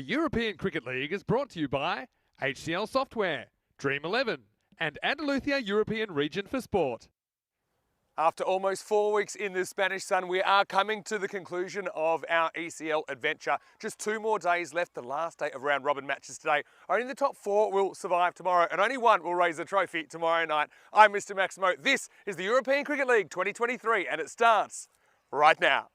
The European Cricket League is brought to you by HCL Software, Dream 11 and Andalusia European Region for Sport. After almost 4 weeks in the Spanish sun, we are coming to the conclusion of our ECL adventure. Just 2 more days left, the last day of round robin matches today. Only the top 4 will survive tomorrow and only 1 will raise a trophy tomorrow night. I'm Mr. Maximo. This is the European Cricket League 2023 and it starts right now.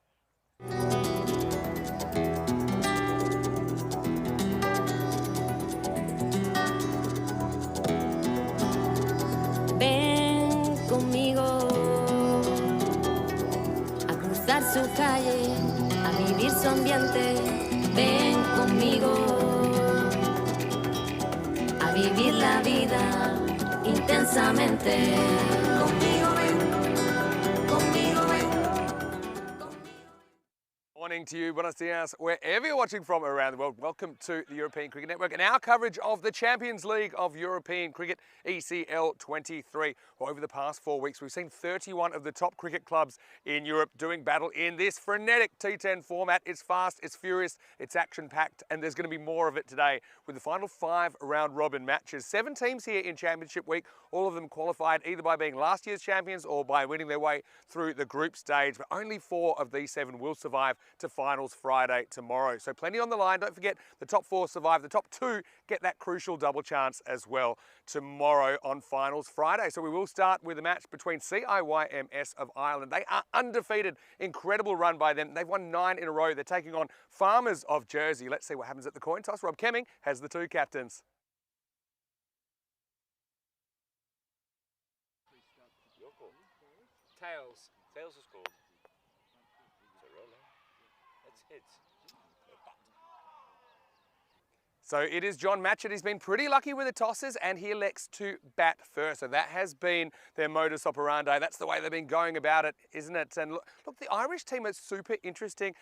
Ven conmigo a cruzar su calle, a vivir su ambiente. Ven conmigo a vivir la vida intensamente. Conmigo ven, conmigo ven. Morning to you, buenos dias, wherever you're watching from around the world. Welcome to the European Cricket Network and our coverage of the Champions League of European Cricket, ECL 23. Well, over the past 4 weeks, we've seen 31 of the top cricket clubs in Europe doing battle in this frenetic T10 format. It's fast, it's furious, it's action-packed, and there's going to be more of it today with the final 5 round-robin matches. 7 teams here in Championship Week, all of them qualified either by being last year's champions or by winning their way through the group stage, but only 4 of these 7 will survive to finals Friday tomorrow. So plenty on the line. Don't forget the top 4 survive. The top 2 get that crucial double chance as well tomorrow on finals Friday. So we will start with a match between CIYMS of Ireland. They are undefeated. Incredible run by them. They've won 9 in a row. They're taking on Farmers of Jersey. Let's see what happens at the coin toss. Rob Kemming has the 2 captains. Tails. Tails is scored. So roll now. That's hits. So it is John Matchett. He's been pretty lucky with the tosses and he elects to bat first. So that has been their modus operandi. That's the way they've been going about it, isn't it? And look, the Irish team is super interesting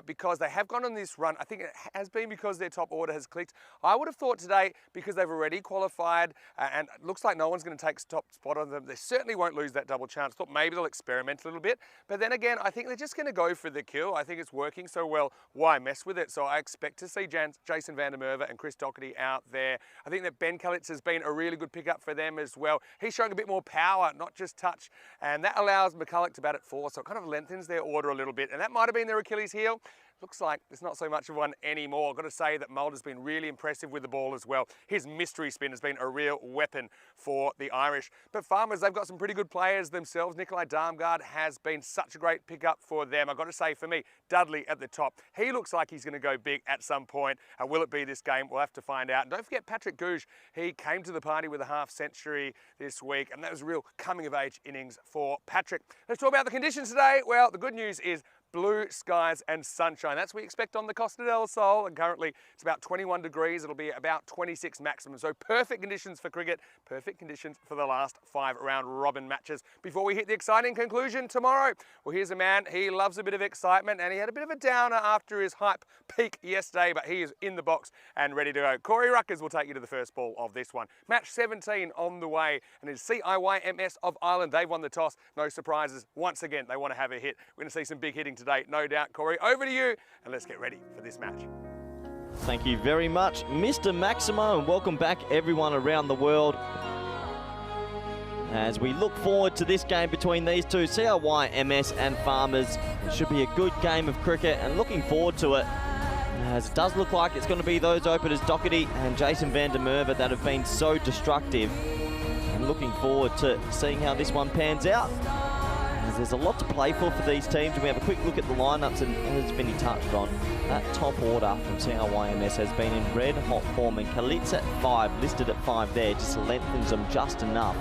because they have gone on this run. I think it has been because their top order has clicked. I would have thought today, because they've already qualified and it looks like no one's going to take top spot on them, they certainly won't lose that double chance. Thought maybe they'll experiment a little bit. But then again, I think they're just going to go for the kill. I think it's working so well. Why mess with it? So I expect to see Jason van der Merwe and Chris Doherty out there. I think that Ben Kalitz has been a really good pickup for them as well. He's showing a bit more power, not just touch, and that allows McCulloch to bat at 4, so it kind of lengthens their order a little bit, and that might have been their Achilles heel. Looks like there's not so much of one anymore. I've got to say that Mulder's been really impressive with the ball as well. His mystery spin has been a real weapon for the Irish. But Farmers, they've got some pretty good players themselves. Nikolai Darmgard has been such a great pickup for them. I've got to say, for me, Dudley at the top. He looks like he's going to go big at some point. Will it be this game? We'll have to find out. And don't forget Patrick Gouge. He came to the party with a half-century this week, and that was a real coming-of-age innings for Patrick. Let's talk about the conditions today. Well, the good news is blue skies and sunshine. That's what we expect on the Costa del Sol, and currently it's about 21 degrees. It'll be about 26 maximum. So perfect conditions for cricket, perfect conditions for the last 5 round-robin matches. Before we hit the exciting conclusion tomorrow, well, here's a man, he loves a bit of excitement, and he had a bit of a downer after his hype peak yesterday, but he is in the box and ready to go. Corey Ruckers will take you to the first ball of this one. Match 17 on the way, and it's CIYMS of Ireland. They've won the toss. No surprises. Once again, they want to have a hit. We're going to see some big hitting today, no doubt. Corey, over to you, and let's get ready for this match. Thank you very much, Mr. Maximo, and welcome back everyone around the world as we look forward to this game between these two, CIYMS and Farmers. It should be a good game of cricket and looking forward to it, as it does look like it's going to be those openers Doherty and Jason van der Merwe that have been so destructive, and looking forward to seeing how this one pans out. There's a lot to play for these teams, and we have a quick look at the lineups, and as Vinny touched on, that top order from CIYMS has been in red hot form, and Kalitz at 5, listed at 5 there, just lengthens them just enough.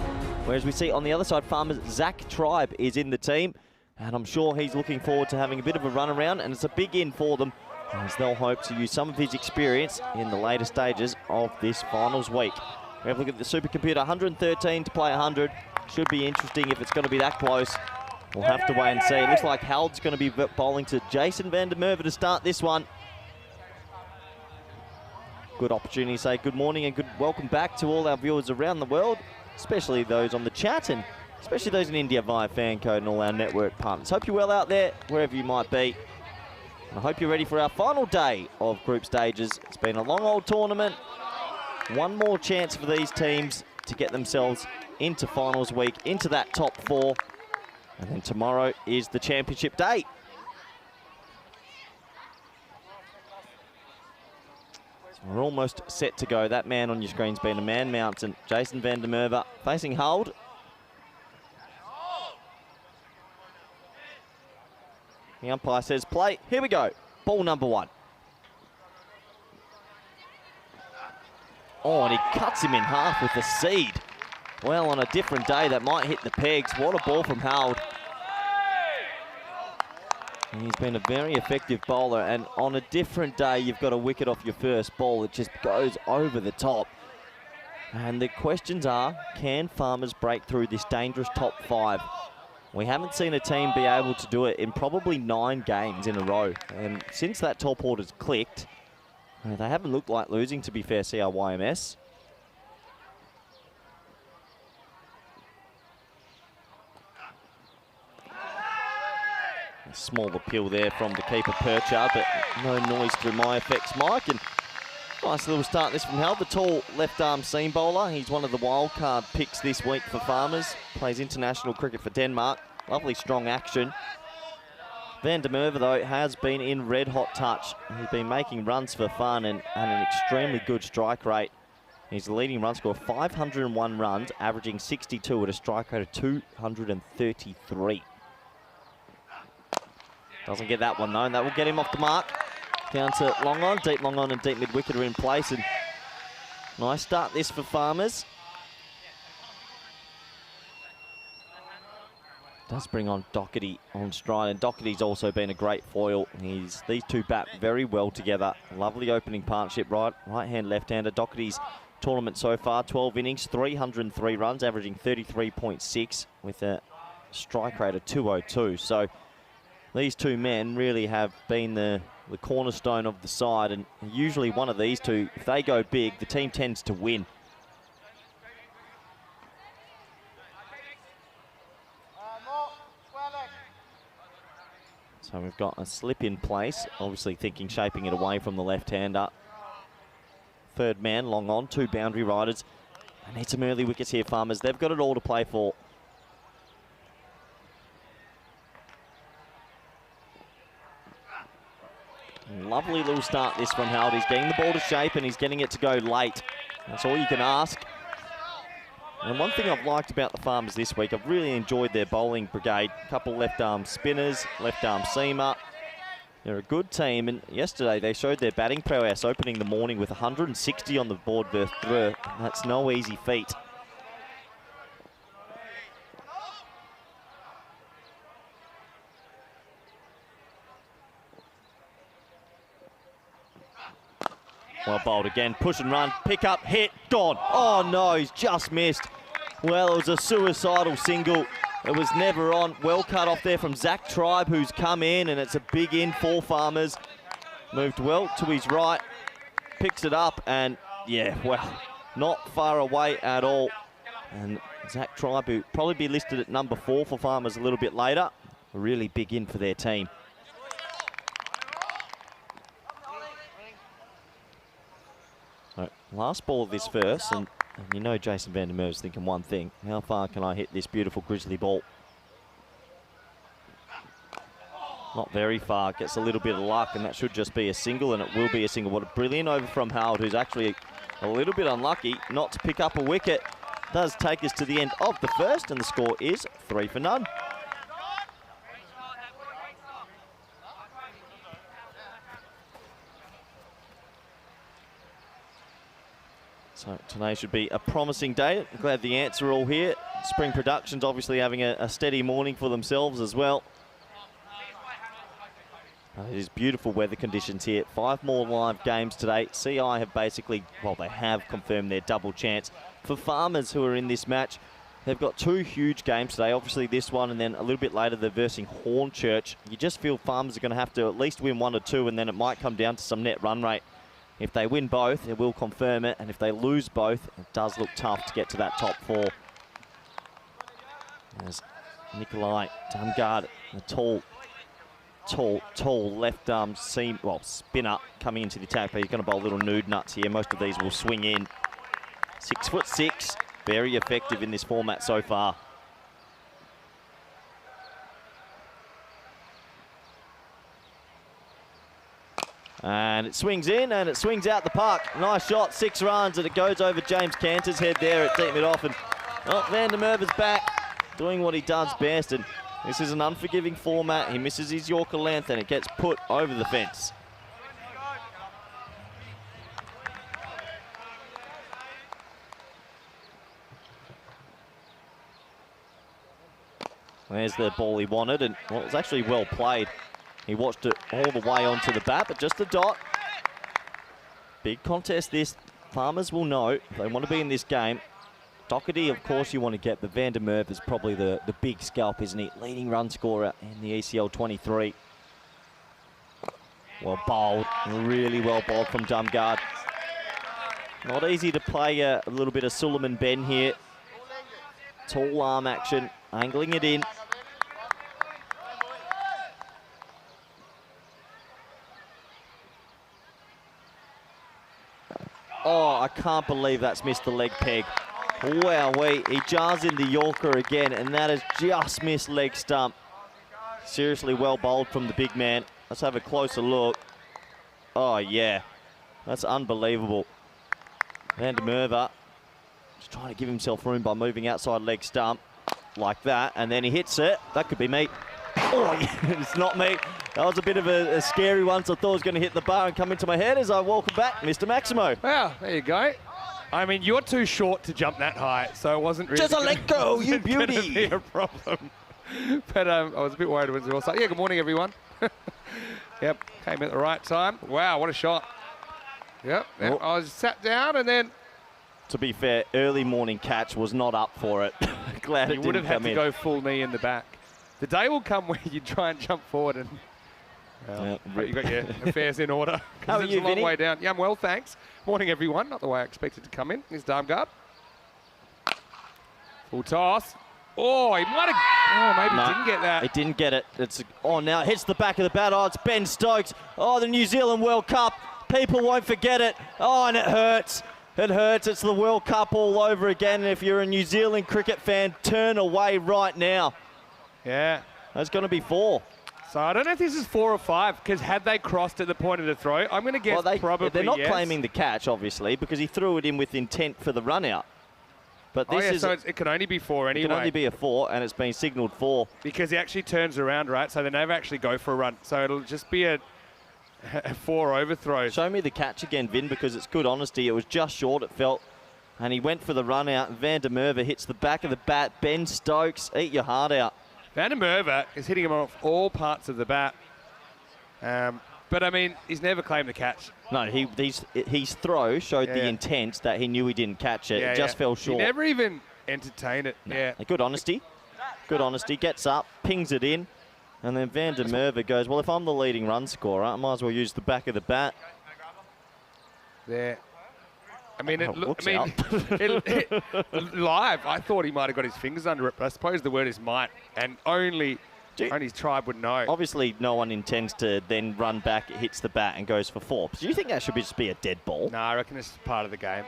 Whereas we see on the other side, Farmers, Zach Tribe is in the team, and I'm sure he's looking forward to having a bit of a run around, and it's a big in for them, as they'll hope to use some of his experience in the later stages of this finals week. We have a look at the supercomputer, 113 to play 100. Should be interesting if it's going to be that close. We'll have to wait and see. It looks like Hald's going to be bowling to Jason van der Merwe to start this one. Good opportunity to say good morning and good welcome back to all our viewers around the world, especially those on the chat and especially those in India via fan code and all our network partners. Hope you're well out there, wherever you might be. I hope you're ready for our final day of group stages. It's been a long old tournament. One more chance for these teams to get themselves into finals week, into that top 4. And then tomorrow is the championship day. So we're almost set to go. That man on your screen's been a man mountain. Jason van der Merwe facing hold. The umpire says play. Here we go. Ball number 1. Oh, and he cuts him in half with the seed. Well, on a different day, that might hit the pegs. What a ball from Howard. And he's been a very effective bowler, and on a different day, you've got a wicket off your first ball. It just goes over the top. And the questions are, can Farmers break through this dangerous top 5? We haven't seen a team be able to do it in probably 9 games in a row. And since that top order's clicked, they haven't looked like losing, to be fair, CRYMS. A small appeal there from the keeper, Perchard, but no noise through my effects, Mike. And nice little start this from Hal, the tall left-arm seam bowler. He's one of the wildcard picks this week for Farmers. Plays international cricket for Denmark. Lovely strong action. Van der Merwe, though, has been in red-hot touch. He's been making runs for fun and an extremely good strike rate. He's the leading run scorer, 501 runs, averaging 62 at a strike rate of 233. Doesn't get that one, though, and that will get him off the mark. Down to long on, and deep mid-wicket are in place. And nice start this for Farmers. Does bring on Doherty on stride, and Doherty's also been a great foil. These two bat very well together. Lovely opening partnership, right-hand, left-hander. Doherty's tournament so far, 12 innings, 303 runs, averaging 33.6 with a strike rate of 202. So these two men really have been the cornerstone of the side, and usually one of these two, if they go big, the team tends to win. So we've got a slip in place, obviously thinking shaping it away from the left-hander. Third man, long on, 2 boundary riders. They need some early wickets here, Farmers. They've got it all to play for. Lovely little start this from Howard. He's getting the ball to shape and he's getting it to go late. That's all you can ask. And one thing I've liked about the Farmers this week, I've really enjoyed their bowling brigade. A couple left-arm spinners, left-arm seamer. They're a good team, and yesterday they showed their batting prowess, opening the morning with 160 on the board versus Dreux. That's no easy feat. Well bowled again, push and run, pick up, hit, gone. Oh no, he's just missed. Well, it was a suicidal single. It was never on. Well cut off there from Zach Tribe, who's come in, and it's a big in for Farmers. Moved well to his right, picks it up, and yeah, well, not far away at all. And Zach Tribe, who probably be listed at number 4 for Farmers a little bit later. A really big in for their team. So, last ball of this first, and you know Jason van der Merwe's thinking one thing. How far can I hit this beautiful grizzly ball? Not very far. Gets a little bit of luck, and that should just be a single, and it will be a single. What a brilliant over from Howard, who's actually a little bit unlucky not to pick up a wicket. Does take us to the end of the first, and the score is 3 for none. So today should be a promising day. I'm glad the Ants are all here. Spring Productions obviously having a steady morning for themselves as well. It is beautiful weather conditions here. 5 more live games today. CI have basically, well, they have confirmed their double chance. For Farmers who are in this match, they've got 2 huge games today. Obviously this one, and then a little bit later they're versing Hornchurch. You just feel Farmers are going to have to at least win 1 or 2, and then it might come down to some net run rate. If they win both, it will confirm it, and if they lose both, it does look tough to get to that top 4. There's Nikolai Damgard, the tall tall left arm seam, well, spinner coming into the attack, but he's going to bowl little nude nuts here. Most of these will swing in. 6'6", very effective in this format so far. And it swings in and it swings out the park. Nice shot, 6 runs, and it goes over James Cantor's head there at deep mid-off. And Van der Merwe's back, doing what he does best. And this is an unforgiving format. He misses his Yorker length and it gets put over the fence. There's the ball he wanted, and well, it was actually well played. He watched it all the way onto the bat, but just a dot. Big contest this. Farmers will know if they want to be in this game. Doherty, of course, you want to get, but Van der Merwe is probably the big scalp, isn't he? Leading run scorer in the ECL 23. Well bowled, really well bowled from Dumgard. Not easy to play a little bit of Suleiman Ben here. Tall arm action, angling it in. Oh, I can't believe that's missed the leg peg. Wowee, he jars in the Yorker again, and that has just missed leg stump. Seriously well bowled from the big man. Let's have a closer look. Oh, yeah. That's unbelievable. Van der Merwe just trying to give himself room by moving outside leg stump like that, and then he hits it. That could be me. Oh, yeah, it's not me. That was a bit of a scary one, so I thought it was going to hit the bar and come into my head as I welcome back Mr. Maximo. Well, there you go. I mean, you're too short to jump that high, so it wasn't really... Just let go, you beauty! Be a problem. But I was a bit worried when it was like, yeah, good morning, everyone. Yep, came at the right time. Wow, what a shot. Yep, Oh. I was sat down and then... To be fair, early morning catch was not up for it. Glad it You didn't would have had come to in. go full knee in the back. The day will come where you try and jump forward and... Well, you got your affairs in order. How are it's you, a long Vinny? way down. Yeah, I'm well, thanks. Morning, everyone. Not the way I expected to come in. Here's Darmgard. Full toss. Oh, he might have... Oh, maybe No, didn't get that. He didn't get it. Oh, now it hits the back of the bat. Oh, it's Ben Stokes. Oh, the New Zealand World Cup. People won't forget it. Oh, and it hurts. It hurts. It's the World Cup all over again. And if you're a New Zealand cricket fan, turn away right now. Yeah. That's going to be 4. So I don't know if this is 4 or 5, because had they crossed at the point of the throw, I'm going to guess probably they're not yes. claiming the catch, obviously, because he threw it in with intent for the run out. But this is so it can only be 4 anyway. It can only be a 4, and it's been signalled 4. Because he actually turns around, right? So they never actually go for a run. So it'll just be a 4 overthrows. Show me the catch again, Vin, because it's good honesty. It was just short, it felt. And he went for the run out. Van der Merwe hits the back of the bat. Ben Stokes, eat your heart out. Van der Merwe is hitting him off all parts of the bat. But, I mean, he's never claimed the catch. No, his throw showed the intent that he knew he didn't catch it. It just fell short. He never even entertained it. No. Yeah. Good honesty. Good honesty. Gets up, pings it in. And then Van der Merwe goes, well, if I'm the leading run scorer, I might as well use the back of the bat. There. I mean, looks out. Live, I thought he might have got his fingers under it, but I suppose the word is might, and only his tribe would know. Obviously, no one intends to then run back, it hits the bat and goes for 4. But do you think that should just be a dead ball? No, I reckon it's part of the game.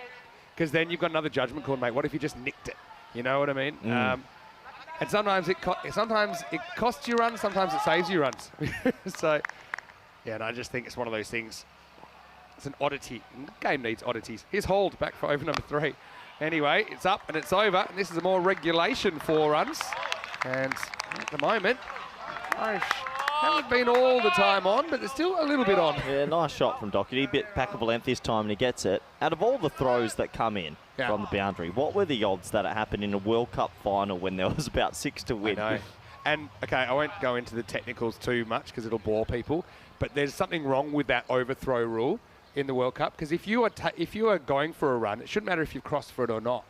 Because then you've got another judgment call, mate. What if you just nicked it? You know what I mean? And sometimes it costs you runs, sometimes it saves you runs. So, yeah, and I just think it's one of those things. It's an oddity. Game needs oddities. Here's Hold back for over number 3. Anyway, it's up and it's over. And this is a more regulation 4 runs. And at the moment, Irish haven't been all the time on, but they're still a little bit on. Yeah, nice shot from Doherty. Bit packable length this time and he gets it. Out of all the throws that come in from the boundary, what were the odds that it happened in a World Cup final when there was about 6 to win? I know. And, okay, I won't go into the technicals too much because it'll bore people, but there's something wrong with that overthrow rule in the World Cup, because if you are going for a run, it shouldn't matter if you've crossed for it or not.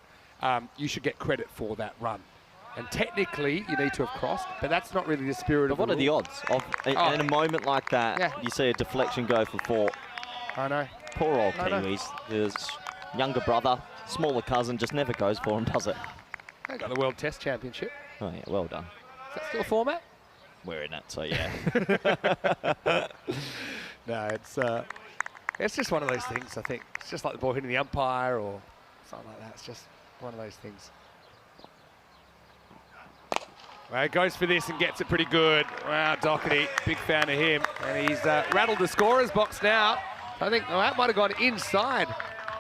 You should get credit for that run. And technically, you need to have crossed, but that's not really the spirit of the But what are the odds of in a moment like that? You see a deflection go for 4. I know. Poor old Kiwis. His younger brother, smaller cousin, just never goes for him, does it? They got the World Test Championship. Oh yeah, well done. Is that still a format? wearing it, so yeah. No, it's just one of those things, I think. It's just like the ball hitting the umpire or something like that. It's just one of those things. Well, he goes for this and gets it pretty good. Wow, Doherty, big fan of him. And he's rattled the scorer's box now. I think that might have gone inside.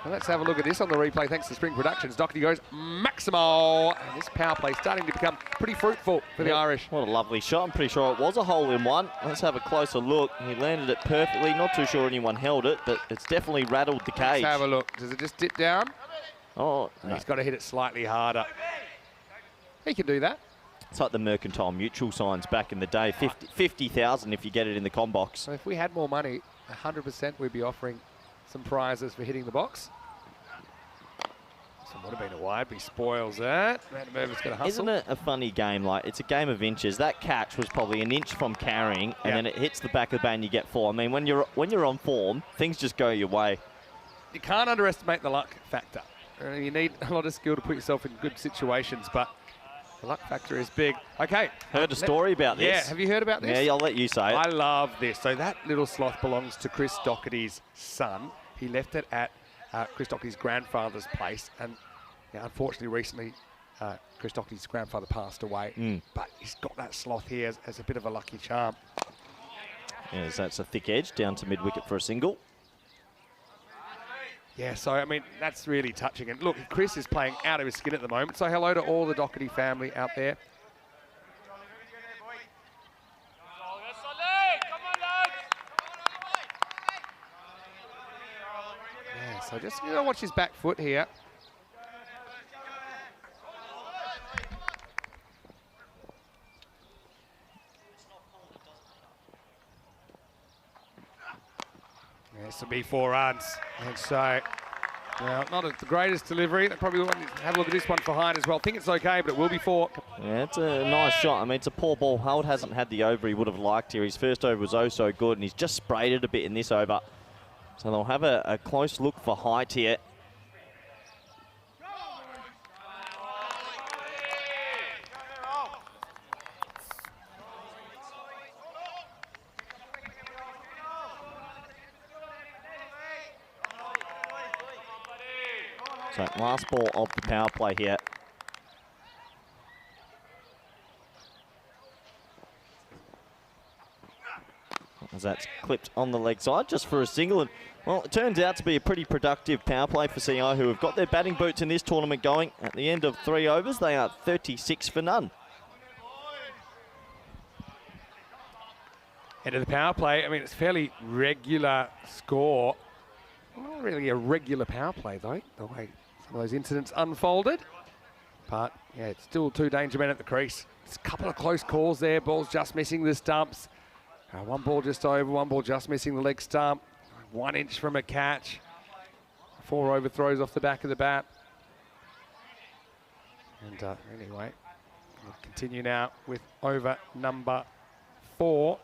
Well, let's have a look at this on the replay. Thanks to Spring Productions. Doherty goes Maximo. And this power play starting to become pretty fruitful for the Irish. What a lovely shot. I'm pretty sure it was a hole-in-one. Let's have a closer look. He landed it perfectly. Not too sure anyone held it, but it's definitely rattled the cage. Let's have a look. Does it just dip down? Oh, no. He's got to hit it slightly harder. He can do that. It's like the Mercantile Mutual signs back in the day. 50,000 if you get it in the com box. So if we had more money, 100% we'd be offering some prizes for hitting the box. So would have been a wide, but he spoils that. Mervis got a hustle. Isn't it a funny game? Like, it's a game of inches. That catch was probably an inch from carrying, and then it hits the back of the bat and you get 4. I mean, when you're on form, things just go your way. You can't underestimate the luck factor. You need a lot of skill to put yourself in good situations, but the luck factor is big. Okay. Heard a story about this. Yeah, have you heard about this? Yeah, I'll let you say it. I love this. So that little sloth belongs to Chris Doherty's son. He left it at Chris Doherty's grandfather's place, and unfortunately recently Chris Doherty's grandfather passed away, but he's got that sloth here as a bit of a lucky charm. Yes, that's a thick edge down to mid-wicket for a single. Yeah, so, I mean, that's really touching. And look, Chris is playing out of his skin at the moment. So hello to all the Doherty family out there. Yeah, so just, watch his back foot here. This will be 4 runs. And so, well, not the greatest delivery. They probably want to have a look at this one for Hyde as well. Think it's okay, but it will be 4. Yeah, it's a nice shot. I mean, it's a poor ball. Howard hasn't had the over he would have liked here. His first over was oh so good, and he's just sprayed it a bit in this over. So they'll have a close look for Hyde here. So last ball of the power play here. As that's clipped on the leg side just for a single. And, well, it turns out to be a pretty productive power play for CI, who have got their batting boots in this tournament going. At the end of 3 overs, they are 36 for none. End of the power play. I mean, it's fairly regular score. Not really a regular power play, though, the way some of those incidents unfolded. But, yeah, it's still 2 danger men at the crease. There's a couple of close calls there. Ball's just missing the stumps. One ball just over, one ball just missing the leg stump. 1 inch from a catch. 4 overthrows off the back of the bat. And anyway, we'll continue now with over number 4.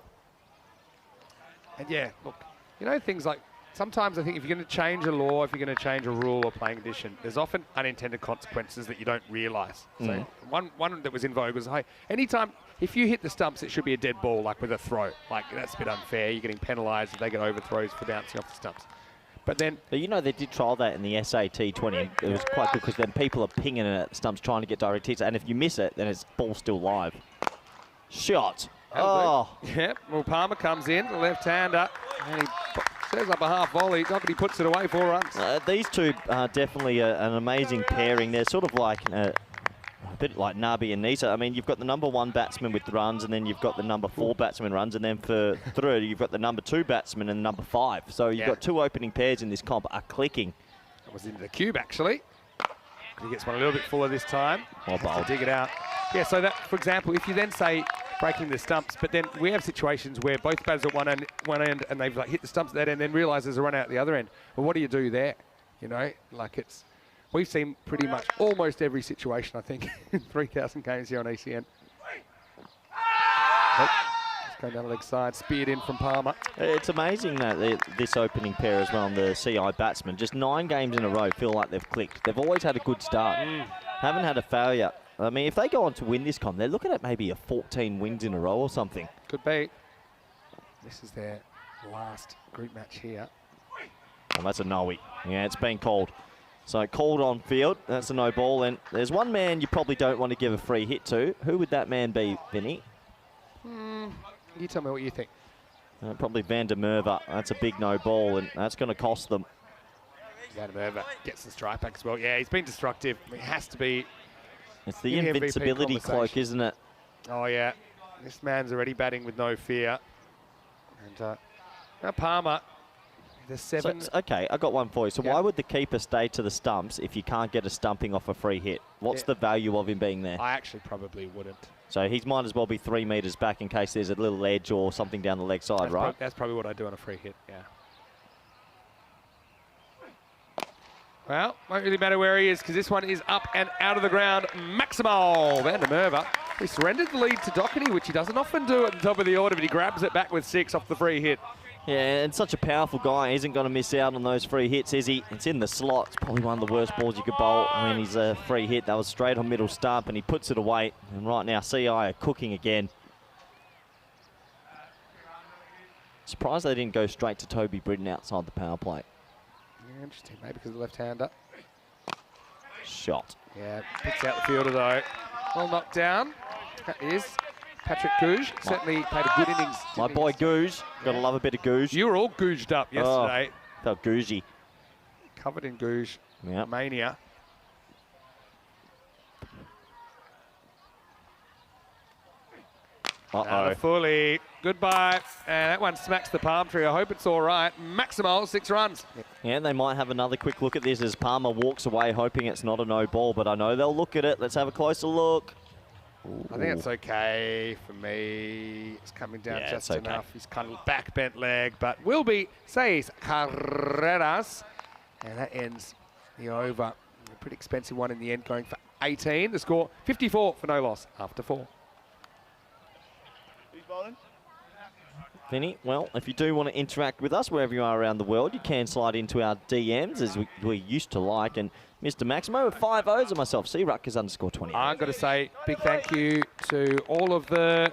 And yeah, look, things like, sometimes I think if you're going to change a law, if you're going to change a rule or playing condition, there's often unintended consequences that you don't realise. So one that was in vogue was, hey, anytime, if you hit the stumps, it should be a dead ball, like with a throw. Like, that's a bit unfair. You're getting penalised if they get overthrows for bouncing off the stumps. But then... But they did trial that in the SAT 20. It was quite good because then people are pinging it at stumps trying to get direct hits. And if you miss it, then it's ball still live. Shot. Oh. Yep. Well, Palmer comes in, the left-hander, and he serves up a half volley. Doherty puts it away, 4 runs. These two are definitely an amazing pairing. They're sort of like a bit like Nabi and Nisa. I mean, you've got the number 1 batsman with the runs, and then you've got the number 4 batsman runs, and then for third, you've got the number 2 batsman and number 5. So you've got 2 opening pairs in this comp are clicking. That was into the cube, actually. He gets one a little bit fuller this time. Oh, to dig it out. Yeah, so that, for example, if you then say breaking the stumps, but then we have situations where both batters at one end and they've hit the stumps at that end, and then realise there's a run out at the other end. Well, what do you do there? We've seen pretty much almost every situation, I think, in 3,000 games here on ECN. Just going down the leg side, speared in from Palmer. It's amazing that this opening pair as well on the CI batsmen, just 9 games in a row feel like they've clicked. They've always had a good start. Haven't had a failure. I mean, if they go on to win this they're looking at maybe a 14 wins in a row or something. Could be. This is their last group match here. And that's a no-y. Yeah, it's been called. So called on field. That's a no ball. And there's one man you probably don't want to give a free hit to. Who would that man be, Vinny? You tell me what you think. Probably Van der Merwe. That's a big no ball, and that's going to cost them. Van der Merwe gets the strike back as well. Yeah, he's been destructive. It has to be. It's the in the MVP invincibility cloak, isn't it? Oh, yeah. This man's already batting with no fear. And now Palmer, the 7. So, okay, I got one for you. So why would the keeper stay to the stumps if you can't get a stumping off a free hit? What's the value of him being there? I actually probably wouldn't. So he might as well be 3 metres back in case there's a little edge or something down the leg side, right? That's probably what I do on a free hit, yeah. Well, won't really matter where he is because this one is up and out of the ground. Maximal Van der Merwe. He surrendered the lead to Doherty, which he doesn't often do at the top of the order, but he grabs it back with 6 off the free hit. Yeah, and such a powerful guy. He isn't going to miss out on those free hits, is he? It's in the slot. It's probably one of the worst balls you could bowl when he's a free hit. That was straight on middle stump, and he puts it away. And right now, CI are cooking again. Surprised they didn't go straight to Toby Britton outside the power play. Yeah, interesting, maybe because of the left-hander. Shot. Yeah, picks out the fielder though. Well knocked down. That is Patrick Gouge. Certainly played a good innings. My boy Gouge. Gotta love a bit of Gouge. You were all gouged up yesterday. Felt gougey. Covered in Gouge. Yep. Mania. Uh-oh. Fully. Goodbye. And that one smacks the palm tree. I hope it's all right. Maximal, 6 runs. Yeah, they might have another quick look at this as Palmer walks away hoping it's not a no ball, but I know they'll look at it. Let's have a closer look. Ooh. I think it's okay for me. It's coming down just enough. He's kind of back bent leg, but will be 6 carreras. And that ends the over. A pretty expensive one in the end, going for 18. The score, 54 for no loss after 4. Vinny, well, if you do want to interact with us wherever you are around the world, you can slide into our DMs as we used to like. And Mr. Maximo with 5 O's and myself, C-Ruckers_20. I've got to say big thank you to all of the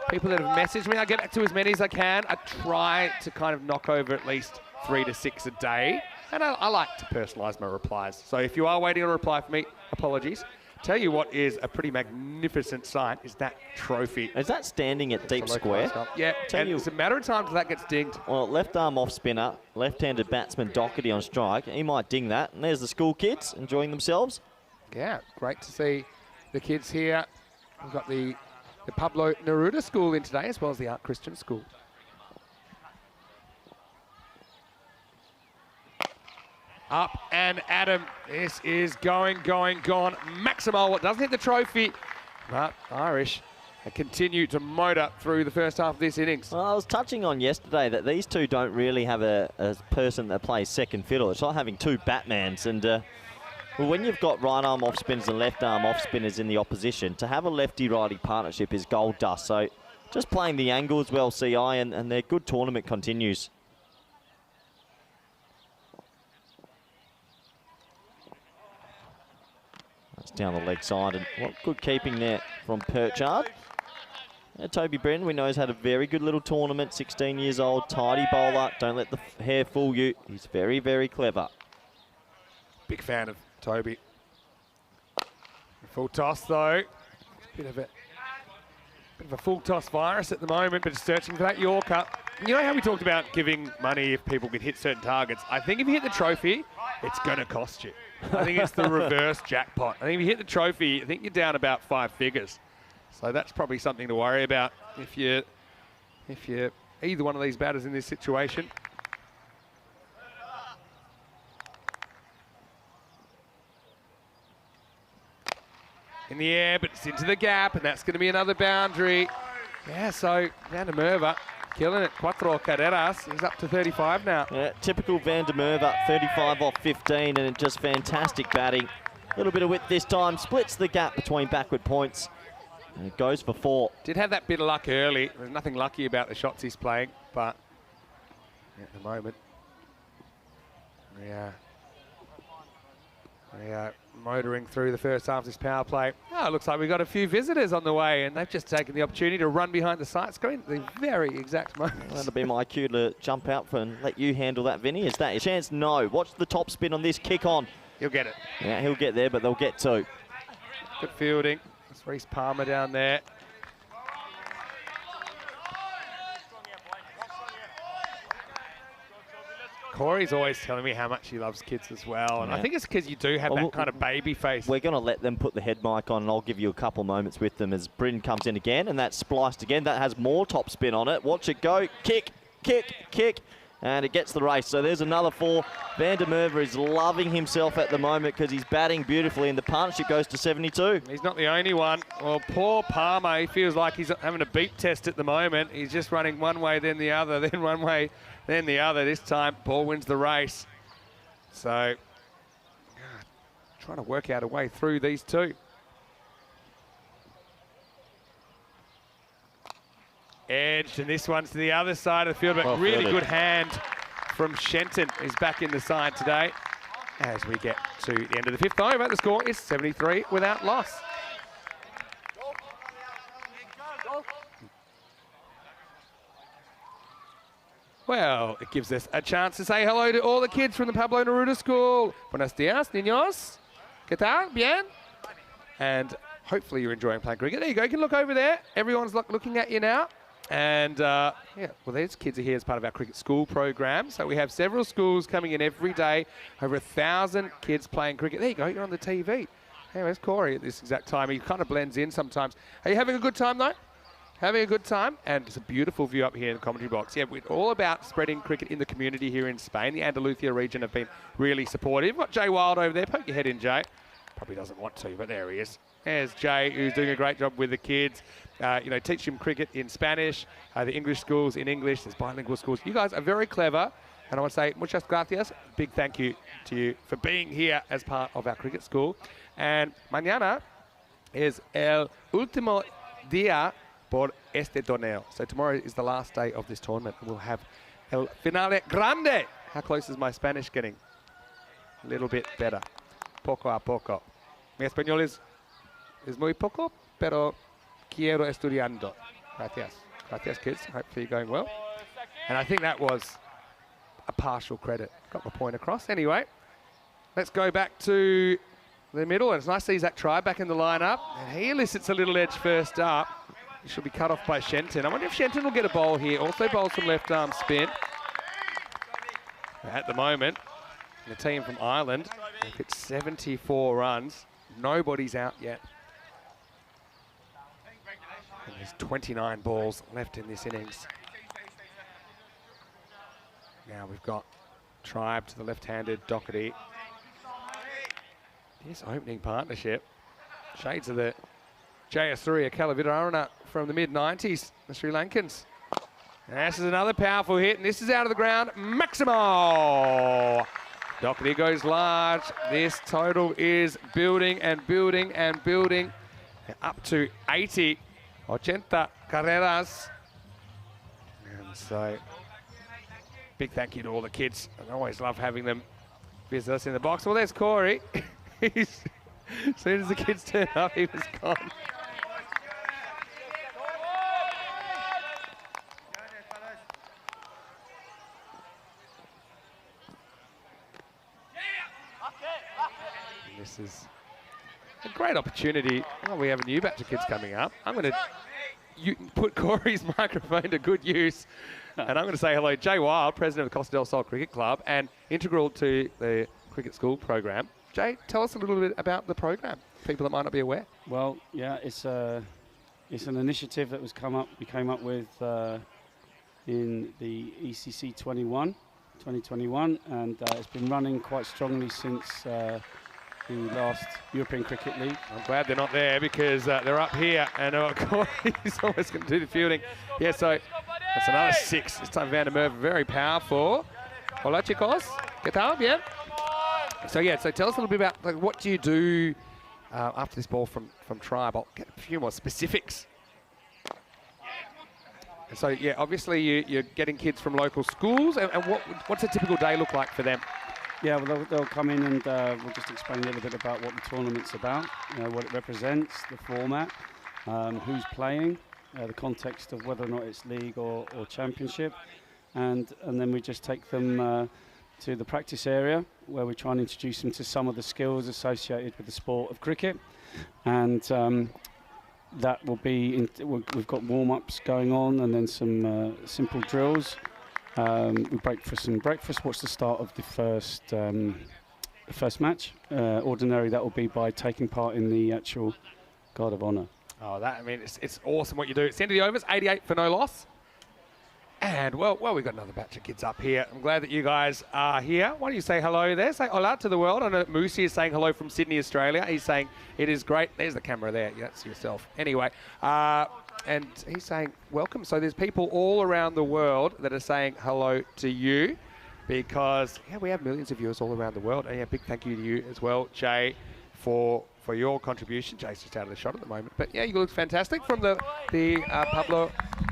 people that have messaged me. I get back to as many as I can. I try to kind of knock over at least 3 to 6 a day. And I like to personalise my replies. So if you are waiting on a reply from me, apologies. Tell you what is a pretty magnificent sight is that trophy. Is that standing at deep square? Yeah, and it's a matter of time till that gets dinged. Well, left arm off spinner, left-handed batsman Doherty on strike. He might ding that. And there's the school kids enjoying themselves. Yeah, great to see the kids here. We've got the Pablo Neruda school in today as well as the Art Christian school. Up and Adam. This is gone. Maximal. It doesn't hit the trophy, but Irish continue to motor through the first half of this innings. Well, I was touching on yesterday that these two don't really have a person that plays second fiddle. It's like having 2 Batmans. And well, when you've got right arm off spinners and left arm off spinners in the opposition, to have a lefty-righty partnership is gold dust. So just playing the angles well, CI, and their good tournament continues. That's down the leg side, and what good keeping there from Perchard. Toby Britton, we know, has had a very good little tournament, 16 years old, tidy bowler. Don't let the hair fool you. He's very, very clever. Big fan of Toby. Full toss, though. Bit of a full toss virus at the moment, but searching for that Yorker. You know how we talked about giving money if people could hit certain targets? I think if you hit the trophy, it's going to cost you. I think it's the reverse jackpot. I think if you hit the trophy, I think you're down about 5 figures. So that's probably something to worry about if you're either one of these batters in this situation. In the air, but it's into the gap, and that's going to be another boundary. Yeah, so Van der Merwe killing it. 4 carreras. He's up to 35 now. Yeah, typical Van der Merwe, 35 off 15, and just fantastic batting. A little bit of width this time. Splits the gap between backward points. And it goes for 4. Did have that bit of luck early. There's nothing lucky about the shots he's playing, but at the moment, yeah, They are motoring through the first half of this power play. Oh, it looks like we've got a few visitors on the way, and they've just taken the opportunity to run behind the sight screen at the very exact moment. Well, that'll be my cue to jump out for and let you handle that, Vinny. Is that your chance? No. Watch the top spin on this kick on. He'll get it. Yeah, he'll get there, but they'll get two. Good fielding. That's Reece Palmer down there. Corey's always telling me how much he loves kids as well, and I think it's because you do have that kind of baby face. We're going to let them put the head mic on, and I'll give you a couple moments with them as Bryn comes in again, and that's spliced again. That has more top spin on it. Watch it go. Kick, kick, kick, and it gets the race. So there's another four. Van der Merwe is loving himself at the moment because he's batting beautifully, and the partnership goes to 72. He's not the only one. Well, poor Palmer, he feels like he's having a beat test at the moment. He's just running one way, then the other, then one way, then the other. This time, Paul wins the race. So, trying to work out a way through these two. Edged, and this one's to the other side of the field, but Well really fielded. good hand from Shenton. He's back in the side today as we get to the end of the fifth over. The score is 73 without loss. Well, it gives us a chance to say hello to all the kids from the Pablo Neruda School. Buenos dias, niños. ¿Qué tal? Bien? And hopefully you're enjoying playing cricket. There you go. You can look over there. Everyone's looking at you now. And, yeah, well, these kids are here as part of our cricket school program. So we have several schools coming in every day. Over 1,000 kids playing cricket. There you go. You're on the TV. Hey, where's Corey at this exact time? He kind of blends in sometimes. Are you having a good time, though? Having a good time, and it's a beautiful view up here in the commentary box. Yeah, we're all about spreading cricket in the community here in Spain. The Andalusia region have been really supportive. We've got Jay Wild over there. Poke your head in, Jay. Probably doesn't want to, but there he is. There's Jay, who's doing a great job with the kids. You know, teach them cricket in Spanish, the English schools in English, there's bilingual schools. You guys are very clever, and I want to say muchas gracias. Big thank you to you for being here as part of our cricket school. And mañana is el último día por este torneo. So tomorrow is the last day of this tournament, and we'll have el finale grande. How close is my Spanish getting? A little bit better. Poco a poco. Mi español es muy poco, pero quiero estudiando. Gracias. Gracias, kids. Hopefully you're going well. And I think that was a partial credit. Got my point across. Anyway, let's go back to the middle. And it's nice to see Zach Tribe back in the lineup. And he elicits a little edge first up. He should be cut off by Shenton. I wonder if Shenton will get a bowl here. Also bowls some left arm spin. At the moment, the team from Ireland have hit 74 runs. Nobody's out yet. And there's 29 balls left in this innings. Now we've got Tribe to the left-handed Doherty. This opening partnership. Shades of the Jayasuriya Kalavidarana from the mid-90s, the Sri Lankans. And this is another powerful hit, and this is out of the ground. Maximo! Doherty goes large. This total is building and building and building. Up to 80 carreras. And so, big thank you to all the kids. I always love having them visit us in the box. Well, there's Corey. As soon as the kids turned up, he was gone. This is a great opportunity. Oh, we have a new batch of kids coming up. I'm going to put Corey's microphone to good use. And I'm going to say hello to Jay Wild, president of the Costa del Sol Cricket Club and integral to the cricket school program. Jay, tell us a little bit about the program, people that might not be aware. Well, yeah, it's an initiative that we came up with in the ECC 2021, and it's been running quite strongly since the last European Cricket League. I'm glad they're not there because they're up here, and Corey's always going to do the fielding. Yeah, so that's another 6. This time Van der Merwe, very powerful. Hola, chicos. ¿Qué tal? Bien. So yeah, so tell us a little bit about what do you do after this ball from Tribe. I'll get a few more specifics. And so yeah, obviously you're getting kids from local schools, and what's a typical day look like for them? Yeah, well, they'll come in and we'll just explain a little bit about what the tournament's about, what it represents, the format, who's playing, the context of whether or not it's league or championship, and then we just take them to the practice area where we try and introduce them to some of the skills associated with the sport of cricket, and that will be, we've got warm-ups going on and then some simple drills. We break for some breakfast. What's the start of the first match? Ordinarily, that will be by taking part in the actual Guard of Honour. Oh, it's awesome what you do. It's the end of the overs, 88 for no loss. And, well, we've got another batch of kids up here. I'm glad that you guys are here. Why don't you say hello there? Say hola to the world. I know that Moosey is saying hello from Sydney, Australia. He's saying it is great. There's the camera there. Yeah, that's yourself. Anyway, and he's saying welcome. So there's people all around the world that are saying hello to you because, yeah, we have millions of viewers all around the world. And, yeah, big thank you to you as well, Jay, for your contribution. Jay's just out of the shot at the moment. But, yeah, you look fantastic from the Pablo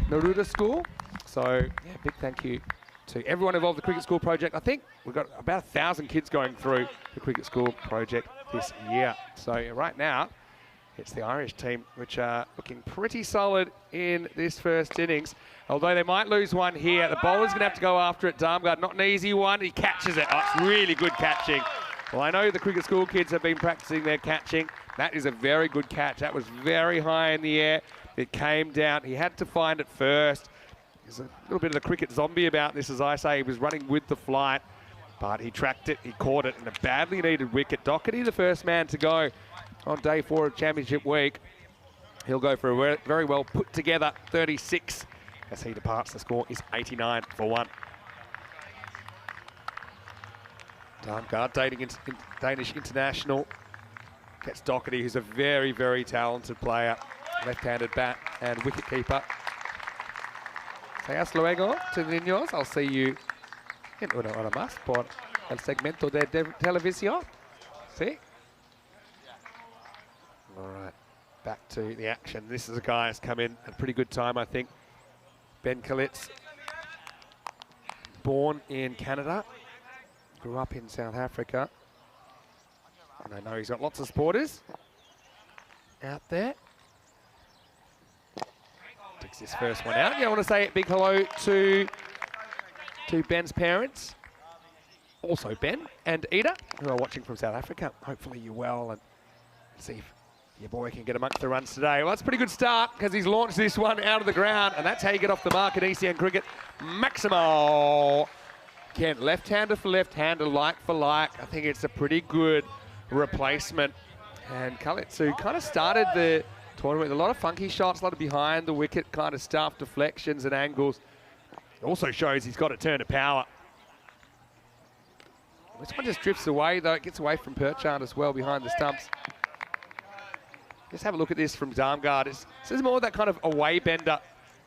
Neruda School. So, yeah, big thank you to everyone involved in the Cricket School project. I think we've got about 1,000 kids going through the Cricket School project this year. So right now, it's the Irish team, which are looking pretty solid in this first innings. Although they might lose one here. The bowler's going to have to go after it. Darmgard, not an easy one. He catches it. Oh, it's really good catching. Well, I know the Cricket School kids have been practicing their catching. That is a very good catch. That was very high in the air. It came down. He had to find it first. There's a little bit of the cricket zombie about this, as I say. He was running with the flight, but he tracked it, he caught it in a badly needed wicket. Doherty, the first man to go on day 4 of Championship Week. He'll go for a very well put together 36 as he departs. The score is 89 for 1. Darmgard, Danish international, gets Doherty, who's a very, very talented player. Left-handed bat and wicketkeeper. Say hasta luego to the niños. I'll see you en una hora más por el segmento de televisión. See? All right, back to the action. This is a guy who's come in at a pretty good time, I think. Ben Kalitz, born in Canada, grew up in South Africa. And I know he's got lots of supporters out there. Takes this first one out. Yeah, I want to say a big hello to Ben's parents. Also Ben and Ida, who are watching from South Africa. Hopefully you're well and see if your boy can get amongst the runs today. Well, that's a pretty good start because he's launched this one out of the ground, and that's how you get off the mark in ECN cricket. Maximo. Again, left-hander for left-hander, like for like. I think it's a pretty good replacement. And Kalitz, who kind of started the tournament with a lot of funky shots, a lot of behind the wicket kind of stuff, deflections and angles. It also shows he's got a turn of power. This one just drifts away, though. It gets away from Perchard as well behind the stumps. Just have a look at this from Darmgard. This is more that kind of away bender,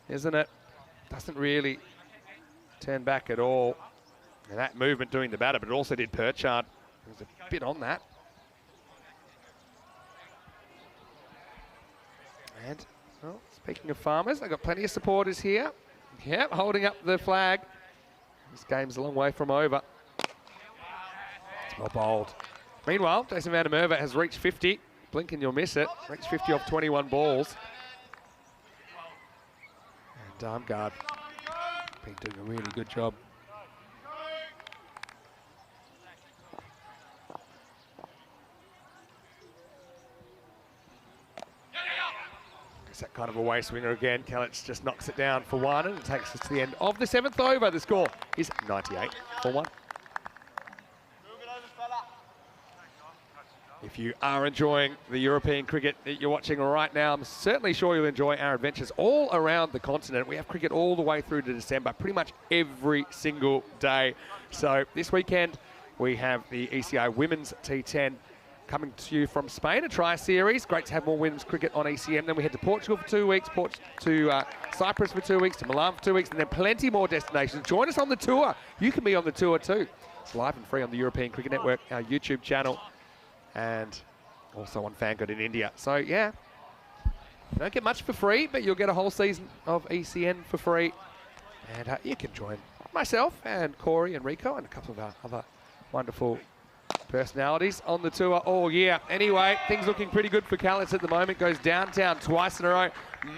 isn't it? Doesn't really turn back at all. And that movement doing the batter, but it also did Perchard. There's a bit on that. And, well, speaking of farmers, they've got plenty of supporters here. Yep, holding up the flag. This game's a long way from over. It's well bowled. Meanwhile, Jason van der Merwe has reached 50. Blink and you'll miss it. Reached 50 off 21 balls. And Darmgard been doing a really good job. It's that kind of away swinger again. Kalitz just knocks it down for 1 and it takes us to the end of the 7th over. The score is 98 for 1. If you are enjoying the European cricket that you're watching right now, I'm certainly sure you'll enjoy our adventures all around the continent. We have cricket all the way through to December, pretty much every single day. So this weekend, we have the ECI Women's T10 coming to you from Spain, a tri-series. Great to have more women's cricket on ECM. Then we head to Portugal for 2 weeks, to Cyprus for 2 weeks, to Milan for 2 weeks, and then plenty more destinations. Join us on the tour. You can be on the tour too. It's live and free on the European Cricket Network, our YouTube channel, and also on Fangood in India. So yeah, you don't get much for free, but you'll get a whole season of ECN for free. And you can join myself and Corey and Rico and a couple of our other wonderful personalities on the tour all year. Anyway, things looking pretty good for Callets at the moment. Goes downtown twice in a row.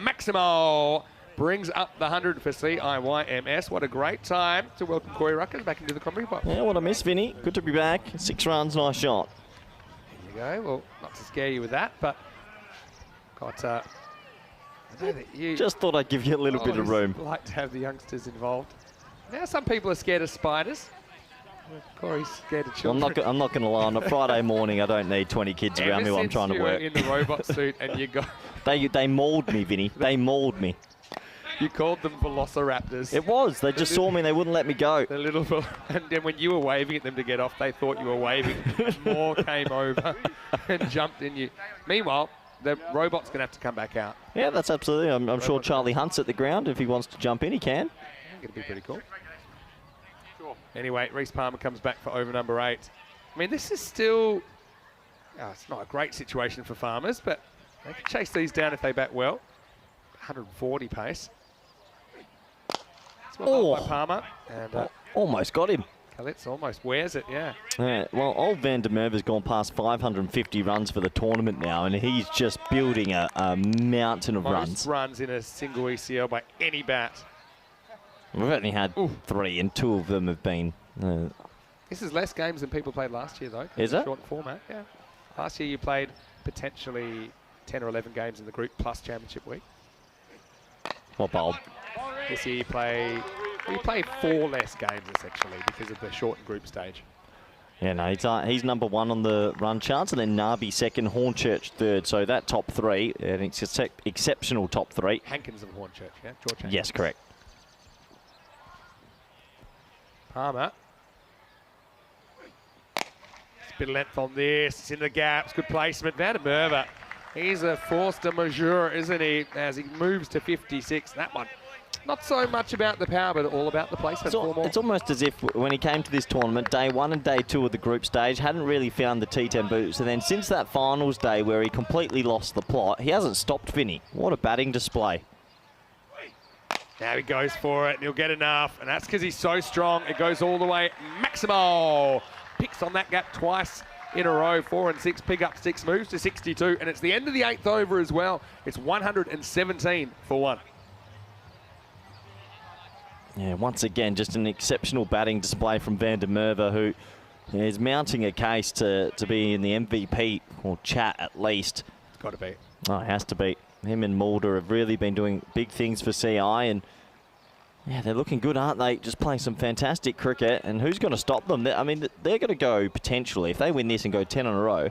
Maximo brings up the 100 for CIYMS. What a great time to welcome Corey Ruckers back into the commentary box. Yeah, what a miss, Vinny. Good to be back. 6 runs, nice shot. There you go. Well, not to scare you with that, but got... I know that you Just thought I'd give you a little bit of room. like to have the youngsters involved. Now, some people are scared of spiders. Corey's scared of children. I'm not going to lie. On a Friday morning, I don't need 20 kids around me while I'm trying to work. In the robot suit, and you got They mauled me, Vinny. They mauled me. you called them velociraptors. It was. They just saw me and they wouldn't let me go. The little, and then when you were waving at them to get off, they thought you were waving. More came over and jumped in you. Meanwhile, the robot's going to have to come back out. Yeah, that's absolutely. I'm sure Charlie Hunt's at the ground. If he wants to jump in, he can. I think it'd be pretty cool. Anyway, Reece Palmer comes back for over number 8. I mean, this is still... it's not a great situation for Farmers, but they can chase these down if they bat well. 140 pace. It's well done by Palmer. And Almost got him. Callets almost wears it, yeah. Well, old Van der Merwe's gone past 550 runs for the tournament now, and he's just building a mountain of Most runs in a single ECL by any bat. We've only had 3, and 2 of them have been... This is less games than people played last year, though. Is it? Short format, yeah. Last year you played potentially 10 or 11 games in the group plus championship week. What bold? This year you play 4 less games, essentially, because of the shortened group stage. Yeah, no, he's number 1 on the run charts, and then Narby second, Hornchurch third. So that top 3, an exceptional top 3. Hankins and Hornchurch, yeah? George Hankins. Yes, correct. Palmer. It's a bit of length on this. It's in the gaps. Good placement. Van der Merwe. He's a force de majeure, isn't he? As he moves to 56. That one. Not so much about the power, but all about the placement. It's almost as if when he came to this tournament, day 1 and day 2 of the group stage, hadn't really found the T10 boots. And then since that finals day where he completely lost the plot, he hasn't stopped Vinny. What a batting display. Now he goes for it, and he'll get enough. And that's because he's so strong. It goes all the way. Maximo picks on that gap twice in a row. 4 and 6, pick up 6, moves to 62. And it's the end of the 8th over as well. It's 117 for 1. Yeah, once again, just an exceptional batting display from Van der Merwe, who is mounting a case to be in the MVP, or chat at least. It's got to be. Oh, it has to be. Him and Mulder have really been doing big things for CI, and yeah, they're looking good, aren't they? Just playing some fantastic cricket, and who's going to stop them? I mean, they're going to go potentially, if they win this and go 10 in a row,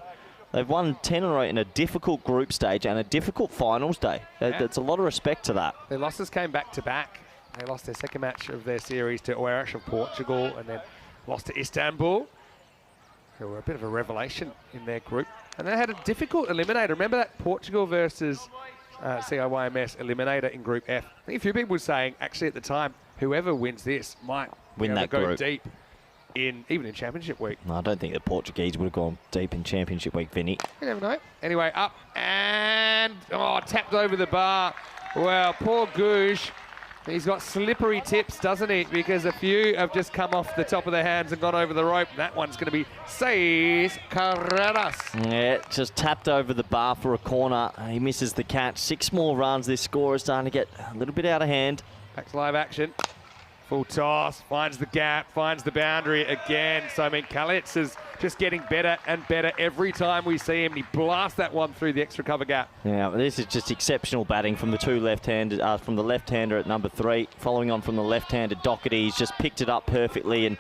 they've won 10 in a row in a difficult group stage and a difficult finals day. Yeah. That's a lot of respect to that. Their losses came back to back. They lost their second match of their series to Oeiras of Portugal, and then lost to Istanbul, who were a bit of a revelation in their group. And they had a difficult eliminator. Remember that Portugal versus CIYMS eliminator in Group F? I think a few people were saying, actually at the time, whoever wins this might win that go group deep, even in Championship Week. No, I don't think the Portuguese would have gone deep in Championship Week, Vinny. You never know. Anyway, up and, tapped over the bar. Well, poor Googe. He's got slippery tips, doesn't he? Because a few have just come off the top of their hands and gone over the rope. That one's going to be 6 carreras. Yeah, just tapped over the bar for a corner. He misses the catch. 6 more runs. This score is starting to get a little bit out of hand. Back to live action. Full toss, finds the gap, finds the boundary again. So, I mean, Callets is just getting better and better every time we see him. He blasts that one through the extra cover gap. Yeah, well, this is just exceptional batting from the two left-handers, from the left-hander at number 3. Following on from the left-hander, Doherty. He's just picked it up perfectly. And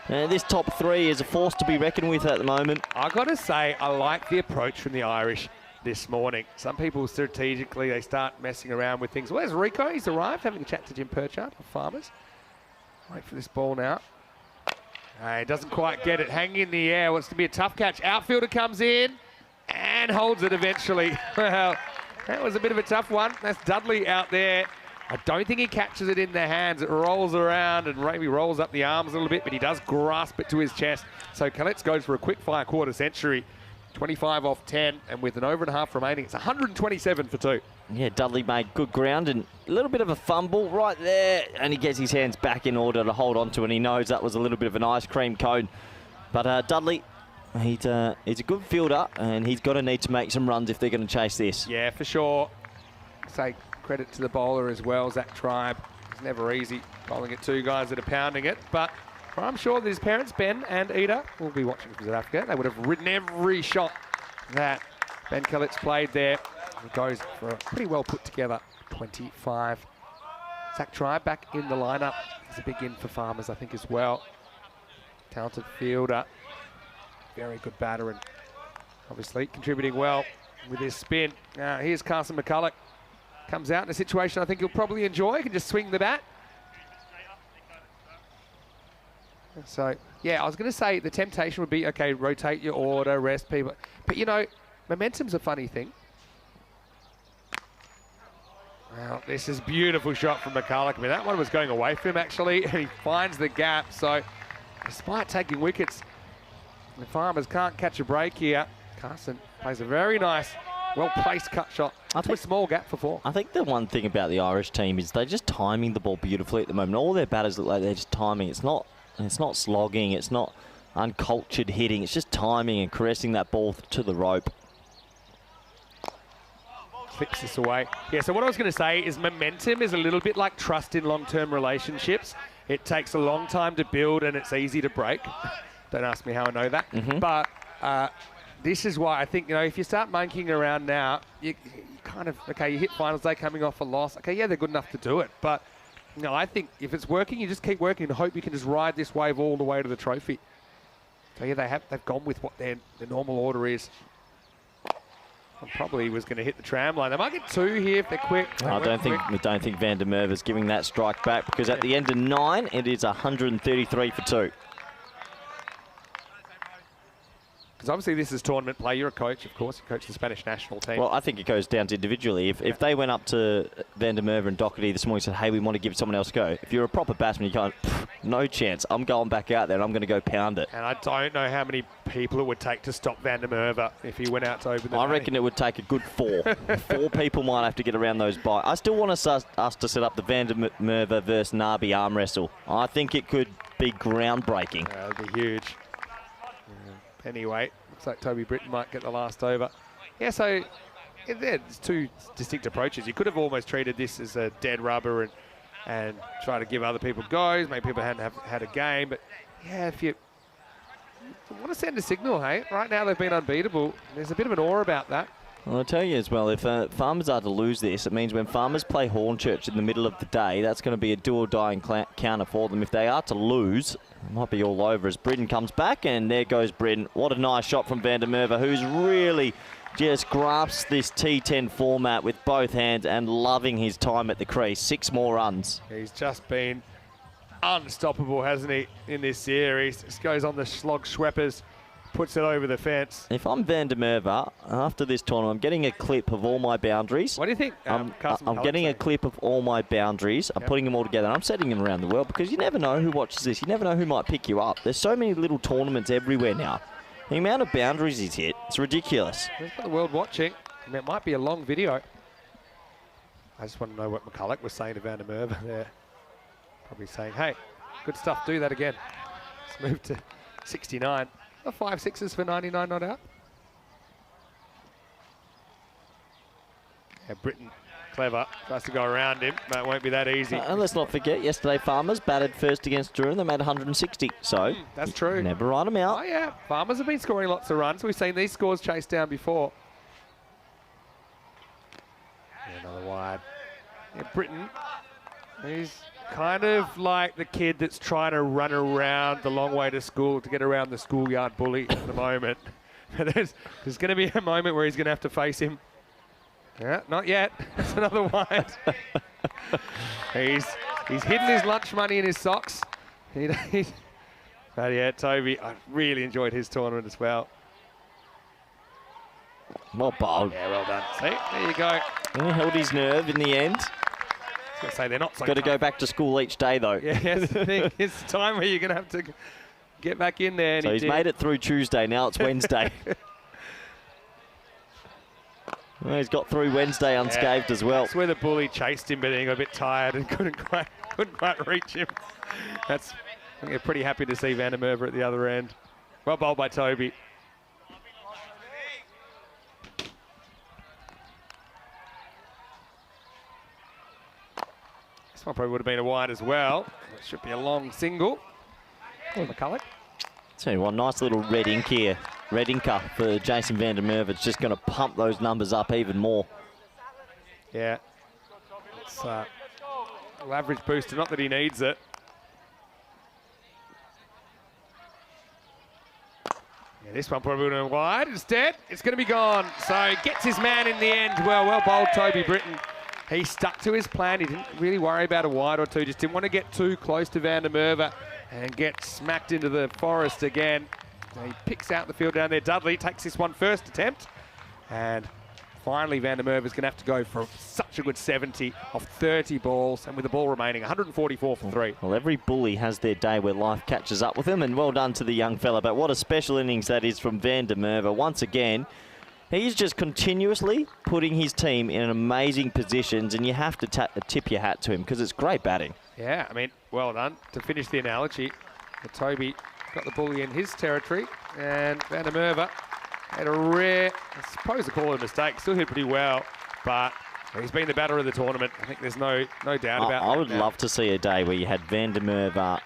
this top 3 is a force to be reckoned with at the moment. I got to say, I like the approach from the Irish this morning. Some people strategically, they start messing around with things. Well, there's Rico. He's arrived, having a chat to Jim Perchard of Farmers. Wait for this ball now. He doesn't quite get it. Hanging in the air. Wants to be a tough catch. Outfielder comes in and holds it eventually. Well, that was a bit of a tough one. That's Dudley out there. I don't think he catches it in the hands. It rolls around and maybe rolls up the arms a little bit, but he does grasp it to his chest. So Callets goes for a quick fire quarter century. 25 off 10, and with an over and a half remaining, it's 127 for 2. Yeah, Dudley made good ground and a little bit of a fumble right there, and he gets his hands back in order to hold on to, and he knows that was a little bit of an ice cream cone. But Dudley, he's a good fielder, and he's got to need to make some runs if they're going to chase this. Yeah, for sure. Say credit to the bowler as well, Zach Tribe. It's never easy bowling at two guys that are pounding it, but I'm sure that his parents, Ben and Ida, will be watching from South Africa. They would have ridden every shot that Ben Kellitz played there. He goes for a pretty well put together 25. Zach Tribe back in the lineup. He's a big in for Farmers, I think, as well. Talented fielder. Very good batter and obviously contributing well with his spin. Here's Carson McCulloch. Comes out in a situation I think he'll probably enjoy. He can just swing the bat. So, yeah, I was going to say the temptation would be, okay, rotate your order, rest people. But, you know, momentum's a funny thing. Well, this is a beautiful shot from McCulloch. I mean, that one was going away from him, actually, and he finds the gap. So, despite taking wickets, the Farmers can't catch a break here. Carson plays a very nice, well-placed cut shot to a small gap for 4. I think the one thing about the Irish team is they're just timing the ball beautifully at the moment. All their batters look like they're just timing. It's not slogging, it's not uncultured hitting, it's just timing and caressing that ball to the rope. Flips this away. Yeah, so what I was going to say is momentum is a little bit like trust in long-term relationships. It takes a long time to build and it's easy to break. Don't ask me how I know that. But this is why I think, you know, if you start monkeying around now, you kind of, okay, you hit finals day coming off a loss. Okay, yeah, they're good enough to do it. But, you know, I think if it's working, you just keep working and hope you can just ride this wave all the way to the trophy. So, yeah, they've gone with what their normal order is. Probably was going to hit the tram line. They might get 2 here if they're quick. I don't think Van der Merwe's giving that strike back, because at the end of 9, it is 133 for 2. Because obviously this is tournament play. You're a coach, of course. You coach the Spanish national team. Well, I think it goes down to individually. If they went up to Van der Merwe and Doherty this morning and said, hey, we want to give someone else a go. If you're a proper batsman, you can't, no chance. I'm going back out there and I'm going to go pound it. And I don't know how many people it would take to stop Van der Merwe if he went out to open the I reckon it would take a good 4. 4 people might have to get around those by. I still want us to set up the Van der Merwe versus Nabi arm wrestle. I think it could be groundbreaking. That would be huge. Anyway, looks like Toby Britton might get the last over. Yeah, so there's 2 distinct approaches. You could have almost treated this as a dead rubber and try to give other people goes. Maybe people hadn't had a game. But, yeah, if you want to send a signal, hey, right now they've been unbeatable. There's a bit of an awe about that. Well, I'll tell you as well, if Farmers are to lose this, it means when Farmers play Hornchurch in the middle of the day, that's going to be a do-or-die encounter for them. If they are to lose, it might be all over as Britton comes back, and there goes Britton. What a nice shot from Van der Merwe, who's really just grasps this T10 format with both hands and loving his time at the crease. 6 more runs. He's just been unstoppable, hasn't he, in this series. Just goes on the slog Schweppers, puts it over the fence. If I'm Van der Merwe, after this tournament, I'm getting a clip of all my boundaries. What do you think? I'm getting a clip of all my boundaries. I'm putting them all together. And I'm setting them around the world, because you never know who watches this. You never know who might pick you up. There's so many little tournaments everywhere now. The amount of boundaries he's hit, it's ridiculous. We've got the world watching. And it might be a long video. I just want to know what McCulloch was saying to Van der Merwe there. Probably saying, hey, good stuff, do that again. Let's move to 69. 5 6s for 99 not out. Yeah, Britton, clever, tries to go around him, but it won't be that easy. And let's not forget, yesterday Farmers batted first against Durham. They made 160, so that's true. Never write them out. Oh yeah, Farmers have been scoring lots of runs. We've seen these scores chased down before. Yeah, another wide. Yeah, Britton, he's kind of like the kid that's trying to run around the long way to school to get around the schoolyard bully at the moment. There's going to be a moment where he's going to have to face him. Yeah, not yet. That's another wide. He's hidden his lunch money in his socks. But yeah, Toby, I really enjoyed his tournament as well. Well bowled. Yeah, well done. See, there you go. He held his nerve in the end. I was going to say they're not so Got to go back to school each day, though. Yeah, that's the thing. It's time where you're going to have to get back in there. And so he's made it through Tuesday. Now it's Wednesday. Well, he's got through Wednesday unscathed as well. That's where the bully chased him, but then he got a bit tired and couldn't quite reach him. I think they're pretty happy to see Van der Merwe at the other end. Well bowled by Toby. This one probably would have been a wide as well. It should be a long single. Oh, McCulloch. Tell you what, nice little red ink here. Red inker for Jason van der Merwe. It's just going to pump those numbers up even more. Yeah. It's an average booster, not that he needs it. Yeah, this one probably would have been wide. Instead, it's going to be gone. So gets his man in the end. Well bowled, Toby Britton. He stuck to his plan. He didn't really worry about a wide or two. Just didn't want to get too close to van der Merwe and get smacked into the forest again. So he picks out the field down there. Dudley takes this one first attempt. And finally, van der Merwe is going to have to go for such a good 70 off 30 balls. And with the ball remaining, 144 for 3. Well, every bully has their day where life catches up with them. And well done to the young fella. But what a special innings that is from van der Merwe. Once again, he's just continuously putting his team in amazing positions, and you have to tip your hat to him because it's great batting. Yeah, I mean, well done. To finish the analogy, Toby got the bully in his territory, and van der Merwe had a rare, I suppose to call it a mistake, still hit pretty well, but he's been the batter of the tournament. I think there's no doubt about that. I would love to see a day where you had van der Merwe,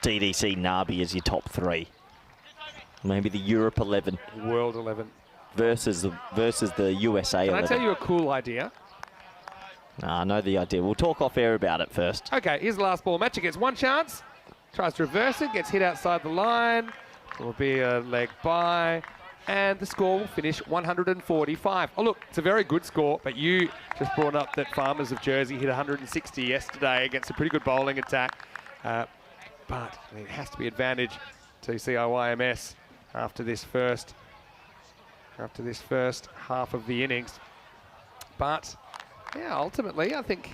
DDC, Nabi as your top 3. Maybe the Europe 11. World 11. Versus the USA 11. Can I tell you a cool idea? I know the idea. We'll talk off air about it first. Okay, here's the last ball. Matcher gets one chance, tries to reverse it, gets hit outside the line. It will be a leg by, and the score will finish 145. Oh, look, it's a very good score, but you just brought up that Farmers of Jersey hit 160 yesterday against a pretty good bowling attack. But I mean, it has to be advantage to CIYMS after this first half of the innings. But yeah, ultimately, I think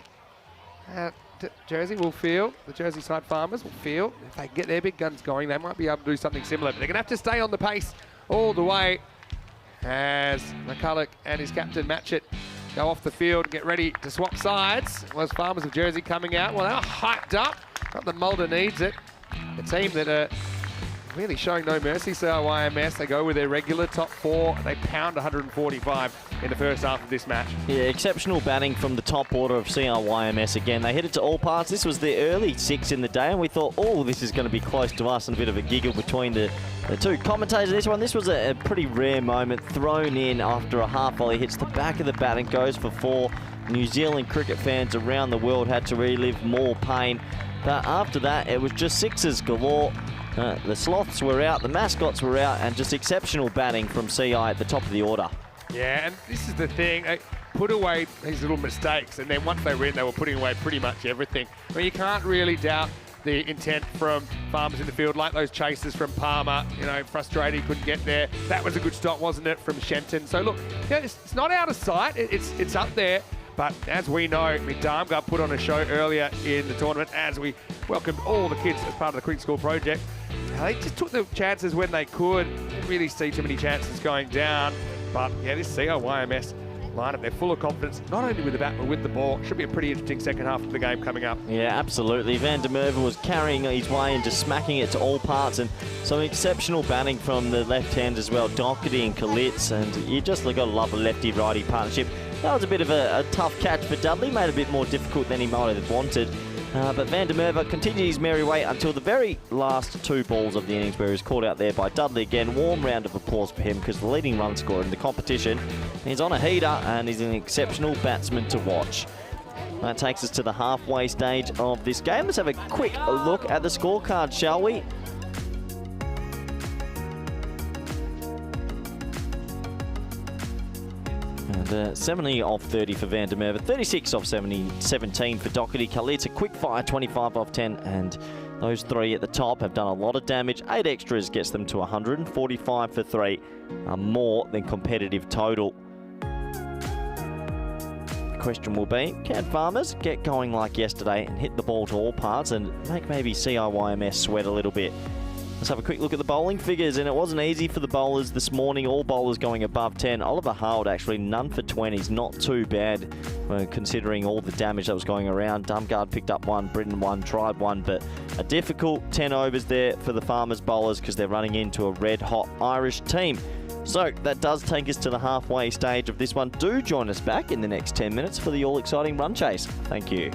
Jersey will feel, the Jersey side Farmers will feel, if they get their big guns going, they might be able to do something similar. But they're going to have to stay on the pace all the way as McCulloch and his captain Matchett go off the field and get ready to swap sides. Was Farmers of Jersey coming out? Well, they're hyped up. Not that Mulder needs it. The team that are really showing no mercy, CIYMS. They go with their regular top 4. They pound 145 in the first half of this match. Yeah, exceptional batting from the top order of CIYMS again. They hit it to all parts. This was the early 6 in the day, and we thought, oh, this is going to be close to us, and a bit of a giggle between the two commentators. This was a pretty rare moment, thrown in after a half volley, hits the back of the bat and goes for 4. New Zealand cricket fans around the world had to relive more pain. But after that, it was just 6s galore. The sloths were out, the mascots were out, and just exceptional batting from CI at the top of the order. Yeah, and this is the thing. They put away these little mistakes, and then once they win, they were putting away pretty much everything. I mean, you can't really doubt the intent from Farmers in the field, like those chases from Palmer, frustrated he couldn't get there. That was a good stop, wasn't it, from Shenton? So look, it's not out of sight. It's up there. But as we know, Darmgard put on a show earlier in the tournament as we welcomed all the kids as part of the Cricket School project. They just took the chances when they could. Didn't really see too many chances going down. But yeah, this CIYMS lineup, they're full of confidence, not only with the bat, but with the ball. Should be a pretty interesting second half of the game coming up. Yeah, absolutely. Van der Merwe was carrying his way and just smacking it to all parts, and some exceptional batting from the left hand as well, Doherty and Kalitz, and you just got to love a lefty-righty partnership. That was a bit of a tough catch for Dudley, made it a bit more difficult than he might have wanted. But van der Merwe continued his merry way until the very last 2 balls of the innings, where he was caught out there by Dudley again. Warm round of applause for him because the leading run scorer in the competition. He's on a heater and he's an exceptional batsman to watch. That takes us to the halfway stage of this game. Let's have a quick look at the scorecard, shall we? And 70 off 30 for van der Merwe, 36 off 17 for Doherty. Khalid's a quick fire, 25 off 10, and those 3 at the top have done a lot of damage. 8 extras gets them to 145 for 3, more than competitive total. The question will be, can Farmers get going like yesterday and hit the ball to all parts and make maybe CIYMS sweat a little bit? Let's have a quick look at the bowling figures, and it wasn't easy for the bowlers this morning. All bowlers going above 10. Oliver Howard actually none for 20s, not too bad considering all the damage that was going around. Dumgard picked up one, Britton one, tried one, but a difficult 10 overs there for the Farmers bowlers because they're running into a red-hot Irish team. So that does take us to the halfway stage of this one. Do join us back in the next 10 minutes for the all-exciting run chase. Thank you.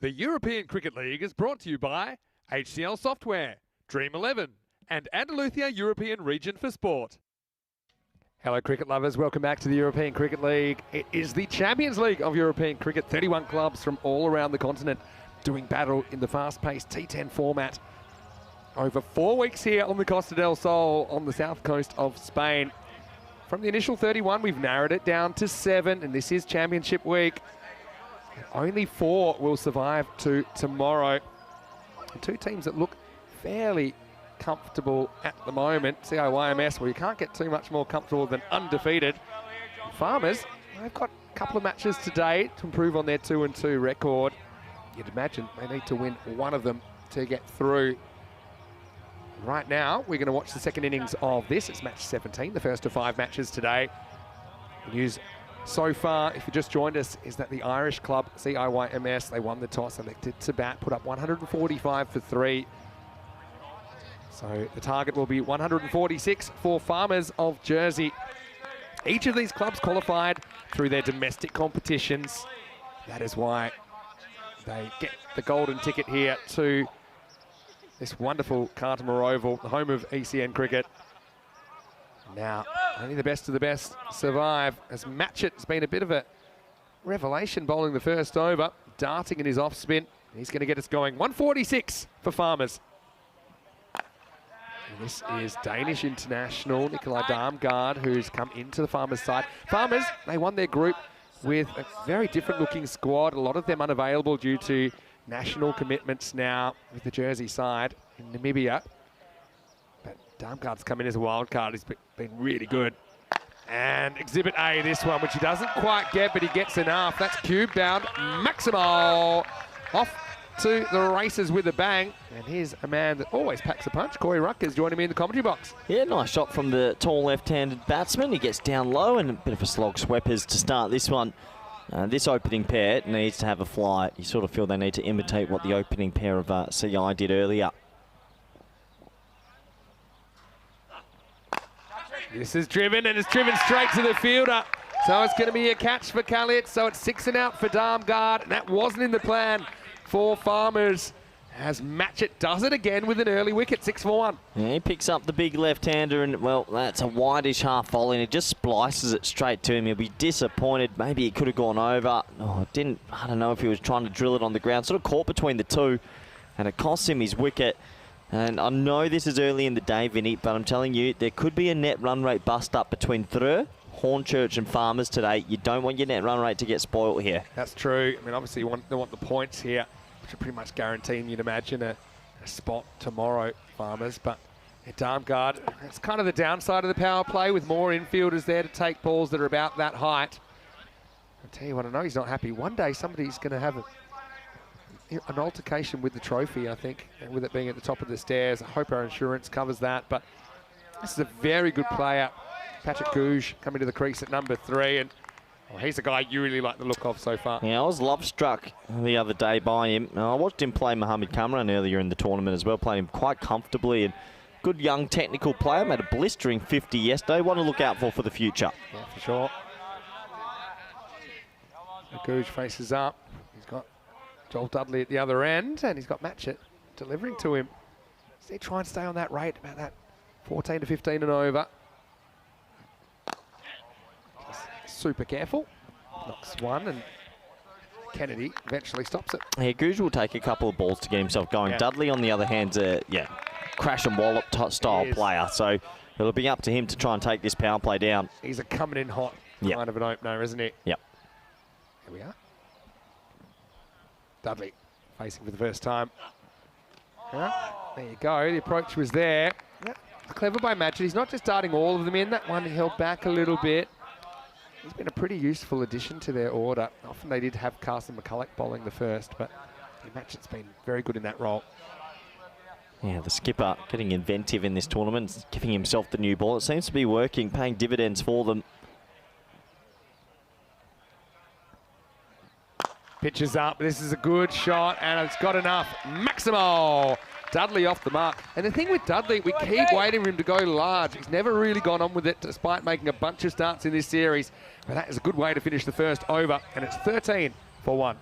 The European Cricket League is brought to you by HCL Software, Dream 11, and Andalusia European Region for Sport. Hello cricket lovers, welcome back to the European Cricket League. It is the Champions League of European cricket. 31 clubs from all around the continent doing battle in the fast-paced T10 format. Over 4 weeks here on the Costa del Sol on the south coast of Spain. From the initial 31, we've narrowed it down to 7, and this is Championship Week. Only 4 will survive to tomorrow. And 2 teams that look fairly comfortable at the moment. CIYMS, well, you can't get too much more comfortable than undefeated. And Farmers, they've got a couple of matches today to improve on their 2-2 record. You'd imagine they need to win one of them to get through. Right now, we're going to watch the second innings of this. It's match 17, the first of 5 matches today. The news so far, if you just joined us, is that the Irish club, CIYMS, they won the toss, elected to bat, put up 145 for 3. So the target will be 146 for Farmers of Jersey. Each of these clubs qualified through their domestic competitions. That is why they get the golden ticket here to this wonderful Cartamore Oval, the home of ECN cricket. Now, only the best of the best survive, as Matchett has been a bit of a revelation bowling the first over, darting in his off spin. He's going to get us going. 146 for Farmers. And this is Danish international Nikolai Darmgaard, who's come into the Farmers side. Farmers, they won their group with a very different looking squad, a lot of them unavailable due to national commitments now with the Jersey side in Namibia. But Darmgaard's come in as a wild card. He's been really good. And Exhibit A, this one, which he doesn't quite get, but he gets enough. That's cube bound. Maximal off to the races with a bang. And here's a man that always packs a punch. Corey Ruckers joining me in the commentary box. Yeah, nice shot from the tall left-handed batsman. He gets down low and a bit of a slog sweepers to start this one. This opening pair needs to have a fly. You sort of feel they need to imitate what the opening pair of CI did earlier. This is driven, and it's driven straight to the fielder. So it's going to be a catch for Khalid. So it's 6 and out for Darmgaard. And that wasn't in the plan for Farmers, as Matchett does it again with an early wicket, 6 for 1. Yeah, he picks up the big left-hander, and, well, that's a wideish half volley, and it just splices it straight to him. He'll be disappointed. Maybe it could have gone over. Oh, I don't know if he was trying to drill it on the ground. Sort of caught between the two, and it costs him his wicket. And I know this is early in the day, Vinny, but I'm telling you, there could be a net run rate bust-up between Thrur, Hornchurch and Farmers today. You don't want your net run rate to get spoiled here. That's true. I mean, obviously, they want the points here, which are pretty much guaranteeing, you'd imagine, a spot tomorrow, Farmers. But at Darmgaard, it's kind of the downside of the power play, with more infielders there to take balls that are about that height. I'll tell you what, I know he's not happy. One day, somebody's going to have an altercation with the trophy, I think, and with it being at the top of the stairs. I hope our insurance covers that. But this is a very good player. Patrick Gouge coming to the crease at number 3. And he's a guy you really like the look of so far. Yeah, I was love-struck the other day by him. I watched him play Mohamed Kamran earlier in the tournament as well, playing him quite comfortably. And good young technical player, made a blistering 50 yesterday. One to look out for the future. Yeah, for sure. So Gouge faces up. He's got Joel Dudley at the other end, and he's got Matchett delivering to him. So they try and stay on that rate, about that 14 to 15 and over. Super careful. Knocks one, and Kennedy eventually stops it. Yeah, Gouge will take a couple of balls to get himself going. Yeah. Dudley, on the other hand, crash and wallop style player. So it'll be up to him to try and take this power play down. He's a coming in hot kind of an opener, isn't he? Yep. Here we are. Dudley facing for the first time. There you go. The approach was there. Clever by Matchett. He's not just darting all of them in. That one he held back a little bit. He's been a pretty useful addition to their order. Often they did have Carson McCulloch bowling the first, but Matchett's been very good in that role. Yeah, the skipper getting inventive in this tournament, giving himself the new ball. It seems to be working, paying dividends for them. Pitches up. This is a good shot, and it's got enough. Maximal. Dudley off the mark. And the thing with Dudley, we keep waiting for him to go large. He's never really gone on with it, despite making a bunch of starts in this series. But that is a good way to finish the first over, and it's 13 for 1.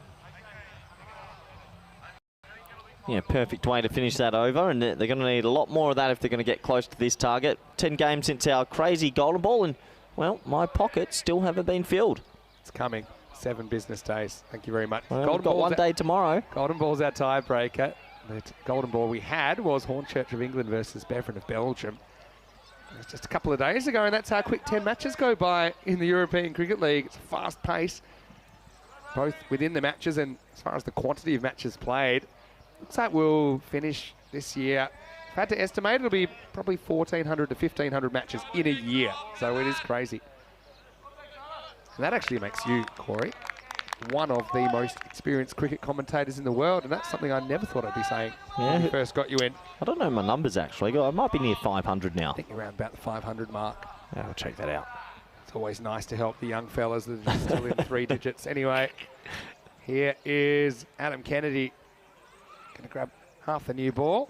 Yeah, perfect way to finish that over, and they're going to need a lot more of that if they're going to get close to this target. 10 games since our crazy golden ball, and, well, my pockets still haven't been filled. It's coming. 7 business days. Thank you very much. Well, we've got one day tomorrow. Golden ball's our tiebreaker. The golden ball we had was Hornchurch of England versus Beveren of Belgium. It was just a couple of days ago, and that's how quick 10 matches go by in the European Cricket League. It's a fast pace, both within the matches and as far as the quantity of matches played. Looks like we'll finish this year. If I had to estimate, it'll be probably 1,400 to 1,500 matches in a year. So it is crazy. And that actually makes you, Corey, one of the most experienced cricket commentators in the world, and that's something I never thought I'd be saying when we first got you in. I don't know my numbers, actually. I might be near 500 now. I think you're around about the 500 mark. Yeah, I'll check that out. It's always nice to help the young fellas that are still in 3 digits. Anyway, here is Adam Kennedy. Going to grab half the new ball.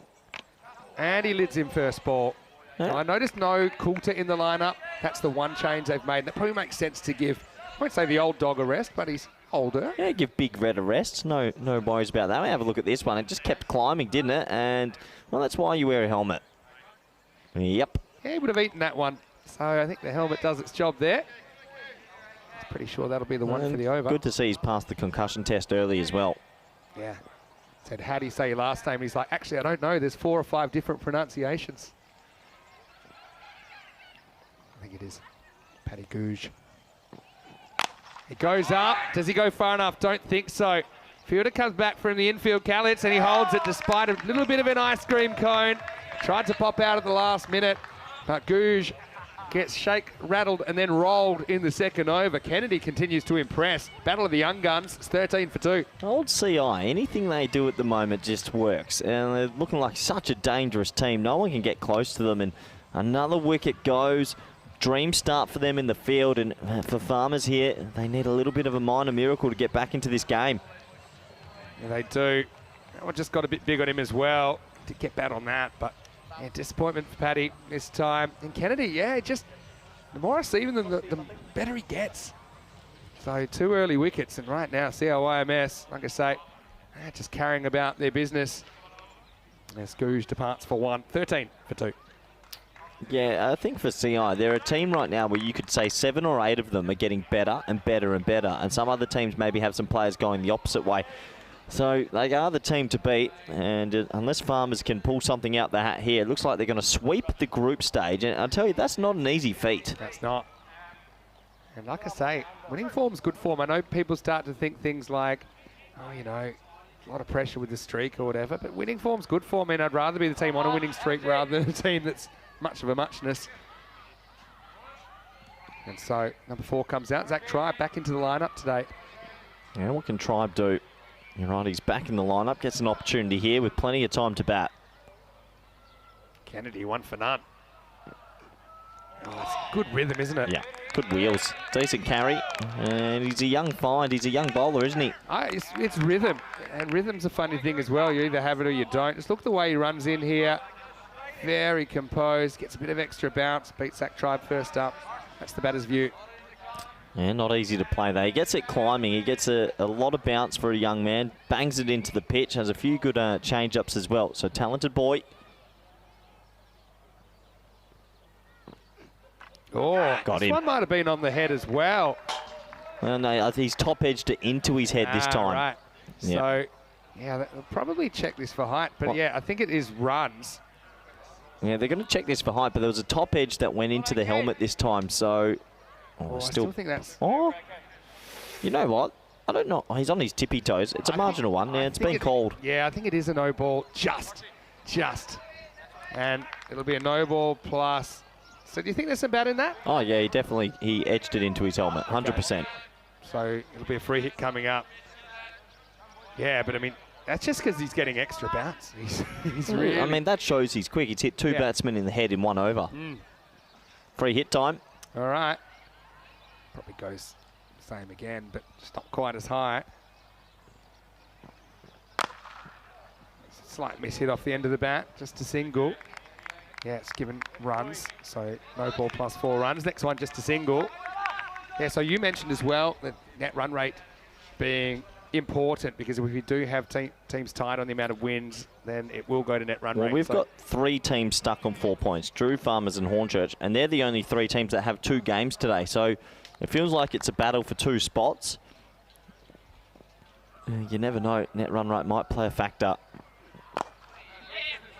And he lids in first ball. Yeah. I noticed no Coulter in the lineup. That's the one change they've made. That probably makes sense to give, I won't say the old dog a rest, but he's older. Yeah, give Big Red a rest. No worries about that. We have a look at this one. It just kept climbing, didn't it? And, well, that's why you wear a helmet. Yep. Yeah, he would have eaten that one. So I think the helmet does its job there. I'm pretty sure that'll be the one for the over. Good to see he's passed the concussion test early as well. Yeah. Said, how do you say your last name? He's like, actually, I don't know. There's 4 or 5 different pronunciations. I think it is Paddy Googe. It goes up. Does he go far enough? Don't think so. Fielder comes back from the infield, Kalitz, and he holds it despite a little bit of an ice cream cone. Tried to pop out at the last minute, but Googe gets shake, rattled, and then rolled in the second over. Kennedy continues to impress. Battle of the young guns. It's 13 for 2. Old CI, anything they do at the moment just works. And they're looking like such a dangerous team. No one can get close to them. And another wicket goes. Dream start for them in the field. And for Farmers here, they need a little bit of a minor miracle to get back into this game. Yeah, they do. That one just got a bit big on him as well. Did get bad on that, but yeah, disappointment for Paddy this time. And Kennedy, yeah, just the more I see him, the better he gets. So 2 early wickets, and right now CLYMS, like I say, just carrying about their business. As Googe departs for 1, 13 for 2. Yeah, I think for CI, they're a team right now where you could say 7 or 8 of them are getting better and better and better, and some other teams maybe have some players going the opposite way. So they are the team to beat, and unless Farmers can pull something out the hat here, it looks like they're going to sweep the group stage, and I'll tell you, that's not an easy feat. That's not. And like I say, winning form's good form. I know people start to think things like, oh, you know, a lot of pressure with the streak or whatever, but winning form's good form, and I'd rather be the team on a winning streak rather than a team that's much of a muchness. And so number 4 comes out. Zach Tribe back into the lineup today. Yeah, what can Tribe do? You're right, he's back in the lineup, gets an opportunity here with plenty of time to bat. Kennedy, 1 for none. Oh, it's good rhythm, isn't it? Yeah, good wheels. Decent carry. And he's a young find. He's a young bowler, isn't he? It's rhythm. And rhythm's a funny thing as well. You either have it or you don't. Just look the way he runs in here. Very composed. Gets a bit of extra bounce. Beats Zach Tribe first up. That's the batter's view. Yeah, not easy to play there. He gets it climbing. He gets a lot of bounce for a young man. Bangs it into the pitch. Has a few good change-ups as well. So talented boy. Oh, got this him. one might have been on the head as well. Well, no, he's top-edged it into his head this time. Right. Yeah. So, yeah, they'll probably check this for height. But, yeah, I think it is runs. Yeah, they're going to check this for height, but there was a top edge that went into the helmet this time, so... I still think that's... Oh, you know what? I don't know. Oh, he's on his tippy toes. It's a marginal one. Yeah, it's been called. Yeah, I think it is a no ball. Just. And it'll be a no ball plus... So do you think there's some bat in that? Oh, yeah, he edged it into his helmet, 100%. So it'll be a free hit coming up. Yeah, but I mean, that's just because he's getting extra bounce. He's really... I mean, that shows he's quick. He's hit 2 batsmen in the head in 1 over. Free hit time. All right. Probably goes same again, but just not quite as high. Slight miss hit off the end of the bat, just a single. Yeah, it's given runs, so no ball plus 4 runs. Next one, just a single. Yeah, so you mentioned as well that net run rate being important because if you do have teams tied on the amount of wins, then it will go to net run rate. Well, we've got 3 teams stuck on 4 points, Drew, Farmers and Hornchurch, and they're the only 3 teams that have 2 games today. So it feels like it's a battle for 2 spots. You never know, net run rate might play a factor.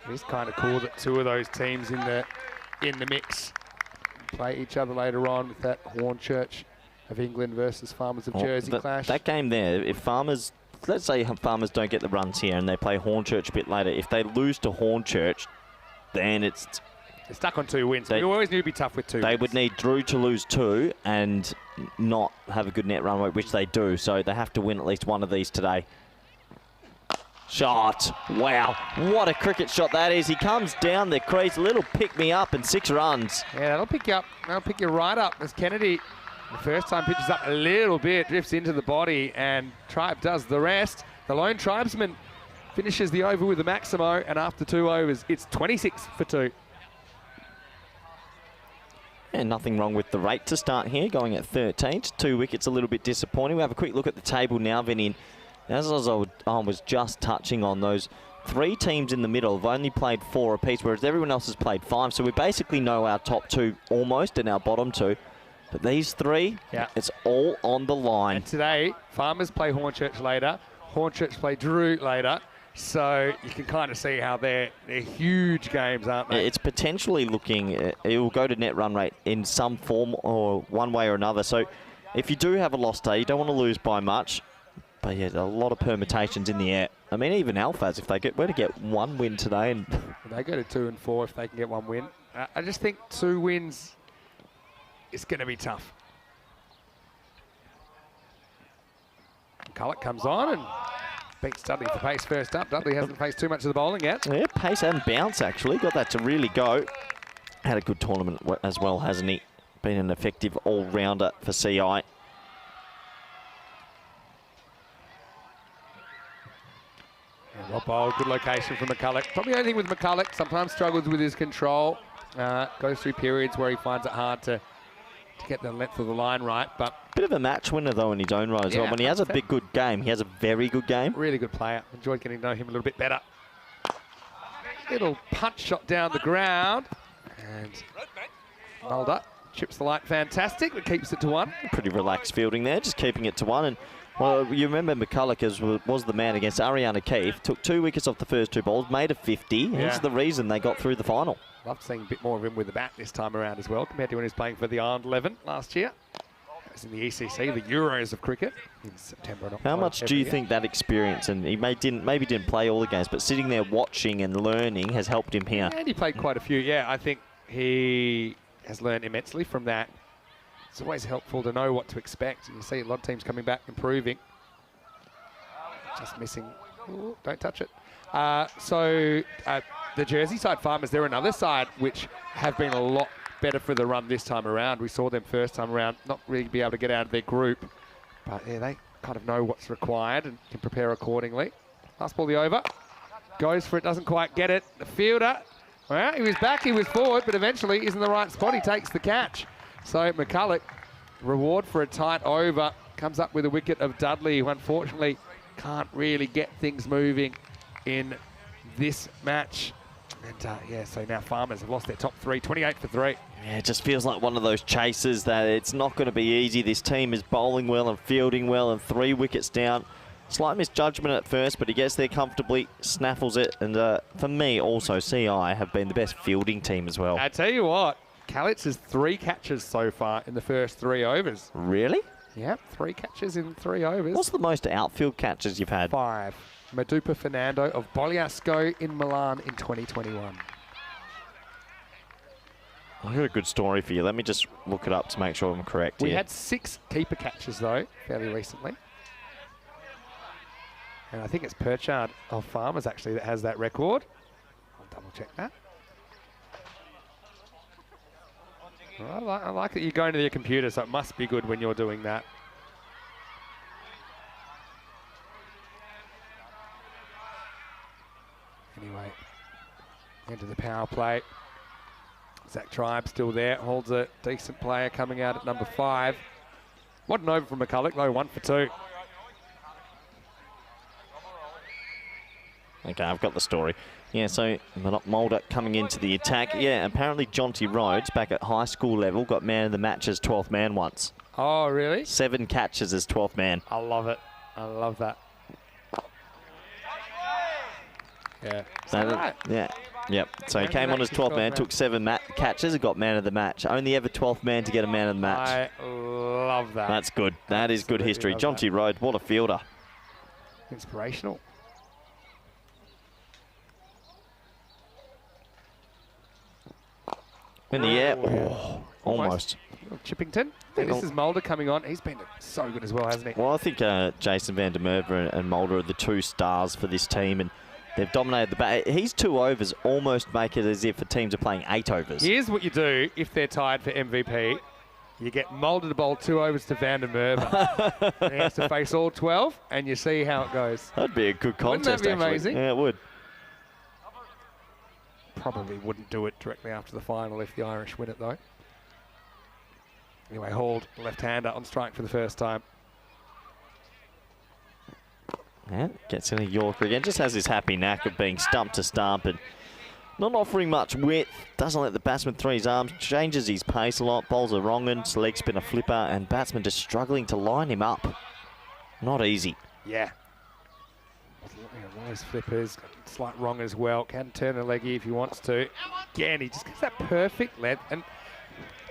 It's kind of cool that 2 of those teams in the mix play each other later on with that Hornchurch of England versus Farmers of Jersey clash. That game there, if Farmers, let's say Farmers don't get the runs here and they play Hornchurch a bit later, if they lose to Hornchurch, then they're stuck on 2 wins. We always knew it'd be tough with 2 They wins. would need Drew to lose 2 and not have a good net run rate, which they do. So they have to win at least 1 of these today. Shot. Wow. What a cricket shot that is. He comes down the crease, a little pick-me-up and 6 runs. Yeah, that'll pick you up. That'll pick you right up as Kennedy, the first time, pitches up a little bit, drifts into the body, and Tribe does the rest. The lone tribesman finishes the over with a Maximo, and after 2 overs, it's 26 for 2. And nothing wrong with the rate to start here, going at 13. 2 wickets, a little bit disappointing. We have a quick look at the table now, Vinny. As I was just touching on, those 3 teams in the middle have only played 4 apiece, whereas everyone else has played 5. So we basically know our top 2 almost and our bottom 2. But these 3, it's all on the line. And today, Farmers play Hornchurch later, Hornchurch play Drew later. So you can kind of see how they're huge games, aren't they? It's potentially looking, it will go to net run rate in some form or one way or another. So if you do have a lost day, you don't want to lose by much. But yeah, a lot of permutations in the air. I mean, even Alphas, if they were to get 1 win today, and they go to 2 and 4 if they can get 1 win. I just think 2 wins is going to be tough. McCulloch comes on and beats Dudley for pace first up. Dudley hasn't faced too much of the bowling yet. Yeah, pace and bounce actually. Got that to really go. Had a good tournament as well, hasn't he? Been an effective all-rounder for CI. Well bowled, good location from McCulloch. Probably the only thing with McCulloch, sometimes struggles with his control. Goes through periods where he finds it hard to get the length of the line right. But bit of a match winner though in his own right as well. When he has a big good game, he has a very good game. Really good player. Enjoyed getting to know him a little bit better. Little punch shot down the ground. And Mulder chips the light fantastic, but keeps it to 1. Pretty relaxed fielding there, just keeping it to 1. And well, you remember McCulloch was the man against Ariana Keefe. Took 2 wickets off the first 2 balls, made a 50. He's the reason they got through the final. Love seeing a bit more of him with the bat this time around as well, compared to when he was playing for the Ireland 11 last year. That was in the ECC, the Euros of cricket, in September and October. How much do you think that experience, and he maybe didn't play all the games, but sitting there watching and learning has helped him here? And he played quite a few, I think he has learned immensely from that. It's always helpful to know what to expect. And you see a lot of teams coming back, improving. Just missing. Ooh, don't touch it. The Jersey side Farmers, they're another side which have been a lot better for the run this time around. We saw them first time around not really be able to get out of their group. But yeah, they kind of know what's required and can prepare accordingly. Last ball the over. Goes for it, doesn't quite get it. The fielder, well, he was back, he was forward, but eventually he's in the right spot. He takes the catch. So McCulloch, reward for a tight over, comes up with a wicket of Dudley, who unfortunately can't really get things moving in this match. And so now Farmers have lost their top 3, 28 for 3. Yeah, it just feels like one of those chases that it's not going to be easy. This team is bowling well and fielding well, and 3 wickets down. Slight misjudgment at first, but he gets there comfortably, snaffles it. And for me, also, CI have been the best fielding team as well. I tell you what, Calitz has 3 catches so far in the first 3 overs. Really? Yep, 3 catches in 3 overs. What's the most outfield catches you've had? 5. Madupa Fernando of Bogliasco in Milan in 2021. I've got a good story for you. Let me just look it up to make sure I'm correct We here. had 6 keeper catches, though, fairly recently. And I think it's Perchard of Farmers, actually, that has that record. I'll double-check that. Well, I like that you're going to your computer, so it must be good when you're doing that. Anyway, into the power play. Zach Tribe still there, holds a decent player coming out at number 5. What an over from McCulloch, though, 1 for 2. Okay, I've got the story. Yeah, so Mulder coming into the attack. Yeah, apparently Jonty Rhodes, back at high school level, got man of the match as 12th man once. Oh, really? 7 catches as 12th man. I love it. I love that. Yeah. So Right. Yeah. Yep. So he came on as 12th man, took 7 catches and got man of the match. Only ever 12th man to get a man of the match. I love that. That's good. That is good history. Jonty Rhodes, what a fielder. Inspirational. In the air. Oh, almost. Chippington. And this is Mulder coming on. He's been so good as well, hasn't he? Well, I think Jason van der Merwe and Mulder are the 2 stars for this team, and they've dominated the bat. His 2 overs almost make it as if the teams are playing 8 overs. Here's what you do if they're tied for MVP. You get Mulder to bowl 2 overs to Van der Merwe. And he has to face all 12, and you see how it goes. That'd be a good contest, Wouldn't that be actually. amazing? Yeah, it would. Probably wouldn't do it directly after the final if the Irish win it, though. Anyway, Hald, left-hander on strike for the first time. Yeah, gets in a Yorker again. Just has this happy knack of being stump to stump and not offering much width. Doesn't let the batsman throw his arms. Changes his pace a lot. Bowls a wrong end, leg spinner flipper, and batsman just struggling to line him up. Not easy. Yeah. One of those flippers, slight wrong as well. Can turn a leggy if he wants to. Again, he just gets that perfect length. And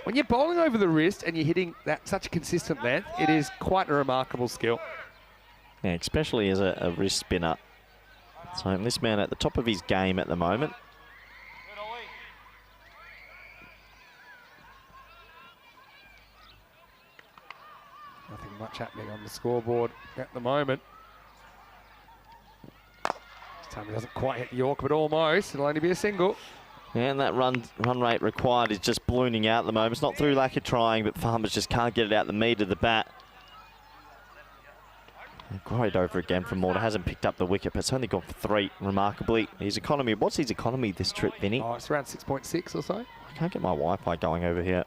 when you're bowling over the wrist and you're hitting that such a consistent length, it is quite a remarkable skill. Yeah, especially as a wrist spinner. So this man at the top of his game at the moment. Nothing much happening on the scoreboard at the moment. This time he doesn't quite hit the York, but almost. It'll only be a single. And that run rate required is just ballooning out at the moment. It's not through lack of trying, but Farmers just can't get it out the meat of the bat. Great over again from Mulder. Hasn't picked up the wicket, but it's only gone for 3, remarkably. His economy, what's his economy this trip, Vinny? Oh, it's around 6.6 or so. I can't get my Wi-Fi going over here.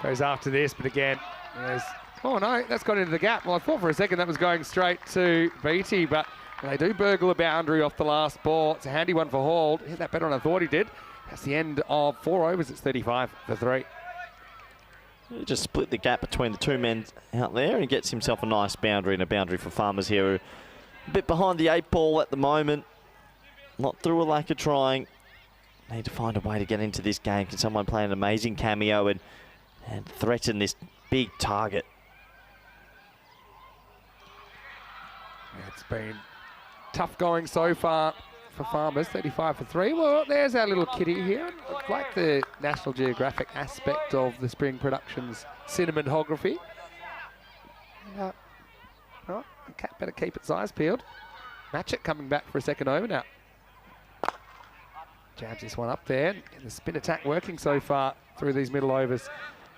Goes after this, but again, there's... Oh, no, that's got into the gap. Well, I thought for a second that was going straight to Beattie, but they do burgle a boundary off the last ball. It's a handy one for Hald. Hit that better than I thought he did. That's the end of 4 overs. It's 35 for 3. He just split the gap between the 2 men out there, and he gets himself a nice boundary, and a boundary for Farmers here. A bit behind the 8 ball at the moment. Not through a lack of trying. Need to find a way to get into this game. Can someone play an amazing cameo and threaten this big target? It's been tough going so far for Farmers, 35 for 3. Well, there's our little kitty here. I like the National Geographic aspect of the Spring Productions cinematography. Well, the cat better keep its eyes peeled. Matchett coming back for a second over now. Jabs this one up there. And the spin attack working so far through these middle overs.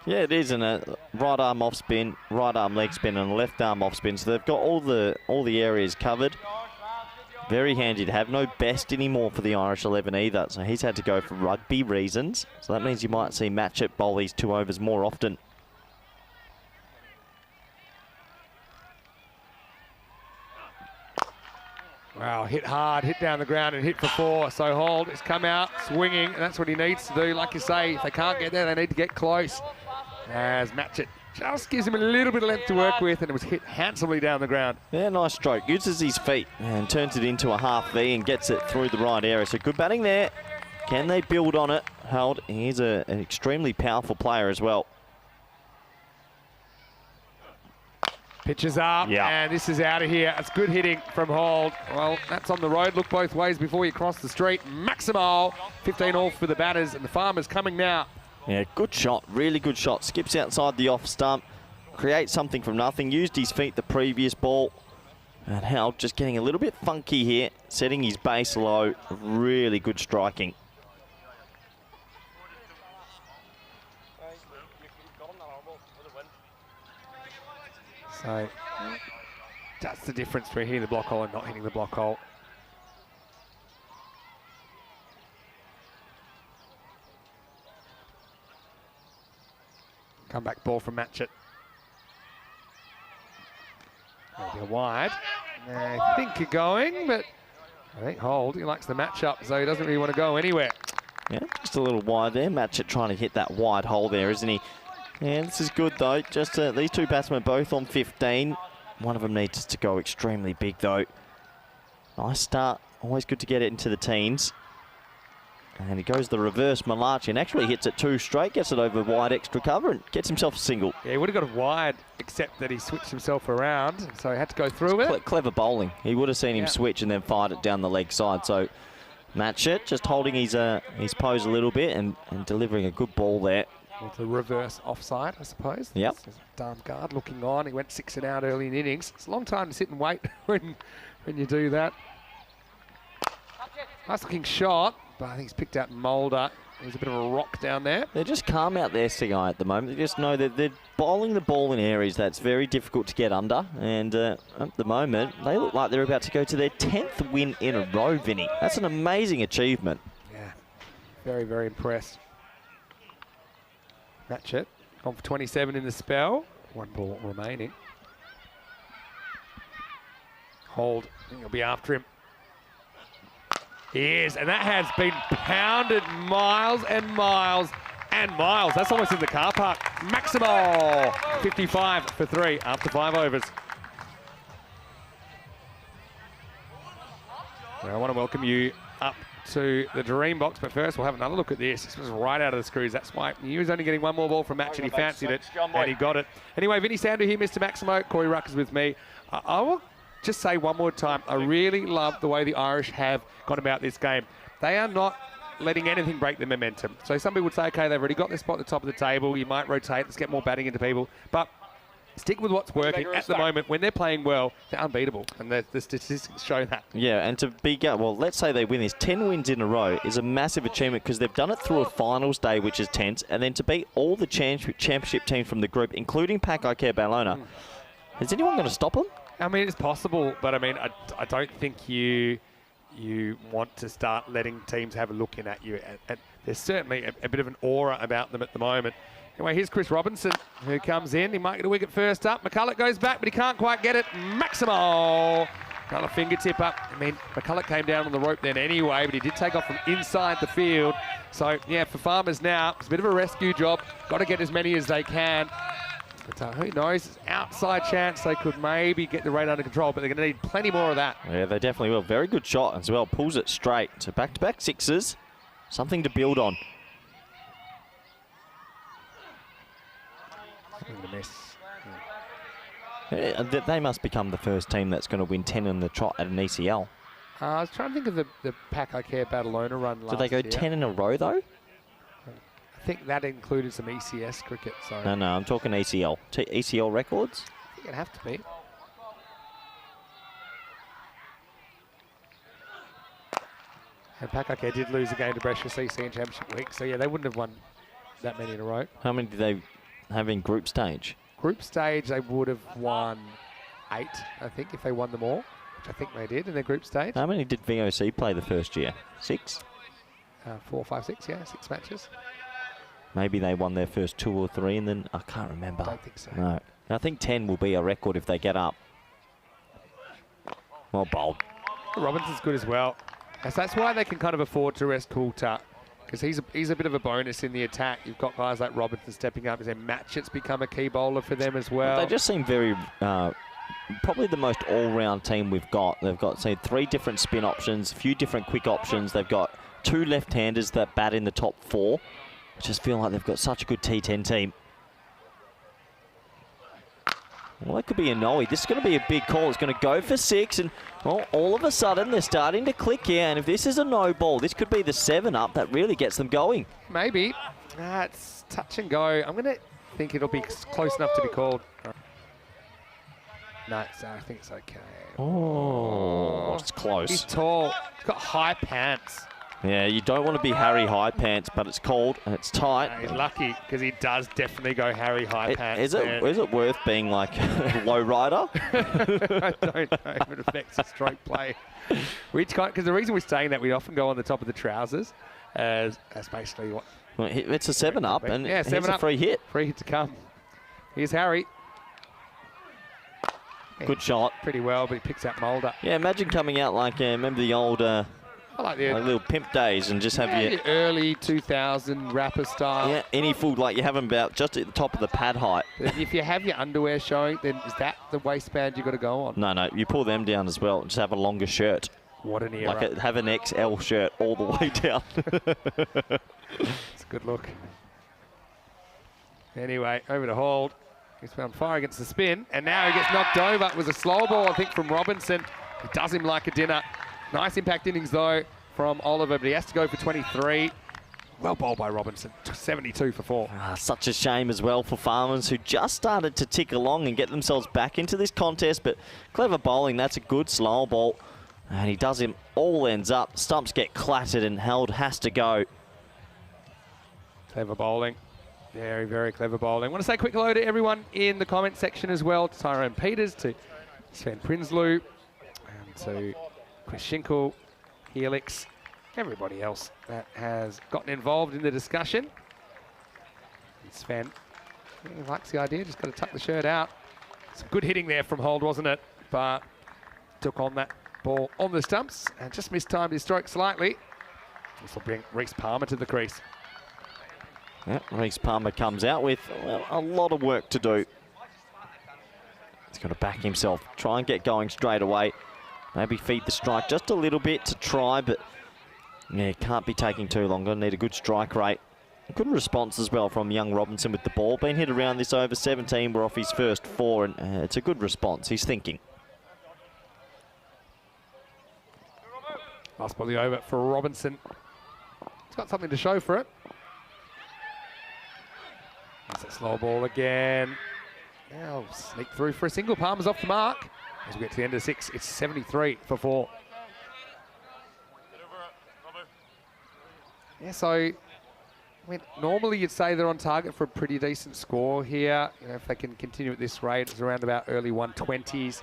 Yeah, it is, and a right arm off spin, right arm leg spin, and a left arm off spin. So they've got all the areas covered. Very handy to have. No best anymore for the Irish 11 either. So he's had to go for rugby reasons. So that means you might see Matchett bowl these 2 overs more often. Wow, hit hard, hit down the ground and hit for 4. So Hald has come out swinging, and that's what he needs to do. Like you say, if they can't get there, they need to get close. As Matchett just gives him a little bit of length to work with, and it was hit handsomely down the ground. Yeah, nice stroke. Uses his feet and turns it into a half V and gets it through the right area. So good batting there. Can they build on it? Hald, he's an extremely powerful player as well. Pitches up, and this is out of here. It's good hitting from Hald. Well, that's on the road. Look both ways before you cross the street. Maximal, 15 all for the batters, and the Farmers coming now. Yeah, good shot, really good shot. Skips outside the off stump, creates something from nothing. Used his feet the previous ball. And Hald just getting a little bit funky here, setting his base low. Really good striking. So that's the difference between hitting the block hole and not hitting the block hole. Comeback ball from Matchett. That'll be a wide. I think you're going, but I think hold. He likes the matchup, so he doesn't really want to go anywhere. Yeah, just a little wide there. Matchett trying to hit that wide hole there, isn't he? Yeah, this is good, though. Just these two batsmen both on 15. One of them needs to go extremely big, though. Nice start. Always good to get it into the teens. And he goes the reverse Malachi and actually hits it 2 straight, gets it over wide extra cover and gets himself a single. Yeah, he would have got it wide, except that he switched himself around, so he had to go through it. Clever bowling. He would have seen him switch and then fired it down the leg side. So Matchett just holding his pose a little bit and delivering a good ball there. Well, the reverse offside, I suppose. Yep. Darm guard looking on. He went 6 and out early in innings. It's a long time to sit and wait when you do that. Nice looking shot, but I think he's picked out Mulder. There's a bit of a rock down there. They're just calm out there, Sigai, at the moment. They just know that they're bowling the ball in areas that's very difficult to get under. And at the moment, they look like they're about to go to their 10th win in a row, Vinny. That's an amazing achievement. Yeah, very, very impressed. Matchett on for 27 in the spell. 1 ball remaining. Hold. I think he'll be after him. He is, and that has been pounded miles and miles and miles. That's almost in the car park. Maximo, 55 for 3 after 5 overs. Well, I want to welcome you up to the Dream Box, but first we'll have another look at this. This was right out of the screws. That's why he was only getting 1 more ball from Match, and he fancied it, and he got it. Anyway, Vinny Sandu here, Mr. Maximo. Corey Ruckers with me. I will just say one more time, I really love the way the Irish have gone about this game. They are not letting anything break the momentum. So some people would say, okay, they've already got their spot at the top of the table. You might rotate. Let's get more batting into people. But stick with what's working. At the moment, when they're playing well, they're unbeatable. And the statistics show that. Yeah, and to be, well, let's say they win this. 10 wins in a row is a massive achievement because they've done it through a finals day, which is tense. And then to beat all the championship teams from the group, including Pac Ikea Ballona, is anyone going to stop them? I mean, it's possible, but I mean, I don't think you want to start letting teams have a look in at you. And there's certainly a bit of an aura about them at the moment. Anyway, here's Chris Robinson, who comes in. He might get a wicket first up. McCulloch goes back, but he can't quite get it. Maximo! Another fingertip up. I mean, McCulloch came down on the rope then anyway, but he did take off from inside the field. So, yeah, for Farmers now, it's a bit of a rescue job. Got to get as many as they can. But who knows, outside chance they could maybe get the rate under control, but they're going to need plenty more of that. Yeah, they definitely will. Very good shot as well. Pulls it straight. So back-to-back sixes. Something to build on. Yeah, they must become the first team that's going to win 10 in the trot at an ECL. I was trying to think of the Pac Ikea Badalona run last year. Did they go 10 in a row, though? I think that included some ECS cricket. So No, I'm talking ECL. ECL records? I think it'd have to be. And Pac Ikea did lose a game to Brescia ECN Championship week, so yeah, they wouldn't have won that many in a row. How many did they have in group stage? Group stage, they would have won 8, I think, if they won them all, which I think they did in their group stage. How many did VOC play the first year? 6? 4, 5, 6, yeah, 6 matches. Maybe they won their first 2 or 3 and then I can't remember. I don't think so. No. I think 10 will be a record if they get up. Well bowled. Robinson's good as well. So that's why they can kind of afford to rest Coulter, because he's a bit of a bonus in the attack. You've got guys like Robinson stepping up. Their Matchett's become a key bowler for them as well. They just seem very, probably the most all-round team we've got. They've got, say, 3 different spin options, a few different quick options. They've got 2 left-handers that bat in the top 4. I just feel like they've got such a good T10 team. Well, that could be a no-y. This is going to be a big call. It's going to go for 6, and well, all of a sudden they're starting to click here. And if this is a no ball, this could be the 7-up that really gets them going. Maybe. It's touch and go. I'm going to think it'll be close enough to be called. No, so I think it's okay. Oh, it's close. He's tall. He's got high pants. Yeah, you don't want to be Harry High Pants, but it's cold and it's tight. No, he's lucky because he does definitely go Harry High Pants. Is it worth being like a low rider? I don't know if it affects his stroke play. Because the reason we're saying that, we often go on the top of the trousers as basically what. Well, it's a 7-up and yeah, it's a free hit. Free hit to come. Here's Harry. Good shot. Pretty well, but he picks out Mulder. Yeah, imagine coming out like, remember the old I like the like little pimp days and just have your the early 2000 rapper style. yeah, any food like you have them about just at the top of the pad height. If you have your underwear showing, then is that the waistband you got to go on? No, you pull them down as well. Just have a longer shirt. What an era. Like have an XL shirt all the way down. It's a good look. Anyway, over to Hold. He's on fire against the spin, and now he gets knocked over. It was a slow ball, I think, from Robinson. He does him like a dinner. Nice impact innings, though, from Oliver, but he has to go for 23. Well bowled by Robinson, 72 for 4. Such a shame as well for Farmers, who just started to tick along and get themselves back into this contest, but clever bowling. That's a good slow ball, and he does him. All ends up. Stumps get clattered, and Held has to go. Clever bowling. Very, very clever bowling. I want to say a quick hello to everyone in the comment section as well, to Tyrone Peters, to Sven Prinsloo, and to Chris Schinkel, Helix, everybody else that has gotten involved in the discussion. And Sven, he likes the idea, just got to tuck the shirt out. Some good hitting there from Hold, wasn't it? But took on that ball on the stumps and just mistimed his stroke slightly. This will bring Reece Palmer to the crease. Yeah, Reece Palmer comes out with a lot of work to do. He's got to back himself, try and get going straight away. Maybe feed the strike just a little bit to try, but yeah, can't be taking too long. Going to need a good strike rate. Good response as well from young Robinson with the ball. Been hit around this over 17. We're off his first 4, and it's a good response. He's thinking. Last ball of the over for Robinson. He's got something to show for it. It's a slow ball again. Now sneak through for a single. Palmer's off the mark. As we get to the end of 6, it's 73 for 4. Yeah, so I mean, normally you'd say they're on target for a pretty decent score here. You know, if they can continue at this rate, it's around about early 120s.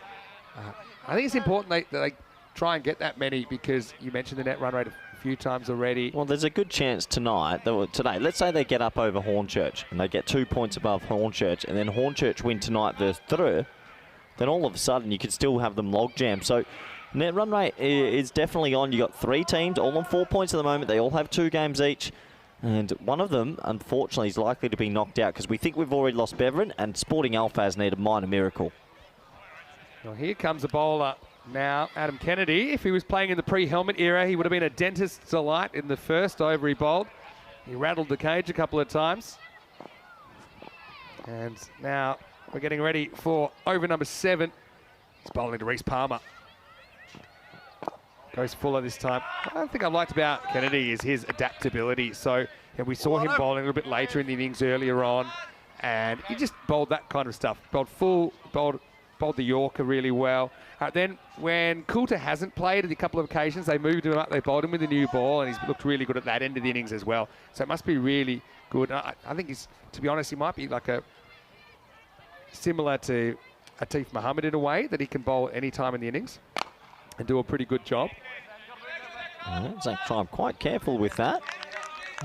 I think it's important that they try and get that many, because you mentioned the net run rate a few times already. Well, there's a good chance today, let's say they get up over Hornchurch and they get 2 points above Hornchurch, and then Hornchurch win tonight versus Thru, then all of a sudden you could still have them log jam. So net run rate is definitely on. You got 3 teams all on 4 points at the moment. They all have 2 games each, and one of them unfortunately is likely to be knocked out, because we think we've already lost Beverin, and Sporting Alpha has need a minor miracle. Well, here comes a bowler now, Adam Kennedy. If he was playing in the pre-helmet era, he would have been a dentist's delight in the first over he bowled. He rattled the cage a couple of times. And now we're getting ready for over number 7. He's bowling to Reece Palmer. Goes fuller this time. One thing I've liked about Kennedy is his adaptability. So we saw him bowling a little bit later in the innings earlier on, and he just bowled that kind of stuff. Bowled full, bowled the Yorker really well. Then when Coulter hasn't played at a couple of occasions, they moved him up, they bowled him with a new ball, and he's looked really good at that end of the innings as well. So it must be really good. I think he's, to be honest, he might be like a similar to Atif Muhammad in a way, that he can bowl any time in the innings and do a pretty good job. Zach Tribe quite careful with that.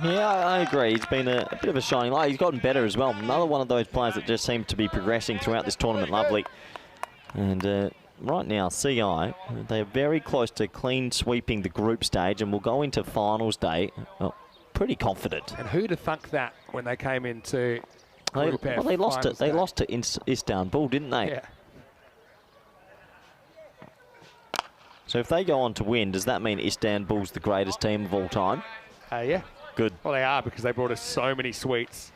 Yeah, I agree. He's been a bit of a shining light. He's gotten better as well. Another one of those players that just seem to be progressing throughout this tournament. Lovely. And right now, CI, they're very close to clean sweeping the group stage, and we'll go into finals day. Well, pretty confident. And who'd have thunk that when they came into Well, they lost it. They lost to Istanbul, didn't they? Yeah. So if they go on to win, does that mean Istanbul's the greatest team of all time? Yeah. Good. Well, they are, because they brought us so many sweets.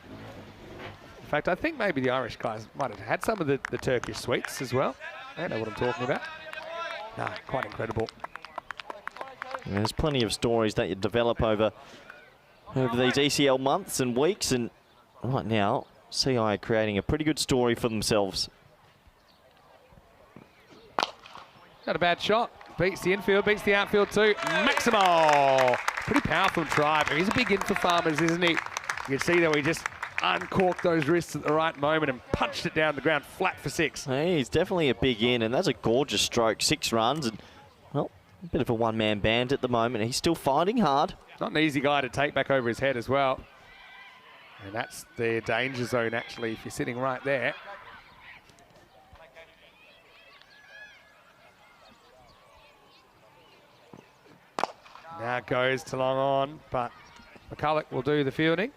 In fact, I think maybe the Irish guys might have had some of the Turkish sweets as well. They know what I'm talking about. Nah, quite incredible. And there's plenty of stories that you develop over these ECL months and weeks, and right now, CI are creating a pretty good story for themselves. Not a bad shot. Beats the infield, beats the outfield too. Maximal! Pretty powerful drive. He's a big in for Farmers, isn't he? You can see that he just uncorked those wrists at the right moment and punched it down the ground flat for 6. Hey, he's definitely a big in, and that's a gorgeous stroke. 6 runs, and, well, a bit of a one-man band at the moment. He's still fighting hard. Not an easy guy to take back over his head as well. And that's the danger zone, actually, if you're sitting right there. Now goes to long on, but McCulloch will do the fielding.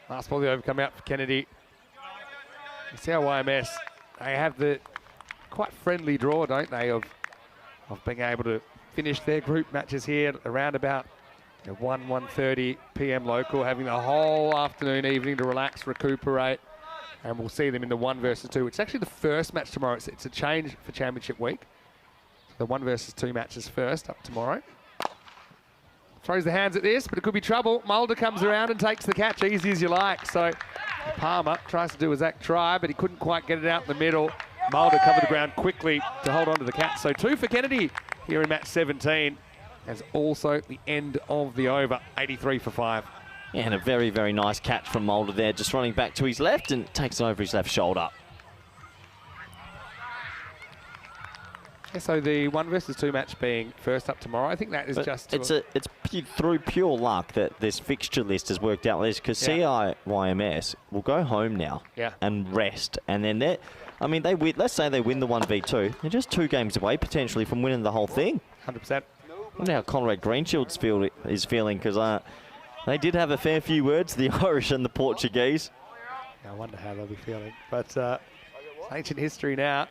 Last ball, the over come out for Kennedy. You see how YMS, they have the quite friendly draw, don't they, of being able to finish their group matches here around about 1:30 p.m. local, having the whole afternoon, evening to relax, recuperate, and we'll see them in the 1 versus 2. It's actually the first match tomorrow. It's a change for Championship Week. So the 1 versus 2 matches first up tomorrow. Throws the hands at this, but it could be trouble. Mulder comes around and takes the catch, easy as you like. So Palmer tries to do a Zach try, but he couldn't quite get it out in the middle. Mulder covered the ground quickly to hold on to the catch. So 2 for Kennedy here in match 17. As also the end of the over, 83 for 5. Yeah, and a very, very nice catch from Mulder there, just running back to his left and takes it over his left shoulder. Yeah, so the 1 versus 2 match being first up tomorrow, I think that is just... It's through pure luck that this fixture list has worked out like this, because CIYMS will go home now and rest, and then they're... I mean, they win, let's say they win the 1v2. They're just 2 games away potentially from winning the whole thing. 100%. I wonder how Conrad Greenshield's is feeling, because they did have a fair few words, the Irish and the Portuguese. I wonder how they'll be feeling. But it's ancient history now.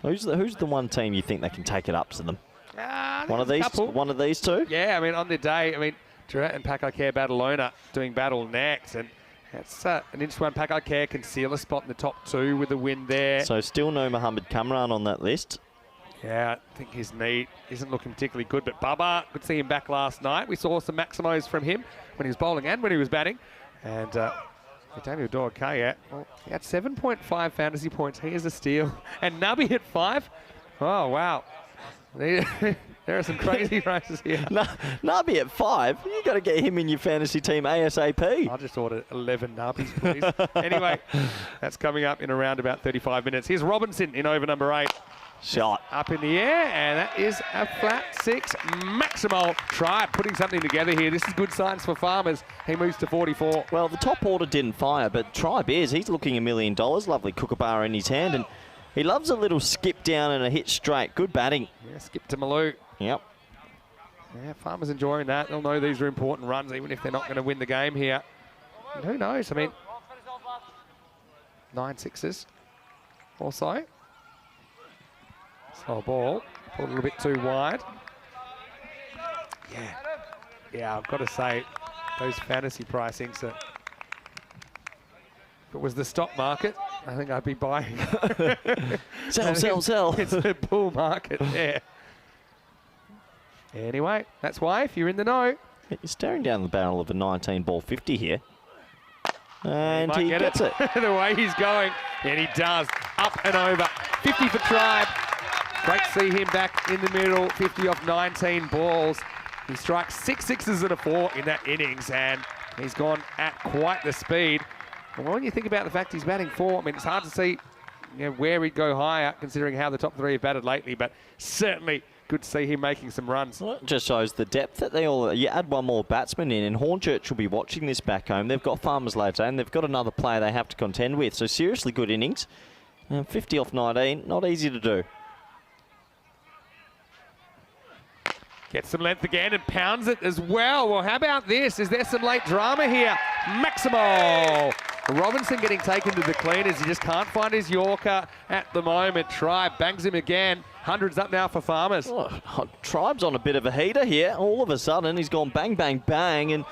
Who's the one team you think they can take it up to them? One of these two? Yeah, I mean, on the day, I mean, Durant and Pack I Care Badalona doing battle next, and it's an interesting one. Pack I Care can seal a spot in the top 2 with a win there. So still no Mohammed Kamran on that list. Yeah, I think his knee isn't looking particularly good, but Bubba, good to see him back last night. We saw some maximos from him when he was bowling and when he was batting. And Daniel Dorkaya, well, he had 7.5 fantasy points. He is a steal. And Nubby at 5. Oh, wow. There are some crazy races here. Nubby at 5? You got to get him in your fantasy team ASAP. I just ordered 11 Nubbies, please. Anyway, that's coming up in around about 35 minutes. Here's Robinson in over number 8. Shot. Up in the air, and that is a flat 6. Maximal Tribe putting something together here. This is good signs for Farmers. He moves to 44. Well, the top order didn't fire, but Tribe is. He's looking $1 million. Lovely kookaburra in his hand, and he loves a little skip down and a hit straight. Good batting. Yeah, skip to Malou. Yep. Yeah, Farmers enjoying that. They'll know these are important runs, even if they're not going to win the game here. And who knows? I mean, 9 sixes or so. Slow ball, pulled a little bit too wide. Yeah, I've got to say, those fantasy pricings, if it was the stock market, I think I'd be buying. Sell. It's a bull market there. Anyway, that's why, if you're in the know. You're staring down the barrel of a 19-ball 50 here. And he gets it. The way he's going, and he does. Up and over. 50 for Tribe. Great to see him back in the middle, 50 off 19 balls. He strikes 6 sixes and a 4 in that innings, and he's gone at quite the speed. And when you think about the fact he's batting 4, I mean, it's hard to see where he'd go higher, considering how the top 3 have batted lately, but certainly good to see him making some runs. Well, it just shows the depth that you add one more batsman in, and Hornchurch will be watching this back home. They've got Farmers later, and they've got another player they have to contend with, so seriously good innings. 50 off 19, not easy to do. Gets some length again and pounds it as well. Well, how about this? Is there some late drama here? Maximal. Robinson getting taken to the cleaners. He just can't find his Yorker at the moment. Tribe bangs him again. Hundreds up now for Farmers. Oh, Tribe's on a bit of a heater here. All of a sudden, he's gone bang, bang, bang, and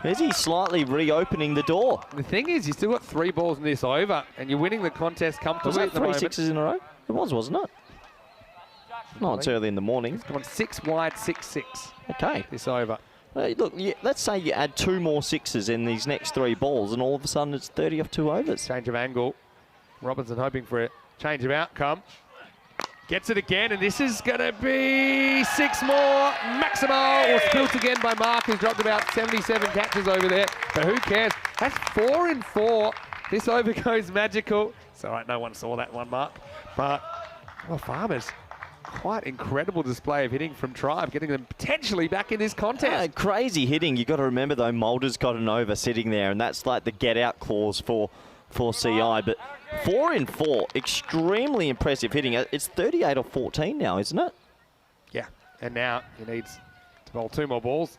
is he slightly reopening the door? The thing is, you still got 3 balls in this over, and you're winning the contest comfortably. Was that at the 3 moment. sixes in a row? It was, wasn't it? No, it's early in the morning. It's gone 6 wide, 6-6. Okay. This over. Look, let's say you add 2 more sixes in these next 3 balls, and all of a sudden it's 30 off 2 overs. Change of angle. Robinson hoping for a change of outcome. Gets it again, and this is going to be 6 more. Maximal was spilt again by Mark, who's dropped about 77 catches over there. But who cares? That's 4 in 4. This over goes magical. It's all right, no one saw that one, Mark. But, well, Farmers, quite incredible display of hitting from Tribe, getting them potentially back in this contest. Crazy hitting. You've got to remember, though, Mulder's got an over sitting there, and that's like the get-out clause for for CI, but 4 in 4, extremely impressive hitting. It's 38 or 14 now, isn't it? Yeah, and now he needs to bowl 2 more balls.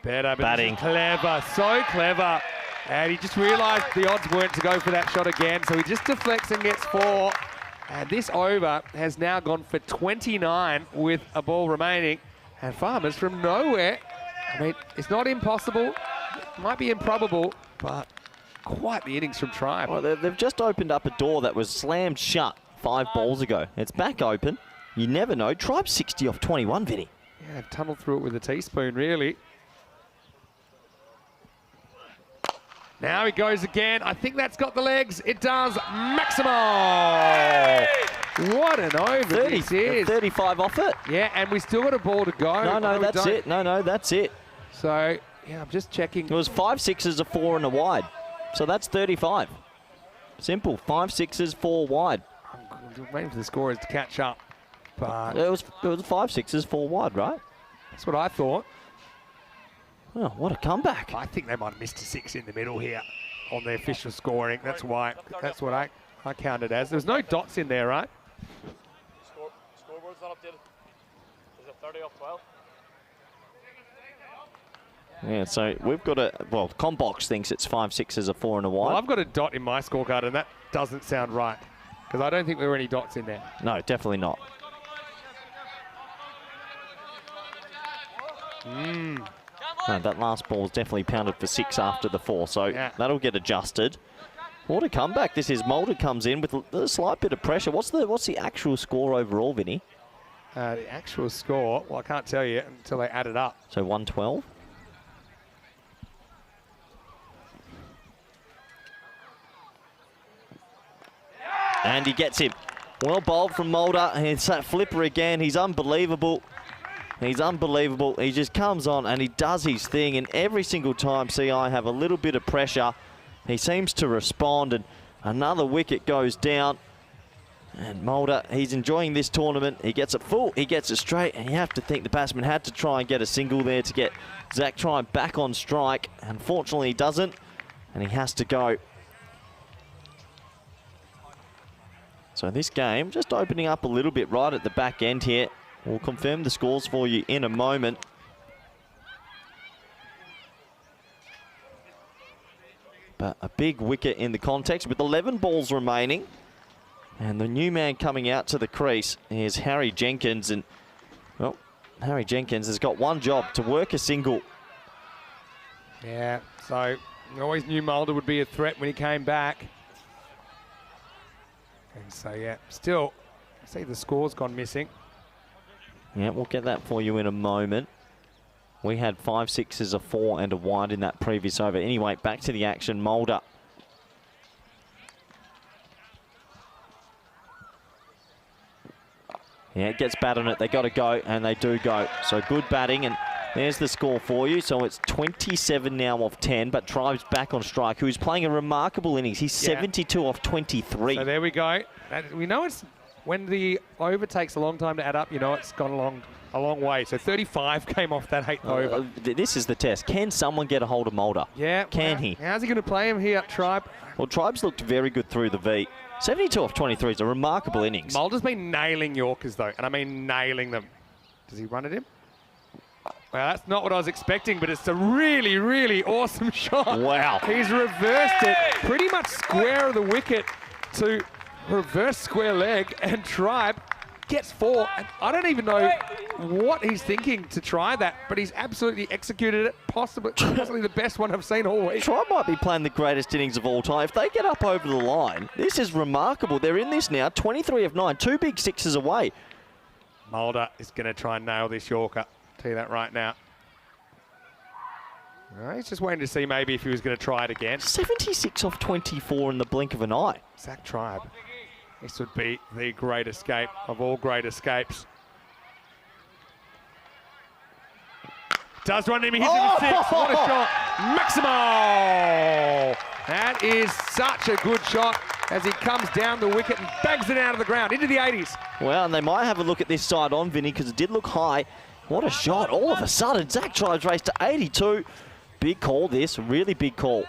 Better, but Batting. Clever, so clever. And he just realised the odds weren't to go for that shot again, so he just deflects and gets 4. And this over has now gone for 29 with a ball remaining. And Farmers from nowhere, I mean, it's not impossible, it might be improbable, but quite the innings from Tribe. Well, they've just opened up a door that was slammed shut 5 balls ago. It's back open. You never know. Tribe 60 off 21, Vinny. Yeah, they've tunneled through it with a teaspoon, really. Now he goes again. I think that's got the legs. It does. Maximo! What an over 30, this is. 35 off it. Yeah, and we still got a ball to go. No, that's it. No, that's it. So, yeah, I'm just checking. It was 5 sixes, a 4 and a wide. So that's 35. Simple. 5 sixes, 4 wide. I'm waiting for the scorers to catch up. But It was 5 sixes, 4 wide, right? that's what I thought. Oh, what a comeback. I think they might have missed a 6 in the middle here on the official scoring. That's why. That's what I counted as. There's no dots in there, right? Scoreboard's not updated. Is it 30 off 12? Yeah, so we've got a, well, Combox thinks it's 5 sixes, a 4 and a wide. Well, I've got a dot in my scorecard, and that doesn't sound right because I don't think there were any dots in there. No, definitely not. No, that last ball was definitely pounded for 6 after the 4, so Yeah. that'll get adjusted. What a comeback this is. Mulder comes in with a slight bit of pressure. What's the actual score overall, Vinny? The actual score, well, I can't tell you until they add it up. So 112. And he gets him. Well bowled from Mulder. It's that flipper again. He's unbelievable. He's unbelievable. He just comes on and he does his thing. And every single time CI have a little bit of pressure, he seems to respond. And another wicket goes down. And Mulder, he's enjoying this tournament. He gets it full, he gets it straight. And you have to think the batsman had to try and get a single there to get Zach Tribe back on strike. Unfortunately, he doesn't. And he has to go. So this game just opening up a little bit right at the back end here. We'll confirm the scores for you in a moment. But a big wicket in the context with 11 balls remaining. And the new man coming out to the crease is Harry Jenkins. And, well, Harry Jenkins has got one job, to work a single. Yeah, so you always knew Mulder would be a threat when he came back. And so, yeah, still, see the score's gone missing. Yeah, we'll get that for you in a moment. We had 5 sixes, a 4 and a wide in that previous over. Anyway, back to the action. Mulder. Yeah, it gets bat on it. They got to go, and they do go. So good batting, and there's the score for you. So it's 27 now off 10, but Tribe's back on strike, who's playing a remarkable innings. He's 72 off 23. So there we go. We know it's when the over takes a long time to add up, you know it's gone a long way. So 35 came off that 8th over. This is the test. Can someone get a hold of Mulder? Yeah. Can he? How's he going to play him here, Tribe? Well, Tribe's looked very good through the V. 72 off 23 is a remarkable innings. Mulder's been nailing Yorkers, though, and I mean nailing them. Does he run at him? Well, that's not what I was expecting, but it's a really, really awesome shot. Wow. He's reversed it pretty much square of the wicket to reverse square leg, and Tribe gets 4. And I don't even know what he's thinking to try that, but he's absolutely executed it, possibly the best one I've seen all week. Tribe might be playing the greatest innings of all time. If they get up over the line, this is remarkable. They're in this now, 23 of 9, 2 big sixes away. Mulder is going to try and nail this Yorker. Tell you that right now. Well, he's just waiting to see maybe if he was going to try it again. 76 off 24 in the blink of an eye. Zach Tribe. This would be the great escape of all great escapes. Does run him, he hits him with 6. What a shot. Maximo! That is such a good shot as he comes down the wicket and bangs it out of the ground into the 80s. Well, and they might have a look at this side on, Vinny, because it did look high. What a shot. All of a sudden, Zach Tribe's raced to 82. Big call this, really big call.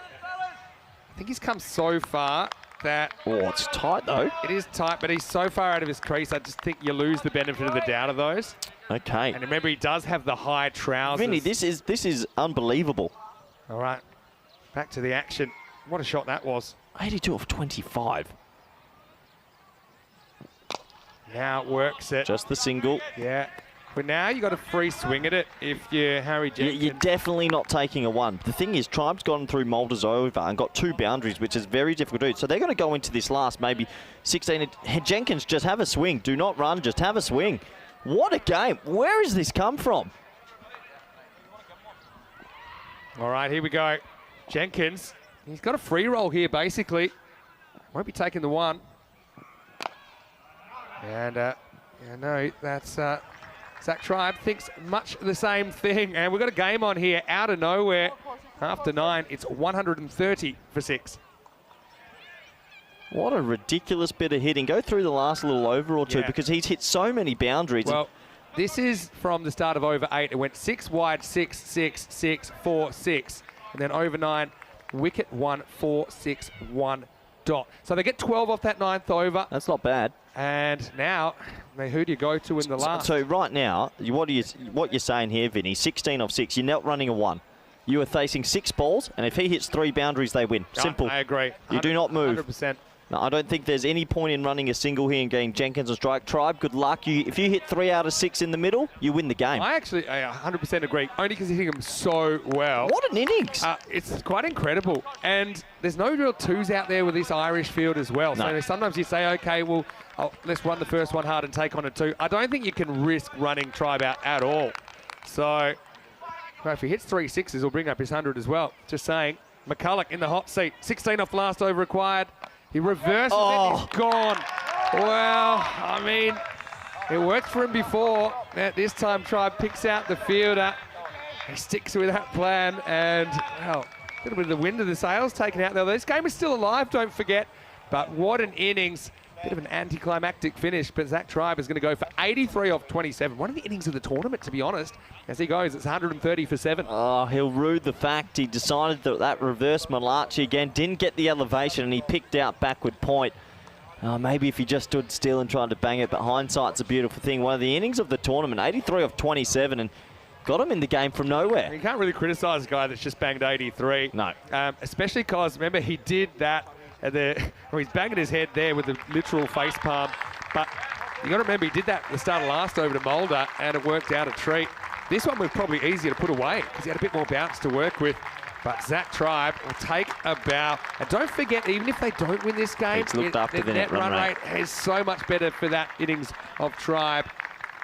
I think he's come so far that Oh, it's tight though. it is tight, but he's so far out of his crease, I just think you lose the benefit of the doubt of those. Okay. And remember, he does have the high trousers. Vinny, this is unbelievable. All right, back to the action. What a shot that was. 82 of 25. Now works it. Just the single. Yeah. But now you got a free swing at it if you're Harry Jenkins. You're definitely not taking a one. The thing is, Tribe's gone through Moldova and got 2 boundaries, which is very difficult to do. So they're going to go into this last maybe 16. Jenkins, just have a swing. Do not run, just have a swing. What a game. Where has this come from? All right, here we go. Jenkins, he's got a free roll here, basically. Won't be taking the one. And, yeah, no, that's... Zach Tribe thinks much the same thing. And we've got a game on here out of nowhere. After 9, it's 130 for 6. What a ridiculous bit of hitting. Go through the last little over or two Yeah. because he's hit so many boundaries. Well, this is from the start of over 8. It went 6 wide, 6, 6, 6, 4, 6. And then over 9, wicket 1, 4, 6, 1, dot. So they get 12 off that 9th over. That's not bad. And now, who do you go to in the last? So right now, what you're saying here, Vinny, 16 of 6. You're not running a 1. You are facing 6 balls, and if he hits 3 boundaries, they win. Simple. I agree. You do not move. 100%. No, I don't think there's any point in running a single here and getting Jenkins a strike. Tribe, good luck. If you hit 3 out of 6 in the middle, you win the game. I 100% agree, only because he's hitting them so well. What an innings. It's quite incredible. And there's no real 2s out there with this Irish field as well. No. So sometimes you say, okay, well, let's run the first one hard and take on a 2. I don't think you can risk running Tribe out at all. So, well, if he hits 3 6s, he'll bring up his 100 as well. Just saying. McCulloch in the hot seat. 16 off last over required. He reverses it, he's gone. Well, I mean, it worked for him before. At this time, Tribe picks out the fielder. He sticks with that plan, and, well, a little bit of the wind of the sails taken out there. This game is still alive, don't forget. But what an innings. Bit of an anticlimactic finish, but Zach Tribe is going to go for 83 off 27. One of the innings of the tournament, to be honest. As he goes, it's 130 for 7. Oh, he'll rue the fact he decided that reverse Malachi again didn't get the elevation and he picked out backward point. Maybe if he just stood still and tried to bang it, but hindsight's a beautiful thing. One of the innings of the tournament, 83 off 27, and got him in the game from nowhere. You can't really criticise a guy that's just banged 83. No. Especially because, remember, he did that. He's banging his head there with the literal face palm. But you got to remember, he did that at the start of last over to Mulder, and it worked out a treat. This one was probably easier to put away because he had a bit more bounce to work with. But Zach Tribe will take a bow. And don't forget, even if they don't win this game, It's looked after the the net run rate is so much better for that innings of Tribe.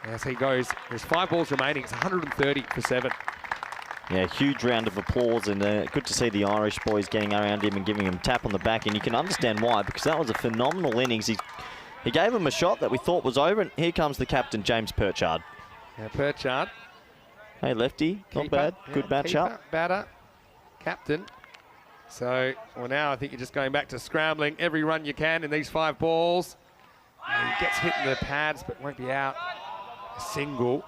As he goes, there's 5 balls remaining. It's 130 for 7. Yeah, huge round of applause, and good to see the Irish boys getting around him and giving him a tap on the back, and you can understand why, because that was a phenomenal innings. He gave him a shot that we thought was over, and here comes the captain, James Pritchard. Yeah, Pritchard. Hey, lefty, not Keeper. bad. Yeah, Good matchup. keeper, batter, captain. So, well, now I think you're just going back to scrambling every run you can in these 5 balls. And he gets hit in the pads, but won't be out. A single.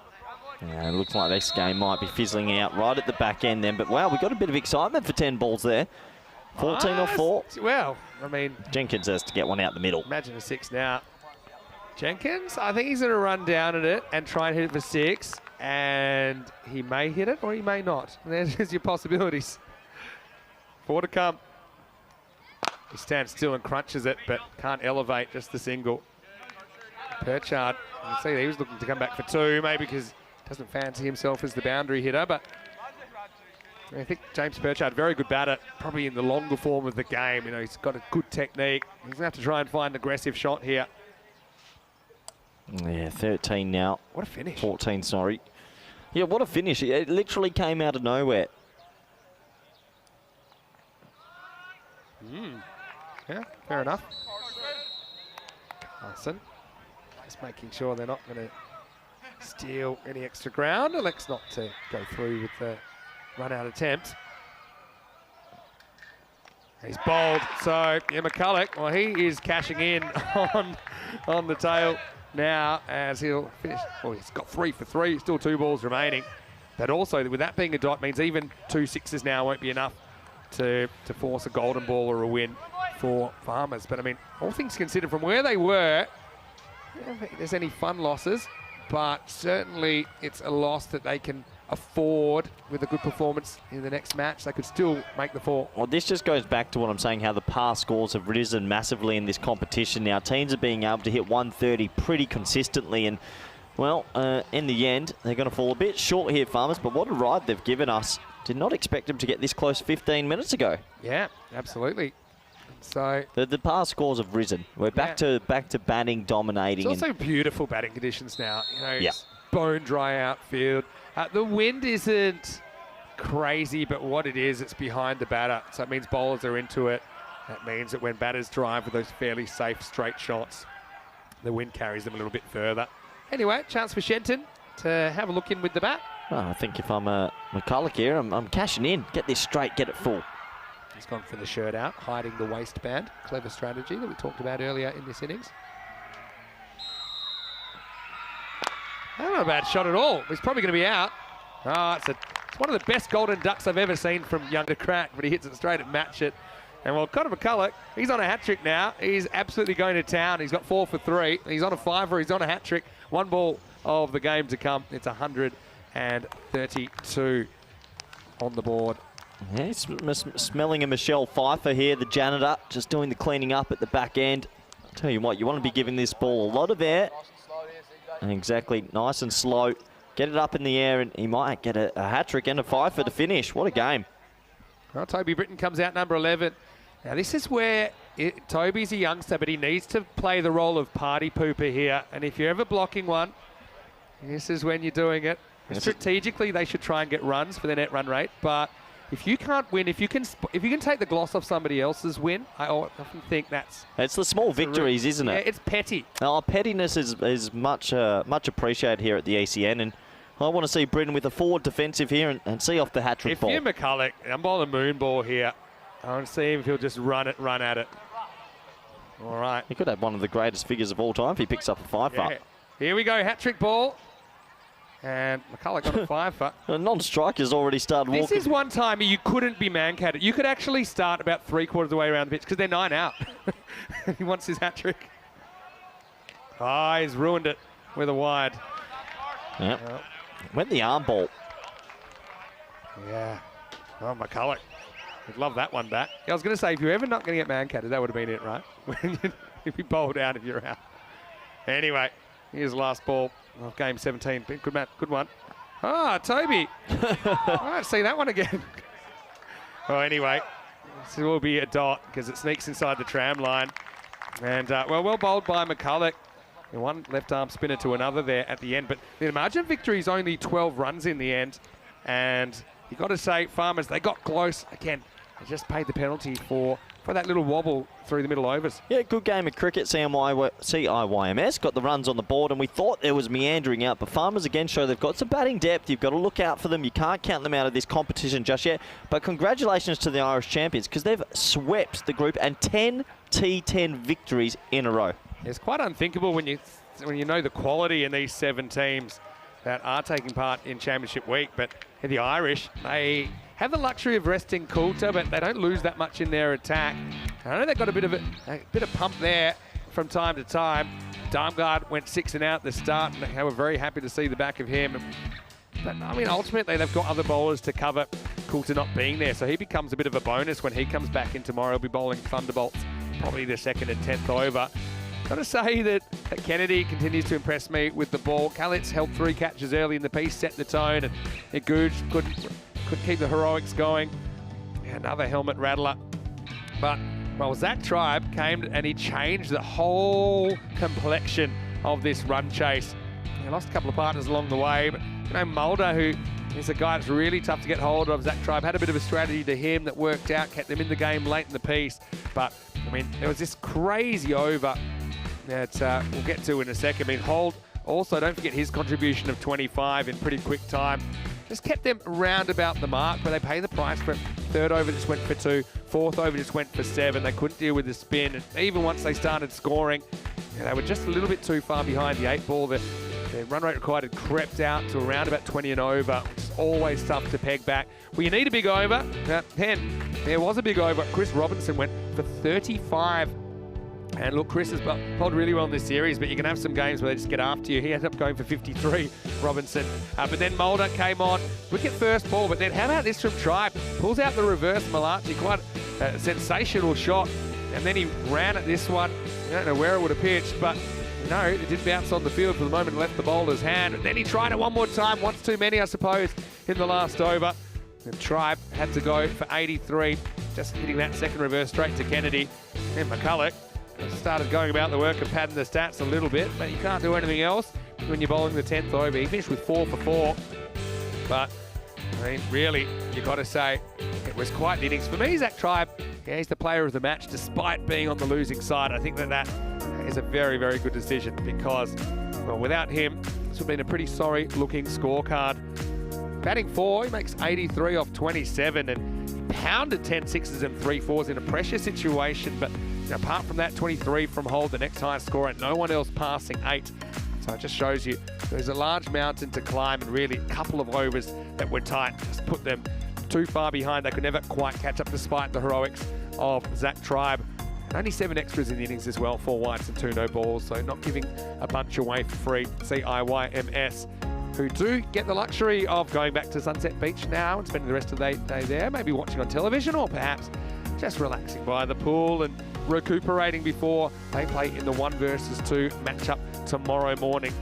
Yeah, it looks like this game might be fizzling out right at the back end then. But, wow, we got a bit of excitement for 10 balls there. 14 or 4. Well, I mean, Jenkins has to get one out the middle. imagine a 6 now. Jenkins, I think he's going to run down at it and try and hit it for 6. And he may hit it or he may not. There's your possibilities. 4 to come. He stands still and crunches it, but can't elevate, just the single. Pritchard, you can see he was looking to come back for 2, maybe because doesn't fancy himself as the boundary hitter, but I think James Pritchard, very good batter, probably in the longer form of the game. You know, he's got a good technique. He's going to have to try and find an aggressive shot here. Yeah, 13 now. What a finish. 14, sorry. Yeah, what a finish. It literally came out of nowhere. Yeah, fair enough. Carson, just making sure they're not going to steal any extra ground. Elects not to go through with the run-out attempt. He's bowled, so yeah, McCulloch, well, he is cashing in on the tail now as he'll finish. Well, he's got 3 for 3, still 2 balls remaining. But also, with that being a dot, means even 2 6s now won't be enough to force a golden ball or a win for Farmers. But I mean, all things considered, from where they were, I don't think there's any fun losses, but certainly it's a loss that they can afford with a good performance in the next match. They could still make the 4. Well, this just goes back to what I'm saying, how the past scores have risen massively in this competition now. Teams are being able to hit 130 pretty consistently, and, well, in the end, they're going to fall a bit short here, Farmers, but what a ride they've given us. Did not expect them to get this close 15 minutes ago. Yeah, absolutely. So the past scores have risen. We're back to batting, dominating. It's also beautiful batting conditions now. You know, Yeah. it's bone dry outfield. The wind isn't crazy, but what it is, it's behind the batter. So it means bowlers are into it. That means that when batters drive with those fairly safe straight shots, the wind carries them a little bit further. Anyway, chance for Shenton to have a look in with the bat. Well, I think if I'm a McCulloch here, I'm cashing in. Get this straight, get it full. He's gone for the shirt out, hiding the waistband. Clever strategy that we talked about earlier in this innings. Not a bad shot at all. He's probably going to be out. Oh, it's one of the best golden ducks I've ever seen from young to crack, but he hits it straight at match it. And well, Connor McCulloch, he's on a hat-trick now. He's absolutely going to town. He's got 4 for 3. He's on a 5-er. He's on a hat-trick. 1 ball of the game to come. It's 132 on the board. Yeah, he's smelling a Michelle Pfeiffer here, the janitor, just doing the cleaning up at the back end. I'll tell you what, you want to be giving this ball a lot of air. Exactly, nice and slow. Get it up in the air, and he might get a hat-trick and a Pfeiffer to finish. What a game. Well, Toby Britton comes out number 11. Now, this is where Toby's a youngster, but he needs to play the role of party pooper here. And if you're ever blocking one, this is when you're doing it. Strategically, they should try and get runs for their net run rate, but if you can't win, if you can take the gloss off somebody else's win, I often think it's the small victories, isn't it? Yeah, it's petty. Oh, pettiness is much appreciated here at the ECN, and I want to see Britton with a forward defensive here and see off the hat-trick ball. If you're McCulloch, I'm bowling a moon ball here. I want to see if he'll just run at it. All right. He could have one of the greatest figures of all time if he picks up a 5-er. Yeah. Here we go, hat-trick ball. And McCulloch got a 5-er. The non-strikers already started walking. This is one time you couldn't be man-catted. You could actually start about 3/4 of the way around the pitch because they're 9 out. He wants his hat-trick. He's ruined it with a wide. Yep. Went the arm ball. Yeah. Oh, McCulloch. I'd love that one back. I was going to say, if you're ever not going to get man-catted, that would have been it, right? If you bowled out if you're out. Anyway, here's the last ball of game 17. Good man, good one. Toby. All right, see that one again. Well, anyway, this will be a dot because it sneaks inside the tram line. And, well bowled by McCulloch. And one left-arm spinner to another there at the end. But the margin of victory is only 12 runs in the end. And you've got to say, Farmers, they got close. Again, they just paid the penalty for that little wobble through the middle overs. Yeah, good game of cricket. CIYMS got the runs on the board, and we thought there was meandering out. But Farmers again show they've got some batting depth. You've got to look out for them. You can't count them out of this competition just yet. But congratulations to the Irish champions because they've swept the group and 10 T10 victories in a row. It's quite unthinkable when you know the quality in these 7 teams that are taking part in Championship Week. But the Irish, they have the luxury of resting Coulter, but they don't lose that much in their attack. And I know they've got a bit of pump there from time to time. Darmgard went 6 and out at the start, and they were very happy to see the back of him. But I mean, ultimately, they've got other bowlers to cover Coulter not being there, so he becomes a bit of a bonus when he comes back in tomorrow. He'll be bowling Thunderbolts, probably the 2nd and 10th over. Got to say that Kennedy continues to impress me with the ball. Kalitz held 3 catches early in the piece, set the tone, and Googe couldn't keep the heroics going. Another helmet rattler. But, well, Zach Tribe came and he changed the whole complexion of this run chase. He lost a couple of partners along the way, but Mulder, who is a guy that's really tough to get hold of, Zach Tribe had a bit of a strategy to him that worked out, kept them in the game late in the piece. But, I mean, there was this crazy over that we'll get to in a second. I mean, Holt also, don't forget his contribution of 25 in pretty quick time. Just kept them round about the mark, but they pay the price for it. 3rd over just went for 2, 4th over just went for 7. They couldn't deal with the spin, and even once they started scoring, they were just a little bit too far behind the 8 ball. The The run rate required had crept out to around about 20 and over, which is always tough to peg back. Well, you need a big over. There was a big over. Chris Robinson went for 35. And look, Chris has bowled really well in this series, but you can have some games where they just get after you. He ended up going for 53, Robinson. But then Mulder came on. Wicket first ball, but then how about this from Tribe? Pulls out the reverse Malachi, quite a sensational shot. And then he ran at this one. I don't know where it would have pitched, but no, it did bounce on the field for the moment, left the bowler's hand. And then he tried it one more time, once too many, I suppose, in the last over. The Tribe had to go for 83, just hitting that second reverse straight to Kennedy. And McCulloch started going about the work of padding the stats a little bit, but you can't do anything else when you're bowling the 10th over. He finished with 4 for 4. But, I mean, really, you've got to say, it was quite the innings. For me, Zach Tribe, yeah, he's the player of the match, despite being on the losing side. I think that is a very, very good decision because, well, without him, this would have been a pretty sorry-looking scorecard. Batting 4, he makes 83 off 27 and pounded 10 sixes and 3 fours in a pressure situation, but apart from that, 23 from hold, the next highest scorer, no one else passing 8. So it just shows you there's a large mountain to climb, and really a couple of overs that were tight just put them too far behind. They could never quite catch up despite the heroics of Zach Tribe. And only 7 extras in the innings as well, 4 wides and 2 no balls, so not giving a bunch away for free. CIYMS, who do get the luxury of going back to Sunset Beach now and spending the rest of the day there, maybe watching on television or perhaps just relaxing by the pool and recuperating before they play in the 1 versus 2 matchup tomorrow morning.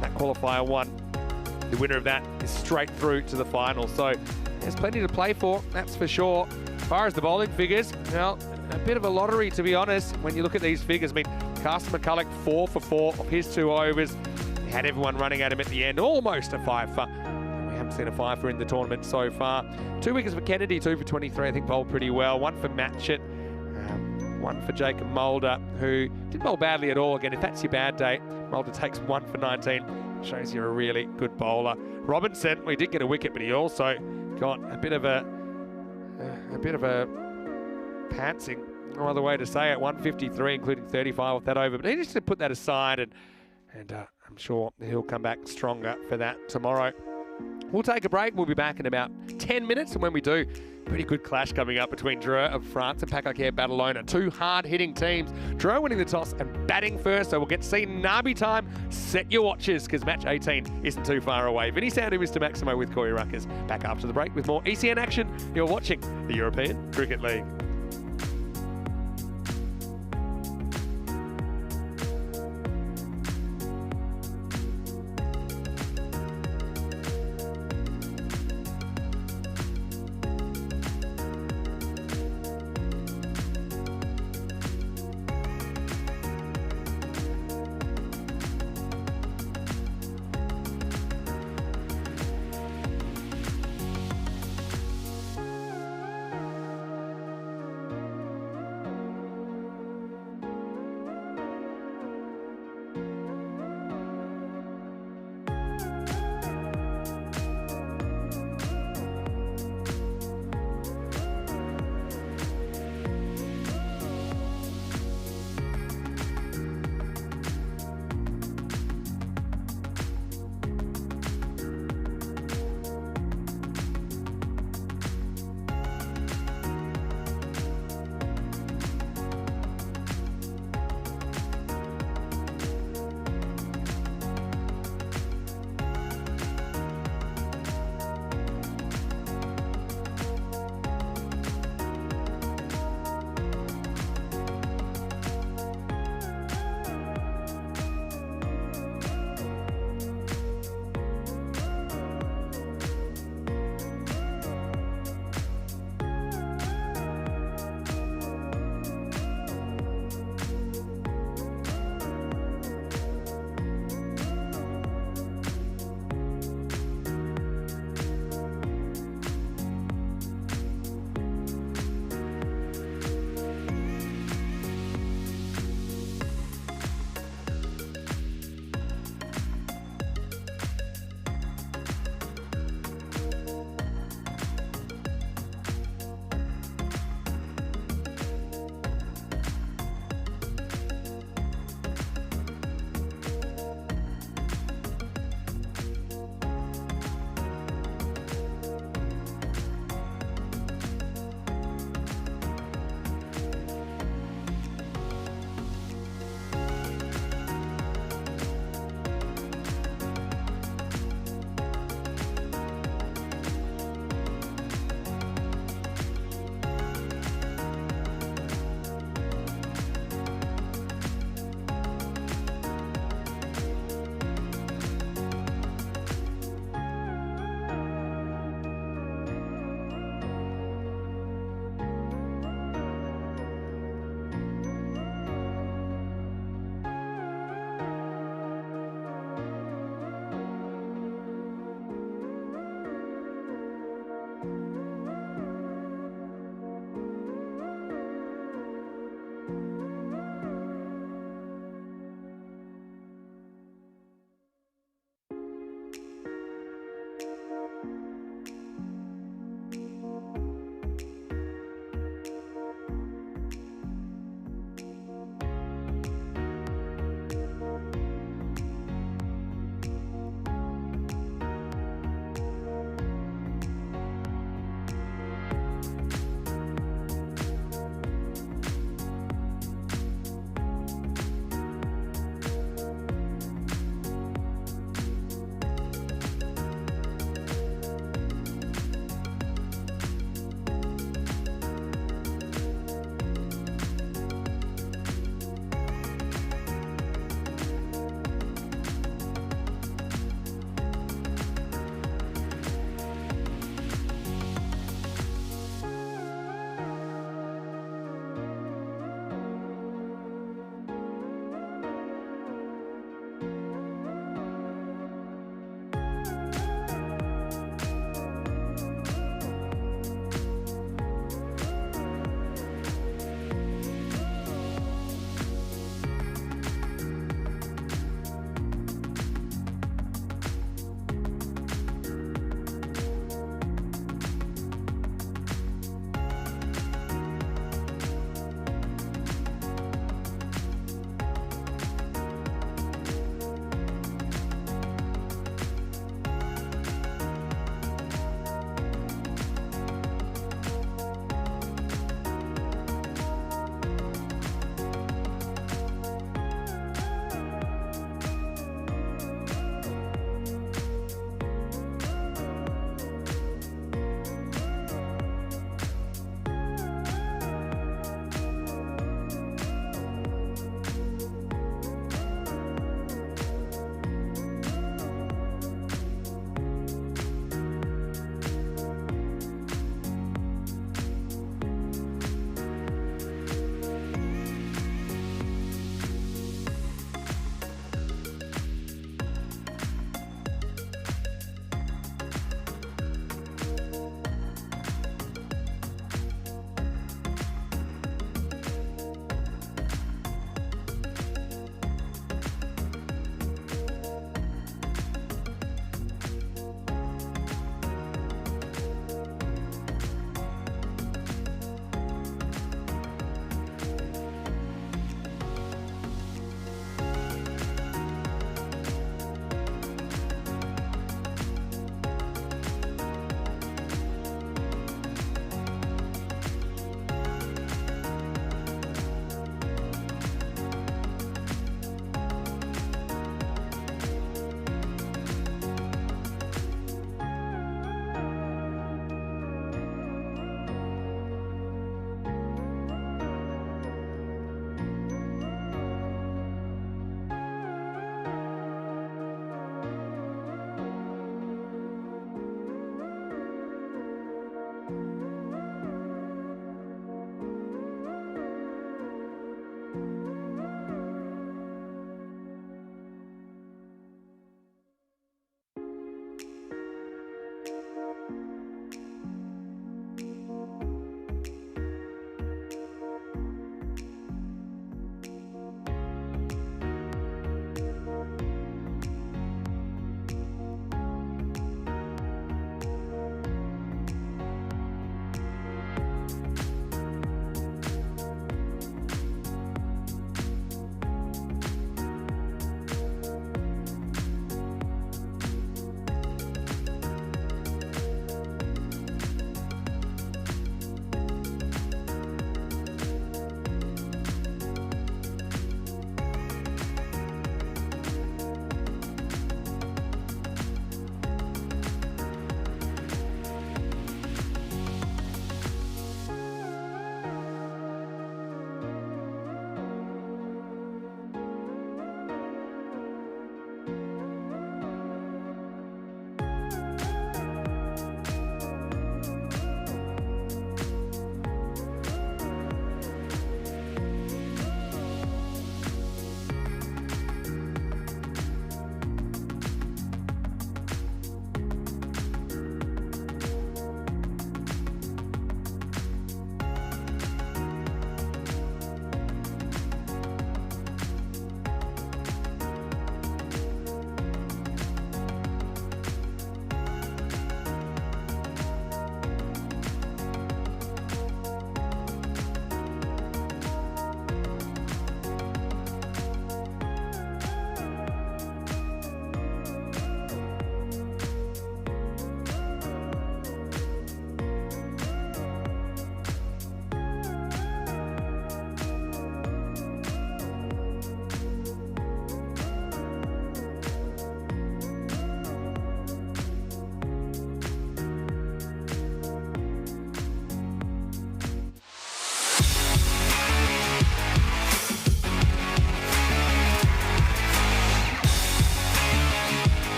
That qualifier 1, the winner of that is straight through to the final. So there's plenty to play for, that's for sure. As far as the bowling figures, well, a bit of a lottery to be honest. When you look at these figures, I mean, Carsten McCulloch 4 for 4 of his 2 overs. He had everyone running at him at the end, almost a 5-for. We haven't seen a 5-for in the tournament so far. 2 wickets for Kennedy, 2 for 23, I think bowled pretty well. 1 for Matchett. 1 for Jacob Mulder, who didn't bowl badly at all. Again, if that's your bad day, Mulder takes 1 for 19. Shows you're a really good bowler. Robinson, well, he did get a wicket, but he also got a bit of a pantsing, no other way to say it. 153, including 35 off that over. But he needs to put that aside, and I'm sure he'll come back stronger for that tomorrow. We'll take a break. We'll be back in about 10 minutes, and when we do, pretty good clash coming up between Dreux of France and Pakakere Badalona. 2 hard-hitting teams. Dreux winning the toss and batting first, so we'll get to see Nabi time. Set your watches, because match 18 isn't too far away. Vinny Sandu, Mr. Maximo with Corey Ruckers. Back after the break with more ECN action. You're watching the European Cricket League.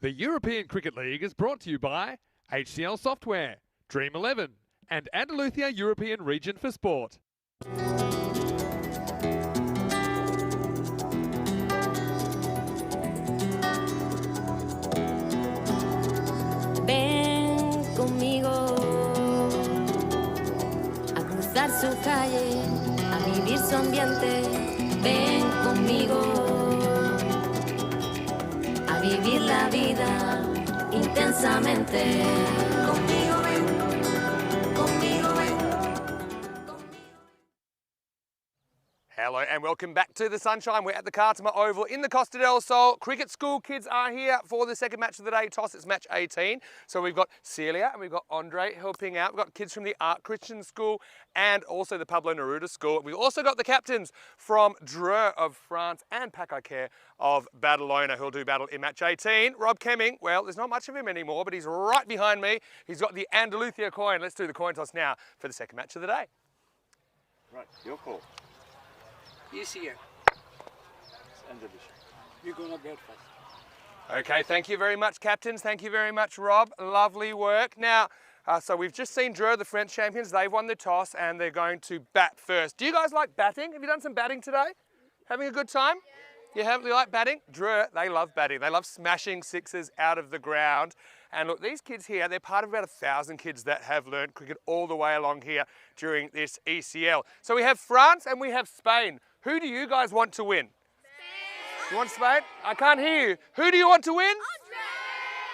The European Cricket League is brought to you by HCL Software, Dream 11, and Andalusia European Region for Sport. Ven conmigo a cruzar su calle, a vivir su ambiente. Ven conmigo a vivir la vida intensamente. Conmigo ven, conmigo ven. Hello and welcome back to the sunshine. We're at the Cartama Oval in the Costa del Sol. Cricket school kids are here for the second match of the day. Toss, it's match 18. So we've got Celia and we've got Andre helping out. We've got kids from the Art Christian School and also the Pablo Neruda School. We've also got the captains from Dreux of France and Pacaquer of Badalona who'll do battle in match 18. Rob Kemming, well, there's not much of him anymore, but he's right behind me. He's got the Andalusia coin. Let's do the coin toss now for the second match of the day. Right, your call. ECN. End edition. You're gonna bet first. Okay, thank you very much, captains. Thank you very much, Rob. Lovely work. Now, so we've just seen Dreux, the French champions. They've won the toss and they're going to bat first. Do you guys like batting? Have you done some batting today? Having a good time? You like batting? Dreux, they love batting. They love smashing sixes out of the ground. And look, these kids here, they're part of about 1,000 kids that have learned cricket all the way along here during this ECL. So we have France and we have Spain. Who do you guys want to win? Spain. You want Spain? I can't hear you. Who do you want to win? Andre.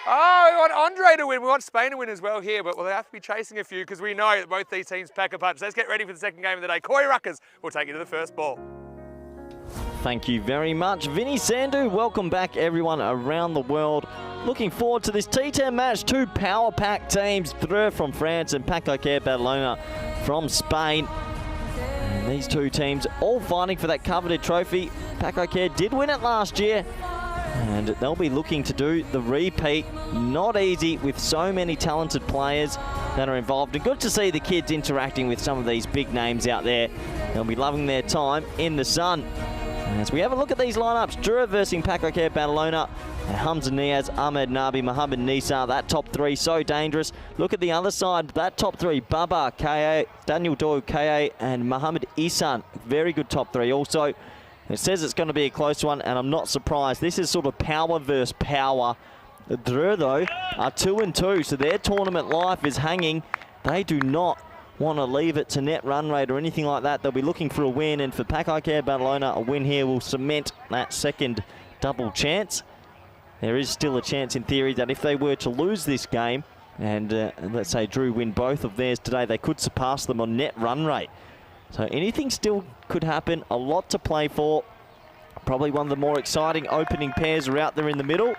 Oh, we want Andre to win. We want Spain to win as well here, but we'll have to be chasing a few because we know that both these teams pack a punch. Let's get ready for the second game of the day. Corey Ruckers will take you to the first ball. Thank you very much, Vinny Sandhu. Welcome back, everyone around the world. Looking forward to this T10 match. Two power pack teams, Dreux from France and Pacaquer Badalona from Spain. And these two teams all fighting for that coveted trophy. Pacaquer did win it last year, and they'll be looking to do the repeat. Not easy with so many talented players that are involved. And good to see the kids interacting with some of these big names out there. They'll be loving their time in the sun. As we have a look at these lineups, Dreux versus Pacaquer Badalona, Hamza Niaz, Ahmed Nabi, Mohamed Nisa, that top three so dangerous. Look at the other side, that top three, Baba, K.A., Daniel Doyle, K.A., and Mohamed Isan. Very good top three also. It says it's going to be a close one, and I'm not surprised. This is sort of power versus power. Dreux, though, are 2-2, so their tournament life is hanging. They do not want to leave it to net run rate or anything like that. They'll be looking for a win, and for Pacaquer Badalona, a win here will cement that second double chance. There is still a chance in theory that if they were to lose this game, and let's say Dreux win both of theirs today, they could surpass them on net run rate. So anything still could happen, a lot to play for. Probably one of the more exciting opening pairs are out there in the middle.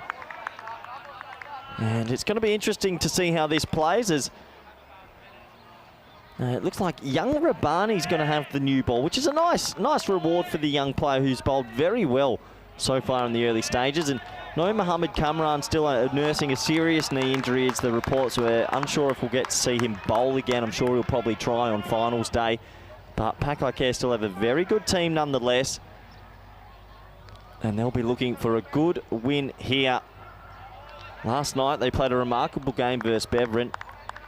And it's going to be interesting to see how this plays, as it looks like young Rabbani's going to have the new ball, which is a nice reward for the young player who's bowled very well so far in the early stages. And no Mohamed Kamran still nursing a serious knee injury, as the reports were. Unsure if we'll get to see him bowl again. I'm sure he'll probably try on finals day. But Pacaquer still have a very good team nonetheless. And they'll be looking for a good win here. Last night they played a remarkable game versus Beveren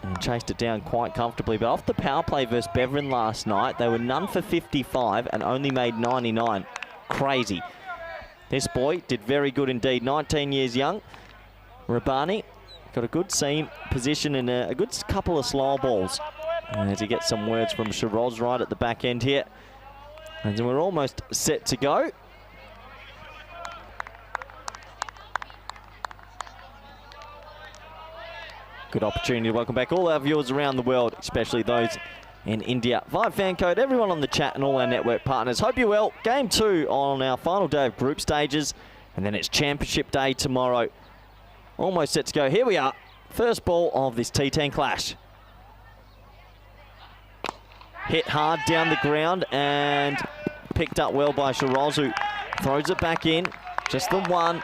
and chased it down quite comfortably. But off the power play versus Beveren last night, they were none for 55 and only made 99. Crazy. This boy did very good indeed, 19 years young. Rabbani got a good seam position and a good couple of slow balls. And as he gets some words from Shiraz right at the back end here. And we're almost set to go. Good opportunity to welcome back all our viewers around the world, especially those in India. Vibe fan code, everyone on the chat and all our network partners. Hope you're well. Game 2 on our final day of group stages, and then it's championship day tomorrow. Almost set to go. Here we are. First ball of this T10 clash. Hit hard down the ground and picked up well by Shiraz, who throws it back in. Just the one.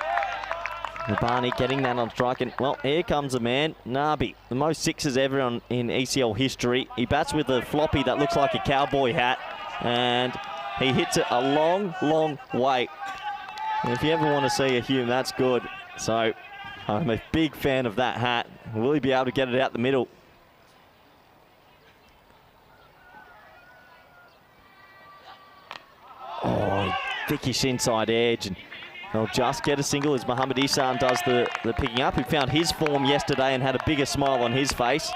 Rabbani getting that on strike, and well, here comes a man, Nabi, the most sixes ever in ECL history. He bats with a floppy that looks like a cowboy hat, and he hits it a long, long way. And if you ever want to see a Hume, that's good. So I'm a big fan of that hat. Will he be able to get it out the middle? Oh, thickish inside edge. And they'll just get a single as Mohamed Isan does the picking up. He found his form yesterday and had a bigger smile on his face.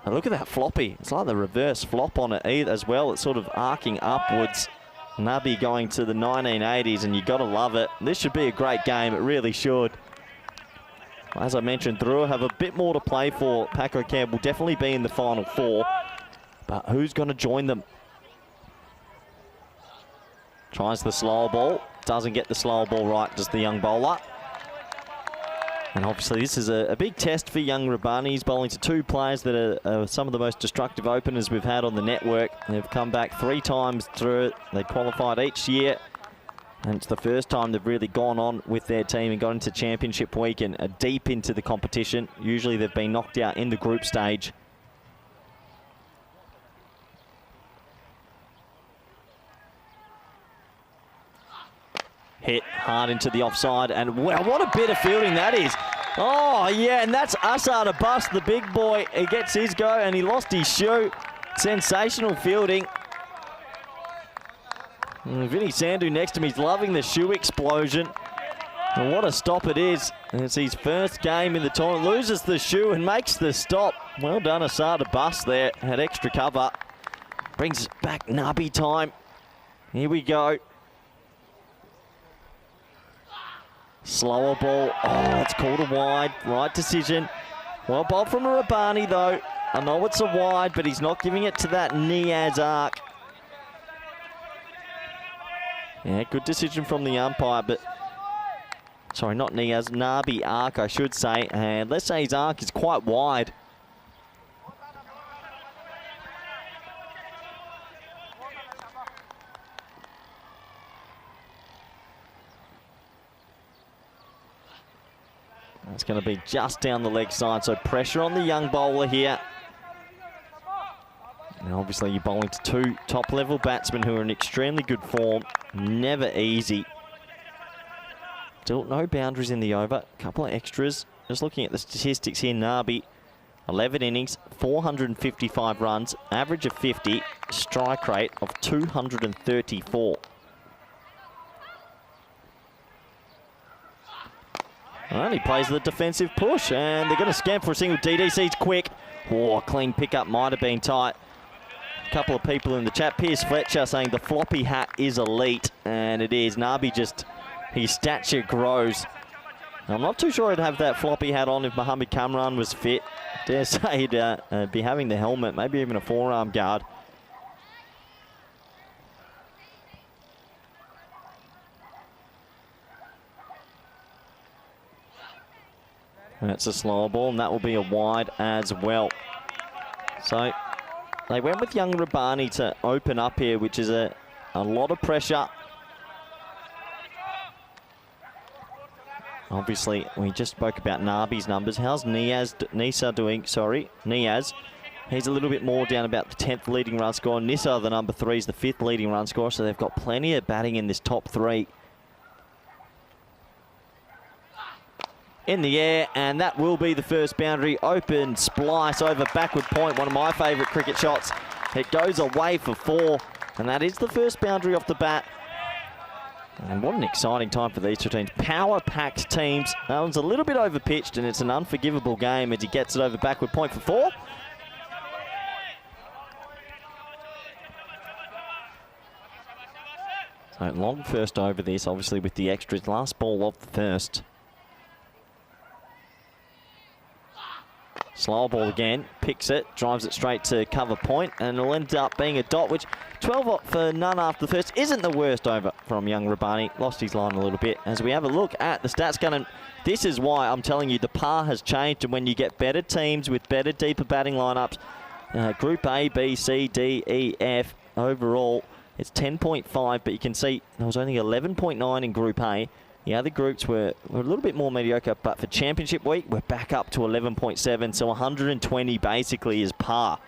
And look at that floppy. It's like the reverse flop on it as well. It's sort of arcing upwards. Nabi going to the 1980s, and you got to love it. This should be a great game. It really should. As I mentioned, Drua have a bit more to play for. Paco Camp will definitely be in the Final Four. But who's going to join them? Tries the slow ball. Doesn't get the slow ball right, does the young bowler. And obviously this is a big test for young Rabbani. He's bowling to two players that are some of the most destructive openers we've had on the network. They've come back 3 times through it. They qualified each year. And it's the first time they've really gone on with their team and got into championship week and are deep into the competition. Usually they've been knocked out in the group stage. Hit hard into the offside, and wow, what a bit of fielding that is. Oh yeah, and that's Asad Abbas, the big boy. He gets his go and he lost his shoe. Sensational fielding. And Vinny Sandhu next to me is loving the shoe explosion. And what a stop it is. And it's his first game in the tournament. Loses the shoe and makes the stop. Well done, Asad Abbas there. Had extra cover. Brings back Nabi time. Here we go. Slower ball. Oh, it's called a wide. Right decision. Well bowled from Rabbani though. I know it's a wide, but he's not giving it to that Niaz arc. Yeah, good decision from the umpire, but... Sorry, not Niaz, Nabi arc, I should say. And let's say his arc is quite wide. That's going to be just down the leg side, so pressure on the young bowler here. And obviously you're bowling to 2 top-level batsmen who are in extremely good form. Never easy. Still no boundaries in the over. A couple of extras. Just looking at the statistics here, Nabi, 11 innings, 455 runs, average of 50, strike rate of 234. Well, he plays the defensive push, and they're going to scamp for a single. DDC's quick. Oh, clean pickup might have been tight. A couple of people in the chat. Piers Fletcher saying the floppy hat is elite, and it is. Nabi just, his stature grows. I'm not too sure he'd have that floppy hat on if Mohamed Kamran was fit. Dare say he'd be having the helmet, maybe even a forearm guard. That's a slower ball, and that will be a wide as well. So they went with young Rabbani to open up here, which is a lot of pressure. Obviously, we just spoke about Nabi's numbers. How's Nisa doing? Sorry, Niaz. He's a little bit more down, about the 10th leading run score. Nisa, the number 3, is the 5th leading run scorer, so they've got plenty of batting in this top 3. In the air, and that will be the first boundary. Open splice over backward point, one of my favourite cricket shots. It goes away for 4, and that is the first boundary off the bat. And what an exciting time for these two teams. Power-packed teams. That one's a little bit over-pitched, and it's an unforgivable game as he gets it over backward point for 4. So long first over this, obviously with the extras. Last ball of the first. Slow ball again, picks it, drives it straight to cover point, and it'll end up being a dot, which 12 for none after the first isn't the worst over from young Rabbani. Lost his line a little bit. As we have a look at the stats gun, and this is why I'm telling you the par has changed, and when you get better teams with better, deeper batting lineups, Group A, B, C, D, E, F, overall, it's 10.5, but you can see there was only 11.9 in Group A. The other groups were a little bit more mediocre, but for championship week, we're back up to 11.7, so 120 basically is par.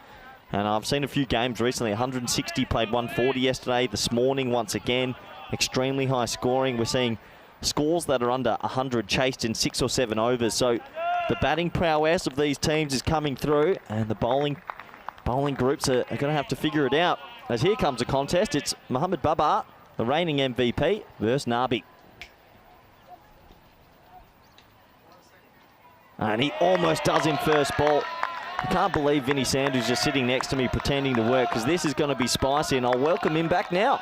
And I've seen a few games recently, 160 played 140 yesterday, this morning once again, extremely high scoring. We're seeing scores that are under 100 chased in 6 or 7 overs. So the batting prowess of these teams is coming through, and the bowling groups are going to have to figure it out. As here comes a contest, it's Mohamed Babar, the reigning MVP, versus Nabi. And he almost does in first ball. I can't believe Vinny Sanders just sitting next to me pretending to work, because this is going to be spicy, and I'll welcome him back now.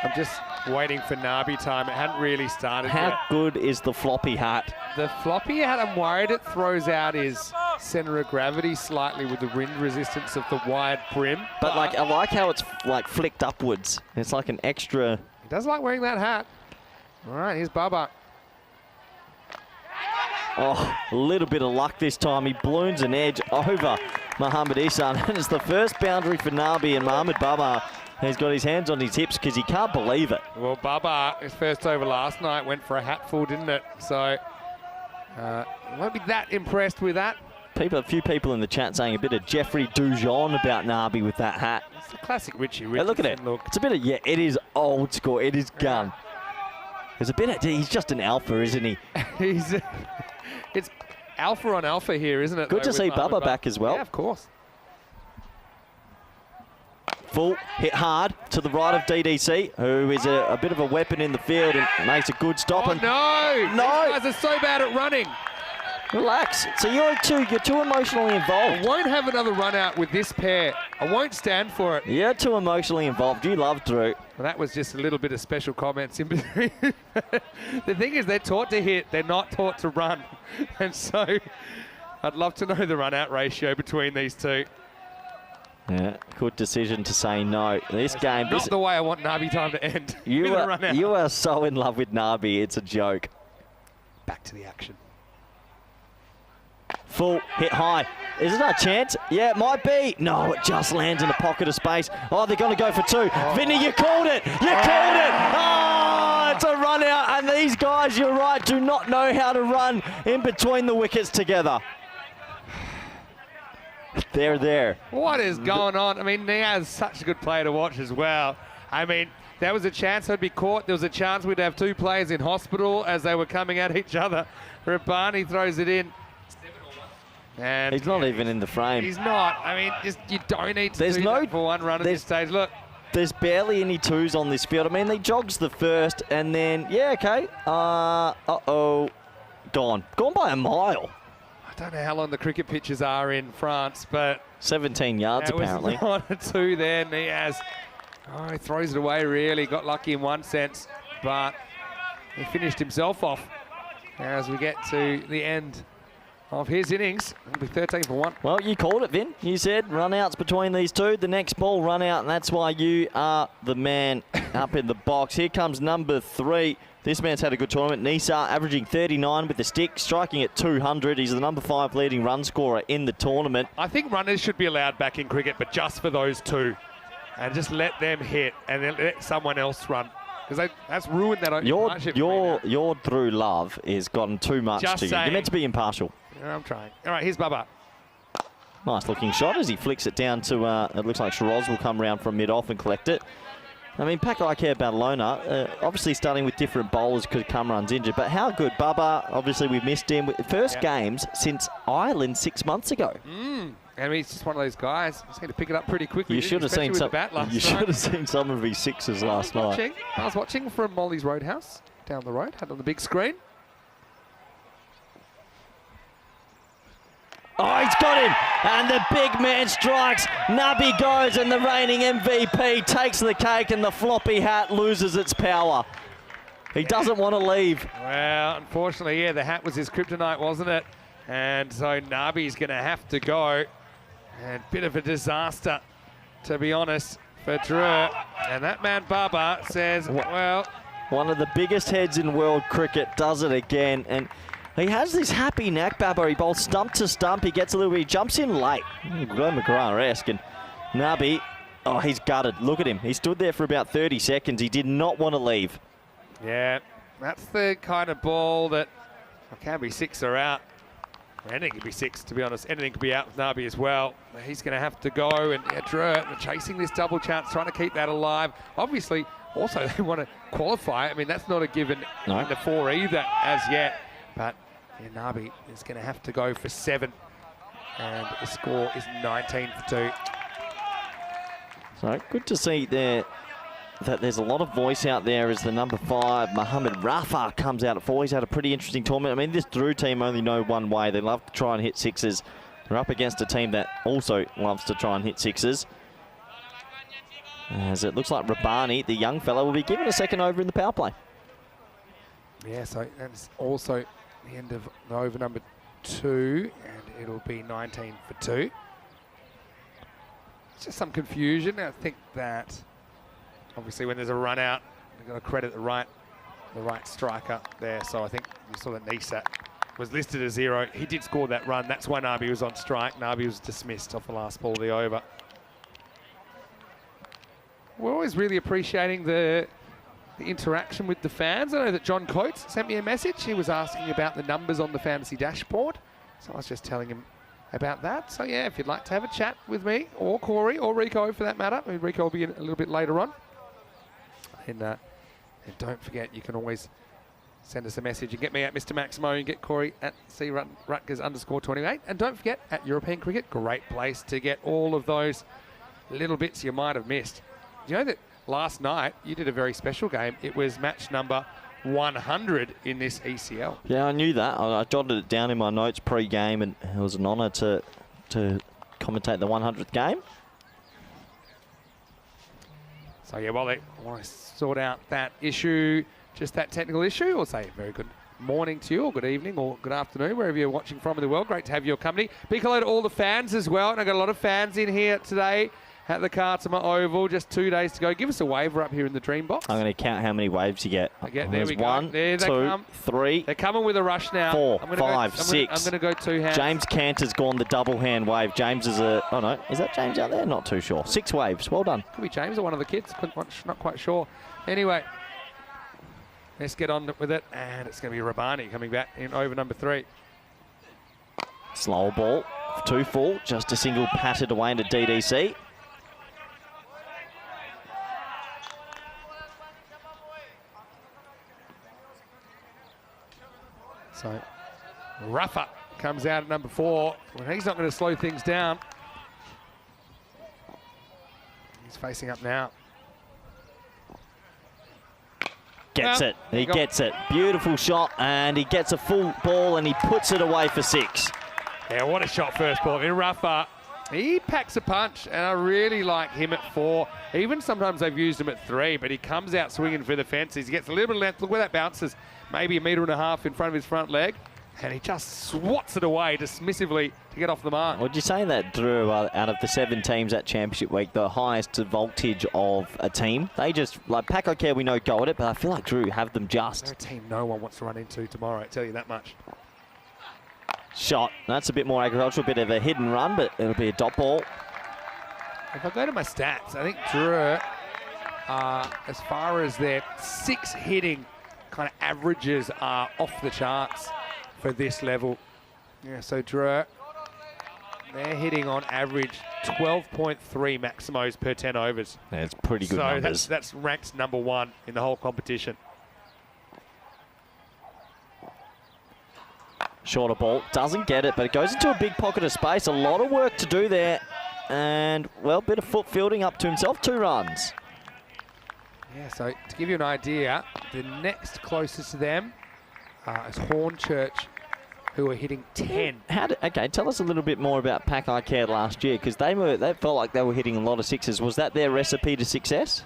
I'm just waiting for Nabi time. It hadn't really started How yet. good is the floppy hat? The floppy hat, I'm worried it throws out his centre of gravity slightly with the wind resistance of the wide brim. But like, I like how it's like flicked upwards. It's like an extra. He does like wearing that hat. All right, here's Baba. Oh, a little bit of luck this time. He balloons an edge over Mohamed Ihsan. And it's the first boundary for Nabi, and Mohamed Baba has got his hands on his hips because he can't believe it. Well, Baba, his first over last night, went for a hatful, didn't it? So, won't be that impressed with that. A few people in the chat saying a bit of Jeffrey Dujon about Nabi with that hat. It's a classic Richie. Hey, look at it. Look. It's a bit of, yeah, it is old school. It is gun. There's a bit of, he's just an alpha, isn't he? It's alpha on alpha here, isn't it? Good to with see Mohamed Baba back as well. Yeah, of course. Full hit hard to the right of DDC, who is a bit of a weapon in the field and makes a good stop. Oh, and no! No! These guys are so bad at running. Relax. So you're too emotionally I involved. won't have another run out with this pair. I won't stand for it. You're too emotionally involved. You love Drew. Well, that was just a little bit of special comments in between. The thing is, they're taught to hit. They're not taught to run. And so I'd love to know the run-out ratio between these two. Yeah, good decision to say no. This game... Not the way I want Nabi time to end. You With a run out. you are so in love with Nabi, it's a joke. Back to the action. Full hit high. Is it a chance? Yeah, it might be. No, it just lands in a pocket of space. Oh, they're going to go for two. Oh. Vinny, you called it. You called it. Oh, it's a run out. And these guys, you're right, do not know how to run in between the wickets together. They're there. What is going on? I mean, Niaz is such a good player to watch as well. I mean, there was a chance I'd be caught. There was a chance we'd have two players in hospital as they were coming at each other. Rabani throws it in. And he's not even in the frame. He's not. I mean, just you don't need to do that for one run at this stage. Look. There's barely any twos on this field. I mean, they jogs the first and then, yeah, okay. Uh-oh. Gone. Gone by a mile. I don't know how long the cricket pitches are in France, but 17 yards apparently. There was 1 or 2 there. Niaz, he throws it away really. Got lucky in one sense, but he finished himself off as we get to the end of his innings. It'll be 13 for 1. Well, you called it, Vin. You said run-outs between these two. The next ball run out, and that's why you are the man up in the box. Here comes number 3. This man's had a good tournament. Nisa averaging 39 with the stick, striking at 200. He's the number 5 leading run scorer in the tournament. I think runners should be allowed back in cricket, but just for those two. And just let them hit and then let someone else run. Because that's ruined that partnership. Your Drew Love has gotten too much just to you. saying. You're meant to be impartial. I'm trying. All right, here's Baba. Nice looking shot as he flicks it down to, it looks like Shiraz will come round from mid-off and collect it. I mean, Paco Ikea Badalona, obviously starting with different bowlers because Kamran's injured, but how good. Baba, obviously we've missed him. First games since Ireland 6 months ago. And he's just one of those guys. Just need to pick it up pretty quickly. You should have seen some. You should have seen some of his sixes last night. I was watching from Molly's Roadhouse down the road. Had it on the big screen. Oh, he's got him. And the big man strikes. Nabi goes and the reigning MVP takes the cake and the floppy hat loses its power. He doesn't want to leave. Well, unfortunately, yeah, the hat was his kryptonite, wasn't it? And so Nabi's going to have to go. And bit of a disaster, to be honest, for Drew. And that man, Baba, says, well... One of the biggest heads in world cricket does it again. And he has this happy knack, Baba. He bowls stump to stump. He gets a little bit, he jumps in late. Glenn McGrath-esque. And Nabi, oh, he's gutted. Look at him. He stood there for about 30 seconds. He did not want to leave. Yeah, that's the kind of ball that can be 6 or out. Anything could be 6, to be honest. Anything could be out with Nabi as well. He's going to have to go, and Drew chasing this double chance, trying to keep that alive. Obviously, also they want to qualify. I mean, that's not a given in the 4 either as yet. But Nabi is going to have to go for 7, and the score is 19 for 2. So good to see there that there's a lot of voice out there as the number 5, Mohammed Rafa, comes out at 4. He's had a pretty interesting tournament. I mean, this Drew team only know one way. They love to try and hit 6s. They're up against a team that also loves to try and hit 6s. As it looks like Rabani, the young fellow, will be given a second over in the power play. Yeah, so that's also the end of the over number 2, and it'll be 19 for 2. It's just some confusion. I think that obviously when there's a run out, you've got to credit the right striker there. So I think you saw that Nisat was listed as 0. He did score that run. That's why Nabi was on strike. Nabi was dismissed off the last ball of the over. We're always really appreciating the interaction with the fans. I know that John Coates sent me a message. He was asking about the numbers on the fantasy dashboard. So I was just telling him about that. So yeah, if you'd like to have a chat with me or Corey or Rico for that matter. I mean, Rico will be in a little bit later on. And don't forget, you can always send us a message. You can get me at Mr. Maximo and get Corey at CRutgers_28. And don't forget, at European Cricket, great place to get all of those little bits you might have missed. Do you know that last night you did a very special game? It was match number 100 in this ECL. Yeah, I knew that. I jotted it down in my notes pre-game, and it was an honour to commentate the 100th game. So yeah, while they want to sort out that issue, just that technical issue, or say very good morning to you, or good evening, or good afternoon, wherever you're watching from in the world. Great to have your company. Big hello to all the fans as well. And I've got a lot of fans in here today at the Kartama Oval. Just 2 days to go. Give us a waiver up here in the dream box. I'm going to count how many waves you get. There we go. 1, there they 2, come. 3. They're coming with a rush now. 4, 5, 6. I'm going to go 2 hands. James Cantor's gone the double hand wave. James is a... Oh, no. Is that James out there? Not too sure. 6 waves. Well done. Could be James or one of the kids. Not quite sure. Anyway, let's get on with it. And it's going to be Rabani coming back in over number 3. Slow ball. 2 full. Just a single patted away into DDC. So Rafa comes out at number 4. Well, he's not going to slow things down. He's facing up now. Gets it. He gets it. Beautiful shot, and he gets a full ball, and he puts it away for 6. Yeah, what a shot first ball. In Rafa, he packs a punch, and I really like him at 4. Even sometimes they've used him at 3, but he comes out swinging for the fences. He gets a little bit of length. Look where that bounces. Maybe 1.5 meters in front of his front leg, and he just swats it away dismissively to get off the mark. Would you say that, Drew, out of the 7 teams at Championship Week, the highest voltage of a team? They just, like Paco Care, we know go at it, but I feel like Drew have them just. They're a team no one wants to run into tomorrow, I tell you that much. Shot. That's a bit more agricultural, a bit of a hidden run, but it'll be a dot ball. If I go to my stats, I think Drew, as far as their 6 hitting kind of averages are off the charts for this level. Yeah, so Drew, they're hitting on average 12.3 maximos per 10 overs. That's pretty good numbers. So that's ranked number 1 in the whole competition. Shorter ball, doesn't get it, but it goes into a big pocket of space. A lot of work to do there. And, well, bit of foot fielding up to himself, 2 runs. Yeah, so to give you an idea, the next closest to them is Hornchurch, who are hitting 10. Okay, tell us a little bit more about Pack Care last year, because they felt like they were hitting a lot of 6s. Was that their recipe to success?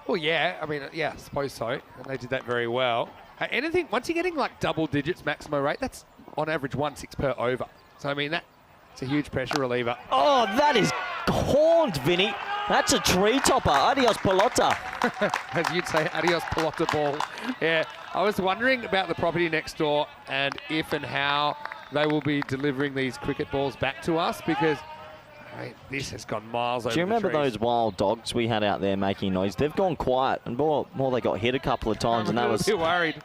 Well, yeah, I mean, yeah, I suppose so. And they did that very well. Anything, once you're getting like double digits maximo rate, that's on average 1/6 per over. So, I mean, that's a huge pressure reliever. Oh, that is horned, Vinny. That's a tree topper. Adios, pelota. As you'd say, adios, pelota ball. Yeah, I was wondering about the property next door and if and how they will be delivering these cricket balls back to us, because this has gone miles over. Do you remember the trees. those wild dogs we had out there making noise? They've gone quiet, and more they got hit a couple of times, and that was... I'm a bit worried.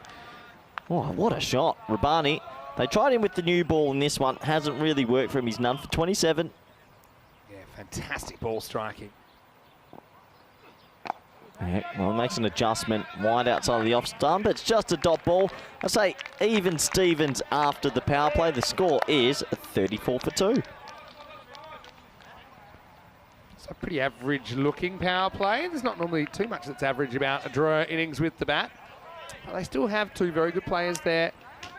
Oh, what a shot. Rabani They tried him with the new ball in this one. Hasn't really worked for him. He's none for 27. Yeah, fantastic ball striking. Yeah, well, makes an adjustment wide outside of the off stump, but it's just a dot ball. I say even Stevens after the power play. The score is 34 for 2. It's a pretty average-looking power play. There's not normally too much that's average about a draw innings with the bat. But they still have two very good players there.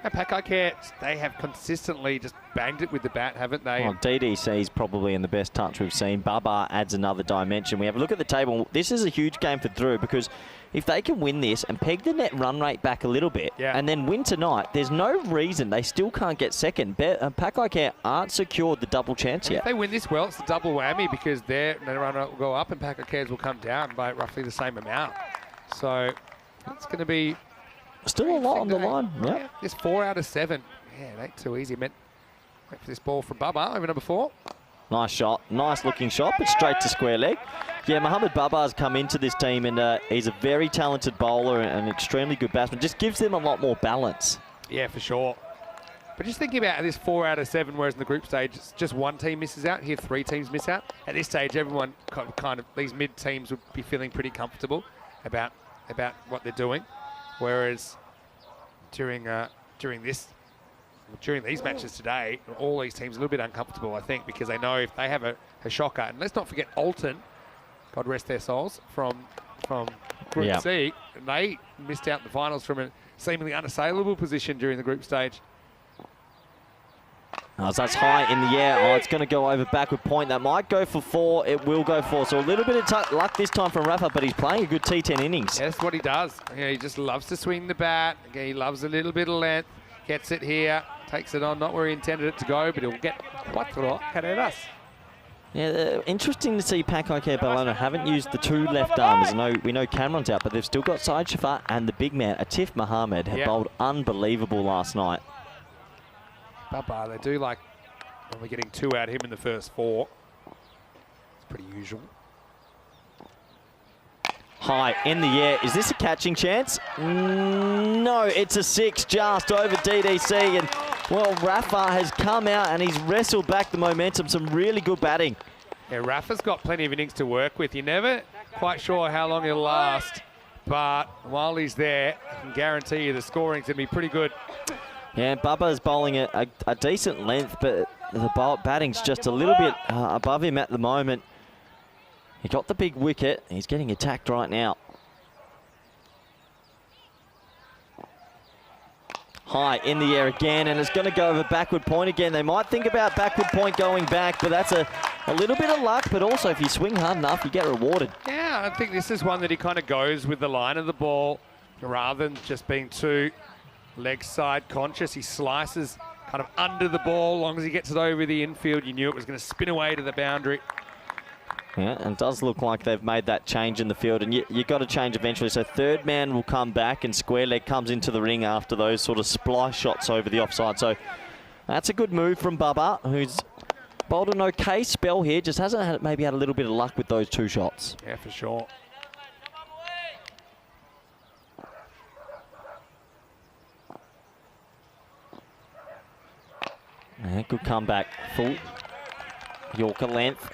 And Pakaikai, they have consistently just banged it with the bat, haven't they? Well, DDC is probably in the best touch we've seen. Baba adds another dimension. We have a look at the table. This is a huge game for Drew because if they can win this and peg the net run rate back a little bit and then win tonight, there's no reason they still can't get second. Pakaikai aren't secured the double chance yet. If they win this well, it's a double whammy because their net run rate will go up and Pakaikai will come down by roughly the same amount. So it's going to be still a lot on the line. Yeah, it's 4 out of 7. Yeah, it ain't too easy. Wait for this ball from Baba over number 4. Nice shot, nice looking shot, but straight to square leg. Yeah, Mohamed Baba's come into this team and he's a very talented bowler and an extremely good batsman. Just gives them a lot more balance. Yeah, for sure. But just thinking about this 4 out of 7, whereas in the group stage, it's just one team misses out. Here, 3 teams miss out. At this stage, everyone kind of these mid teams would be feeling pretty comfortable about what they're doing. Whereas during these matches today, all these teams are a little bit uncomfortable, I think, because they know if they have a shocker, and let's not forget Alton, God rest their souls, from Group C, and they missed out in the finals from a seemingly unassailable position during the group stage. Oh, so that's high in the air. Oh, it's going to go over backward point. That might go for 4. It will go 4. So a little bit of luck this time from Rafa, but he's playing a good T10 innings. Yeah, that's what he does. Yeah, he just loves to swing the bat. Again, he loves a little bit of length. Gets it here. Takes it on. Not where he intended it to go, but he'll get 4 carreras. Yeah, interesting to see Pakaikai Barcelona haven't used the 2 left armers. We know Cameron's out, but they've still got Syed Shafat and the big man, Atif Mohammed, have bowled unbelievable last night. Baba, they do like when we're getting 2 out of him in the first 4. It's pretty usual. High in the air. Is this a catching chance? No, it's a 6 just over DDC. And, well, Rafa has come out and he's wrestled back the momentum. Some really good batting. Yeah, Rafa's got plenty of innings to work with. You're never quite sure how long he'll last. But while he's there, I can guarantee you the scoring's going to be pretty good. Yeah, Bubba's bowling a decent length, but the batting's just a little bit above him at the moment. He got the big wicket. He's getting attacked right now. High in the air again, and it's going to go over backward point again. They might think about backward point going back, but that's a little bit of luck, but also if you swing hard enough, you get rewarded. Yeah, I think this is one that he kind of goes with the line of the ball rather than just being too leg side conscious. He slices kind of under the ball. As long as he gets it over the infield, you knew it was going to spin away to the boundary. Yeah, and it does look like they've made that change in the field, and you got to change eventually. So third man will come back, and square leg comes into the ring after those sort of splice shots over the offside. So that's a good move from Baba, who's bowled an okay spell here. Just hasn't maybe had a little bit of luck with those 2 shots. Yeah, for sure. Yeah, good comeback. Full Yorker length.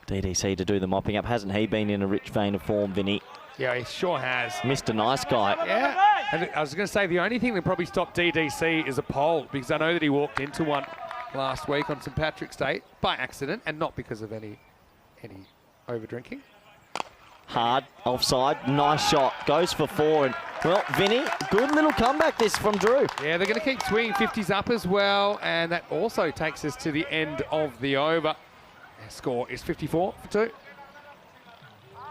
DDC to do the mopping up. Hasn't he been in a rich vein of form, Vinny? Yeah, he sure has. Mr. Nice Guy. Yeah, and I was going to say the only thing that probably stopped DDC is a pole, because I know that he walked into one last week on St. Patrick's Day by accident and not because of any over drinking. Hard, offside, nice shot, goes for 4, and well, Vinny, good little comeback this from Drew. Yeah, they're going to keep swinging 50s up as well, and that also takes us to the end of the over. Their score is 54 for 2.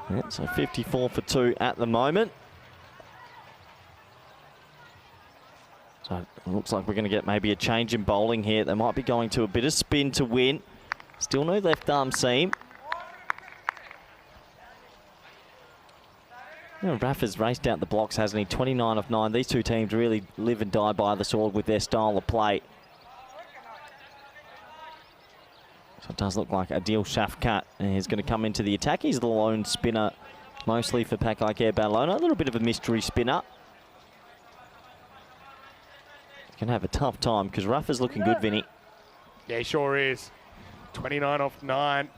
Yeah, so 54 for 2 at the moment. So it looks like we're going to get maybe a change in bowling here. They might be going to a bit of spin to win. Still no left arm seam. You know, Rafa's raced out the blocks, hasn't he? 29 of 9. These 2 teams really live and die by the sword with their style of play. So it does look like Adil Shafkat is going to come into the attack. He's the lone spinner, mostly for Pakaikai Barcelona. A little bit of a mystery spinner. Going to have a tough time because Ruff is looking good, Vinny. Yeah, he sure is. 29 off 9.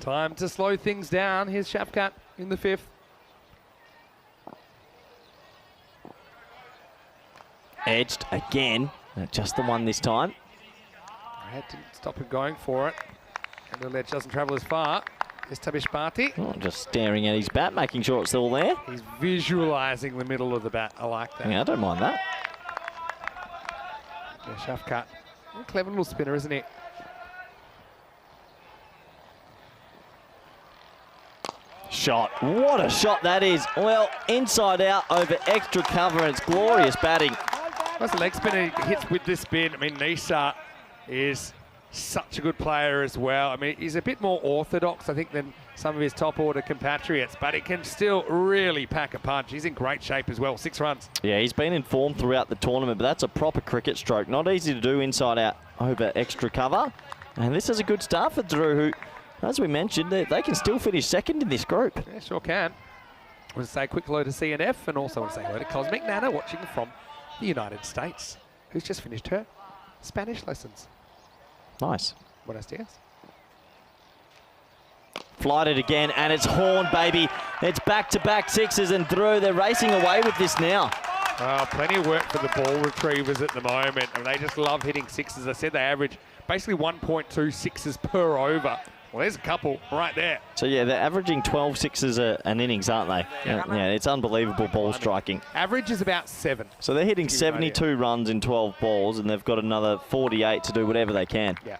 Time to slow things down. Here's Shafkat in the 5th. Edged again. Just the one this time. Red didn't stop him going for it. And the ledge doesn't travel as far. Here's Tabish Bharti. Oh, just staring at his bat, making sure it's still there. He's visualising the middle of the bat. I like that. Yeah, I don't mind that. Yeah, Shafkat. Clever little spinner, isn't he? Shot. What a shot that is. Well, inside out over extra cover, and it's glorious batting. That's a leg spinner he hits with this spin. I mean, Nisa is such a good player as well. I mean, he's a bit more orthodox, I think, than some of his top order compatriots, but he can still really pack a punch. He's in great shape as well. 6 runs. Yeah, he's been in form throughout the tournament, but that's a proper cricket stroke. Not easy to do inside out over extra cover. And this is a good start for Drew, who, as we mentioned, they can still finish second in this group. Yeah, sure can. I want to say quick hello to CNF, and also want to say hello to Cosmic Nana, watching from the United States, who's just finished her Spanish lessons. Nice. Buenos dias. Flight it again, and it's Horn, baby. It's back-to-back sixes, and Drew, they're racing away with this now. Plenty of work for the ball retrievers at the moment. I mean, they just love hitting sixes. I said they average basically 1.2 sixes per over. Well, there's a couple right there. So, yeah, they're averaging 12 sixes an innings, aren't they? Yeah, it's unbelievable ball striking. Average is about 7. So they're hitting 72 runs in 12 balls, and they've got another 48 to do whatever they can. Yeah.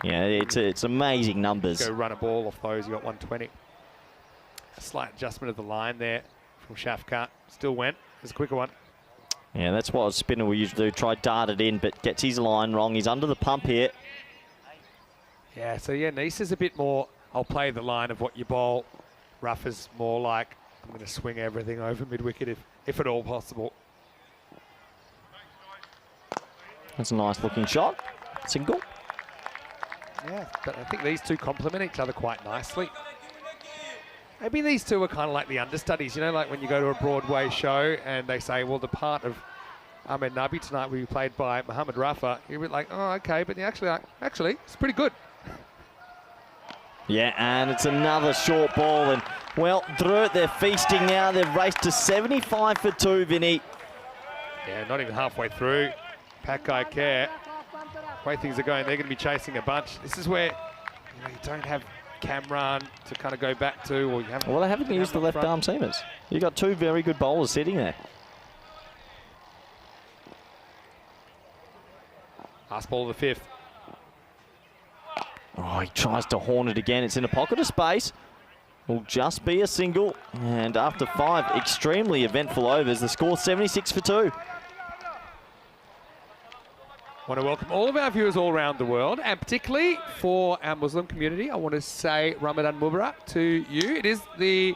Yeah, it's amazing numbers. Go run a ball off those, you got 120. A slight adjustment of the line there from Shafkat. Still went. There's a quicker one. Yeah, that's what a spinner will usually do. Try dart it in, but gets his line wrong. He's under the pump here. Yeah, so yeah, Nisa's a bit more, I'll play the line of what you bowl. Ruff is more like, I'm going to swing everything over mid-wicket if at all possible. That's a nice looking shot. Single. Yeah, but I think these two complement each other quite nicely. Maybe these two are kind of like the understudies, you know, like when you go to a Broadway show and they say, well, the part of Ahmed Nabi tonight will be played by Mohammed Rafa. You're a bit like, oh, okay, but you're actually like, actually, it's pretty good. Yeah, and it's another short ball. And, well, through it, they're feasting now. They've raced to 75 for 2, Vinny. Yeah, not even halfway through. Pakai Care. The way things are going, they're going to be chasing a bunch. This is where you don't have Cameron to kind of go back to, or you haven't. Well, they haven't used the left arm seamers. You've got 2 very good bowlers sitting there. Last ball of the 5th. Oh, he tries to horn it again. It's in a pocket of space. Will just be a single. And after 5 extremely eventful overs, the score 76 for 2. Want to welcome all of our viewers all around the world, and particularly for our Muslim community, I want to say Ramadan Mubarak to you. It is the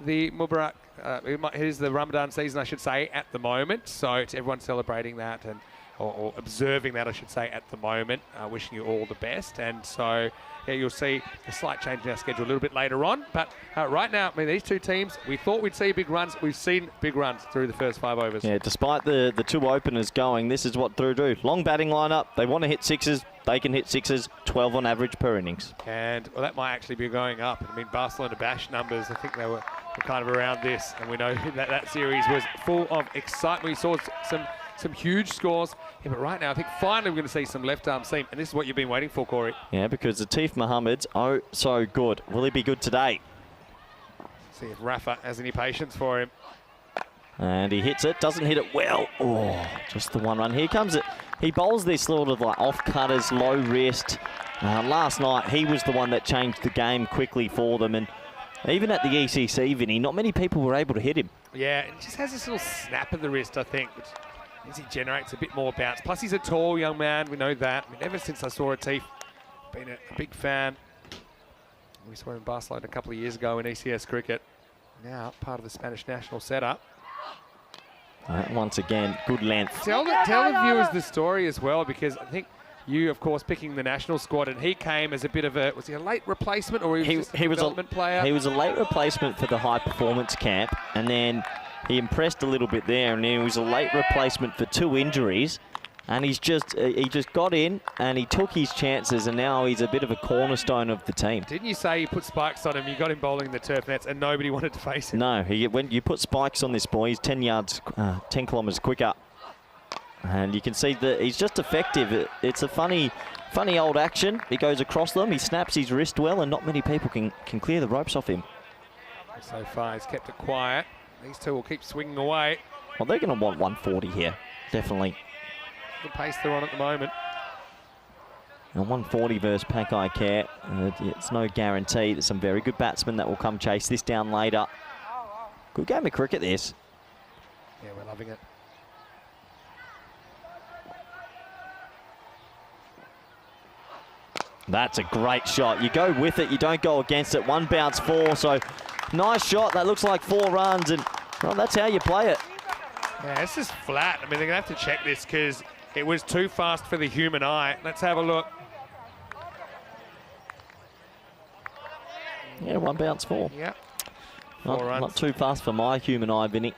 Mubarak, it is the Ramadan season, I should say, at the moment. So to everyone celebrating that and or observing that, I should say, at the moment, wishing you all the best. And so, yeah, you'll see a slight change in our schedule a little bit later on. But right now, I mean, these two teams, we thought we'd see big runs. We've seen big runs through the first 5 overs. Yeah, despite the 2 openers going, this is what Drew do. Long batting lineup. They want to hit sixes. They can hit sixes, 12 on average per innings. And, well, that might actually be going up. I mean, Barcelona Bash numbers, I think they were kind of around this. And we know that series was full of excitement. We saw some huge scores. Yeah, but right now, I think finally we're going to see some left-arm seam. And this is what you've been waiting for, Corey. Yeah, because Atif Mohammed's so good. Will he be good today? See if Rafa has any patience for him. And he hits it. Doesn't hit it well. Oh, just the 1 run. Here comes it. He bowls this sort of like off-cutters, low wrist. Last night, he was the one that changed the game quickly for them. And even at the ECC, Vinny, not many people were able to hit him. Yeah, it just has this little snap of the wrist, I think, which means he generates a bit more bounce. Plus, he's a tall young man. We know that. I mean, ever since I saw Atif, been a big fan. We saw him in Barcelona a couple of years ago in ECS cricket. Now, part of the Spanish national setup. Once again, good length. Tell the viewers the story as well, because I think you, of course, picking the national squad, and he came as a bit of a, was he a late replacement, or he was just a development player? He was a late replacement for the high performance camp, and then he impressed a little bit there, and then he was a late replacement for 2 injuries, And he just got in and he took his chances, and now he's a bit of a cornerstone of the team. Didn't you say you put spikes on him? You got him bowling the turf nets, and nobody wanted to face him. No, when you put spikes on this boy, he's 10 kilometres quicker. And you can see that he's just effective. It's a funny old action. He goes across them, he snaps his wrist well, and not many people can clear the ropes off him. So far, he's kept it quiet. These two will keep swinging away. Well, they're going to want 140 here, definitely. The pace they're on at the moment. And 140 versus Pakai Care. It's no guarantee. There's some very good batsmen that will come chase this down later. Good game of cricket, this. Yeah, we're loving it. That's a great shot. You go with it, you don't go against it. One bounce, 4. So nice shot. That looks like 4 runs, and well, that's how you play it. Yeah, this is flat. I mean, they're going to have to check this because it was too fast for the human eye. Let's have a look. Yeah, 1 bounce, 4. Yeah. 4 runs. Not too fast for my human eye, Vinny.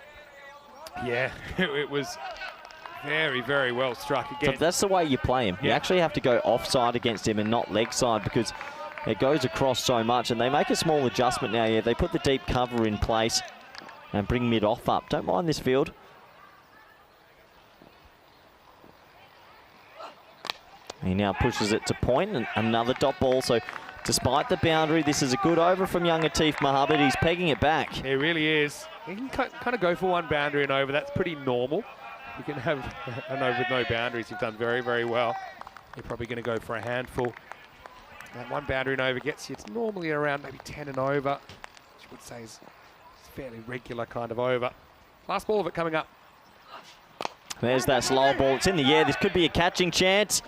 Yeah, it was very, very well struck again. But that's the way you play him. You actually have to go offside against him and not leg side, because it goes across so much, and they make a small adjustment now. Yeah, they put the deep cover in place and bring mid-off up. Don't mind this field. He now pushes it to point, and another dot ball. So despite the boundary, this is a good over from young Atif Mohammed. He's pegging it back. It really is. He can kind of go for 1 boundary and over. That's pretty normal. You can have an over with no boundaries. You've done very, very well. You're probably going to go for a handful. That 1 boundary and over gets you. It's normally around maybe 10 and over, which I would say is fairly regular kind of over. Last ball of it coming up. There's that slow ball. It's in the air. This could be a catching chance.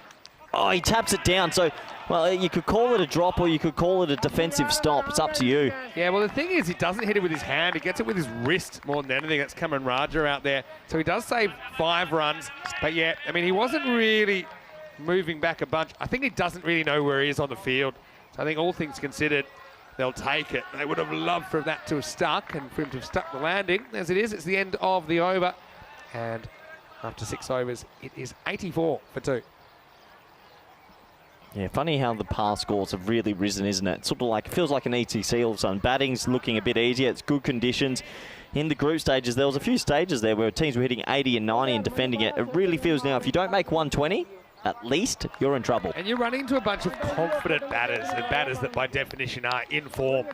Oh, he taps it down. So, well, you could call it a drop or you could call it a defensive stop. It's up to you. Yeah, well, the thing is, he doesn't hit it with his hand. He gets it with his wrist more than anything. That's Cameron Raja out there. So he does save 5 runs. But, yeah, I mean, he wasn't really moving back a bunch. I think he doesn't really know where he is on the field. So I think all things considered, they'll take it. They would have loved for that to have stuck and for him to have stuck the landing. As it is, it's the end of the over. And after 6 overs, it is 84 for 2. Yeah, funny how the pass scores have really risen, isn't it? Sort of like, it feels like an ETC all of a sudden. Batting's looking a bit easier. It's good conditions. In the group stages, there was a few stages there where teams were hitting 80 and 90 and defending it. It really feels now, if you don't make 120, at least you're in trouble. And you're running into a bunch of confident batters, and batters that by definition are in form.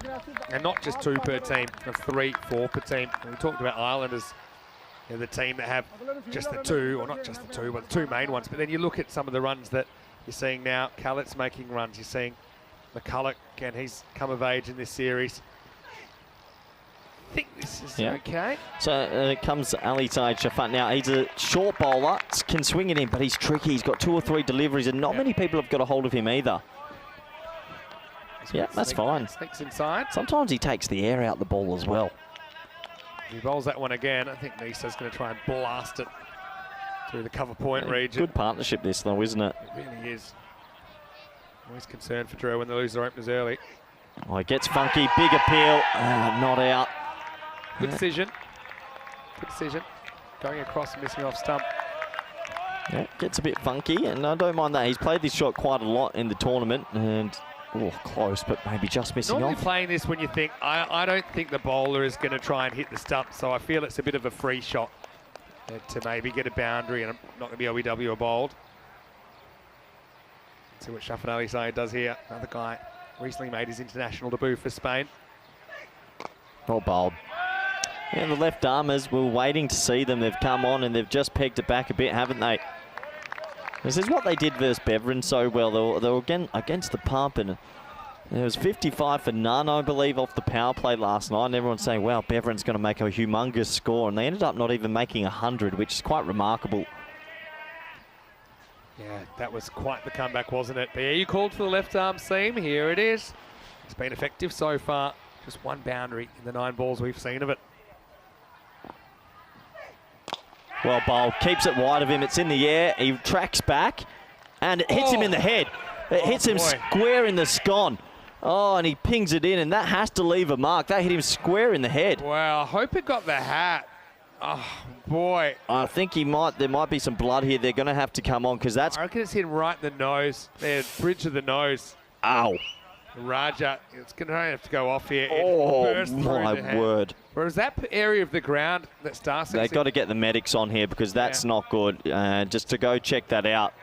And not just 2 per team, 3, 4 per team. And we talked about Ireland as the team that have just the 2, or not just the 2, but the 2 main ones. But then you look at some of the runs that you're seeing now. Callett's making runs. You're seeing McCulloch, again, he's come of age in this series. I think this is okay. So comes Ali Said Shafat. Now, he's a short bowler, can swing it in, but he's tricky. He's got 2 or 3 deliveries, and not many people have got a hold of him either. Yeah, that's fine. Sneaks inside. Sometimes he takes the air out the ball as well. If he bowls that one again, I think Nisa's going to try and blast it through the cover point region. Good partnership this, though, isn't it? It really is. Always concerned for Drew when they lose their openers early. Oh, it gets funky. Big appeal. Not out. Good decision. Good decision. Going across and missing off stump. Yeah, gets a bit funky, and I don't mind that. He's played this shot quite a lot in the tournament, and close, but maybe just missing Normally off. Playing this when you think, I don't think the bowler is going to try and hit the stump, so I feel it's a bit of a free shot to maybe get a boundary, and I'm not going to be OEW or bowled. Let's see what Shafat Ali Said does here. Another guy recently made his international debut for Spain. Well bowled. Yeah, the left armers, we were waiting to see them. They've come on and they've just pegged it back a bit, haven't they? This is what they did versus Beverin so well. They were again against the pump, and it was 55 for none, I believe, off the power play last night. And everyone's saying, wow, Beverin's going to make a humongous score. And they ended up not even making 100, which is quite remarkable. Yeah, that was quite the comeback, wasn't it? But yeah, you called for the left arm seam. Here it is. It's been effective so far. Just 1 boundary in the 9 balls we've seen of it. Well bowled, keeps it wide of him. It's in the air. He tracks back, and it hits him in the head. It hits him square in the scon. Oh, and he pings it in, and that has to leave a mark. That hit him square in the head. Wow, I hope it got the hat. Oh, boy. I think there might be some blood here. They're going to have to come on because that's... I reckon it's hit him right in the nose. There, bridge of the nose. Ow. Raja, it's going to have to go off here. Oh, It burst through my the hand. word. Whereas that area of the ground that Starsex... They've got to get the medics on here because that's not good. Just to go check that out.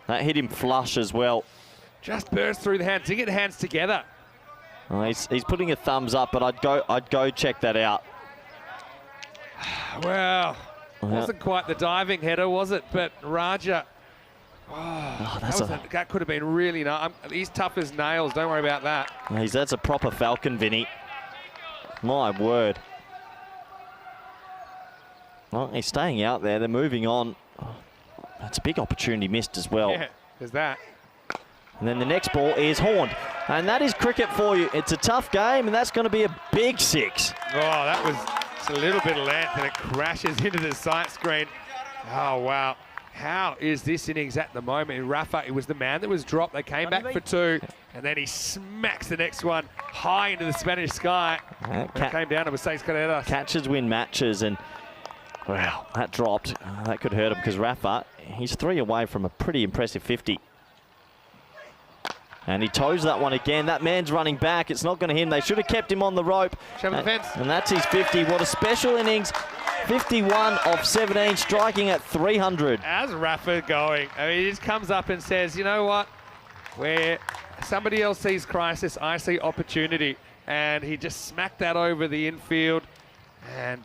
That hit him flush as well. Just burst through the hand. To get the hands together. Well, he's putting a thumbs up, but I'd go check that out. Well, wasn't quite the diving header, was it? But Raja... that could have been really nice. He's tough as nails. Don't worry about that. That's a proper Falcon, Vinny. My word. Well, he's staying out there. They're moving on. Oh, that's a big opportunity missed as well. Yeah, there's that. And then the next ball is horned. And that is cricket for you. It's a tough game, and that's going to be a big 6. Oh, that was just a little bit of length, and it crashes into the sight screen. Oh, wow. How is this innings at the moment? Rafa, it was the man that was dropped. They came back for 2, and then he smacks the next one high into the Spanish sky. It came down to mistakes got out of us. Catches win matches, and wow, that dropped. That could hurt him because Rafa, he's 3 away from a pretty impressive 50. And he toes that one again. That man's running back. It's not going to hit him. They should have kept him on the rope. Shove the fence. And that's his 50. What a special innings. 51 of 17, striking at 300. How's Rafa going? I mean, he just comes up and says, you know what? Where somebody else sees crisis, I see opportunity. And he just smacked that over the infield and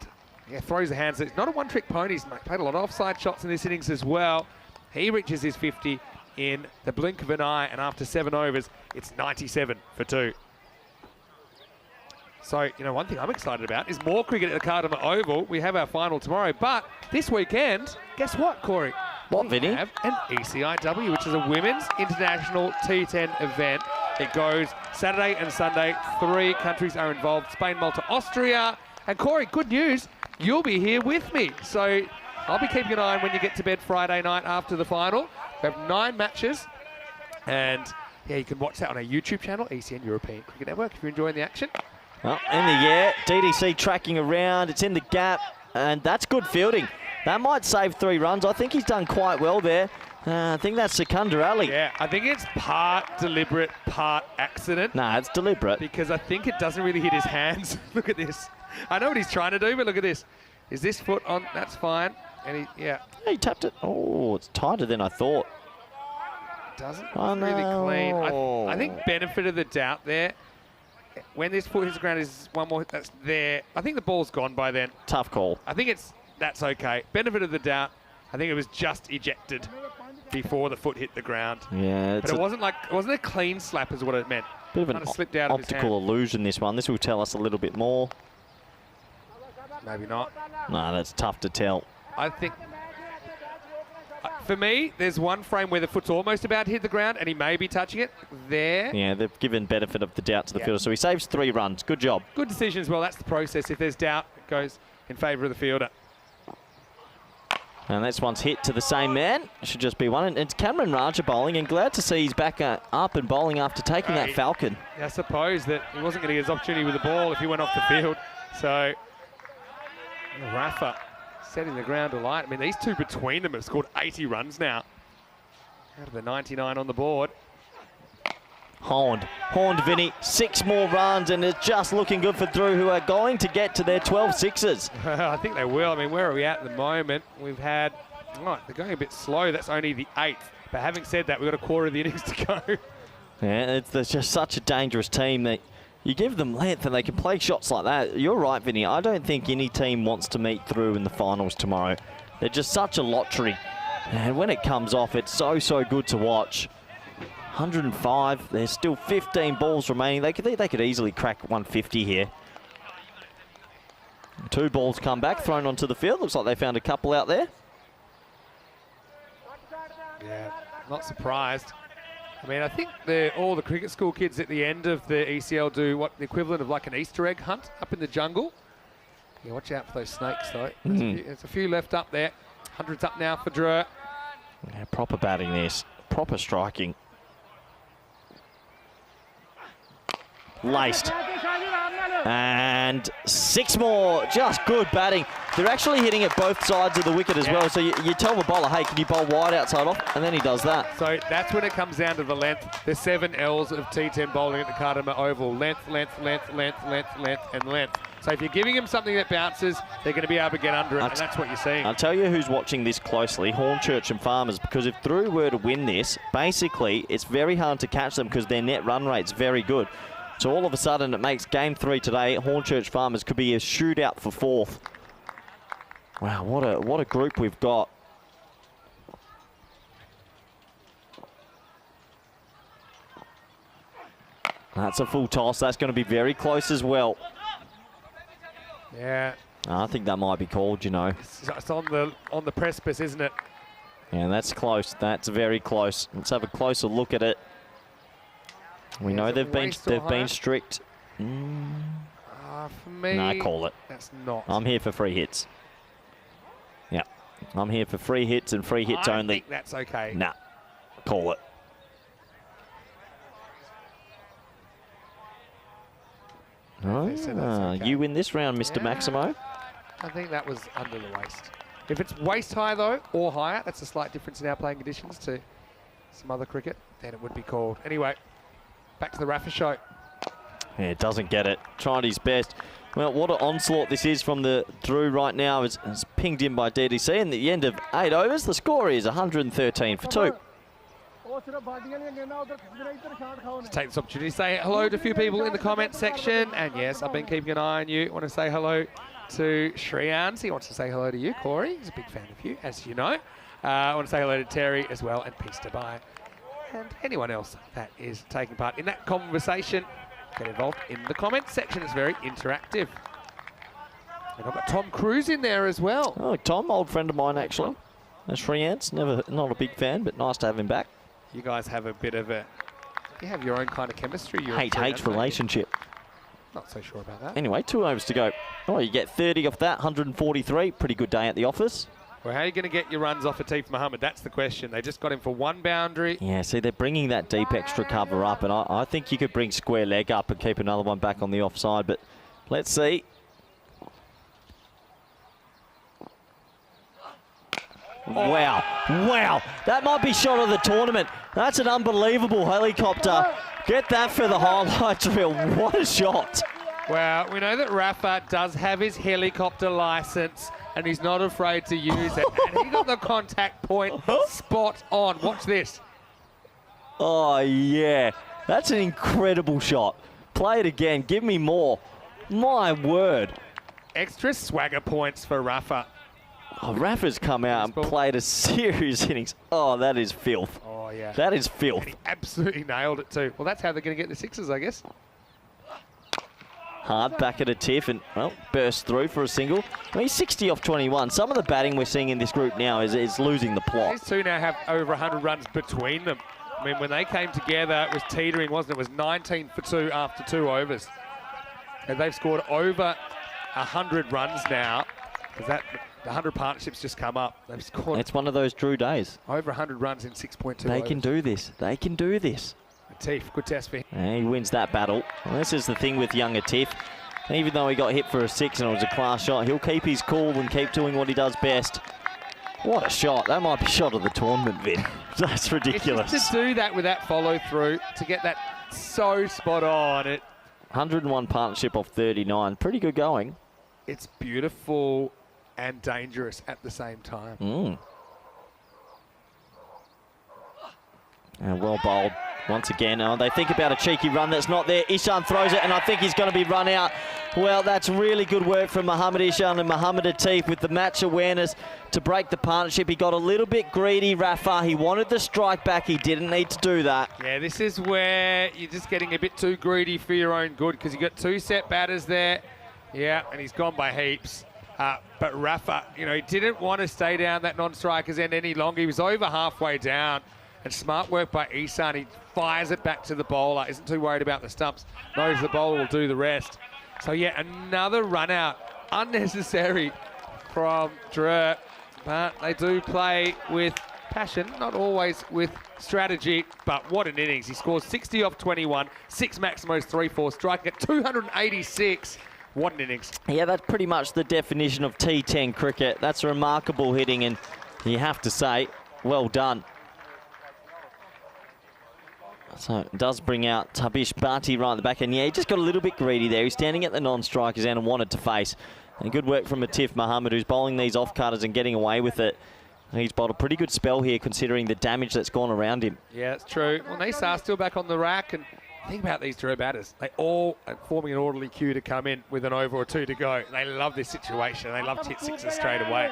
throws the hands. It's not a one-trick pony. He's played a lot of offside shots in this innings as well. He reaches his 50 in the blink of an eye, and after 7 overs, it's 97 for 2. So, one thing I'm excited about is more cricket at the Cardamom Oval. We have our final tomorrow, but this weekend, guess what, Corey? What, Vinny? We have an ECIW, which is a women's international T10 event. It goes Saturday and Sunday. 3 countries are involved: Spain, Malta, Austria. And Corey, good news, you'll be here with me. So I'll be keeping an eye on when you get to bed Friday night after the final. We have 9 matches, and you can watch that on our YouTube channel, ECN European Cricket Network, if you're enjoying the action. Well, in the air, DDC tracking around, it's in the gap, and that's good fielding. That might save 3 runs. I think he's done quite well there. I think that's Sikandar Ali. Yeah, I think it's part deliberate, part accident. Nah, it's deliberate. Because I think it doesn't really hit his hands. Look at this. I know what he's trying to do, but look at this. Is this foot on? That's fine. And he tapped it. Oh, it's tighter than I thought. Doesn't really clean. I think benefit of the doubt there. When this foot hits the ground is one more, that's there. I think the ball's gone by then. Tough call. I think that's okay. Benefit of the doubt. I think it was just ejected before the foot hit the ground. Yeah. But it wasn't a clean slap is what it meant. Bit of an kind of slipped out optical illusion, this one. This will tell us a little bit more. Maybe not. No, that's tough to tell. I think, for me, there's one frame where the foot's almost about to hit the ground and he may be touching it. There. Yeah, they've given benefit of the doubt to the fielder, so he saves 3 runs. Good job. Good decision as well. That's the process. If there's doubt, it goes in favour of the fielder. And this one's hit to the same man. Should just be one. And it's Cameron Raja bowling, and glad to see he's back up and bowling after taking that Falcon. I suppose that he wasn't going to get his opportunity with the ball if he went off the field. So, Rafa setting the ground alight. I mean, these 2 between them have scored 80 runs now. Out of the 99 on the board. Horned, Vinny. 6 more runs, and it's just looking good for Drew, who are going to get to their 12 sixes. I think they will. I mean, where are we at the moment? We've had, they're going a bit slow. That's only the 8th. But having said that, we've got a quarter of the innings to go. Yeah, it's just such a dangerous team that you give them length and they can play shots like that. You're right, Vinny. I don't think any team wants to meet through in the finals tomorrow. They're just such a lottery. And when it comes off, it's so good to watch. 105. There's still 15 balls remaining. They could easily crack 150 here. 2 balls come back, thrown onto the field. Looks like they found a couple out there. Yeah, not surprised. I mean, I think all the cricket school kids at the end of the ECL do what the equivalent of like an Easter egg hunt up in the jungle. Yeah, watch out for those snakes, though. There's a few left up there. 100's up now for Drew. Yeah, proper batting this. Proper striking. Laced. And 6 more. Just good batting. They're actually hitting it both sides of the wicket as well. So you tell the bowler, hey, can you bowl wide outside off? And then he does that. So that's when it comes down to the length. There's 7 Ls of T10 bowling at the Kardama Oval. Length, length, length, length, length, length, and length. So if you're giving them something that bounces, they're going to be able to get under it, and that's what you're seeing. I'll tell you who's watching this closely, Hornchurch and Farmers, because if Drew were to win this, basically it's very hard to catch them because their net run rate's very good. So all of a sudden it makes game 3 today. Hornchurch Farmers could be a shootout for 4th. Wow, what a group we've got. That's a full toss. That's going to be very close as well. Yeah. I think that might be called, you know. It's on the precipice, isn't it? Yeah, that's close. That's very close. Let's have a closer look at it. We know they've been strict. For me, Nah, call it. That's not. I'm here for free hits. Yeah, I'm here for free hits and free hits I only. think that's okay. Nah, call it. You win this round, Mr. Maximo. I think that was under the waist. If it's waist high, though, or higher, that's a slight difference in our playing conditions to some other cricket, then it would be called. Anyway, back to the Rafa show. Yeah, doesn't get it. Tried his best. Well, what an onslaught this is from the Drew right now. It's pinged in by DDC. And at the end of 8 overs, the score is 113 for 2. Let's take this opportunity to say hello to a few people in the comment section. And yes, I've been keeping an eye on you. I want to say hello to Shreyans. He wants to say hello to you, Corey. He's a big fan of you, as you know. I want to say hello to Terry as well, and peace to bye. And anyone else that is taking part in that conversation, get involved in the comment section. It's very interactive. And I've got Tom Cruise in there as well. Oh, Tom, old friend of mine, actually. Shreyans, not a big fan, but nice to have him back. You guys have a bit of a... You have your own kind of chemistry. Hate relationship. Not so sure about that. Anyway, 2 overs to go. Oh, you get 30 off that, 143. Pretty good day at the office. Well, how are you going to get your runs off Atif Mohammed? That's the question. They just got him for 1 boundary. Yeah, see, they're bringing that deep extra cover up, and I think you could bring square leg up and keep another one back on the offside, but let's see. Wow, wow. That might be shot of the tournament. That's an unbelievable helicopter. Get that for the highlights reel. What a shot. Well, we know that Rafa does have his helicopter license, and he's not afraid to use it. And he got the contact point spot on. Watch this. Oh, yeah. That's an incredible shot. Play it again. Give me more. My word. Extra swagger points for Rafa. Oh, Rafa's come out and played a serious innings. Oh, that is filth. Oh, yeah. That is filth. And he absolutely nailed it too. Well, that's how they're going to get the sixes, I guess. Hard back at a tiff and, well, burst through for a single. I mean, 60 off 21. Some of the batting we're seeing in this group now is losing the plot. These two now have over 100 runs between them. I mean, when they came together, it was teetering, wasn't it? It was 19 for 2 after 2 overs. And they've scored over 100 runs now. Because that... The 100 partnerships just come up. They've scored. It's one of those Drew days. Over 100 runs in 6.2 They can do this. They can do this. Atif, good test for him. And he wins that battle. Well, this is the thing with young Atif. Even though he got hit for a 6 and it was a class shot, he'll keep his cool and keep doing what he does best. What a shot. That might be shot of the tournament, Vin. That's ridiculous. It's just to do that with that follow through, to get that so spot on. 101 partnership off 39. Pretty good going. It's beautiful and dangerous at the same time. And well bowled once again. Oh, they think about a cheeky run that's not there. Ishan throws it, and I think he's going to be run out. Well, that's really good work from Mohammed Ishan and Mohammed Atif with the match awareness to break the partnership. He got a little bit greedy, Rafa. He wanted the strike back. He didn't need to do that. Yeah, this is where you're just getting a bit too greedy for your own good, because you got 2 set batters there. Yeah, and he's gone by heaps. But Rafa, you know, he didn't want to stay down that non-striker's end any longer. He was over halfway down. And smart work by Isan. He fires it back to the bowler. Isn't too worried about the stumps. Knows the bowler will do the rest. So, yeah, another run out. Unnecessary from Drew. But they do play with passion, not always with strategy. But what an innings. He scores 60 off 21. 6 Maximos, 3-4, striking at 286. What an innings. Yeah, that's pretty much the definition of T10 cricket. That's remarkable hitting, and you have to say, well done. So it does bring out Tabish Bhatti right at the back end. Yeah, he just got a little bit greedy there. He's standing at the non-strikers end and wanted to face. And good work from Atif Mohammed, who's bowling these off-cutters and getting away with it. And he's bowled a pretty good spell here, considering the damage that's gone around him. Yeah, it's true. Well, Nisar's still back on the rack, and think about these Drew batters. They all are forming an orderly queue to come in with an over or two to go. They love this situation. They love to hit sixes straight away.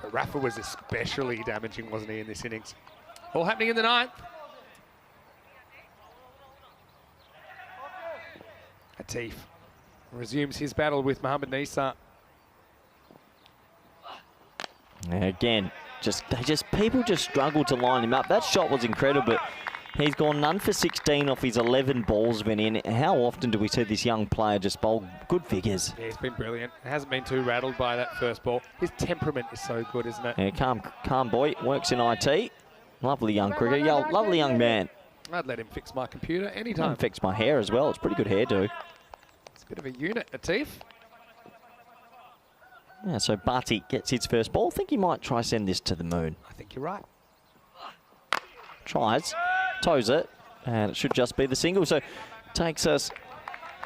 But Rafa was especially damaging, wasn't he, in this innings? All happening in the ninth. Atif resumes his battle with Mohammed Nisar. Again, people just struggle to line him up. That shot was incredible, but he's gone none for 16 off his 11 balls been in. How often do we see this young player just bowl good figures? Yeah, he's been brilliant. Hasn't been too rattled by that first ball. His temperament is so good, isn't it? Yeah, calm boy, works in IT. Lovely young cricketer, lovely young man. I'd let him fix my computer Let anytime. him fix my hair as well. It's pretty good hairdo. It's a bit of a unit, Atif. Yeah, so Bhatti gets his first ball. I think he might try send this to the moon. I think you're right. Tries, toes it, and it should just be the single. So takes us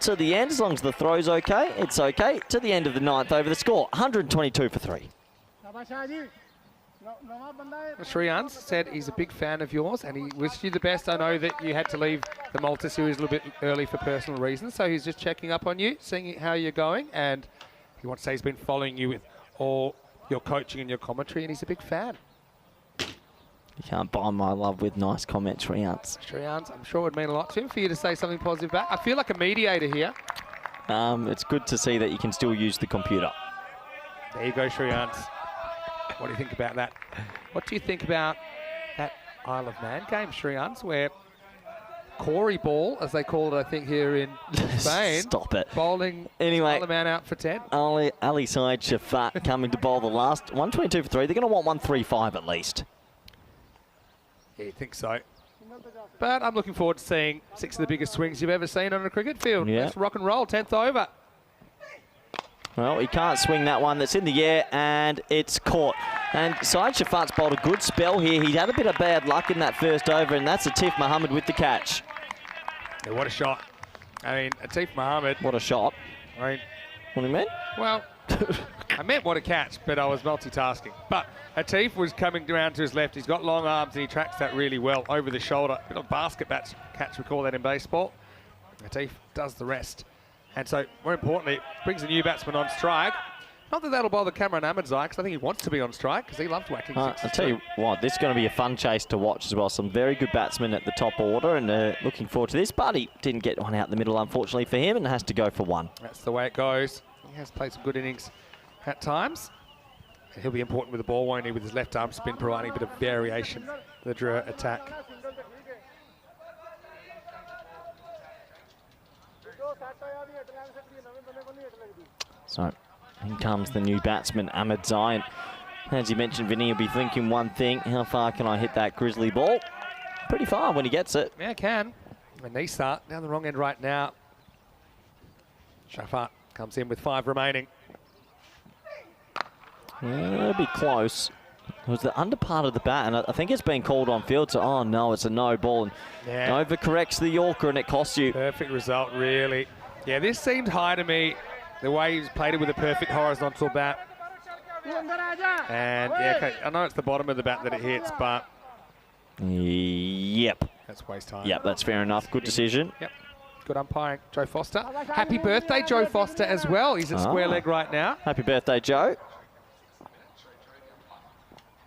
to the end. As long as the throw's okay, it's okay. To the end of the ninth over. The score, 122 for 3. Shreyans said he's a big fan of yours and he wished you the best. I know that you had to leave the Malta series a little bit early for personal reasons, so he's just checking up on you, seeing how you're going, and he wants to say he's been following you with all your coaching and your commentary, and he's a big fan. You can't buy my love with nice comments, Shreyans. Shreyans, I'm sure it would mean a lot to him for you to say something positive back. I feel like a mediator here. It's good to see that you can still use the computer. There you go, Shreyans. What do you think about that? What do you think about that Isle of Man game, Shreyans, where Corey ball, as they call it, I think, here in Spain. Stop it. Bowling anyway, Isle of Man out for 10. Ali Said Shafat coming to bowl the last 122 for 3. They're going to want 135 at least. Yeah, you think so. But I'm looking forward to seeing 6 of the biggest swings you've ever seen on a cricket field. Yeah. Let's rock and roll, 10th over. Well, he can't swing that one. That's in the air, and it's caught. And Syed Shafat's bowled a good spell here. He had a bit of bad luck in that first over, and that's Atif Mohammed with the catch. Yeah, what a shot. I mean, Atif Mohammed. What a shot. I mean, What do you mean? well, I meant what a catch, but I was multitasking. But Atif was coming around to his left. He's got long arms, and he tracks that really well over the shoulder. A bit of basket catch, we call that in baseball. Atif does the rest. And so, more importantly, brings a new batsman on strike. Not that that'll bother Cameron Ahmedzai, because I think he wants to be on strike, because he loves whacking sixes. I'll tell you what, this is going to be a fun chase to watch as well. Some very good batsmen at the top order, and looking forward to this. But he didn't get one out in the middle, unfortunately, for him, and has to go for one. That's the way it goes. He has played some good innings at times. And he'll be important with the ball, won't he, with his left arm spin, providing a bit of variation to the Drua attack. So, in comes the new batsman, Ahmedzai. As you mentioned, Vinny, he'll be thinking one thing: how far can I hit that grizzly ball? Pretty far when he gets it. Yeah, can. And Nisar down the wrong end right now. Shafat comes in with 5 remaining. It'll be close. It was the under part of the bat, and I think it's been called on field, so oh no, it's a no ball. And Yeah. overcorrects the Yorker, and it costs you. Perfect result, really. Yeah, this seemed high to me, the way he's played it with a perfect horizontal bat. And yeah, okay, I know it's the bottom of the bat that it hits, but Yep. that's waste time. Yep, that's fair enough. Good decision. Yep. Good umpiring, Joe Foster. Happy birthday, Joe Foster, as well. He's at square leg right now. Happy birthday, Joe.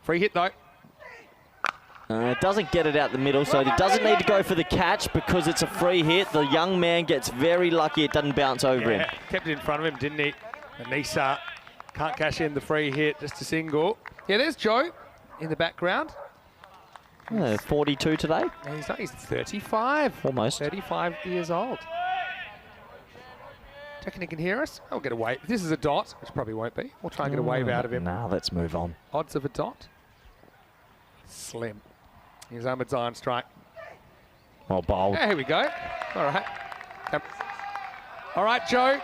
Free hit, though. Doesn't get it out the middle, so he doesn't need to go for the catch because it's a free hit. The young man gets very lucky it doesn't bounce over him. Kept it in front of him, didn't he? And Nisar can't cash in the free hit, just a single. Yeah, there's Joe in the background. 42 today. And he's 35. Almost. 35 years old. Do you reckon he can hear us? I'll get a wave. If this is a dot, which probably won't be, we'll try and get a wave out of him. Nah, let's move on. Odds of a dot? Slim. Here's Ahmedzai on strike. Well bowled. Yeah, here we go. All right. All right, Joe.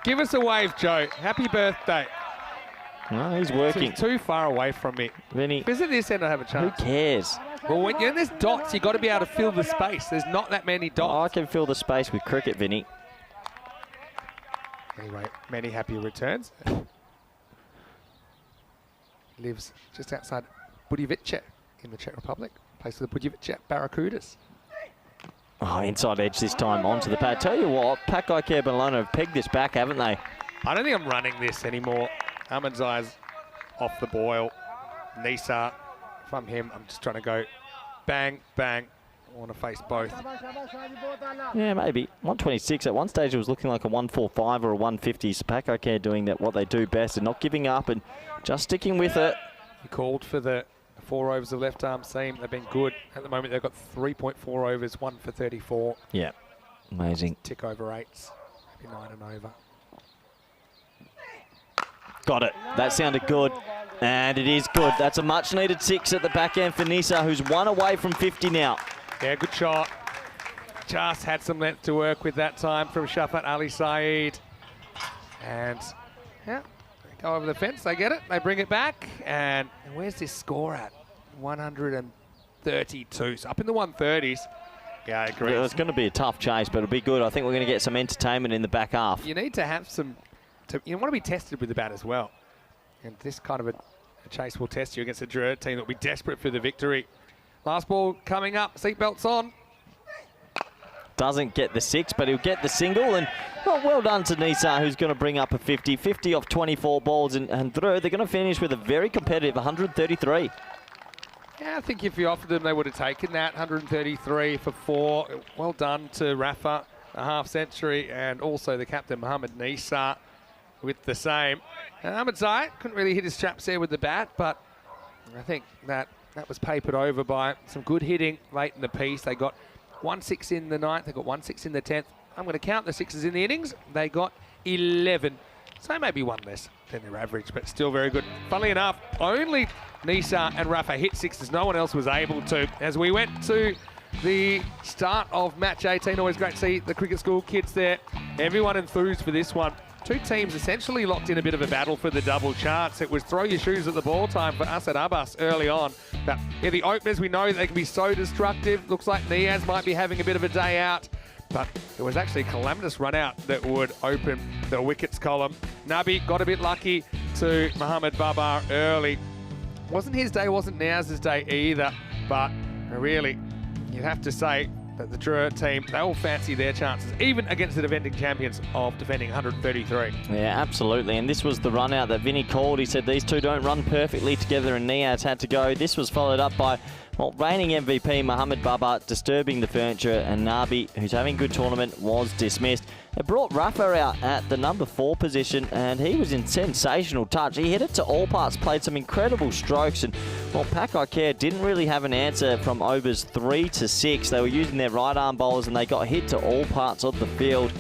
Give us a wave, Joe. Happy birthday. No, he's working. Too far away from me. Vinny, Visit this end, I have a who chance. cares? Well, when you're in this dots, you've got to be able to fill the space. There's not that many I dots. can fill the space with cricket, Vinny. Anyway, many happy returns. Lives just outside Budivice in the Czech Republic. Plays for the Budivice Barracudas. Oh, inside edge this time onto the pad. Tell you what, Pakai Care Bologna have pegged this back, haven't they? I don't think I'm running this anymore. Ahmedzai's off the boil. Nisa, if I'm him, I'm just trying to go bang, bang. I want to face both. Yeah, maybe. 126. At one stage, it was looking like a 145 or a 150. So Pakai Care doing that what they do best and not giving up and just sticking with it. He called for the 4 overs of left arm seam. They've been good. At the moment, they've got 3.4 overs, 1 for 34. Yeah, amazing. Tick over 8s. Maybe 9 and over. Got it. That sounded good. And it is good. That's a much needed 6 at the back end for Nisa, who's 1 away from 50 now. Yeah, good shot. Just had some length to work with that time from Shafat Ali Saeed. And, yeah, they go over the fence. They get it. They bring it back. And where's this score at? 132. So up in the 130s. Yeah, I agree. It's going to be a tough chase, but it'll be good. I think we're going to get some entertainment in the back half. You need to have some... you want to be tested with the bat as well. And this kind of a chase will test you against a Druid team that will be desperate for the victory. Last ball coming up, seatbelts on. Doesn't get the 6, but he'll get the single. And well done to Nisa, who's going to bring up a 50. 50 off 24 balls and through. They're going to finish with a very competitive 133. Yeah, I think if you offered them, they would have taken that. 133 for 4. Well done to Rafa, a half century, and also the captain, Mohamed Nisa, with the same. And Ahmedzai couldn't really hit his straps there with the bat, but I think that was papered over by some good hitting late in the piece. They got 1-6 in the 9th, they got 1-6 in the 10th. I'm going to count the 6s in the innings. They got 11. So maybe 1 less than their average, but still very good. Funnily enough, only Nisa and Rafa hit 6s. No one else was able to. As we went to the start of match 18, always great to see the cricket school kids there. Everyone enthused for this one. 2 teams essentially locked in a bit of a battle for the double chance. It was throw your shoes at the ball time for Asad Abbas early on. But yeah, the openers, we know they can be so destructive. Looks like Niaz might be having a bit of a day out. But it was actually a calamitous run out that would open the wickets column. Nabi got a bit lucky to Mohamed Babar early. Wasn't his day, wasn't Niaz's day either. But really, you'd have to say that the Druid team, they all fancy their chances, even against the defending champions of defending 133. Yeah, absolutely. And this was the run out that Vinny called. He said these two don't run perfectly together and Niaz had to go. This was followed up by, well, reigning MVP Mohamed Baba disturbing the furniture, and Nabi, who's having a good tournament, was dismissed. It brought Rafa out at the number 4 position, and he was in sensational touch. He hit it to all parts, played some incredible strokes, and, well, Pakai Care didn't really have an answer from overs 3 to 6. They were using their right arm bowlers, and they got hit to all parts of the field.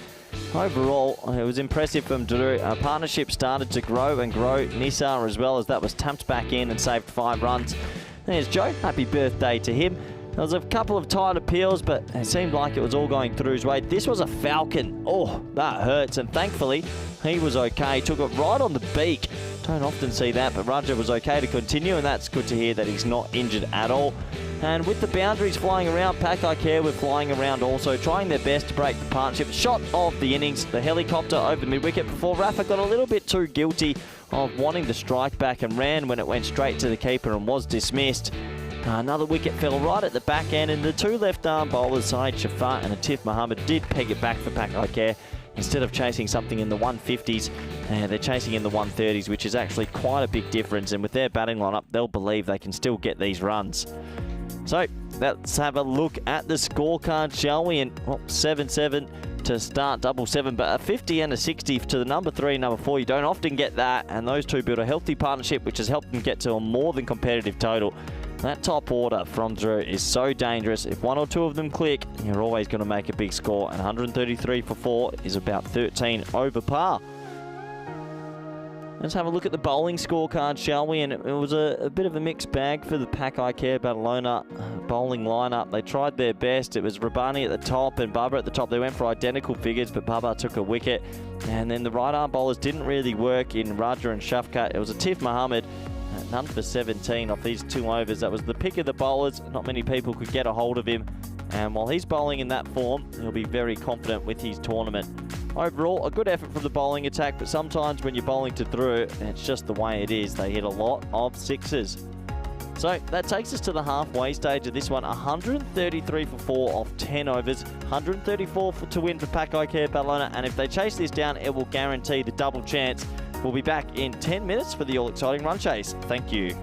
Overall, it was impressive from Drew. Our partnership started to grow and grow. Nisa as well, as that was tamped back in and saved 5 runs. There's Joe. Happy birthday to him. There was a couple of tight appeals, but it seemed like it was all going through his way. This was a falcon. Oh, that hurts. And thankfully, he was okay. Took it right on the beak. Don't often see that, but Raja was okay to continue, and that's good to hear that he's not injured at all. And with the boundaries flying around, Pakai Care were flying around also, trying their best to break the partnership. Shot of the innings, the helicopter over the mid-wicket before Rafa got a little bit too guilty of wanting to strike back and ran when it went straight to the keeper and was dismissed. Another wicket fell right at the back end, and the 2 left-arm bowlers, Saeed Shafat and Atif Mohammed, did peg it back for Pakai Care. Instead of chasing something in the 150s, they're chasing in the 130s, which is actually quite a big difference. And with their batting lineup, they'll believe they can still get these runs. So let's have a look at the scorecard, shall we? And 7-7 to start double 7, but a 50 and a 60 to the number 3, number 4. You don't often get that, and those two build a healthy partnership, which has helped them get to a more than competitive total. That top order from Drew is so dangerous. If 1 or 2 of them click, you're always going to make a big score, and 133 for 4 is about 13 over par. Let's have a look at the bowling scorecard, shall we? And it was a bit of a mixed bag for the Pack I Care Badalona bowling lineup. They tried their best. It was Rabani at the top and Bubba at the top. They went for identical figures, but Bubba took a wicket. And then the right arm bowlers didn't really work in Raja and Shafkat. It was Atif Mohammed, none for 17 off these 2 overs. That was the pick of the bowlers. Not many people could get a hold of him. And while he's bowling in that form, he'll be very confident with his tournament. Overall, a good effort from the bowling attack, but sometimes when you're bowling to through, it's just the way it is. They hit a lot of sixes. So that takes us to the halfway stage of this one. 133 for 4 off 10 overs. 134 to win for Pack I Care Badalona. And if they chase this down, it will guarantee the double chance. We'll be back in 10 minutes for the all-exciting run chase. Thank you.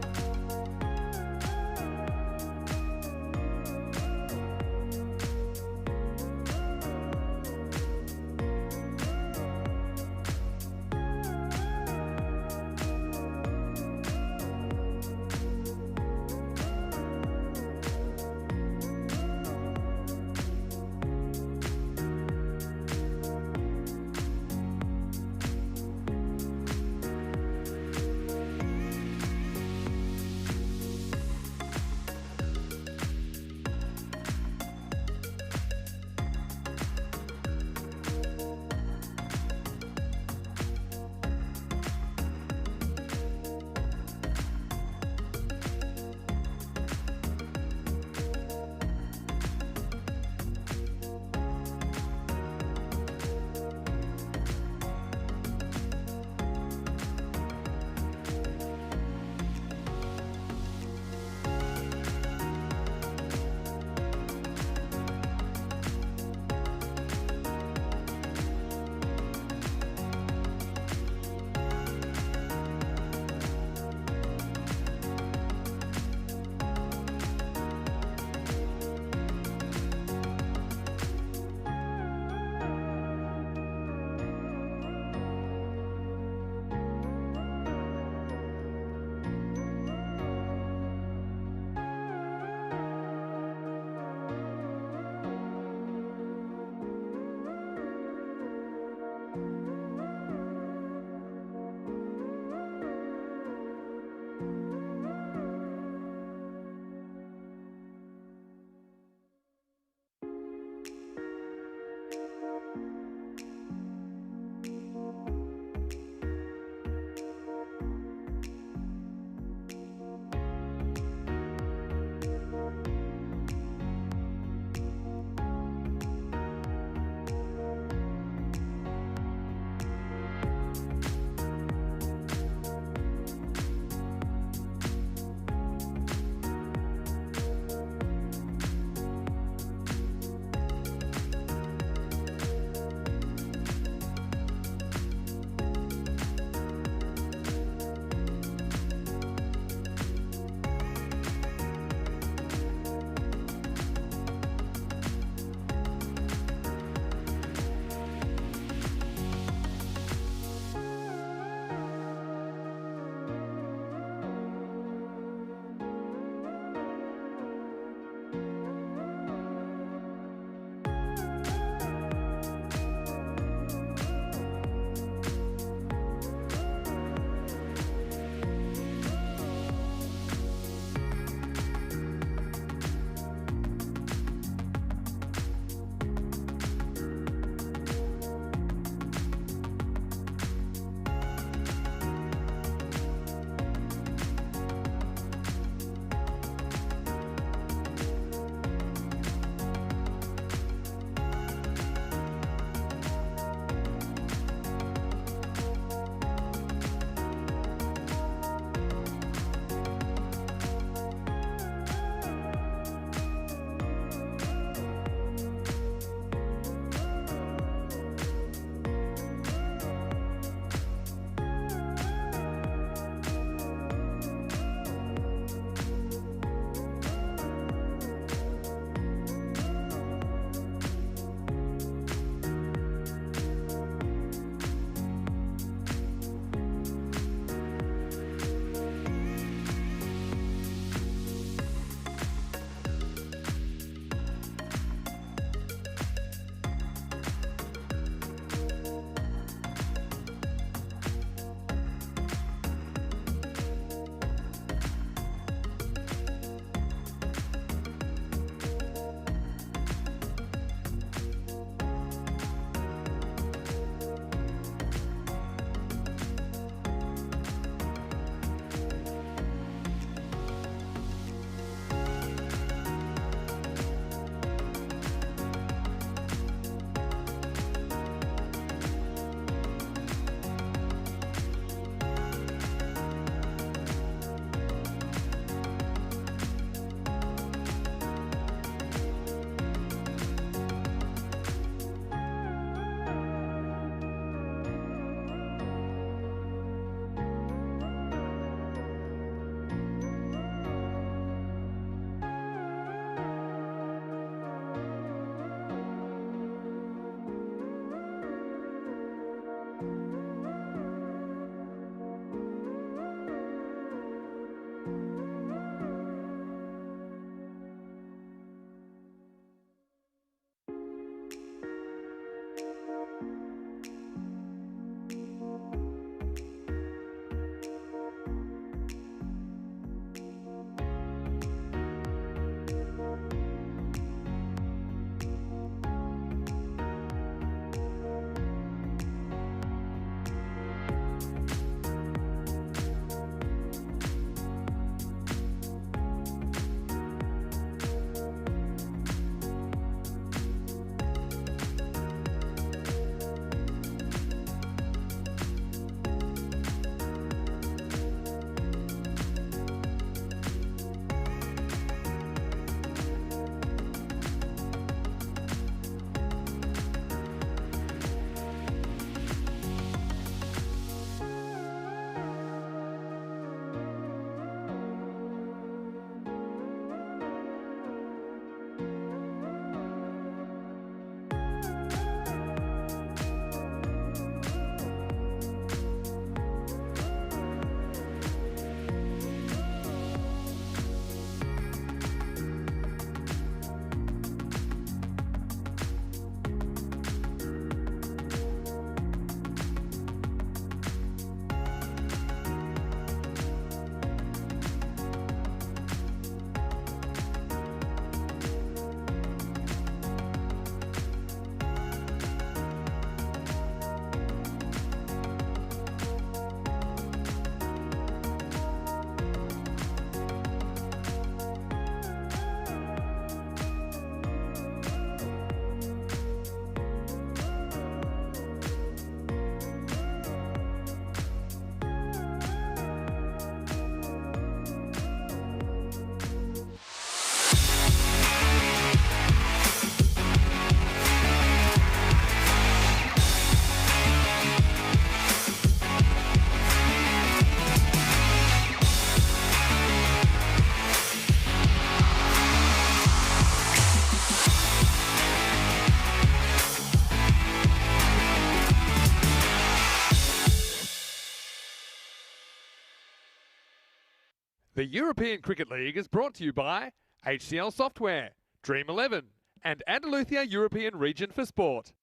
The European Cricket League is brought to you by HCL Software, Dream 11, and Andalusia European Region for Sport.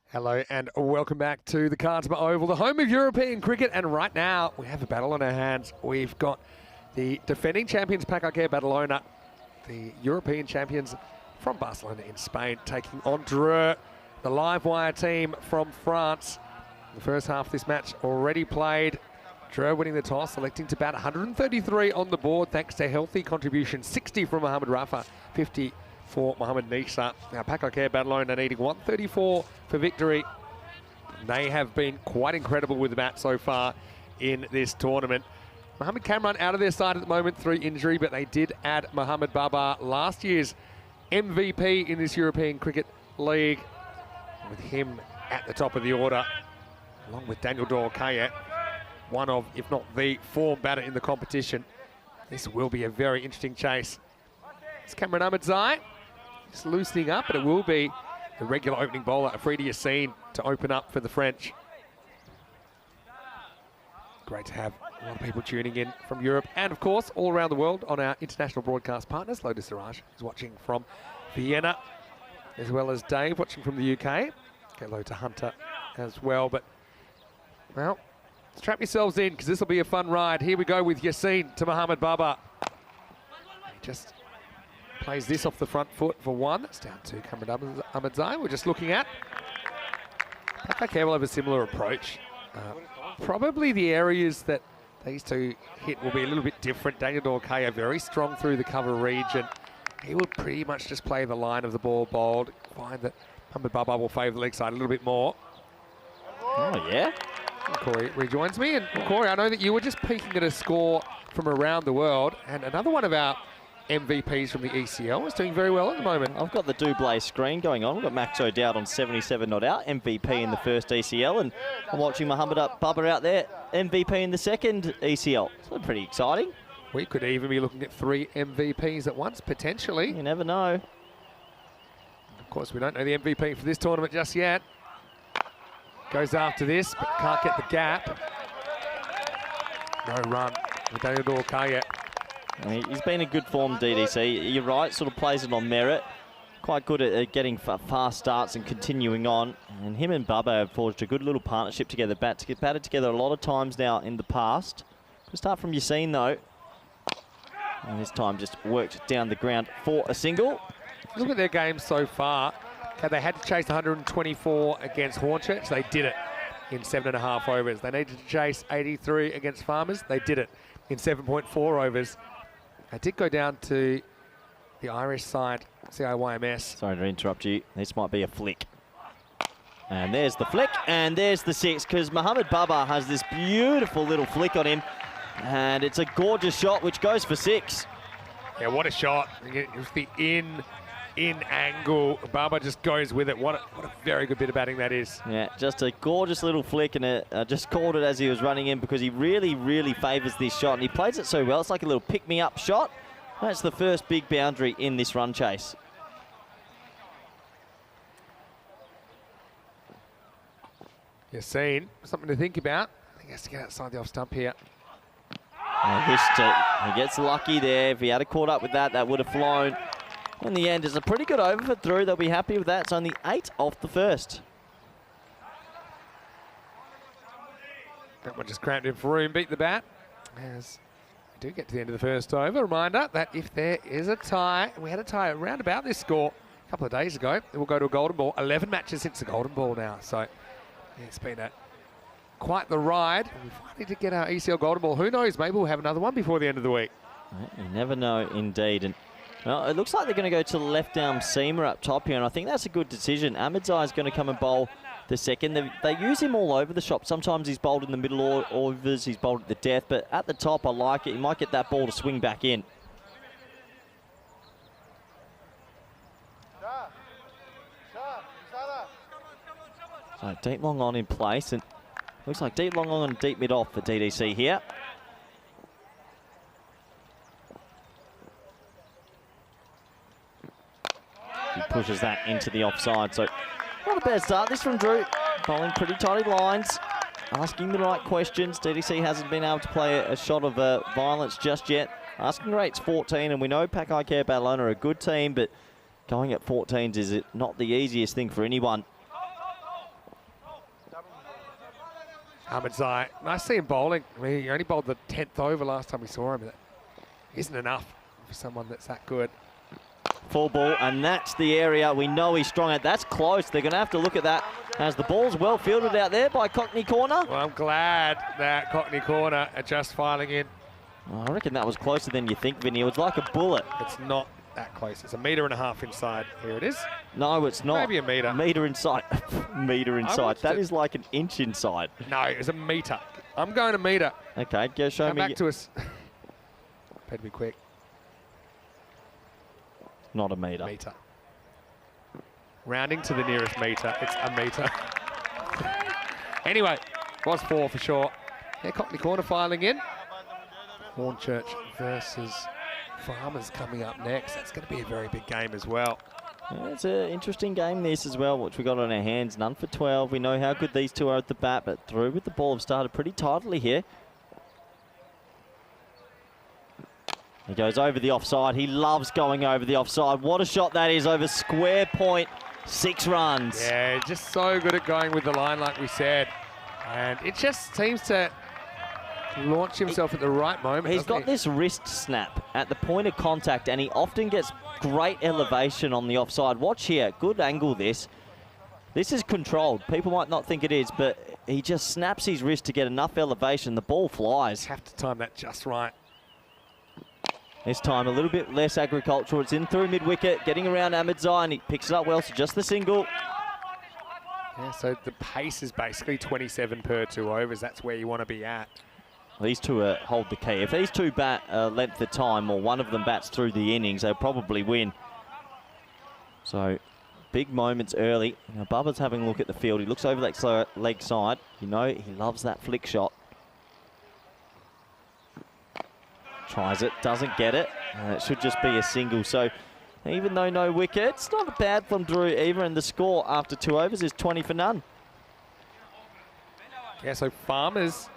Hello and welcome back to the Cardsma Oval, the home of European cricket. And right now we have a battle on our hands. We've got the defending champions Pac Barcelona, the European champions from Barcelona in Spain, taking on Dreux, the live wire team from France. The first half of this match already played. Dreux winning the toss, selecting to bat 133 on the board thanks to healthy contribution, 60 from Mohamed Rafa, 50 for Mohamed Nisa. Now Pac Barcelona needing 134 for victory. They have been quite incredible with the bat so far in this tournament. Mohamed Kamran out of their side at the moment through injury, but they did add Mohamed Babar, last year's MVP in this European Cricket League, with him at the top of the order, along with Daniel Dorkayet, one of, if not the form batter in the competition. This will be a very interesting chase. It's Cameron Ahmadzai just loosening up, but it will be the regular opening bowler, Afridi Yassine, to open up for the French. Great to have a lot of people tuning in from Europe and, of course, all around the world on our international broadcast partners. Lotus Siraj is watching from Vienna, as well as Dave watching from the UK. Hello to Hunter as well. But, well, strap yourselves in because this will be a fun ride. Here we go with Yassine to Mohamed Babar. He just plays this off the front foot for one. That's down to Cameron Ahmadzai. We're just looking at. Okay, we'll have a similar approach. Probably the areas that these two hit will be a little bit different. Daniel Dorkaya very strong through the cover region. He will pretty much just play the line of the ball bowled. Find that Mohamed Babar will favour the leg side a little bit more. Oh, yeah. And Corey rejoins me. And Corey, I know that you were just peeking at a score from around the world, and another one of our MVPs from the ECL is doing very well at the moment. I've got the Double screen going on. We've got Max O'Dowd on 77 not out, MVP in the first ECL, and I'm watching Mohamed Babar out there, MVP in the second ECL. So pretty exciting. We could even be looking at 3 MVPs at once, potentially. You never know. Of course, we don't know the MVP for this tournament just yet. Goes after this, but can't get the gap. No run with Daniel Dorkaya. He's been in good form, DDC. You're right, sort of plays it on merit. Quite good at getting fast starts and continuing on. And him and Bubba have forged a good little partnership together. Batted together a lot of times now in the past. We'll start from Yassine, though. And this time just worked down the ground for a single. Look at their game so far. Okay, they had to chase 124 against Hornchurch. They did it in 7.5 overs. They needed to chase 83 against Farmers. They did it in 7.4 overs. They did go down to the Irish side, CIYMS. Sorry to interrupt you. This might be a flick. And there's the flick, and there's the 6, because Mohamed Babar has this beautiful little flick on him. And it's a gorgeous shot, which goes for 6. Yeah, what a shot. It was the in angle. Babar just goes with it. What a very good bit of batting that is. Yeah, just a gorgeous little flick, and just called it as he was running in because he really, really favours this shot. And he plays it so well. It's like a little pick-me-up shot. That's the first big boundary in this run chase. Yassine, something to think about. I think he has to get outside the off stump here. He gets lucky there. If he had caught up with that, that would have flown. In the end, it's a pretty good over for Drew. They'll be happy with that. It's only 8 off the first. That one just cramped in for room, beat the bat. As we do get to the end of the first over, reminder that if there is a tie, we had a tie around about this score a couple of days ago, it will go to a golden ball. 11 matches since the golden ball now. So yeah, it's been quite the ride. We finally did get our ECL golden ball. Who knows? Maybe we'll have another one before the end of the week. You never know, indeed. And well, it looks like they're going to go to the left arm seamer up top here, and I think that's a good decision. Ahmadzai is going to come and bowl the second. They use him all over the shop. Sometimes he's bowled in the middle overs, he's bowled at the death, but at the top, I like it. He might get that ball to swing back in. So deep long on in place, and looks like deep long on and deep mid off for DDC here. He pushes that into the offside, so not a bad start this from Drew. Bowling pretty tidy lines. asking the right questions. DDC hasn't been able to play a shot of violence just yet. Asking rate's 14, and we know Pakai Care Badalona are a good team, but going at 14s is not the easiest thing for anyone. Ahmedzai, nice to see him bowling. I mean, he only bowled the 10th over last time we saw him. That isn't enough for someone that's that good. Full ball, and that's the area we know he's strong at. That's close. They're going to have to look at that as the ball's well fielded out there by Cockney Corner. Well, I'm glad that Cockney Corner are just filing in. I reckon that was closer than you think, Vinny. It was like a bullet. It's not that close. It's 1.5 meters inside. Here it is. No, it's not. Maybe a metre. Metre inside. Metre inside. That is like an inch inside. No, it's a metre. I'm going a metre. Okay, go show Come me. back to us. Better be quick. Not a metre. Metre. Rounding to the nearest metre. It's a metre. Anyway, was 4 for sure. Yeah, Cockney Corner filing in. Hornchurch versus Farmers coming up next. That's going to be a very big game as well. Yeah, it's an interesting game this as well, which we got on our hands. None for 12. We know how good these two are at the bat, but through with the ball have started pretty tidily here. He goes over the offside. He loves going over the offside. What a shot that is over square point. 6 runs. Yeah, just so good at going with the line like we said. And it just seems to launch himself at the right moment. He's got this wrist snap at the point of contact, and he often gets great elevation on the offside. Watch here, good angle this. This is controlled. People might not think it is, but he just snaps his wrist to get enough elevation. The ball flies. Have to time that just right. This time a little bit less agricultural. It's in through mid-wicket, getting around Ahmedzai, and he picks it up well, so just the single. Yeah, so the pace is basically 27 per 2 overs. That's where you want to be at. These two hold the key. If these two bat length of time, or one of them bats through the innings, they'll probably win. So, big moments early. Now, Bubba's having a look at the field. He looks over that leg side. You know, he loves that flick shot. Tries it, doesn't get it. It should just be a single. So, even though no wicket, it's not bad from Drew either, and the score after 2 overs is 20 for none. Yeah, so Farmers,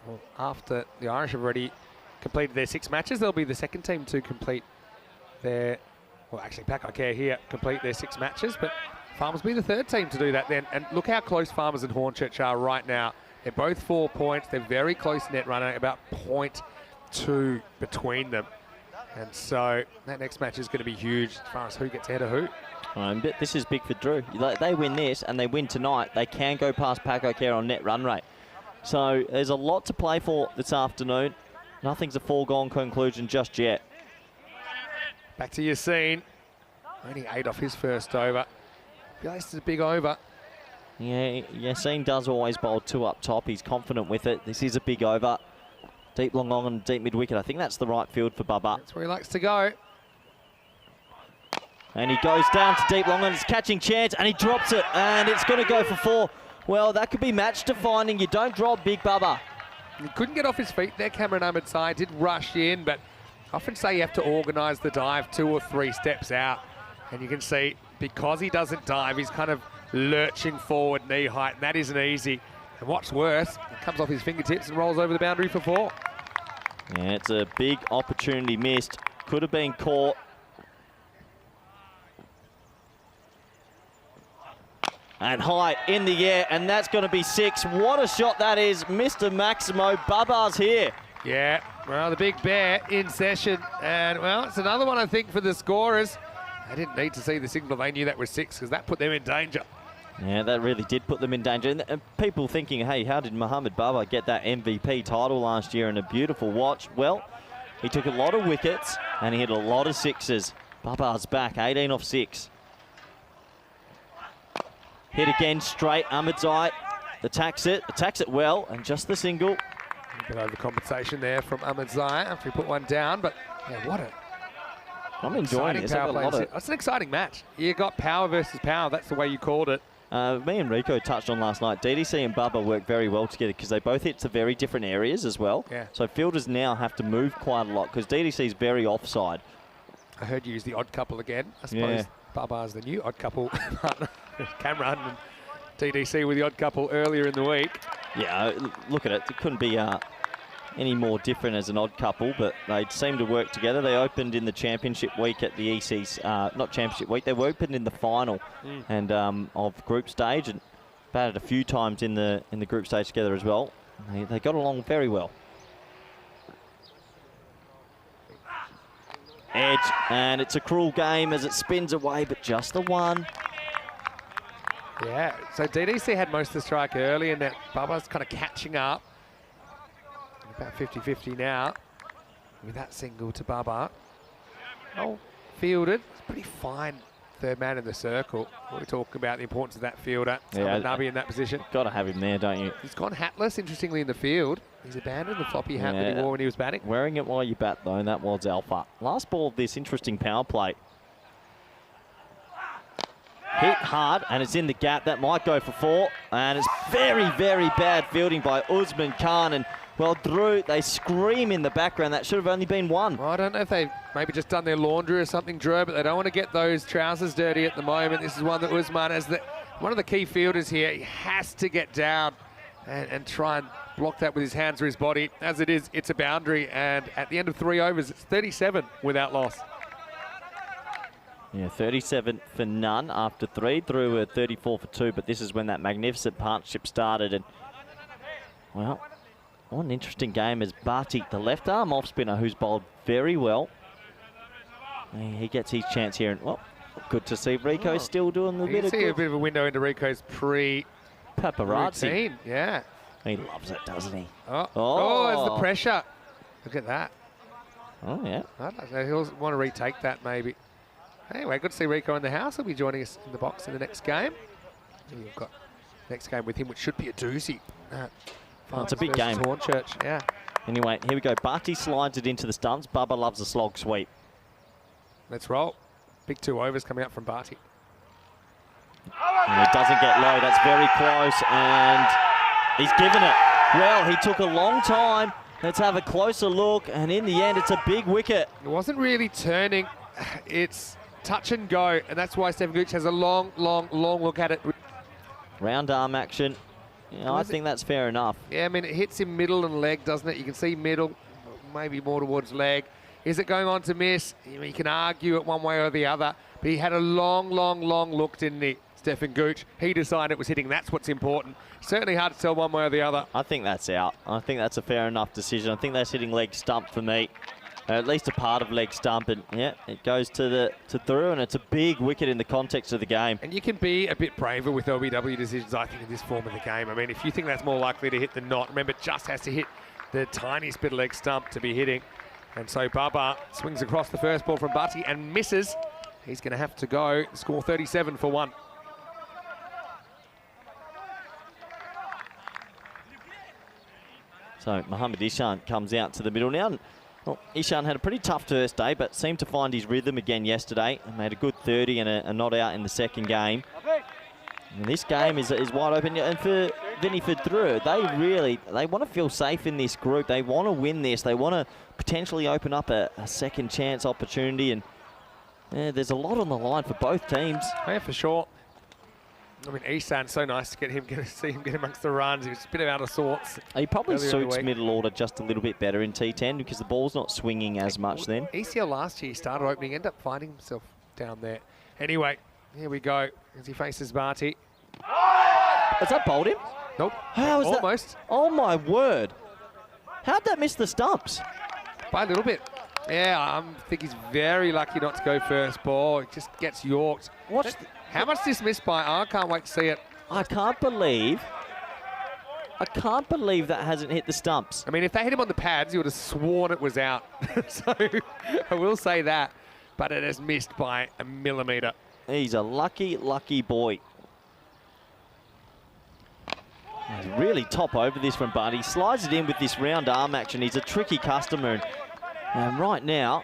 well, after the Irish have already completed their 6 matches, they'll be the second team to complete their, well, actually Pakai Care here complete their 6 matches, but Farmers will be the third team to do that then. And look how close Farmers and Hornchurch are right now. They're both 4 points. They're very close net runner, about 0.2 between them. And so that next match is going to be huge as far as who gets ahead of who. But this is big for Drew. They win this and they win tonight, they can go past Pakai Care on net run rate. So there's a lot to play for this afternoon. Nothing's a foregone conclusion just yet. Back to Yassine. Only 8 off his first over. This is a big over. Yeah, Yassine does always bowl 2 up top. He's confident with it. This is a big over. Deep long on and deep mid-wicket. I think that's the right field for Bubba. That's where he likes to go. And he goes down to deep long on. It's catching chance and he drops it. And it's going to go for 4. Well, that could be match defining. You don't drop big Bubba. He couldn't get off his feet there. Cameron Ahmedzai did rush in, but I often say you have to organise the dive 2 or 3 steps out. And you can see, because he doesn't dive, he's kind of lurching forward knee height, and that isn't easy. And what's worse, it comes off his fingertips and rolls over the boundary for 4. Yeah, it's a big opportunity missed. Could have been caught. And high in the air, and that's going to be 6. What a shot that is, Mr. Maximo. Bubba's here. Yeah, well, the big bear in session. And, well, it's another one, I think, for the scorers. They didn't need to see the signal. They knew that was 6 because that put them in danger. Yeah, that really did put them in danger. And people thinking, hey, how did Mohamed Bubba get that MVP title last year in a beautiful watch? Well, he took a lot of wickets and he hit a lot of 6s. Bubba's back, 18 off 6. Hit again straight, Ahmedzai attacks it well, and just the single. A bit overcompensation there from Ahmedzai after he put one down, but yeah, what a I'm enjoying this. It's an exciting match. You got power versus power. That's the way you called it. Me and Rico touched on last night. DDC and Bubba work very well together because they both hit to very different areas as well. Yeah. So fielders now have to move quite a lot because DDC is very offside. I heard you use the odd couple again. I suppose Bubba's the new odd couple partner. Cameron and DDC with the odd couple earlier in the week. Yeah, look at it. It couldn't be any more different as an odd couple, but they seem to work together. They opened in the championship week at the EC's, not championship week, they were opened in the final and of group stage, and batted a few times in the group stage together as well. They got along very well. Edge, and it's a cruel game as it spins away, but just the one. Yeah, so DDC had most of the strike early, and that Bubba's kind of catching up. About 50-50 now with that single to Bubba. Oh, fielded. It's pretty fine third man in the circle. We're talking about the importance of that fielder. Yeah, Nubby in that position. Got to have him there, don't you? He's gone hatless, interestingly, in the field. He's abandoned the floppy hat that he wore when he was batting. Wearing it while you bat, though, and that was alpha. Last ball of this interesting power play. Hit hard, and it's in the gap. That might go for 4, and it's very, very bad fielding by Usman Khan. And, well, Drew, they scream in the background. That should have only been 1. Well, I don't know if they've maybe just done their laundry or something, Drew, but they don't want to get those trousers dirty at the moment. This is one that Usman, as one of the key fielders here, he has to get down and try and block that with his hands or his body. As it is, it's a boundary, and at the end of 3 overs, it's 37 without loss. Yeah, 37 for none after 3. Drew were 34 for 2, but this is when that magnificent partnership started. And, well, what an interesting game as Barty, the left arm off spinner who's bowled very well. He gets his chance here. And, well, good to see Rico still doing a bit of a bit of a window into Rico's paparazzi routine. Yeah. He loves it, doesn't he? Oh, there's the pressure. Look at that. Oh, yeah. I don't know. He'll want to retake that maybe. Anyway, good to see Rico in the house. He'll be joining us in the box in the next game. And we've got next game with him, which should be a doozy. It's a big game. Hornchurch, yeah. Anyway, here we go. Barty slides it into the stumps. Bubba loves a slog sweep. Let's roll. Big 2 overs coming up from Barty. And it doesn't get low. That's very close, and he's given it. Well, he took a long time. Let's have a closer look, and in the end, it's a big wicket. It wasn't really turning. It's touch and go, and that's why Stephen Gooch has a long look at it. Round arm action. Yeah, I think that's fair enough. Yeah, I mean, it hits him middle and leg, doesn't it? You can see middle, maybe more towards leg. Is it going on to miss? You can argue it one way or the other, but he had a long look, didn't he, Stephen Gooch? He decided it was hitting. That's what's important. Certainly hard to tell one way or the other. I think that's out. I think that's a fair enough decision. I think that's hitting leg stump for me. At least a part of leg stump, and yeah, it goes to through, and it's a big wicket in the context of the game. And you can be a bit braver with LBW decisions, I think, in this form of the game. I mean, if you think that's more likely to hit than not, remember, it just has to hit the tiniest bit of leg stump to be hitting. And so Bubba swings across the first ball from Butty and misses. He's going to have to go score 37 for 1. So Mohamed Ishan comes out to the middle now. Well, Ishan had a pretty tough first day, but seemed to find his rhythm again yesterday and made a good 30 and a not out in the second game. And this game is wide open. And for Vinny, for Drew, they want to feel safe in this group. They want to win this. They want to potentially open up a second chance opportunity. And there's a lot on the line for both teams. Yeah, for sure. I mean, Isan's so nice to see him get amongst the runs. He was a bit out of sorts. He probably suits middle order just a little bit better in T10 because the ball's not swinging as much then. ECL last year, he started opening, ended up finding himself down there. Anyway, here we go as he faces Barty. Has that bowled him? Nope. How is Almost. That? Oh, my word. How'd that miss the stumps? By a little bit. Yeah, I think he's very lucky not to go first ball. It just gets yorked. How much dismissed by? I can't wait to see it. I can't believe that hasn't hit the stumps. I mean, if they hit him on the pads, you would have sworn it was out. So I will say that. But it has missed by a millimetre. He's a lucky boy. He's really top over this from Bud. He slides it in with this round arm action. He's a tricky customer. And right now,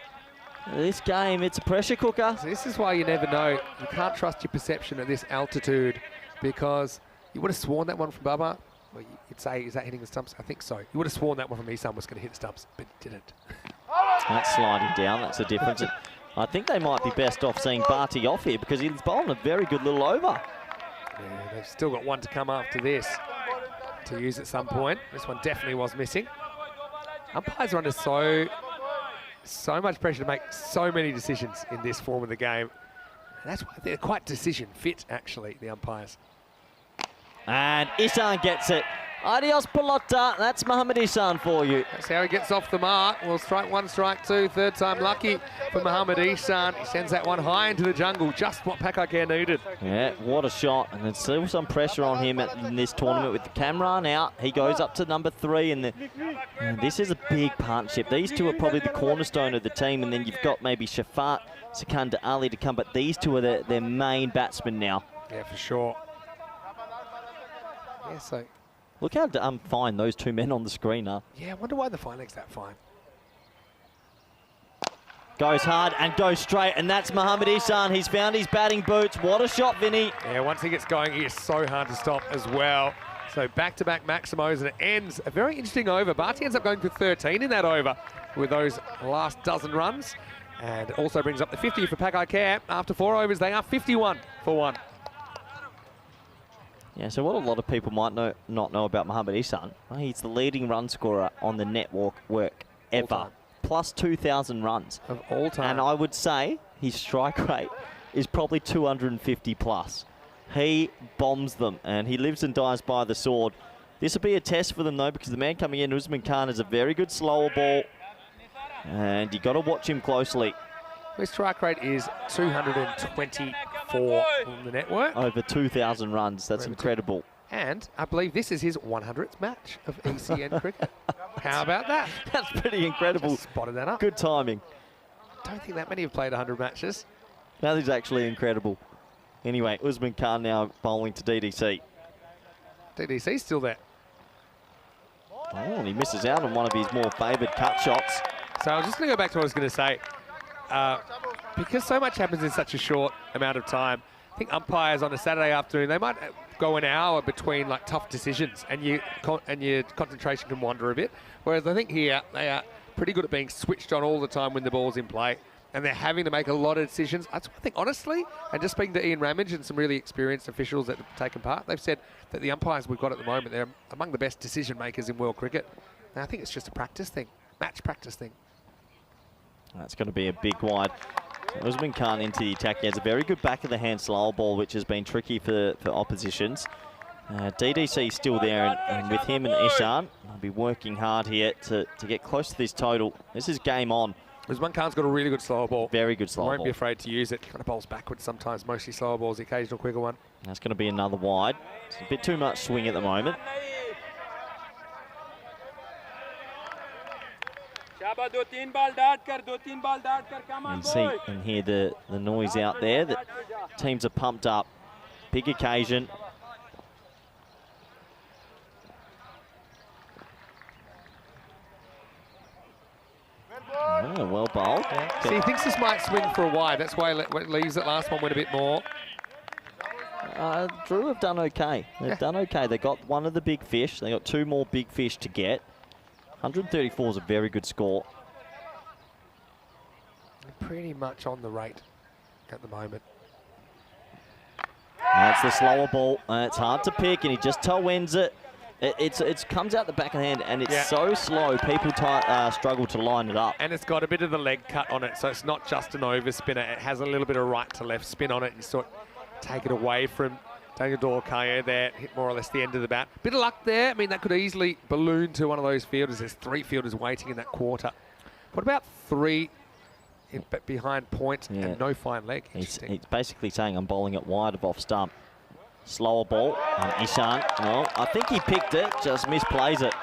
this game, it's a pressure cooker. So this is why you never know. You can't trust your perception at this altitude because you would have sworn that one from Bubba. Well, you'd say, is that hitting the stumps? I think so. You would have sworn that one from Isan was going to hit the stumps, but it didn't. That's sliding down. That's the difference. I think they might be best off seeing Barty off here because he's bowling a very good little over. Yeah, they've still got one to come after this. to use at some point. This one definitely was missing. Umpires are under so much pressure to make so many decisions in this form of the game. And that's why they're quite decision fit, actually, the umpires. And Ihsan gets it. Adios, pelota. That's Mohamed Ihsan for you. That's how he gets off the mark. Well, strike one, strike two. Third time lucky for Mohamed Ihsan. He sends that one high into the jungle, just what Pakar needed. Yeah, what a shot. And there's still some pressure on him in this tournament with Kamran out. He goes up to number 3. And this is a big partnership. These two are probably the cornerstone of the team. And then you've got maybe Shafat, Sikandar Ali to come. But these two are their main batsmen now. Yeah, for sure. Yeah, so... Look how fine those two men on the screen are. Yeah, I wonder why the fine leg's that fine. Goes hard and goes straight, and that's Mohamed Ihsan. He's found his batting boots. What a shot, Vinny. Yeah, once he gets going, he is so hard to stop as well. So back-to-back Maximos, and it ends a very interesting over. Barty ends up going for 13 in that over with those last dozen runs. And it also brings up the 50 for Pakar. After 4 overs, they are 51 for 1. Yeah, so what a lot of people might not know about Mohamed Ihsan, he's the leading run scorer on the network ever. Plus 2,000 runs. Of all time. And I would say his strike rate is probably 250 plus. He bombs them, and he lives and dies by the sword. This will be a test for them, though, because the man coming in, Usman Khan, is a very good slower ball. And you got to watch him closely. His strike rate is 224 on the network. Over 2,000 runs. That's incredible. And I believe this is his 100th match of ECN cricket. How about that? That's pretty incredible. Just spotted that up. Good timing. Don't think that many have played 100 matches. That is actually incredible. Anyway, Usman Khan now bowling to DDC. DDC's still there. Oh, and he misses out on one of his more favoured cut shots. So I was just going to go back to what I was going to say. Because so much happens in such a short amount of time, I think umpires on a Saturday afternoon, they might go an hour between like tough decisions, and your concentration can wander a bit. Whereas I think here they are pretty good at being switched on all the time when the ball's in play, and they're having to make a lot of decisions. I think, honestly, and just speaking to Ian Ramage and some really experienced officials that have taken part, they've said that the umpires we've got at the moment, they're among the best decision makers in world cricket. And I think it's just a practice thing, match practice thing. That's going to be a big wide. Usman Khan into the attack. He has a very good back of the hand slower ball, which has been tricky for oppositions. DDC still there, and with him and Ihsan, they'll be working hard here to get close to this total. This is game on. Usman Khan's got a really good slower ball. Very good slower ball. Won't be afraid to use it. Kind of bowls backwards sometimes, mostly slower balls, the occasional quicker one. That's going to be another wide. It's a bit too much swing at the moment. And see and hear the noise out there that teams are pumped up. Big occasion. Oh, well bowled. Yeah. See, he thinks this might swing for a wide. That's why he leaves it. Last one went a bit more. Drew have done okay. They've done okay. They got one of the big fish. They got 2 more big fish to get. 134 is a very good score. Pretty much on the rate at the moment. That's the slower ball. It's hard to pick, and he just toe ends it. It comes out the back of the hand, and it's so slow, people struggle to line it up. And it's got a bit of the leg cut on it, so it's not just an overspinner. It has a little bit of right to left spin on it. You sort of take it away from Daniel Kaya there, hit more or less the end of the bat. Bit of luck there. I mean, that could easily balloon to one of those fielders. There's 3 fielders waiting in that quarter. What about 3 behind point and no fine leg? He's basically saying I'm bowling it wide of off stump. Slower ball, and Ihsan, well, I think he picked it, just misplays it.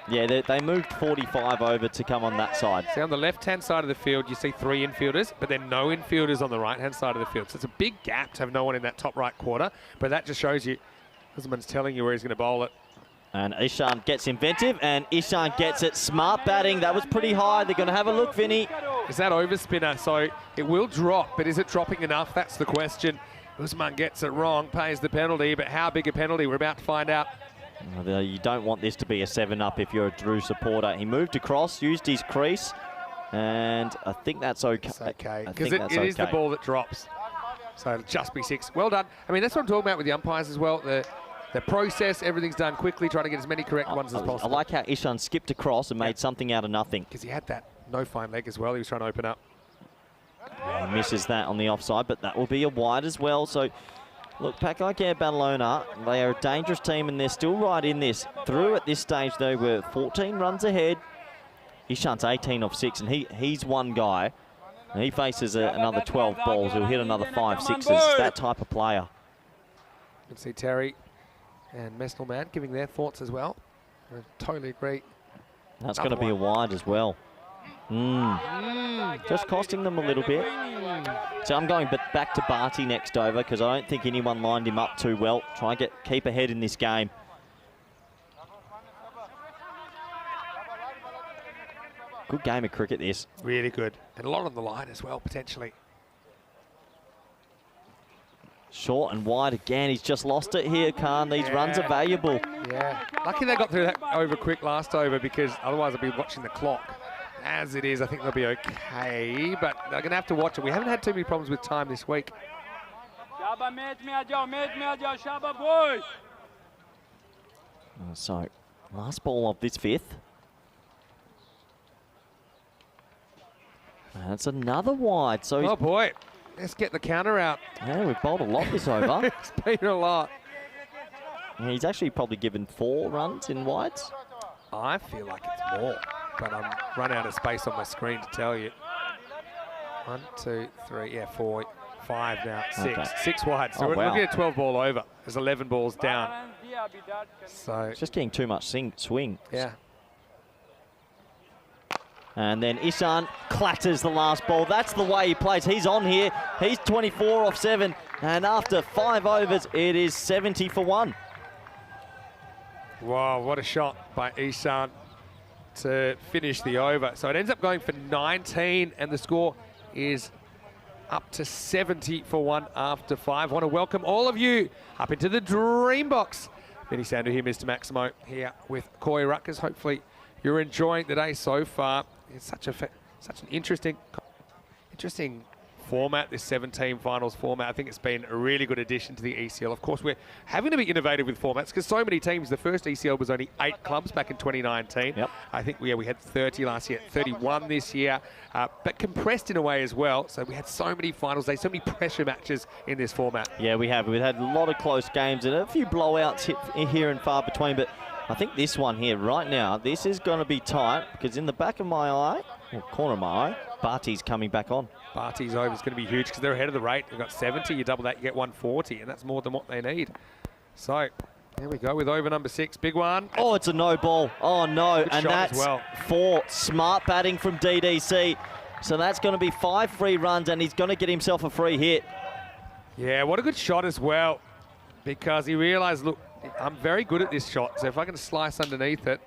Yeah, they moved 45 over to come on that side. See, on the left-hand side of the field, you see 3 infielders, but then no infielders on the right-hand side of the field. So it's a big gap to have no one in that top right quarter, but that just shows you, Usman's telling you where he's going to bowl it. And Ihsan gets inventive, and Ihsan gets it. Smart batting, that was pretty high. They're going to have a look, Vinny. Is that overspinner? So it will drop, but is it dropping enough? That's the question. Usman gets it wrong, pays the penalty, but how big a penalty? We're about to find out. You don't want this to be a 7-up if you're a Drew supporter. He moved across, used his crease, and I think that's okay. It's okay, because it is the ball that drops. So it'll just be 6. Well done. I mean, that's what I'm talking about with the umpires as well. the process, everything's done quickly, trying to get as many correct ones as I possible. like how Ishan skipped across and made something out of nothing. Because he had that no fine leg as well. He was trying to open up. He misses that on the offside, but that will be a wide as well. So, look, Pakai Badalona, they are a dangerous team and they're still right in this. Through at this stage, though, we're 14 runs ahead. Ishan's 18 off 6, and he's one guy. And he faces another 12 balls. He'll hit another 5 sixes. That type of player. You can see Terry and Mestelman giving their thoughts as well. I totally agree. That's going to be a wide as well. Just costing them a little bit. So I'm going back to Barty next over because I don't think anyone lined him up too well. Try and keep ahead in this game. Good game of cricket, this. Really good. And a lot on the line as well, potentially. Short and wide again. He's just lost it here, Khan. These runs are valuable. Yeah. Lucky they got through that over quick last over because otherwise I'd be watching the clock. As it is, I think they'll be okay, but they're going to have to watch it. We haven't had too many problems with time this week. So, last ball of this 5th. That's another wide. So Oh boy, let's get the counter out. yeah, we've bowled a lot this over. It's been a lot. Yeah, he's actually probably given 4 runs in wides. I feel like it's more, but I'm run out of space on my screen to tell you. 1, 2, 3, yeah, 4, 5 now, 6. Okay. 6 wide. So Oh, we're wow. looking at 12 ball over. There's 11 balls down. So, It's just getting too much swing. yeah. And then Ishan clatters the last ball. That's the way he plays. He's on here. He's 24 off 7. And after 5 overs, it is 70 for 1. Wow, what a shot by Ishan to finish the over. So it ends up going for 19, and the score is up to 70 for 1 after 5. I want to welcome all of you up into the Dream Box. Vinny Sandu here, Mr. Maximo, here with Coy Ruckers. Hopefully you're enjoying the day so far. It's such an interesting format, this 17 finals format. I think it's been a really good addition to the ECL. Of course, we're having to be innovative with formats because so many teams. The first ECL was only 8 clubs back in 2019. Yep. I think we had 30 last year, 31 this year, but compressed in a way as well. So we had so many finals days, so many pressure matches in this format. Yeah, we have. We've had a lot of close games and a few blowouts here and far between. But I think this one here right now, this is going to be tight because in the back of my eye, or corner of my eye, Barty's coming back on. Barty's over is going to be huge because they're ahead of the rate. They've got 70, you double that, you get 140, and that's more than what they need. So, here we go with over number 6. Big one. Oh, it's a no ball. Oh, no. Good And shot as that's well. 4. Smart batting from DDC. So that's going to be 5 free runs, and he's going to get himself a free hit. Yeah, what a good shot as well, because he realised, look, I'm very good at this shot, so if I can slice underneath it,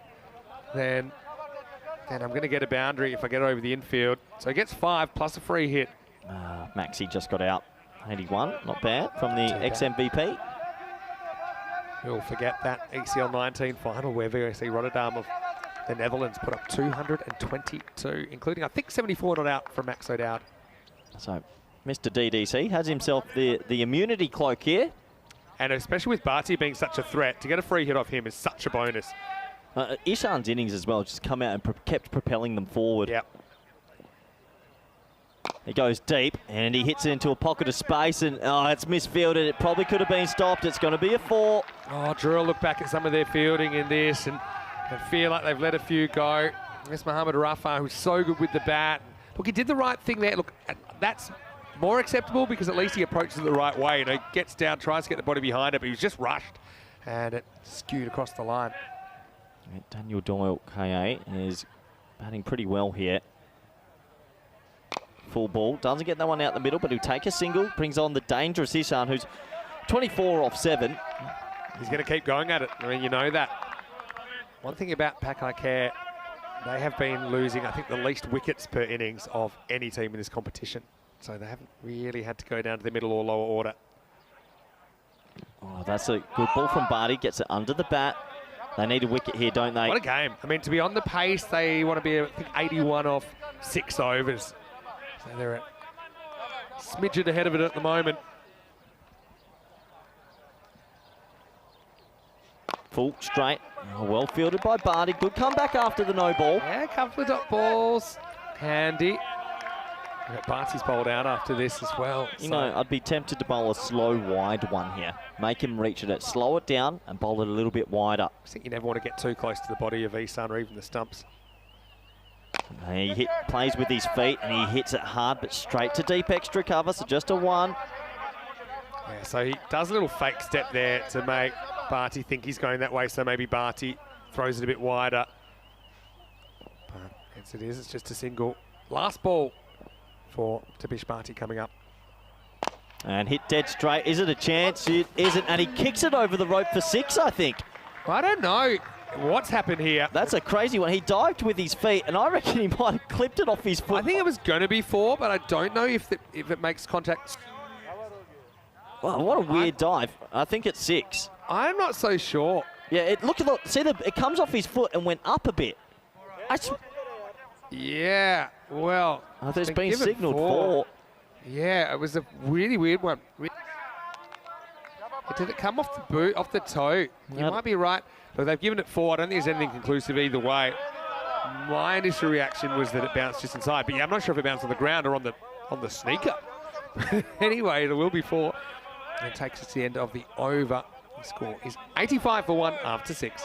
then I'm going to get a boundary if I get it over the infield. So he gets 5 plus a free hit. Maxi just got out. 81, not bad, from the ex-MVP. We'll forget that ECL 19 final where VOC Rotterdam of the Netherlands put up 222, including, I think, 74 not out from Max O'Dowd. So Mr. DDC has himself the immunity cloak here. And especially with Barty being such a threat, to get a free hit off him is such a bonus. Ishan's innings as well just come out and kept propelling them forward. Yep. He goes deep and he hits it into a pocket of space and it's misfielded. It probably could have been stopped. It's going to be a 4. Oh, Drew look back at some of their fielding in this and they feel like they've let a few go. There's Mohamed Rafa, who's so good with the bat. Look, he did the right thing there. Look, that's more acceptable because at least he approaches it the right way. You know, gets down, tries to get the body behind it, but he was just rushed and it skewed across the line. Daniel Doyle, KA, is batting pretty well here. Full ball. Doesn't get that one out the middle, but he'll take a single. Brings on the dangerous Ishan, who's 24 off 7. He's going to keep going at it. I mean, you know that. One thing about Pakai Care, they have been losing, I think, the least wickets per innings of any team in this competition. So they haven't really had to go down to the middle or lower order. Oh, that's a good ball from Barty. Gets it under the bat. They need a wicket here, don't they? What a game. I mean, to be on the pace, they want to be, I think, 81 off 6 overs. So they're a smidgen ahead of it at the moment. Full straight. Oh, well fielded by Barty. Good comeback after the no ball. Yeah, a couple of dot balls. Handy. Barty's bowled out after this as well. You know, I'd be tempted to bowl a slow wide one here. Make him reach it, slow it down and bowl it a little bit wider. I think you never want to get too close to the body of ECN or even the stumps. He plays with his feet and he hits it hard but straight to deep extra cover, so just a 1. Yeah, so he does a little fake step there to make Barty think he's going that way, so maybe Barty throws it a bit wider. But as it is, it's just a single. Last ball for Tabish Barty coming up. And hit dead straight. Is it a chance? It isn't. And he kicks it over the rope for 6, I think. I don't know what's happened here. That's a crazy one. He dived with his feet, and I reckon he might have clipped it off his foot. I think it was going to be 4, but I don't know if it makes contact. Wow, what a weird dive. I think it's 6. I'm not so sure. Yeah, look, see, it comes off his foot and went up a bit. Yeah, well. There's been signalled 4. Yeah, it was a really weird one. Did it come off the boot, off the toe? You might be right. But they've given it 4. I don't think there's anything conclusive either way. My initial reaction was that it bounced just inside. But yeah, I'm not sure if it bounced on the ground or on the sneaker. Anyway, it will be 4. And it takes us to the end of the over. The score is 85 for 1 after 6.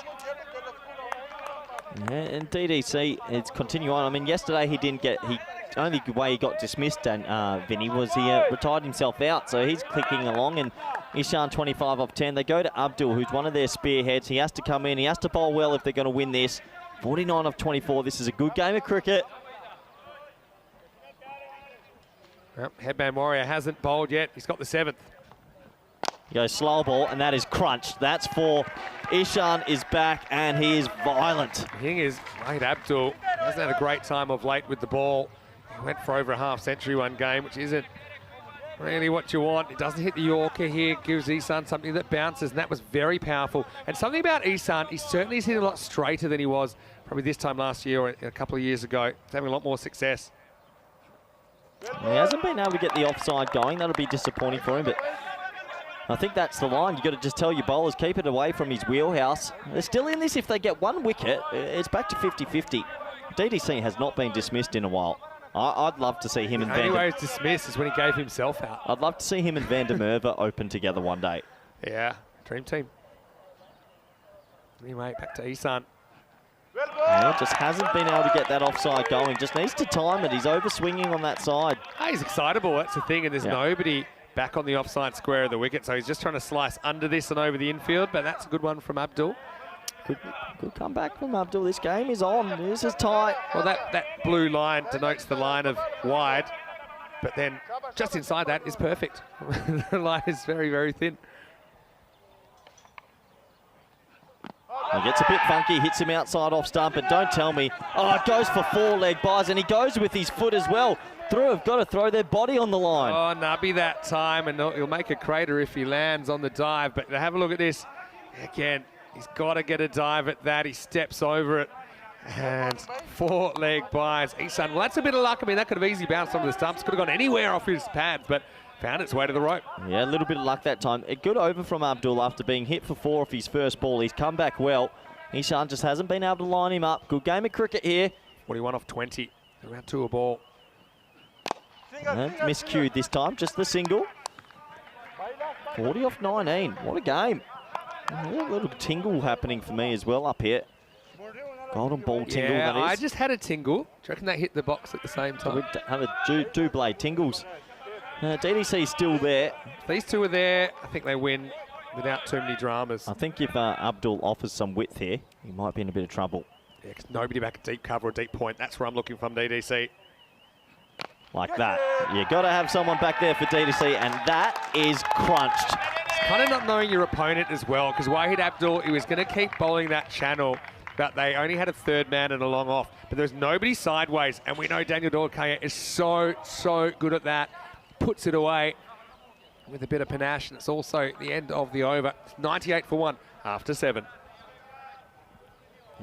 Yeah, and DDC, it's continue on. I mean, yesterday only way he got dismissed, and Vinny, was he retired himself out, so he's clicking along, and ECN 25 off 10. They go to Abdul, who's one of their spearheads. He has to come in, he has to bowl well if they're going to win this. 49 off 24, this is a good game of cricket. Well, Headband Warrior hasn't bowled yet. He's got the 7th. He goes slow ball, and that is crunched. That's 4. ECN is back, and he is violent. The thing is, Wahid Abdul hasn't had a great time of late with the ball. He went for over a half century one game, which isn't really what you want. It doesn't hit the Yorker here, gives ECN something that bounces, and that was very powerful. And something about ECN, he certainly is hitting a lot straighter than he was probably this time last year or a couple of years ago. He's having a lot more success. He hasn't been able to get the offside going. That'll be disappointing for him, but I think that's the line. You've got to just tell your bowlers, keep it away from his wheelhouse. They're still in this. If they get 1 wicket, it's back to 50-50. DDC has not been dismissed in a while. I'd love to see him and The only way he's dismissed is when he gave himself out. I'd love to see him and Van der Merwe open together one day. Yeah, dream team. Anyway, back to ECN. And just hasn't been able to get that offside going. Just needs to time it. He's over swinging on that side. He's excitable, that's the thing, and there's nobody back on the offside square of the wicket, so he's just trying to slice under this and over the infield, but that's a good one from Abdul. Good comeback from Abdul. This game is on. This is tight. Well, that blue line denotes the line of wide, but then just inside that is perfect. The line is very, very thin. He gets a bit funky, hits him outside off stump, and don't tell me, it goes for 4-leg buys, and he goes with his foot as well. Have got to throw their body on the line. Oh, nubby that time, and he'll make a crater if he lands on the dive. But have a look at this. Again, he's got to get a dive at that. He steps over it, and 4-leg buys. ECN, well, that's a bit of luck. I mean, that could have easily bounced onto the stumps. Could have gone anywhere off his pads, but found its way to the rope. Yeah, a little bit of luck that time. A good over from Abdul after being hit for 4 off his first ball. He's come back well. ECN just hasn't been able to line him up. Good game of cricket here. 41 off 20. Around 2 a ball. Miscued this time, just the single. 40 off 19. What a game. A little tingle happening for me as well up here. Golden ball tingle, yeah, that is. I just had a tingle. Do you reckon that hit the box at the same time? We have a two-blade tingles. DDC is still there. If these two are there, I think they win without too many dramas. I think if Abdul offers some width here, he might be in a bit of trouble. Yeah, 'cause nobody back at deep cover or deep point. That's where I'm looking from DDC. Like that. You got to have someone back there for DDC, and that is crunched. It's kind of not knowing your opponent as well, because Wahid Abdul, he was going to keep bowling that channel, but they only had a 3rd man and a long off. But there's nobody sideways, and we know Daniel Dorkaya is so good at that. Puts it away with a bit of panache, and it's also the end of the over. It's 98 for 1 after 7.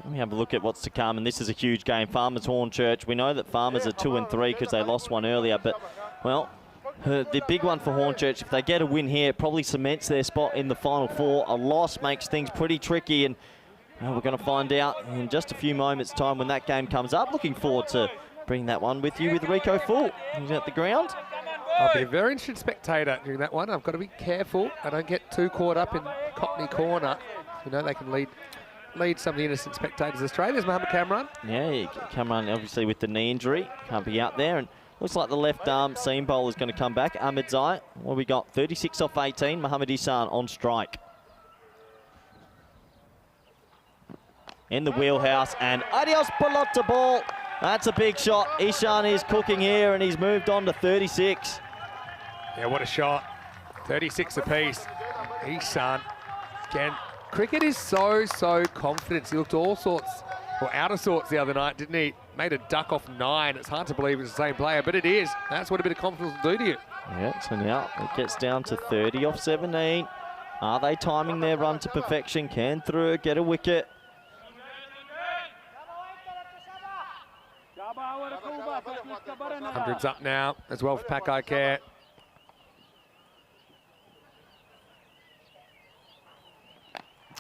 Let me have a look at what's to come, and this is a huge game. Farmers Hornchurch. We know that Farmers are 2 and 3 because they lost one earlier, but, well, the big one for Hornchurch. If they get a win here, it probably cements their spot in the Final Four. A loss makes things pretty tricky, and we're going to find out in just a few moments' time when that game comes up. Looking forward to bringing that one with you with Rico Full. He's at the ground. I'll be a very interested spectator during that one. I've got to be careful I don't get too caught up in Cockney corner. You know, they can lead some of the innocent spectators astray. There's Mohammed Kamran. Yeah, Kamran obviously with the knee injury. Can't be out there. And looks like the left arm seam bowl is going to come back. Ahmed Zai, what we got? 36 off 18. Mohamed Isan on strike. In the wheelhouse, and adios pelota ball. That's a big shot. Ishan is cooking here, and he's moved on to 36. Yeah, what a shot. 36 apiece. Isan. Again, cricket is so confident. He looked all sorts, or out of sorts the other night, didn't he? Made a duck off 9. It's hard to believe it's the same player, but it is. That's what a bit of confidence will do to you. Yeah, so now it gets down to 30 off 17. Are they timing their run to perfection? Can through, get a wicket. Hundreds up now as well for Pakai Care.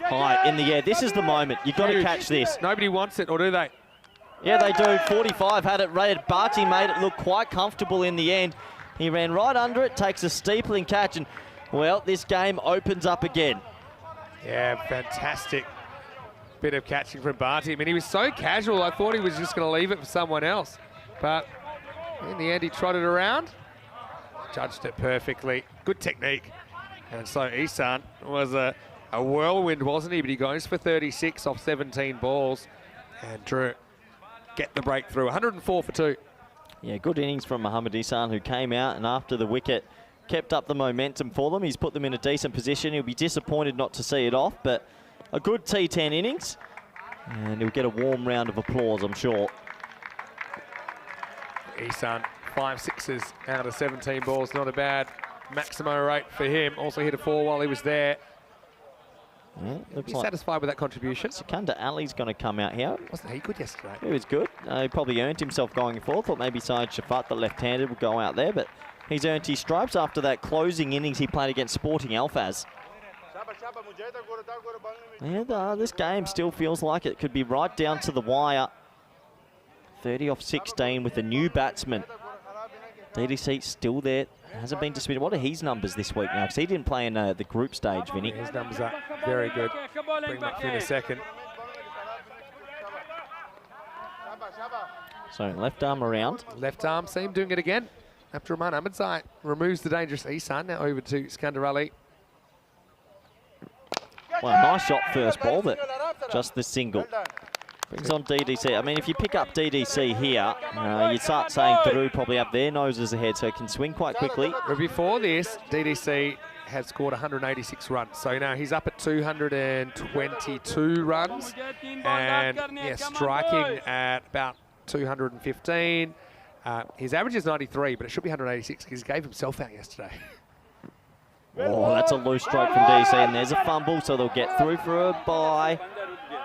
High in the air. This is the moment. You've got to catch this. Nobody wants it, or do they? Yeah, they do. 45 had it rated. Barty made it look quite comfortable in the end. He ran right under it, takes a steepling catch, and, well, this game opens up again. Yeah, fantastic bit of catching from Barty. I mean, he was so casual, I thought he was just going to leave it for someone else. But in the end, he trotted around, judged it perfectly. Good technique. And so Isan was a whirlwind, wasn't he? But he goes for 36 off 17 balls. And Drew get the breakthrough. 104 for 2. Yeah, good innings from Mohamed Isan, who came out and after the wicket kept up the momentum for them. He's put them in a decent position. He'll be disappointed not to see it off, but a good T10 innings. And he'll get a warm round of applause, I'm sure. Isan, 5 sixes out of 17 balls. Not a bad maximo rate for him. Also hit a 4 while he was there. Yeah, looks He's like satisfied with that contribution. Sikandar Ali's going to come out here. Wasn't he good yesterday? He was good. He probably earned himself going forward. Thought maybe Syed Shafat, the left-handed, would go out there, but he's earned his stripes after that closing innings he played against Sporting Alfaz. And this game still feels like it could be right down to the wire. 30 off 16 with a new batsman. DDC still there. Hasn't been disputed. What are his numbers this week now? Because he didn't play in the group stage, Vinny. His numbers are very good. Bring him up in a second. So left arm around. Left arm seam doing it again. Abdurrahman Ahmedzai removes the dangerous Isan. Now over to Sikandar Ali. Well, nice shot first ball, but just the single. Brings on DDC. I mean, if you pick up DDC here, you'd start saying Peru probably have their noses ahead, so it can swing quite quickly. But before this, DDC had scored 186 runs. So now he's up at 222 runs. And yeah, striking at about 215. His average is 93, but it should be 186 because he gave himself out yesterday. Oh, that's a loose stroke from DC, and there's a fumble, so they'll get through for a bye.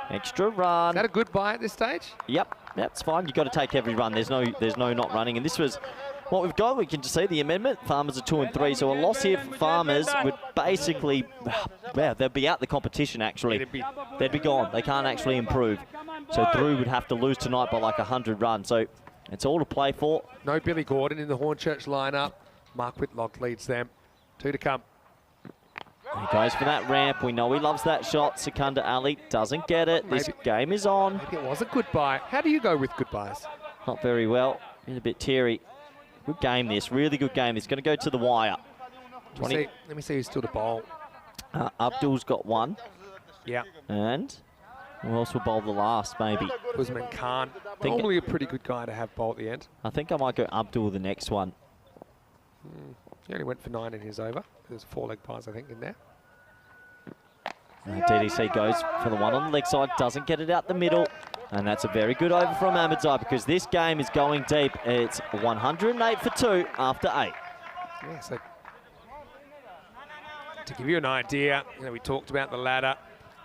Extra run. Is that a good buy at this stage? Yep, that's fine. You've got to take every run. There's no not running. And this was what we've got. We can just see the amendment. Farmers are 2 and 3, so a loss here for Farmers would basically, well, they'd be out the competition actually. They'd be gone. They can't actually improve. So Drew would have to lose tonight by like 100 runs. So it's all to play for. No Billy Gordon in the Hornchurch lineup. Mark Whitlock leads them. 2 to come. He goes for that ramp. We know he loves that shot. Sikandar Ali doesn't get it. This game is on. Maybe it was a good buy. How do you go with good buys? Not very well. Been a bit teary. Good game this. Really good game. It's going to go to the wire. Let me see who's still to bowl. Abdul's got 1. Yeah. And who else will bowl the last, maybe? Usman Khan. Normally a pretty good guy to have bowl at the end. I think I might go Abdul the next one. He only went for 9 in his over. There's 4 leg pies, I think, in there. DDC goes for the one on the leg side, doesn't get it out the middle. And that's a very good over from Ahmedzai because this game is going deep. It's 108 for 2 after 8. Yeah, so to give you an idea, we talked about the ladder.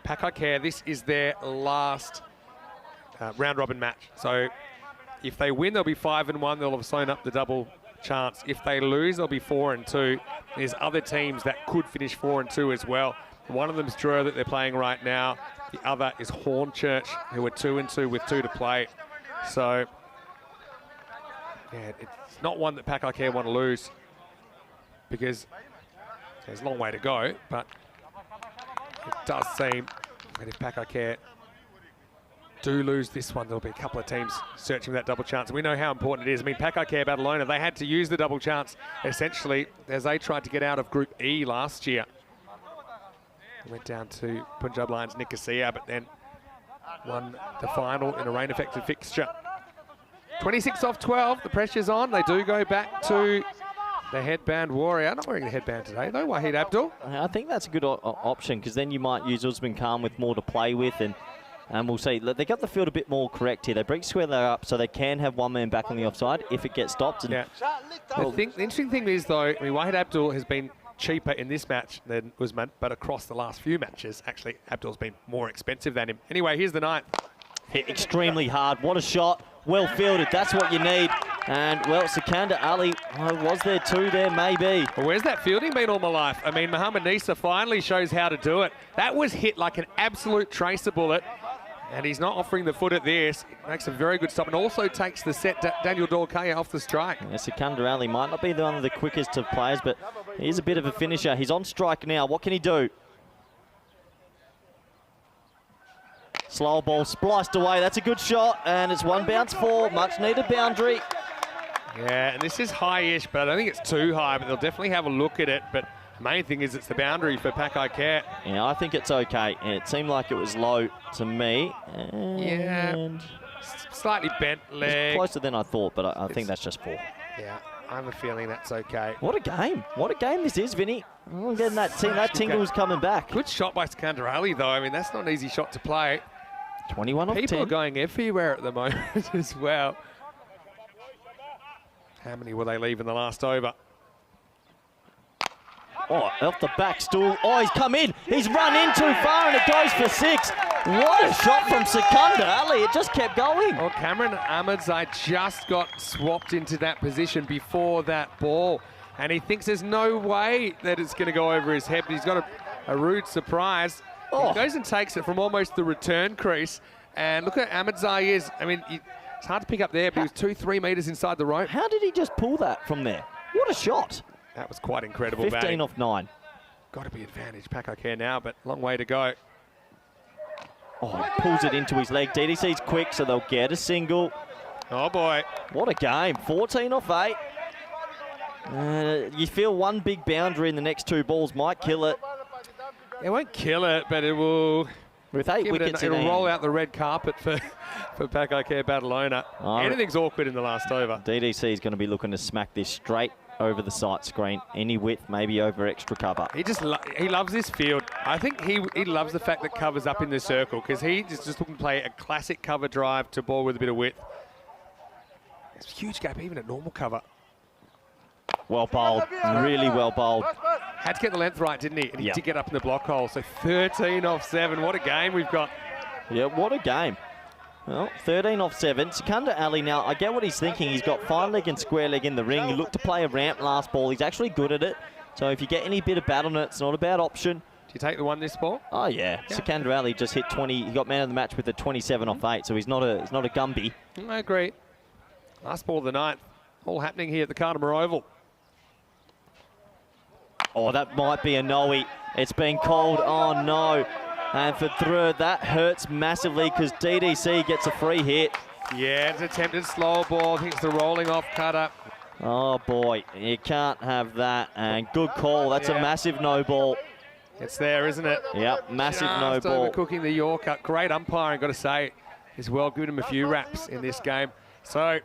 Pakai Care, this is their last round-robin match. So if they win, they'll be 5-1. They'll have sewn up the double chance. If they lose, they'll be 4-2. There's other teams that could finish 4-2 as well. One of them's Dreux that they're playing right now. The other is Hornchurch, who are 2-2 with 2 to play. So, yeah, it's not one that Pack I Care want to lose, because there's a long way to go, but it does seem that if Pack I Care do lose this one, there'll be a couple of teams searching for that double chance. We know how important it is. I mean, Pack I Care Badalona, they had to use the double chance, essentially, as they tried to get out of Group E last year. They went down to Punjab Lions Nicosia, but then won the final in a rain-affected fixture. 26 off 12, the pressure's on. They do go back to the headband warrior. Not wearing the headband today, though, Wahid Abdul. I think that's a good option, because then you might use Usman Khan with more to play with, and we'll see. They got the field a bit more correct here. They break square up so they can have one man back on the offside if it gets stopped. And yeah. The interesting thing is, though, I mean, Wahid Abdul has been cheaper in this match than Usman, but across the last few matches, actually, Abdul's been more expensive than him. Anyway, here's the 9th. Hit extremely hard. What a shot. Well fielded. That's what you need. And, well, Sikandar Ali, was there 2 there? Maybe. Well, where's that fielding been all my life? I mean, Mohamed Nisa finally shows how to do it. That was hit like an absolute tracer bullet, and he's not offering the foot at this. It makes a very good stop and also takes the set Daniel Dorkaya off the strike. Yeah, Sikandar Ali might not be one of the quickest of players, but he's a bit of a finisher. He's on strike now. What can he do? Slow ball spliced away. That's a good shot, and it's 1 bounce 4. Much needed boundary. Yeah, and this is high-ish, but I don't think it's too high, but they'll definitely have a look at it. But the main thing is it's the boundary for Pack I Care. Yeah, I think it's okay. It seemed like it was low to me. And yeah, slightly bent leg. It's closer than I thought, but I think that's just 4. Yeah, I have a feeling that's okay. What a game. What a game this is, Vinny. I'm getting that tingle's coming back. Good shot by Sikandar Ali, though. I mean, that's not an easy shot to play. 21 off 10. People are going everywhere at the moment as well. How many will they leave in the last over? Oh, off the back stool. Oh, he's come in. He's run in too far, and it goes for 6. What a shot from Sikandar Ali. It just kept going. Well, Cameron Ahmedzai just got swapped into that position before that ball, and he thinks there's no way that it's going to go over his head, but he's got a rude surprise. Oh. He goes and takes it from almost the return crease, and look at Ahmedzai is. I mean, it's hard to pick up there, but he was 2-3 metres inside the rope. How did he just pull that from there? What a shot. That was quite incredible. 15 batting. off 9. Got to be advantage, Pack I Care now, but long way to go. Oh, he pulls it into his leg. DDC's quick, so they'll get a single. Oh, boy. What a game. 14 off 8. You feel one big boundary in the next 2 balls might kill it. It won't kill it, but it will. With 8 wickets in it'll hand. roll out the red carpet for Pack I Care Badalona. Anything's awkward in the last over. DDC is going to be looking to smack this straight over the sight screen. Any width, maybe over extra cover. He loves this field. I think he loves the fact that cover's up in the circle, because he just looking to play a classic cover drive to ball with a bit of width. It's a huge gap even at normal cover. Well bowled, really well bowled. Had to get the length right, didn't he? And he Yep. did get up in the block hole. So 13 off 7. What a game we've got. Yeah, what a game. Well, 13 off 7. Sikandar Ali now, I get what he's thinking. He's got fine leg and square leg in the ring. He looked to play a ramp last ball. He's actually good at it. So if you get any bit of bat on it, it's not a bad option. Do you take the one this ball? Oh, yeah. Sikandar Ali just hit 20. He got man of the match with a 27 off 8, so he's not a Gumby. I agree. Last ball of the night. All happening here at the Carter Oval. Oh, that might be a no-y. It's been called. Oh, no. And for Dreux, that hurts massively because DDC gets a free hit. Yeah, it's attempted slow ball. I think it's the rolling off cutter. Oh, boy. You can't have that. And good call. That's a massive no ball. It's there, isn't it? Yep, massive no Just ball. overcooking the Yorker. Great umpiring, got to say, as well. Given him a few raps in this game. So,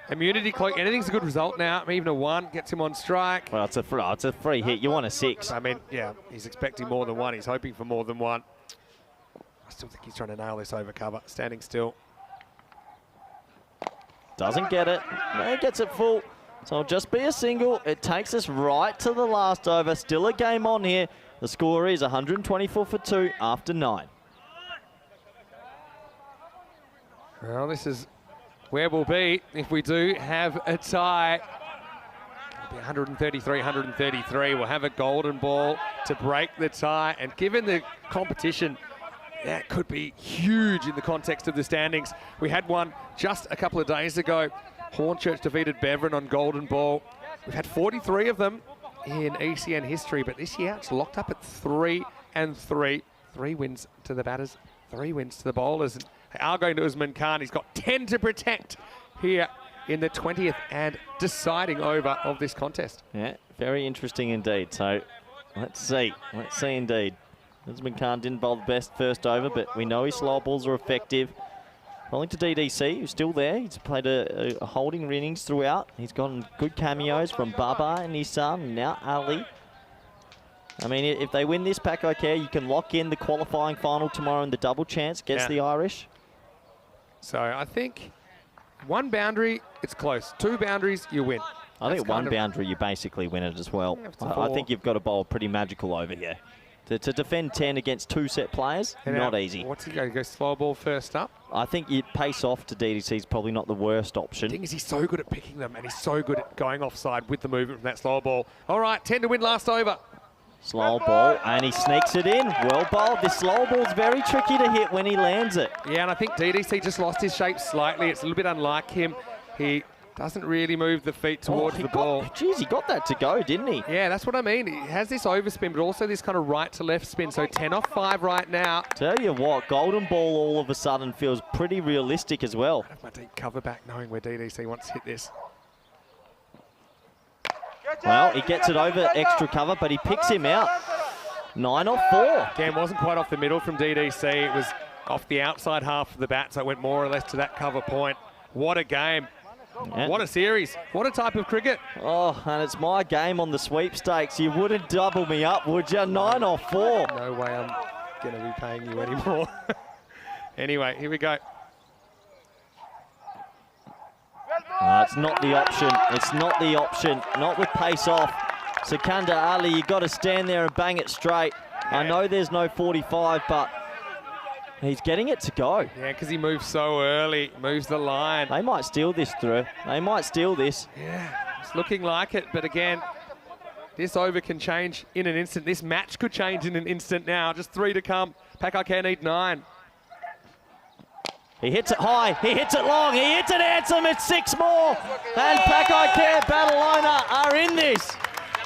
immunity cloak. Anything's a good result now. Even a 1 gets him on strike. Well, it's a free hit. You want a 6. I mean, yeah, he's expecting more than 1. He's hoping for more than 1. I still think he's trying to nail this over cover. Standing still. Doesn't get it. No, gets it full. So it'll just be a single. It takes us right to the last over. Still a game on here. The score is 124 for 2 after 9. Well, this is where we'll be if we do have a tie. 133, 133. We'll have a golden ball to break the tie. And given the competition, that could be huge in the context of the standings. We had one just a couple of days ago. Hornchurch defeated Beverin on golden ball. We've had 43 of them in ECN history, but this year it's locked up at 3-3. 3 wins to the batters, 3 wins to the bowlers. And they are going to Usman Khan. He's got 10 to protect here in the 20th and deciding over of this contest. Yeah, very interesting indeed. So let's see indeed. Usman Khan didn't bowl the best first over, but we know his slow balls are effective. Bowling to DDC, who's still there. He's played a holding innings throughout. He's gotten good cameos from Baba and his son, now Ali. I mean, if they win this pack, okay, you can lock in the qualifying final tomorrow in the double chance against the Irish. So I think 1 boundary, it's close. 2 boundaries, you win. I think 1 boundary, you basically win it as well. I think you've got to bowl pretty magical over here. To defend 10 against 2 set players, not easy. What's he going to go slow ball first up? I think you pace off to DDC is probably not the worst option. The thing is, he's so good at picking them, and he's so good at going offside with the movement from that slow ball. All right, 10 to win last over. Slow ball, and he sneaks it in. Well bowled. This slow ball's very tricky to hit when he lands it. Yeah, and I think DDC just lost his shape slightly. It's a little bit unlike him. He doesn't really move the feet towards the ball. Geez, he got that to go, didn't he? Yeah, that's what I mean. He has this overspin, but also this kind of right to left spin. So 10 off 5 right now. Tell you what, golden ball all of a sudden feels pretty realistic as well. I have my deep cover back knowing where DDC wants to hit this. Well, he gets it over extra cover, but he picks him out. 9 off 4. Again, wasn't quite off the middle from DDC. It was off the outside half of the bat, so it went more or less to that cover point. What a game. Yeah. What a series. What a type of cricket. Oh, and it's my game on the sweepstakes. You wouldn't double me up, would you? 9 off 4. No way I'm going to be paying you anymore. Anyway, here we go. It's not the option. It's not the option. Not with pace off. Sikandar Ali, you've got to stand there and bang it straight. I know there's no 45, but he's getting it to go. Yeah, because he moves so early, moves the line. They might steal this through. They might steal this. Yeah, it's looking like it, but again, this over can change in an instant. This match could change in an instant now. Just 3 to come. Pakai need 9. He hits it high, he hits it long, he hits it handsome, it's 6 more. And Pakai Badalona are in this.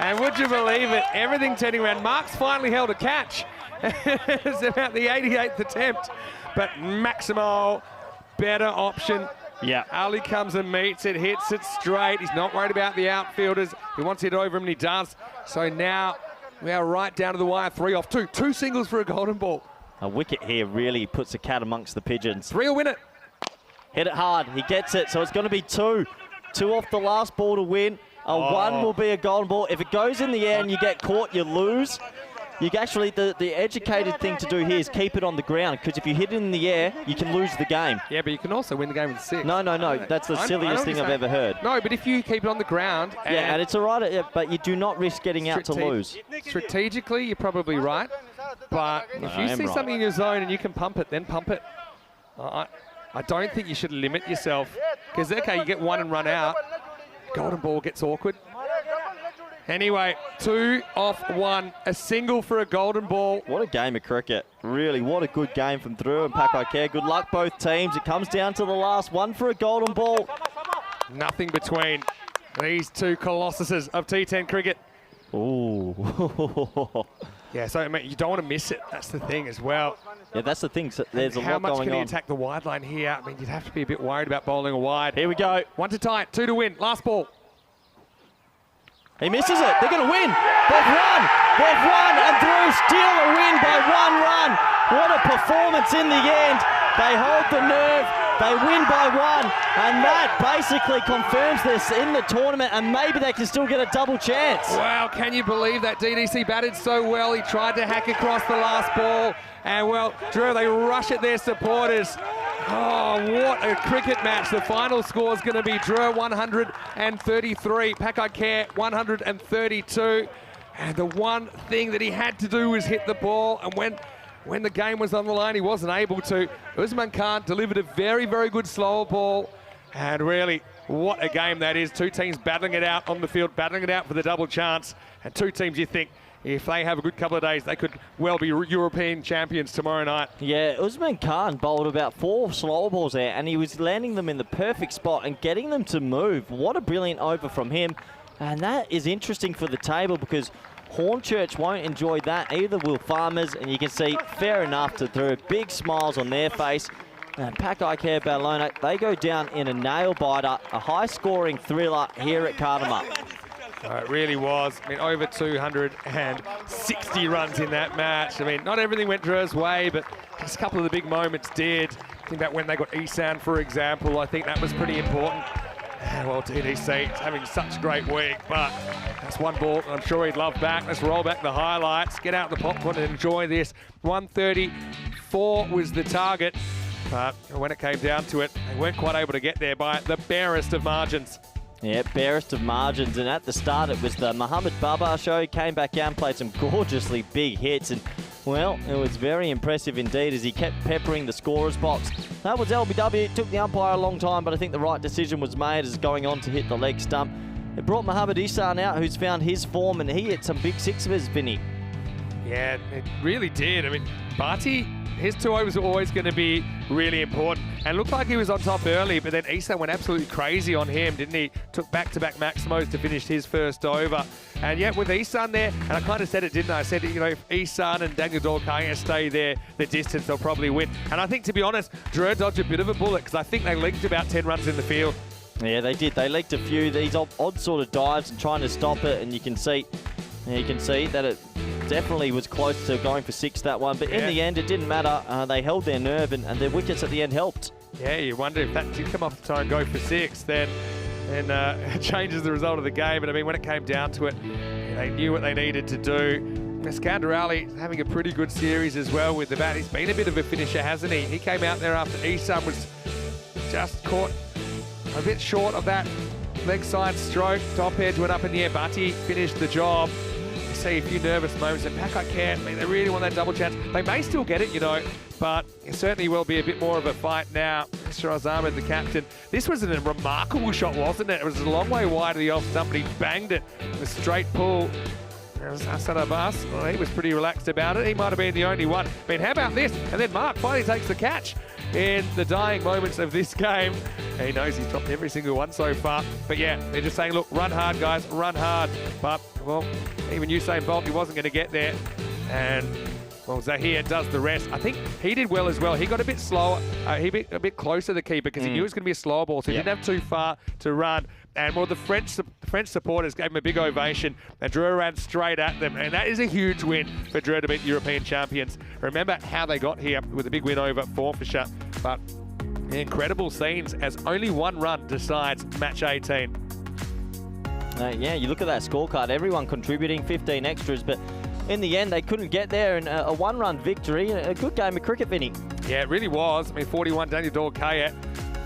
And would you believe it, everything turning around. Mark's finally held a catch. It's about the 88th attempt, but Maximo, better option. Yeah. Ali comes and meets it, hits it straight. He's not worried about the outfielders. He wants to hit over him, and he does. So now we are right down to the wire, 3 off 2. 2 singles for a golden ball. A wicket here really puts the cat amongst the pigeons. 3 will win it. Hit it hard, he gets it, so it's going to be 2. 2 off the last ball to win. A 1 will be a golden ball. If it goes in the air and you get caught, you lose. You actually, the educated thing to do here is keep it on the ground, because if you hit it in the air, you can lose the game. Yeah, but you can also win the game with 6. No. That's the silliest thing I've ever heard. No, but if you keep it on the ground... And it's all right, but you do not risk getting out to lose. Strategically, you're probably right. But if you see something in your zone and you can pump it, then pump it. I don't think you should limit yourself. Because, okay, you get 1 and run out. Golden ball gets awkward. Anyway, 2 off 1. A single for a golden ball. What a game of cricket. Really, what a good game from Drew and Pakai. Good luck, both teams. It comes down to the last 1 for a golden ball. Nothing between these 2 colossuses of T10 cricket. Ooh. Yeah, so I mean, you don't want to miss it. That's the thing as well. Yeah, that's the thing. So there's a lot going on. How much can he attack the wide line here? I mean, you'd have to be a bit worried about bowling a wide. Here we go. 1 to tie, 2 to win. Last ball. He misses it. They're going to win. They've won. They've won. And Drew steal a win by 1 run. What a performance in the end. They hold the nerve. They win by 1. And that basically confirms this in the tournament. And maybe they can still get a double chance. Wow, can you believe that DDC batted so well? He tried to hack across the last ball. And, well, Drew, they rush at their supporters. Oh, what a cricket match. The final score is going to be Drew 133, Pakai 132. And the one thing that he had to do was hit the ball. And when the game was on the line, he wasn't able to. Usman Khan delivered a very, very good slower ball. And really, what a game that is. Two teams battling it out on the field, battling it out for the double chance. And two teams you think, if they have a good couple of days, they could well be European champions tomorrow night. Yeah, Usman Khan bowled about 4 slower balls there, and he was landing them in the perfect spot and getting them to move. What a brilliant over from him. And that is interesting for the table because Hornchurch won't enjoy that, either will Farmers, and you can see, fair enough, to throw big smiles on their face. And Pakai Care Ballona, they go down in a nail-biter, a high-scoring thriller here at Cardamom. It really was. I mean, over 260 runs in that match. I mean, not everything went Drew's way, but just a couple of the big moments did. Think about when they got ECN, for example. I think that was pretty important. Well, TDC having such great week, but that's one ball I'm sure he'd love back. Let's roll back the highlights, get out the popcorn and enjoy this. 134 was the target, but when it came down to it, they weren't quite able to get there by the barest of margins. Yeah, barest of margins, and at the start it was the Mohammed Babar show. Came back out and played some gorgeously big hits, and well, it was very impressive indeed as he kept peppering the scorer's box. That was LBW. It took the umpire a long time, but I think the right decision was made as going on to hit the leg stump. It brought Mohammed Isan out, who's found his form, and he hit some big sixers, Vinny. Yeah, it really did. I mean, Barty, his 2 overs were always going to be really important. And looked like he was on top early, but then Isan went absolutely crazy on him, didn't he? Took back-to-back Maximos to finish his first over. And yeah, with Isan there, and I kind of said it, didn't I? I said, you know, if Isan and Daniel Dorkaya stay there, the distance, they'll probably win. And I think, to be honest, Drew dodged a bit of a bullet because I think they leaked about 10 runs in the field. Yeah, they did. They leaked a few. These odd sort of dives and trying to stop it, and you can see that it definitely was close to going for 6, that one. But in the end, it didn't matter. They held their nerve, and their wickets at the end helped. Yeah, you wonder if that did come off the toe and go for 6, then it changes the result of the game. But I mean, when it came down to it, they knew what they needed to do. Skander Ali having a pretty good series as well with the bat. He's been a bit of a finisher, hasn't he? He came out there after Isan was just caught a bit short of that leg side stroke. Top edge went up in the air, but he finished the job. You see a few nervous moments, and Pakai Care, I mean, they really want that double chance. They may still get it, you know, but it certainly will be a bit more of a fight now. Shiraz Ahmed, the captain. This was a remarkable shot, wasn't it? It was a long way wide of the off stump, but he banged it. A straight pull. Hassan Abbas, well, he was pretty relaxed about it. He might have been the only one. I mean, how about this? And then Mark finally takes the catch in the dying moments of this game. He knows he's dropped every single one so far. But yeah, they're just saying, look, run hard, guys, run hard. But, well, even Usain Bolt, he wasn't going to get there. And, well, Zahir does the rest. I think he did well as well. He got a bit slower. He got a bit closer to the keeper because he knew it was going to be a slow ball, so he didn't have too far to run. And, well, the French supporters gave him a big ovation, and Drew ran straight at them. And that is a huge win for Drew to beat the European champions. Remember how they got here with a big win over Forfeiture. But incredible scenes as only 1 run decides match 18. Yeah, you look at that scorecard, everyone contributing, 15 extras, but in the end, they couldn't get there, and a 1-run victory, a good game of cricket, Vinny. Yeah, it really was. I mean, 41, Daniel Dorkaya,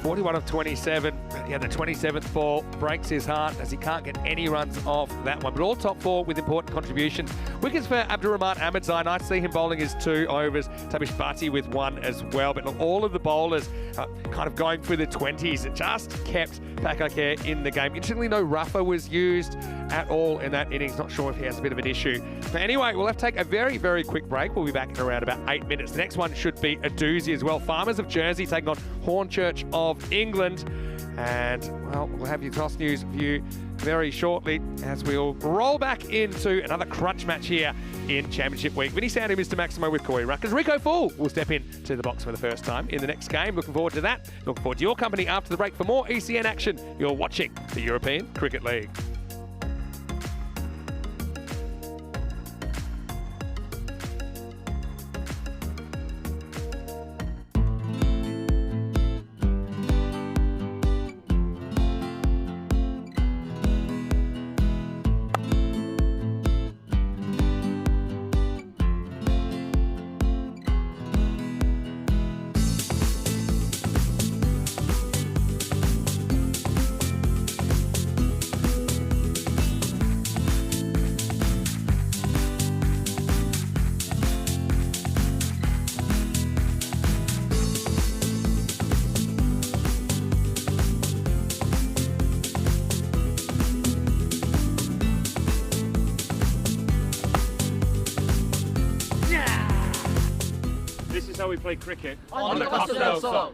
41 of 27. Yeah, the 27th ball breaks his heart as he can't get any runs off that one. But all top 4 with important contributions. Wickets for Abdurrahman Ahmedzai. Nice to see him bowling his 2 overs. Tabish Bhatti with 1 as well. But look, all of the bowlers kind of going for the 20s. It just kept Pakai Care in the game. Interestingly, no rougher was used at all in that innings. Not sure if he has a bit of an issue. But anyway, we'll have to take a very, very quick break. We'll be back in around about 8 minutes. The next one should be a doozy as well. Farmers of Jersey taking on Hornchurch of England. And, well, we'll have your toss news view very shortly as we'll roll back into another crunch match here in Championship Week. Vinny Sandy, Mr. Maximo with Corey Ruckers. Rico Fool will step in to the box for the first time in the next game. Looking forward to that. Looking forward to your company after the break for more ECN action. You're watching the European Cricket League. how we play cricket. On the Costa del Sol.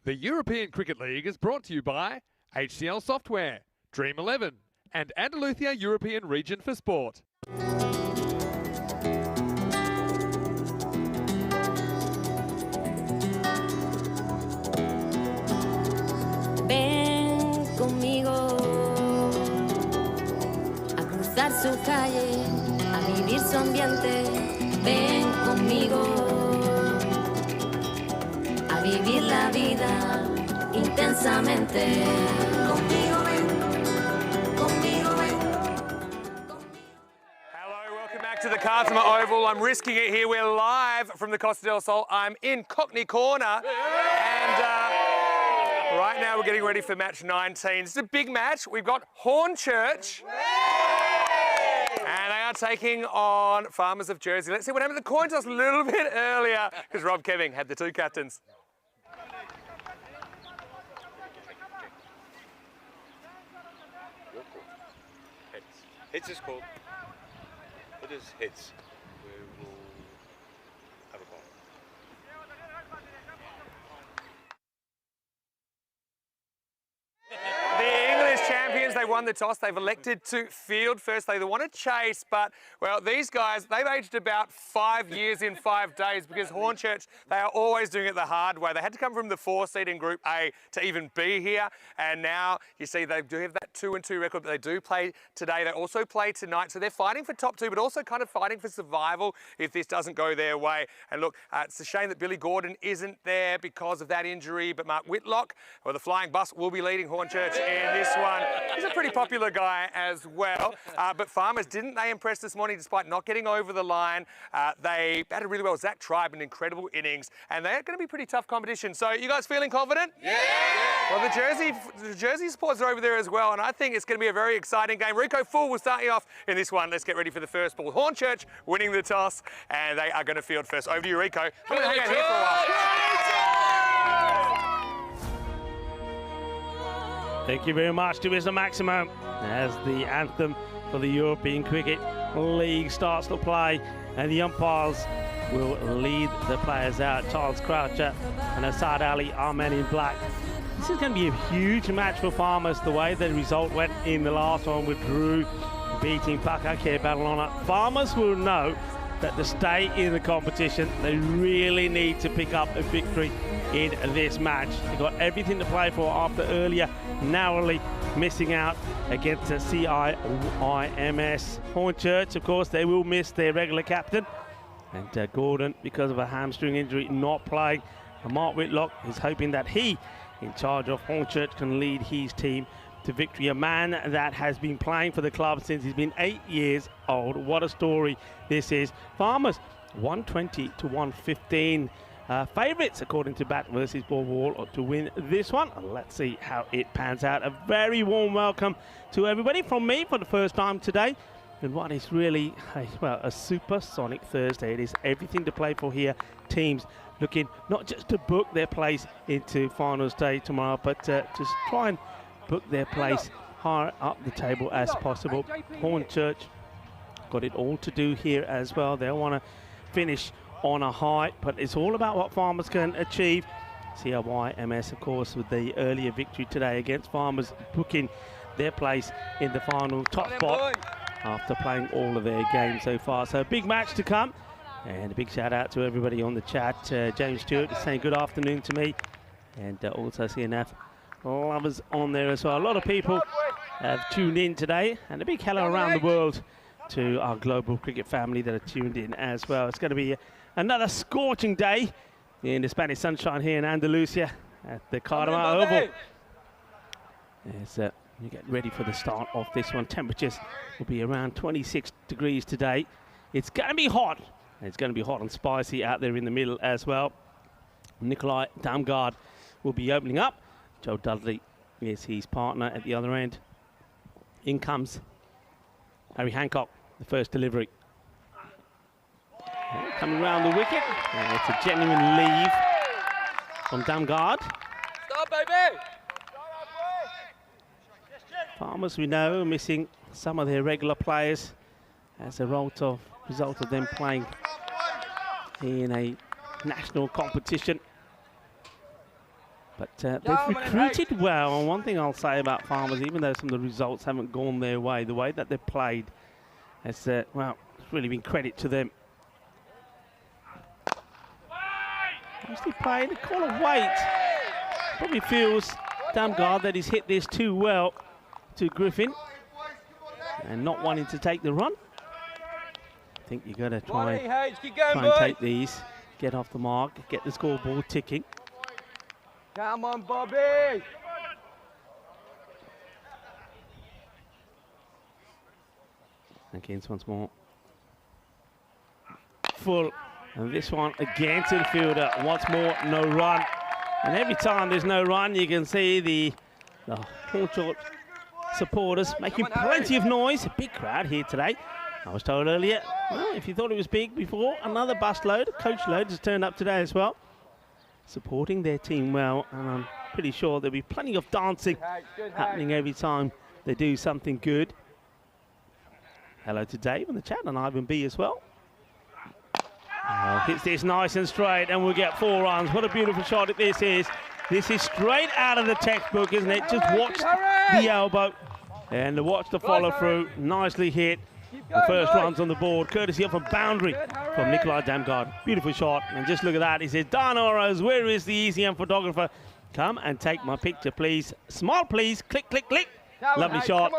The European Cricket League is brought to you by HCL Software, Dream 11, and Andalusia European Region for Sport. Ven conmigo a cruzar su calle, a vivir su ambiente. Ven conmigo a vivir la vida intensamente. Conmigo ven, conmigo ven. Hello, welcome back to the Cartama Oval. I'm risking it here. We're live from the Costa del Sol. I'm in Cockney Corner, and right now we're getting ready for match 19. It's a big match. We've got Hornchurch, and they are taking on Farmers of Jersey. Let's see what happened. The coin toss a little bit earlier because Rob Keving had the two captains. Your call. Hits. Hits is called. It is hits. We will have a ball. The English champions, they won the toss. They've elected to field first. They want to chase, but, well, these guys, they've aged about 5 years in 5 days because Hornchurch, they are always doing it the hard way. They had to come from the 4 seed in Group A to even be here, and now, you see, they do have that 2-2 record, but they do play today. They also play tonight, so they're fighting for top 2, but also kind of fighting for survival if this doesn't go their way. And look, it's a shame that Billy Gordon isn't there because of that injury, but Mark Whitlock, well, the Flying Bus, will be leading Hornchurch in this one. He's a pretty popular guy as well. But Farmers, didn't they impress this morning despite not getting over the line? They batted really well. Zach Tribe, an incredible innings, and they're going to be pretty tough competition. So you guys feeling confident? Yeah! Well, the Jersey supporters are over there as well, and I think it's going to be a very exciting game. Rico Full will start you off in this one. Let's get ready for the first ball. Hornchurch winning the toss, and they are going to field first. Over to you, Rico. I'm going to hang out here for a while. Thank you very much to Mr. Maximo as the anthem for the European Cricket League starts to play, and the umpires will lead the players out. Charles Croucher and Asad Ali are men in black. This is going to be a huge match for Farmers, the way the result went in the last one with Drew beating Pakake Badalona. Farmers will know that to stay in the competition, they really need to pick up a victory in this match. They've got everything to play for after earlier narrowly missing out against CIIMS. Hornchurch, of course, they will miss their regular captain, and Gordon, because of a hamstring injury, not playing. And Mark Whitlock is hoping that he, in charge of Hornchurch, can lead his team to victory. A man that has been playing for the club since he's been 8 years old. What a story this is. Farmers 120 to 115. Favourites, according to Bat versus Ball Wall, to win this one. Let's see how it pans out. A very warm welcome to everybody from me for the first time today. And what is really, a supersonic Thursday. It is everything to play for here. Teams looking not just to book their place into finals day tomorrow, but just try and book their place higher up the table as possible. Hornchurch got it all to do here as well. They'll want to finish on a high, but it's all about what Farmers can achieve. CIIMS, of course, with the earlier victory today against Farmers, booking their place in the final top spot after playing all of their games so far. So a big match to come, and a big shout out to everybody on the chat. James Stewart is saying good afternoon to me, and also CNF lovers on there as well. A lot of people have tuned in today, and a big hello around the world to our global cricket family that are tuned in as well. It's going to be another scorching day in the Spanish sunshine here in Andalusia at the Cartama Oval. As you get ready for the start of this one, temperatures will be around 26 degrees today. It's going to be hot. It's going to be hot and spicy out there in the middle as well. Nikolai Damgard will be opening up. Joe Dudley is his partner at the other end. In comes Harry Hancock, the first delivery. Coming round the wicket. It's a genuine leave from Damgard. Stop, baby! Farmers, we know, missing some of their regular players as a result of them playing in a national competition. But they've recruited well, and one thing I'll say about Farmers, even though some of the results haven't gone their way, the way that they've played has, well, it's really been credit to them. Mostly playing a call of weight. Probably feels, Damgard, that he's hit this too well to Griffin and not wanting to take the run. I think you've got to try and take these, get off the mark, get the scoreboard ticking. Come on, Bobby! Hankins once more. Full. And this one again to the fielder. Once more, no run. And every time there's no run, you can see the Hornchurch supporters making plenty of noise. A big crowd here today. I was told earlier, well, if you thought it was big before, another bus load, coach load has turned up today as well. Supporting their team well, and I'm pretty sure there'll be plenty of dancing happening every time they do something good. Hello to Dave in the chat, and Ivan B as well. Hits this nice and straight, and we'll get 4 runs. What a beautiful shot this is. This is straight out of the textbook, isn't it? Just watch the elbow and watch the follow through. Nicely hit. The first runs on the board, courtesy of a boundary from Nikolai Damgard. Beautiful shot, and just look at that. He says, Dan Oroz, where is the ECN photographer? Come and take my picture, please. Smile, please. Click, click, click. Lovely shot.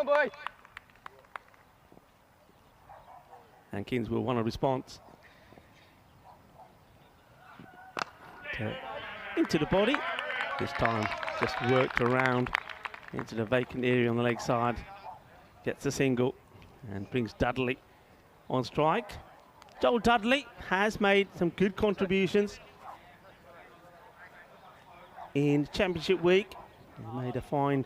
And Kings will want a response. Into the body. This time just worked around into the vacant area on the leg side. Gets a single and brings Dudley on strike. Joel Dudley has made some good contributions in Championship week. He made a fine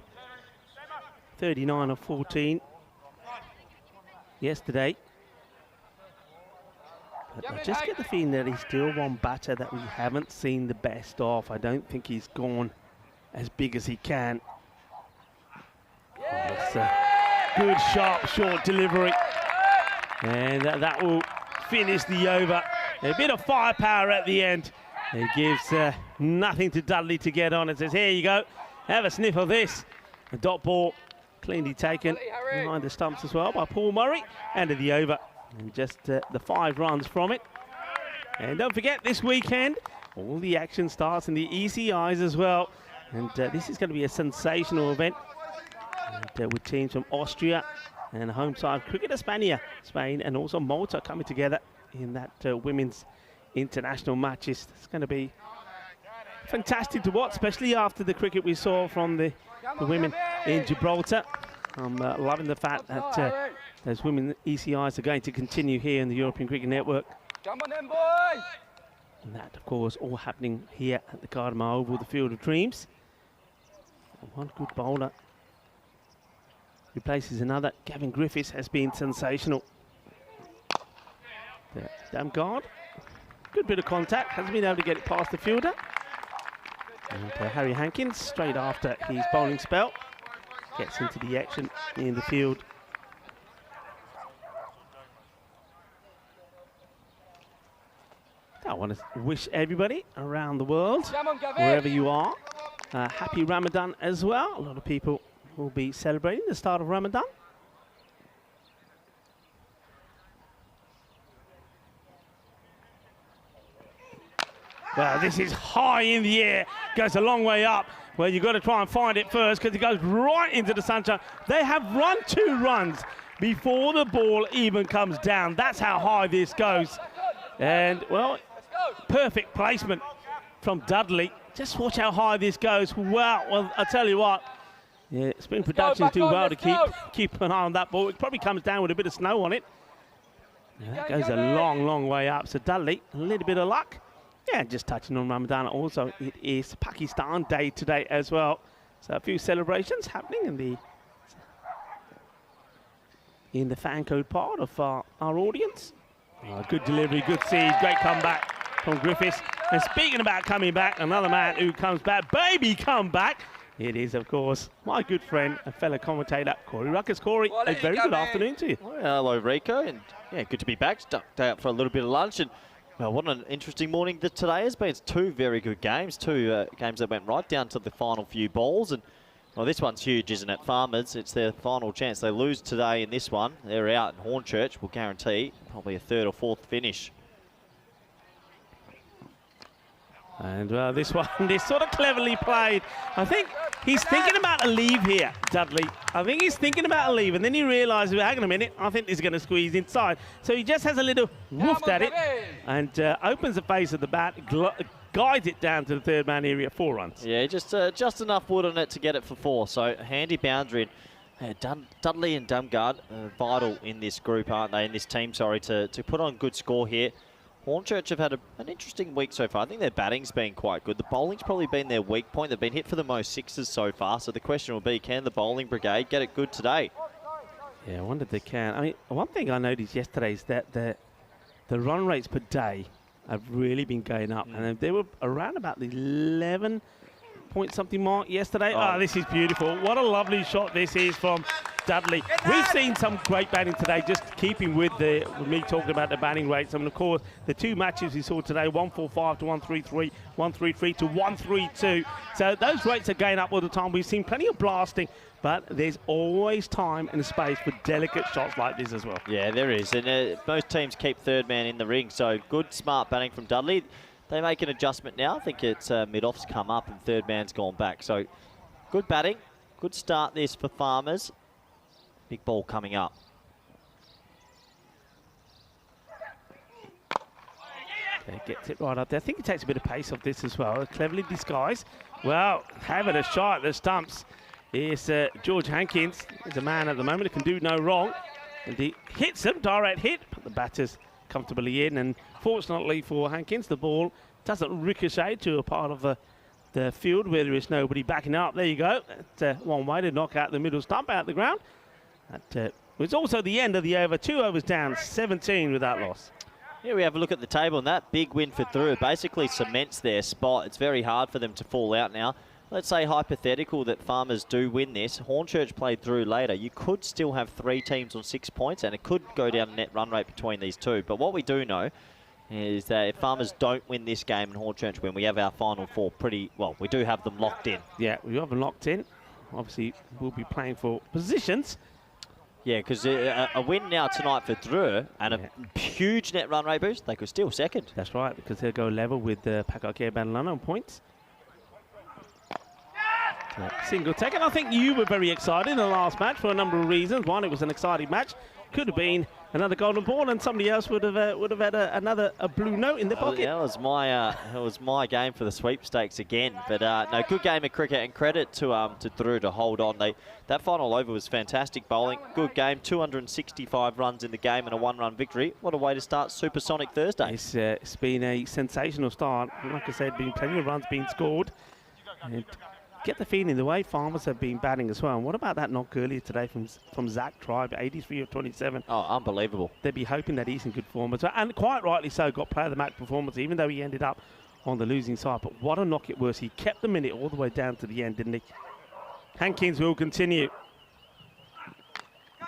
39 of 14 yesterday. But I just get the feeling that he's still one batter that we haven't seen the best of. I don't think he's gone as big as he can. It's a good, sharp, short delivery. And that will finish the over. A bit of firepower at the end. It gives nothing to Dudley to get on and says, here you go, have a sniff of this. A dot ball cleanly taken behind the stumps as well by Paul Murray. End of the over. And just the 5 runs from it. And don't forget, this weekend, all the action starts in the ECIs as well. And this is going to be a sensational event. And, with teams from Austria and home side Cricket España, Spain, and also Malta coming together in that women's international matches. It's going to be fantastic to watch, especially after the cricket we saw from the women in Gibraltar. I'm loving the fact that those women ECIs are going to continue here in the European Cricket Network. Come on then, boys! And that, of course, all happening here at the Gardner Oval, the Field of Dreams. One good bowler replaces another. Gavin Griffiths has been sensational. Damgard, good bit of contact, hasn't been able to get it past the fielder. And Harry Hankins, straight after his bowling spell, gets into the action in the field. I want to wish everybody around the world, wherever you are, happy Ramadan as well. A lot of people will be celebrating the start of Ramadan. Well, this is high in the air, goes a long way up. Well, you've got to try and find it first because it goes right into the sunshine. They have run 2 runs before the ball even comes down. That's how high this goes. And, well, perfect placement from Dudley. Just watch how high this goes. Wow, well, I tell you what, yeah, Spin Productions do well to keep an eye on that ball. It probably comes down with a bit of snow on it. Yeah, that goes a long, long way up. So Dudley, a little bit of luck. Yeah, just touching on Ramadan also, it is Pakistan Day today as well. So a few celebrations happening in the fan code part of our audience. Good delivery, good seed, great comeback from Griffiths. And speaking about coming back, another man who comes back, baby come back. It is, of course, my good friend and fellow commentator, Corey Ruckus. Corey, a very good afternoon to you. Well, hello, Rico, and yeah, good to be back. Stuck out for a little bit of lunch, and Well, what an interesting morning that today has been. It's two very good games, two games that went right down to the final few balls. And, well, this one's huge, isn't it? Farmers, it's their final chance. They lose today in this one. They're out, and Hornchurch will guarantee probably a third or fourth finish. And this one is sort of cleverly played. I think he's thinking about a leave here, Dudley. I think he's thinking about a leave, and then he realises, well, hang on a minute, I think this is going to squeeze inside. So he just has a little woofed at it and opens the face of the bat, guides it down to the third man area, 4 runs. Yeah, just enough wood on it to get it for 4. So handy boundary. Dudley and Dumgard are vital in this group, aren't they? In this team, sorry, to put on good score here. Hornchurch have had an interesting week so far. I think their batting's been quite good. The bowling's probably been their weak point. They've been hit for the most sixes so far. So the question will be, can the bowling brigade get it good today? Yeah, I wonder if they can. I mean, one thing I noticed yesterday is that the run rates per day have really been going up. And they were around about the 11 point something mark yesterday. Oh, this is beautiful. What a lovely shot this is from Dudley. We've seen some great batting today, just keeping with me talking about the batting rates. I mean, of course, the 2 matches we saw today, 145 to 133, 133 to 132. So those rates are going up all the time. We've seen plenty of blasting, but there's always time and space for delicate shots like this as well. Yeah, there is. And most teams keep third man in the ring. So good, smart batting from Dudley. They make an adjustment now. I think it's mid-off's come up and third man's gone back. So good batting. Good start this for Farmers. Big ball coming up. Okay, gets it right up there. I think it takes a bit of pace off this as well. Cleverly disguised. Well, having a shot at the stumps is George Hankins. He's a man at the moment who can do no wrong. And he hits him, direct hit, but the batter's comfortably in. And fortunately for Hankins, the ball doesn't ricochet to a part of the field where there is nobody backing up. There you go. That's one way to knock out the middle stump out the ground. That was also the end of the over. 2 overs down, 17 with that loss. Here we have a look at the table, and that big win for Drew basically cements their spot. It's very hard for them to fall out now. Let's say hypothetical that Farmers do win this. Hornchurch played through later. You could still have 3 teams on 6 points, and it could go down net run rate between these two. But what we do know is that if Farmers don't win this game and Hornchurch win, we have our final 4 pretty, well, we do have them locked in. Yeah, we have them locked in. Obviously, we'll be playing for positions. Yeah, because a win now tonight for Drew and a huge net run rate boost, they could still second. That's right, because they'll go level with Pakake Banalana on points. Single take, and I think you were very excited in the last match for a number of reasons. One, it was an exciting match. Could have been another golden ball, and somebody else would have had another blue note in their pocket. Yeah, it was my game for the sweepstakes again. But no, good game of cricket, and credit to Drew to hold on. That final over was fantastic bowling. Good game, 265 runs in the game and a 1-run victory. What a way to start Supersonic Thursday. It's been a sensational start. Like I said, been plenty of runs being scored. And get the feeling the way Farmers have been batting as well. And what about that knock earlier today from Zach Tribe, 83 of 27? Oh, unbelievable. They'd be hoping that he's in good form as well. And quite rightly so, got player of the match performance, even though he ended up on the losing side. But what a knock it was. He kept the minute all the way down to the end, didn't he? Hankins will continue.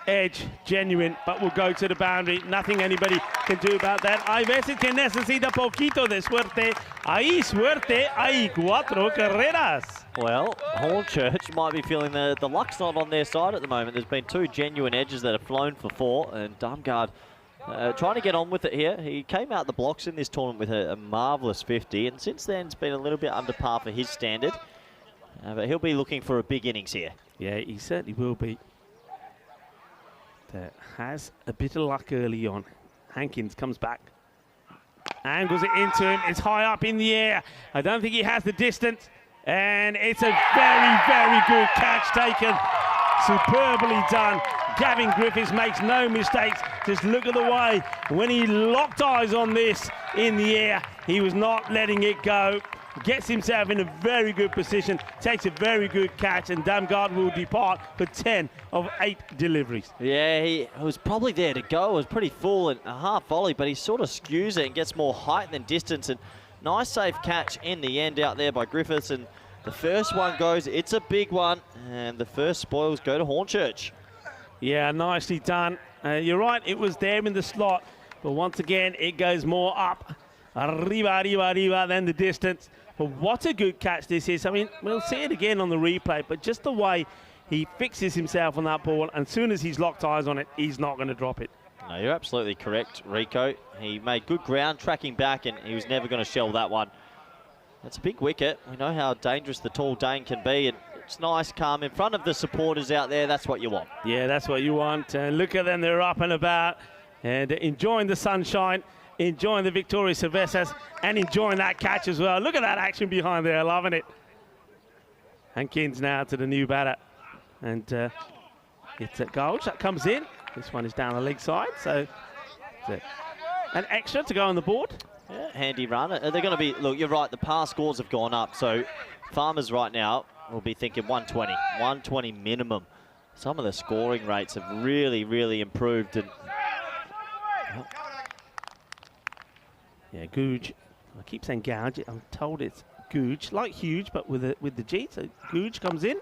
Edge, genuine, but will go to the boundary. Nothing anybody can do about that. Hay veces que necesita poquito de suerte. Hay suerte, hay 4 carreras. Well, Hornchurch might be feeling the luck's not on their side at the moment. There's been 2 genuine edges that have flown for 4, and Dumgard trying to get on with it here. He came out the blocks in this tournament with a marvellous 50, and since then it's been a little bit under par for his standard. But he'll be looking for a big innings here. Yeah, he certainly will be. Has a bit of luck early on. Hankins comes back. Angles it into him. It's high up in the air. I don't think he has the distance. And it's a very, very good catch taken. Superbly done. Gavin Griffiths makes no mistakes. Just look at the way. When he locked eyes on this in the air, he was not letting it go. Gets himself in a very good position, takes a very good catch, and Dumgard will depart for 10 of 8 deliveries. Yeah, he was probably there to go. It was pretty full and a half volley, but he sort of skews it and gets more height than distance. And nice safe catch in the end out there by Griffiths. And the first one goes, it's a big one, and the first spoils go to Hornchurch. Yeah, nicely done. You're right, it was there in the slot, but once again, it goes more up Arriba, arriba, arriba, then the distance. But what a good catch this is. I mean, we'll see it again on the replay, but just the way he fixes himself on that ball, and as soon as he's locked eyes on it, he's not going to drop it. No, you're absolutely correct, Rico. He made good ground tracking back, and he was never going to shell that one. That's a big wicket. We know how dangerous the tall Dane can be, and it's nice, calm in front of the supporters out there. That's what you want. Yeah, that's what you want. Look at them. They're up and about and enjoying the sunshine, enjoying the Victoria Silvestris, and enjoying that catch as well. Look at that action behind there. Loving it. Hankins now to the new batter. And it's a goal that comes in. This one is down the leg side, so an extra to go on the board. Yeah, handy run. They're going to be, look, you're right, the pass scores have gone up, so Farmers right now will be thinking 120 minimum. Some of the scoring rates have really, really improved. And yeah, Googe. I keep saying gouge. I'm told it's Googe, like huge, but with the G. So Googe comes in,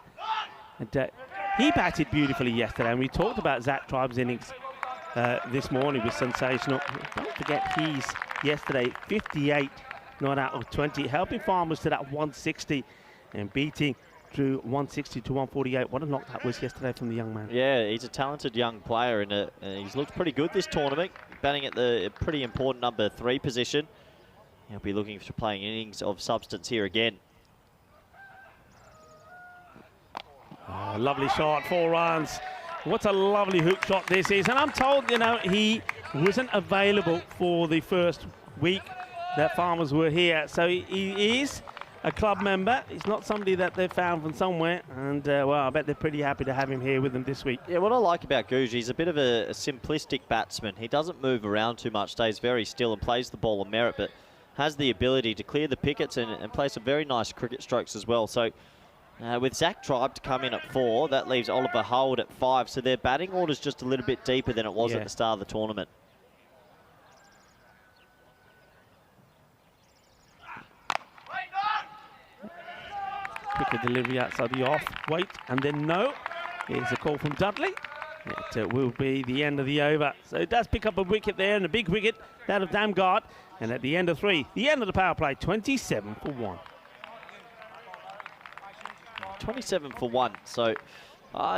and he batted beautifully yesterday. And we talked about Zach Tribe's innings this morning was sensational. Don't forget he's yesterday 58 not out of 20, helping Farmers to that 160 and beating through 160 to 148. What a knock that was yesterday from the young man. Yeah, he's a talented young player, and he's looked pretty good this tournament, batting at the pretty important number 3 position. He'll be looking for playing innings of substance here again. Oh, lovely shot, 4 runs. What a lovely hook shot this is. And I'm told, you know, he wasn't available for the first week that Farmers were here. So he is a club member. He's not somebody that they've found from somewhere. And, well, I bet they're pretty happy to have him here with them this week. Yeah, what I like about Googe, he's a bit of a simplistic batsman. He doesn't move around too much, stays very still and plays the ball on merit, but has the ability to clear the pickets and play some very nice cricket strokes as well. So with Zach Tribe to come in at 4, that leaves Oliver Hold at 5. So their batting order's just a little bit deeper than it was at the start of the tournament. Quicker delivery outside the off. Wait, and then no. Here's a call from Dudley. It will be the end of the over. So it does pick up a wicket there, and a big wicket, that of Damgard. And at the end of 3, the end of the power play, 27 for 1. 27 for 1. So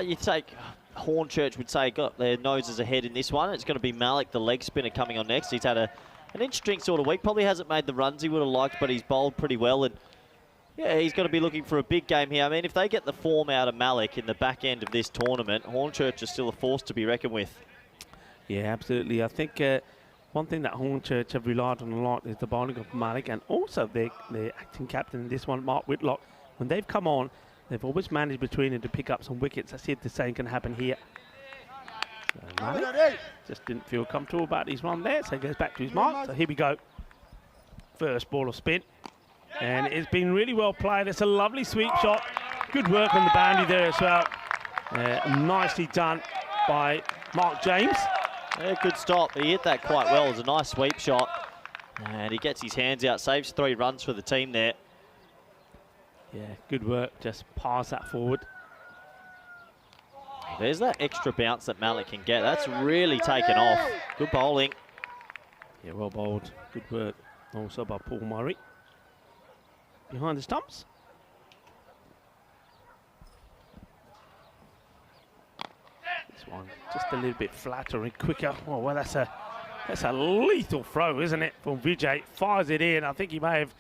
you take, Hornchurch would say, got their noses ahead in this one. It's going to be Malik, the leg spinner, coming on next. He's had an interesting sort of week. Probably hasn't made the runs he would have liked, but he's bowled pretty well. And yeah, he's going to be looking for a big game here. I mean, if they get the form out of Malik in the back end of this tournament, Hornchurch is still a force to be reckoned with. Yeah, absolutely. I think one thing that Hornchurch have relied on a lot is the bowling of Malik, and also their acting captain in this one, Mark Whitlock. When they've come on, they've always managed between them to pick up some wickets. I see if the same can happen here. So Malik just didn't feel comfortable about his run there, so he goes back to his mark. So here we go. First ball of spin. And it's been really well played. It's a lovely sweep shot. Good work on the boundary there as well. Nicely done by Mark James. Yeah, good stop. He hit that quite well. It was a nice sweep shot. And he gets his hands out, saves 3 runs for the team there. Yeah, good work. Just pass that forward. There's that extra bounce that Malik can get. That's really taken off. Good bowling. Yeah, well bowled. Good work. Also by Paul Murray. Behind the stumps. This one just a little bit flatter and quicker. Oh, well, that's a lethal throw, isn't it, from Vijay? Fires it in. I think he may have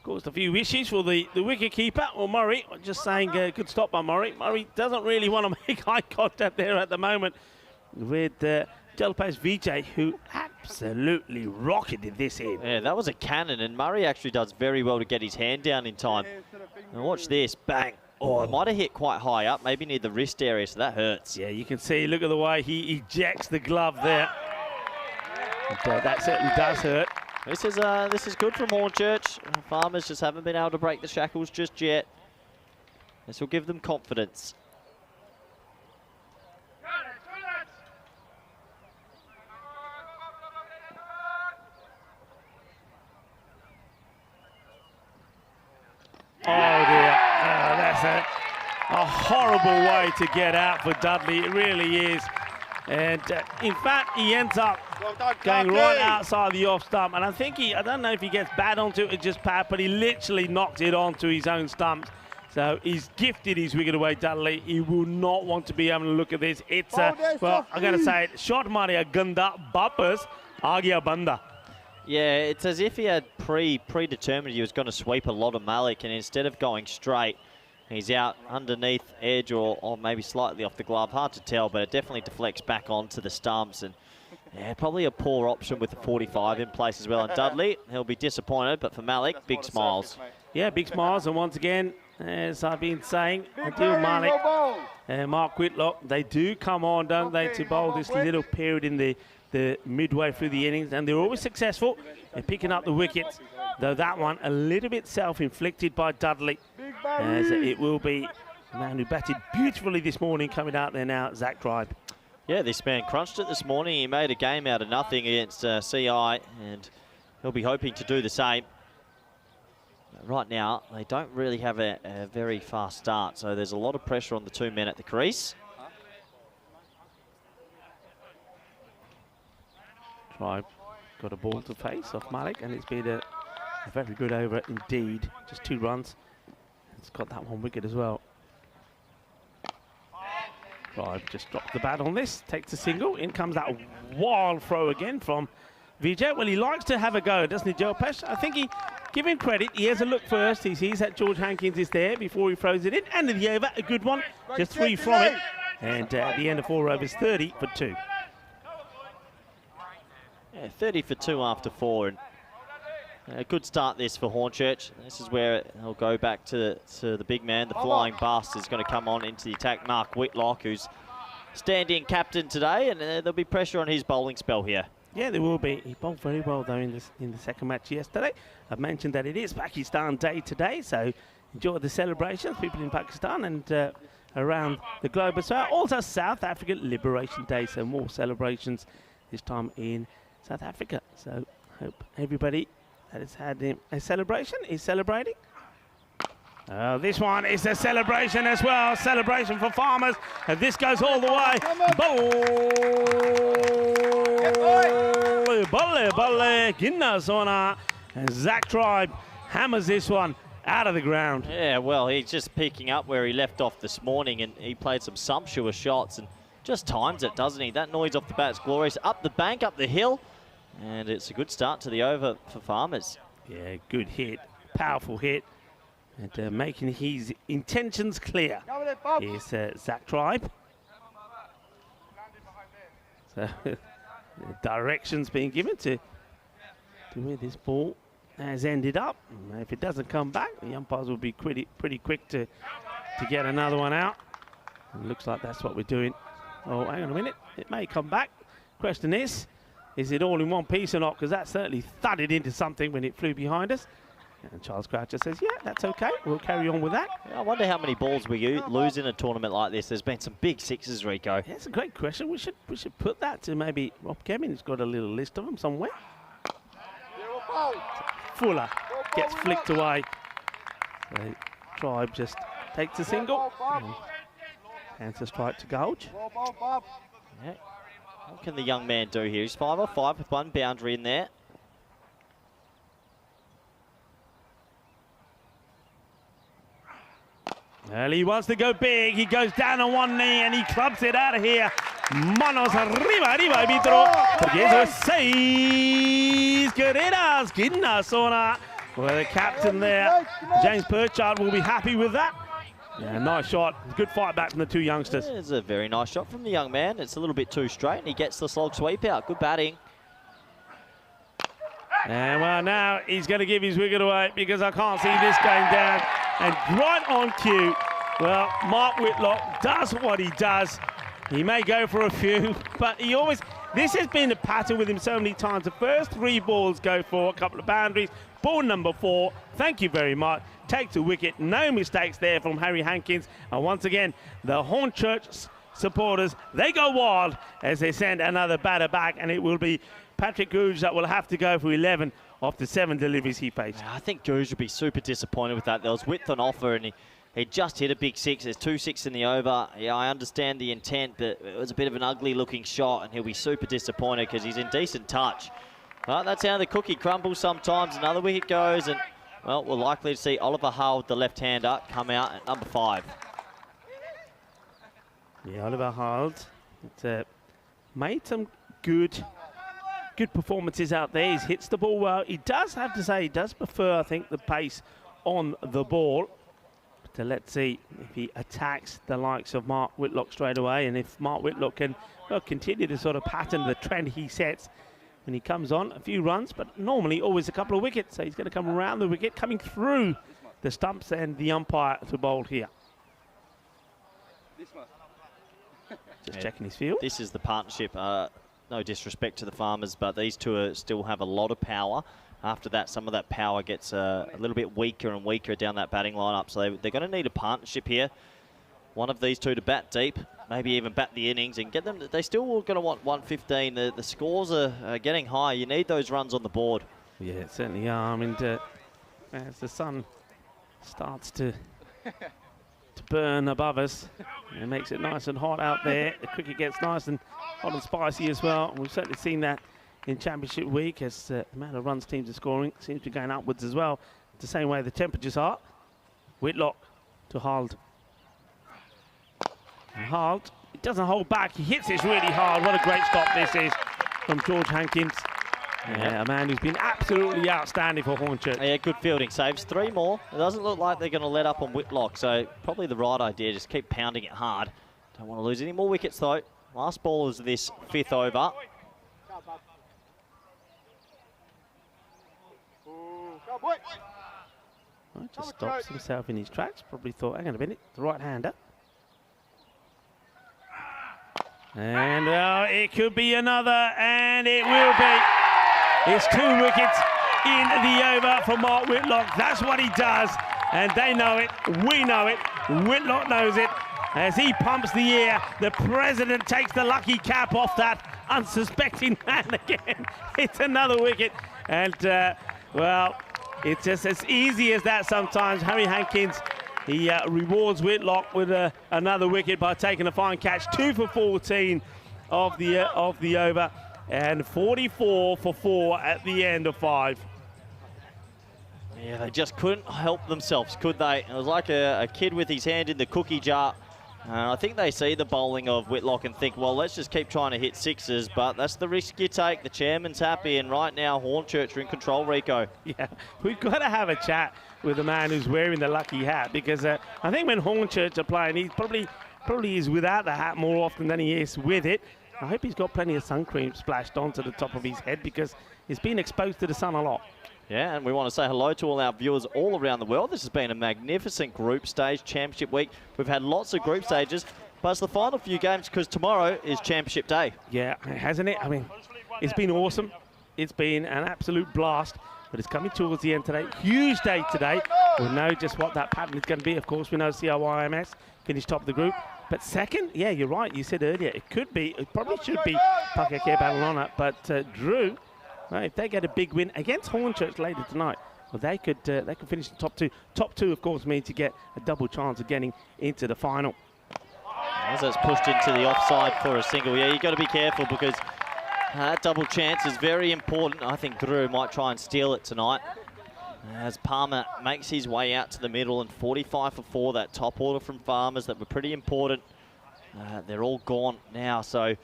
caused a few issues for the wicket keeper. Well, Murray, just saying, good stop by Murray. Murray doesn't really want to make eye contact there at the moment with Jalpa's Vijay, who absolutely rocketed this in. Yeah, that was a cannon, and Murray actually does very well to get his hand down in time. Now watch this, bang. Oh, it might have hit quite high up, maybe near the wrist area, so that hurts. Yeah, you can see, look at the way he ejects the glove there. And, that certainly does hurt. This is good from Hornchurch. Farmers just haven't been able to break the shackles just yet. This will give them confidence. Oh dear, that's a horrible way to get out for Dudley, it really is. And in fact, he ends up going right outside the off stump. And I think I don't know if he gets bad onto it or just pat, but he literally knocked it onto his own stumps. So he's gifted his wicket away, Dudley. He will not want to be having a look at this. It's well, I'm going to say it. Shot Maria Ganda Bappers Agia Banda. Yeah, it's as if he had predetermined he was going to sweep a lot of Malik, and instead of going straight, he's out underneath edge or maybe slightly off the glove. Hard to tell, but it definitely deflects back onto the stumps. And yeah, probably a poor option with the 45 in place as well. And Dudley, he'll be disappointed, but for Malik, big smiles. Yeah, big smiles. And once again, as I've been saying, Adil Malik and Mark Whitlock, they do come on, don't they, to bowl this little period in the midway through the innings, and they're always successful in picking up the wickets, though that one a little bit self-inflicted by Dudley, as it will be the man who batted beautifully this morning coming out there now, Zach Tribe. Yeah, this man crunched it this morning. He made a game out of nothing against CI, and he'll be hoping to do the same. Right now, they don't really have a very fast start, so there's a lot of pressure on the two men at the crease. Tribe got a ball to face off Malik, and it's been a very good over indeed. Just 2 runs. It's got that 1 wicket as well. Tribe just dropped the bat on this, takes a single. In comes that wild throw again from Vijay. Well, he likes to have a go, doesn't he, Joe Pesh? I think give him credit. He has a look first. He sees that George Hankins is there before he throws it in. End of the over, a good one. Just 3 from it. And at the end of 4 overs, 30 for 2. Yeah, 30 for 2 after 4, and a good start this for Hornchurch. This is where he'll go back to the big man. The flying bust is going to come on into the attack. Mark Whitlock, who's stand-in captain today, and there'll be pressure on his bowling spell here. Yeah, there will be. He bowled very well though in the second match yesterday. I've mentioned that it is Pakistan Day today, so enjoy the celebrations, people in Pakistan and around the globe as well. Also South African Liberation Day, so more celebrations this time in South Africa. So hope everybody that has had a celebration is celebrating. This one is a celebration as well. Celebration for farmers. And this goes all the way. Balle, Ginna Sona. And Zach Tribe hammers this one out of the ground. Yeah, well, he's just picking up where he left off this morning, and he played some sumptuous shots and just times it, doesn't he? That noise off the bat's glorious. Up the bank, up the hill. And it's a good start to the over for farmers. Yeah, good hit. Powerful hit. And making his intentions clear is Zach Tribe. So directions being given to where this ball has ended up. And if it doesn't come back, the umpires will be pretty quick to get another one out. And it looks like that's what we're doing. Oh, hang on a minute. It may come back. Question is it all in one piece or not? Because that certainly thudded into something when it flew behind us. And Charles Croucher says, yeah, that's okay. We'll carry on with that. I wonder how many balls we lose in a tournament like this. There's been some big sixes, Rico. Yeah, that's a great question. We should put that to maybe Rob Kevin. He's got a little list of them somewhere. Fuller gets flicked away. The Tribe just takes a single. Hands a strike to Gulge. Yeah. What can the young man do here? He's 5 off 5 with 1 boundary in there. Well, he wants to go big. He goes down on 1 knee and he clubs it out of here. Manos arriba, arbitro. Porque eso es 6 carreras. Ginna Sona. Well, the captain there, James Purchard, will be happy with that. Yeah, nice shot. Good fight back from the 2 youngsters. It's a very nice shot from the young man. It's a little bit too straight and he gets the slog sweep out. Good batting. And well, now he's going to give his wicket away because I can't see this going down. And right on cue, well, Mark Whitlock does what he does. He may go for a few, but he always, this has been a pattern with him so many times. The first 3 balls go for a couple of boundaries. Ball number 4, thank you very much, takes a wicket. No mistakes there from Harry Hankins. And once again, the Hornchurch supporters, they go wild as they send another batter back, and it will be Patrick Gouge that will have to go for 11 off the 7 deliveries he faced. I think Gouge would be super disappointed with that. There was width on offer, and He just hit a big six. There's 2-6 in the over. Yeah, I understand the intent, but it was a bit of an ugly-looking shot, and he'll be super disappointed because he's in decent touch. But that's how the cookie crumbles sometimes. Another wicket goes, and, well, we're likely to see Oliver Howard, the left-hander, come out at number 5. Yeah, Oliver Howard made some good performances out there. He hits the ball well. He does have to say, he does prefer, I think, the pace on the ball. So let's see if he attacks the likes of Mark Whitlock straight away, and if Mark Whitlock can continue to sort of pattern the trend he sets when he comes on. A few runs, but normally always a couple of wickets. So he's going to come around the wicket, coming through the stumps and the umpire to bowl here. Just checking his field. This is the partnership. No disrespect to the Farmers, but these two still have a lot of power. After that, some of that power gets a little bit weaker and weaker down that batting lineup. So they're going to need a partnership here. One of these two to bat deep, maybe even bat the innings and get them. They still going to want 115. The scores are getting high. You need those runs on the board. Yeah, it certainly are. I mean, as the sun starts to burn above us, it makes it nice and hot out there. The cricket gets nice and hot and spicy as well. We've certainly seen that in Championship week as the amount of runs teams are scoring seems to be going upwards as well. The same way the temperatures are. Whitlock to Hald. And Hald, he doesn't hold back. He hits this really hard. What a great stop this is from George Hankins. Yeah, a man who's been absolutely outstanding for Hornchurch. Yeah, good fielding. Saves 3 more. It doesn't look like they're going to let up on Whitlock, so probably the right idea. Just keep pounding it hard. Don't want to lose any more wickets though. Last ball is this 5th over. Well, just stops himself in his tracks. Probably thought, hang on a minute, the right-hander. And well, it could be another, and it will be. It's 2 wickets in the over for Mark Whitlock. That's what he does, and they know it. We know it. Whitlock knows it. As he pumps the air, the president takes the lucky cap off that unsuspecting man again. It's another wicket, and well, it's just as easy as that sometimes. Harry Hankins, he rewards Whitlock with another wicket by taking a fine catch. 2 for 14 of the over, and 44 for 4 at the end of 5. Yeah, they just couldn't help themselves, could they? It was like a kid with his hand in the cookie jar. I think they see the bowling of Whitlock and think, well, let's just keep trying to hit 6s, but that's the risk you take. The chairman's happy, and right now Hornchurch are in control, Rico. Yeah, we've got to have a chat with the man who's wearing the lucky hat, because I think when Hornchurch are playing, he probably is without the hat more often than he is with it. I hope he's got plenty of sun cream splashed onto the top of his head, because he's been exposed to the sun a lot. Yeah, and we want to say hello to all our viewers all around the world. This has been a magnificent group stage, Championship week. We've had lots of group stages, but it's the final few games because tomorrow is Championship day. Yeah, hasn't it? I mean, it's been awesome. It's been an absolute blast, but it's coming towards the end today. Huge day today. We'll know just what that pattern is going to be. Of course, we know CRYMS finished top of the group. But second, yeah, you're right. You said earlier, it probably should be Pakeke Barcelona, but Drew, well, if they get a big win against Hornchurch later tonight, well, they could finish in top 2. Top 2, of course, means you get a double chance of getting into the final. As it's pushed into the offside for a single, yeah, you've got to be careful because that double chance is very important. I think Drew might try and steal it tonight. As Palmer makes his way out to the middle, and 45 for 4, that top order from Farmers that were pretty important. They're all gone now, so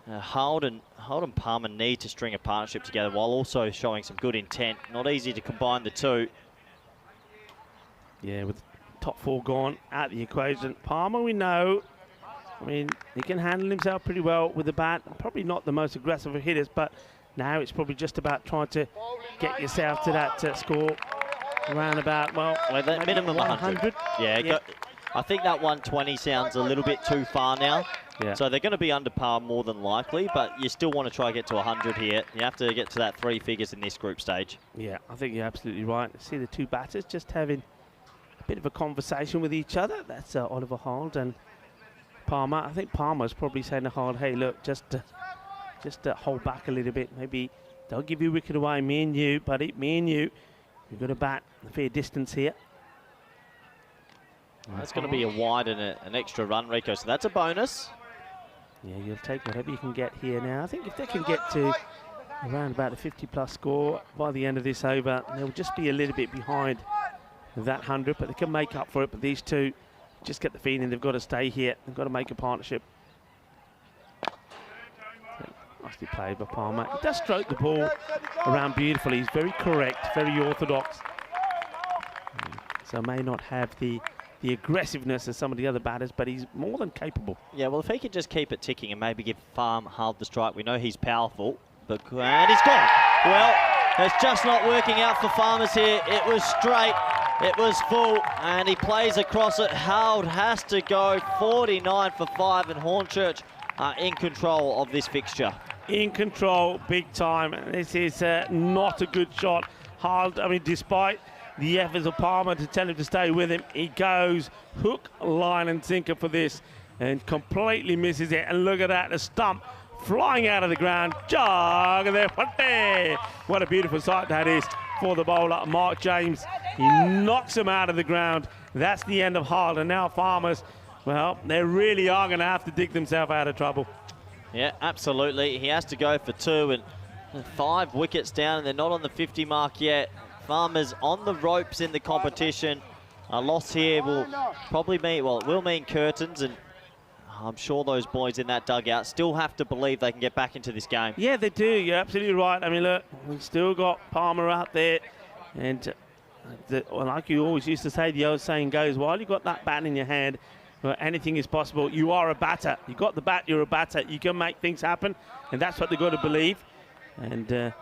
Howard and Palmer need to string a partnership together while also showing some good intent. Not easy to combine the two. Yeah, with top 4 gone out the equation. Palmer, we know, I mean, he can handle himself pretty well with the bat. Probably not the most aggressive of hitters, but now it's probably just about trying to get yourself to that score around about, well, that minimum 100. Yeah. I think that 120 sounds a little bit too far now. Yeah. So they're going to be under par more than likely, but you still want to try to get to 100 here. You have to get to that 3 figures in this group stage. Yeah, I think you're absolutely right. See the 2 batters just having a bit of a conversation with each other. That's Oliver Hald and Palmer. I think Palmer's probably saying to Hald, hey, look, just hold back a little bit. Maybe they'll give you a wicket away, me and you, buddy, me and you. We've got to bat a fair distance here. That's going to be a wide and an extra run, Rico, so that's a bonus. Yeah, you'll take whatever you can get here now. I think if they can get to around about a 50-plus score by the end of this over, they'll just be a little bit behind that 100, but they can make up for it. But these two just get the feeling they've got to stay here. They've got to make a partnership. Nicely played by Palmer. He does stroke the ball around beautifully. He's very correct, very orthodox. So may not have the aggressiveness as some of the other batters, but he's more than capable. Yeah, well, if he could just keep it ticking and maybe give Farm Hard the strike, we know he's powerful, but and he's gone. Well, it's just not working out for Farmers here. It was straight, it was full, and he plays across it. Howard has to go 49 for 5, and Hornchurch are in control of this fixture. In control, big time. This is not a good shot. Hard, I mean, despite the efforts of Palmer to tell him to stay with him, he goes hook, line and sinker for this and completely misses it. And look at that, the stump flying out of the ground. Jog there. What a beautiful sight that is for the bowler, Mark James. He knocks him out of the ground. That's the end of Hard. And now Farmers, well, they really are going to have to dig themselves out of trouble. Yeah, absolutely. He has to go for 2 and 5 wickets down, and they're not on the 50 mark yet. Farmers on the ropes in the competition. A loss here will probably mean, well, it will mean curtains, and I'm sure those boys in that dugout still have to believe they can get back into this game. Yeah, they do. You're absolutely right. I mean, look, we've still got Palmer out there, and well, like you always used to say, the old saying goes, while you've got that bat in your hand, well, anything is possible. You are a batter. You got the bat, you're a batter. You can make things happen, and that's what they've got to believe. And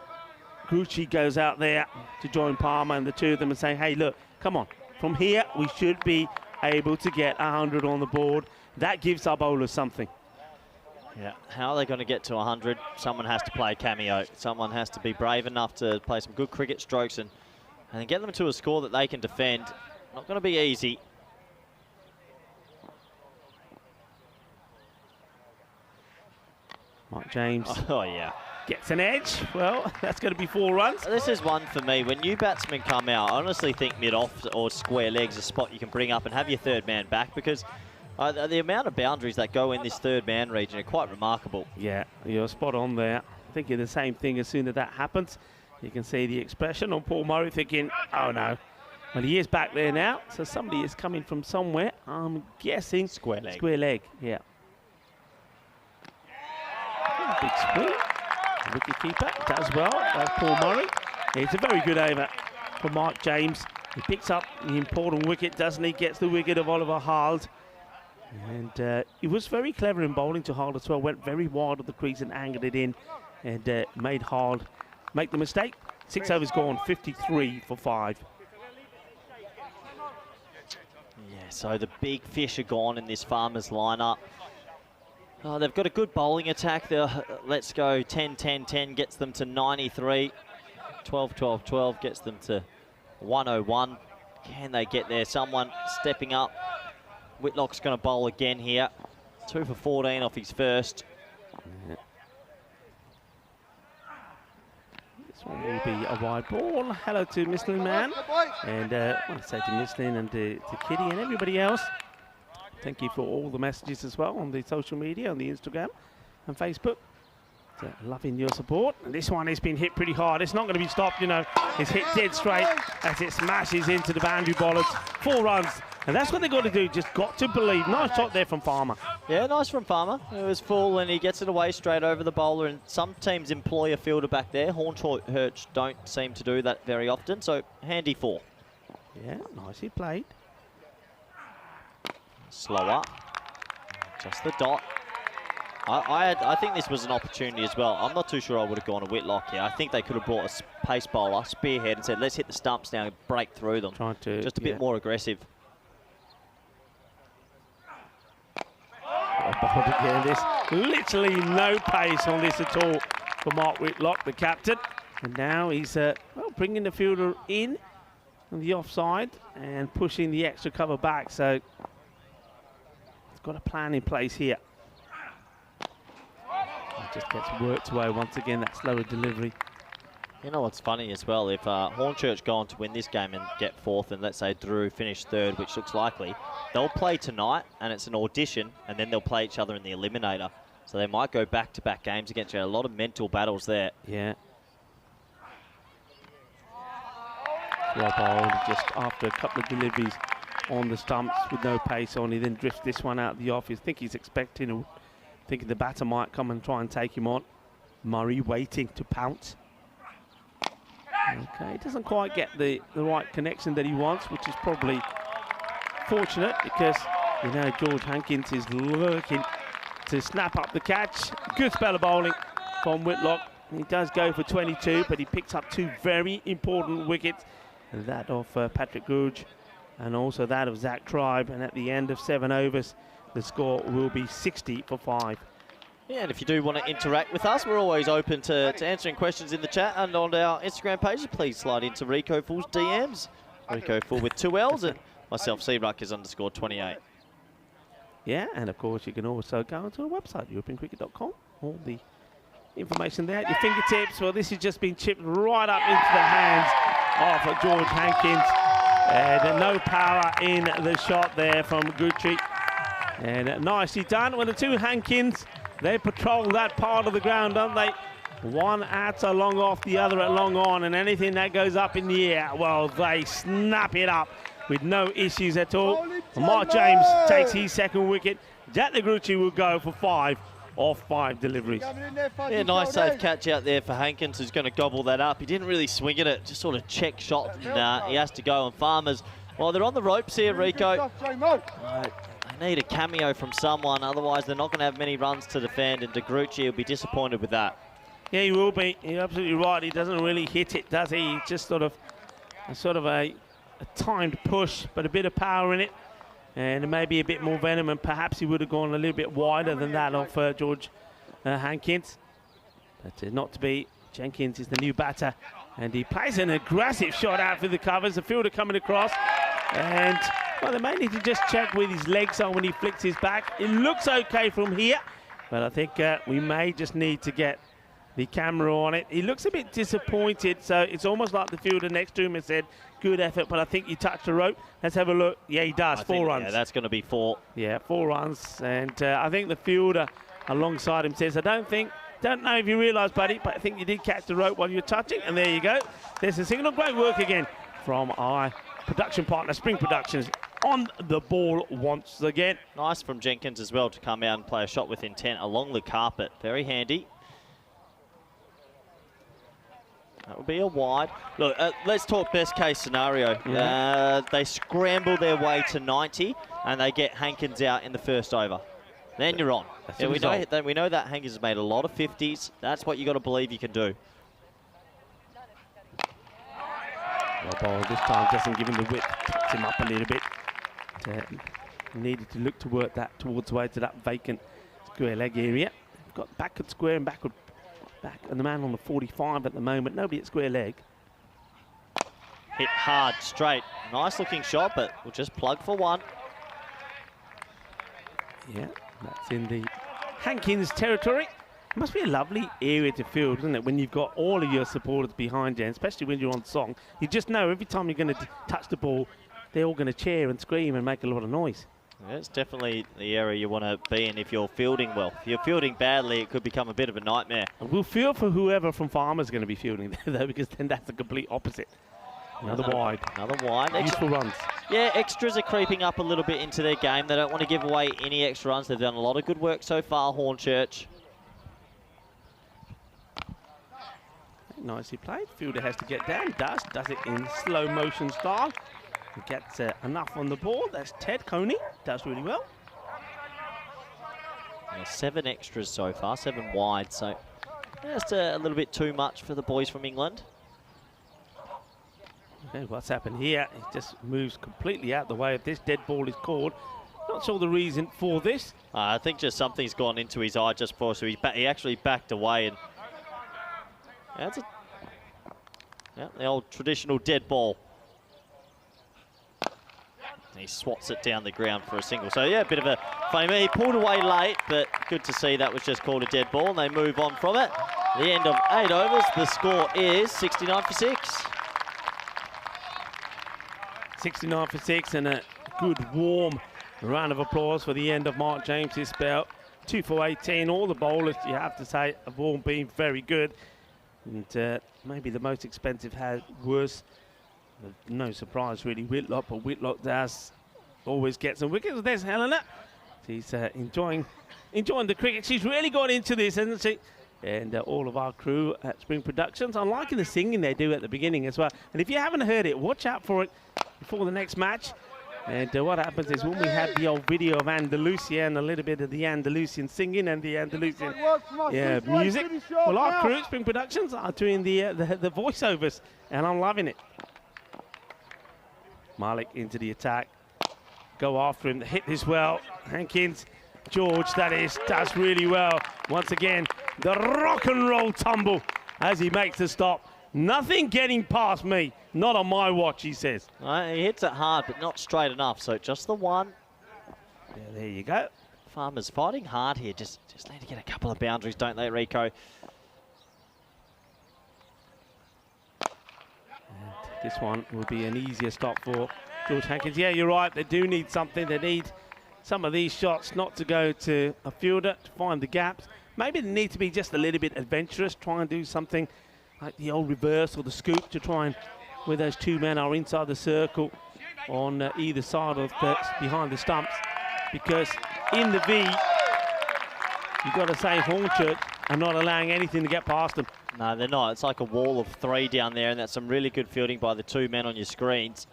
Grucci goes out there to join Palmer and the two of them and say, hey, look, come on. From here, we should be able to get 100 on the board. That gives our bowlers something. Yeah, how are they going to get to 100? Someone has to play cameo. Someone has to be brave enough to play some good cricket strokes and get them to a score that they can defend. Not going to be easy. Mark James. Oh, yeah. Gets an edge. Well, that's going to be 4 runs. This is one for me. When new batsmen come out, I honestly think mid-off or square legs a spot you can bring up and have your third man back, because the amount of boundaries that go in this third man region are quite remarkable. Yeah, you're spot on there. Thinking the same thing as soon as that happens. You can see the expression on Paul Murray thinking, oh no. Well, he is back there now, so somebody is coming from somewhere. I'm guessing square leg. Square leg, yeah. Big swing. Wicket keeper does well. That's Paul Murray. It's a very good over for Mark James. He picks up the important wicket, doesn't he? Gets the wicket of Oliver Hald. And he was very clever in bowling to Hald as well. Went very wide of the crease and angled it in, and made Hald make the mistake. 6 overs gone, 53 for 5. Yeah, so the big fish are gone in this Farmers lineup. Oh, they've got a good bowling attack. Let's go 10-10-10 gets them to 93. 12-12-12 gets them to 101. Can they get there? Someone stepping up. Whitlock's going to bowl again here. 2 for 14 off his first. Yeah. This one will be a wide ball. Hello to Michelin Man. And I want to say to Michelin and to Kitty and everybody else, thank you for all the messages as well on the social media, on the Instagram and Facebook. So, loving your support. And this one has been hit pretty hard. It's not going to be stopped, you know. It's hit dead straight as it smashes into the boundary bowlers. 4 runs. And that's what they've got to do. Just got to believe. Nice shot there from Farmer. Yeah, nice from Farmer. It was full and he gets it away straight over the bowler. And some teams employ a fielder back there. Hornchurch don't seem to do that very often. So, handy 4. Yeah, nicely played. Slower, just the dot. I think this was an opportunity as well. I'm not too sure I would have gone to Whitlock here. I think they could have brought a pace bowler, spearhead, and said, let's hit the stumps now and break through them. Trying to, just a bit more aggressive. Again, this literally no pace on this at all for Mark Whitlock, the captain. And now he's well, bringing the fielder in on the offside and pushing the extra cover back. So got a plan in place here. It just gets worked away once again, that slower delivery. You know what's funny as well, if Hornchurch go on to win this game and get fourth, and let's say Drew finish third, which looks likely, they'll play tonight, and it's an audition, and then they'll play each other in the eliminator. So they might go back-to-back games against you. A lot of mental battles there. Yeah. Well bowled just after a couple of deliveries on the stumps with no pace on. He then drifts this one out of the off. I think he's thinking the batter might come and try and take him on. Murray waiting to pounce. Okay, he doesn't quite get the right connection that he wants, which is probably fortunate because, you know, George Hankins is lurking to snap up the catch. Good spell of bowling from Whitlock. He does go for 22, but he picks up 2 very important wickets. That of Patrick Gouge and also that of Zach Tribe. And at the end of 7 overs, the score will be 60 for 5. Yeah, and if you do want to interact with us, we're always open to answering questions in the chat and on our Instagram pages. Please slide into Rico Full's DMs. Rico Full with 2 L's and myself, _28. Yeah, and of course you can also go onto the website, europeancricket.com. All the information there at your fingertips. Well, this has just been chipped right up into the hands of George Hankins. And no power in the shot there from Guthrie. And nicely done. Well, the 2 Hankins, they patrol that part of the ground, don't they? One at a long off, the other at long on, and anything that goes up in the air, well, they snap it up with no issues at all. And Mark James takes his 2nd wicket. Jack Guthrie will go for 5 off 5 deliveries. Yeah, nice safe catch out there for Hankins, who's going to gobble that up. He didn't really swing at it, just sort of check shot, and he has to go on Farmers. Well, they're on the ropes here, Rico. They need a cameo from someone, otherwise they're not going to have many runs to defend, and De Grucci will be disappointed with that. Yeah, he will be. You're absolutely right. He doesn't really hit it, does he? Just sort of a timed push, but a bit of power in it, and maybe a bit more venom, and perhaps he would have gone a little bit wider than that of George Hankins. But not to be. Jenkins is the new batter, and he plays an aggressive shot out for the covers. The fielder coming across, and well, they may need to just check with his legs on when he flicks his back. It looks okay from here, but I think we may just need to get the camera on it. He looks a bit disappointed, so it's almost like the fielder next to him has said, good effort, but I think you touched the rope. Let's have a look. Yeah, he does. 4 runs. Yeah, that's going to be 4. Yeah, 4 runs. And I think the fielder alongside him says, don't know if you realise, buddy, but I think you did catch the rope while you were touching. And there you go. There's a signal. Great work again from our production partner, Spring Productions, on the ball once again. Nice from Jenkins as well to come out and play a shot with intent along the carpet. Very handy. That would be a wide. Look, let's talk best case scenario. Yeah. They scramble their way to 90 and they get Hankins out in the 1st over. Then you're on. Yeah, we know that Hankins has made a lot of 50s. That's what you got to believe you can do. Well, ball this time doesn't give him the width, tucks him up a little bit. Needed to look to work that towards the way to that vacant square leg area. Got backward square and backward back, and the man on the 45 at the moment. Nobody at square leg. Hit hard, straight. Nice looking shot, but we'll just plug for 1. Yeah, that's in the Hankins territory. It must be a lovely area to field, isn't it, when you've got all of your supporters behind you, and especially when you're on song. You just know every time you're going to touch the ball, they're all going to cheer and scream and make a lot of noise. Yeah, it's definitely the area you want to be in if you're fielding well. If you're fielding badly, it could become a bit of a nightmare. We'll feel for whoever from Farmer's going to be fielding there, though, because then that's the complete opposite. Another wide. Another wide. Useful runs. Yeah, extras are creeping up a little bit into their game. They don't want to give away any extra runs. They've done a lot of good work so far, Hornchurch. Nicely played. Fielder has to get down. Does it in slow motion style. He gets enough on the ball. That's Ted Coney. Does really well. Yeah, 7 extras so far, 7 wide. So just a little bit too much for the boys from England. Okay, what's happened here? He just moves completely out the way if this dead ball is called. Not sure the reason for this. I think just something's gone into his eye just before, so he actually backed away, and that's the old traditional dead ball. He swats it down the ground for a single. So yeah, a bit of a funny move. He pulled away late, but good to see that was just called a dead ball, and they move on from it. The end of 8 overs, the score is 69 for 6. 69 for 6, and a good warm round of applause for the end of Mark James's spell. 2 for 18. All the bowlers, you have to say, have all been very good. And maybe the most expensive was, no surprise really, Whitlock, but Whitlock does always get some wickets. There's Helena. She's enjoying the cricket. She's really got into this, hasn't she? And all of our crew at Spring Productions. I'm liking the singing they do at the beginning as well. And if you haven't heard it, watch out for it before the next match. And what happens is when we have the old video of Andalusia and a little bit of the Andalusian singing and the Andalusian music, well, our crew at Spring Productions are doing the voiceovers, and I'm loving it. Malik into the attack. Go after him. Hit this well. Hankins. George, that is, does really well. Once again, the rock and roll tumble as he makes the stop. Nothing getting past me. Not on my watch, he says. He hits it hard, but not straight enough. So just the one. Yeah, there you go. Farmers fighting hard here. Just need to get a couple of boundaries, don't they, Rico? And this one will be an easier stop for George Hankins. Yeah, you're right. They do need something. They need some of these shots not to go to a fielder to find the gaps. Maybe they need to be just a little bit adventurous, try and do something like the old reverse or the scoop to try and, where those two men are inside the circle on either side of behind the stumps. Because in the V, you've got to say Hornchurch are not allowing anything to get past them. No, they're not. It's like a wall of 3 down there, and that's some really good fielding by the 2 men on your screens.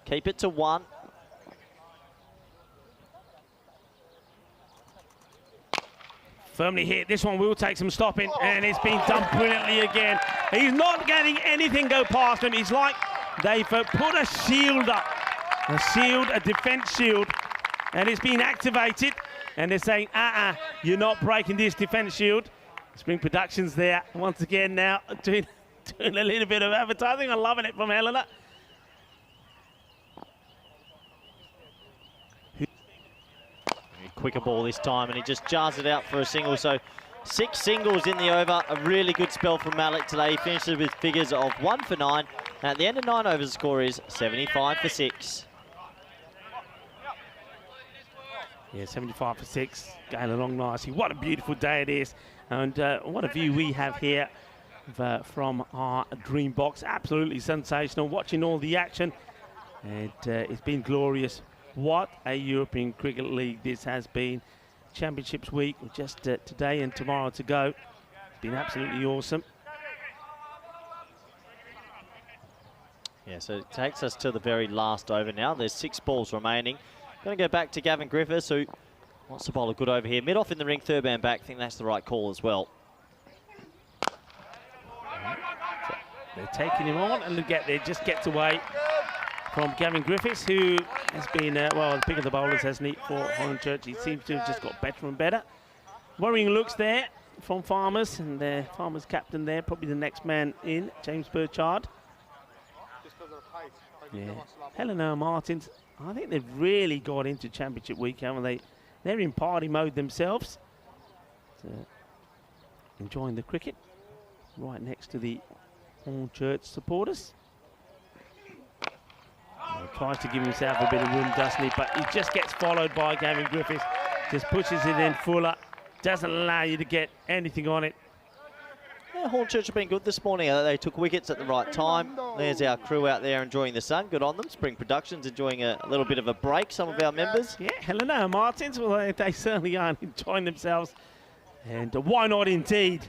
Keep it to 1. Firmly hit. This one will take some stopping, and it's been done brilliantly again. He's not getting anything go past him. It's like they've put a shield up, a defense shield, and it's been activated, and they're saying, you're not breaking this defense shield. Spring Productions there, once again now, doing a little bit of advertising. I'm loving it from Helena. Quicker ball this time, and he just jars it out for a single. So 6 singles in the over. A really good spell from Malik today. He finishes with figures of 1 for 9. And at the end of 9 overs, the score is 75 for 6. Yeah, 75 for 6. Going along nicely. What a beautiful day it is. And what a view we have here from our dream box. Absolutely sensational. Watching all the action. And it's been glorious. What a European Cricket League this has been. Championships week, just today and tomorrow to go. It's been absolutely awesome. Yeah, so it takes us to the very last over now. There's 6 balls remaining. Going to go back to Gavin Griffiths, who wants to bowl a good over here. Mid off in the ring, 3rd man back. I think that's the right call as well. They're taking him on, and just gets away from Gavin Griffiths, who has been, well, the pick of the bowlers, hasn't he, for Hornchurch. He seems to have just got better and better. Worrying looks there from Farmers, and their Farmers captain there, probably the next man in, James Burchard. Yeah. Helena Martins, I think they've really got into Championship week, haven't they? They're in party mode themselves. Enjoying the cricket, right next to the Hornchurch supporters. Tries to give himself a bit of room, doesn't he? But he just gets followed by Gavin Griffiths. Just pushes it in fuller. Doesn't allow you to get anything on it. Yeah, Hornchurch have been good this morning. They took wickets at the right time. There's our crew out there enjoying the sun. Good on them. Spring Productions enjoying a little bit of a break, some of our members. Yeah, Helena Martins, well, they certainly are enjoying themselves. And why not indeed?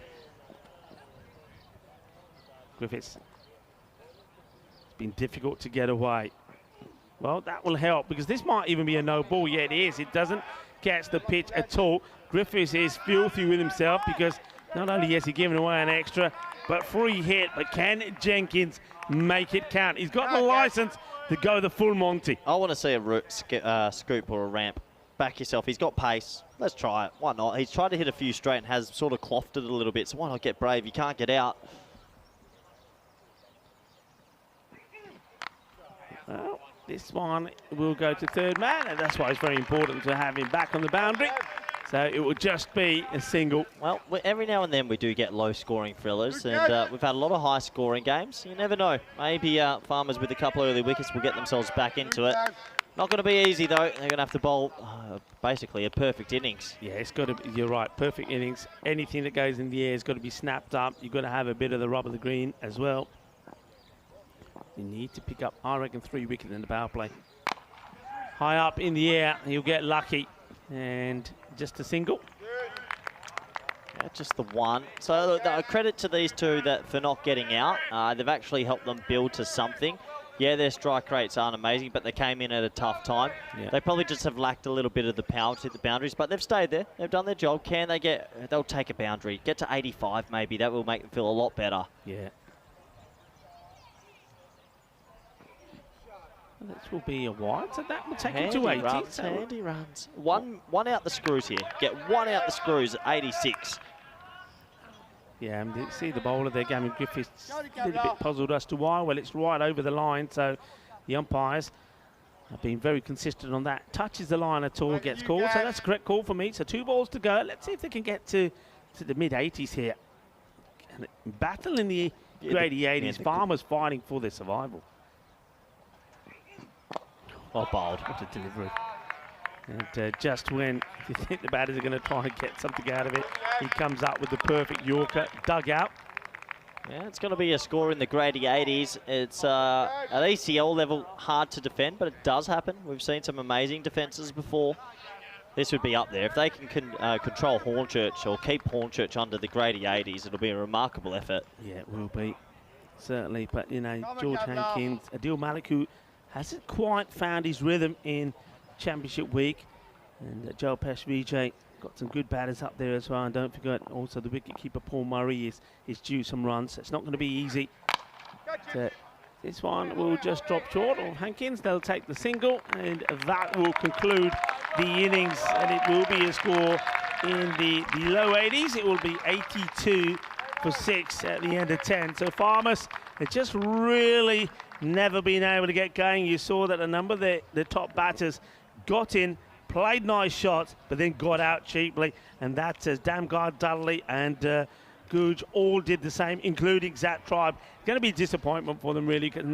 Griffiths. It's been difficult to get away. Well, that will help, because this might even be a no ball. Yeah, it is. It doesn't catch the pitch at all. Griffiths is filthy with himself, because not only has he given away an extra, but free hit. But can Jenkins make it count? He's got the license to go the full Monty. I want to see a scoop or a ramp. Back yourself. He's got pace. Let's try it. Why not? He's tried to hit a few straight and has sort of clothed it a little bit. So why not get brave? He can't get out. Well, this one will go to 3rd man, and that's why it's very important to have him back on the boundary. So it will just be a single. Well, every now and then we do get low-scoring thrillers, and we've had a lot of high-scoring games. You never know. Maybe Farmers with a couple of early wickets will get themselves back into it. Not going to be easy, though. They're going to have to bowl basically a perfect innings. Yeah, it's got to be, you're right, perfect innings. Anything that goes in the air has got to be snapped up. You've got to have a bit of the rub of the green as well. You need to pick up, I reckon, 3 wickets in the power play. High up in the air, you'll get lucky. And just a single. Yeah, just the one. So credit to these two for not getting out. They've actually helped them build to something. Yeah, their strike rates aren't amazing, but they came in at a tough time. Yeah. They probably just have lacked a little bit of the power to hit the boundaries, but they've stayed there. They've done their job. Can they they'll take a boundary. Get to 85 maybe. That will make them feel a lot better. Yeah. This will be a wide, so that will take it to 80. Runs, handy runs. One out the screws here. Get one out the screws at 86. Yeah, and you see the bowler there, Gavin Griffiths, a little bit puzzled as to why. Well, it's right over the line, so the umpires have been very consistent on that. Touches the line at all, gets called, so that's a correct call for me. So 2 balls to go. Let's see if they can get to the mid-80s here. And battle in the grade 80s, Farmers fighting for their survival. Oh, bowled. What a delivery. And just when you think the batters are going to try and get something out of it, he comes up with the perfect Yorker, dug out. Yeah, it's going to be a score in the grade 80s. It's at ECL level hard to defend, but it does happen. We've seen some amazing defences before. This would be up there. If they can control Hornchurch or keep Hornchurch under the grade 80s, it'll be a remarkable effort. Yeah, it will be, certainly. But, you know, George Hankins, Adil Malik, who hasn't quite found his rhythm in Championship week. And Joel Pesh Vijay got some good batters up there as well. And don't forget, also the wicketkeeper Paul Murray is due some runs. It's not going to be easy. So this one will just drop short of Hankins. They'll take the single, and that will conclude the innings. And it will be a score in the low 80s. It will be 82 for 6 at the end of 10. So Farmers are just really never been able to get going. You saw that a number of the top batters got in, played nice shots, but then got out cheaply. And that's as Damgard, Dudley and Googe all did the same, including Zat Tribe. It's going to be a disappointment for them, really, because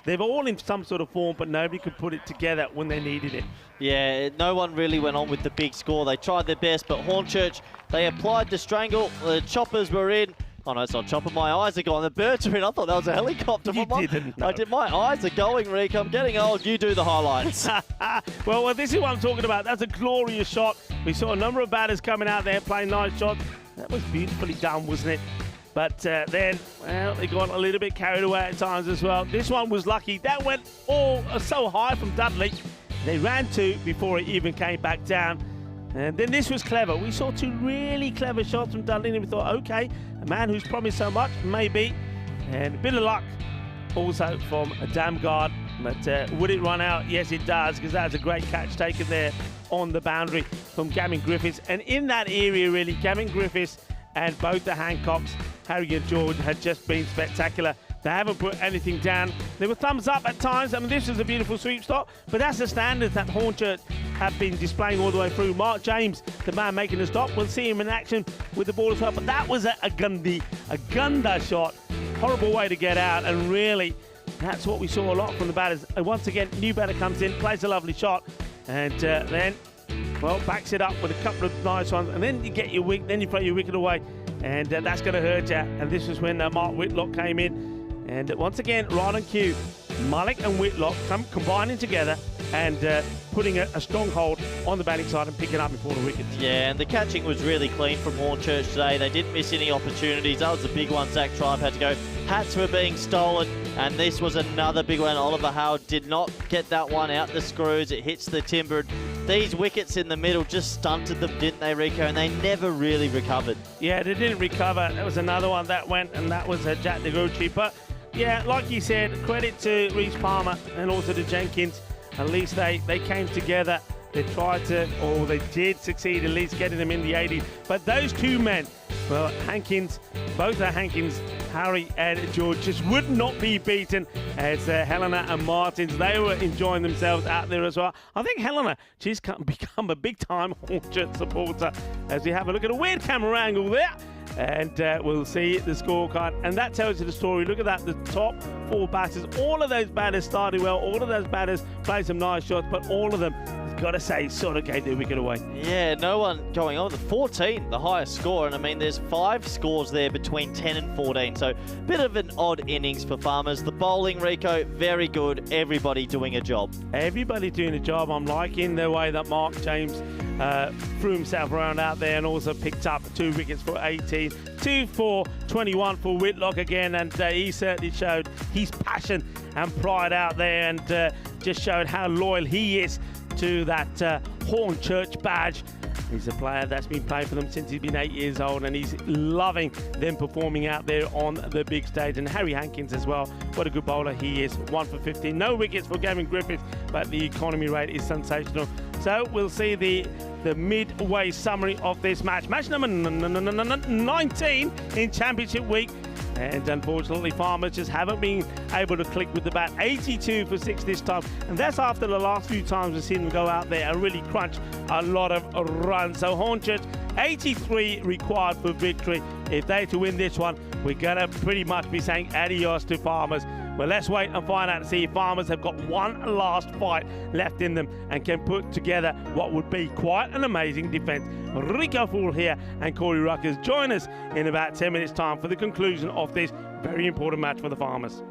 they're all in some sort of form, but nobody could put it together when they needed it. Yeah, no one really went on with the big score. They tried their best, but Hornchurch, they applied the strangle. The choppers were in. Oh, no, it's not chopper. My eyes are gone. The birds are in. I thought that was a helicopter. You didn't know. I did. My eyes are going, Rick. I'm getting old. You do the highlights. well, this is what I'm talking about. That's a glorious shot. We saw a number of batters coming out there playing nice shots. That was beautifully done, wasn't it? But then, well, they got a little bit carried away at times as well. This one was lucky. That went so high from Dudley. They ran 2 before it even came back down. And then this was clever. We saw 2 really clever shots from Dudley, and we thought, okay, a man who's promised so much, maybe. And a bit of luck also from a Damgard. But would it run out? Yes, it does, because that's a great catch taken there on the boundary from Gavin Griffiths. And in that area, really, Gavin Griffiths and both the Hancocks, Harry and George, had just been spectacular. They haven't put anything down. They were thumbs up at times. I mean, this is a beautiful sweep stop, but that's the standards that Hornchurch have been displaying all the way through. Mark James, the man making the stop. We'll see him in action with the ball as well, but that was a Gunda shot. Horrible way to get out, and really, that's what we saw a lot from the batters. And once again, new batter comes in, plays a lovely shot, and then, well, backs it up with a couple of nice ones, and then you get your wicket, then you play your wicket away, and that's going to hurt you. And this was when Mark Whitlock came in. And once again, right on cue, Malik and Whitlock combining together and putting a strong hold on the batting side and picking up important wickets. Yeah, and the catching was really clean from Hornchurch today. They didn't miss any opportunities. That was the big one. Zach Tribe had to go. Hats were being stolen, and this was another big one. Oliver Howard did not get that one out the screws. It hits the timber. These wickets in the middle just stunted them, didn't they, Rico? And they never really recovered. Yeah, they didn't recover. There was another one that went, and that was Jack Deguchi. But yeah, like you said, credit to Reece Palmer and also to Jenkins. At least they came together. They tried to, or they did succeed, at least getting them in the 80s. But those 2 men, well, Hankins, both of Hankins Harry and George just would not be beaten as Helena and Martins, they were enjoying themselves out there as well. I think Helena, she's become a big-time Hornchurch supporter as we have a look at a weird camera angle there. And we'll see the scorecard. And that tells you the story. Look at that, the top 4 batters. All of those batters started well. All of those batters played some nice shots, but all of them, I've got to say, sort of gave their wicket away. Yeah, no one going on. The 14, the highest score. And I mean, there's 5 scores there between 10 and 14. So a bit of an odd innings for Farmers. The bowling, Rico, very good. Everybody doing a job. Everybody doing a job. I'm liking the way that Mark James threw himself around out there and also picked up 2 wickets for 18. 2 for 21 for Whitlock again, and he certainly showed his passion and pride out there, and just showed how loyal he is to that Hornchurch badge. He's a player that's been playing for them since he's been 8 years old, and he's loving them performing out there on the big stage. And Harry Hankins as well, what a good bowler he is. 1 for 15, no wickets for Gavin Griffiths, but the economy rate is sensational. So we'll see the midway summary of this match. Match number 19 in Championship Week. And unfortunately, Farmers just haven't been able to click with the bat. 82 for 6 this time. And that's after the last few times we've seen them go out there and really crunch a lot of runs. So Hornchurch, 83 required for victory. If they to win this one, we're going to pretty much be saying adios to Farmers. Well, let's wait and find out and see if Farmers have got one last fight left in them and can put together what would be quite an amazing defence. Rico Fool here and Corey Ruckers join us in about 10 minutes' time for the conclusion of this very important match for the Farmers.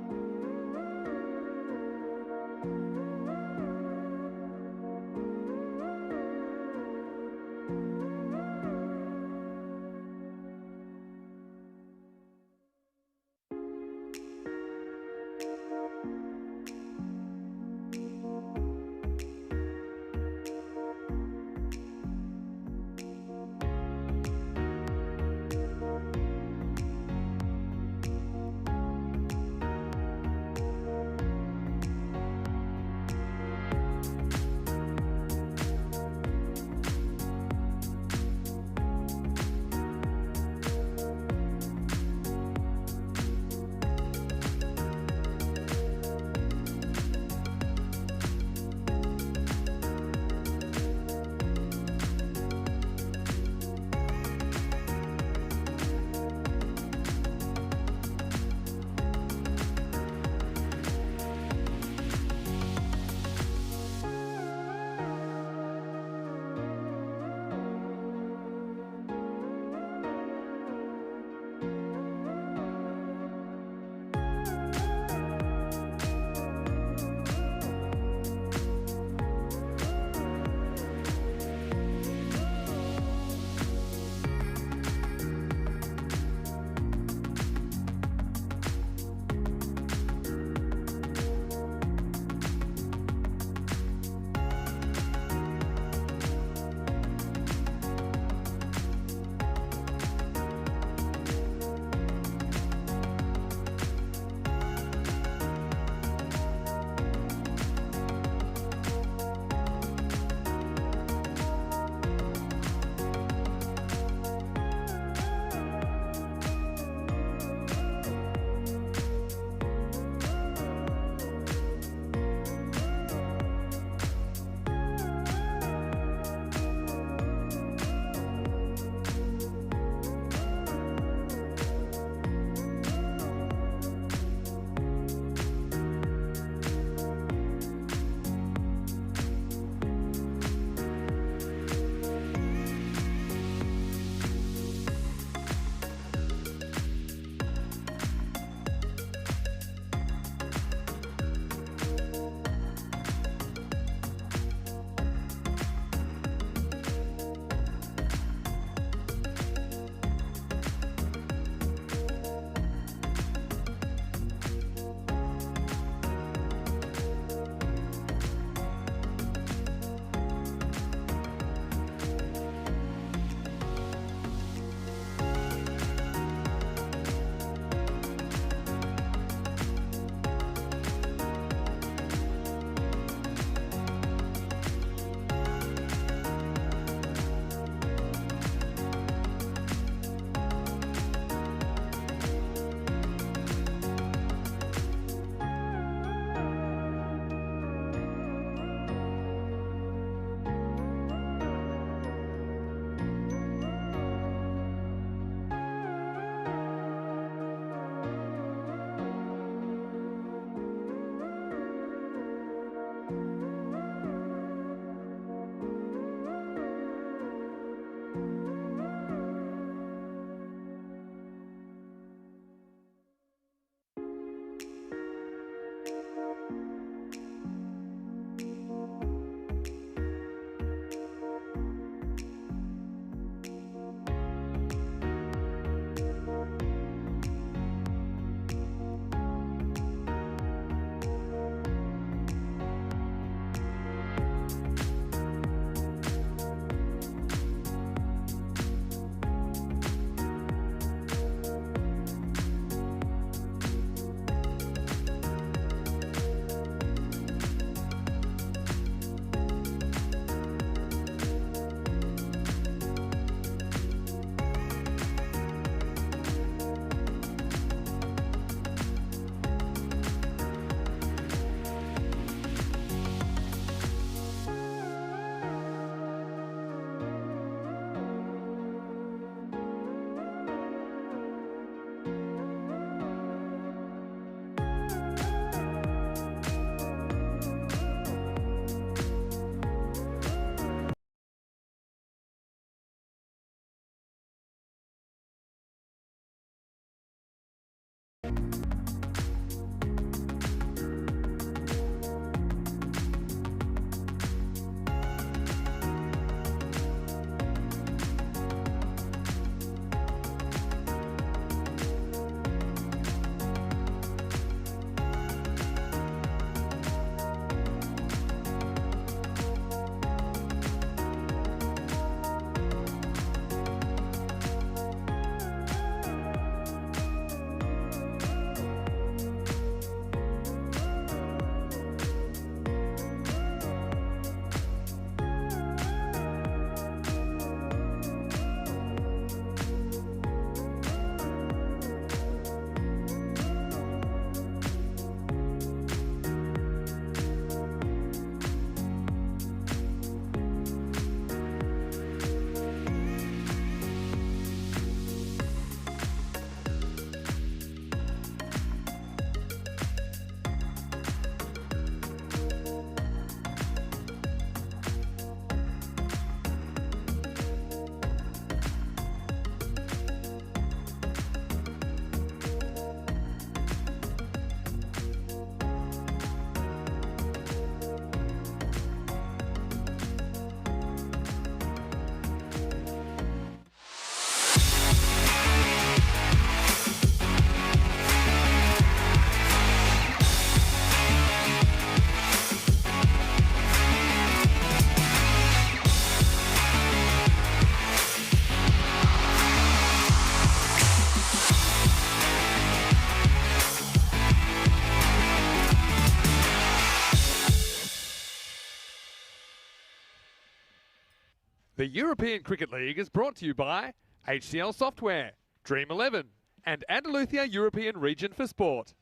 The European Cricket League is brought to you by HCL Software, Dream 11, and Andalusia European Region for Sport.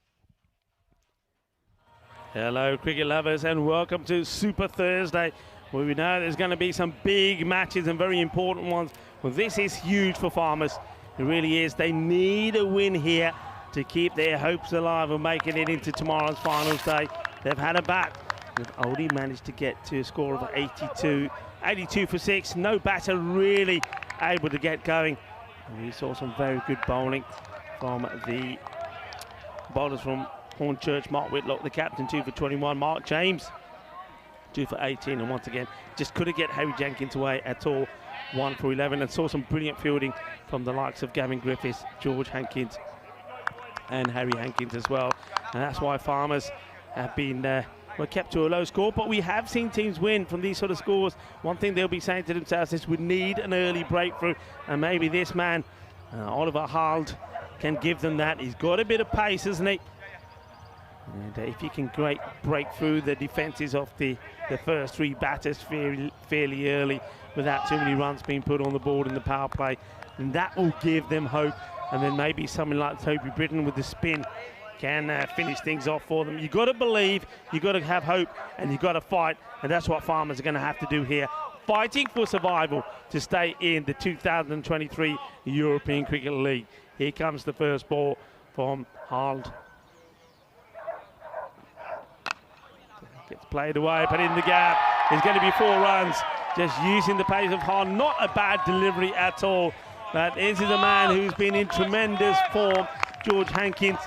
Hello, cricket lovers, and welcome to Super Thursday, where we know there's going to be some big matches and very important ones. Well, this is huge for Farmers. It really is. They need a win here to keep their hopes alive of making it into tomorrow's finals day. They've had a bat. They've only managed to get to a score of 82 for 6. No batter really able to get going. And we saw some very good bowling from the bowlers from Hornchurch. Mark Whitlock, the captain, 2 for 21. Mark James, 2 for 18. And once again, just couldn't get Harry Jenkins away at all. 1 for 11. And saw some brilliant fielding from the likes of Gavin Griffiths, George Hankins, and Harry Hankins as well. And that's why Farmers have been were kept to a low score, but we have seen teams win from these sort of scores. One thing they'll be saying to themselves is we need an early breakthrough, and maybe this man, Oliver Hald, can give them that. He's got a bit of pace, hasn't he? And if he can break through the defences of the first 3 batters fairly early without too many runs being put on the board in the power play, then that will give them hope. And then maybe someone like Toby Britton with the spin can finish things off for them. You've got to believe, you've got to have hope, and you've got to fight, and that's what Farmers are going to have to do here. Fighting for survival to stay in the 2023 European Cricket League. Here comes the first ball from Hald. Gets played away, but in the gap. There's going to be 4 runs. Just using the pace of Hald. Not a bad delivery at all. But this is a man who's been in tremendous form, George Hankins.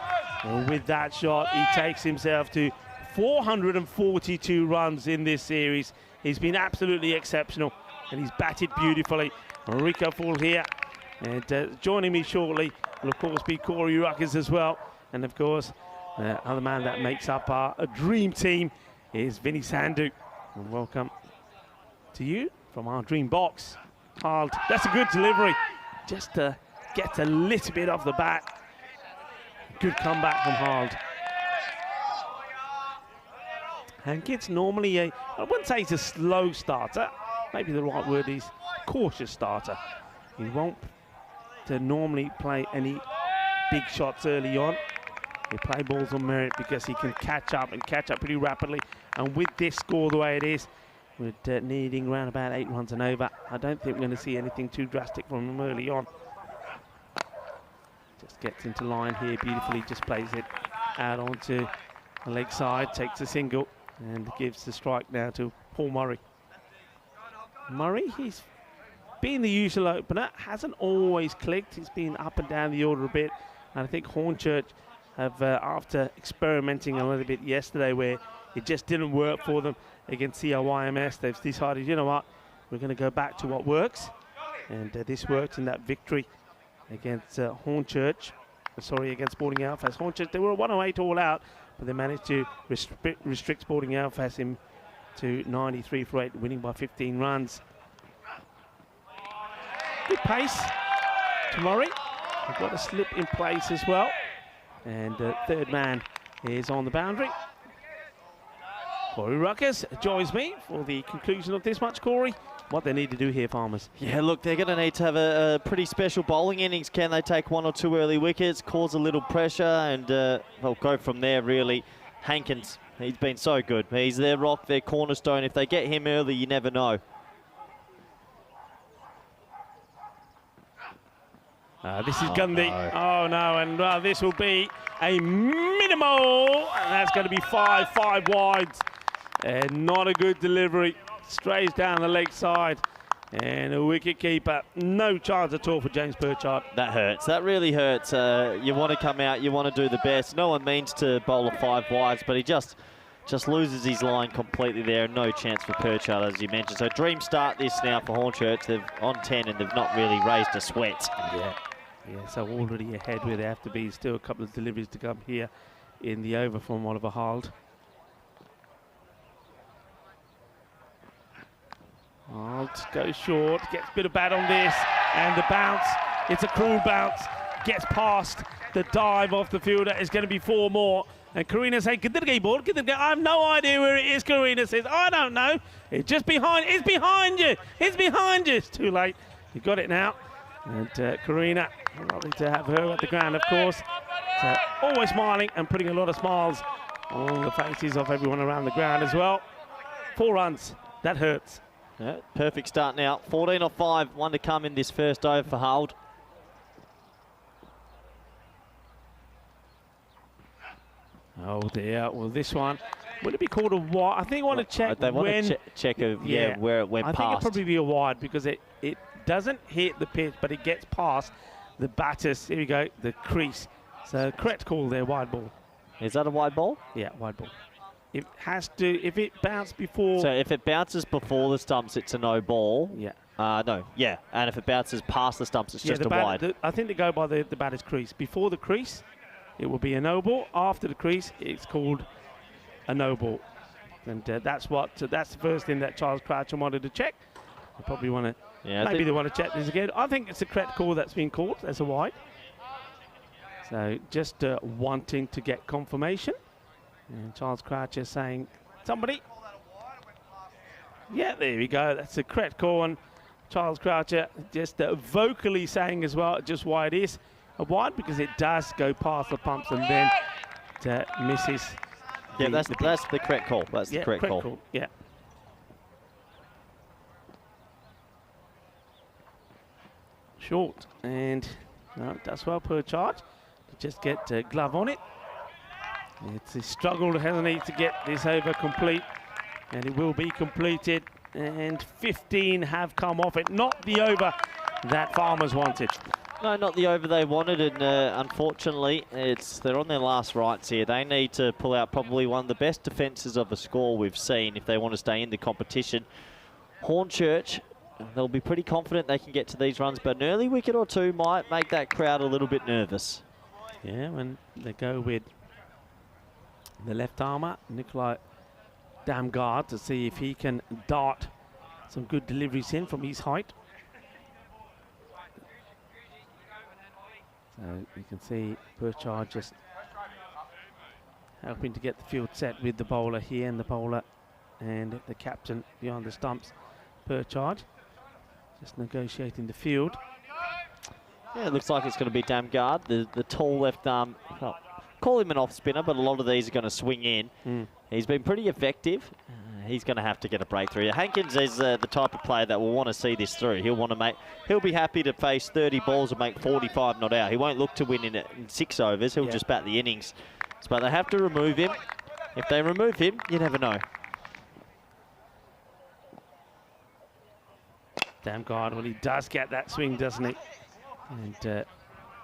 And with that shot, he takes himself to 442 runs in this series. He's been absolutely exceptional, and he's batted beautifully. Rico Full here, and joining me shortly will of course be Corey Ruckers as well. And of course, the other man that makes up our dream team is Vinny Sandu. And welcome to you from our dream box. Hald, that's a good delivery. Just gets a little bit off the bat. Good comeback from Hald. Hankins normally I wouldn't say he's a slow starter. Maybe the right word is cautious starter. He won't normally play any big shots early on. He play balls on merit because he can catch up pretty rapidly. And with this score the way it is, with needing around about 8 runs and over, I don't think we're going to see anything too drastic from him early on. Just gets into line here beautifully, just plays it out onto the leg side, takes a single, and gives the strike now to Paul Murray. Murray, he's been the usual opener, hasn't always clicked. He's been up and down the order a bit, and I think Hornchurch have, after experimenting a little bit yesterday where it just didn't work for them against CRYMS, they've decided, you know what, we're going to go back to what works. And this worked in that victory against Hornchurch. Sorry, against Sporting Alfas. Hornchurch, they were 108 all out, but they managed to restrict Sporting Alfas to 93 for 8, winning by 15 runs. Good pace to Murray. They've got a slip in place as well. And third man is on the boundary. Corey Ruckers joins me for the conclusion of this match. Corey, what they need to do here, Farmers? Yeah, look, they're going to need to have a pretty special bowling innings. Can they take 1 or 2 early wickets, cause a little pressure, and they'll go from there, really. Hankins, he's been so good. He's their rock, their cornerstone. If they get him early, you never know. This is Gundy. No. Oh, no, and this will be a minimal. And that's going to be 5 wides. And not a good delivery. Strays down the leg side. And a wicket keeper. No chance at all for James Pritchard. That hurts. That really hurts. You want to come out, you want to do the best. No one means to bowl a 5 wides, but he just loses his line completely there. No chance for Pritchard, as you mentioned. So dream start this now for Hornchurch. They're on 10 and they've not really raised a sweat. Yeah, so already ahead where they have to be. Still a couple of deliveries to come here in the over from Oliver Hald. Hald goes short, gets a bit of bat on this, and the bounce, it's a cruel bounce, gets past the dive off the fielder. It's going to be 4 more. And Karina saying, I have no idea where it is. Karina says, I don't know. It's just behind. It's behind you. It's behind you. It's too late. You got it now. And Karina, lovely to have her at the ground, of course. So always smiling and putting a lot of smiles on the faces of everyone around the ground as well. 4 runs. That hurts. Yeah, perfect start now. 14 off 5. 1 to come in this first over for Hald. Oh dear. Well, this one, would it be called a wide? I think I want to check They want when. to check where it went past. I think it'll probably be a wide because it doesn't hit the pitch, but it gets past the batters. Here we go, the crease. So correct call there, wide ball. Is that a wide ball? Yeah, wide ball. It has to, if it bounced before. So if it bounces before the stumps, it's a no ball. Yeah. No, yeah. And if it bounces past the stumps, it's just a wide. I think they go by the batter's crease. Before the crease, it will be a no ball. After the crease, it's called a no ball. And that's the first thing that Charles Croucher wanted to check. I probably want to. Yeah, maybe they want to check this again. I think it's a correct call that's been called as a wide. So just wanting to get confirmation. And Charles Croucher saying, somebody. Yeah, there we go. That's the correct call. And Charles Croucher just vocally saying as well just why it is a wide, because it does go past the pumps and then misses. Yeah, that's the correct call. That's the correct call. Yeah. Short, and no, does well per charge. Just get a glove on it. It's a struggle, hasn't he, to get this over complete, and it will be completed. And 15 have come off it. Not the over that Farmers wanted. No, not the over they wanted, and unfortunately, they're on their last rights here. They need to pull out probably one of the best defences of a score we've seen if they want to stay in the competition. Hornchurch, they'll be pretty confident they can get to these runs, but an early wicket or 2 might make that crowd a little bit nervous. Yeah, when they go with the left armour, Nikolai Damgard, to see if he can dart some good deliveries in from his height. So you can see Pritchard just helping to get the field set with the bowler here, and the bowler and the captain behind the stumps. Pritchard just negotiating the field. Yeah, it looks like it's going to be Damgard, the tall left arm. Well, call him an off spinner, but a lot of these are going to swing in. He's been pretty effective. He's going to have to get a breakthrough. Hankins is the type of player that will want to see this through. He'll be happy to face 30 balls and make 45 not out. He won't look to win in 6 overs. He'll just bat the innings. But they have to remove him. If they remove him, you never know. Damgard, well, he does get that swing, doesn't he? And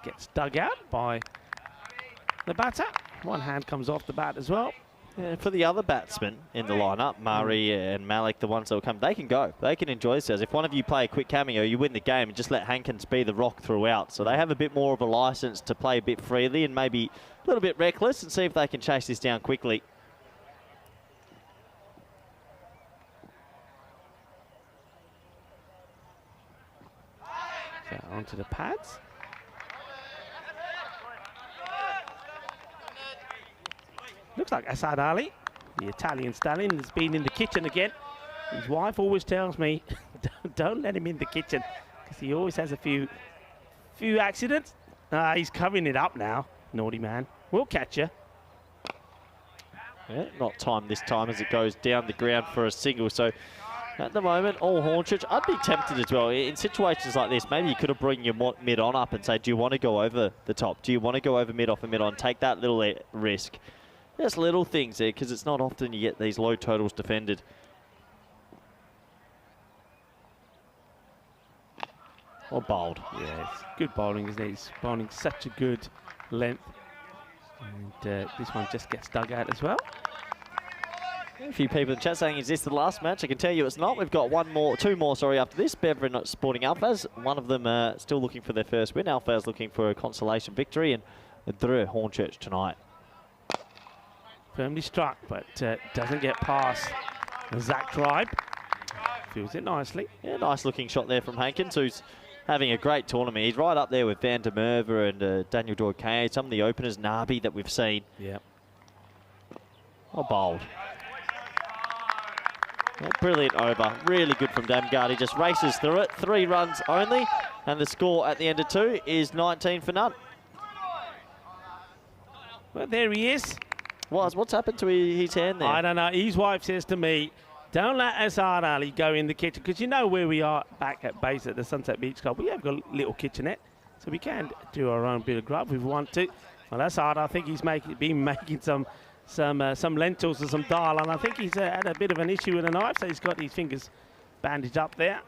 gets dug out by the batter. One hand comes off the bat as well. Yeah, for the other batsmen in the lineup, Murray and Malik, the ones that will come, they can go. They can enjoy themselves. If one of you play a quick cameo, you win the game and just let Hankins be the rock throughout. So they have a bit more of a license to play a bit freely and maybe a little bit reckless and see if they can chase this down quickly. So onto the pads. Looks like Asad Ali, the Italian stallion, has been in the kitchen again. His wife always tells me, don't let him in the kitchen, because he always has a few accidents. He's covering it up now, naughty man. We'll catch you. Yeah, not timed this time as it goes down the ground for a single. So at the moment, all Hornchurch. I'd be tempted as well. In situations like this, maybe you could have bring your mid-on up and say, do you want to go over the top? Do you want to go over mid-off and mid-on? Take that little risk. Just little things there, because it's not often you get these low totals defended. Or bowled. Yeah, it's good bowling, isn't it? He's bowling such a good length. And this one just gets dug out as well. A few people in the chat saying, is this the last match? I can tell you it's not. We've got two more after this. Bever and Sporting Alphas. One of them still looking for their first win. Alphas looking for a consolation victory. And through Hornchurch tonight. Firmly struck, but doesn't get past Zach Tribe. Feels it nicely. Yeah, nice looking shot there from Hankins, who's having a great tournament. He's right up there with Van der Merwe and Daniel Dorkay, some of the openers, Nabi, that we've seen. Yeah. Oh, bold. Yeah, brilliant over. Really good from Damgard. He just races through it. 3 runs only, and the score at the end of 2 is 19 for none. Well, there he is. What's happened to his hand there? I don't know. His wife says to me, don't let Asad Ali go in the kitchen, because you know where we are back at base at the Sunset Beach Club. We have got a little kitchenette, so we can do our own bit of grub if we want to. Well, Asad, I think he's been making some lentils and some dal, and I think he's had a bit of an issue with a knife, so he's got his fingers bandaged up there.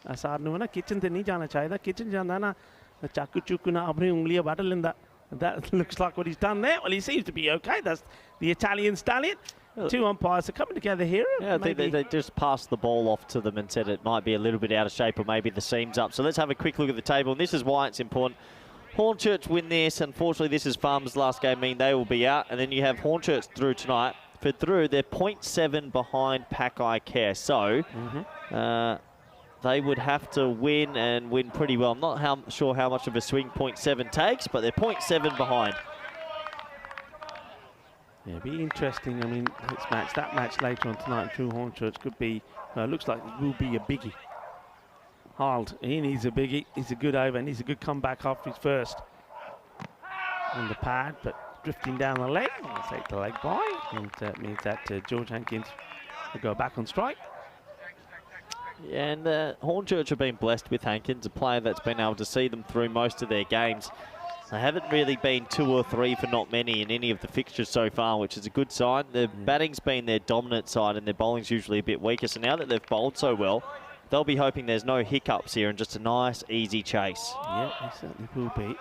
Asad nu na kitchen te nahi jana chahiye, kitchen janda na chaku chuku na apni ungliyan bata lenda. That looks like what he's done there. Well, he seems to be okay. That's the Italian stallion. 2 umpires are coming together here. Yeah, I think they just passed the ball off to them and said it might be a little bit out of shape or maybe the seam's up. So let's have a quick look at the table. And this is why it's important. Hornchurch win this. Unfortunately, this is Farmers' last game, mean they will be out. And then you have Hornchurch through tonight. For through, they're 0.7 behind Pack-Eye Care. So they would have to win and win pretty well. I'm not sure how much of a swing 0.7 takes, but they're 0.7 behind. Yeah, it'll be interesting. I mean, that match later on tonight, True Hornchurch could be, looks like it will be a biggie. Harld, he needs a biggie. He's a good over and he's a good comeback after his first. On the pad, but drifting down the leg. I'll take the leg by. And that means that George Hankins will go back on strike. Yeah, and Hornchurch have been blessed with Hankins, a player that's been able to see them through most of their games. They haven't really been 2 or 3 for not many in any of the fixtures so far, which is a good sign. Their batting's been their dominant side and their bowling's usually a bit weaker. So now that they've bowled so well, they'll be hoping there's no hiccups here and just a nice, easy chase. Yeah, they certainly will be.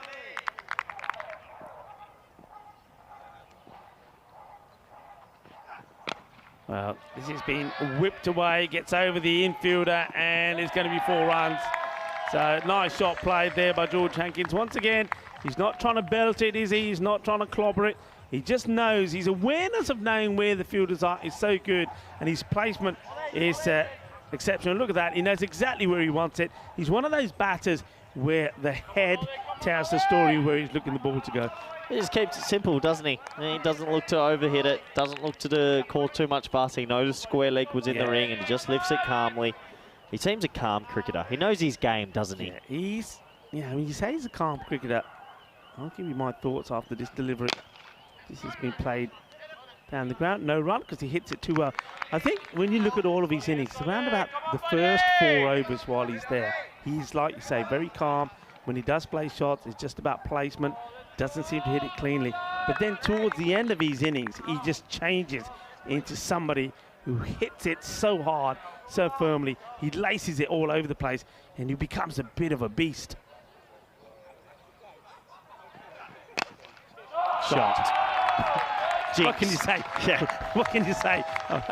Well, this has been whipped away, gets over the infielder, and it's going to be 4 runs. So nice shot played there by George Hankins. Once again, he's not trying to belt it, is he? He's not trying to clobber it. He just knows, his awareness of knowing where the fielders are is so good, and his placement is exceptional. Look at that, he knows exactly where he wants it. He's one of those batters where the head tells the story where he's looking the ball to go. He just keeps it simple, doesn't he? He doesn't look to overhit it, doesn't look to cause too much fuss. He knows square leg was in the ring and he just lifts it calmly. He seems a calm cricketer. He knows his game, doesn't he? Yeah, when you say he's a calm cricketer, I'll give you my thoughts after this delivery. This has been played down the ground. No run because he hits it too well. I think when you look at all of his innings, around about the first 4 overs while he's there, he's, like you say, very calm. When he does play shots, it's just about placement. Doesn't seem to hit it cleanly. But then towards the end of his innings, he just changes into somebody who hits it so hard, so firmly. He laces it all over the place, and he becomes a bit of a beast. shot. What can you say? Yeah. What can you say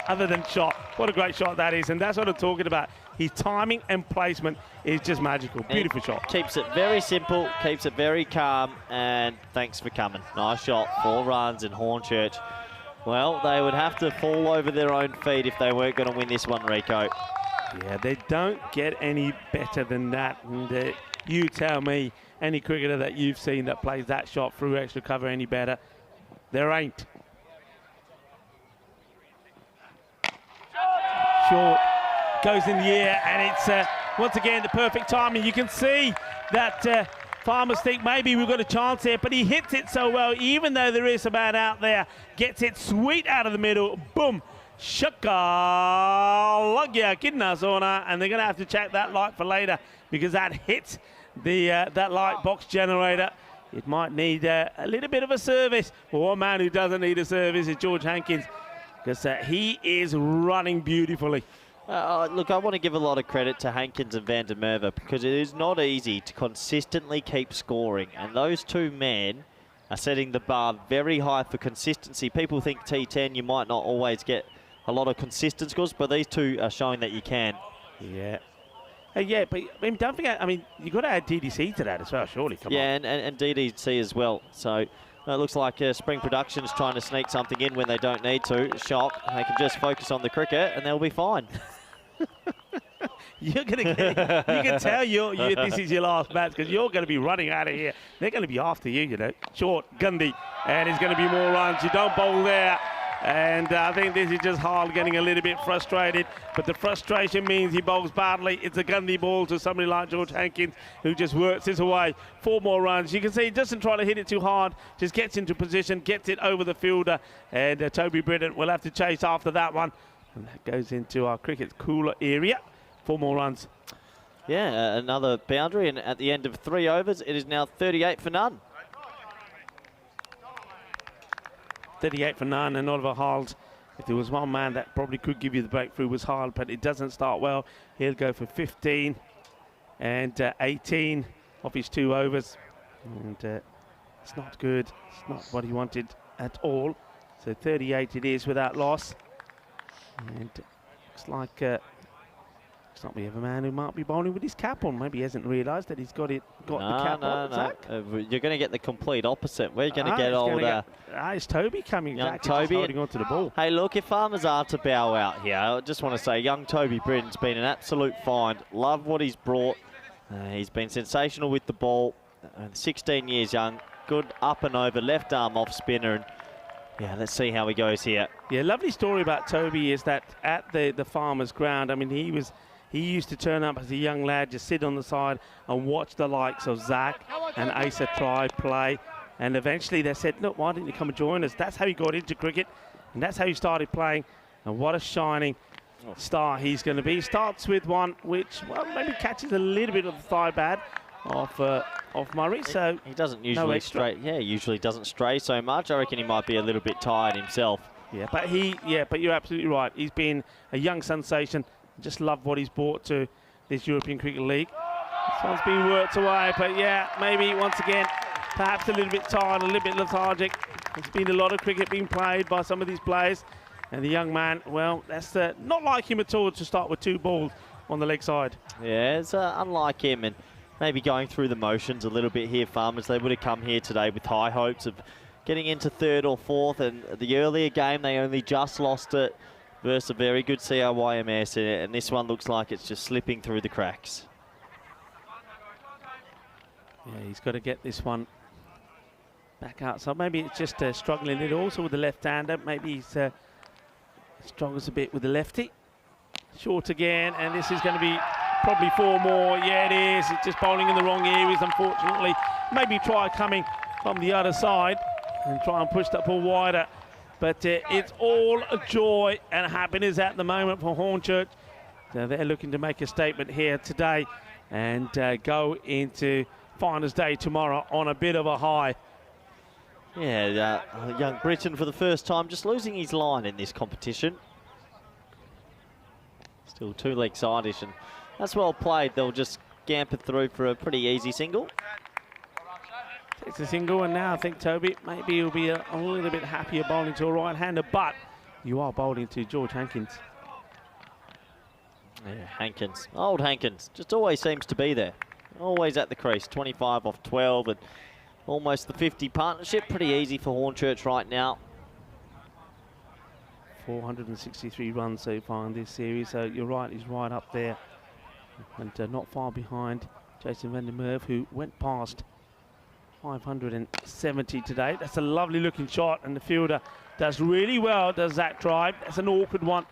other than shot? What a great shot that is, and that's what I'm talking about. His timing and placement is just magical. Beautiful shot. Keeps it very simple, keeps it very calm, and thanks for coming. Nice shot, 4 runs in Hornchurch. Well, they would have to fall over their own feet if they weren't going to win this one, Rico. Yeah, they don't get any better than that. And you tell me, any cricketer that you've seen that plays that shot through extra cover any better? There ain't. Short, goes in the air, and it's once again the perfect timing. You can see that Farmers think maybe we've got a chance here, but he hits it so well, even though there is a man out there, gets it sweet out of the middle, boom, shaka, lagya kidna zona, and they're going to have to check that light for later because that hits the that light box generator. It might need a little bit of a service. But one man who doesn't need a service is George Hankins, because he is running beautifully. Look, I want to give a lot of credit to Hankins and Van der Merwe, because it is not easy to consistently keep scoring. And those two men are setting the bar very high for consistency. People think T10, you might not always get a lot of consistent scores, but these two are showing that you can. Yeah. Yeah, but I mean, don't forget, I mean, you've got to add DDC to that as well, surely. Come on. Yeah, and DDC as well. So it looks like Spring Productions trying to sneak something in when they don't need to. Shock. They can just focus on the cricket and they'll be fine. You're going to get, you can tell this is your last match, because you're going to be running out of here. They're going to be after you, you know. Short, Gundy, and it's going to be more runs. You don't bowl there. And I think this is just Harl getting a little bit frustrated, but the frustration means he bowls badly. It's a Gundy ball to somebody like George Hankins, who just works his away. 4 more runs. You can see he doesn't try to hit it too hard, just gets into position, gets it over the fielder, and Toby Britton will have to chase after that one. And that goes into our cricket cooler area. 4 more runs. Yeah, another boundary, and at the end of 3 overs, it is now 38 for none. 38 for none, and Oliver Harls. If there was one man that probably could give you the breakthrough, was Harl, but it doesn't start well. He'll go for 15 and 18 off his 2 overs. And it's not good. It's not what he wanted at all. So 38 it is without loss. And looks like we have a man who might be bowling with his cap on. Maybe he hasn't realised that he's got the cap on. Zach? You're going to get the complete opposite. We're going to get old... Is Toby coming? Young Zach Toby holding on to the ball. Hey, look, if Farmers are to bow out here, I just want to say young Toby Britton's been an absolute find. Love what he's brought. He's been sensational with the ball. 16 years young. Good up and over, left arm off spinner. And yeah, let's see how he goes here. Yeah, lovely story about Toby is that at the Farmers ground, I mean, he used to turn up as a young lad, just sit on the side and watch the likes of Zach and Asa try, play. And eventually they said, look, why didn't you come and join us? That's how he got into cricket. And that's how he started playing. And what a shining star he's going to be. He starts with one which, well, maybe catches a little bit of the thigh pad off Murray. So he doesn't usually stray. Yeah, usually doesn't stray so much. I reckon he might be a little bit tired himself. Yeah, but you're absolutely right. He's been a young sensation. Just love what he's brought to this European Cricket League. This one's been worked away, but yeah, maybe once again, perhaps a little bit tired, a little bit lethargic. There's been a lot of cricket being played by some of these players, and the young man, well, that's not like him at all to start with 2 balls on the leg side. Yeah, it's unlike him, and maybe going through the motions a little bit here, Farmers. They would have come here today with high hopes of getting into 3rd or 4th, and the earlier game, they only just lost it versus a very good CRYMS, and this one looks like it's just slipping through the cracks. Yeah, he's got to get this one back out. So maybe it's just struggling a little also with the left-hander. Maybe he's struggles a bit with the lefty. Short again, and this is going to be probably 4 more. Yeah, it is. It's just bowling in the wrong areas, unfortunately. Maybe try coming from the other side and try and push that ball wider. But it's all a joy and happiness at the moment for Hornchurch. So they're looking to make a statement here today and go into Finals Day tomorrow on a bit of a high. Yeah, young Britton for the first time just losing his line in this competition. Still 2 leg side-ish, and that's well played. They'll just scamper through for a pretty easy single. Gets a single, and now I think Toby, maybe he'll be a little bit happier bowling to a right-hander, but you are bowling to George Hankins. Yeah, Hankins, old Hankins, just always seems to be there. Always at the crease, 25 off 12 and almost the 50 partnership. Pretty easy for Hornchurch right now. 463 runs so far in this series, so you're right, he's right up there. And not far behind Jason van der Merwe, who went past 570 today. That's a lovely looking shot, and the fielder does really well, does Zach Tribe. That's an awkward one.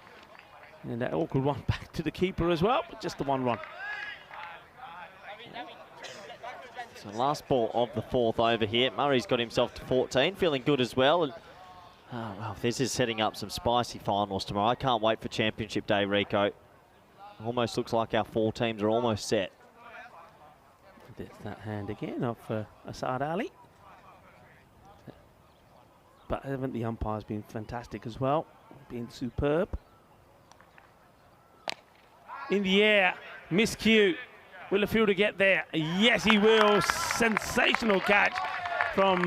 And that awkward one back to the keeper as well, but just the one run. So last ball of the 4th over here. Murray's got himself to 14, feeling good as well. And well, this is setting up some spicy finals tomorrow. I can't wait for Championship Day, Rico. Almost looks like our 4 teams are almost set. There's that hand again of Asad Ali. But haven't the umpires been fantastic as well? Been superb. In the air, miscue. Will the fielder get there? Yes, he will. Sensational catch from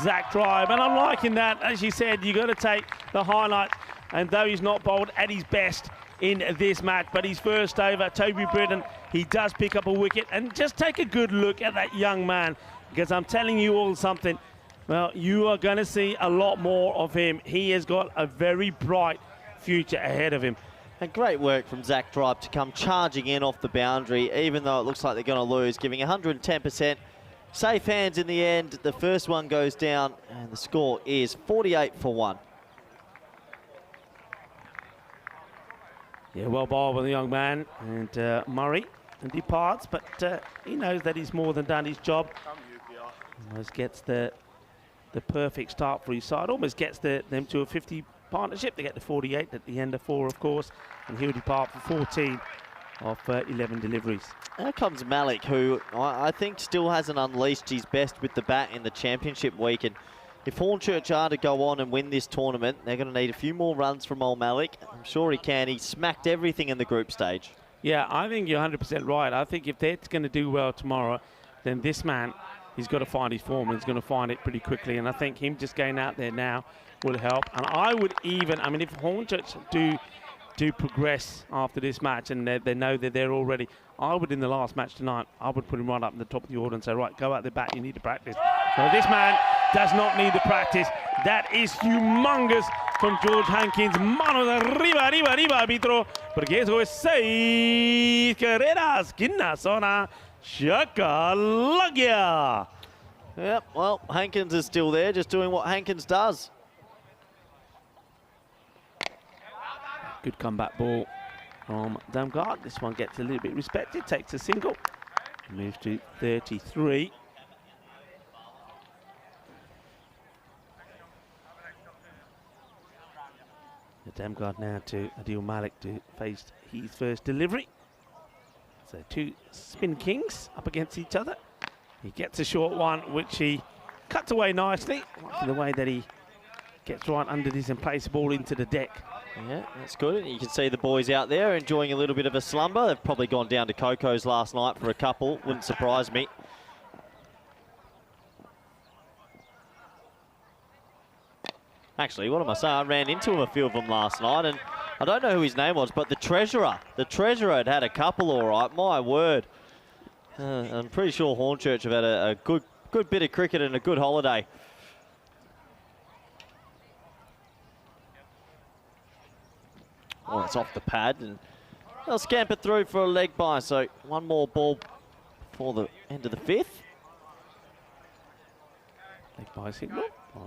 Zach Tribe. And I'm liking that. As you said, you got to take the highlight. And though he's not bowled at his best in this match, but his first over, Toby Britton, he does pick up a wicket. And just take a good look at that young man, because I'm telling you all something. Well, you are going to see a lot more of him. He has got a very bright future ahead of him. And great work from Zach Tribe to come charging in off the boundary, even though it looks like they're going to lose, giving 110%. Safe hands in the end. The first one goes down, and the score is 48 for 1. Yeah, well bowled by the young man, and Murray departs, but he knows that he's more than done his job. Almost gets the perfect start for his side, almost gets them to a 50 partnership. They get the 48 at the end of 4, of course, and he'll depart for 14 of 11 deliveries. Here comes Malik, who I think still hasn't unleashed his best with the bat in the championship week. And if Hornchurch are to go on and win this tournament, they're going to need a few more runs from old Malik. I'm sure he can. He smacked everything in the group stage. Yeah, I think you're 100% right. I think if they're going to do well tomorrow, then this man, he's got to find his form, and he's going to find it pretty quickly. And I think him just going out there now will help. And I would even, I mean, if Hornchurch do progress after this match, and they know that they're already, I would, in the last match tonight, I would put him right up in the top of the order and say, right, go out the bat, you need to practice. So this man does not need the practice. That is humongous from George Hankins. Mano de arriba, arbitro, porque eso es 6 carreras. Quina zona, Shakalagya. Yep, well, Hankins is still there, just doing what Hankins does. Good comeback ball from Damgard. This one gets a little bit respected, takes a single, moves to 33. The Damgard now to Adil Malik to face his first delivery. So 2 spin kings up against each other. He gets a short one, which he cuts away nicely. Like the way that he gets right under this and plays the ball into the deck. Yeah, that's good. You can see the boys out there enjoying a little bit of a slumber. They've probably gone down to Coco's last night for a couple. Wouldn't surprise me. Actually, what am I saying? I ran into a few of them last night, and I don't know who his name was, but the Treasurer had had a couple all right. My word. I'm pretty sure Hornchurch have had a good bit of cricket and a good holiday. Oh, it's off the pad, and they'll scamper through for a leg bye. So one more ball before the end of the 5th. Leg bye signal by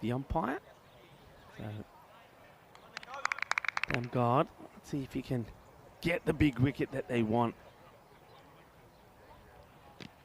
the umpire. So Damgard, let's see if he can get the big wicket that they want.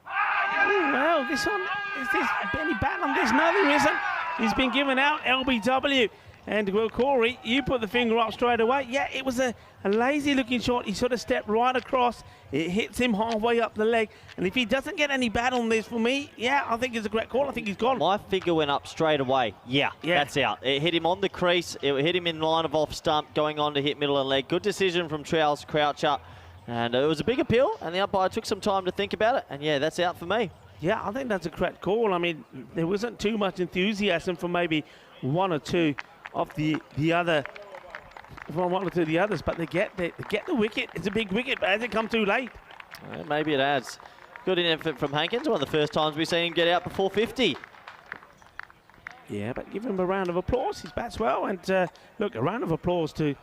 Oh, well, this one, is this Benny Batlam? There's no, there isn't. He's been given out, LBW. And, well, Corey, you put the finger up straight away. Yeah, it was a lazy-looking shot. He sort of stepped right across. It hits him halfway up the leg. And if he doesn't get any bat on this for me, yeah, I think it's a great call. I think he's gone. My finger went up straight away. Yeah, that's out. It hit him on the crease. It hit him in line of off stump, going on to hit middle and leg. Good decision from Charles Croucher. And it was a big appeal, and the umpire took some time to think about it. And, yeah, that's out for me. Yeah, I think that's a correct call. I mean, there wasn't too much enthusiasm from maybe one or two of the others, but they get the wicket. It's a big wicket, but has it come too late? Maybe it has. Good effort from Hankins. One of the first times we've seen him get out before 50. Yeah, but give him a round of applause. He's bats well, and look, a round of applause to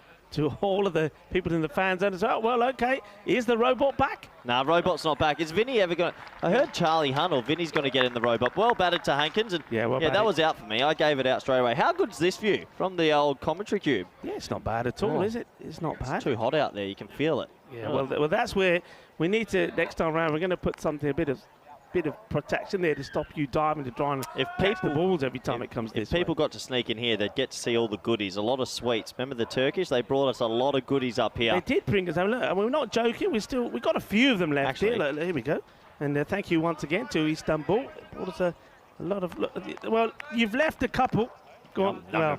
all of the people in the fan zone as well. Well, okay, is the robot back? Nah, robot's not back. Is Vinny ever going to... I heard Charlie Hunt or Vinny's going to get in the robot. Well batted to Hankins, and yeah, that was out for me. I gave it out straight away. How good's this view from the old commentary cube? Yeah, it's not bad at all, is it? It's not bad. It's too hot out there. You can feel it. Yeah, well, that's where we need to, next time around, we're going to put something, a bit of protection there to stop you diving to try and catch the balls every time it comes this way. If people got to sneak in here, they'd get to see all the goodies, a lot of sweets. Remember the Turkish? They brought us a lot of goodies up here. They did bring us. Look, I mean, we're not joking. We got a few of them left. Actually, here. Look, here we go. And thank you once again to Istanbul. They brought us a lot of. Well, you've left a couple. Go on. No.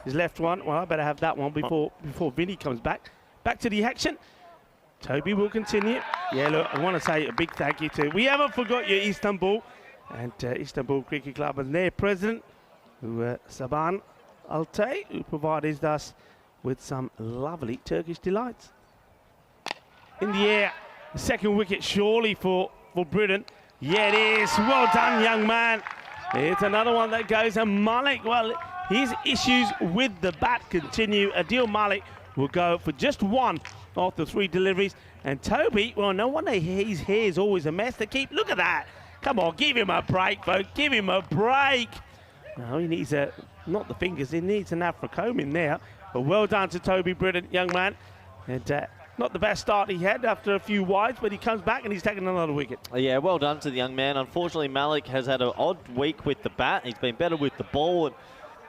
He's left one. Well, I better have that one before Vinny comes back. Back to the action. Toby will continue. Yeah, look, I want to say a big thank you to. We haven't forgot you, Istanbul, and Istanbul Cricket Club and their president, Saban Altay, who provided us with some lovely Turkish delights. In the air, the second wicket surely for Britain. Yeah, it is. Well done, young man. It's another one that goes, and Malik, well, his issues with the bat continue. Adil Malik will go for just one off the 3 deliveries. And Toby, well, no wonder his hair is always a mess. Look at that. Come on, give him a break, folks. Give him a break. No, he needs not the fingers, he needs an Afro comb in there. But well done to Toby Britton, young man. And not the best start he had after a few wides, but he comes back and he's taken another wicket. Yeah, well done to the young man. Unfortunately, Malik has had an odd week with the bat. He's been better with the ball, and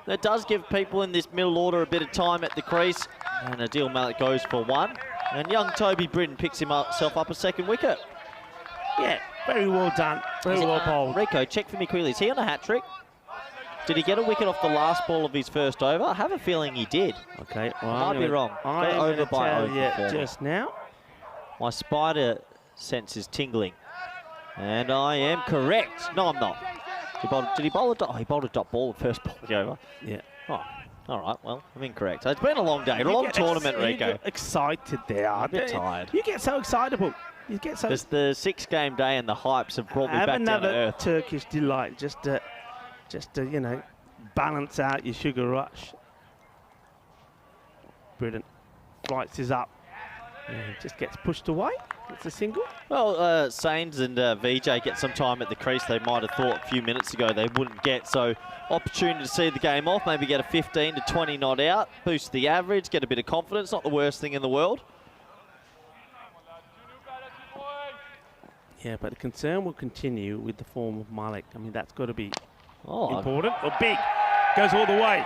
that does give people in this middle order a bit of time at the crease. And Adil Malik goes for 1. And young Toby Britton picks himself up a second wicket. Yeah, very well done. Very well bowled. Rico, check for me quickly. Is he on a hat-trick? Did he get a wicket off the last ball of his first over? I have a feeling he did. Okay, well, I might be wrong. I'm over by just now. My spider sense is tingling. And I am correct. No, I'm not. Did he bowl a dot? Oh, he bowled a dot ball the first ball over. Yeah. Oh. All right, well, I'm incorrect. So it's been a long day, a long tournament, Rico. You get excited there. I'm a bit tired. You get so excitable. You get so. It's the 6-game day and the hypes have brought me back down to earth. Have another Turkish delight, just to you know, balance out your sugar rush. Brilliant. Flights is up. And just gets pushed away. It's a single. Well, Sains and VJ get some time at the crease they might have thought a few minutes ago they wouldn't get. So opportunity to see the game off, maybe get a 15 to 20 not out, boost the average, get a bit of confidence. Not the worst thing in the world. Yeah, but the concern will continue with the form of Malik. I mean, that's got to be important. Oh, big. Goes all the way.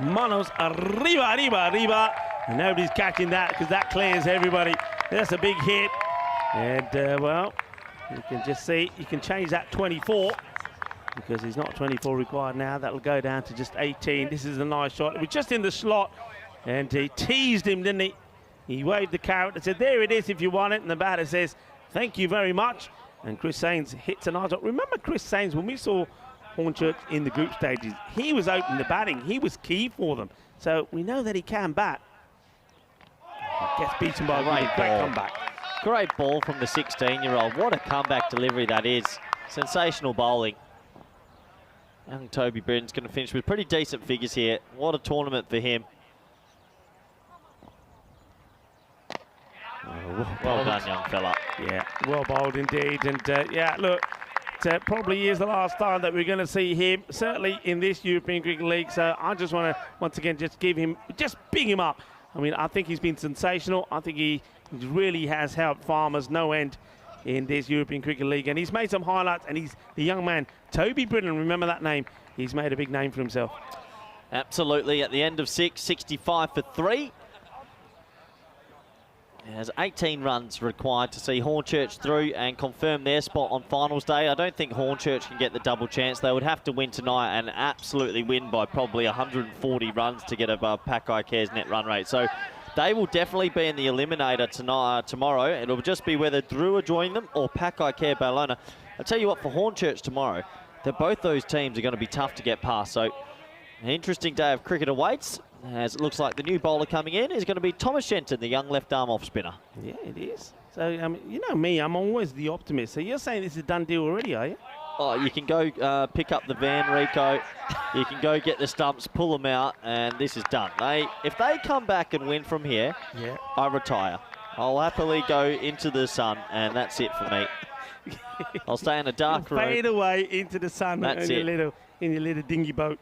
Manos arriba. And nobody's catching that because that clears everybody. That's a big hit. And, well, you can just see, you can change that 24 because he's not 24 required now. That'll go down to just 18. This is a nice shot. It was just in the slot. And he teased him, didn't he? He waved the carrot and said, there it is if you want it. And the batter says, thank you very much. And Chris Sains hits a nice shot. Remember Chris Sains, when we saw Hornchurch in the group stages, he was opening the batting. He was key for them. So we know that he can bat. Gets beaten by a great comeback. Great ball from the 16-year-old. What a comeback delivery that is. Sensational bowling. Young Toby Britton's going to finish with pretty decent figures here. What a tournament for him. Well done, young fella. Yeah, well bowled indeed. And yeah, look, it probably is the last time that we're going to see him, certainly in this European Cricket League. So I just want to, once again, just big him up. I mean, I think he's been sensational. I think he really has helped farmers no end in this European Cricket League. And he's made some highlights, and he's the young man, Toby Britton, remember that name. He's made a big name for himself. Absolutely. At the end of 6, 65 for 3. There's 18 runs required to see Hornchurch through and confirm their spot on finals day. I don't think Hornchurch can get the double chance. They would have to win tonight and absolutely win by probably 140 runs to get above Pakai Care's net run rate. So they will definitely be in the eliminator tomorrow. It'll just be whether Drew are joining them or Pakai Care Bellona. I'll tell you what, for Hornchurch tomorrow, both those teams are going to be tough to get past. So an interesting day of cricket awaits, as it looks like the new bowler coming in is going to be Thomas Shenton, the young left-arm off-spinner. Yeah, it is. So, you know me, I'm always the optimist. So you're saying this is a done deal already, are you? Oh, you can go pick up the van, Rico. You can go get the stumps, pull them out, and this is done. If they come back and win from here, yeah, I retire. I'll happily go into the sun, and that's it for me. I'll stay in a dark room. Fade away into the sun That's in your little dinghy boat.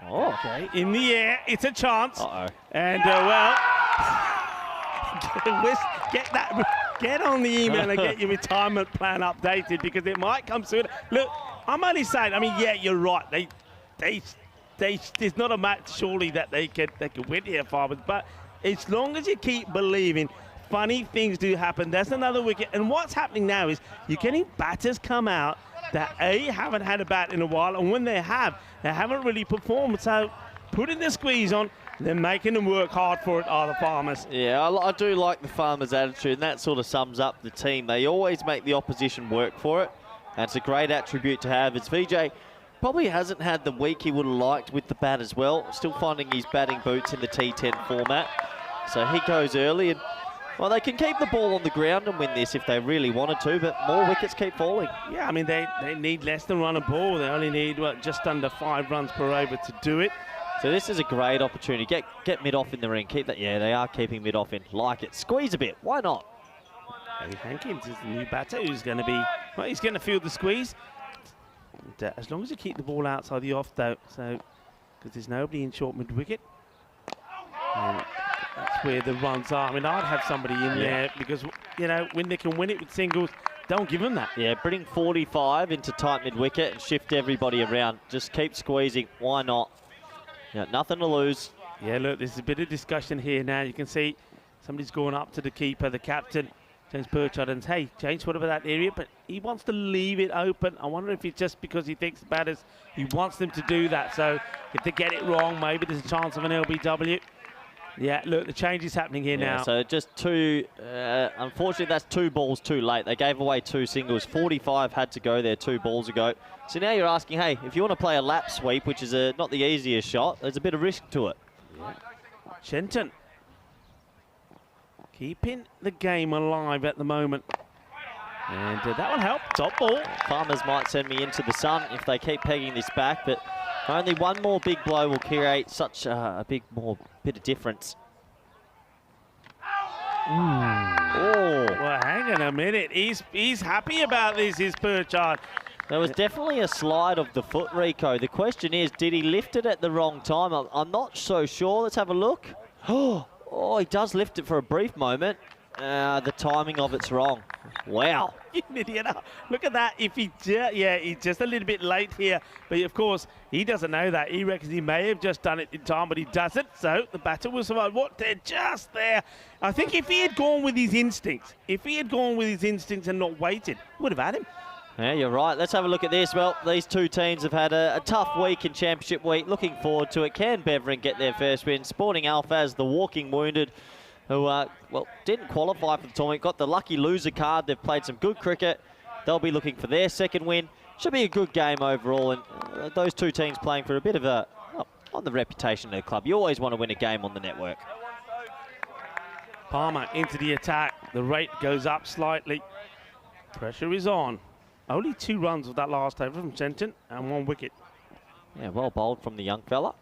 Oh. Okay, in the air, it's a chance. Uh-oh. And, get on the email and get your retirement plan updated, because it might come soon. Look, I'm only saying, I mean, yeah, you're right. There's not a match, surely, that they could win here, Farmers. But as long as you keep believing, funny things do happen. That's another wicket. And what's happening now is you're getting batters come out that, A, haven't had a bat in a while, and when they haven't really performed. So putting the squeeze on, they're making them work hard for it, are the Farmers. Yeah, I do like the Farmers' attitude, and that sort of sums up the team. They always make the opposition work for it, and it's a great attribute to have. As VJ probably hasn't had the week he would have liked with the bat as well, still finding his batting boots in the T10 format. So he goes early, and well, they can keep the ball on the ground and win this if they really wanted to, but more wickets keep falling. Yeah, I mean, they need less than run a ball. They only need, just under 5 runs per over to do it. So this is a great opportunity. Get mid-off in the ring. Keep that. Yeah, they are keeping mid-off in. Like it. Squeeze a bit. Why not? Harry Hankins is the new batter who's going to be, well, he's going to feel the squeeze. And, as long as you keep the ball outside the off, though, so, because there's nobody in short mid-wicket. And that's where the runs are. I mean, I'd have somebody in there, because, you know, when they can win it with singles, don't give them that. Yeah, bring 45 into tight mid-wicket and shift everybody around. Just keep squeezing. Why not? Yeah, nothing to lose. Yeah, look, there's a bit of discussion here now. You can see somebody's going up to the keeper, the captain, James Burchard, and hey, James, what about that area? But he wants to leave it open. I wonder if it's just because he thinks the batters, he wants them to do that. So if they get it wrong, maybe there's a chance of an LBW. Yeah, look, the change is happening here now. So just two, unfortunately, that's 2 balls too late. They gave away 2 singles. 45 had to go there 2 balls ago. So now you're asking, hey, if you want to play a lap sweep, which is not the easiest shot, there's a bit of risk to it. Yeah. Shenton keeping the game alive at the moment. And that will help. Top ball. Farmers might send me into the sun if they keep pegging this back, but only one more big blow will create such a bit of difference. Oh, well, hang on a minute. He's happy about this, is Burchard. There was definitely a slide of the foot, Rico. The question is, did he lift it at the wrong time? I'm not so sure. Let's have a look. Oh, he does lift it for a brief moment. The timing of it's wrong. Wow. You idiot. Look at that. If he he's just a little bit late here. But, of course, he doesn't know that. He reckons he may have just done it in time, but he doesn't. So the batter will survive. What? They're just there. I think if he had gone with his instincts, and not waited, would have had him. Yeah, you're right. Let's have a look at this. Well, these two teams have had a tough week in Championship week. Looking forward to it. Can Beveren get their first win? Sporting Alphas, the walking wounded, who, didn't qualify for the tournament. Got the lucky loser card. They've played some good cricket. They'll be looking for their second win. Should be a good game overall. And those two teams playing for a bit of on the reputation of the club. You always want to win a game on the network. Palmer into the attack. The rate goes up slightly. Pressure is on. Only 2 runs of that last over from Shenton and 1 wicket. Yeah, well bowled from the young fella.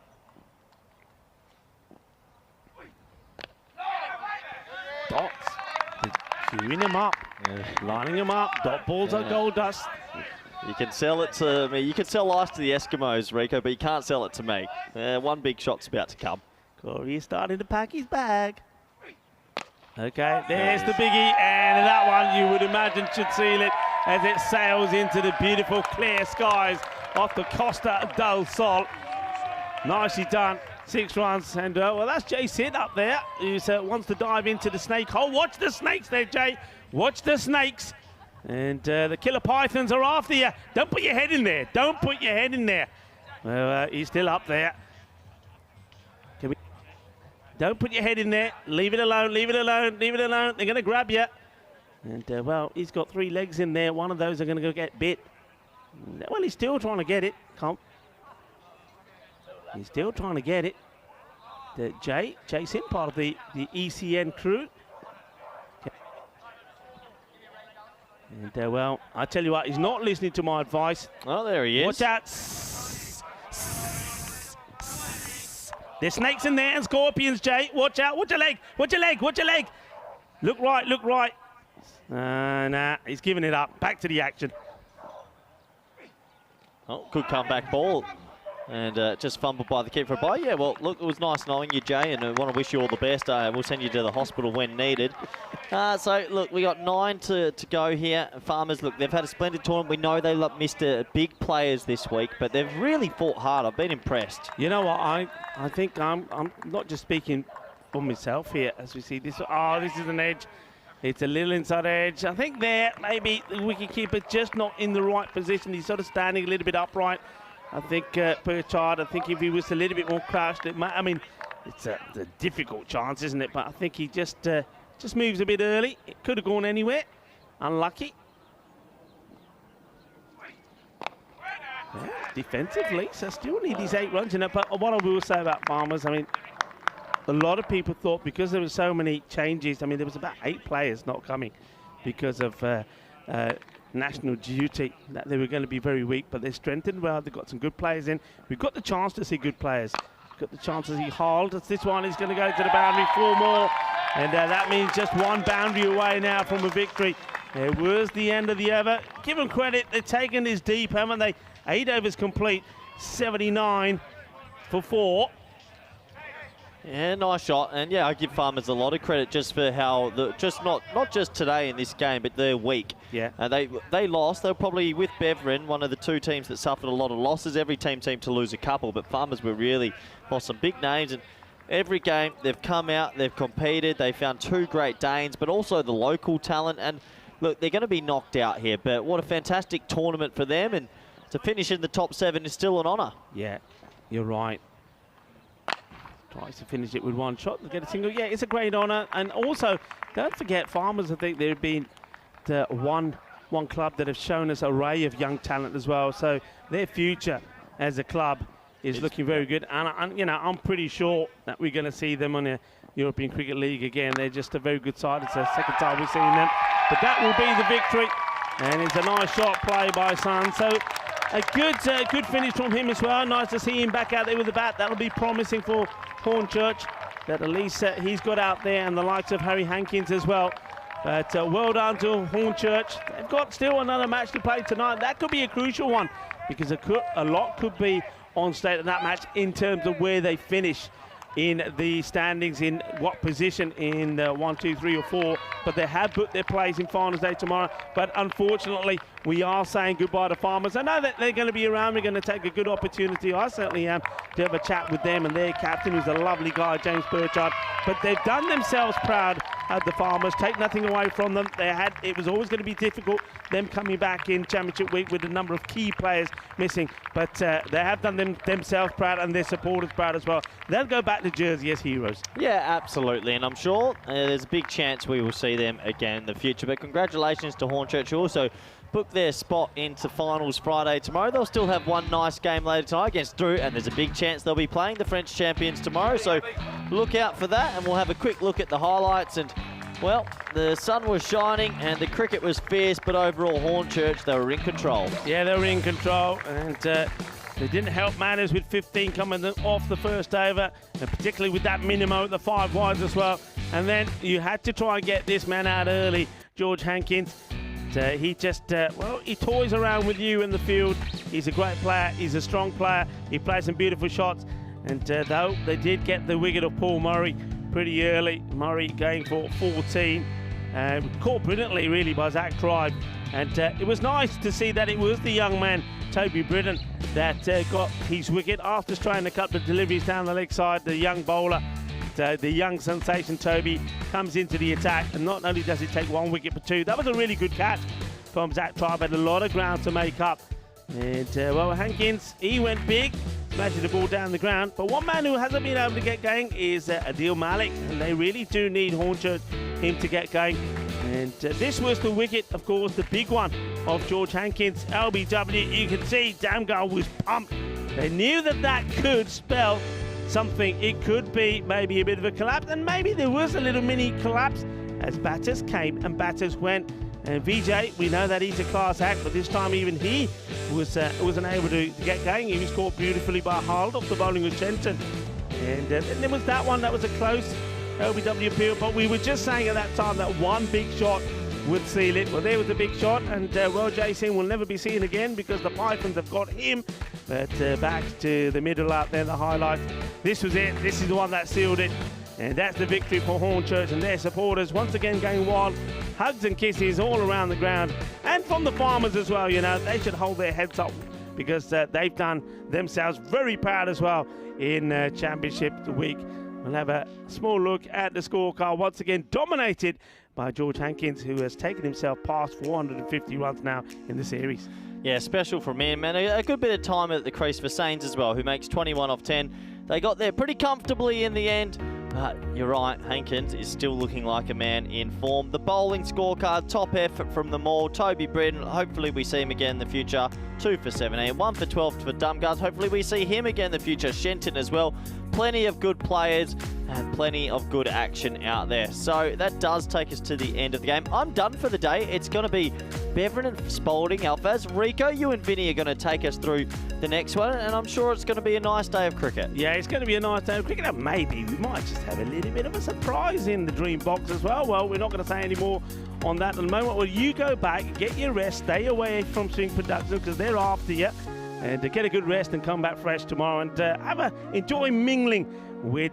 Dots. Queuing him up. Lining him up. Dot balls are gold dust. You can sell it to me. You can sell ice to the Eskimos, Rico, but you can't sell it to me. One big shot's about to come. Corey is starting to pack his bag. Okay, there's the biggie, and that one you would imagine should seal it as it sails into the beautiful clear skies off the Costa del Sol. Nicely done. 6 runs, and well, that's Jay Sid up there, who wants to dive into the snake hole. Watch the snakes there, Jay. Watch the snakes. And the killer pythons are after you. Don't put your head in there. Don't put your head in there. Well, he's still up there. Don't put your head in there. Leave it alone. Leave it alone. Leave it alone. They're going to grab you. And, well, he's got 3 legs in there. One of those are going to go get bit. Well, he's still trying to get it. He's still trying to get it. Jason, part of the ECN crew. And, well, I tell you what, he's not listening to my advice. Oh, there he is. Watch out. There's snakes in there and scorpions, Jay. Watch out. Watch your leg. Watch your leg. Watch your leg. Look right. Look right. Nah, he's giving it up. Back to the action. Oh, good comeback ball. And just fumbled by the keeper. But yeah, well, look, it was nice knowing you, Jay, and I want to wish you all the best. We'll send you to the hospital when needed. So, look, we got 9 to go here. Farmers, look, they've had a splendid tournament. We know they missed big players this week, but they've really fought hard. I've been impressed. You know what? I think I'm not just speaking for myself here as we see this. Oh, this is an edge. It's a little inside edge. I think there, maybe the wicketkeeper just not in the right position. He's sort of standing a little bit upright. I think Perchard, I think if he was a little bit more crouched, it might, I mean, it's a difficult chance, isn't it? But I think he just moves a bit early. It could have gone anywhere. Unlucky. Yeah, defensively, so still need these 8 runs in it. But what I will say about Farmers, I mean, a lot of people thought because there were so many changes, I mean, there was about 8 players not coming because of national duty, that they were going to be very weak, but they strengthened well. They've got some good players in. We've got the chance to see good players. We've got the chance to see Harld. This one is going to go to the boundary, 4 more. And that means just 1 boundary away now from a victory. It was the end of the over. Give them credit. They've taken this deep, haven't they? 8 overs complete, 79 for 4. Yeah, nice shot. And yeah, I give Farmers a lot of credit just for how not just today in this game, but their week. Yeah. They lost. They were probably with Beveren, one of the 2 teams that suffered a lot of losses. Every team seemed to lose a couple, but Farmers were really lost some big names. And every game they've come out, they've competed, they found 2 great Danes, but also the local talent. And look, they're going to be knocked out here, but what a fantastic tournament for them. And to finish in the top 7 is still an honour. Yeah, you're right. Tries to finish it with 1 shot to get a single. Yeah, it's a great honour. And also, don't forget, Farmers, I think there have been one club that have shown us an array of young talent as well. So their future as a club is looking very good. And you know, I'm pretty sure that we're going to see them on a European Cricket League again. They're just a very good side. It's the 2nd time we've seen them. But that will be the victory. And it's a nice shot play by Sun. So a good finish from him as well. Nice to see him back out there with the bat. That'll be promising for Hornchurch, that at least he's got out there, and the likes of Harry Hankins as well. But well done to Hornchurch. They've got still another match to play tonight. That could be a crucial one because a lot could be on state in that match in terms of where they finish in the standings, in what position in 1, 2, 3 or 4. But they have put their place in finals day tomorrow. But unfortunately, we are saying goodbye to Farmers. I know that they're going to be around. We're going to take a good opportunity. I certainly am to have a chat with them and their captain, who's a lovely guy, James Burchard. But they've done themselves proud at the Farmers. Take nothing away from them. It was always going to be difficult, them coming back in Championship week with a number of key players missing. But they have done themselves proud and their supporters proud as well. They'll go back to Jersey as heroes. Yeah, absolutely. And I'm sure there's a big chance we will see them again in the future. But congratulations to Hornchurch, who also booked their spot into finals Friday tomorrow. They'll still have 1 nice game later tonight against Drew, and there's a big chance they'll be playing the French champions tomorrow. So look out for that, and we'll have a quick look at the highlights. And well, the sun was shining and the cricket was fierce, but overall Hornchurch, they were in control. Yeah, they were in control, and they didn't help matters with 15 coming off the first over, and particularly with that minimo at the 5 wides as well. And then you had to try and get this man out early, George Hankins. He just, he toys around with you in the field. He's a great player. He's a strong player. He plays some beautiful shots. And though they did get the wicket of Paul Murray pretty early, Murray going for 14. Caught brilliantly, really, by Zach Tribe. And it was nice to see that it was the young man, Toby Britton, that got his wicket after trying a couple of deliveries down the leg side. The young bowler, the young sensation Toby, comes into the attack, and not only does he take 1 wicket but 2. That was a really good catch from Zach Tribe. Had a lot of ground to make up. And well, Hankins, he went big, smashing the ball down the ground. But one man who hasn't been able to get going is Adil Malik, and they really do need Hornchurch him to get going. And this was the wicket, of course, the big one of George Hankins. LBW, you can see Damgard was pumped. They knew that that could spell something. It could be maybe a bit of a collapse, and maybe there was a little mini collapse as batters came and batters went. And VJ, we know that he's a class act, but this time even he wasn't able to get going. He was caught beautifully by Harald off the bowling of Shenton. And then there was that one that was a close LBW appeal, but we were just saying at that time that one big shot would seal it. Well, there was a big shot, and well, Jason will never be seen again because the Pythons have got him. But back to the middle out there, the highlight. This was it. This is the one that sealed it. And that's the victory for Hornchurch and their supporters. Once again going wild. Hugs and kisses all around the ground. And from the Farmers as well, you know. They should hold their heads up because they've done themselves very proud as well in Championship Week. We'll have a small look at the scorecard. Once again dominated by George Hankins, who has taken himself past 450 runs now in the series. Yeah, special from him, and a good bit of time at the crease for Sains as well, who makes 21 off 10. They got there pretty comfortably in the end, but you're right, Hankins is still looking like a man in form. The bowling scorecard, top effort from them all. Toby Britton, hopefully we see him again in the future. 2 for 17, 1 for 12 for Damgard. Hopefully we see him again in the future. Shenton as well. Plenty of good players and plenty of good action out there. So that does take us to the end of the game. I'm done for the day. It's going to be Bevan and Spalding, Alfaz. Rico, you and Vinny are going to take us through the next one, and I'm sure it's going to be a nice day of cricket. Yeah, it's going to be a nice day of cricket. And maybe we might just have a little bit of a surprise in the Dream Box as well. Well, we're not going to say any more on that at the moment. Well, you go back, get your rest, stay away from Swing Productions because they're after you. And get a good rest and come back fresh tomorrow and enjoy mingling with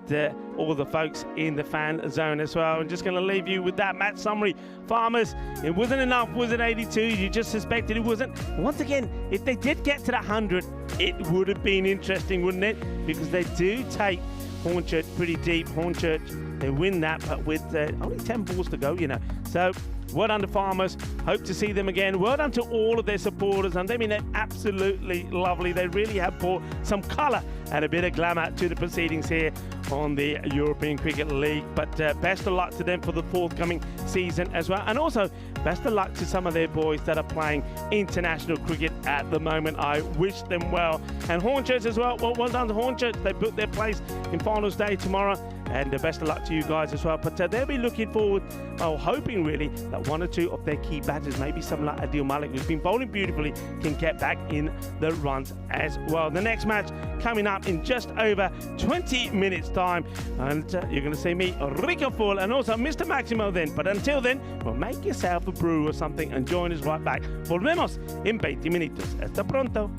all the folks in the fan zone as well. I'm just going to leave you with that match summary. Farmers, it wasn't enough, was it 82? You just suspected it wasn't. Once again, if they did get to the 100, it would have been interesting, wouldn't it? Because they do take Hornchurch pretty deep. Hornchurch, they win that, but with only 10 balls to go, you know. So, well done to Farmers. Hope to see them again. Well done to all of their supporters. And I mean, they're absolutely lovely. They really have brought some colour and a bit of glamour to the proceedings here on the European Cricket League. But best of luck to them for the forthcoming season as well. And also, best of luck to some of their boys that are playing international cricket at the moment. I wish them well. And Hornchurch as well. Well done to Hornchurch. They booked their place in finals day tomorrow. And best of luck to you guys as well. But they'll be looking forward, hoping really, that one or two of their key batters, maybe someone like Adil Malik, who's been bowling beautifully, can get back in the runs as well. The next match coming up in just over 20 minutes time. And you're going to see me, Rico Full, and also Mr. Maximo then. But until then, well, make yourself a brew or something and join us right back. Volvemos en 20 minutos. Hasta pronto.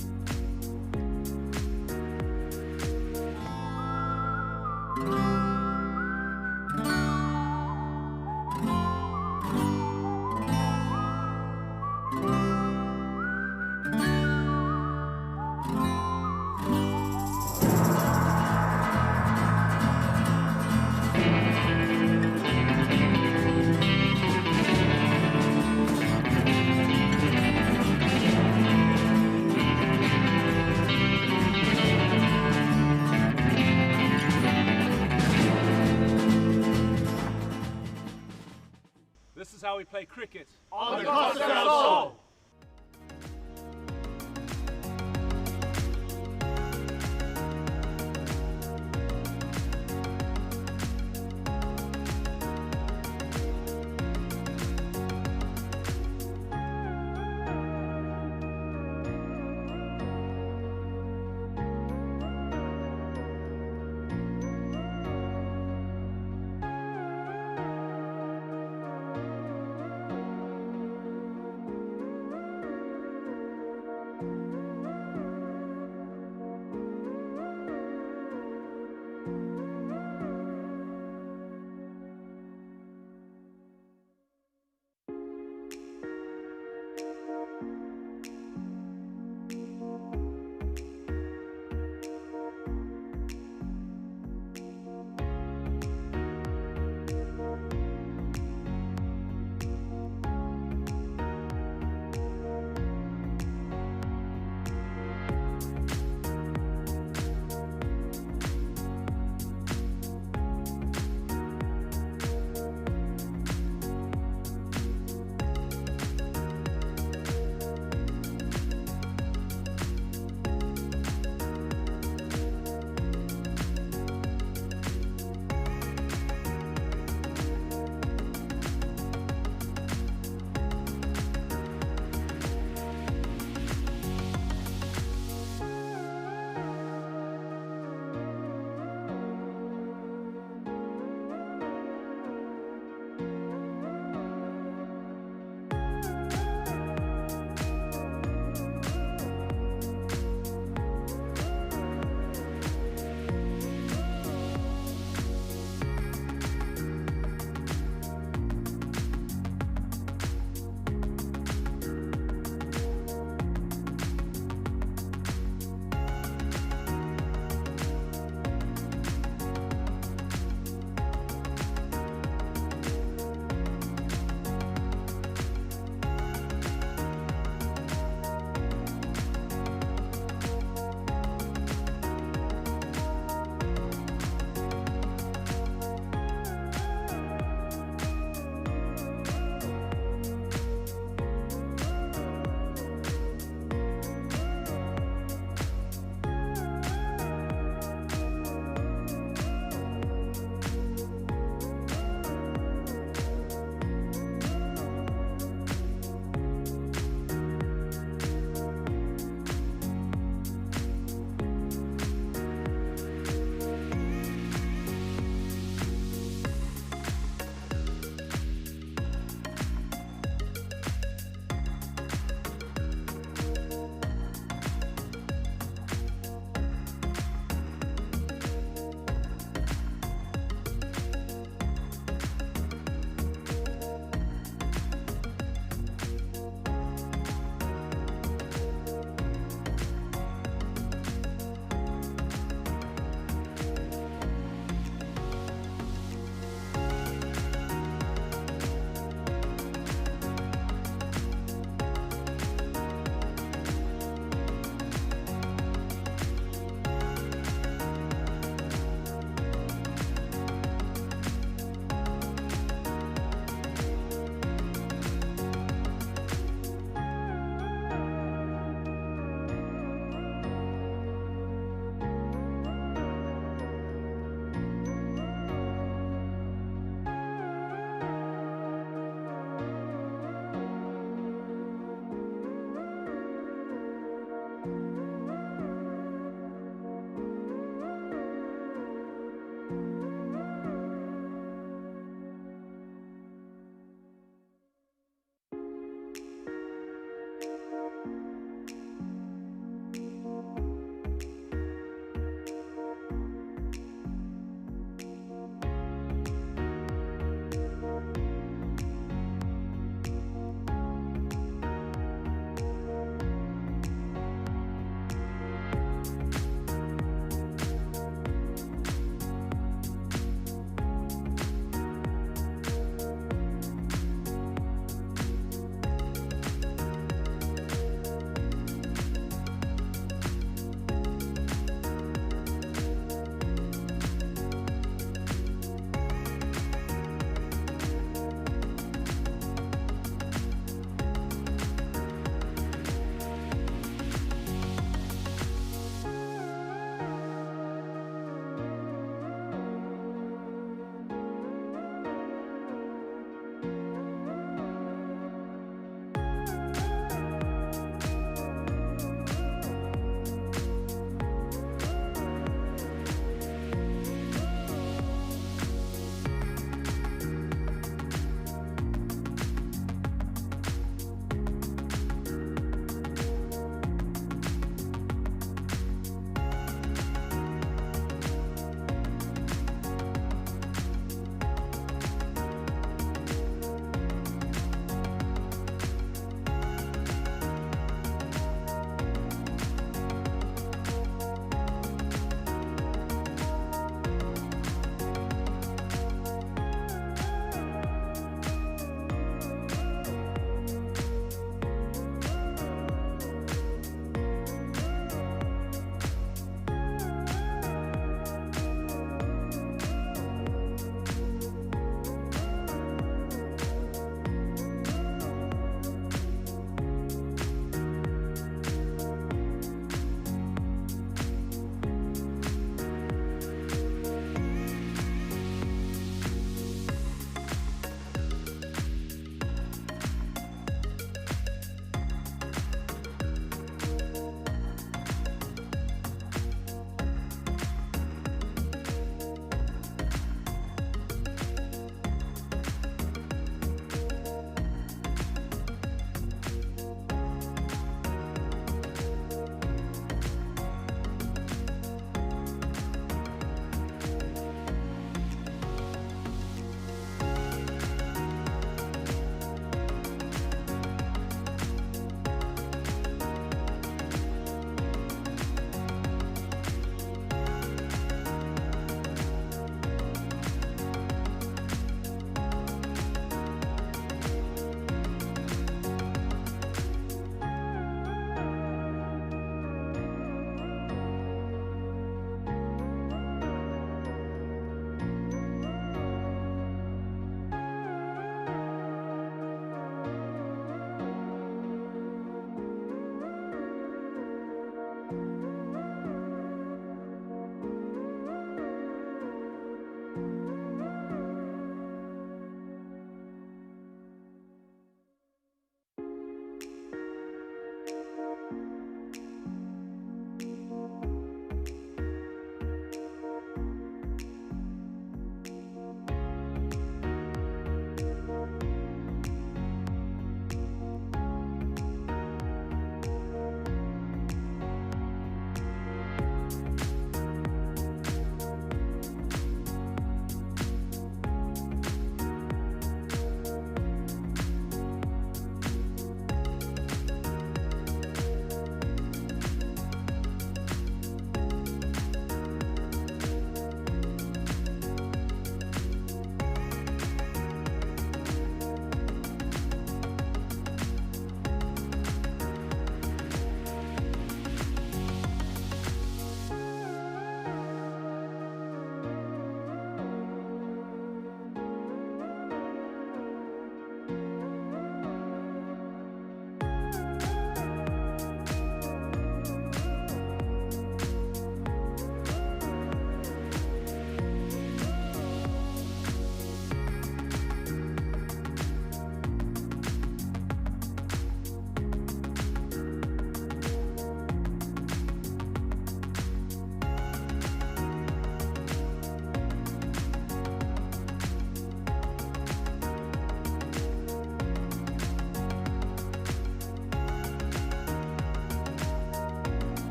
This is how we play cricket. On the Costa del Sol.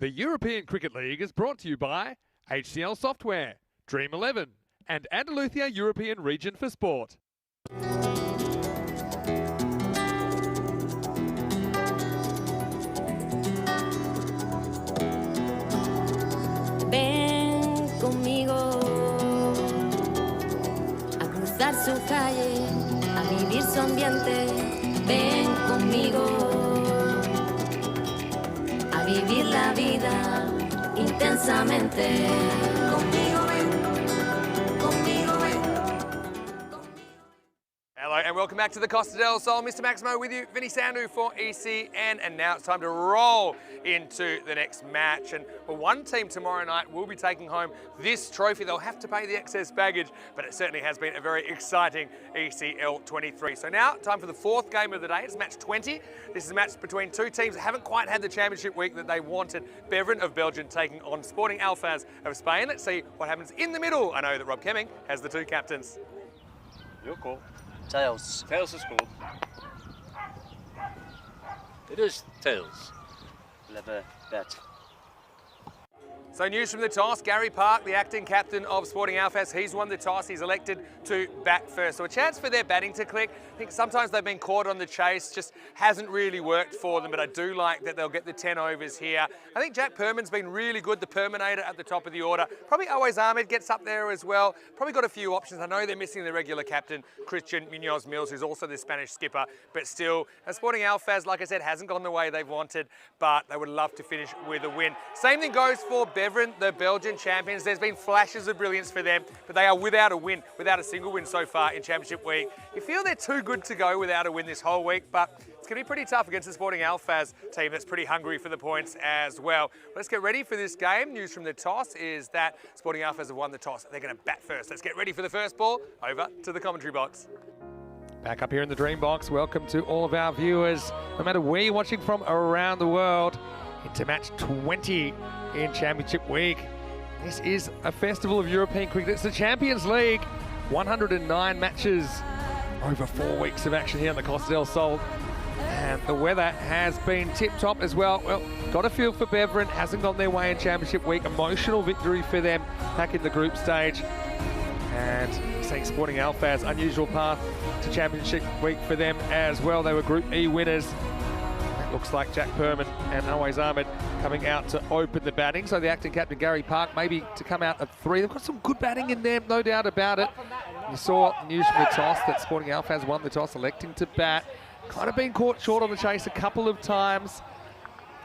The European Cricket League is brought to you by HCL Software, Dream 11, and Andalusia European Region for Sport. Ven conmigo a cruzar su calle, a vivir su ambiente. Ven conmigo a vivir la vida intensamente. Conmigo ven, conmigo ven. Hello and welcome back to the Costa del Sol. Mr. Maximo with you, Vinny Sandu for ECN, and now it's time to roll into the next match. And well, one team tomorrow night will be taking home this trophy. They'll have to pay the excess baggage, but it certainly has been a very exciting ECL 23. So now, time for the fourth game of the day. It's match 20. This is a match between two teams that haven't quite had the championship week that they wanted. Beveren of Belgium taking on Sporting Alfaz of Spain. Let's see what happens in the middle. I know that Rob Kemming has the two captains. Your call. Tails. Tails is called. It is tails. Lever bet. So news from the toss, Gary Park, the acting captain of Sporting Alfaz, he's won the toss, he's elected to bat first. So a chance for their batting to click. I think sometimes they've been caught on the chase, just hasn't really worked for them, but I do like that they'll get the 10 overs here. I think Jack Perman's been really good, the Perminator at the top of the order. Probably Always Ahmed gets up there as well. Probably got a few options. I know they're missing the regular captain, Christian Munoz Mills, who's also the Spanish skipper, but still, Sporting Alfaz, like I said, hasn't gone the way they've wanted, but they would love to finish with a win. Same thing goes for Beveren, the Belgian champions. There's been flashes of brilliance for them, but they are without a win, without a single win so far in Championship Week. You feel they're too good to go without a win this whole week, but it's going to be pretty tough against the Sporting Alfaz team that's pretty hungry for the points as well. Let's get ready for this game. News from the toss is that Sporting Alfaz have won the toss. They're going to bat first. Let's get ready for the first ball. Over to the commentary box. Back up here in the Dream Box, welcome to all of our viewers, no matter where you're watching from around the world, into match 20 in Championship Week. This is a festival of European cricket. It's the Champions League. 109 matches over 4 weeks of action here on the Costa del Sol. And the weather has been tip-top as well. Well, got a feel for Beveren. Hasn't gone their way in Championship Week. Emotional victory for them back in the group stage. And seeing Sporting Alfaz, unusual path to Championship Week for them as well. They were Group E winners. It looks like Jack Perman and Always Ahmed coming out to open the batting. So the acting captain, Gary Park, maybe to come out at 3. They've got some good batting in there, no doubt about it. You saw news from the toss that Sporting Alfaz won the toss, electing to bat. Kind of been caught short on the chase a couple of times.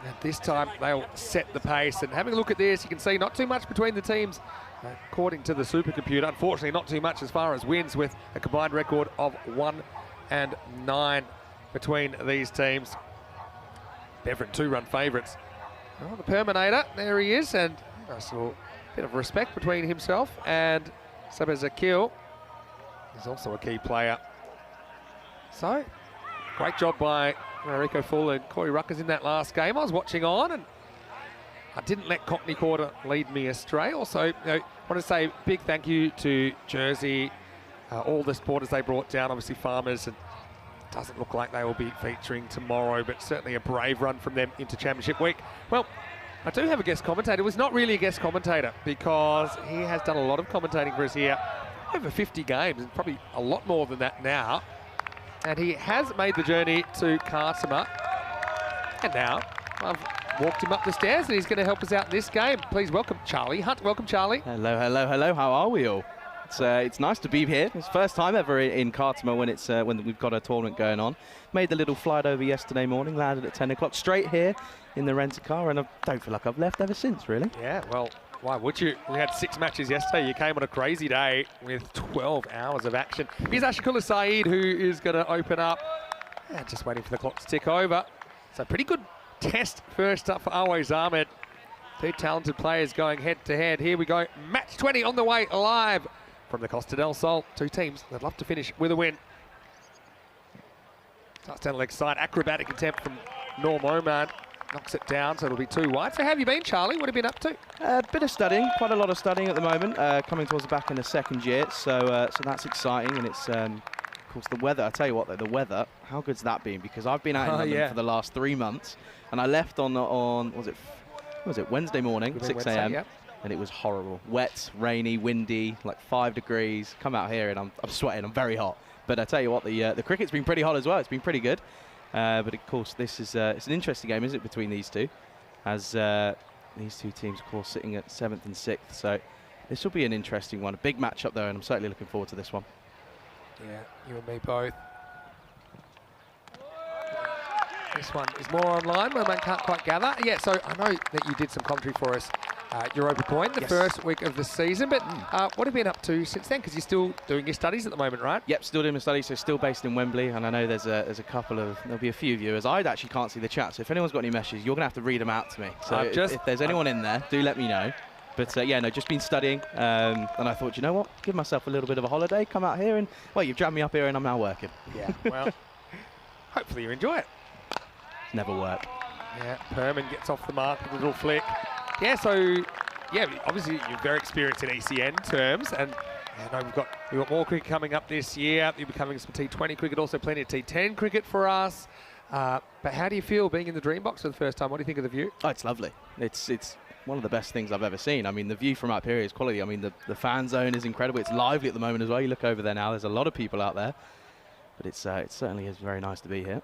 And this time they'll set the pace. And having a look at this, you can see not too much between the teams. According to the supercomputer, unfortunately not too much as far as wins, with a combined record of 1 and 9 between these teams. Beveren 2-run favourites. Oh, the Perminator, there he is, and I saw a bit of respect between himself and Sabazakil. He's also a key player. So, great job by Rico Full and Corey Ruckers in that last game. I was watching on and I didn't let Cockney Quarter lead me astray. Also, want to say big thank you to Jersey, all the supporters they brought down, obviously Farmers, and it doesn't look like they will be featuring tomorrow, but certainly a brave run from them into Championship Week. Well, I do have a guest commentator. It was not really a guest commentator because he has done a lot of commentating for us here, over 50 games, and probably a lot more than that now. And he has made the journey to Cartama, and now I've walked him up the stairs and he's going to help us out in this game. Please welcome Charlie Hunt. Welcome, Charlie. Hello, hello, hello. How are we all? It's nice to be here. It's the first time ever in Cartama when we've got a tournament going on. Made the little flight over yesterday morning, landed at 10 o'clock, straight here in the rented car, and I don't feel like I've left ever since, really. Yeah, well, why would you? We had 6 matches yesterday. You came on a crazy day with 12 hours of action. Here's Ashikullah Saeed, who is going to open up. And just waiting for the clock to tick over. So pretty good test first up for Always Ahmed. 2 talented players going head-to-head. Here we go. Match 20 on the way live from the Costa del Sol. 2 teams that'd love to finish with a win. Starts down the leg side. Acrobatic attempt from Norm Oman. Knocks it down, so it'll be 2 wide. So how have you been, Charlie? What have you been up to? A bit of studying, quite a lot of studying at the moment. Coming towards the back in the second year, so that's exciting, and it's of course the weather. I tell you what, though, the weather. How good's that been? Because I've been out in London for the last 3 months, and I left on was it was it, Wednesday morning, 6 a.m. Yep. And it was horrible. Wet, rainy, windy, like 5 degrees. Come out here and I'm sweating, I'm very hot. But I tell you what, the cricket's been pretty hot as well. It's been pretty good. But of course, this is it's an interesting game, isn't it, between these two? As these two teams, of course, sitting at 7th and 6th. So this will be an interesting one. A big matchup, though, and I'm certainly looking forward to this one. Yeah, you and me both. This one is more online, where man can't quite gather. Yeah, so I know that you did some commentary for us, Europa Coin, the first week of the season, but what have you been up to since then? Because you're still doing your studies at the moment, right? Yep, still doing my studies, so still based in Wembley, and I know there's a couple of, there'll be a few viewers. I actually can't see the chat, so if anyone's got any messages, you're going to have to read them out to me. So if there's anyone in there, do let me know. But yeah, no, just been studying, and I thought, you know what, give myself a little bit of a holiday, come out here, and, well, you've jammed me up here and I'm now working. Yeah, well, hopefully you enjoy it. Never work. Yeah, Perman gets off the mark with a little flick. Yeah, so, yeah, obviously you're very experienced in ECN terms, and I know we've got more cricket coming up this year. You'll be covering some T20 cricket, also plenty of T10 cricket for us. But how do you feel being in the Dreambox for the first time? What do you think of the view? Oh, it's lovely. It's one of the best things I've ever seen. I mean, the view from up here is quality. I mean, the fan zone is incredible. It's lively at the moment as well. You look over there now, there's a lot of people out there. But it certainly is very nice to be here.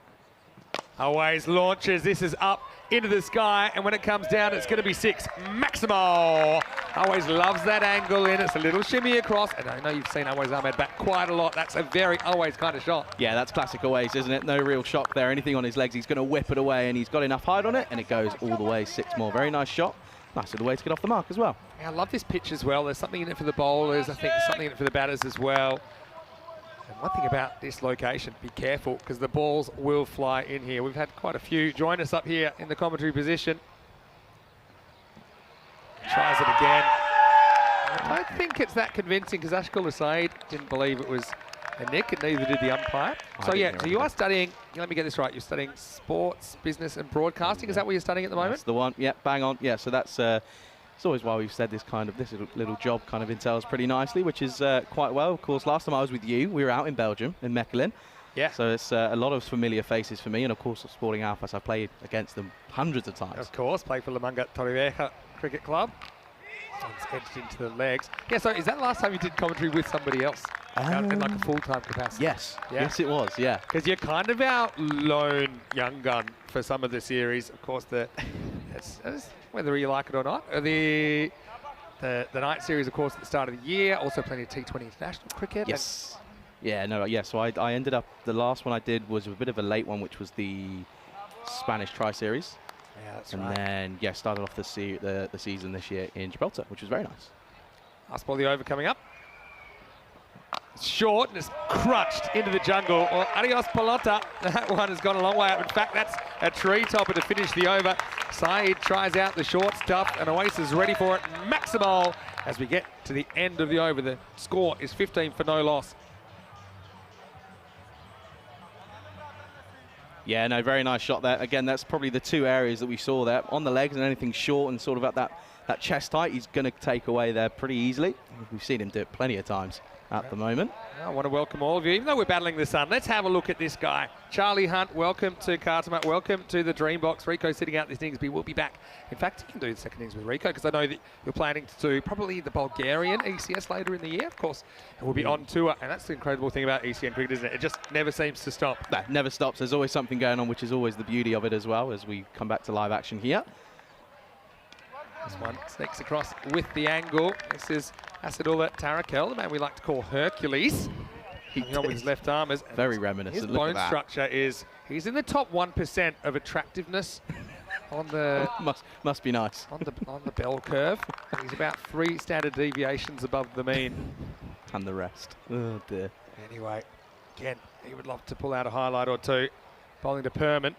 Always launches. This is up into the sky, and when it comes down, it's going to be 6. Maximo always loves that angle in. It's a little shimmy across, and I know you've seen Always Ahmed bat quite a lot. That's a very Always kind of shot. Yeah, that's classic Always, isn't it? No real shock there. Anything on his legs, he's going to whip it away, and he's got enough height on it, and it goes all the way. 6 more. Very nice shot. Nice little way to get off the mark as well. Yeah, I love this pitch as well. There's something in it for the bowlers. I think there's something in it for the batters as well. And one thing about this location, be careful, because the balls will fly in here. We've had quite a few join us up here in the commentary position. Tries it again. I don't think it's that convincing, because Ashkul Said didn't believe it was a nick, and neither did the umpire. So yeah, so you are studying, let me get this right, you're studying sports, business and broadcasting. Is that what you're studying at the moment? That's the one, yeah, bang on. Yeah, so that's it's always why we've said this little job kind of entails pretty nicely, which is quite well. Of course, last time I was with you, we were out in Belgium, in Mechelen. Yeah. So it's a lot of familiar faces for me, and of course, Sporting Alphas, I've played against them hundreds of times. Of course, played for Lamanga Torrevieja Cricket Club. It's edged into the legs. Yeah, so is that the last time you did commentary with somebody else? In like a full-time capacity? Yes. Yeah? Yes, it was, yeah. Because you're kind of our lone young gun for some of the series. Of course, it's whether you like it or not. The night series, of course, at the start of the year. Also plenty of T20 international cricket. Yes. Yeah, no, yeah, so I ended up, the last one I did was a bit of a late one, which was the Spanish Tri-Series. Yeah, that's right. And then, yeah, started off the season this year in Gibraltar, which was very nice. Last ball of the over coming up. It's short and it's crunched into the jungle. Well, adios pelota. That one has gone a long way up. In fact, that's a tree topper to finish the over. Saeed tries out the short stuff, and Oasis is ready for it. Maximal as we get to the end of the over. The score is 15 for no loss. Yeah, no, very nice shot there. Again, that's probably the two areas that we saw there. On the legs and anything short and sort of at that chest height, he's going to take away there pretty easily. We've seen him do it plenty of times at the moment. I want to welcome all of you. Even though we're battling the sun, let's have a look at this guy. Charlie Hunt, welcome to Kartama. Welcome to the Dreambox. Rico sitting out this innings, but we'll be back. In fact, you can do the second innings with Rico, because I know that you're planning to do probably the Bulgarian ECS later in the year, of course. And we'll be on tour, and that's the incredible thing about ECN cricket, isn't it? It just never seems to stop. No, never stops. There's always something going on, which is always the beauty of it as well, as we come back to live action here. This one sneaks across with the angle. This is Asadullah Tarakel, the man we like to call Hercules. He's on with his left armers. Very reminiscent. His bone structure is, he's in the top 1% of attractiveness on the... must be nice. On the bell curve. He's about 3 standard deviations above the mean. And the rest. Oh dear. Anyway, again, he would love to pull out a highlight or two. Bowling to Perman.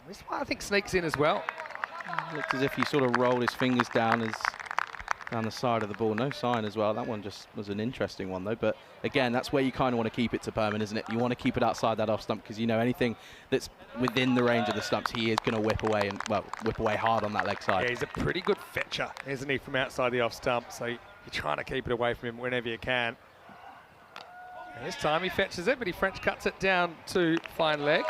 This one I think sneaks in as well. Looked as if he sort of rolled his fingers down the side of the ball. No sign as well. That one just was an interesting one though. But again, that's where you kind of want to keep it to Perman, isn't it? You want to keep it outside that off stump, because you know anything that's within the range of the stumps, he is going to whip away, and well, whip away hard on that leg side. Yeah, he's a pretty good fetcher, isn't he, from outside the off stump? So you're trying to keep it away from him whenever you can. And this time he fetches it, but he French cuts it down to fine leg.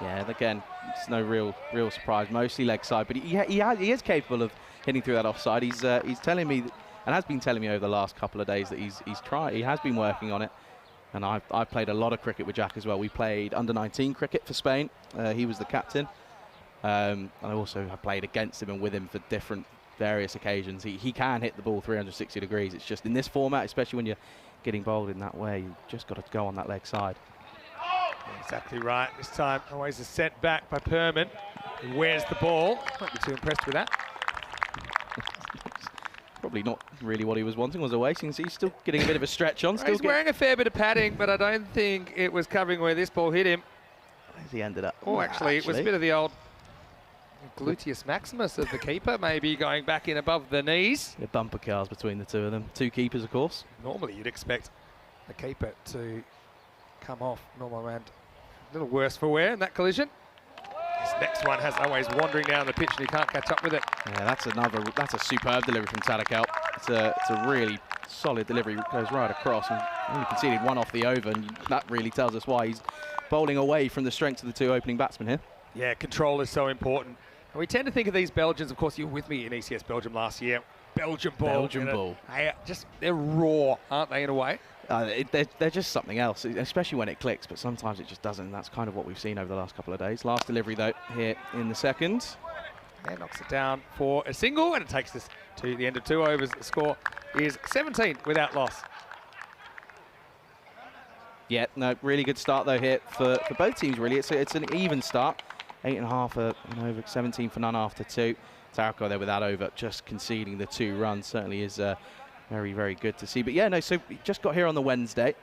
Yeah, and again, It's no real surprise. Mostly leg side, but he is capable of hitting through that offside. He's telling me, and has been telling me over the last couple of days, that he's tried. He has been working on it. And I've played a lot of cricket with Jack as well. We played under-19 cricket for Spain. He was the captain. And I also have played against him and with him for various occasions. He can hit the ball 360 degrees. It's just in this format, especially when you're getting bowled in that way, you've just got to go on that leg side. Exactly right. This time, always a set back by Perman. He wears the ball. Won't be too impressed with that. Probably not really what he was wanting, was a waste. You can see he's still getting a bit of a stretch on. He's wearing a fair bit of padding, but I don't think it was covering where this ball hit him. Where's he ended up? Oh, actually, it was a bit of the old gluteus maximus of the keeper, maybe going back in above the knees. The bumper cars between the two of them. Two keepers, of course. Normally, you'd expect the keeper to come off normal round. A little worse for wear in that collision. This next one has always wandering down the pitch and he can't catch up with it. Yeah, that's a superb delivery from Tadakal. It's a really solid delivery. It goes right across and only conceded one off the over, and that really tells us why he's bowling away from the strength of the two opening batsmen here. Yeah, control is so important. And we tend to think of these Belgians, of course, you were with me in ECS Belgium last year. Belgian ball. They're raw, aren't they, in a way? They're just something else, especially when it clicks, but sometimes it just doesn't. That's kind of what we've seen over the last couple of days. Last delivery, though, here in the second. And knocks it down for a single, and it takes us to the end of 2 overs. The score is 17 without loss. Yeah, no, really good start, though, here for both teams, really. It's an even start. 8.5 for an over, 17 for none after 2. Tarako there with that over, just conceding the 2 runs. Certainly is very, very good to see. But yeah, no, so we just got here on the Wednesday,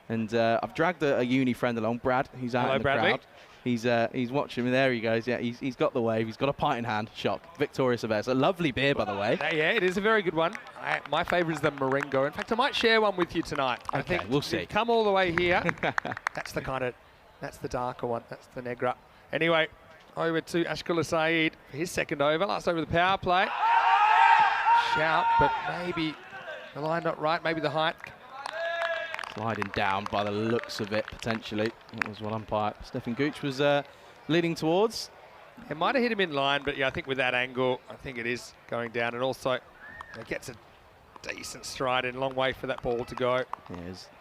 and I've dragged a uni friend along, Brad, who's out in the crowd. He's watching me. There he goes. Yeah, he's got the wave. He's got a pint in hand. Shock. Victorious Averse. A lovely beer, by the way. Yeah, it is a very good one. My favourite is the Marengo. In fact, I might share one with you tonight. I think we'll see. Come all the way here. That's the darker one. That's the Negra. Anyway, over to Ashkula Saeed for his second over. Last over the power play. Shout, but maybe the line not right. Maybe the height. Sliding down by the looks of it, potentially. That was what umpire Stefan Gooch was leading towards. It might have hit him in line, but yeah, I think with that angle, I think it is going down. And also, it gets a decent stride in, a long way for that ball to go. Yeah,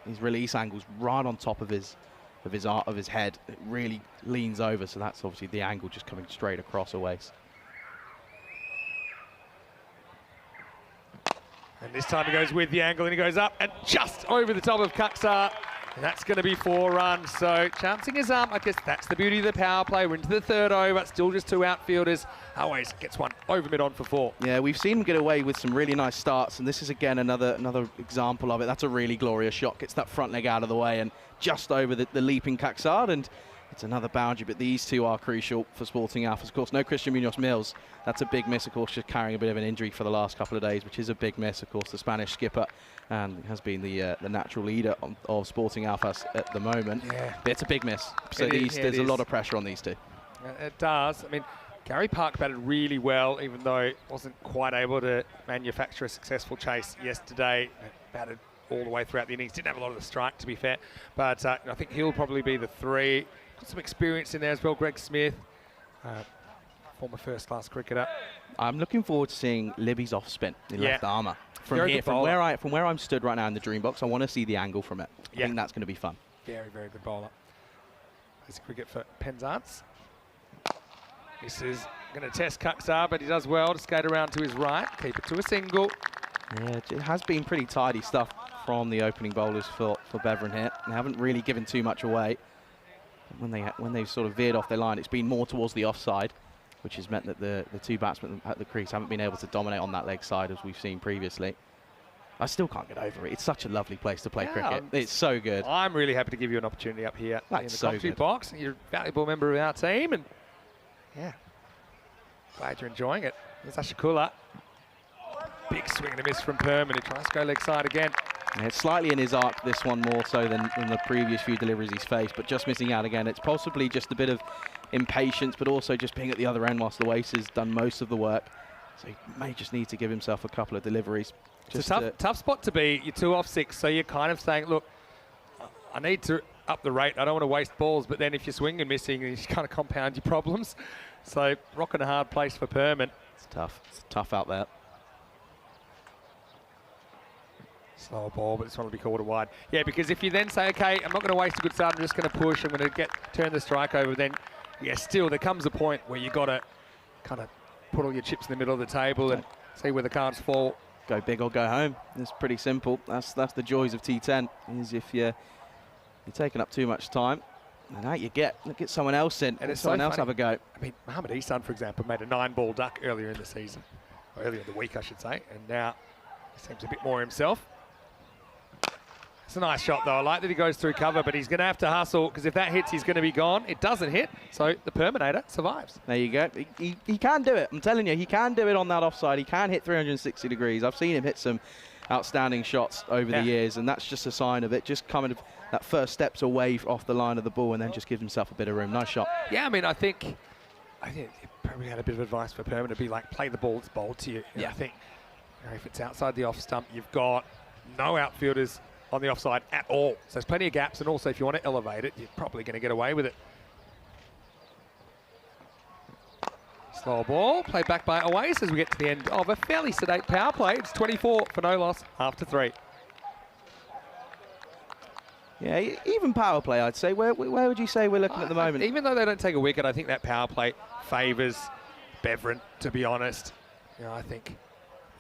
his release angle's right on top of his head. It really leans over, so that's obviously the angle just coming straight across a waist. And this time he goes with the angle and he goes up and just over the top of Kaksar. And that's going to be 4 runs. So chancing his arm. I guess that's the beauty of the power play. We're into the 3rd over. Still just 2 outfielders. Always gets one over mid-on for 4. Yeah, we've seen him get away with some really nice starts. And this is, again, another example of it. That's a really glorious shot. Gets that front leg out of the way and just over the leaping Kaksar. And it's another boundary, but these 2 are crucial for Sporting Alphas. Of course, no Christian Munoz Mills. That's a big miss, of course, just carrying a bit of an injury for the last couple of days, which is a big miss, of course, the Spanish skipper, and has been the natural leader of Sporting Alphas at the moment. Yeah. But it's a big miss. So there's a lot of pressure on these 2. It does. I mean, Gary Park batted really well, even though he wasn't quite able to manufacture a successful chase yesterday. Batted all the way throughout the innings. Didn't have a lot of the strike, to be fair. But I think he'll probably be the 3. Got some experience in there as well. Greg Smith, former first-class cricketer. I'm looking forward to seeing Libby's off-spin in left armour. From where I'm stood right now in the dream box, I want to see the angle from it. I think that's going to be fun. Very, very good bowler. Plays cricket for Penzance. This is going to test Kaksar, but he does well to skate around to his right, keep it to a single. Yeah, it has been pretty tidy stuff from the opening bowlers for Beveren here. They haven't really given too much away. When they've sort of veered off their line, it's been more towards the offside, which has meant that the 2 batsmen at the crease haven't been able to dominate on that leg side as we've seen previously. I still can't get over it. It's such a lovely place to play cricket. It's so good. I'm really happy to give you an opportunity up here in the commentary box. You're a valuable member of our team, and yeah, glad you're enjoying it. Here's Ashikula. Big swing and a miss from Perman, who tries to go leg side again. Yeah, it's slightly in his arc, this one, more so than the previous few deliveries he's faced, but just missing out again. It's possibly just a bit of impatience, but also just being at the other end whilst the waist has done most of the work. So he may just need to give himself a couple of deliveries. It's a tough spot to be. You're 2 off 6, so you're kind of saying, look, I need to up the rate. I don't want to waste balls, but then if you're swinging and missing, you kind of compound your problems. So rock in a hard place for Perman. It's tough. It's tough out there. Slower ball, but it's want to be called a wide. Yeah, because if you then say, okay, I'm not going to waste a good start, I'm just going to push, I'm going to turn the strike over, then, yeah, still there comes a point where you got to kind of put all your chips in the middle of the table and see where the cards fall. Go big or go home. It's pretty simple. That's the joys of T10, is if you're taking up too much time, and out you get someone else in, and someone else have a go. I mean, Mohamed Isan, for example, made a 9-ball duck earlier in the season, or earlier in the week, I should say, and now he seems a bit more himself. It's a nice shot, though. I like that he goes through cover, but he's going to have to hustle, because if that hits, he's going to be gone. It doesn't hit, so the Perminator survives. There you go. He can do it. I'm telling you, he can do it on that offside. He can hit 360 degrees. I've seen him hit some outstanding shots over the years, and that's just a sign of it. Just coming that first steps away off the line of the ball and then just gives himself a bit of room. Nice shot. Yeah, I mean, I think you probably had a bit of advice for Perman to be like, play the ball that's bowled to you. And I think if it's outside the off stump, you've got no outfielders on the offside at all. So there's plenty of gaps, and also if you want to elevate it, you're probably going to get away with it. Slow ball, played back by Awais as we get to the end of a fairly sedate power play. It's 24 for no loss after 3. Yeah, even power play, I'd say. Where would you say we're looking at the moment? Even though they don't take a wicket, I think that power play favours Beverin, to be honest. You know, I think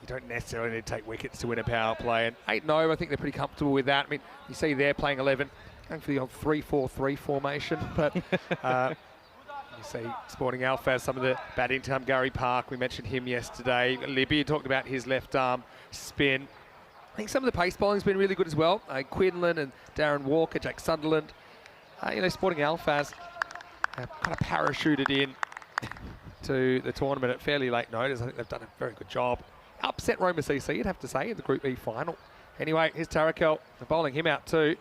you don't necessarily need to take wickets to win a power play. And 8-0, I think they're pretty comfortable with that. I mean, you see they're playing 11, going for the old 3-4-3 formation. But you see Sporting Alpha has some of the batting time. Gary Park, we mentioned him yesterday. Libby talked about his left arm spin. I think some of the pace bowling's been really good as well. Quinlan and Darren Walker, Jake Sunderland. You know, Sporting Alphas kind of parachuted in to the tournament at fairly late notice. I think they've done a very good job. Upset Roma CC, you'd have to say, in the Group E final. Anyway, here's Tarakel. They're bowling him out too.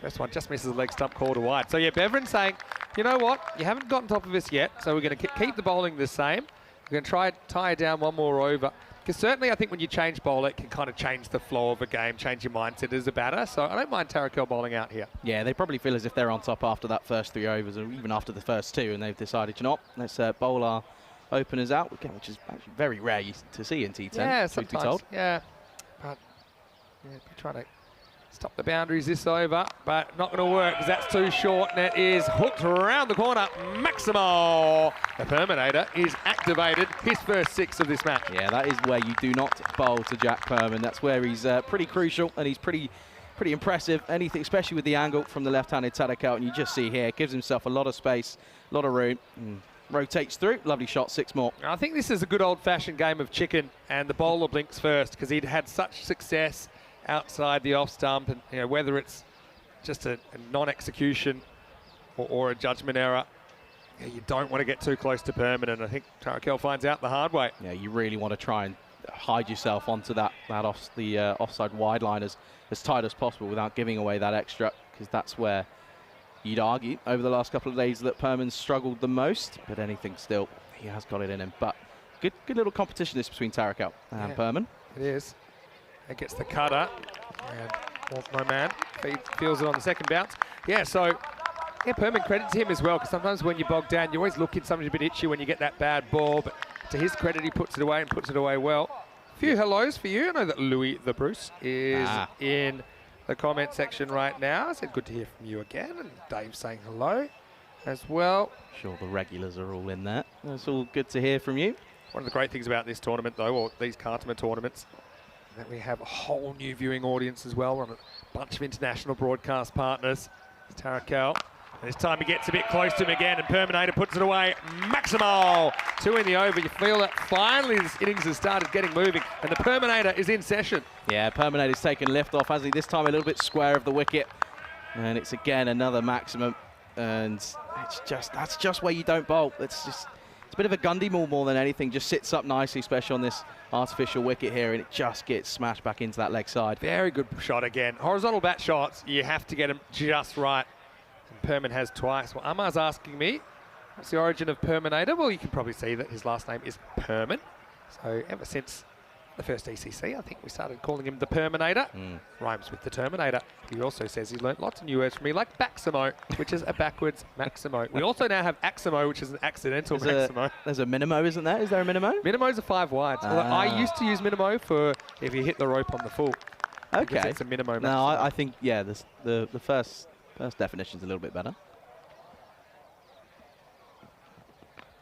First one just misses the leg stump, called wide. So yeah, Beverin saying, you know what? You haven't gotten top of us yet, so we're going to keep the bowling the same. We're going to try tie it down one more over. Because certainly I think when you change bowl, it can kind of change the flow of a game, change your mindset as a batter. So I don't mind Tarakel bowling out here. Yeah, they probably feel as if they're on top after that first 3 overs, or even after the first 2, and they've decided, you know what, let's bowl our openers out, again, which is actually very rare to see in T10. Yeah, sometimes. Yeah, but yeah, trying to stop the boundaries this over, but not going to work because that's too short, and it is hooked around the corner. Maximo, the Perminator, is activated. His first 6 of this match. Yeah, that is where you do not bowl to Jack Perman. That's where he's pretty crucial, and he's pretty impressive. Anything, especially with the angle from the left-handed Tarakel, and you just see here, gives himself a lot of space, a lot of room. Rotates through, lovely shot, 6 more. I think this is a good old-fashioned game of chicken, and the bowler blinks first because he'd had such success outside the off stump, and you know, whether it's just a non-execution or a judgment error, you don't want to get too close to Perman, and I think Tarakel finds out the hard way. Yeah, you really want to try and hide yourself onto the offside wide line as tight as possible without giving away that extra, because that's where you'd argue over the last couple of days that Perman's struggled the most, but anything still, he has got it in him. But good little competition this between Tarakel and Perman. It is. It gets the cutter, and my man feels it on the second bounce. Yeah, so yeah, Perman credits him as well, because sometimes when you bog down, you always look in something a bit itchy when you get that bad ball, but to his credit, he puts it away and puts it away well. A few hellos for you. I know that Louis the Bruce is in the comment section right now. I said good to hear from you again, and Dave saying hello as well. Sure, the regulars are all in there. It's all good to hear from you. One of the great things about this tournament, though, or these Kartima tournaments, that we have a whole new viewing audience as well. We're on a bunch of international broadcast partners. It's Tarakel. This time he gets a bit close to him again, and Perminator puts it away. Maximo, 2 in the over. You feel that finally this innings has started getting moving, and the Perminator is in session. Yeah, Perminator's taken lift off, has he? This time a little bit square of the wicket, and it's again another maximum. And that's just where you don't bowl. It's a bit of a Gundy maul more than anything. Just sits up nicely, especially on this artificial wicket here, and it just gets smashed back into that leg side. Very good shot again. Horizontal bat shots, you have to get them just right. And Perman has twice. Well, Amar's asking me, what's the origin of Perminator? Well, you can probably see that his last name is Perman. So ever since the first ECC. I think we started calling him the Perminator. Rhymes with the Terminator. He also says he learnt lots of new words from me, like Baximo, which is a backwards Maximo. We also now have Aximo, which is an accidental Maximo. There's a Minimo, isn't there? Is there a Minimo? Minimo's a 5 wides. Although I used to use Minimo for if you hit the rope on the full. Okay. It's a Minimo. No, I think, yeah, the first definition's a little bit better.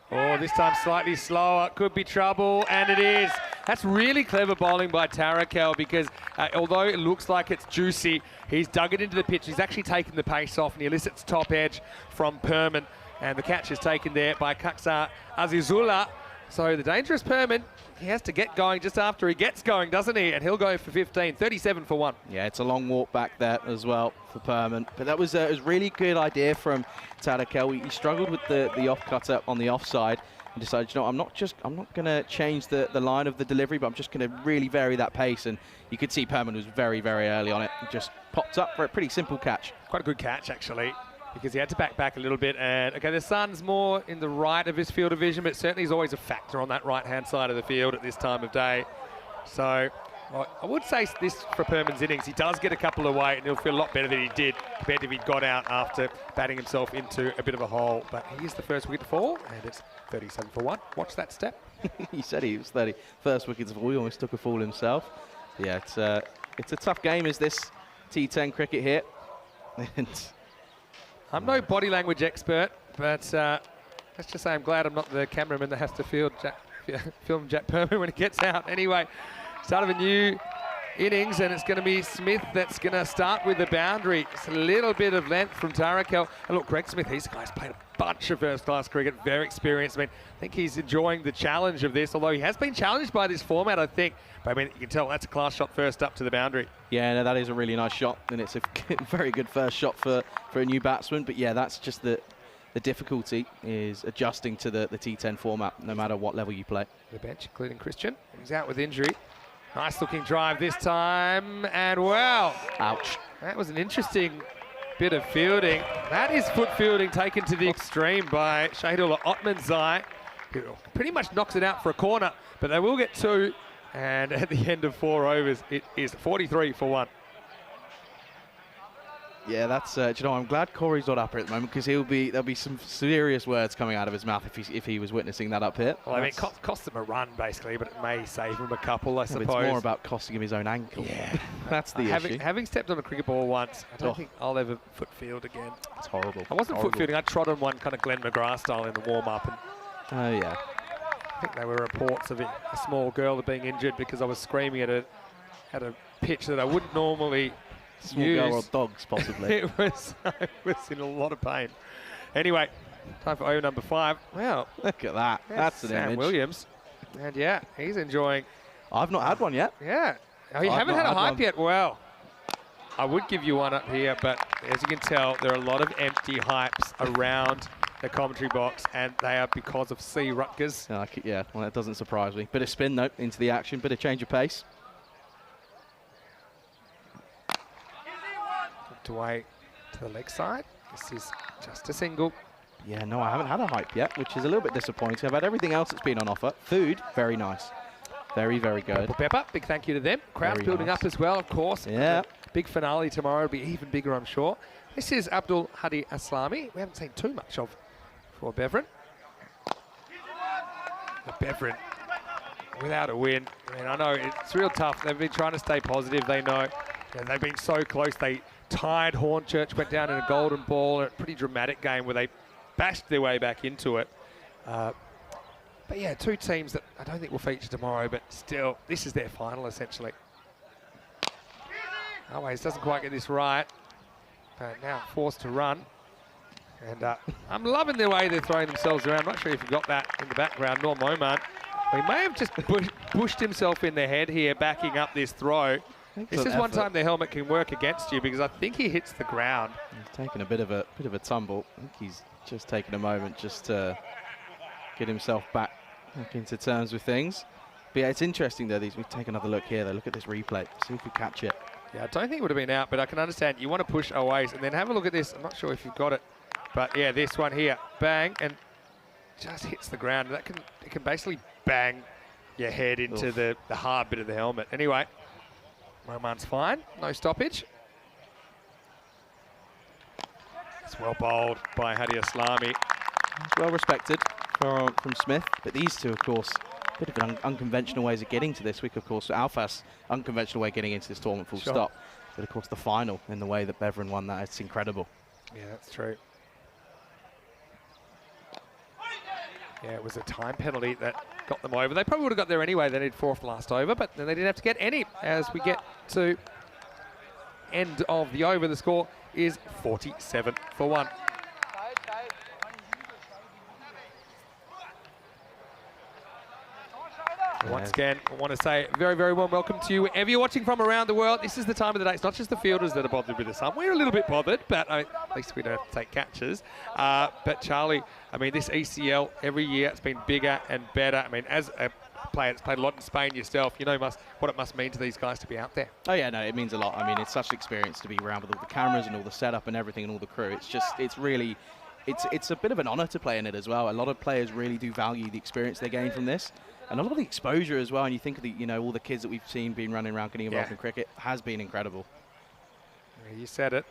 Oh, this time slightly slower. Could be trouble, and it is. That's really clever bowling by Tarakel because although it looks like it's juicy, he's dug it into the pitch. He's actually taken the pace off, and he elicits top edge from Perman. And the catch is taken there by Kaksa Azizullah. So the dangerous Perman, he has to get going just after he gets going, doesn't he? And he'll go for 15, 37 for 1. Yeah, it's a long walk back there as well for Perman. But that was a really good idea from Tarakel. He struggled with the off cutter on the offside and decided, you know, I'm not going to change the line of the delivery, but I'm just going to really vary that pace. And you could see Perman was very, very early on it. He just popped up for a pretty simple catch. Quite a good catch, actually, because he had to back a little bit. And, okay, the sun's more in the right of his field of vision, but certainly is always a factor on that right-hand side of the field at this time of day. So I would say this for Perman's innings. He does get a couple away, and he'll feel a lot better than he did compared to if he'd got out after batting himself into a bit of a hole. But he is the first wicket to fall, and it's 37 for 1. Watch that step. He said he was 30. First wicket to fall. He almost took a fall himself. Yeah, it's a tough game, is this T10 cricket here. And I'm no body language expert, but let's just say I'm glad I'm not the cameraman that has to film Jack Perman when he gets out. Anyway, start of a new innings, and it's going to be Smith that's going to start with the boundary. It's a little bit of length from Tarakel. And look, Greg Smith, these guys played a bunch of first-class cricket, very experienced. I mean, I think he's enjoying the challenge of this, although he has been challenged by this format, I think. But I mean, you can tell that's a class shot first up to the boundary. Yeah, no, that is a really nice shot, and it's a very good first shot for a new batsman. But yeah, that's just the difficulty is adjusting to the T10 format, no matter what level you play. The bench, including Christian, he's out with injury. Nice looking drive this time, and wow. Ouch. That was an interesting bit of fielding. That is foot fielding taken to the extreme by Shahidullah Otmanzai, who pretty much knocks it out for a corner, but they will get 2. And at the end of 4 overs, it is 43 for 1. Yeah, that's. Do you know, I'm glad Corey's not up here at the moment because there'll be some serious words coming out of his mouth if he was witnessing that up here. Well, I mean, cost him a run basically, but it may save him a couple, I suppose. It's more about costing him his own ankle. Yeah, that's the issue. Having stepped on a cricket ball once, I don't think I'll ever foot field again. It's horrible. I wasn't foot fielding. I trod on one kind of Glenn McGrath style in the warm up. Oh yeah. I think there were reports of a small girl being injured because I was screaming at a pitch that I wouldn't normally small use. girl or dogs, possibly. it was in a lot of pain. Anyway, time for over number 5. Wow. Look at that. That's an Sam image. Williams. And yeah, he's enjoying. I've not had one yet. Yeah. Oh, you haven't had a hype yet? Well, I would give you one up here, but as you can tell, there are a lot of empty hypes around the commentary box, and they are because of C. Rutgers. Yeah, well, that doesn't surprise me. Bit of spin, though, into the action. Bit of change of pace. Hooked away to the leg side. This is just a single. Yeah, no, I haven't had a hype yet, which is a little bit disappointing. I've had everything else that's been on offer. Food, very nice. Very, very good. Pepper, big thank you to them. Crowd building up as well, of course. Yeah. Big finale tomorrow will be even bigger, I'm sure. This is Abdul Hadi Aslami. We haven't seen too much of for Beveren. Beveren without a win. I mean, I know it's real tough. They've been trying to stay positive. They know they've been so close. They tied Hornchurch, went down in a golden ball, a pretty dramatic game where they bashed their way back into it. But yeah, 2 teams that I don't think will feature tomorrow, but still, this is their final essentially. Always doesn't quite get this right, but now forced to run. And I'm loving the way they're throwing themselves around. I'm not sure if you've got that in the background, nor Moman. He may have just pushed himself in the head here, backing up this throw. This is one time the helmet can work against you because I think he hits the ground. He's taken a bit of a tumble. I think he's just taken a moment just to get himself back into terms with things. But yeah, it's interesting though. We take another look here. Though. Look at this replay. See if we catch it. Yeah, I don't think it would have been out, but I can understand you want to push Always, and then have a look at this. I'm not sure if you've got it, but yeah, this one here, bang, and just hits the ground. It can basically bang your head into the hard bit of the helmet. Anyway, Roman's fine. No stoppage. It's well bowled by Hadi Aslami. Well respected from Smith, but these two, of course, a bit of an unconventional ways of getting to this week. Of course, Alphas, unconventional way of getting into this tournament, full stop. But of course, the final in the way that Beveren won that, it's incredible. Yeah, that's true. Yeah, it was a time penalty that got them over. They probably would have got there anyway. They needed 4th last over, but then they didn't have to get any. As we get to end of the over, the score is 47 for 1. Once again, I want to say a very, very warm welcome to you wherever you're watching from around the world. This is the time of the day. It's not just the fielders that are bothered with the sun. We're a little bit bothered, but at least we don't have to take catches. But Charlie, I mean, this ECL every year it's been bigger and better. I mean, as a player that's played a lot in Spain yourself, you know what it must mean to these guys to be out there. Oh yeah, no, it means a lot. I mean, it's such an experience to be around with all the cameras and all the setup and everything and all the crew. It's just, it's really, it's a bit of an honour to play in it as well. A lot of players really do value the experience they gain from this. And a lot of the exposure as well, and you think of the, all the kids that we've seen being running around getting involved in cricket has been incredible. Yeah, you said it.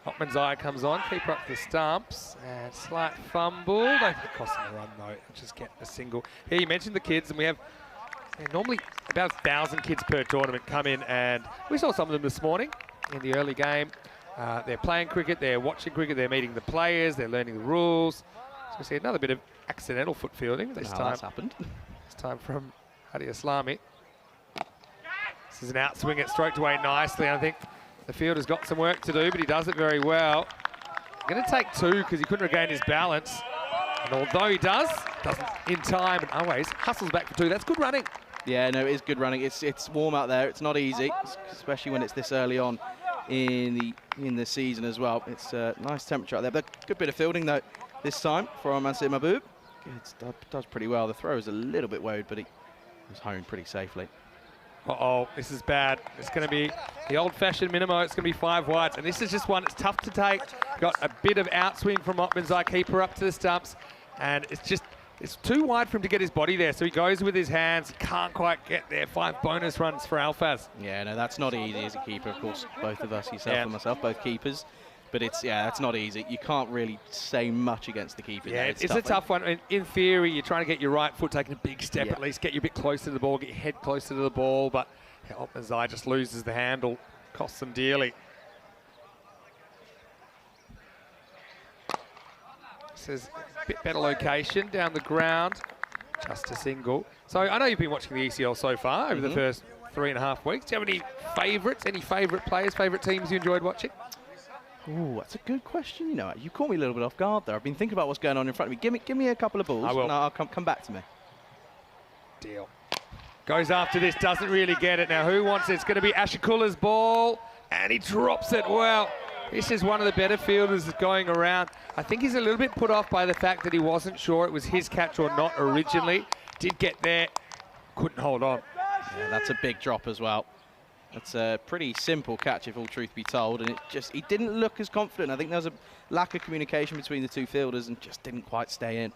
Hopman's eye comes on, keeper up the stumps, and slight fumble. Don't think it costs him a run though, just get a single. Here you mentioned the kids, and we have normally about 1,000 kids per tournament come in, and we saw some of them this morning in the early game. They're playing cricket, they're watching cricket, they're meeting the players, they're learning the rules. So we see another bit of accidental foot fielding this time. That's happened. Time from Hadi Aslami. This is an outswing. It's stroked away nicely. I think the fielder's got some work to do, but he does it very well. Going to take 2 because he couldn't regain his balance. And although he doesn't in time, and always hustles back for 2. That's good running. Yeah, no, it is good running. It's warm out there. It's not easy, especially when it's this early on in the season as well. It's a nice temperature out there. But good bit of fielding though this time from Mansur Mahbub. It does pretty well. The throw is a little bit woed, but he was home pretty safely. Uh-oh, this is bad. It's going to be the old-fashioned minimo. It's going to be 5 wides, and this is just one. It's tough to take. Got a bit of outswing from Ottman's eye, keeper up to the stumps, and it's too wide for him to get his body there. So he goes with his hands. He can't quite get there. 5 bonus runs for Alphas. Yeah, no, that's not easy as a keeper. Of course, both of us, yourself and myself, both keepers. But that's not easy. You can't really say much against the keeper. Yeah, it's a tough one. In theory, you're trying to get your right foot taking a big step, at least get you a bit closer to the ball, get your head closer to the ball. But Ottman's eye just loses the handle, costs them dearly. This is a bit better location down the ground, just a single. So I know you've been watching the ECL so far over the first 3.5 weeks. Do you have any favourites, any favourite players, favourite teams you enjoyed watching? Oh, that's a good question. You caught me a little bit off guard there. I've been thinking about what's going on in front of me. Give me a couple of balls, I will. and I'll come back to me. Deal. Goes after this, doesn't really get it. Now, who wants it? It's going to be Ashikulla's ball, and he drops it well. This is one of the better fielders that's going around. I think he's a little bit put off by the fact that he wasn't sure it was his catch or not originally. Did get there, couldn't hold on. Yeah, that's a big drop as well. That's a pretty simple catch, if all truth be told, and he didn't look as confident. I think there was a lack of communication between the 2 fielders and just didn't quite stay in.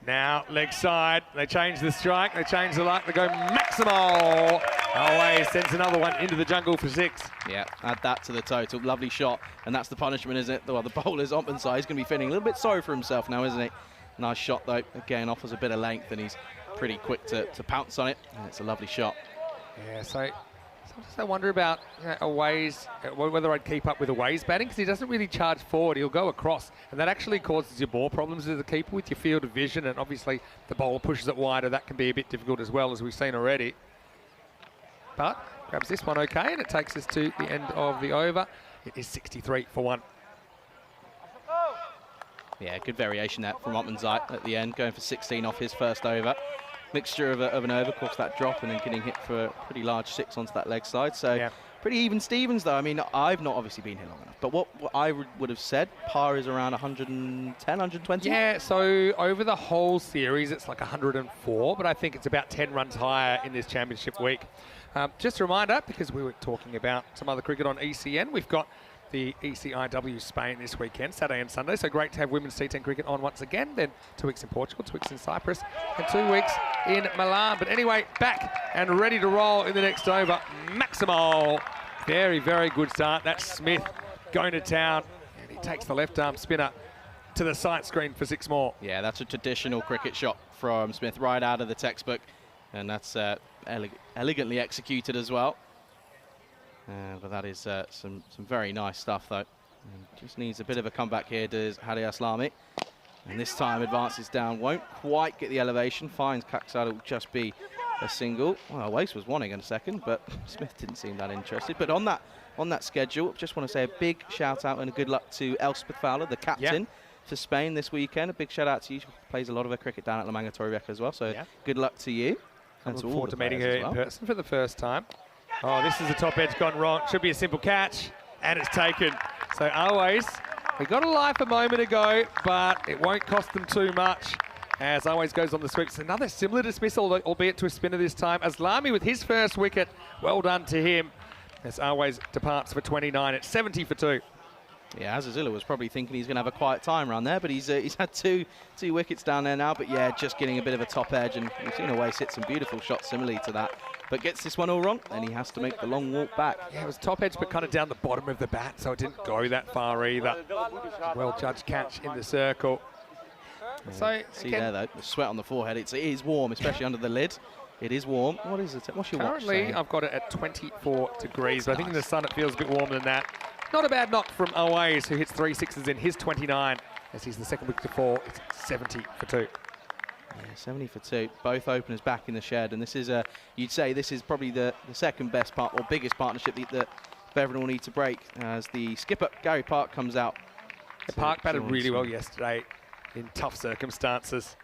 Now, leg side, they change the strike, they change the luck, they go maximal. Away, sends another one into the jungle for 6. Yeah, add that to the total. Lovely shot, and that's the punishment, isn't it? Well, the bowler's Ottman's side. He's going to be feeling a little bit sorry for himself now, isn't he? Nice shot, though. Again, offers a bit of length, and he's pretty quick to pounce on it, and it's a lovely shot. Yeah, so sometimes I wonder about Away's, whether I'd keep up with Away's batting, because he doesn't really charge forward. He'll go across, and that actually causes your ball problems as a keeper with your field of vision, and obviously the bowler pushes it wider. That can be a bit difficult as well, as we've seen already. But grabs this one okay, and it takes us to the end of the over. It is 63 for 1. Yeah, good variation there from Ottman's eye at the end, going for 16 off his first over. Mixture of an over, of course, that drop, and then getting hit for a pretty large 6 onto that leg side. So pretty even Stevens, though. I mean, I've not obviously been here long enough, but what I would have said, par is around 110, 120? Yeah, so over the whole series, it's like 104, but I think it's about 10 runs higher in this championship week. Just a reminder, because we were talking about some other cricket on ECN, we've got the ECIW Spain this weekend, Saturday and Sunday. So great to have women's T10 cricket on once again. Then 2 weeks in Portugal, 2 weeks in Cyprus, and 2 weeks in Milan. But anyway, back and ready to roll in the next over. Maximal. Very, very good start. That's Smith going to town. And he takes the left arm spinner to the sight screen for 6 more. Yeah, that's a traditional cricket shot from Smith, right out of the textbook. And that's elegantly executed as well. But that is some very nice stuff, though. And just needs a bit of a comeback here, does Hadi Aslami. And this time advances down, won't quite get the elevation. Finds Kaksad, will just be a single. Well, Wace was wanting in a second, but Smith didn't seem that interested. But on that schedule, just want to say a big shout out and a good luck to Elspeth Fowler, the captain for Spain this weekend. A big shout out to you. She plays a lot of her cricket down at La Manga Torrevieja as well. So good luck to you. And look forward to meeting her in person for the first time. Oh, this is the top edge gone wrong. Should be a simple catch, and it's taken. So Always, he got a life a moment ago, but it won't cost them too much as Always goes on the sweep. It's another similar dismissal, albeit to a spinner this time. Aslami with his first wicket. Well done to him as Always departs for 29 at 70 for 2. Yeah, Azazilla was probably thinking he's going to have a quiet time around there, but he's had two wickets down there now. But yeah, just getting a bit of a top edge, and we've seen Always hit some beautiful shots similarly to that. But gets this one all wrong, and he has to make the long walk back. Yeah, it was top edge, but kind of down the bottom of the bat, so it didn't go that far either. Well judged catch in the circle. Yeah. So see there though, the sweat on the forehead. It is warm, especially under the lid. It is warm. What is it? What's your watch saying? Currently, I've got it at 24 degrees, but I think in the sun it feels a bit warmer than that. Not a bad knock from Always, who hits 3 sixes in his 29, as he's the second wicket to fall. It's 70 for 2. Yeah, 70 for 2. Both openers back in the shed, and this is you'd say this is probably the second best part or biggest partnership that Bevan will need to break, as the skipper Gary Park comes out. Park batted really well yesterday in tough circumstances,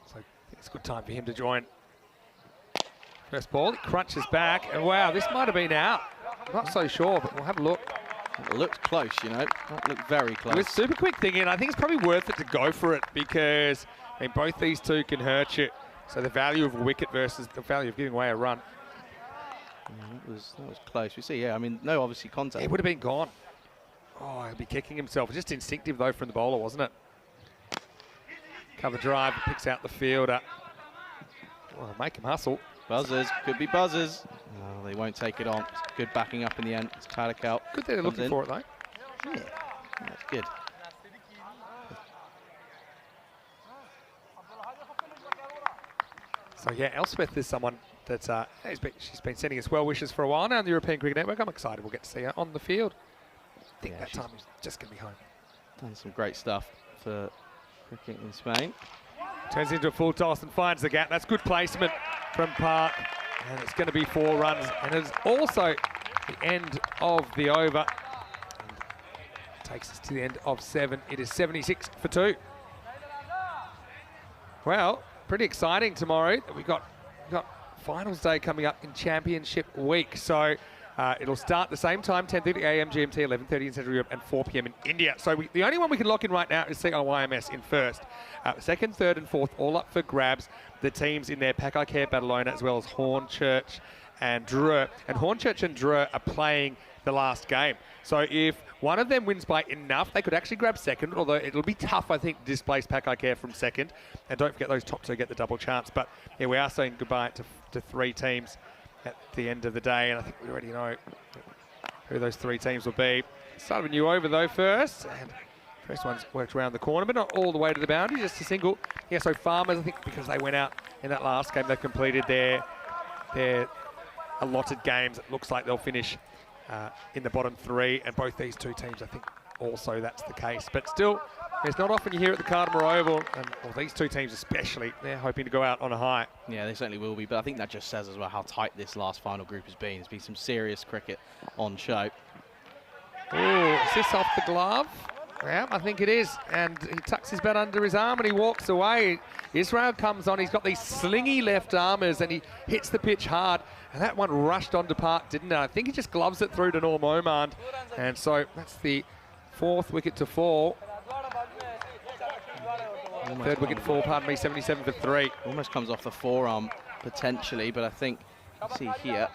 so I think it's a good time for him to join. First ball, he crunches back, and wow, this might have been out. Not so sure, but we'll have a look. It looked close, you know. That looked very close. With super quick thinking, I think it's probably worth it to go for it, because I mean, both these two can hurt you. So the value of a wicket versus the value of giving away a run. Yeah, that was close. We see, yeah, I mean, no obviously contact. It would have been gone. Oh, he'll be kicking himself. Just instinctive, though, from the bowler, wasn't it? Cover drive, picks out the fielder. Well, make him hustle. Buzzers, could be buzzers. No, they won't take it on. It's good backing up in the end. It's Tadakal. Good they're looking for it, though. Yeah, that's good. So yeah, Elspeth is someone that's she's been sending us well wishes for a while now on the European Cricket Network. I'm excited we'll get to see her on the field. I think that time is just going to be home. Done some great stuff for cricket in Spain. Turns into a full toss and finds the gap. That's good placement from Park. And it's going to be 4 runs. And it's also the end of the over. And takes us to the end of 7. It is 76 for 2. Well, pretty exciting tomorrow. We've got finals day coming up in championship week. So it'll start the same time, 10:30 a.m. GMT, 11:30 in Central Europe, and 4 p.m. in India. So the only one we can lock in right now is CIYMS in first. Second, third, and fourth, all up for grabs. The teams in there, Pakai Care, Badalona, as well as Hornchurch and Dreux. And Hornchurch and Dreux are playing the last game. So if one of them wins by enough, they could actually grab second, although it'll be tough, I think, to displace Pakai Care from second. And don't forget those top two get the double chance. But yeah, we are saying goodbye to 3 teams at the end of the day, and I think we already know who those 3 teams will be. Start of a new over, though, first. And first one's worked around the corner, but not all the way to the boundary, just a single. Yeah, so Farmers, I think because they went out in that last game, they've completed their allotted games. It looks like they'll finish in the bottom 3, and both these 2 teams, I think, also that's the case. But still, it's not often you hear at the Cardamore Oval, and these 2 teams especially, they're hoping to go out on a high. Yeah, they certainly will be, but I think that just says as well how tight this last final group has been. There's been some serious cricket on show. Oh, is this off the glove? Yeah, I think it is. And he tucks his bat under his arm and he walks away. Israel comes on. He's got these slingy left armers and he hits the pitch hard. And that one rushed onto Park, didn't it? I think he just gloves it through to Norm Omand. And so that's the 4th wicket to fall. Third wicket to fall, pardon me, 77 for 3. Almost comes off the forearm potentially, but I think, see here,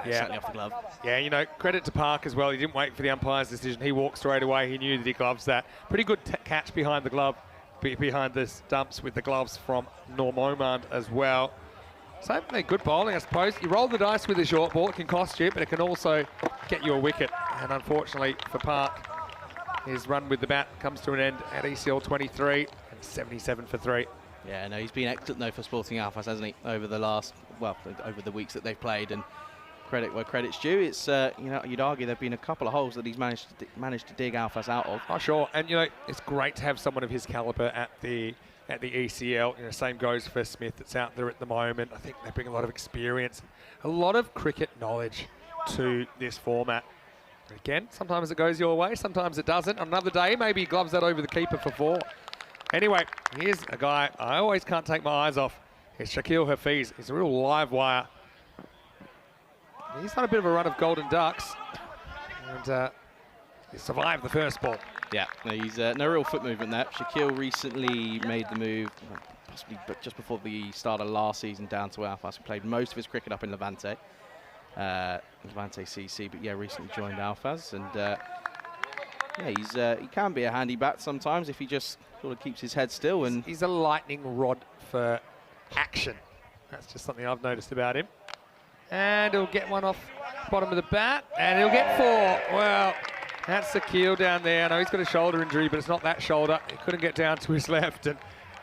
Certainly off the glove. Yeah, you know, credit to Park as well. He didn't wait for the umpire's decision. He walked straight away. He knew that he gloves that. Pretty good catch behind the glove, behind the stumps with the gloves from Normomand as well. So good bowling, I suppose. You roll the dice with a short ball. It can cost you, but it can also get you a wicket. And unfortunately for Park, his run with the bat comes to an end at ECL 23 and 77 for 3. Yeah, no, he's been excellent though for Sporting Alphas, hasn't he? Over the last, well, over the weeks that they've played, and credit where credit's due. It's you know, you'd argue there've been a couple of holes that he's managed to dig Alphas out of. Oh, sure, and you know, it's great to have someone of his caliber at the ECL. You know, same goes for Smith that's out there at the moment. I think they bring a lot of experience, a lot of cricket knowledge to this format. Again, sometimes it goes your way, sometimes it doesn't. On another day, maybe he gloves that over the keeper for 4. Anyway, here's a guy I always can't take my eyes off. It's Shaquille Hafiz. He's a real live wire. He's had a bit of a run of golden ducks, and he survived the first ball. Yeah, no, he's no real foot movement there. Shaquille recently made the move, possibly just before the start of last season, down to Alphas. He played most of his cricket up in Levante. Levante CC, but yeah, recently joined Alphas, and yeah, he can be a handy bat sometimes if he just sort of keeps his head still. And he's a lightning rod for action. That's just something I've noticed about him. And he'll get one off the bottom of the bat, and he'll get 4. Well, that's the keel down there. I know he's got a shoulder injury, but it's not that shoulder. He couldn't get down to his left, and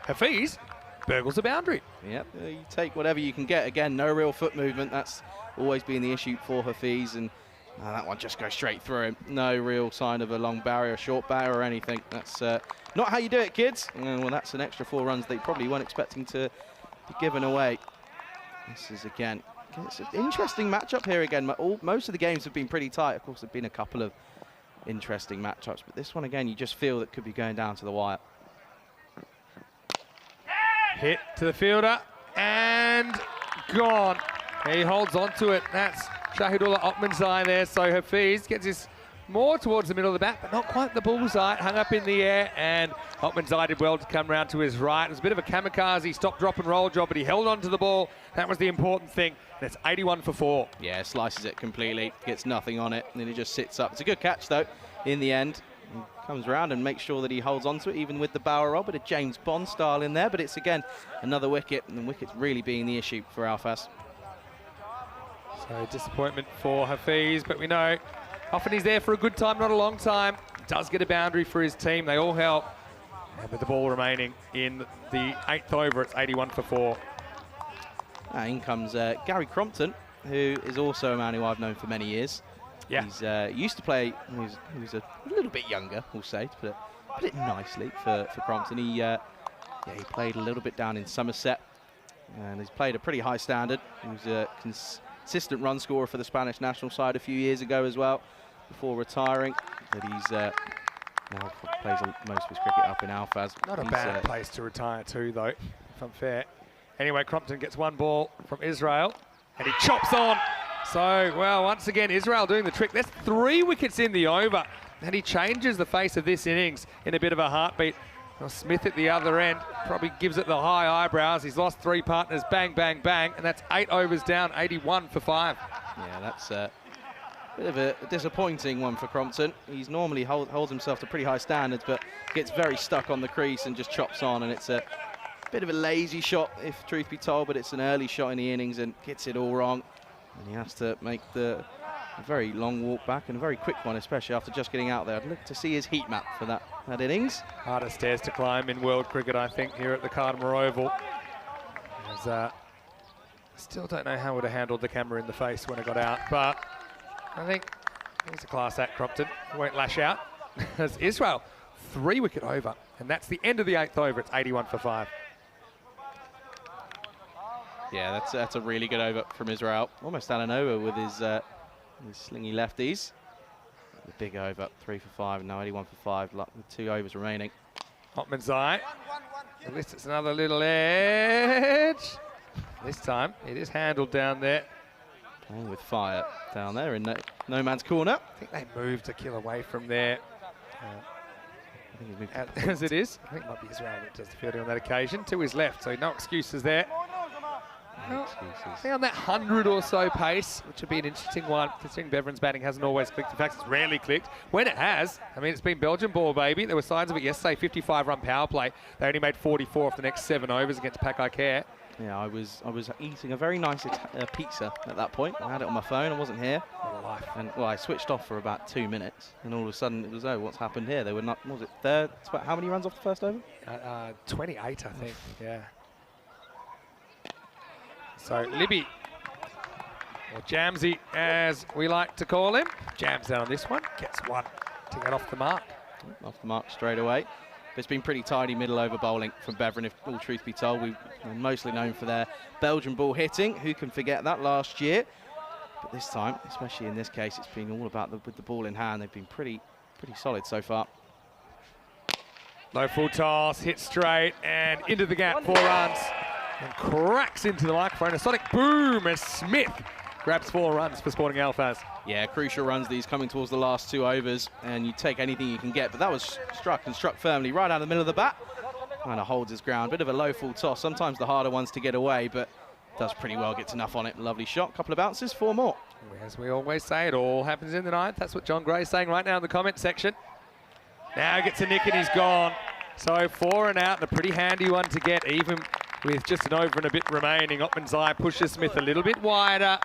Hafiz burgles a boundary. Yep, you take whatever you can get. Again, no real foot movement. That's always been the issue for Hafiz, and that one just goes straight through him. No real sign of a long barrier, short barrier or anything. That's not how you do it, kids. Well, that's an extra 4 runs they probably weren't expecting to be given away. This is, again, it's an interesting matchup here again. Most of the games have been pretty tight. Of course, there have been a couple of interesting matchups, but this one, again, you just feel that could be going down to the wire. Hit to the fielder, and gone. He holds on to it. That's Shahidullah Othmanzai there. So Hafiz gets his more towards the middle of the bat, but not quite the bullseye. Hung up in the air, and Othmanzai did well to come round to his right. It was a bit of a kamikaze stop, drop and roll job, but he held on to the ball. That was the important thing. And it's 81 for 4. Yeah, slices it completely, gets nothing on it, and then he just sits up. It's a good catch, though, in the end. He comes around and makes sure that he holds on to it, even with the Bower roll. Bit of James Bond style in there, but it's, again, another wicket, and the wicket's really being the issue for Alphas. So disappointment for Hafiz, but we know often he's there for a good time, not a long time. Does get a boundary for his team. They all help. And with the ball remaining in the 8th over, it's 81 for 4. In comes Gary Crompton, who is also a man who I've known for many years. Yeah. He's used to play, he was a little bit younger, we'll say, to put it nicely for Crompton. He played a little bit down in Somerset, and he's played a pretty high standard. He was a consistent run scorer for the Spanish national side a few years ago as well, before retiring. But he's now plays most of his cricket up in Alphas. Not a bad place to retire to, though, if I'm fair. Anyway, Crompton gets 1 ball from Israel, and he chops on. So, well, once again, Israel doing the trick. There's 3 wickets in the over, and he changes the face of this innings in a bit of a heartbeat. Well, Smith at the other end probably gives it the high eyebrows. He's lost 3 partners, bang, bang, bang, and that's 8 overs down, 81 for 5. Yeah, that's a bit of a disappointing one for Crompton. He's normally holds himself to pretty high standards, but gets very stuck on the crease and just chops on, and it's a bit of a lazy shot, if truth be told, but it's an early shot in the innings and gets it all wrong. And he has to make a very long walk back, and a very quick one, especially after just getting out there. I'd look to see his heat map for that innings. Hardest stairs to climb in world cricket, I think, here at the Cardamore Oval. I still don't know how I would have handled the camera in the face when I got out, but I think he's a class act, Crompton. He won't lash out. As Israel, 3 wicket over, and that's the end of the 8th over. It's 81 for 5. Yeah, that's a really good over from Israel. Almost out of nowhere with his slingy lefties. The big over, 3 for 5, and now 81 for 5, with 2 overs remaining. Hotman's at least it's another little edge. This time it is handled down there. Playing with fire down there in no man's corner. I think they moved a kill away from there. As it is, I think it might be Israel that does the fielding on that occasion. To his left, so no excuses there. excuses. See on that 100 or so pace, which would be an interesting one, considering Beverin's batting hasn't always clicked. In fact, it's rarely clicked. When it has, I mean, it's been Belgian ball, baby. There were signs of it yesterday, 55-run power play. They only made 44 off the next 7 overs against Pakai Care. Yeah, I was eating a very nice pizza at that point. I had it on my phone. I wasn't here. Life. And well, I switched off for about 2 minutes, and all of a sudden it was, oh, what's happened here? They were not. What was it third? How many runs off the first over? 28, I think. Yeah. So Libby, or Jamsy, as we like to call him, jams out on this one. Gets one to get off the mark. Off the mark straight away. It's been pretty tidy middle over bowling from Beverin, if all truth be told. We're mostly known for their Belgian ball hitting. Who can forget that last year? But this time, especially in this case, it's been all about with the ball in hand. They've been pretty solid so far. Low full toss, hit straight and into the gap, 4 runs. And cracks into the microphone. A sonic boom as Smith grabs 4 runs for Sporting Alphas. Yeah, crucial runs these coming towards the last 2 overs, and you take anything you can get. But that was struck firmly right out of the middle of the bat. Kind of holds his ground. Bit of a low full toss. Sometimes the harder ones to get away, but does pretty well, gets enough on it. Lovely shot. Couple of bounces, 4 more. As we always say, it all happens in the 9th. That's what John Gray's saying right now in the comment section. Now gets a nick and he's gone. So 4 and out, and a pretty handy one to get, even with just an over and a bit remaining. Ottman's eye pushes Smith a little bit wider.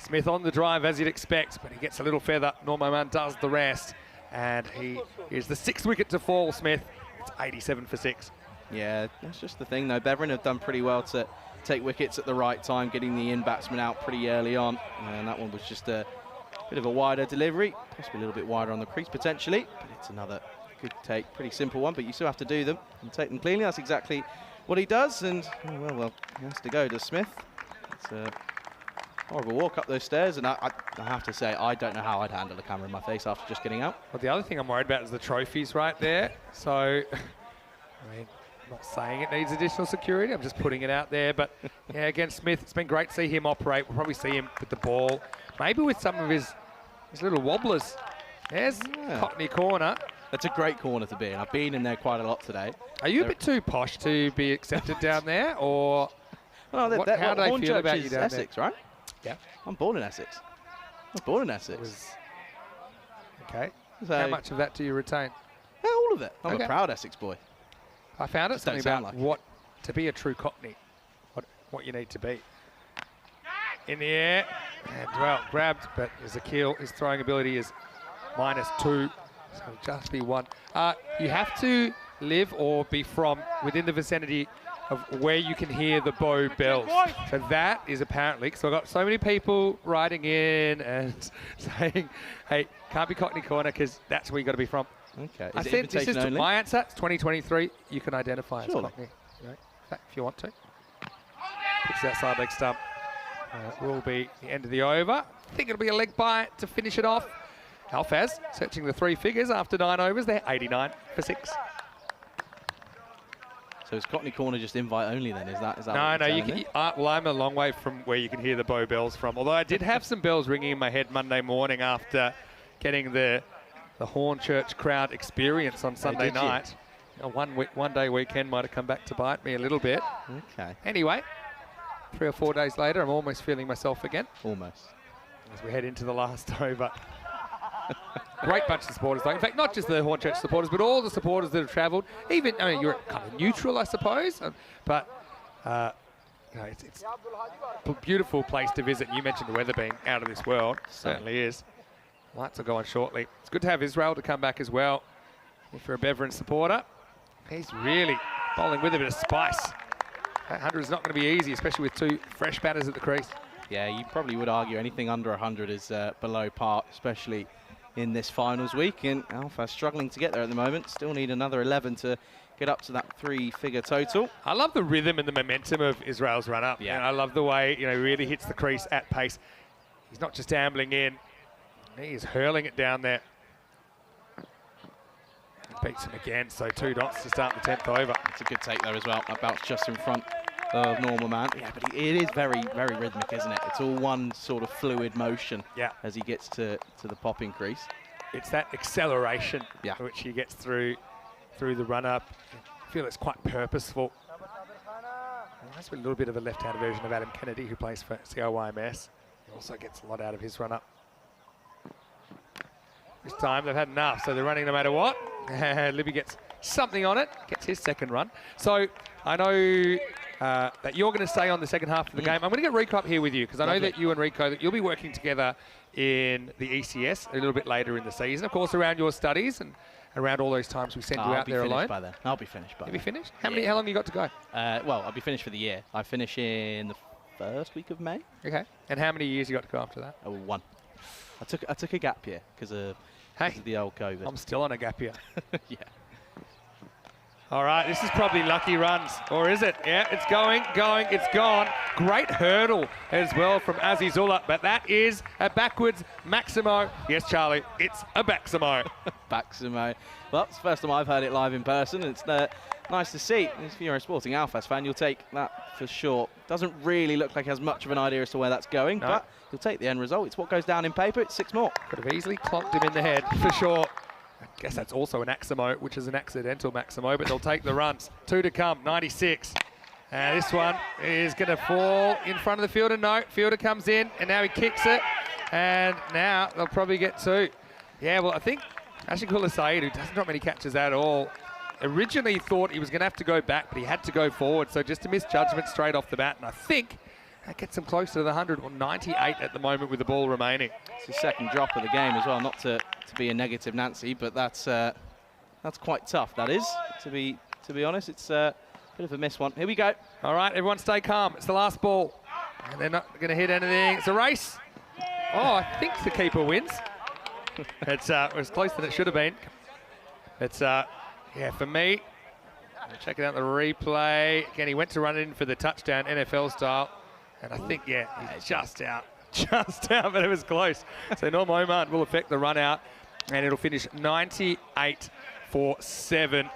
Smith on the drive as you'd expect, but he gets a little feather. Norman does the rest, and he is the 6th wicket to fall, Smith. It's 87 for 6. Yeah, that's just the thing, though. Beverin have done pretty well to take wickets at the right time, getting the in batsman out pretty early on. And that one was just a bit of a wider delivery, possibly a little bit wider on the crease potentially, but it's another good take. Pretty simple one, but you still have to do them and take them cleanly. That's exactly what he does, and well, he has to go, does Smith. It's a horrible walk up those stairs, and I have to say, I don't know how I'd handle a camera in my face after just getting out. Well, the other thing I'm worried about is the trophies right there. So, I mean, I'm not saying it needs additional security, I'm just putting it out there. But, yeah, against Smith, it's been great to see him operate. We'll probably see him with the ball, maybe with some of his little wobblers. There's Cockney corner. That's a great corner to be in. I've been in there quite a lot today. Are you a bit too posh to be accepted down there, or how do they feel about you down Essex, there? Right? Yeah. I'm born in Essex. I was born in Essex. Okay. So how much of that do you retain? Yeah, all of it. I'm a proud Essex boy. I found Just something don't about sound like what to be a true Cockney, what you need to be. In the air, and well, grabbed, but Zakil, his throwing ability is -2. So just be 1. You have to live or be from within the vicinity of where you can hear the bow bells. So that is apparently, so I've got so many people writing in and saying, hey, can't be Cockney corner because that's where you got to be from. Okay. I said, this is my answer. It's 2023. You can identify as Cockney. In fact, if you want to. Pitch that side leg stump. Will be the end of the over. I think it'll be a leg bite to finish it off. Alphaz searching the 3 figures after 9 overs. They're 89 for 6. So is Cockney corner just invite only then? Is that no, you can. Well, I'm a long way from where you can hear the bow bells from. Although I did have some bells ringing in my head Monday morning after getting the Hornchurch crowd experience on Sunday night. One day weekend might have come back to bite me a little bit. Okay. Anyway, 3 or 4 days later, I'm almost feeling myself again. Almost. As we head into the last over. Great bunch of supporters, though. In fact, not just the Hornchurch supporters, but all the supporters that have travelled. Even, I mean, you're kind of neutral, I suppose, but it's a beautiful place to visit. You mentioned the weather being out of this world. Certainly is. Lights will go on shortly. It's good to have Israel to come back as well. If you're a Beverin supporter, he's really bowling with a bit of spice. That 100 is not going to be easy, especially with 2 fresh batters at the crease. Yeah, you probably would argue anything under 100 is below par, especially in this finals week. And Alpha struggling to get there at the moment. Still need another 11 to get up to that 3-figure total. I love the rhythm and the momentum of Israel's run-up. Yeah. And I love the way, he really hits the crease at pace. He's not just ambling in. He is hurling it down there. Beats him again, so 2 dots to start the 10th over. It's a good take there as well. That bounce just in front of Normal Man. Yeah, but it is very, very rhythmic, isn't it? It's all one sort of fluid motion as he gets to the popping crease. It's that acceleration which he gets through the run-up. I feel it's quite purposeful. That's a little bit of a left-handed version of Adam Kennedy, who plays for COYMS. He also gets a lot out of his run-up. This time they've had enough, so they're running no matter what. And Libby gets something on it, gets his second run. So I know that you're going to stay on the second half of the game. I'm going to get Rico up here with you, because I know that you and Rico, that you'll be working together in the ECS a little bit later in the season, of course, around your studies and around all those times we send you out there alone. By then. I'll be finished by then. You'll be finished? How long you got to go? Well, I'll be finished for the year. I finish in the first week of May. Okay. And how many years you got to go after that? Oh, 1. I took a gap year because of the old COVID. I'm still on a gap year. Yeah. All right, this is probably lucky runs, or is it? Yeah, it's going, it's gone. Great hurdle as well from Azizullah, but that is a backwards Maximo. Yes, Charlie, it's a Maximo. Maximo. Well, it's the first time I've heard it live in person. It's nice to see. If you're a Sporting Alphas fan, you'll take that for sure. Doesn't really look like he has much of an idea as to where that's going, but you'll take the end result. It's what goes down in paper. It's 6 more. Could have easily clonked him in the head, for sure. I guess that's also an Maximo, which is an accidental Maximo, but they'll take the runs. 2 to come, 96. And this one is going to fall in front of the fielder. No, fielder comes in, and now he kicks it. And now they'll probably get 2. Yeah, well, I think Ashikula Saeed, who doesn't drop many catches at all, originally thought he was going to have to go back, but he had to go forward. So just a misjudgment straight off the bat. And I think that gets him closer to the 100, or 98 at the moment with the ball remaining. It's his second drop of the game as well, not to be a negative Nancy, but that's quite tough, that is, to be honest. It's a bit of a miss one. Here we go. All right, everyone stay calm. It's the last ball. And they're not going to hit anything. It's a race. Oh, I think the keeper wins. It was closer than it should have been. It's, yeah, for me, checking out the replay. Again, he went to run it in for the touchdown, NFL style. And I think, yeah, he's just out. Just out, but it was close. So Norm Oman will affect the run out, and it'll finish 98 for 7.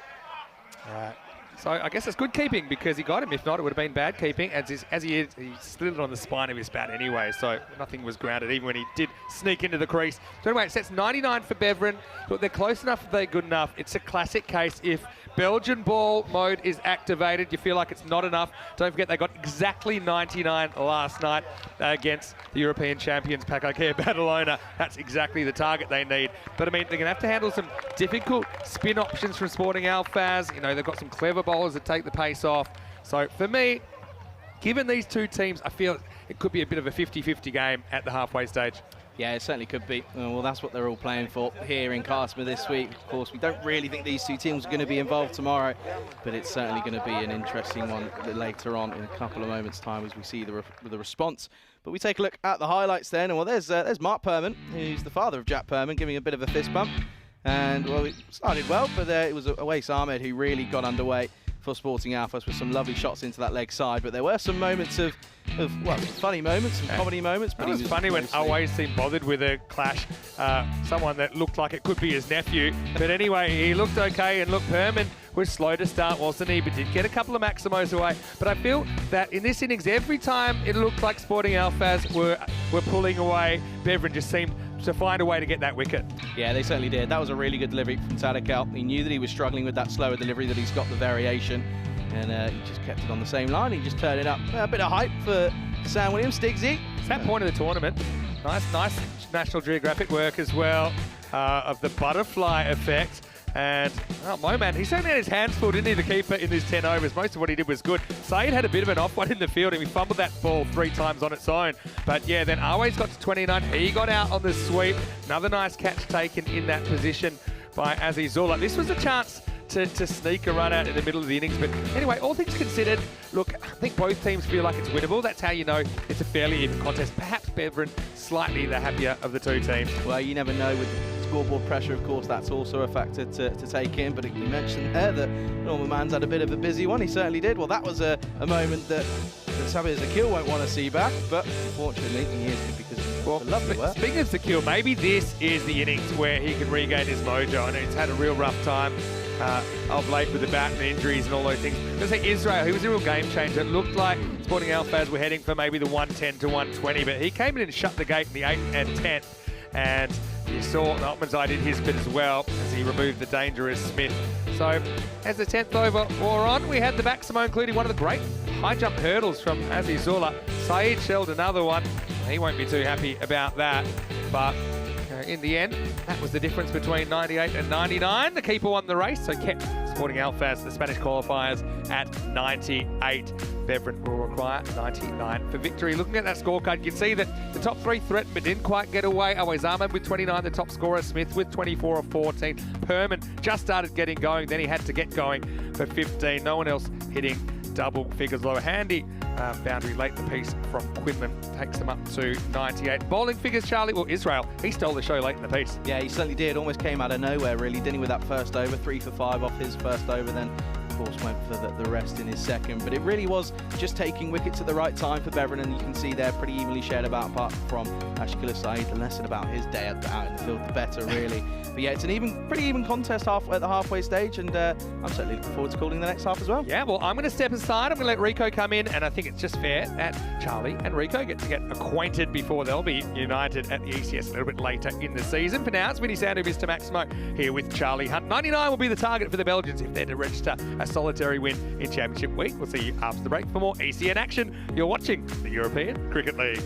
So I guess it's good keeping, because he got him. If not, it would have been bad keeping. As he slid it on the spine of his bat anyway, so nothing was grounded, even when he did sneak into the crease. So anyway, it sets 99 for Beveren. Look, they're close enough, they're good enough. It's a classic case. If Belgian ball mode is activated, you feel like it's not enough. Don't forget, they got exactly 99 last night against the European champions, Pakakea Badalona. That's exactly the target they need. But I mean, they're going to have to handle some difficult spin options from Sporting Alphas. You know, they've got some clever bowlers that take the pace off. So for me, given these two teams, I feel it could be a bit of a 50-50 game at the halfway stage. Yeah, it certainly could be. Well, that's what they're all playing for here in Cartmel this week. Of course, we don't really think these two teams are going to be involved tomorrow, but it's certainly going to be an interesting one later on in a couple of moments' time as we see the response. But we take a look at the highlights then. And well, there's Mark Perman, who's the father of Jack Perman, giving a bit of a fist bump. And well, it started well, but it was Awais Ahmed who really got underway for Sporting Alphas with some lovely shots into that leg side. But there were some moments of well, funny moments, some comedy moments. But it was funny when Awais seemed bothered with a clash. Someone that looked like it could be his nephew. But anyway, he looked okay. And look, Perman was slow to start, wasn't he? But did get a couple of Maximos away. But I feel that in this innings, every time it looked like Sporting Alphas were pulling away, Beveren just seemed to find a way to get that wicket. Yeah, they certainly did. That was a really good delivery from Tadakal. He knew that he was struggling with that slower delivery, that he's got the variation, and he just kept it on the same line. He just turned it up. A bit of hype for Sam Williams, Stiggsy. It's that point of the tournament. Nice National Geographic work as well of the butterfly effect. And, oh, Moman, he certainly had his hands full, didn't he, the keeper, in his 10 overs. Most of what he did was good. Saeed had a bit of an off one in the field, and he fumbled that ball 3 times on its own. But, yeah, then Awais got to 29. He got out on the sweep. Another nice catch taken in that position by Azizullah. This was a chance to sneak a run out in the middle of the innings. But anyway, all things considered, look, I think both teams feel like it's winnable. That's how you know it's a fairly even contest. Perhaps Beveren slightly the happier of the two teams. Well, you never know with scoreboard pressure, of course, that's also a factor to take in. But you mentioned there that Norman Mann's had a bit of a busy one. He certainly did. Well, that was a moment that Sabir Zakil won't want to see back. But unfortunately, he is because of the lovely work. Speaking of Zakil, maybe this is the innings where he can regain his mojo. I know he's had a real rough time of late with the bat and injuries and all those things. I was going to say Israel, he was a real game changer. It looked like Sporting Alphas were heading for maybe the 110 to 120, but he came in and shut the gate in the 8th and 10th. And you saw Otmanzai did his bit as well as he removed the dangerous Smith. So as the 10th over wore on, we had the Maximo, including one of the great high jump hurdles from Azizullah. Saeed shelled another one. He won't be too happy about that. But in the end, that was the difference between 98 and 99. The keeper won the race, so kept Sporting Alfaz, the Spanish qualifiers, at 98. Beverin will require 99 for victory. Looking at that scorecard, you can see that the top three threatened but didn't quite get away. Always Ahmed with 29, the top scorer. Smith with 24 of 14. Perman just started getting going, then he had to get going for 15. No one else hitting double figures. Low handy boundary late in the piece from Quinlan takes them up to 98. Bowling figures, Charlie, well, Israel, he stole the show late in the piece. Yeah, he certainly did. Almost came out of nowhere, really, didn't he, with that first over. 3 for 5 off his first over, then of course went for the rest in his second. But it really was just taking wickets at the right time for Beverin, and you can see they're pretty evenly shared about, apart from Ashkila Saeed. The less about his day out in the field, the better, really. But yeah, it's an pretty even contest at the halfway stage, and I'm certainly looking forward to calling the next half as well. Yeah, well, I'm going to step aside. I'm going to let Rico come in, and I think it's just fair that Charlie and Rico get acquainted before they'll be united at the ECS a little bit later in the season. For now, it's Vinny Sandu, Mr. Maximo, here with Charlie Hunt. 99 will be the target for the Belgians if they're to register a solitary win in Championship Week. We'll see you after the break for more ECN action. You're watching the European Cricket League.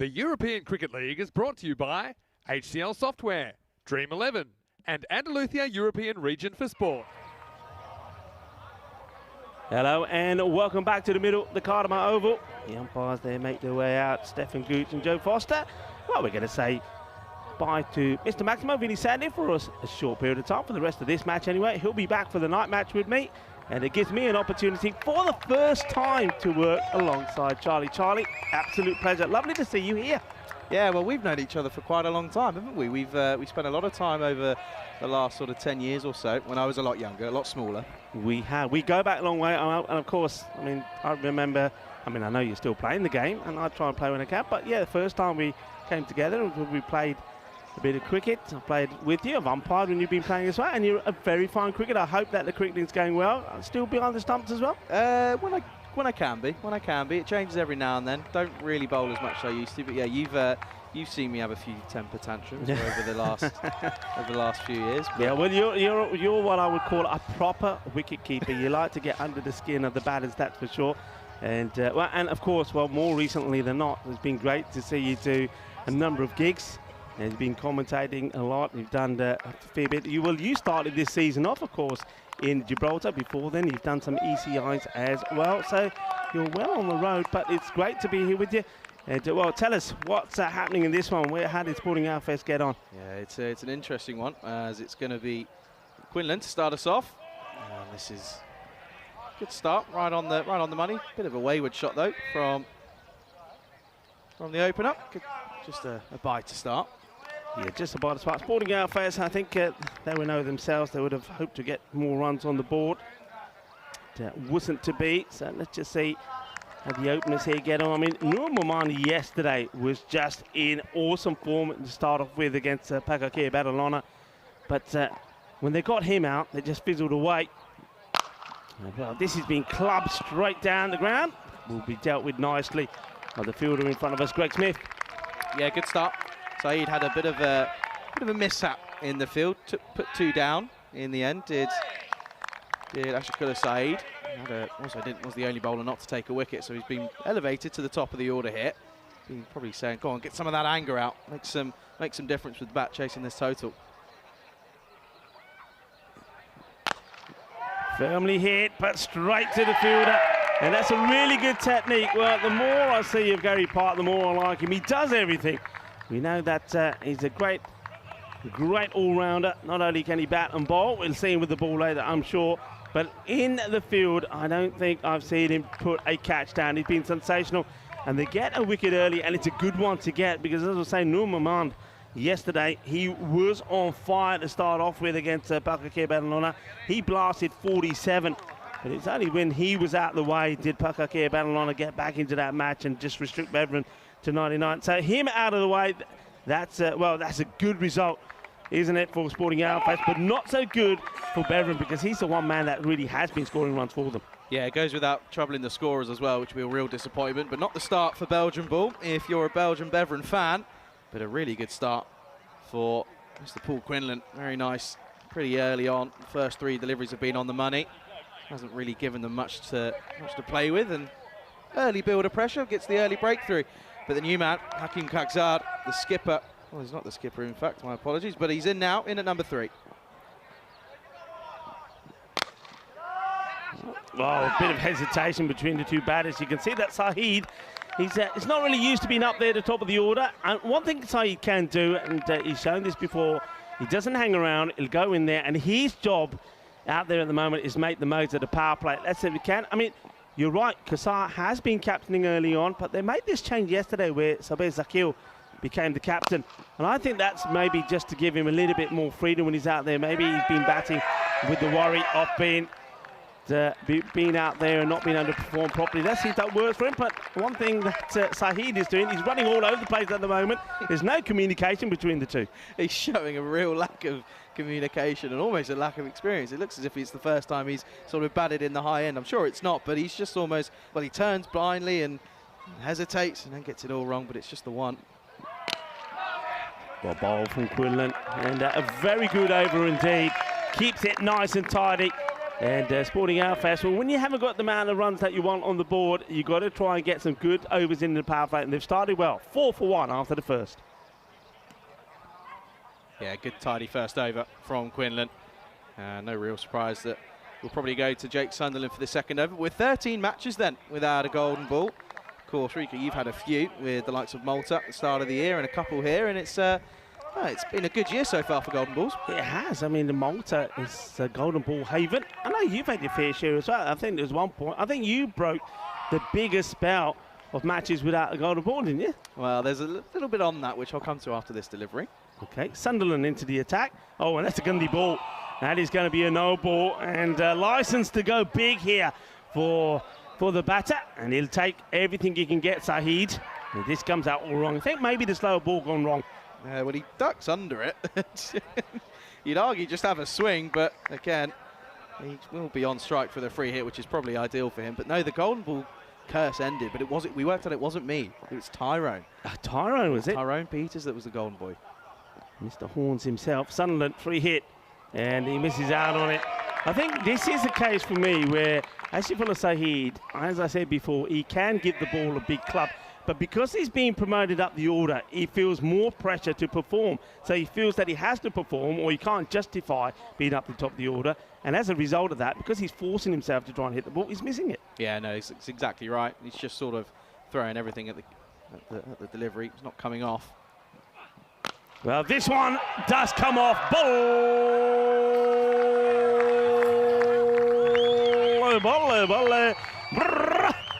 The European Cricket League is brought to you by HCL Software, Dream 11, and Andalusia European Region for Sport. Hello and welcome back to the middle, the Cardamom Oval. The umpires there make their way out, Stephen Gooch and Joe Foster. Well, we're going to say bye to Mr. Maximo Vinny Sandy for a short period of time, for the rest of this match anyway. He'll be back for the night match with me, and it gives me an opportunity for the first time to work alongside Charlie. Charlie, absolute pleasure. Lovely to see you here. Yeah, well, we've known each other for quite a long time, haven't we? We spent a lot of time over the last sort of 10 years or so, when I was a lot younger, a lot smaller. We have. We go back a long way, and of course, I mean, I remember, I know you're still playing the game, and I try and play when I can, but yeah, the first time we came together, we played a bit of cricket. I played with you, I've umpired when you've been playing as well, and you're a very fine cricketer. I hope that the cricketing's going well. Still behind the stumps as well? When I can be. It changes every now and then. Don't really bowl as much as I used to, but yeah, you've seen me have a few temper tantrums over the last few years. Yeah, well, you're what I would call a proper wicket keeper. You like to get under the skin of the batters, that's for sure. And and of course, more recently than not, it's been great to see you do a number of gigs. And you've been commentating a lot. You've done a fair bit. You started this season off, of course, in Gibraltar. Before then, you've done some ECIs as well. So you're well on the road, but it's great to be here with you. And well, tell us what's happening in this one. How did Sporting Outfest get on? Yeah, it's an interesting one, as it's going to be Quinlan to start us off. This is a good start, right on the money. Bit of a wayward shot though from the opener. Just a bye to start. Yeah, just about the spot. Sporting Outfest, I think they would know themselves. They would have hoped to get more runs on the board. That wasn't to be, so let's just see how the openers here get on. I mean, Nur Momani yesterday was just in awesome form to start off with against Pakakir Badalona. But when they got him out, they just fizzled away. Well, this has been clubbed straight down the ground. Will be dealt with nicely by the fielder in front of us, Greg Smith. Yeah, good start. Saeed had a bit of a mishap in the field. Put two down in the end. Did Ashakula Saeed. Also was the only bowler not to take a wicket, so he's been elevated to the top of the order here. Been probably saying, "Go on, get some of that anger out. Make some difference with the bat chasing this total." Firmly hit, but straight to the fielder. And that's a really good technique. Well, the more I see of Gary Park, the more I like him. He does everything. We know that he's a great all-rounder. Not only can he bat and bowl, we'll see him with the ball later, I'm sure. But in the field, I don't think I've seen him put a catch down. He's been sensational. And they get a wicket early, and it's a good one to get, because as I was saying, Nur Mamand yesterday, he was on fire to start off with against Pakakir Badalona. He blasted 47. But it's only when he was out of the way did Pakakir Badalona get back into that match and just restrict Beveren to 99. So him out of the way, that's a good result, isn't it, for Sporting Outfest, but not so good for Beveren, because he's the one man that really has been scoring runs for them. Yeah, it goes without troubling the scorers as well, which will be a real disappointment, but not the start for Belgian ball if you're a Belgian Beveren fan. But a really good start for Mr. Paul Quinlan. Very nice, pretty early on. The first three deliveries have been on the money. Hasn't really given them much to play with, and early build of pressure, gets the early breakthrough. But the new man, Hakim Kakzad, the skipper, well, he's not the skipper, in fact, my apologies, but he's in now, in at number 3. Oh, a bit of hesitation between the two batters. You can see that Saeed, he's not really used to being up there at the top of the order. And one thing Saeed can do, and he's shown this before, he doesn't hang around, he'll go in there, and his job out there at the moment is make the most of the power play. Let's see if we can. I mean, you're right, Kassar has been captaining early on, but they made this change yesterday where Sabir Zakil became the captain. And I think that's maybe just to give him a little bit more freedom when he's out there. Maybe he's been batting with the worry of being out there and not being able to perform properly. Let's see if that works for him. But one thing that Saeed is doing, he's running all over the place at the moment. There's no communication between the two. He's showing a real lack of communication and almost a lack of experience. It looks as if it's the first time he's sort of batted in the high end. I'm sure it's not, but he's just almost, well, he turns blindly and hesitates and then gets it all wrong, but it's just the one. Well, ball from Quinlan, and a very good over indeed. Keeps it nice and tidy. And Sporting Outfast, well, when you haven't got the amount of runs that you want on the board, you've got to try and get some good overs into the power play, and they've started well. 4 for 1 after the first. Yeah, good tidy first over from Quinlan. No real surprise that we'll probably go to Jake Sunderland for the second over. With 13 matches then without a golden ball. Of course, Rika, you've had a few with the likes of Malta at the start of the year and a couple here, and it's been a good year so far for golden balls. It has. I mean, the Malta is a golden ball haven. I know you've had your fair share as well. I think there's one point. I think you broke the biggest spell of matches without a golden ball, didn't you? Well, there's a little bit on that, which I'll come to after this delivery. Okay, Sunderland into the attack. Oh, and that's a gundy ball. That is going to be a no ball, and license to go big here for the batter, and he'll take everything he can get, Saeed. And this comes out all wrong. I think maybe the slower ball gone wrong. Well, he ducks under it. You'd argue just have a swing, but again, he will be on strike for the free hit, which is probably ideal for him. But no, the golden ball curse ended, but it wasn't. We worked out it wasn't me. It was Tyrone. Tyrone, was it? Tyrone Peters that was the golden boy. Mr. Horns himself. Sunderland free hit, and he misses out on it. I think this is a case for me where, as you follow Saeed, as I said before, he can give the ball a big club. But because he's being promoted up the order, he feels more pressure to perform. So he feels that he has to perform, or he can't justify being up the top of the order. And as a result of that, because he's forcing himself to try and hit the ball, he's missing it. Yeah, no, it's exactly right. He's just sort of throwing everything at the delivery. It's not coming off. Well, this one does come off.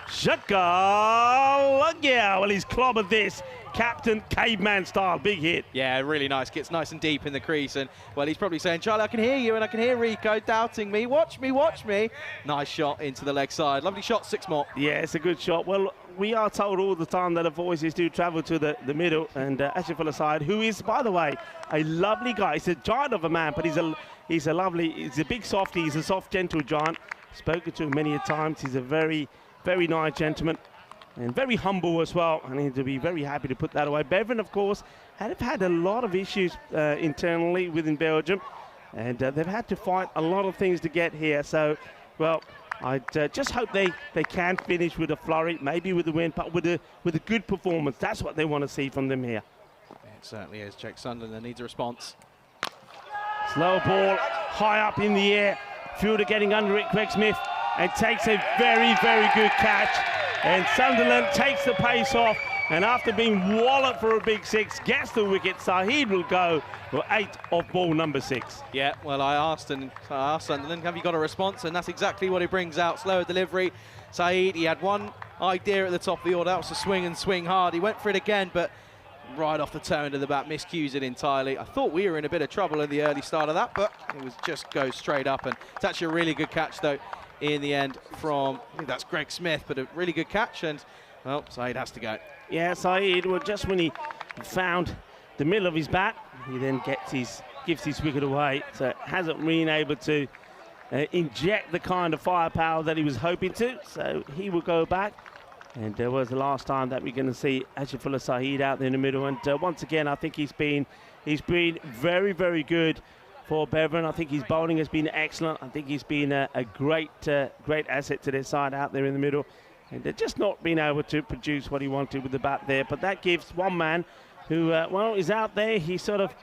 Shaka, well, he's clobbered this. Captain Caveman style, big hit. Yeah, really nice. Gets nice and deep in the crease, and well, he's probably saying, Charlie, I can hear you, and I can hear Rico doubting me. Watch me, watch me. Nice shot into the leg side. Lovely shot, 6 more. Yeah, it's a good shot. Well, we are told all the time that the voices do travel to the middle, and Ashiful aside, who is, by the way, a lovely guy. He's a giant of a man, but he's a big softy. He's a soft, gentle giant. Spoken to him many a times. He's a very, very nice gentleman. And very humble as well. I need to be very happy to put that away. Bevan, of course, have had a lot of issues internally within Belgium. And they've had to fight a lot of things to get here. So, well, I just hope they can finish with a flurry, maybe with a win, but with a good performance. That's what they want to see from them here. Yeah, it certainly is. Jake Sunderland needs a response. Slow ball, high up in the air. Fielder getting under it, Craig Smith, and takes a very, very good catch. And Sunderland takes the pace off, and after being walloped for a big 6, gets the wicket. Saeed will go for 8 of ball number 6. Yeah, well, I asked Sunderland, have you got a response? And that's exactly what he brings out. Slower delivery. Saeed, he had one idea at the top of the order. That was to swing and swing hard. He went for it again, but right off the toe into the bat, miscues it entirely. I thought we were in a bit of trouble in the early start of that, but it was just go straight up. And it's actually a really good catch, though, in the end from, I think that's Greg Smith, but a really good catch, and well, Saeed has to go. Yeah, Saeed, well, just when he found the middle of his bat, he then gives his wicket away, so hasn't been able to inject the kind of firepower that he was hoping to, so he will go back. And there was the last time that we're going to see Ashifullah Saeed out there in the middle, and once again, I think he's been very, very good for Bevan. I think his bowling has been excellent. I think he's been a great asset to their side out there in the middle. And they're just not been able to produce what he wanted with the bat there. But that gives one man who, is out there. He's sort of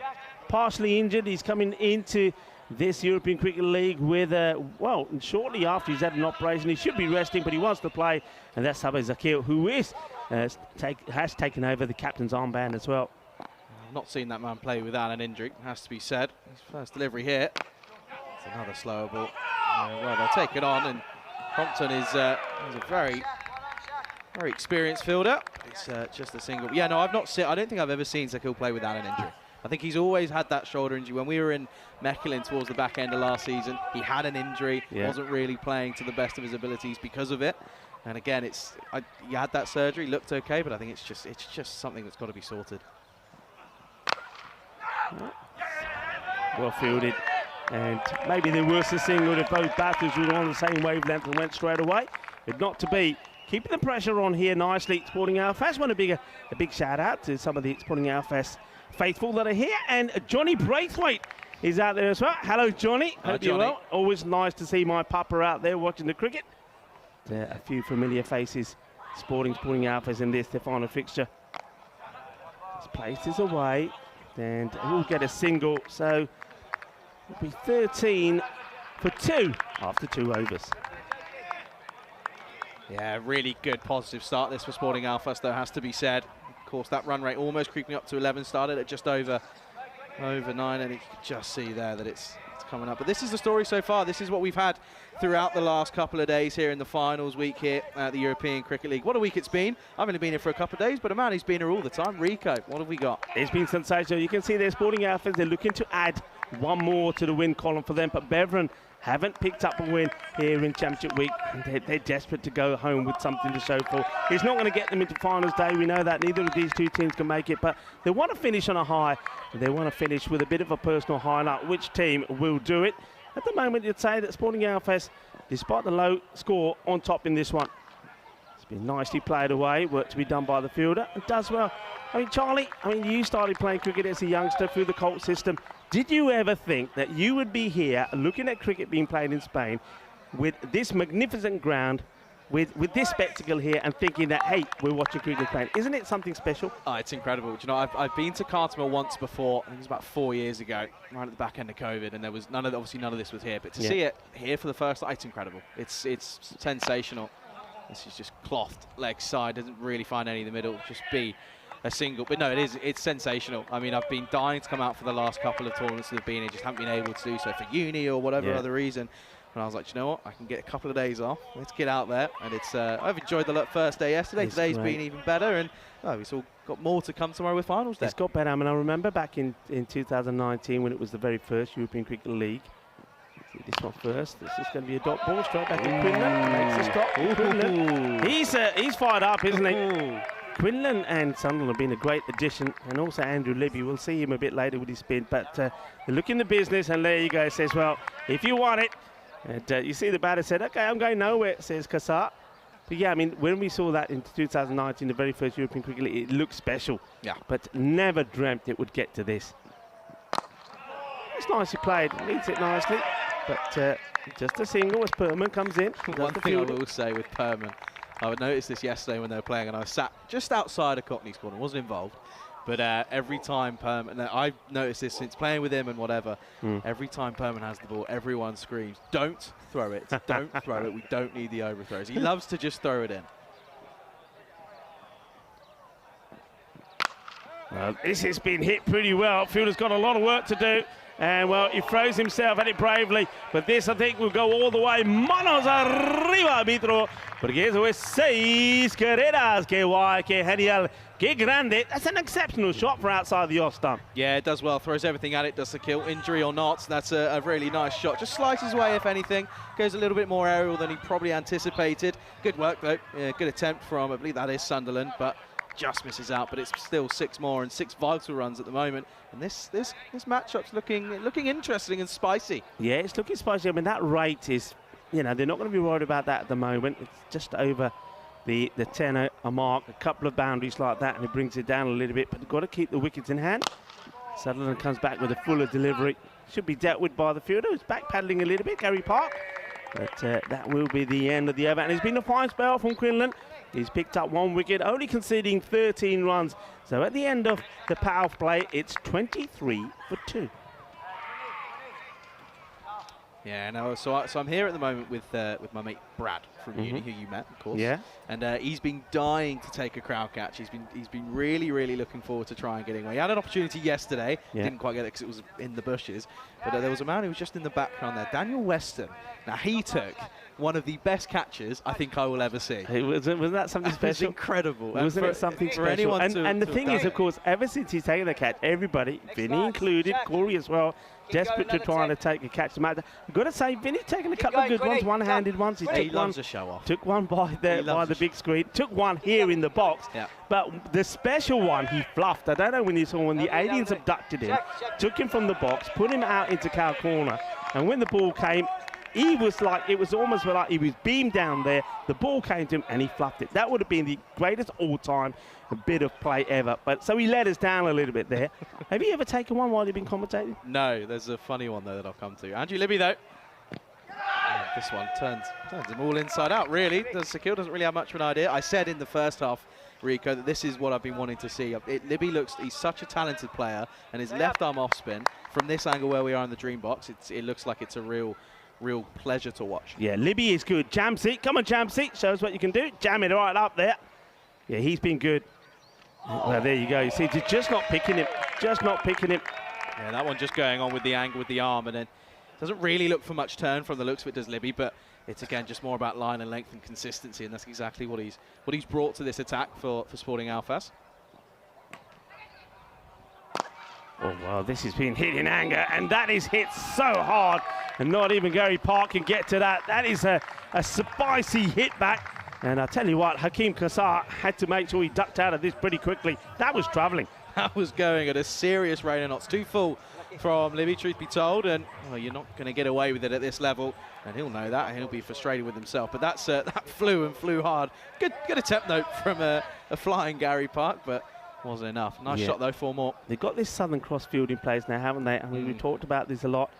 partially injured. He's coming into this European Cricket League with, shortly after he's had an operation. He should be resting, but he wants to play. And that's Sabah Zakir, who has taken over the captain's armband as well. Not seen that man play without an injury, has to be said. His first delivery here. It's another slower ball. Well, they'll take it on, and Compton is a very, very experienced fielder. It's just a single. Yeah, no, I don't think I've ever seen Zakil play without an injury. I think he's always had that shoulder injury. When we were in Mechelen towards the back end of last season, he had an injury, wasn't really playing to the best of his abilities because of it. And again, he had that surgery, looked okay, but I think it's just something that's got to be sorted. Well fielded, and maybe the worst thing would have both batters were on the same wavelength and went straight away, but not to be. Keeping the pressure on here nicely. Sporting Outfast, want a big shout out to some of the Sporting Outfast faithful that are here, and Johnny Braithwaite is out there as well. Hello, Johnny. Hope you're well. Always nice to see my papa out there watching the cricket. A few familiar faces. Sporting Alphas in this, their final fixture. This place is away, and he'll get a single, so it'll be 13 for 2 after 2 overs. Yeah, really good positive start this for Sporting Alphas, though, has to be said. Of course, that run rate almost creeping up to 11, started at just over 9, and you can just see there that it's coming up. But this is the story so far. This is what we've had throughout the last couple of days here in the finals week here at the European Cricket League. What a week it's been. I've only been here for a couple of days, but a man who's been here all the time. Rico, what have we got? It's been sensational. You can see their Sporting Alphas, they're looking to add one more to the win column for them, but Beveren haven't picked up a win here in Championship Week, and they're desperate to go home with something to show for. It's not going to get them into finals day, we know that. Neither of these two teams can make it, but they want to finish on a high, and they want to finish with a bit of a personal highlight. Which team will do it? At the moment, you'd say that Sporting Alphas, despite the low score, on top in this one. It's been nicely played away, work to be done by the fielder, and does well. I mean, Charlie, you started playing cricket as a youngster through the Colt system. Did you ever think that you would be here looking at cricket being played in Spain with this magnificent ground, with this spectacle here, and thinking that, hey, we're watching cricket playing? Isn't it something special? Oh, it's incredible. Do you know, I've been to Cartmel once before. I think it was about 4 years ago, right at the back end of COVID, and there was obviously none of this was here. But to see it here for the first time, it's incredible. It's sensational. This is just clothed leg side. Doesn't really find any in the middle. Just be a single. But no, it's sensational. I mean, I've been dying to come out for the last couple of tournaments that have been here. Just haven't been able to do so for uni or whatever other reason. And I was like, you know what? I can get a couple of days off. Let's get out there. And it's I've enjoyed the first day yesterday. Today's been even better. And it's all got more to come tomorrow with finals day. It's got better. I mean, I remember back in 2019 when it was the very first European Cricket League. See this one first. This is going to be a dot ball straight back to Quinlan. Makes a stop. Quinlan. He's fired up, isn't he? Quinlan and Sunderland have been a great addition, and also Andrew Libby. We'll see him a bit later with his spin, but they look in the business, and there you go. Says, well, if you want it, and you see the batter said, okay, I'm going nowhere, says Kassar. But yeah, I mean, when we saw that in 2019, the very first European Cricket League, it looked special. Yeah. But never dreamt it would get to this. It's nicely played, leads it nicely, but just a single as Perman comes in. One thing I will say with Perman, I would notice this yesterday when they were playing, and I sat just outside of Cockney's corner, wasn't involved. But every time Perman, and I've noticed this since playing with him and whatever, every time Perman has the ball, everyone screams, don't throw it, don't throw it, we don't need the overthrows. He loves to just throw it in. Well, this has been hit pretty well. Fielder's got a lot of work to do. And, well, he throws himself at it bravely. But this, I think, will go all the way. Manos arriba, arbitro. Porque eso es 6 carreras. Que guay, que genial, que grande. That's an exceptional shot for outside the off stump. Yeah, it does well. Throws everything at it. Does the kill. Injury or not, that's a really nice shot. Just slices away, if anything. Goes a little bit more aerial than he probably anticipated. Good work, though. Yeah, good attempt from, I believe that is Sunderland. But just misses out, but it's still 6 more and 6 vital runs at the moment. And this matchup's looking interesting and spicy. Yeah, it's looking spicy. I mean, that rate is, they're not going to be worried about that at the moment. It's just over the 10 mark, a couple of boundaries like that, and it brings it down a little bit. But they've got to keep the wickets in hand. Sutherland comes back with a fuller delivery. Should be dealt with by the fielder, who's back paddling a little bit, Gary Park. But that will be the end of the over. And it's been a fine spell from Quinlan. He's picked up 1 wicket, only conceding 13 runs. So at the end of the power play, it's 23 for 2. Yeah, no. So I'm here at the moment with my mate Brad from uni, who you met, of course. Yeah. And he's been dying to take a crowd catch. He's been really looking forward to trying getting away. He had an opportunity yesterday. Yeah. Didn't quite get it because it was in the bushes. But there was a man who was just in the background there, Daniel Weston. Now he took one of the best catches I think I will ever see. Wasn't that something special? It was incredible. Wasn't it something for special? anyone and the thing is, of course, ever since he's taken the catch, everybody, Vinny included, Corey as well, desperate to try and take a catch. I've got to say, Vinny's taken a couple of good ones, one-handed ones. He loves a show off. Took one by the big screen, took one here in the box. Yeah. But the special one he fluffed. I don't know when you saw when the aliens abducted him, took him from the box, put him out into cow corner, and when the ball came, he was like, it was almost like he was beamed down there. The ball came to him and he fluffed it. That would have been the greatest all-time bit of play ever. But so he let us down a little bit there. Have you ever taken one while you've been commentating? No, there's a funny one though that I'll come to. Andrew Libby though. Yeah, this one turns him all inside out, really. Sakil doesn't really have much of an idea. I said in the first half, Rico, that this is what I've been wanting to see. Libby he's such a talented player, and his left arm off spin, from this angle where we are in the dream box, it looks like it's a real pleasure to watch. Yeah, Libby is good. Jamsey, come on Jamsey, show us what you can do. Jam it right up there. Yeah, he's been good. Well, there you go. You see, just not picking him. Just not picking him. Yeah, that one just going on with the angle with the arm, and then doesn't really look for much turn from the looks of it, does Libby, but it's again just more about line and length and consistency, and that's exactly what he's brought to this attack for Sporting Alphas. Oh, well, this has been hit in anger, and that is hit so hard, and not even Gary Park can get to that. That is a spicy hit back. And I tell you what, Hakeem Kassar had to make sure he ducked out of this pretty quickly. That was travelling. That was going at a serious rate of knots. Too full from Libby, truth be told, and well, you're not going to get away with it at this level, and he'll know that, and he'll be frustrated with himself. But that's that flew hard. Good attempt note from a flying Gary Park, but wasn't enough. Nice shot though, 4 more. They've got this Southern Cross field in place now, haven't they? I mean, we talked about this a lot.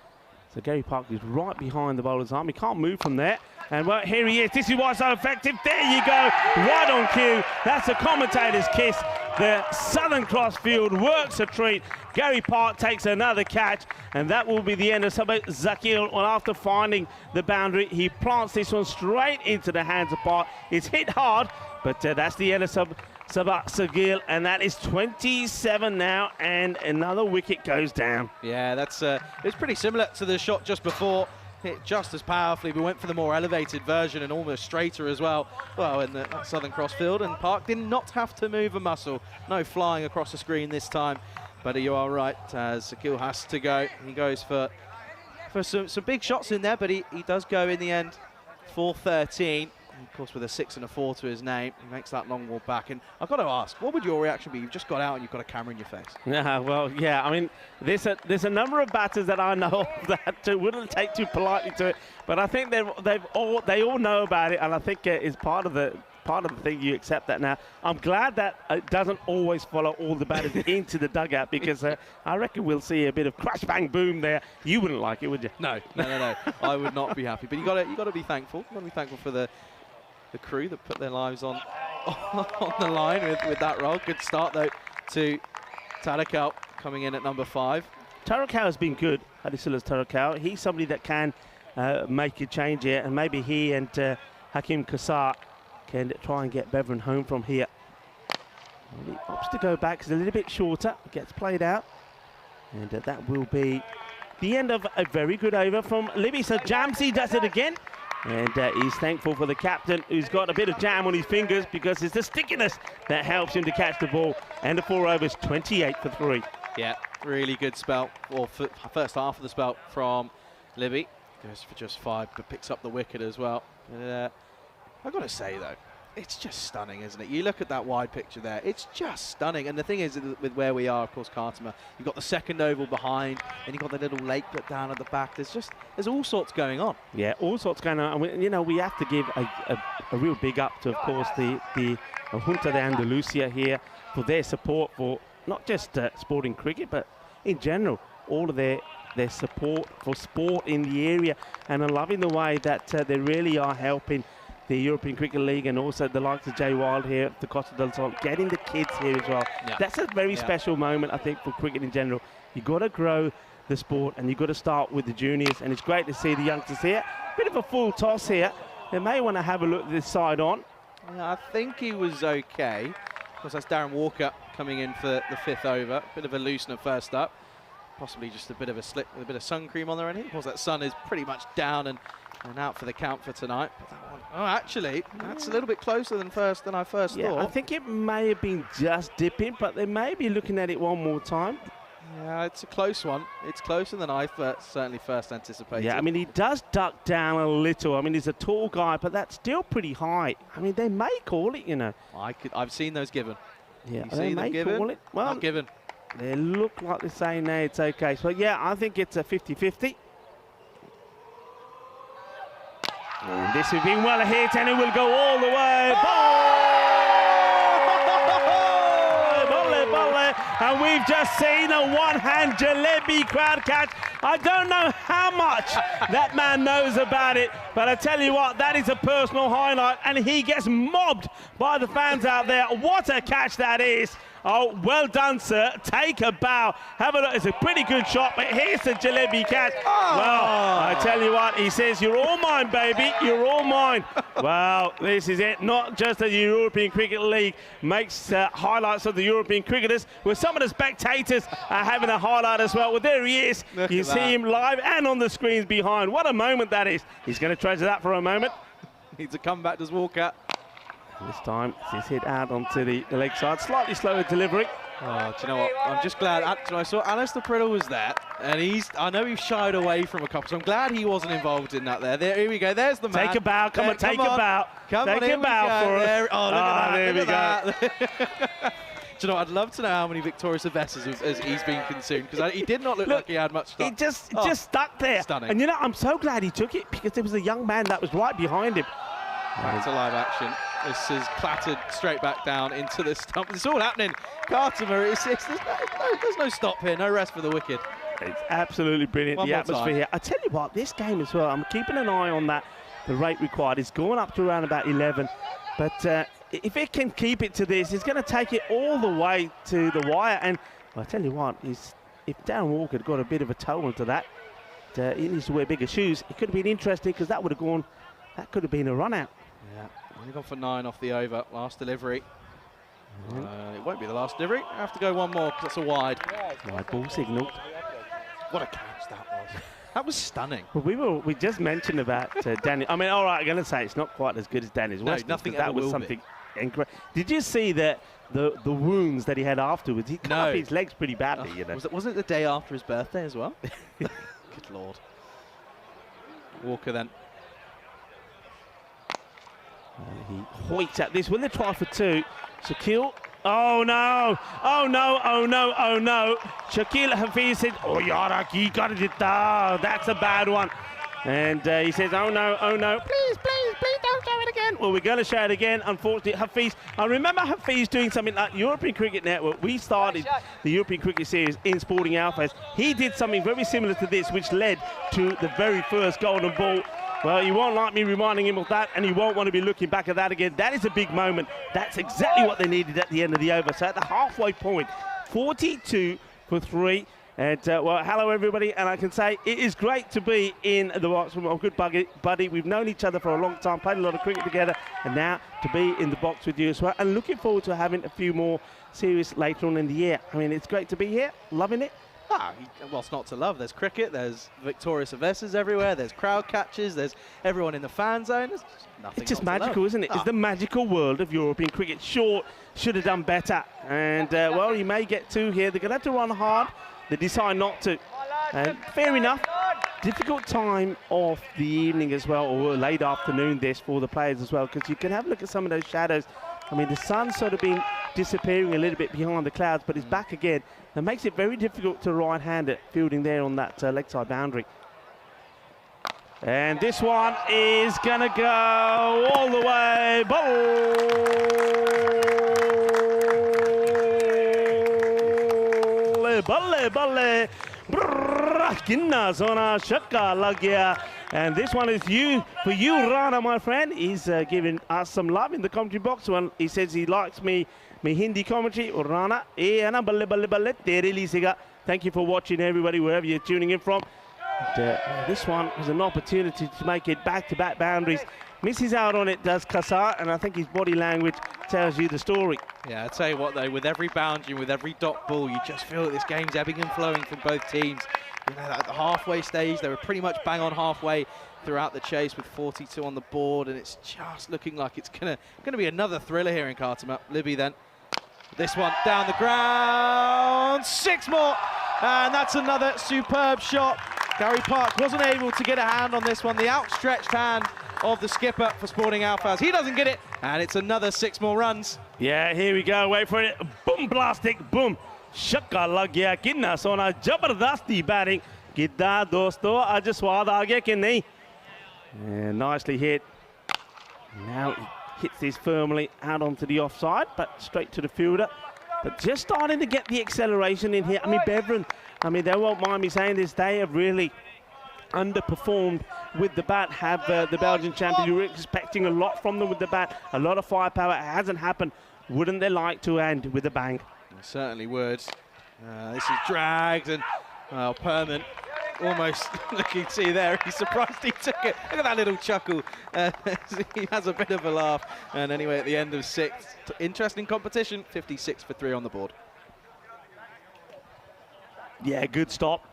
So Gary Park is right behind the bowler's arm. He can't move from there. And well, here he is. This is what's so effective. There you go. Right on cue. That's a commentator's kiss. The Southern Cross field works a treat. Gary Park takes another catch. And that will be the end of Zakil. Well, after finding the boundary, he plants this one straight into the hands of Park. It's hit hard, but that's the end of Sabah Sagil, and that is 27 now, and another wicket goes down. Yeah, it's pretty similar to the shot just before. Hit just as powerfully. We went for the more elevated version and almost straighter as well. Well, in the Southern Cross field, and Park did not have to move a muscle. No flying across the screen this time. But you are right, as Sakil has to go. He goes for some big shots in there, but he does go in the end for 13. Of course, with a 6 and a 4 to his name, he makes that long walk back. And I've got to ask, what would your reaction be? You've just got out and you've got a camera in your face. Yeah, well, yeah. I mean, there's a number of batters that I know that wouldn't take too politely to it, but I think they all know about it, and I think it's part of the thing. You accept that now. I'm glad that it doesn't always follow all the batters into the dugout, because I reckon we'll see a bit of crash bang boom there. You wouldn't like it, would you? No. I would not be happy. But you got to be thankful. You got to be thankful for the crew that put their lives on the line with that role. Good start though to Tarakal coming in at number 5. Tarakal has been good. Hadisilas Tarakal. He's somebody that can make a change here, and maybe he and Hakeem Kassar can try and get Bevan home from here. And he opts to go back. It's a little bit shorter. It gets played out, and that will be the end of a very good over from Libby. So Jamsey does it again. And he's thankful for the captain, who's got a bit of jam on his fingers, because it's the stickiness that helps him to catch the ball. And the 4 overs, 28 for 3. Yeah, really good spell, or first half of the spell from Libby. Goes for just 5, but picks up the wicket as well. I've got to say, though, it's just stunning, isn't it? You look at that wide picture there, it's just stunning. And the thing is, with where we are, of course, Khartoum, you've got the second oval behind, and you've got the little lake put down at the back. There's all sorts going on. Yeah, all sorts going on. And we have to give a real big up to, of course, the Junta de Andalusia here for their support for not just sporting cricket, but in general, all of their support for sport in the area. And I'm loving the way that they really are helping the European Cricket League, and also the likes of Jay Wild here, the Costa del Sol, getting the kids here as well. Yeah. That's a very special moment, I think, for cricket in general. You've got to grow the sport, and you've got to start with the juniors, and it's great to see the youngsters here. Bit of a full toss here. They may want to have a look at this side on. I think he was okay. Of course, that's Darren Walker coming in for the 5th over. Bit of a loosener first up. Possibly just a bit of a slip with a bit of sun cream on there. And of course, that sun is pretty much down and out for the count for tonight. But that one, oh, actually, that's a little bit closer than I first thought. I think it may have been just dipping, but they may be looking at it one more time. Yeah, it's a close one. It's closer than I certainly first anticipated. Yeah, I mean, he does duck down a little. I mean, he's a tall guy, but that's still pretty high. I mean, they may call it, you know. I've seen those given. Yeah, they may call it. Well, not given. They look like they're saying, no, it's okay. So, yeah, I think it's a 50-50. And this has been well hit, and it will go all the way. And we've just seen a one-hand Jalebi crowd catch. I don't know how much that man knows about it, but I tell you what, that is a personal highlight, and he gets mobbed by the fans out there. What a catch that is. Oh, well done, sir. Take a bow. Have a look. It's a pretty good shot, but here's the Jalebi catch. Oh. Well, I tell you what, he says, you're all mine, baby. You're all mine. Well, this is it. Not just the European Cricket League makes highlights of the European cricketers, where some of the spectators are having a highlight as well. Well, there he is. You see him live and on the screens behind. What a moment that is. He's going to treasure that for a moment. Needs a comeback, does Walker. This time, he's hit out onto the leg side. Slightly slower delivery. Oh, do you know what? I'm just glad. I saw Alistair Priddle was there, and I know he shied away from a couple, so I'm glad he wasn't involved in that there. Here we go. There's the man. Take a bow. Come on, take a bow. Come on, take a bow for us. Oh, look at that. There we go. Do you know, I'd love to know how many Victoria Silvestris has he's been consumed, because he did not look like he had much stuff. He just stuck there. Stunning. And you know, I'm so glad he took it, because there was a young man that was right behind him. Back to live action. This is clattered straight back down into the stump. It's all happening. Cartimer, there's no stop here, no rest for the wicked. It's absolutely brilliant, the atmosphere here. I tell you what, this game as well, I'm keeping an eye on that. The rate required is going up to around about 11. But if it can keep it to this, it's going to take it all the way to the wire. And I tell you what, if Darren Walker had got a bit of a toe onto that, he needs to wear bigger shoes. It could have been interesting, because that would have gone, that could have been a run out. Yeah, only gone for 9 off the over. Last delivery. It won't be the last delivery. I have to go one more, because that's a wide. Wide ball signal. What a catch that was. That was stunning. Well, we just mentioned about Danny. I mean, all right, I'm going to say it's not quite as good as Danny's. No, nothing. That was something incredible. Did you see that the wounds that he had afterwards? He cut up his legs pretty badly. You know. Wasn't it the day after his birthday as well? Good Lord. Walker then. He hoits at this. Will they try for 2? Shaquille. Oh no! Oh no! Oh no! Oh no! Shaquille Hafiz said, "Oh yara ki kar ditta." That's a bad one. And he says, "Oh no! Oh no! Please, please, please don't show it again." Well, we're going to show it again. Unfortunately, Hafiz. I remember Hafiz doing something like European Cricket Network. We started the European Cricket Series in Sporting Alphas. He did something very similar to this, which led to the very first golden ball. Well, he won't like me reminding him of that, and he won't want to be looking back at that again. That is a big moment. That's exactly what they needed at the end of the over. So at the halfway point, 42 for 3. And, well, hello, everybody. And I can say it is great to be in the box with my good buddy. We've known each other for a long time, played a lot of cricket together, and now to be in the box with you as well. And looking forward to having a few more series later on in the year. I mean, it's great to be here, loving it. What's not to love? There's cricket, there's Victoria Silvestris everywhere, there's crowd catches, there's everyone in the fan zone. There's nothing. It's just magical, isn't it? It's the magical world of European cricket. Short should have done better. And, well, you may get 2 here. They're going to have to run hard. They decide not to. And fair enough. Difficult time of the evening as well, or late afternoon this for the players as well, because you can have a look at some of those shadows. I mean, the sun's sort of been disappearing a little bit behind the clouds, but it's back again. That makes it very difficult to right-hand it, fielding there on that leg side boundary. And this one is going to go all the way. Balle, balle. And this one is for you, Rana, my friend. He's giving us some love in the commentary box. When he says he likes me Hindi commentary. Rana, balle, balle, balle. Thank you for watching, everybody, wherever you're tuning in from. And, this one was an opportunity to make it back-to-back boundaries. Misses out on it, does Kassar, and I think his body language tells you the story. Yeah, I tell you what, though, with every boundary, with every dot ball, you just feel that this game's ebbing and flowing from both teams. You know, at the halfway stage, they were pretty much bang on halfway throughout the chase with 42 on the board, and it's just looking like it's gonna be another thriller here in Cartimer. Libby then. This one down the ground, 6 more, and that's another superb shot. Gary Park wasn't able to get a hand on this one. The outstretched hand of the skipper for Sporting Alphas. He doesn't get it, and it's another 6 more runs. Yeah, here we go. Wait for it. Boom, plastic, boom. Shakka lag gaya. Kinna sona jabardasti batting. Kidda dosto, aaj swad aa gaya ki nahi? And nicely hit. Now he hits this firmly out onto the offside, but straight to the fielder. But just starting to get the acceleration in here. I mean, Beveren, I mean, they won't mind me saying this, they have really underperformed with the bat, have the Belgian champions. You were expecting a lot from them with the bat, a lot of firepower. It hasn't happened. Wouldn't they like to end with a bang? I certainly would. This is dragged, and Perman almost, look, you can see there, he's surprised he took it. Look at that little chuckle. He has a bit of a laugh. And anyway, at the end of 6, interesting competition, 56 for 3 on the board. Yeah, good stop.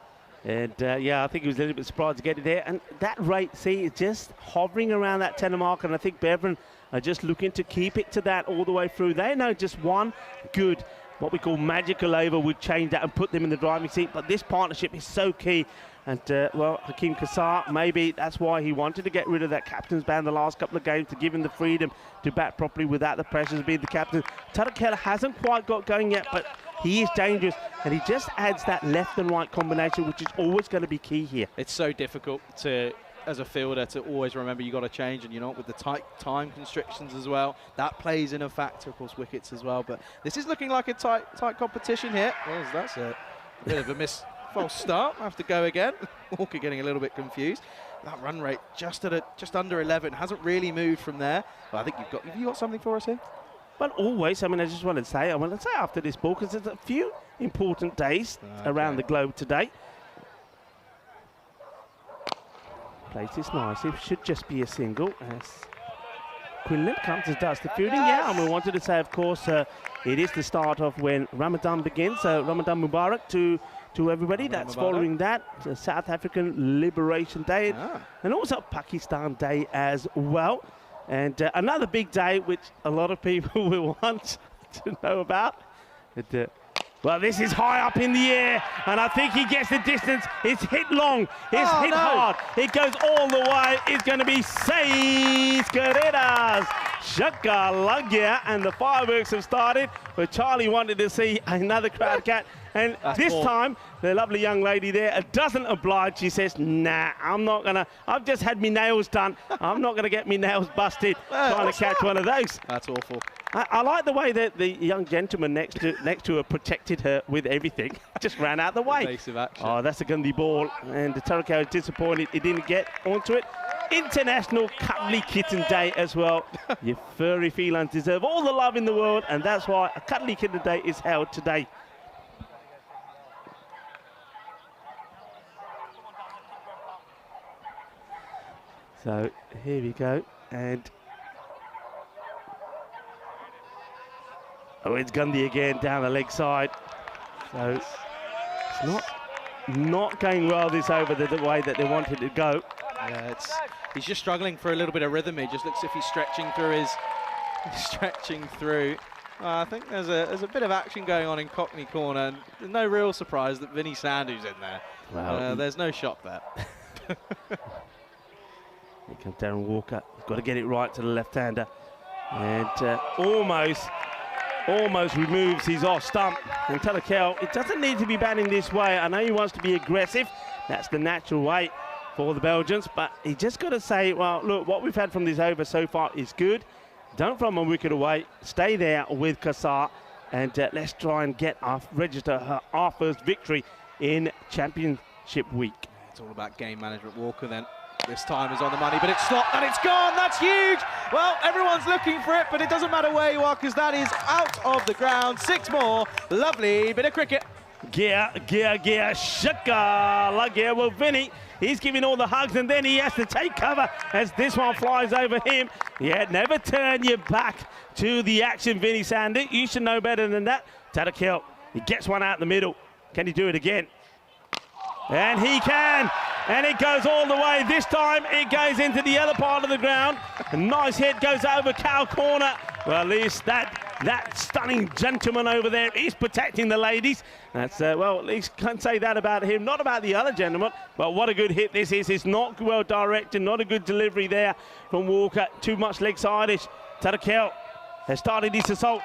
And yeah, I think he was a little bit surprised to get it there. And that rate, see, is just hovering around that 10 mark. And I think Beveren are just looking to keep it to that all the way through. They know just one good, what we call magical over, would change that and put them in the driving seat. But this partnership is so key. And, well, Hakeem Kassar, maybe that's why he wanted to get rid of that captain's band the last couple of games, to give him the freedom to bat properly without the pressures of being the captain. Tarakela hasn't quite got going yet, but he is dangerous, and he just adds that left and right combination, which is always going to be key here. It's so difficult to, as a fielder, to always remember you got to change, and you know, with the tight time constrictions as well, that plays in a factor, of course, wickets as well. But this is looking like a tight competition here. Well, that's a bit of a false start. I have to go again. Walker getting a little bit confused. That run rate just under 11, hasn't really moved from there. But I think have you got something for us here? But always, I mean, I just want to say after this ball, because there's a few important days around the globe today. Plays this nicely. Should just be a single as Quinlan comes and does the fielding. Yeah, and we wanted to say, of course, it is the start of when Ramadan begins. Ramadan Mubarak to everybody. That's following that, South African Liberation Day, and also Pakistan Day as well. And another big day, which a lot of people will want to know about. Well, this is high up in the air, and I think he gets the distance. It's hit long. It's hit hard. It goes all the way. It's going to be 6 carreras. Shaka Lagya, and the fireworks have started. But Charlie wanted to see another crowd cat. And this time, the lovely young lady there doesn't oblige. She says, nah, I'm not going to. I've just had me nails done. I'm not going to get me nails busted trying to catch one of those. That's awful. I like the way that the young gentleman next to her protected her with everything. Just ran out the way. Evasive action. Oh, that's a Gandhi ball. And the Tarakau is disappointed he didn't get onto it. International Cuddly Kitten Day as well. Your furry felines deserve all the love in the world, and that's why a Cuddly Kitten Day is held today. So here we go, and it's Gundy again down the leg side. So it's not going well this over the way that they wanted to go. Yeah, he's just struggling for a little bit of rhythm. He just looks as if he's stretching through. I think there's a bit of action going on in Cockney Corner, and no real surprise that Vinny Sandhu's in there. Well, there's no shock there. Here comes Darren Walker. He's got to get it right to the left-hander, and almost removes his off stump. And Tarakau, it doesn't need to be batting this way. I know he wants to be aggressive. That's the natural way for the Belgians, but he just got to say, well, look, what we've had from this over so far is good. Don't throw 1 wicket away. Stay there with Kassar, and let's try and register our first victory in Championship Week. It's all about game management. Walker then. This time is on the money, but it's slopped and it's gone. That's huge. Well, everyone's looking for it, but it doesn't matter where you are because that is out of the ground. 6 more. Lovely bit of cricket. Shaka Lagya. Well, Vinny, he's giving all the hugs, and then he has to take cover as this one flies over him. Yeah, never turn your back to the action, Vinny Sandy. You should know better than that. Tarakau, he gets one out in the middle. Can he do it again? And he can. And it goes all the way. This time it goes into the other part of the ground. A nice hit goes over cow corner. Well, at least that stunning gentleman over there is protecting the ladies. That's, well, at least can't say that about him, not about the other gentleman. But what a good hit this is. It's not well directed, not a good delivery there from Walker. Too much leg side-ish. Tarakau has started his assault.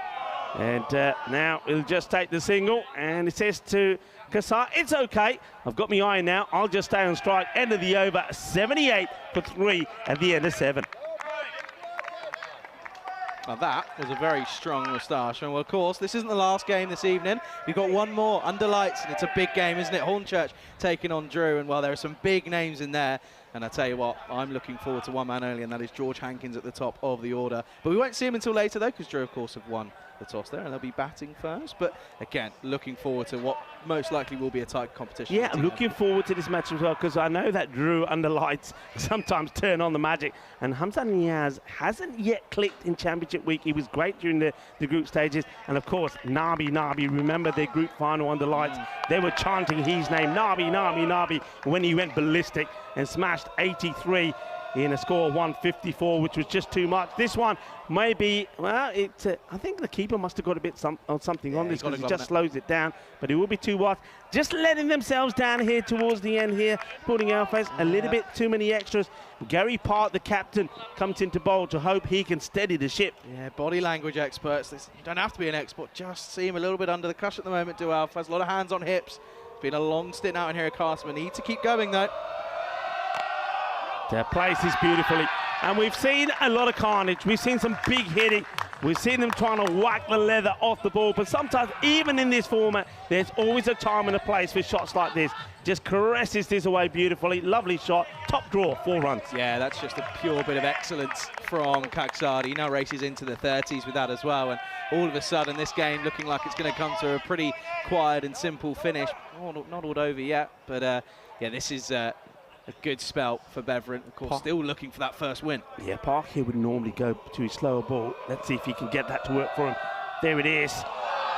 And now he'll just take the single, and it says to Kassar, it's okay. I've got my eye now. I'll just stay on strike. End of the over, 78 for 3 at the end of 7. Well, that was a very strong moustache. And, well, of course, this isn't the last game this evening. We've got one more under lights, and it's a big game, isn't it? Hornchurch taking on Drew, and, well, there are some big names in there. And I tell you what, I'm looking forward to one man only, and that is George Hankins at the top of the order. But we won't see him until later, though, because Drew, of course, have won the toss there, and they'll be batting first. But, again, looking forward to what most likely will be a tight competition. Yeah, I'm looking forward to this match as well, because I know that Drew under lights sometimes turn on the magic, and Hamza Niaz hasn't yet clicked in Championship Week. He was great during the group stages, and of course Nabi, remember their group final under lights, they were chanting his name, Nabi, when he went ballistic and smashed 83 in a score of 154, which was just too much. This one maybe, well, I think the keeper must have got a bit something on this, because it just slows it down, but it will be too much. Just letting themselves down here towards the end here, putting our face a little bit too many extras. Gary Part, the captain, comes into bowl to hope he can steady the ship. Yeah, body language experts. You don't have to be an expert, just seem a little bit under the cushion at the moment, do Alf. Has a lot of hands on hips. It's been a long stint out in here at Cartman. Need to keep going, though. Their place is beautifully. And we've seen a lot of carnage. We've seen some big hitting. We've seen them trying to whack the leather off the ball. But sometimes, even in this format, there's always a time and a place for shots like this. Just caresses this away beautifully. Lovely shot. Top draw, 4 runs. Yeah, that's just a pure bit of excellence from Kaksar. He now races into the 30s with that as well. And all of a sudden, this game looking like it's going to come to a pretty quiet and simple finish. Not all over yet. But, yeah, this is... a good spell for Beveren, of course, still looking for that first win. Yeah, Park here would normally go to his slower ball. Let's see if he can get that to work for him. There it is.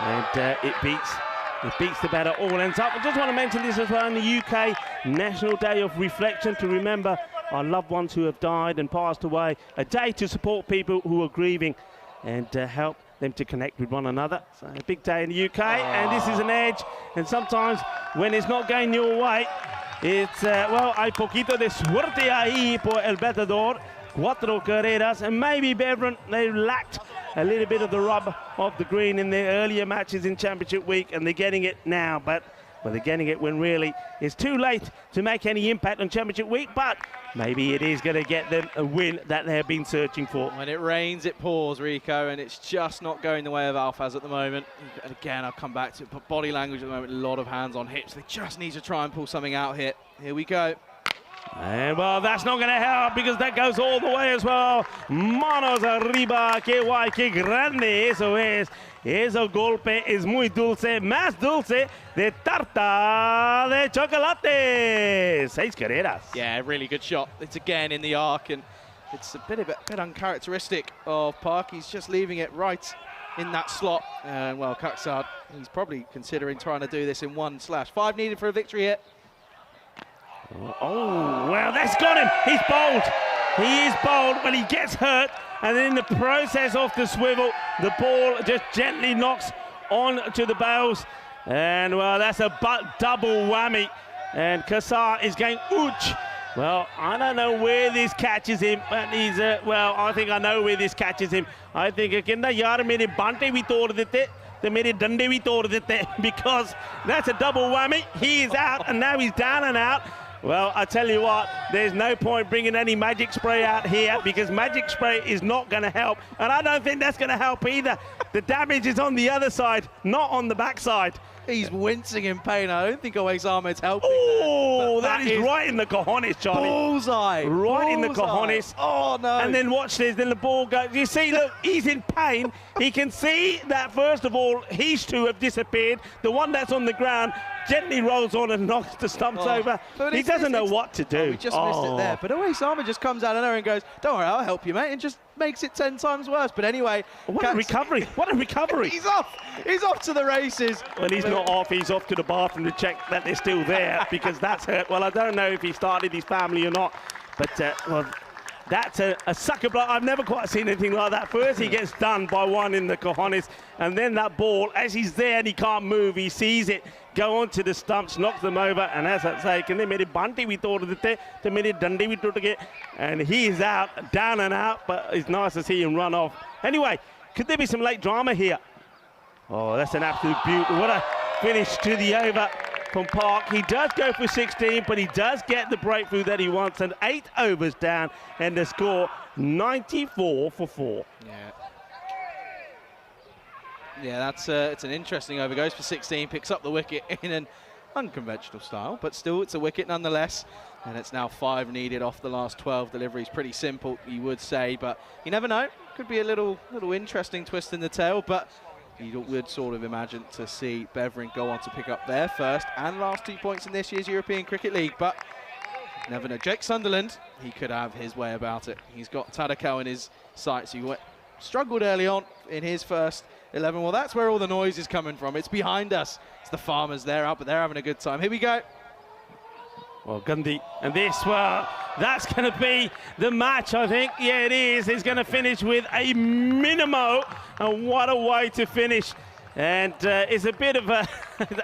And it beats the batter, all ends up. I just want to mention this as well, in the UK, National Day of Reflection, to remember our loved ones who have died and passed away. A day to support people who are grieving and help them to connect with one another. So a big day in the UK, and this is an edge. And sometimes when it's not going your way, it's, well, hay poquito de suerte ahí por el bateador. 4 carreras, and maybe Beveren, they lacked a little bit of the rub of the green in their earlier matches in Championship Week, and they're getting it now. But well, they're getting it when really it's too late to make any impact on Championship Week, but maybe it is going to get them a win that they've been searching for. When it rains, it pours, Rico, and it's just not going the way of Alfaz at the moment. And again, I'll come back to it, but body language at the moment, a lot of hands on hips. They just need to try and pull something out here. Here we go. And well, that's not going to help, because that goes all the way as well. Manos arriba, que guay, que grande, eso es. Ese golpe es muy dulce, más dulce de tarta de chocolate. 6 carreras. Yeah, really good shot. It's again in the arc, and it's a bit uncharacteristic of Park. He's just leaving it right in that slot. And well, Kaksar, he's probably considering trying to do this in 1/5 needed for a victory here. Oh, well, that's got him. He's bold. He is bold, but he gets hurt. And in the process of the swivel, the ball just gently knocks onto the bails. And, well, that's a double whammy. And Kassar is going, ouch. Well, I don't know where this catches him, but he's, well, I think I know where this catches him. I think, yaar mere bante bhi tod dete. The mere dande bhi tod dete, because that's a double whammy. He is out, and now he's down and out. Well, I tell you what, there's no point bringing any magic spray out here, because magic spray is not going to help. And I don't think that's going to help either. The damage is on the other side, not on the backside. He's wincing in pain. I don't think Owais Ahmed's helping. Oh, that is right in the cojones, Charlie. Bullseye. Right in the cojones. Oh, no. And then watch this, then the ball goes. You see, look, he's in pain. He can see that, first of all, his 2 have disappeared. The one that's on the ground gently rolls on and knocks the stumps over. He doesn't know what to do. We just missed it there. But Owais Ahmed just comes out of nowhere and goes, don't worry, I'll help you, mate, and just makes it 10 times worse. But anyway. What a recovery. What a recovery. He's off. He's off to the races. Well, he's not off. He's off to the bathroom to check that they're still there, because that's hurt. Well, I don't know if he started his family or not. But, well, that's a sucker block. I've never quite seen anything like that. First, he gets done by 1 in the cojones, and then that ball, as he's there and he can't move, he sees it go onto the stumps, knocks them over, and as I say, and he is out, down and out, but it's nice to see him run off. Anyway, could there be some late drama here? Oh, that's an absolute beauty. What a finish to the over. from Park. He does go for 16, but he does get the breakthrough that he wants, and 8 overs down, and the score 94 for 4. Yeah, that's it's an interesting over. Goes for 16, picks up the wicket in an unconventional style, but still it's a wicket nonetheless. And it's now 5 needed off the last 12 deliveries. Pretty simple, you would say, but you never know. Could be a little interesting twist in the tail, but you would sort of imagine to see Beveren go on to pick up their first and last 2 points in this year's European Cricket League. But never know. Jake Sunderland, he could have his way about it. He's got Tadakal in his sights. He struggled early on in his first 11. Well, that's where all the noise is coming from. It's behind us. It's the Farmers. They're out, but they're having a good time. Here we go. Well, Gundy, and this, well, that's going to be the match, I think. Yeah, it is. He's going to finish with a minimo, and what a way to finish. And it's a bit of an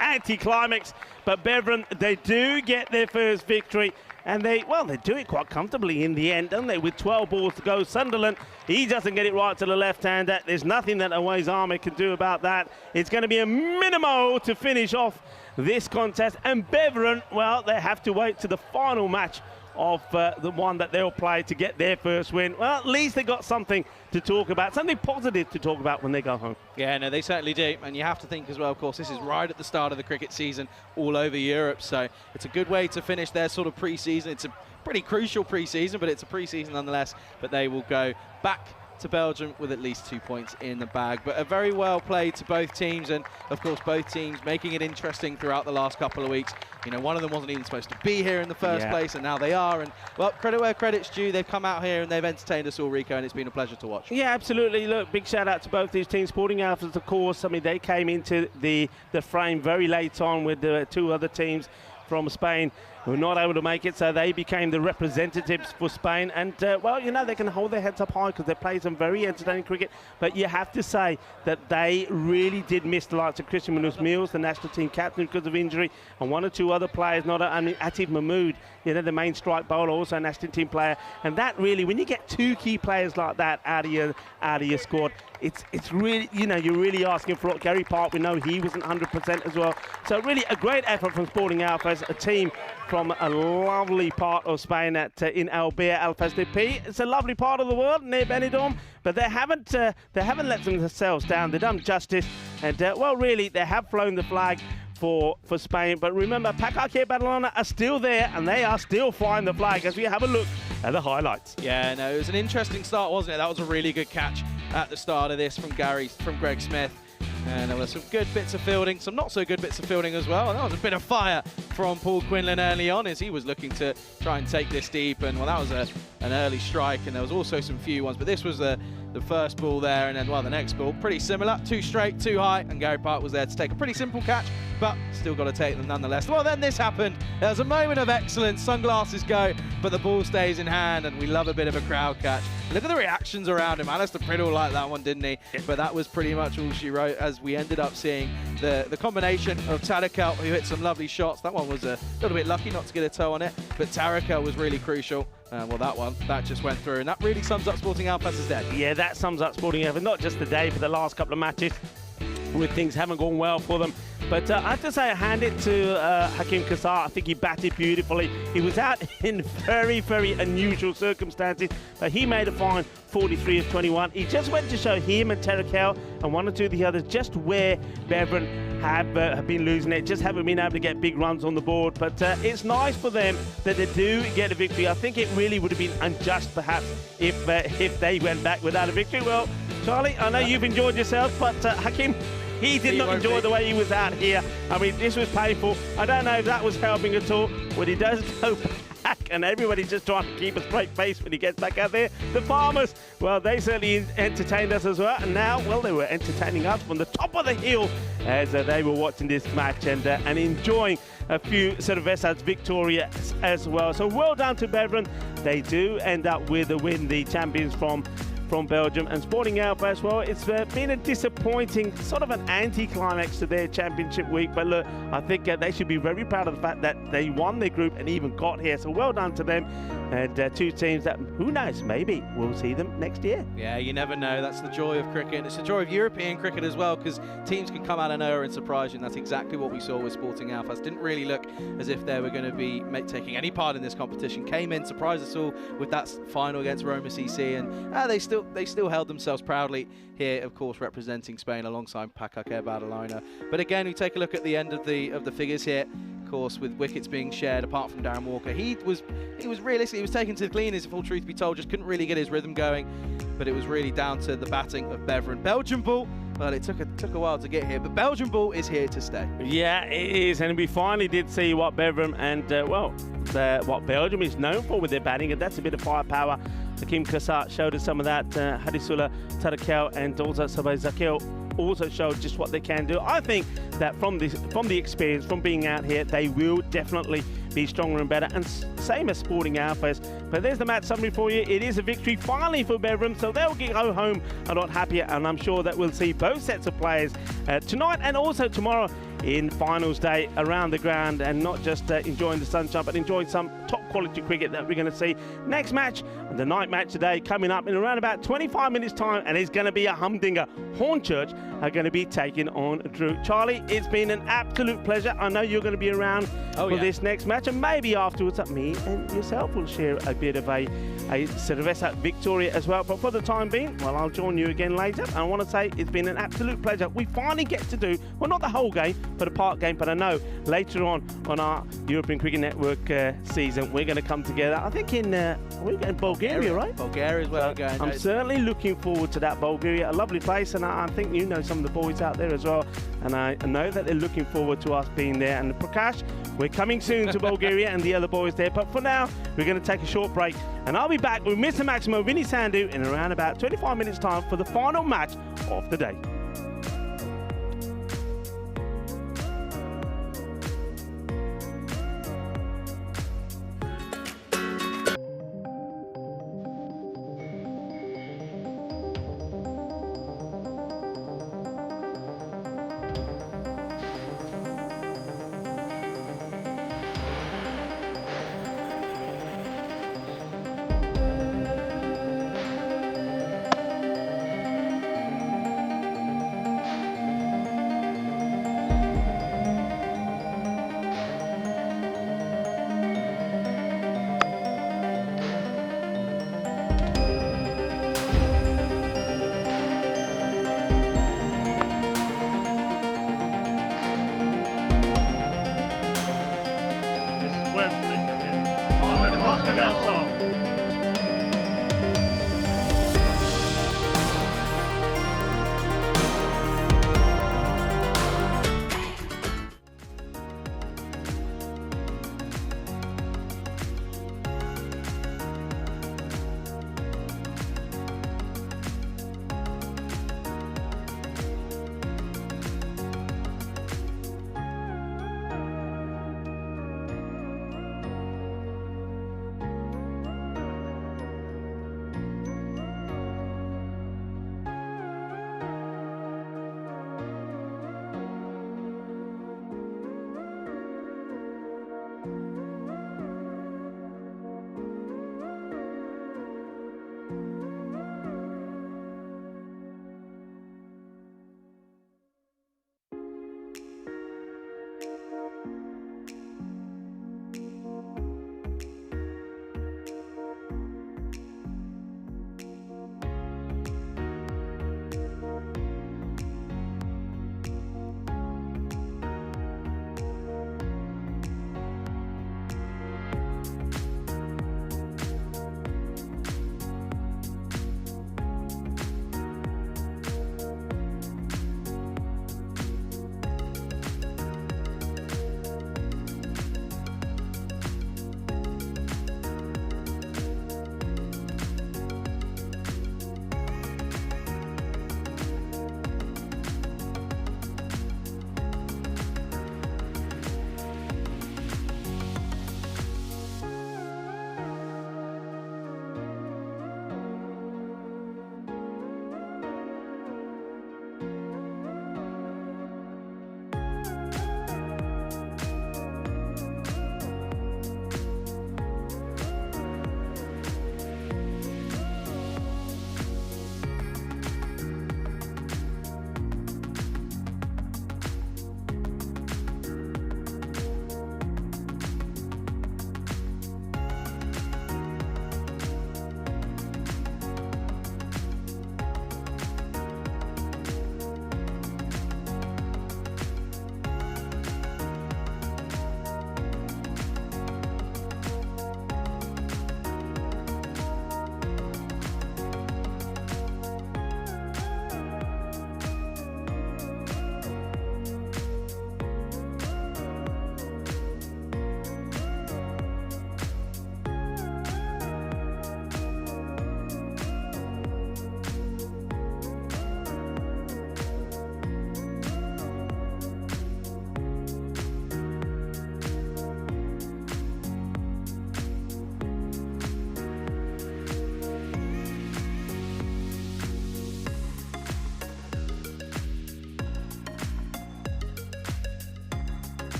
anti-climax, but Beveren, they do get their first victory. And they do it quite comfortably in the end, don't they? With 12 balls to go. Sunderland, he doesn't get it right to the left-hander. There's nothing that Awais Ahmed can do about that. It's going to be a minimo to finish off this contest. And Beveren, well, they have to wait to the final match of the one that they'll play to get their first win. Well, at least they got something to talk about, something positive to talk about when they go home. Yeah, no, they certainly do. And you have to think as well, of course, this is right at the start of the cricket season all over Europe. So it's a good way to finish their sort of pre-season. It's a pretty crucial pre-season, but it's a pre-season nonetheless. But they will go back to Belgium with at least 2 points in the bag. But a very well played to both teams, and of course both teams making it interesting throughout the last couple of weeks. You know, one of them wasn't even supposed to be here in the first place, and now they are. And well, credit where credit's due. They've come out here and they've entertained us all, Rico, and it's been a pleasure to watch. Yeah, absolutely. Look, big shout out to both these teams. Sporting Alphas, of course. I mean, they came into the frame very late on with the 2 other teams from Spain who were not able to make it, so they became the representatives for Spain. And, well, you know, they can hold their heads up high because they play some very entertaining cricket. But you have to say that they really did miss the likes of Christian Manus-Mills, the national team captain, because of injury, and 1 or 2 other players. Atif Mahmood, you know, the main strike bowler, also a national team player. And that really, when you get 2 key players like that out of your squad, it's really, you know, you're really asking for it. Gary Park, we know he wasn't 100% as well. So really a great effort from Sporting Alphas, a team from a lovely part of Spain in Albert, Alphas de Pi. It's a lovely part of the world near Benidorm, but they haven't let themselves down. They've done justice, and well, really, they have flown the flag for Spain. But remember, Pakake Badalona are still there, and they are still flying the flag as we have a look at the highlights. Yeah, no, it was an interesting start, wasn't it? That was a really good catch at the start of this from Greg Smith. And there were some good bits of fielding, some not so good bits of fielding as well. And that was a bit of fire from Paul Quinlan early on as he was looking to try and take this deep. And well, that was an early strike, and there was also some few ones. But this was the first ball there, and then, well, the next ball, pretty similar. 2 straight, 2 high, and Gary Park was there to take a pretty simple catch, but still got to take them nonetheless. Well, then this happened. There was a moment of excellence. Sunglasses go, but the ball stays in hand, and we love a bit of a crowd catch. Look at the reactions around him. Alistair Priddle liked that one, didn't he? But that was pretty much all she wrote, as we ended up seeing the combination of Tadakal, who hit some lovely shots. That one was a little bit lucky not to get a toe on it, but Tadakal was really crucial. Well, that just went through, and that really sums up Sporting Alphas' day. Yeah, that sums up Sporting Alphas, not just the day, but the last couple of matches where things haven't gone well for them. But I have to say, I hand it to Hakim Kassar. I think he batted beautifully. He was out in very, very unusual circumstances, but he made a fine 43 of 21. He just went to show him and Tadakal and 1 or 2 of the others just where Beveren have been losing it, just haven't been able to get big runs on the board. But it's nice for them that they do get a victory. I think it really would have been unjust, perhaps, if they went back without a victory. Well, Charlie, I know you've enjoyed yourself, but Hakim, he did not enjoy the way he was out here. I mean, this was painful. I don't know if that was helping at all. When he does go back, and everybody's just trying to keep a straight face when he gets back out there. The Farmers, well, they certainly entertained us as well. And now, well, they were entertaining us from the top of the hill as they were watching this match and enjoying a few Cervezas victorias as well. So well done to Beveren. They do end up with a win, the champions from from Belgium. And Sporting Alpha as well, it's been a disappointing, sort of an anti-climax to their championship week. But look, I think they should be very proud of the fact that they won their group and even got here. So well done to them. And two teams that, who knows, maybe we'll see them next year. Yeah, you never know. That's the joy of cricket. And it's the joy of European cricket as well, because teams can come out of nowhere and surprise you. And that's exactly what we saw with Sporting Alphas. Didn't really look as if they were going to be taking any part in this competition. Came in, surprised us all with that final against Roma CC, and they still held themselves proudly here, of course, representing Spain alongside Pacaquer Badalona. But again, we take a look at the end of the figures here. Of course, with wickets being shared, apart from Darren Walker, he was realistically, he was taken to the cleaners, if all truth be told, just couldn't really get his rhythm going. But it was really down to the batting of Beveren. Belgian ball, well, it took a while to get here, but Belgian ball is here to stay. Yeah, it is, and we finally did see what Beveren and what Belgium is known for with their batting, and that's a bit of firepower. Hakim Kassar showed us some of that. Hadisula Tarakel and also Sabay Zakel also showed just what they can do. I think that from the experience, from being out here, they will definitely be stronger and better, and same as Sporting Alphas. But there's the match summary for you. It is a victory finally for Beveren, so they'll go home a lot happier, and I'm sure that we'll see both sets of players tonight and also tomorrow in finals day around the ground, and not just enjoying the sunshine, but enjoying some top quality cricket that we're going to see. Next match, the night match today, coming up in around about 25 minutes time, and it's going to be a humdinger. Hornchurch are going to be taking on Drew. Charlie, it's been an absolute pleasure. I know you're going to be around for this next match, and maybe afterwards me and yourself will share a bit of a Cerveza Victoria as well. But for the time being, well, I'll join you again later. And I want to say it's been an absolute pleasure. We finally get to do, well, not the whole game, but a part game. But I know later on our European Cricket Network season, we're going to come together. I think we're going to Bulgaria, right? Bulgaria is where we're going. I'm certainly looking forward to that. Bulgaria, a lovely place, and I think you know some of the boys out there as well. And I know that they're looking forward to us being there. And Prakash, we're coming soon to Bulgaria and the other boys there. But for now, we're going to take a short break, and I'll be back with Mr. Maximo Vinny Sandhu in around about 25 minutes time for the final match of the day.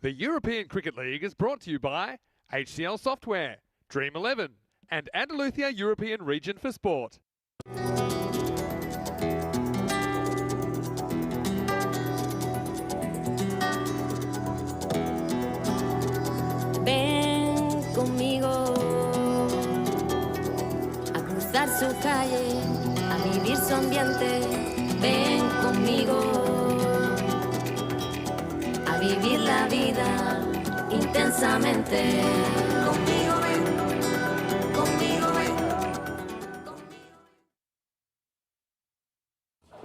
The European Cricket League is brought to you by HCL Software, Dream 11, and Andalusia European Region for Sport. Ven conmigo a cruzar su calle, a vivir su ambiente. Ven conmigo a vivir la vida intensamente. Conmigo ven, conmigo ven.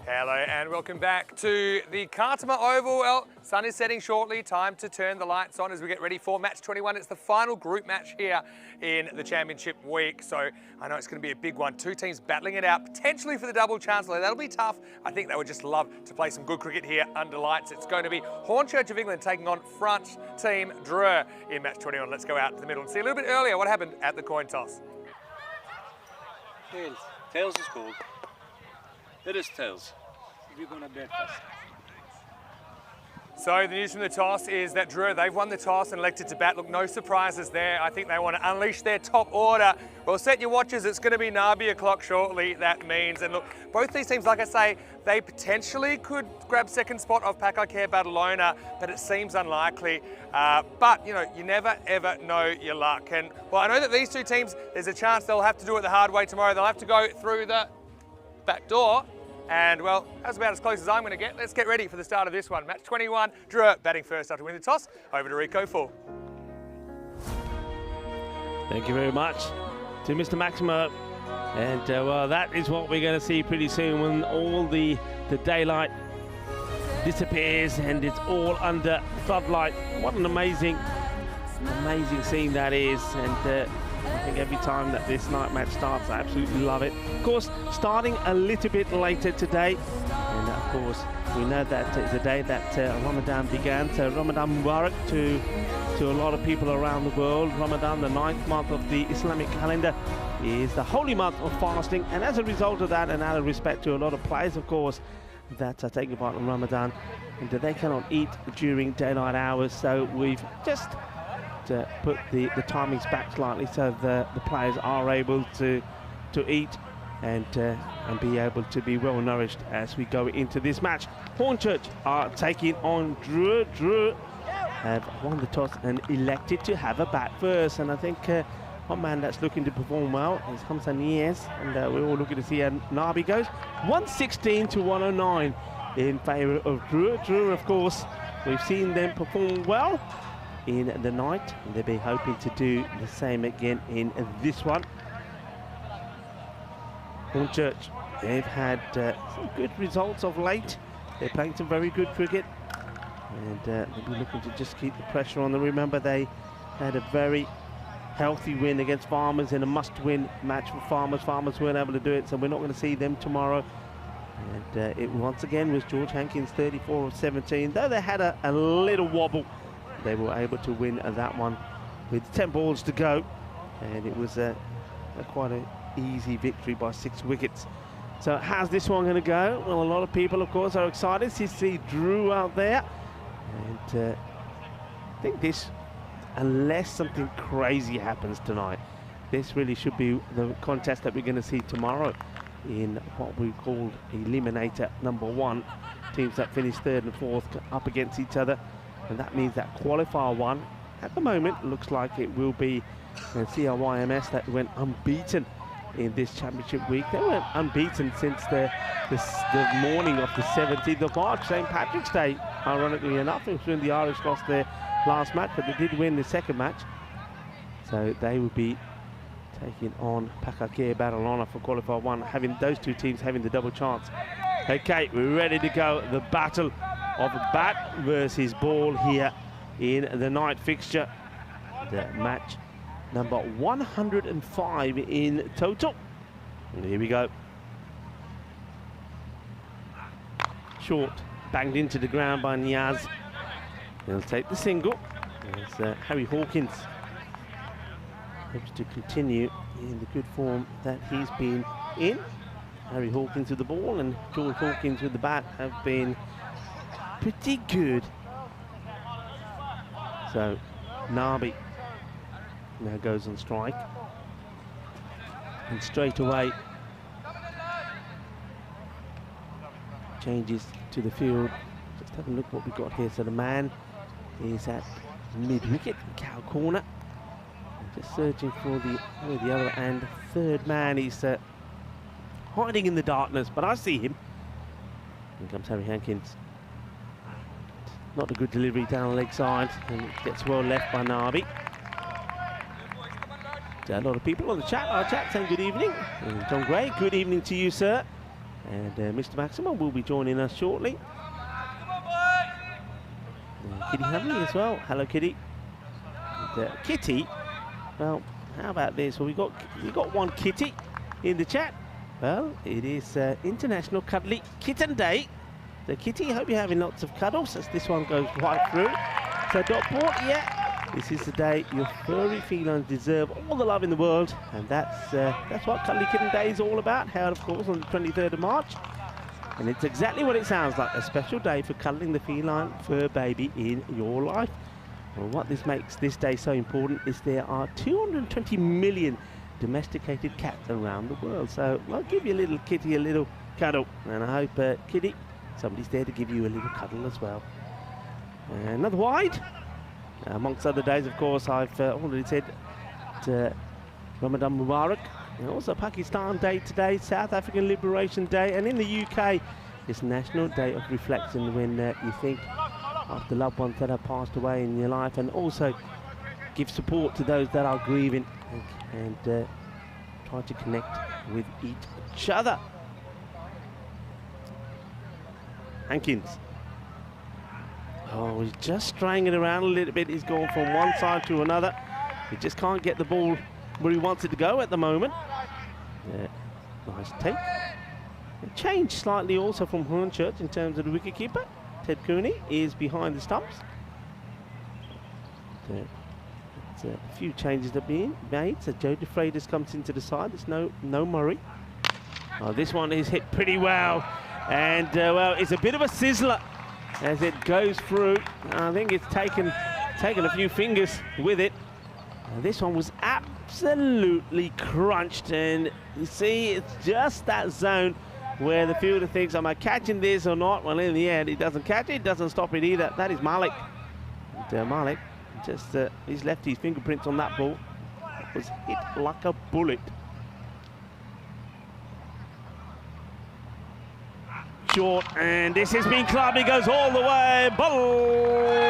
Hello and welcome back to the Cartama Oval. Well, sun is setting shortly. Time to turn the lights on as we get ready for match 21. It's the final group match here in the championship week. So I know it's going to be a big one. Two teams battling it out, potentially for the double chancellor. That'll be tough. I think they would just love to play some good cricket here under lights. It's going to be Hornchurch of England taking on front team Dreux in match 21. Let's go out to the middle and see a little bit earlier what happened at the coin toss. Tails. Tails is called. It is tails. We're gonna bet first. So the news from the toss is that Dreux, they've won the toss and elected to bat. Look, no surprises there. I think they want to unleash their top order. Well, set your watches. It's going to be Nabi o'clock shortly, that means. And look, both these teams, like I say, they potentially could grab second spot of Pack I Care Barcelona, but it seems unlikely. But, you know, you never, ever know your luck. And, well, I know that these two teams, there's a chance they'll have to do it the hard way tomorrow. They'll have to go through the back door. And, well, that's about as close as I'm going to get. Let's get ready for the start of this one. Match 21, Dreux batting first after winning the toss. Over to Rico Full. Thank you very much to Mr. Maximo. And, well, that is what we're going to see pretty soon when all the daylight disappears and it's all under floodlight. What an amazing scene that is. And I think every time that this night match starts, I absolutely love it. Of course, starting a little bit later today, and of course, we know that it's the day that Ramadan began. So Ramadan Mubarak to a lot of people around the world. Ramadan, the 9th month of the Islamic calendar, is the holy month of fasting. And as a result of that, and out of respect to a lot of players, of course, that are taking part in Ramadan, and they cannot eat during daylight hours. So we've just to put the timings back slightly so the players are able to eat and be able to be well nourished as we go into this match. Hornchurch are taking on Dreux. Dreux have won the toss and elected to have a bat first, and I think one man that's looking to perform well is Hamza Nies, and we're all looking to see how Nabi goes. 116 to 109 in favour of Dreux. Dreux, of course, we've seen them perform well in the night, and they'll be hoping to do the same again in this one. Hornchurch, they've had some good results of late. They're playing some very good cricket, and they'll be looking to just keep the pressure on them. Remember, they had a very healthy win against Farmers in a must-win match for Farmers. Farmers weren't able to do it, so we're not going to see them tomorrow. And it once again was George Hankins 34 of 17. Though they had a little wobble, they were able to win that one with 10 balls to go, and it was quite an easy victory by 6 wickets. So how's this one going to go? Well, a lot of people, of course, are excited to see Dreux out there, and I think this, unless something crazy happens tonight, this really should be the contest that we're going to see tomorrow in what we call Eliminator number 1. Teams that finish 3rd and 4th up against each other. And that means that qualifier 1 at the moment looks like it will be CRYMS that went unbeaten in this championship week. They went unbeaten since the morning of the 17th of March, St. Patrick's Day, ironically enough. It was when the Irish lost their last match, but they did win the second match. So they will be taking on Pack I Care Barcelona for qualifier 1, having those two teams having the double chance. Okay, we're ready to go. The battle of bat versus ball here in the night fixture. The match number 105 in total. And here we go. Short, banged into the ground by Niaz. He'll take the single. There's Harry Hawkins. Hopes to continue in the good form that he's been in. Harry Hawkins with the ball and George Hawkins with the bat have been pretty good So Nabi now goes on strike. And straight away changes to the field. Just have a look what we've got here. So the man is at mid-wicket, cow corner. Just searching for the other and third man is hiding in the darkness, but I see him. Here comes Harry Hankins. Not a good delivery down the leg side, and it gets well left by Nabi. A lot of people on the chat, our chat saying good evening. And John Gray, good evening to you, sir. And Mr. Maximum will be joining us shortly. Kitty Hamley as well. Hello, Kitty. And, Kitty, well, how about this? Well, we got one Kitty in the chat. Well, it is International Cuddly Kitten Day. So, Kitty, hope you're having lots of cuddles as this one goes right through. So, Dotport, yeah. This is the day your furry felines deserve all the love in the world, and that's what Cuddly Kitten Day is all about, held, of course, on the 23rd of March. And it's exactly what it sounds like, a special day for cuddling the feline fur baby in your life. Well, what this makes this day so important is there are 220 million domesticated cats around the world. So I'll give your little kitty a little cuddle, and I hope, Kitty, somebody's there to give you a little cuddle as well. Another wide. Amongst other days, of course, I've already said Ramadan Mubarak. And also Pakistan Day today, South African Liberation Day, and in the UK, it's National Day of Reflection, when you think of the loved ones that have passed away in your life, and also give support to those that are grieving, and try to connect with each other. Hankins. Oh, he's just straying it around a little bit. He's gone from one side to another. He just can't get the ball where he wants it to go at the moment. Nice take. It changed slightly also from Hornchurch in terms of the wicketkeeper. Ted Cooney is behind the stumps. A few changes that are being made. So Joe DeFreitas comes into the side. There's no Murray. Oh, this one is hit pretty well. And, well, it's a bit of a sizzler as it goes through. I think it's taken a few fingers with it. This one was absolutely crunched, and you see it's just that zone where the fielder thinks, am I catching this or not? Well, in the end, he doesn't catch it, doesn't stop it either. That is Malik. And, Malik, just he's left his fingerprints on that ball. It was hit like a bullet. Short, and this has been clubbed. He goes all the way. Balle.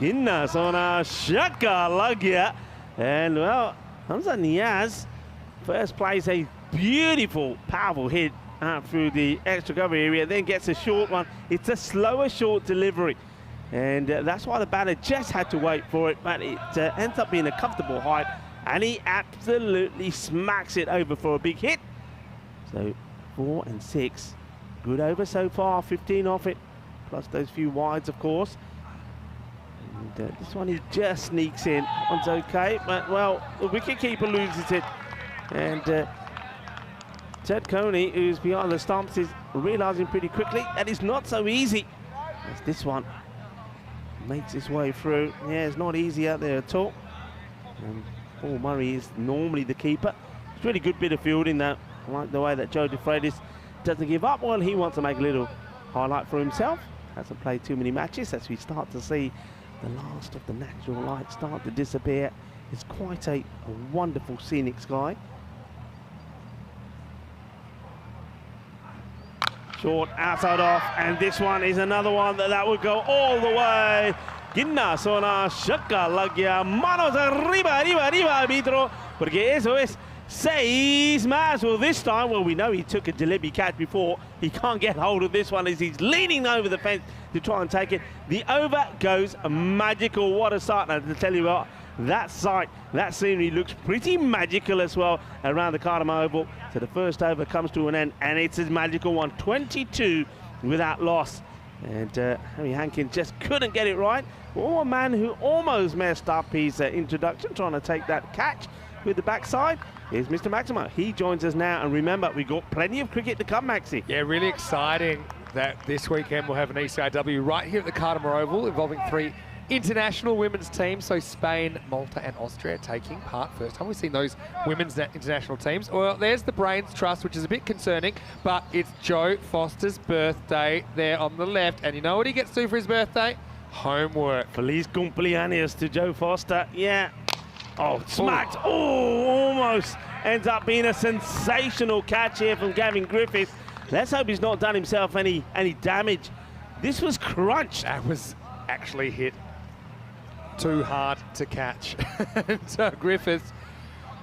Inna sona shaka lagya. And well, Hamza Niaz first plays a beautiful, powerful hit out through the extra cover area, then gets a short one. It's a slower short delivery. And that's why the batter just had to wait for it, but it ends up being a comfortable height. And he absolutely smacks it over for a big hit. So 4 and 6. Good over so far, 15 off it. Plus those few wides, of course. And this one he just sneaks in. One's okay, but well, the wicketkeeper loses it. And Ted Coney, who's behind the stumps, is realising pretty quickly that it's not so easy as this one makes its way through. Yeah, it's not easy out there at all. Paul Murray is normally the keeper. It's a really good bit of fielding, though. I like the way that Joe DeFreitas doesn't give up. Well, he wants to make a little highlight for himself. Hasn't played too many matches as we start to see the last of the natural light start to disappear. It's quite a wonderful scenic sky. Short, outside off, and this one is another one that would go all the way. Ginna sona shaka lagya, manos arriba, arbitro, porque eso es 6 más. Well, this time, well, we know he took a Jalebi catch before. He can't get hold of this one as he's leaning over the fence to try and take it. The over goes magical. What a sight. And to tell you what, that sight, that scenery looks pretty magical as well around the Cardamom Oval. So the first over comes to an end, and it's a magical one, 22 without loss. And Harry Hankins just couldn't get it right. Oh, a man who almost messed up his introduction, trying to take that catch. with the backside. Here's Mr. Maximo. He joins us now. And remember, we've got plenty of cricket to come, Maxi. Yeah, really exciting that this weekend we'll have an ECIW right here at the Cardimer Oval involving 3 international women's teams. So Spain, Malta and Austria taking part. First time we've seen those women's international teams. Well, there's the Brains Trust, which is a bit concerning, but it's Joe Foster's birthday there on the left. And you know what he gets to do for his birthday? Homework. Feliz cumpleaños to Joe Foster. Yeah. Oh, smacked. Oh, almost ends up being a sensational catch here from Gavin Griffiths. Let's hope he's not done himself any damage. This was crunched. That was actually hit too hard to catch. And Griffiths,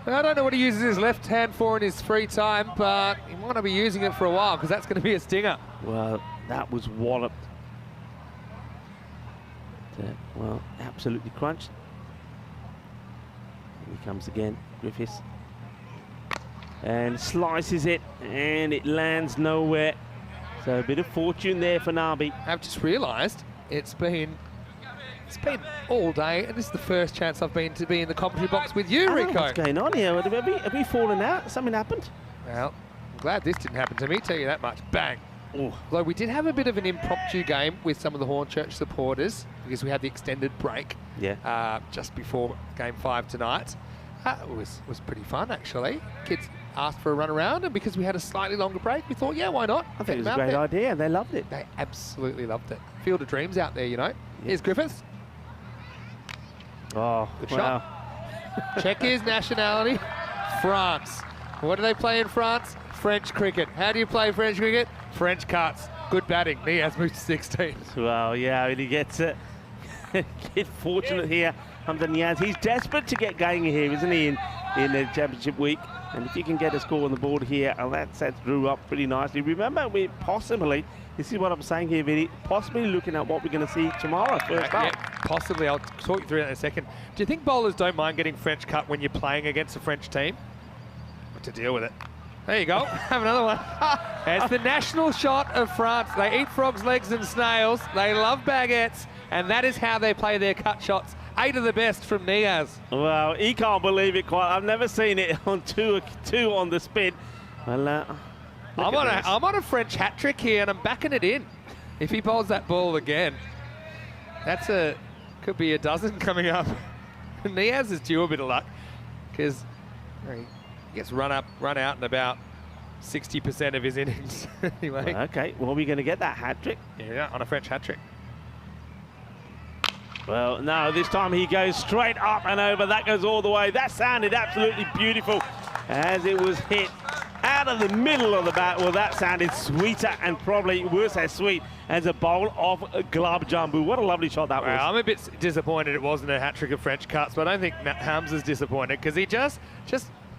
I don't know what he uses his left hand for in his free time, but he might not be using it for a while because that's going to be a stinger. Well, that was walloped. Well, absolutely crunched. Here he comes again, Griffiths. And slices it, and it lands nowhere. So a bit of fortune there for Nabi. I've just realised it's been all day, and this is the first chance I've been to be in the commentary box with you, Rico. What's going on here? Have we fallen out? Something happened? Well, I'm glad this didn't happen to me, tell you that much. Bang. Oh. Although we did have a bit of an impromptu game with some of the Hornchurch supporters because we had the extended break just before Game 5 tonight. It was pretty fun, actually. Kids asked for a run around, and because we had a slightly longer break, we thought, yeah, why not? I think it was a great idea. They loved it. They absolutely loved it. Field of dreams out there, you know. Here's Griffiths. Oh, good shot. Check his nationality. France. What do they play in France? French cricket. How do you play French cricket? French cuts. Good batting. Niaz moved to 16. Well, yeah, he gets it. Get fortunate here. Niaz. He's desperate to get going here, isn't he, in the championship week? And if you can get a score on the board here, and that sets Drew up pretty nicely. Remember, we possibly, this is what I'm saying here, Vinny, possibly looking at what we're going to see tomorrow. First up. Yeah, possibly. I'll talk you through that in a second. Do you think bowlers don't mind getting French cut when you're playing against a French team? What to deal with it? There you go. Have another one. It's the national shot of France. They eat frogs' legs and snails. They love baguettes, and that is how they play their cut shots. 8 of the best from Niaz. Well, he can't believe it quite. I've never seen it on two on the spin. Well, I'm on a French hat trick here, and I'm backing it in. If he bowls that ball again, could be a dozen coming up. Niaz is due a bit of luck because he gets run out in about 60% of his innings. Anyway. Okay, well, we're going to get that hat trick. Yeah, on a French hat trick. Well, no, this time he goes straight up and over. That goes all the way. That sounded absolutely beautiful as it was hit out of the middle of the bat. Well, that sounded sweeter and probably worse as sweet as a bowl of glove jumbo. What a lovely shot that was. I'm a bit disappointed it wasn't a hat-trick of French cuts, but I don't think Hamza's disappointed because he just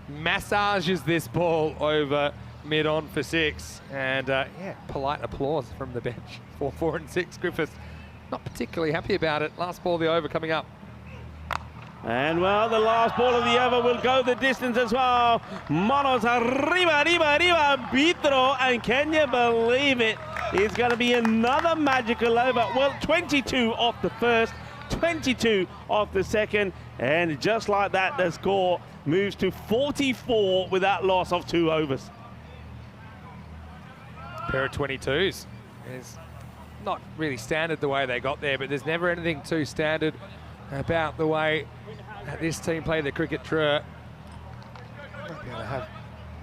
massages this ball over mid-on for 6. And, yeah, polite applause from the bench for 4 and 6. Griffiths not particularly happy about it. Last ball of the over coming up. And, well, the last ball of the over will go the distance as well. Manos arriba, Vitro, and can you believe it? It's going to be another magical over. Well, 22 off the first, 22 off the second, and just like that, the score moves to 44 with that loss of 2 overs. Pair of 22s. It's not really standard the way they got there, but there's never anything too standard about the way that this team play the cricket. Might be able to have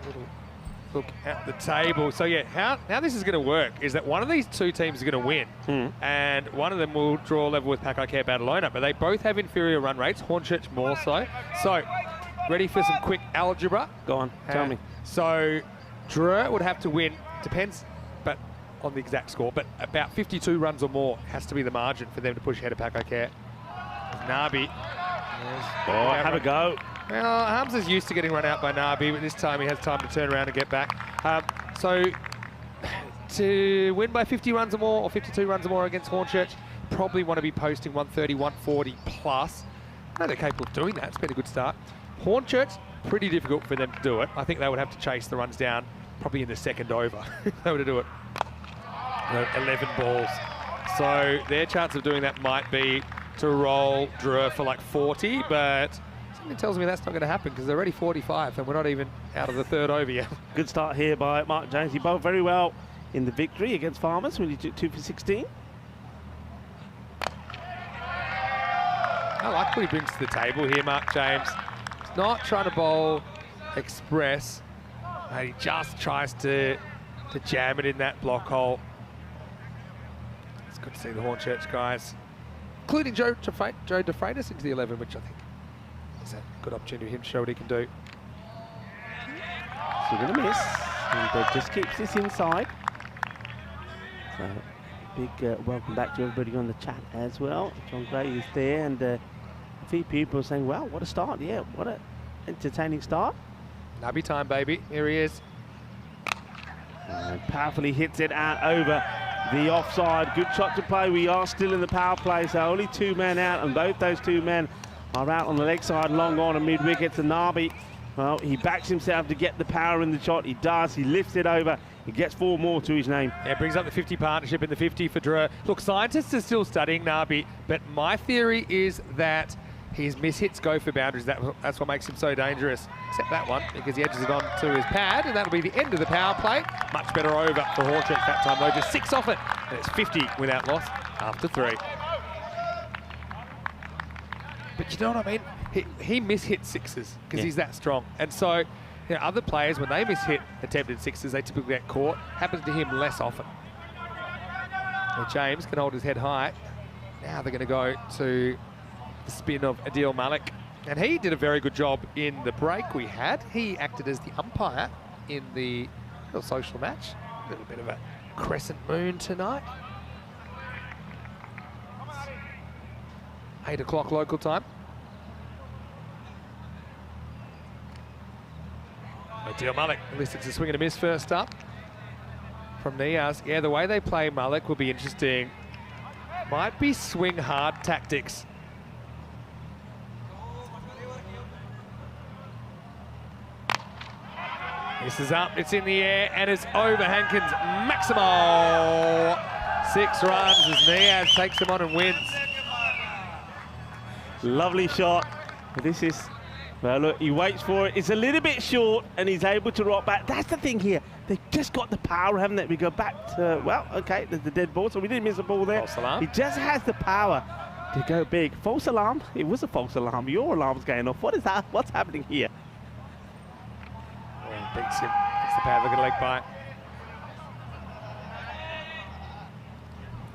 a little look at the table. So yeah, how this is going to work is that one of these 2 teams is going to win, and one of them will draw level with Pakai Care Badalona, but they both have inferior run rates, Hornchurch more so. So, ready for some quick algebra? Go on, tell me. So, Drew would have to win, depends, but on the exact score, but about 52 runs or more has to be the margin for them to push ahead of Pakai Care. Nabi. Have a go. Well, Hamza's used to getting run out by Nabi, but this time he has time to turn around and get back. So, to win by 50 runs or more, or 52 runs or more against Hornchurch, probably want to be posting 130, 140 plus. I know they're capable of doing that. It's been a good start. Hornchurch, pretty difficult for them to do it. I think they would have to chase the runs down probably in the second over if they were to do it. 11 balls. So their chance of doing that might be to roll Drew for like 40, but Something tells me that's not going to happen because they're already 45 and we're not even out of the third over yet. Good start here by Mark James. He bowled very well in the victory against Farmers when he took 2 for 16. I like what he brings to the table here, Mark James. He's not trying to bowl express. He just tries to jam it in that block hole. It's good to see the Hornchurch guys, including Joe DeFreitas into the 11, which I think is a good opportunity for him to show what he can do. So we're going to miss, and just keeps this inside. So big welcome back to everybody on the chat as well. John Gray is there, and a few people are saying, wow, what a start. Yeah, what an entertaining start. Nubby time, baby. Here he is. And powerfully hits it out over the offside. Good shot to play. We are still in the power play, so only 2 men out, and both those 2 men are out on the leg side, long on and mid-wicket to Nabi. Well, he backs himself to get the power in the shot. He does. He lifts it over. He gets 4 more to his name. Yeah, brings up the 50 partnership in the 50 for Drew. Look, scientists are still studying Nabi, but my theory is that his mishits go for boundaries. That's what makes him so dangerous. Except that one, because he edges it on to his pad, and that'll be the end of the power play. Much better over for Hornchurch that time, though. Just 6 off it, and it's 50 without loss after 3. But you know what I mean? He mishits 6s because he's that strong. And so, other players, when they mishit attempted 6s, they typically get caught. Happens to him less often. Well, James can hold his head high. Now they're going to go to the spin of Adil Malik. And he did a very good job in the break we had. He acted as the umpire in the little social match. A little bit of a crescent moon tonight. 8 o'clock local time. Adil Malik, at least it's a swing and a miss first up from Niaz. Yeah, the way they play Malik will be interesting. Might be swing hard tactics. This is up, it's in the air, and it's over Hankins. Maximal! 6 runs as Niaz takes them on and wins. Lovely shot. This is, well, look, he waits for it. It's a little bit short, and he's able to rock back. That's the thing here. They've just got the power, haven't they? We go back to, well, okay, there's the dead ball, so we didn't miss a ball there. False alarm. He just has the power to go big. False alarm? It was a false alarm. Your alarm's going off. What is that? What's happening here? Beats him. It's the power of the leg by.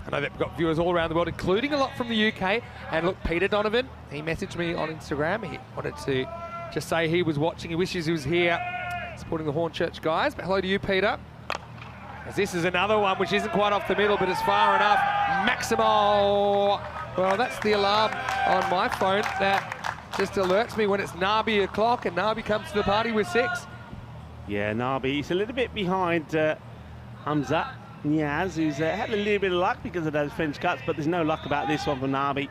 I know that we've got viewers all around the world, including a lot from the UK. And look, Peter Donovan, he messaged me on Instagram. He wanted to just say he was watching. He wishes he was here supporting the Hornchurch guys. But hello to you, Peter. As this is another one which isn't quite off the middle, but it's far enough. Maximal. Well, that's the alarm on my phone that just alerts me when it's Nabi o'clock, and Nabi comes to the party with 6. Yeah, Nabi, he's a little bit behind Hamza Niaz, who's had a little bit of luck because of those French cuts, but there's no luck about this one for Nabi.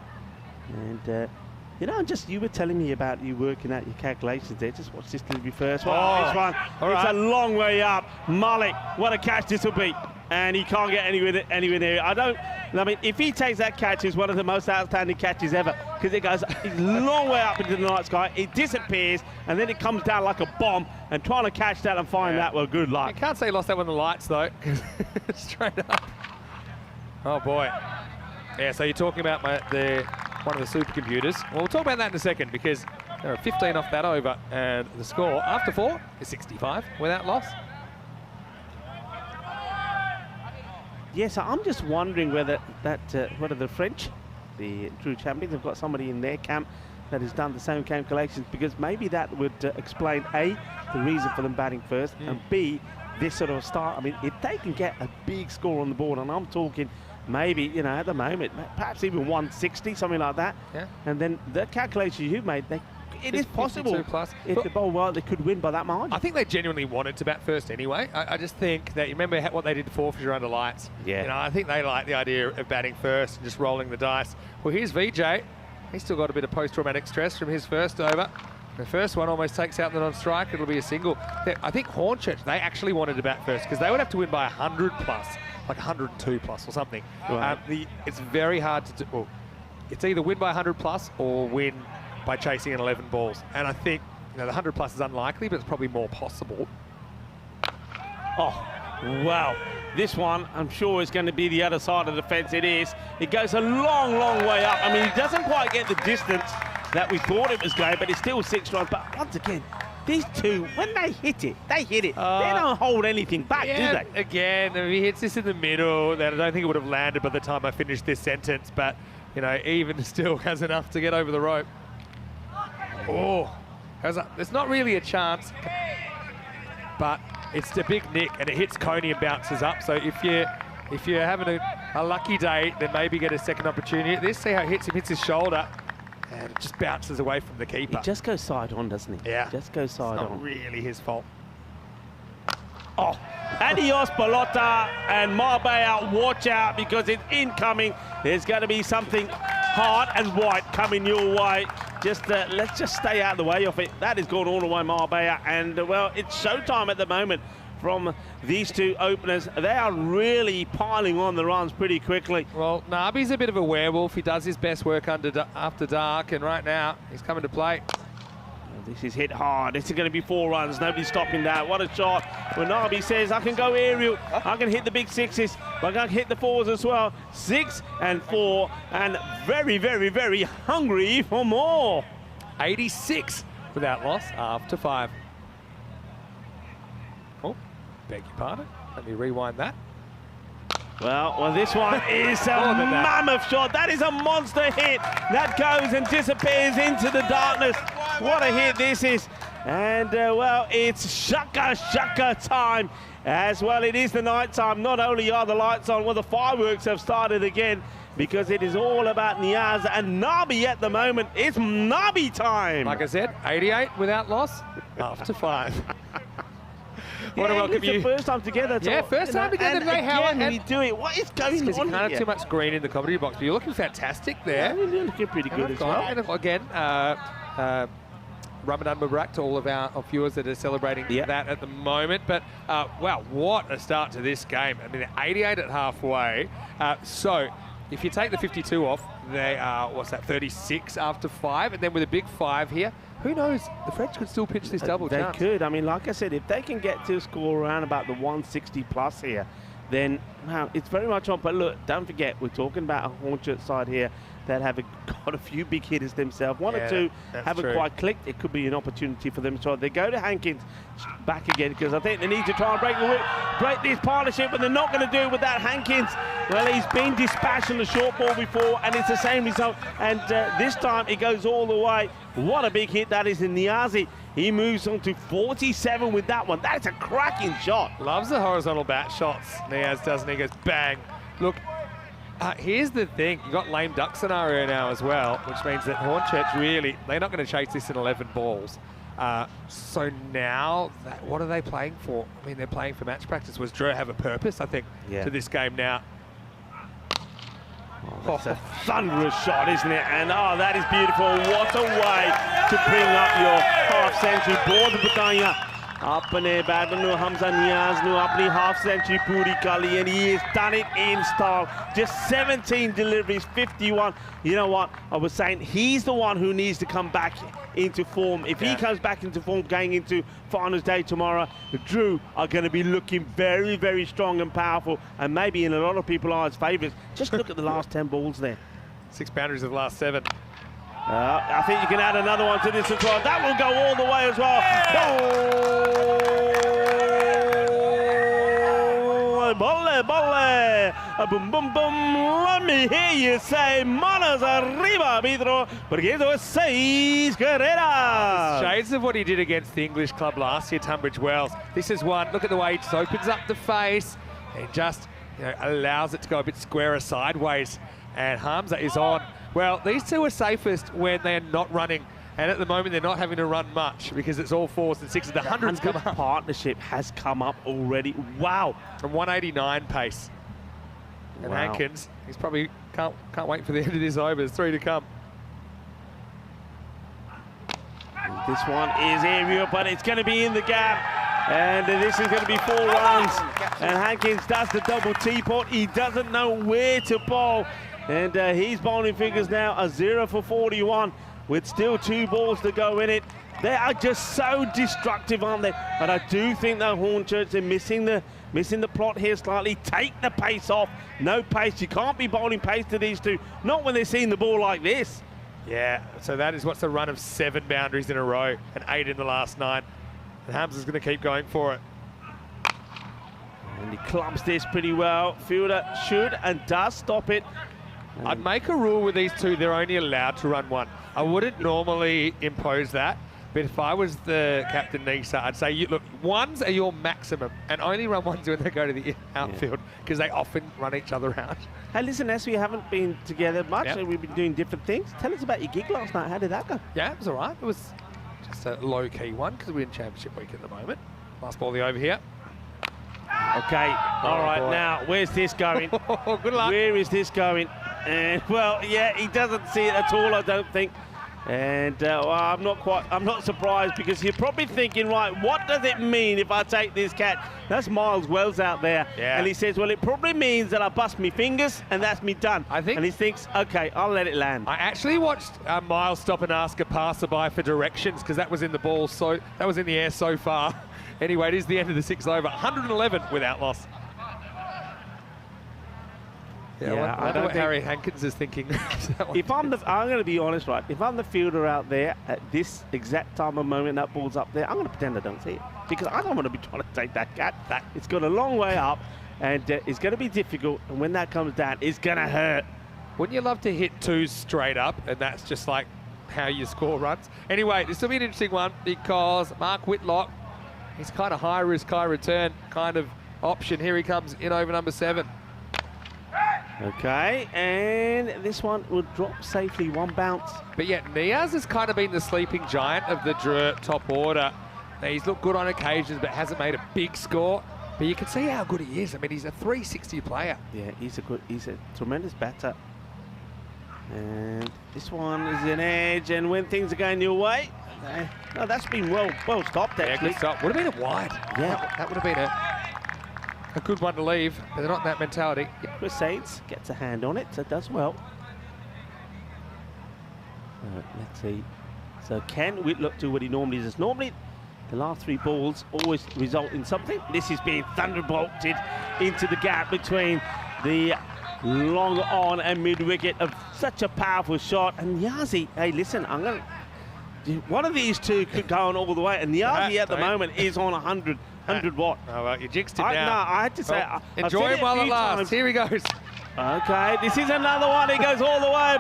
And, you know, you were telling me about you working out your calculations there. Just watch this delivery first. Oh, this one, it's a long way up. Malik, what a catch this will be. And he can't get anywhere near it. I mean, if he takes that catch, it's one of the most outstanding catches ever, because it goes a long way up into the night sky, it disappears, and then it comes down like a bomb, and trying to catch that and find that, well, good luck. I can't say he lost that one in the lights, though, straight up. Oh, boy. Yeah, so you're talking about one of the supercomputers. Well, we'll talk about that in a second, because there are 15 off that over, and the score after 4 is 65 without loss. Yes, I'm just wondering whether whether the French, the true champions, have got somebody in their camp that has done the same calculations, because maybe that would explain A, the reason for them batting first, and B, this sort of start. I mean, if they can get a big score on the board, and I'm talking maybe, you know, at the moment, perhaps even 160, something like that, and then the calculations you've made, it is possible. Plus. If they bowl well, they could win by that margin. I think they genuinely wanted to bat first anyway. I just think that, you remember what they did to Forfeiture under lights? Yeah. You know, I think they like the idea of batting first and just rolling the dice. Well, here's VJ. He's still got a bit of post-traumatic stress from his first over. The first one almost takes out the non-strike. It'll be a single. I think Hornchurch, they actually wanted to bat first, because they would have to win by 100 plus, like 102 plus or something. Right. It's very hard to do. Well, it's either win by 100 plus or win by chasing in 11 balls. And I think the 100 plus is unlikely, but it's probably more possible. Oh, wow. This one, I'm sure, is going to be the other side of the fence. It is. It goes a long, long way up. I mean, he doesn't quite get the distance that we thought it was going, but it's still 6 runs. But once again, these two, when they hit it, they hit it. They don't hold anything back, do they? Again, if he hits this in the middle, then I don't think it would have landed by the time I finished this sentence. But, even still has enough to get over the rope. Oh, there's not really a chance, but it's the big nick, and it hits Coney and bounces up. So if you're having a lucky day, then maybe get a second opportunity at this. See how it hits his shoulder, and it just bounces away from the keeper. He just goes side on, doesn't he? Yeah. Just goes side on. It's not really his fault. Oh, adios, Pelota, and Marbella, watch out, because it's incoming. There's going to be something hard and white coming your way. Let's just stay out of the way of it. That is going all the way, Marbella, and well, it's showtime at the moment from these two openers. They are really piling on the runs pretty quickly. Well, Nabi's a bit of a werewolf. He does his best work after dark, and right now he's coming to play. This is hit hard. This is going to be 4 runs. Nobody's stopping that. What a shot. When Nabi says, I can go aerial, I can hit the big 6s, but I can hit the 4s as well. 6 and 4, and very, very, very hungry for more. 86 without loss after 5. Oh, beg your pardon. Let me rewind that. Well, this one is a mammoth shot. That is a monster hit. That goes and disappears into the darkness. What a hit this is. And, well, it's shaka time as well. It is the night time. Not only are the lights on, well, the fireworks have started again, because it is all about Niaz and Nabi at the moment. It's Nabi time. Like I said, 88 without loss after 5. What a welcome you. The first time together. Yeah, first time together today. How we do it? What is going on? Because you can't have too much green in the comedy box, but you're looking fantastic there. Yeah, you're looking pretty good as well. And again, Ramadan Mubarak to all of our viewers that are celebrating that at the moment. But, wow, what a start to this game. I mean, 88 at halfway. So if you take the 52 off, they are, 36 after 5. And then with a big 5 here, who knows? The French could still pitch this double chance. They could. I mean, like I said, if they can get to score around about the 160 plus here, then, wow, it's very much on. But look, don't forget, we're talking about a Hornchurch side here that have got a few big hitters themselves. One or two haven't quite clicked. It could be an opportunity for them to try. They go to Hankins back again, because I think they need to try and break this partnership, but they're not going to do it with that Hankins. Well, he's been dispatched on the short ball before, and it's the same result. And this time it goes all the way. What a big hit that is in Niazi. He moves on to 47 with that one. That's a cracking shot. Loves the horizontal bat shots, Niaz doesn't he? Goes bang. Look, here's the thing. You've got lame duck scenario now as well, which means that Hornchurch really, they're not going to chase this in 11 balls. So now, what are they playing for? I mean, they're playing for match practice. Was Drew have a purpose, I think, to this game now? Oh, that's a thunderous shot, isn't it? And, that is beautiful. What a way to bring up your half-century. Board Butanya. Apne batter nu Hamza Niaz nu apni half-century puri kali, and he has done it in style. Just 17 deliveries, 51. You know what? I was saying he's the one who needs to come back into form. If he comes back into form going into finals day tomorrow, Drew are going to be looking very, very strong and powerful, and maybe in a lot of people's eyes favourites. Just look at the last 10 balls there. 6 boundaries of the last 7. I think you can add another one to this as well. That will go all the way as well. Oh, bolle, boom, boom, boom. Let me hear you say, manos arriba, Pedro, porque eso es 6 carreras. Shades of what he did against the English club last year, Tunbridge Wells. This is one. Look at the way he just opens up the face and just allows it to go a bit squarer sideways. And Hamza is on. Well, these two are safest when they're not running, and at the moment they're not having to run much because it's all 4s and 6s. The 100s come up. Partnership has come up already. Wow. From 189 pace. And Hankins, he's probably can't wait for the end of this over. There's 3 to come. This one is aerial, but it's going to be in the gap. And this is going to be 4 runs. And Hankins does the double teapot. He doesn't know where to bowl. And he's bowling figures now, a 0 for 41. with still 2 balls to go in it. They are just so destructive, aren't they? But I do think that Hornchurch are missing the plot here slightly. Take the pace off. No pace. You can't be bowling pace to these two. Not when they're seeing the ball like this. Yeah, so that is what's a run of 7 boundaries in a row and 8 in the last 9. And Hamza's going to keep going for it. And he clubs this pretty well. Fielder should and does stop it. I'd make a rule with these two, they're only allowed to run 1. I wouldn't normally impose that, but if I was the captain Nisa, I'd say, look, 1s are your maximum, and only run 1s when they go to the outfield, because they often run each other out. Hey, listen, as we haven't been together much, and we've been doing different things, tell us about your gig last night. How did that go? Yeah, it was all right. It was just a low-key one, because we're in championship week at the moment. Last ball the over here. Okay, all right, now, where's this going? Good luck. Where is this going? And, well, yeah, he doesn't see it at all, I don't think. And well, I'm not surprised, because you're probably thinking, right, what does it mean if I take this catch? That's Miles Wells out there. Yeah. And he says, well, it probably means that I bust me fingers and that's me done. And he thinks, okay, I'll let it land. I actually watched Miles stop and ask a passerby for directions, because that was in the ball, so that was in the air so far. Anyway, it is the end of the 6th over. 111 without loss. Yeah, I wonder what Harry Hankins is thinking. If I'm going to be honest, right? If I'm the fielder out there at this exact time of moment, that ball's up there, I'm going to pretend I don't see it, because I don't want to be trying to take that cat. It's got a long way up, and it's going to be difficult. And when that comes down, it's going to hurt. Wouldn't you love to hit 2s straight up, and that's just like how you score runs? Anyway, this will be an interesting one, because Mark Whitlock, he's kind of high risk, high return kind of option. Here he comes in over number 7. Okay, and this one will drop safely, 1 bounce. But yet, Niaz has kind of been the sleeping giant of the Drew top order. Now, he's looked good on occasions, but hasn't made a big score. But you can see how good he is. I mean, he's a 360 player. Yeah, he's a tremendous batter. And this one is an edge, and when things are going your way, no, that's been well stopped, actually. Yeah, good stop. Would have been a wide. Yeah. That would have been a good one to leave, but they're not in that mentality. Chris Saints gets a hand on it, so does well. Let's see. So can Whitlock do what he normally does? Normally, the last 3 balls always result in something. This is being thunderbolted into the gap between the long on and mid-wicket of such a powerful shot. And Yazi, hey, listen, one of these two could go on all the way, and Yazi at the moment is on 100 watt. Oh, well, you jinxed it now. No, I had to say... Enjoy it while it lasts. Here he goes. Okay, this is another one. He goes all the way.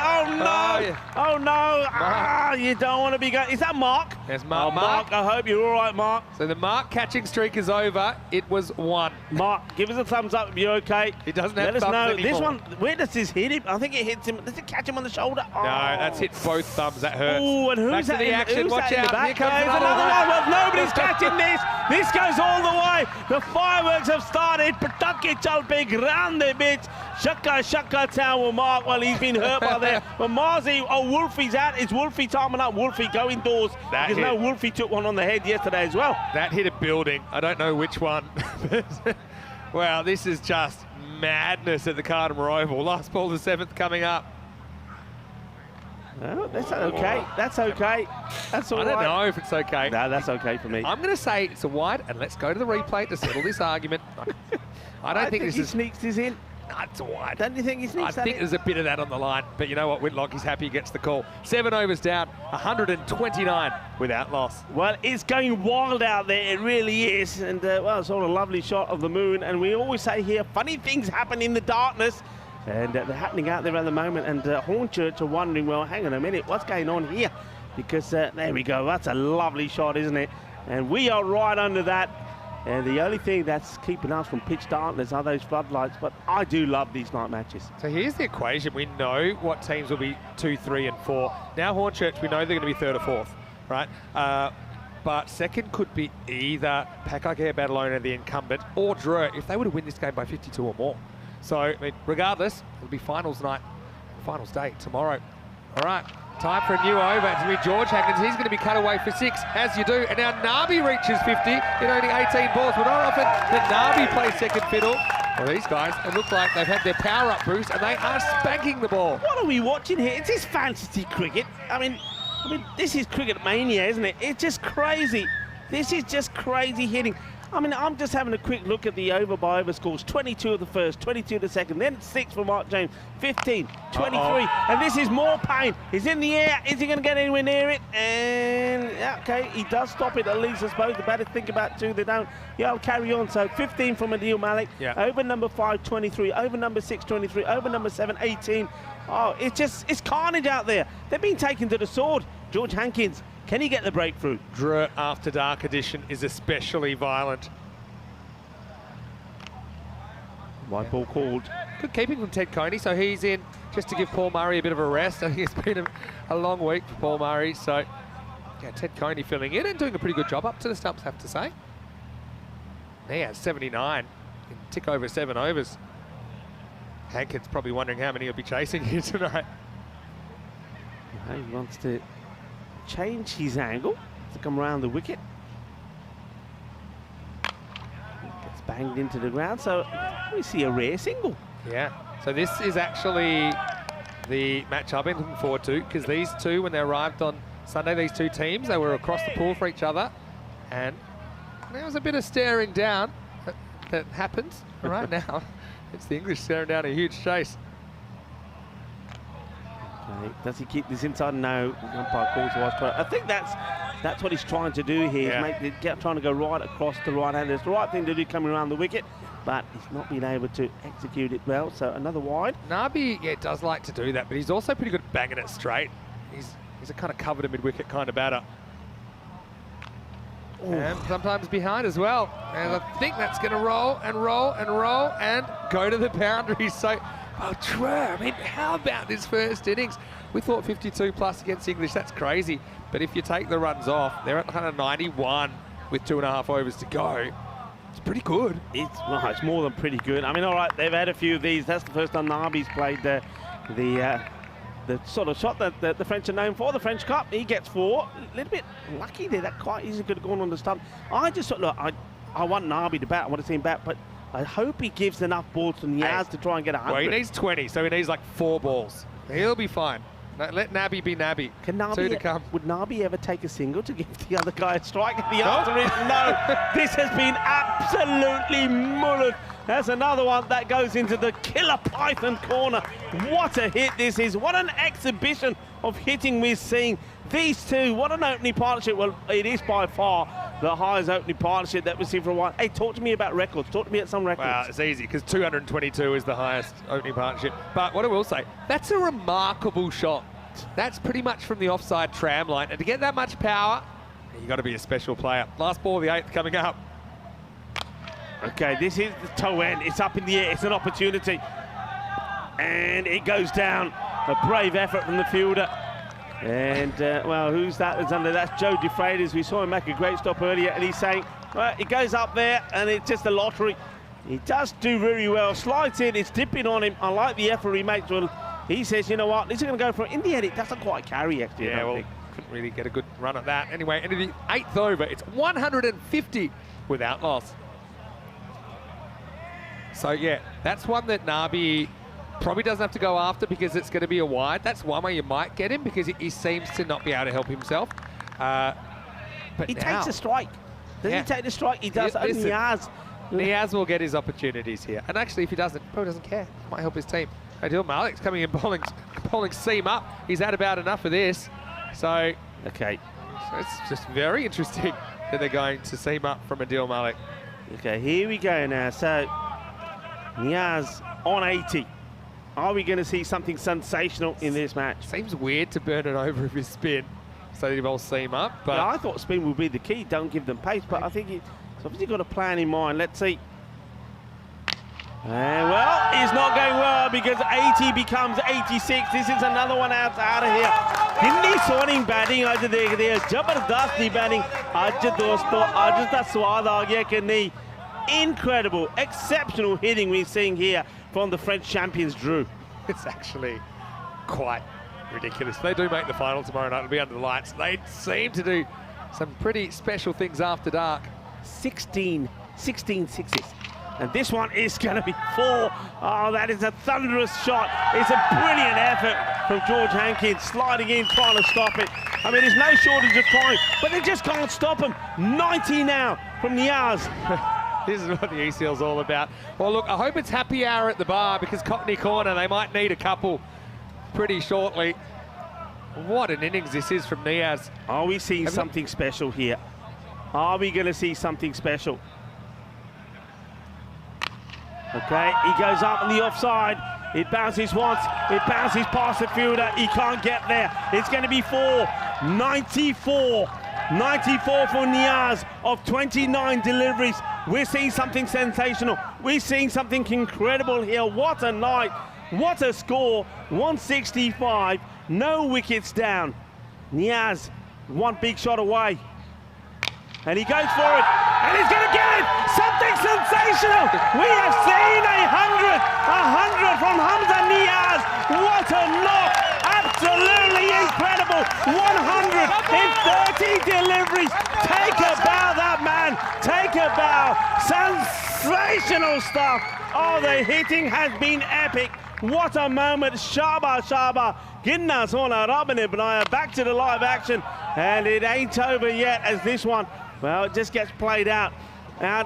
Oh, no. Oh, no. You don't want to be going... Is that Mark? Yes, Mark. Mark, I hope you're all right, Mark. So the Mark catching streak is over. It was 1. Mark, give us a thumbs up if you're okay. He doesn't have thumbs anymore. Let us know. This one, where does this hit him? I think it hits him. Does it catch him on the shoulder? Oh. No, that's hit both thumbs. That hurts. Oh, and who's that? Back to the action. Watch out. Here comes another one. Well, nobody's catching this. This goes all the way. The fireworks have started. Pataki Chalpe Grande bitch. Shaka Tower Mark. Well, he's been hurt by there. But Marzi, Wolfie's out. It's Wolfie timing up. Wolfie, go indoors. Because no, Wolfie took one on the head yesterday as well. That hit a building. I don't know which one. Wow, this is just madness at the Cardamore Oval. Last ball, the 7th coming up. No, that's okay. That's okay. That's all right. I don't know if it's okay. No, that's okay for me. I'm going to say it's a wide, and let's go to the replay to settle this argument. I don't think this he is... sneaks this in. No, it's a wide. Don't you think he sneaks that in? I think there's a bit of that on the line, but you know what, Whitlock, he's happy he gets the call. 7 overs down, 129 without loss. Well, it's going wild out there, it really is. And, well, it's all a lovely shot of the moon. And we always say here, funny things happen in the darkness. And they're happening out there at the moment. And Hornchurch are wondering, well, hang on a minute, what's going on here? Because there we go, that's a lovely shot, isn't it? And we are right under that. And the only thing that's keeping us from pitch darkness are those floodlights. But I do love these night matches. So here's the equation. We know what teams will be 2, 3, and 4. Now Hornchurch, we know they're going to be 3rd or 4th, right? But 2nd could be either Pakake Badalona, the incumbent, or Drew, if they were to win this game by 52 or more. So, I mean, regardless, it'll be finals night, finals day tomorrow. All right, time for a new over. It's going to be George Hackins. He's going to be cut away for 6, as you do. And now Nabi reaches 50 in only 18 balls. But not often that Nabi plays second fiddle. Well, these guys, it looks like they've had their power-up boost and they are spanking the ball. What are we watching here? It's just fantasy cricket. I mean, this is cricket mania, isn't it? It's just crazy. This is just crazy hitting. I mean, I'm just having a quick look at the over-by-over scores. 22 of the first, 22 of the second, then 6 for Mark James, 15, 23, and this is more pain. He's in the air. Is he going to get anywhere near it? And, yeah, okay, he does stop it at least, I suppose. The batters think about 2, they don't. Yeah, I'll carry on. So 15 from Adil Malik, over number 5, 23, over number 6, 23, over number 7, 18. Oh, it's carnage out there. They're being taken to the sword. George Hankins, can he get the breakthrough? Drew After Dark edition is especially violent. White ball called. Good keeping from Ted Coney, so he's in just to give Paul Murray a bit of a rest. I think it's been a long week for Paul Murray, so yeah, Ted Coney filling in and doing a pretty good job up to the stumps, I have to say. He has 79, can tick over 7 overs. Hankins probably wondering how many he'll be chasing here tonight. He wants to change his angle to come around the wicket. Gets banged into the ground, so we see a rare single. Yeah, so this is actually the match I've been looking forward to, because these two, when they arrived on Sunday, these two teams, they were across the pool for each other, and there was a bit of staring down that happened. Right now, it's the English staring down a huge chase. Okay. Does he keep this inside? No. The umpire calls to us. I think that's what he's trying to do here. Yeah. Trying to go right across the right hand. It's the right thing to do coming around the wicket, but he's not been able to execute it well. So another wide. Nabi, does like to do that, but he's also pretty good at banging it straight. He's a kind of covered a mid-wicket kind of batter. Ooh. And sometimes behind as well. And I think that's going to roll and roll and roll and go to the boundary. So, True. I mean, how about this first innings? We thought 52 plus against English. That's crazy. But if you take the runs off, they're at kind of 91 with 2.5 overs to go. It's pretty good. It's more than pretty good. I mean, all right, they've had a few of these. That's the first time Nabi's played the sort of shot that the French are known for, the French Cup. He gets 4. A little bit lucky there. That quite easily could have gone on the stump. I just thought, look, I want Nabi to bat. I want to see him bat, but I hope he gives enough balls to Niaz to try and get 100. Well, he needs 20, so he needs like 4 balls. He'll be fine. Let Nabi be Nabi. Can Nabi 2 to come. Would Nabi ever take a single to give the other guy a strike? The answer is no. This has been absolutely mullered. That's another one that goes into the killer python corner. What a hit this is. What an exhibition of hitting we're seeing. These two, what an opening partnership. Well, it is by far the highest opening partnership that we've seen for a while. Hey, talk to me about records. Talk to me at some records. Well, it's easy because 222 is the highest opening partnership. But what I will say, that's a remarkable shot. That's pretty much from the offside tram line. And to get that much power, you've got to be a special player. Last ball of the 8th coming up. Okay, this is the toe end. It's up in the air. It's an opportunity. And it goes down. A brave effort from the fielder. And, well, who's that that's under? That's Joe DeFreitas. We saw him make a great stop earlier, and he's saying, well, it goes up there, and it's just a lottery. He does do very well. Slides in, it's dipping on him. I like the effort he makes. Well, he says, you know what, this is going to go for it. In the end, it doesn't quite carry, actually. Yeah, well, couldn't really get a good run at that. Anyway, into the 8th over, it's 150 without loss. So, yeah, that's one that Nabi probably doesn't have to go after because it's going to be a wide. That's one way you might get him because he seems to not be able to help himself. But he takes a strike. Doesn't he take the strike? He does. Niaz. Niaz will get his opportunities here. And actually, if he doesn't, he probably doesn't care. Might help his team. Adil Malik's coming in bowling seam up. He's had about enough of this. So, okay. So it's just very interesting that they're going to seam up from Adil Malik. Okay, here we go now. So, Niaz on 80. Are we going to see something sensational in this match? Seems weird to burn it over with his spin, so they both seam up. But yeah, I thought spin would be the key. Don't give them pace, but I think he's obviously got a plan in mind. Let's see. And well, it's not going well because 80 becomes 86. This is another one out of here. Hindi soning batting आज देख रहे हैं जबरदस्त batting आज दोस्तों आज का स्वाद आ गया कि नहीं. Incredible, exceptional hitting we're seeing here from the French champions, Drew. It's actually quite ridiculous. They do make the final tomorrow night. It'll be under the lights. They seem to do some pretty special things after dark. 16 sixes. And this one is going to be 4. Oh, that is a thunderous shot. It's a brilliant effort from George Hankins, sliding in, trying to stop it. I mean, there's no shortage of trying, but they just can't stop him. 90 now from Niaz. This is what the ECL's all about. Well, look, I hope it's happy hour at the bar because Cockney Corner, they might need a couple pretty shortly. What an innings this is from Niaz. Are we seeing something special here? Are we going to see something special? Okay, he goes up on the offside. It bounces once, it bounces past the fielder. He can't get there. It's going to be 4. 94. 94 for Niaz of 29 deliveries. We're seeing something sensational. We're seeing something incredible here. What a night. What a score. 165. No wickets down. Niaz, one big shot away. And he goes for it. And he's going to get it. Something sensational. We have seen 100. 100 from Hamza Niaz. What a knock. Absolutely incredible. 130 deliveries. Take a bow, that man. Take a bow. Sensational stuff. Oh, the hitting has been epic. What a moment. Shaba, Shaba. Ginnas on a Robin Ibnaya. Back to the live action. And it ain't over yet as this one, well, it just gets played out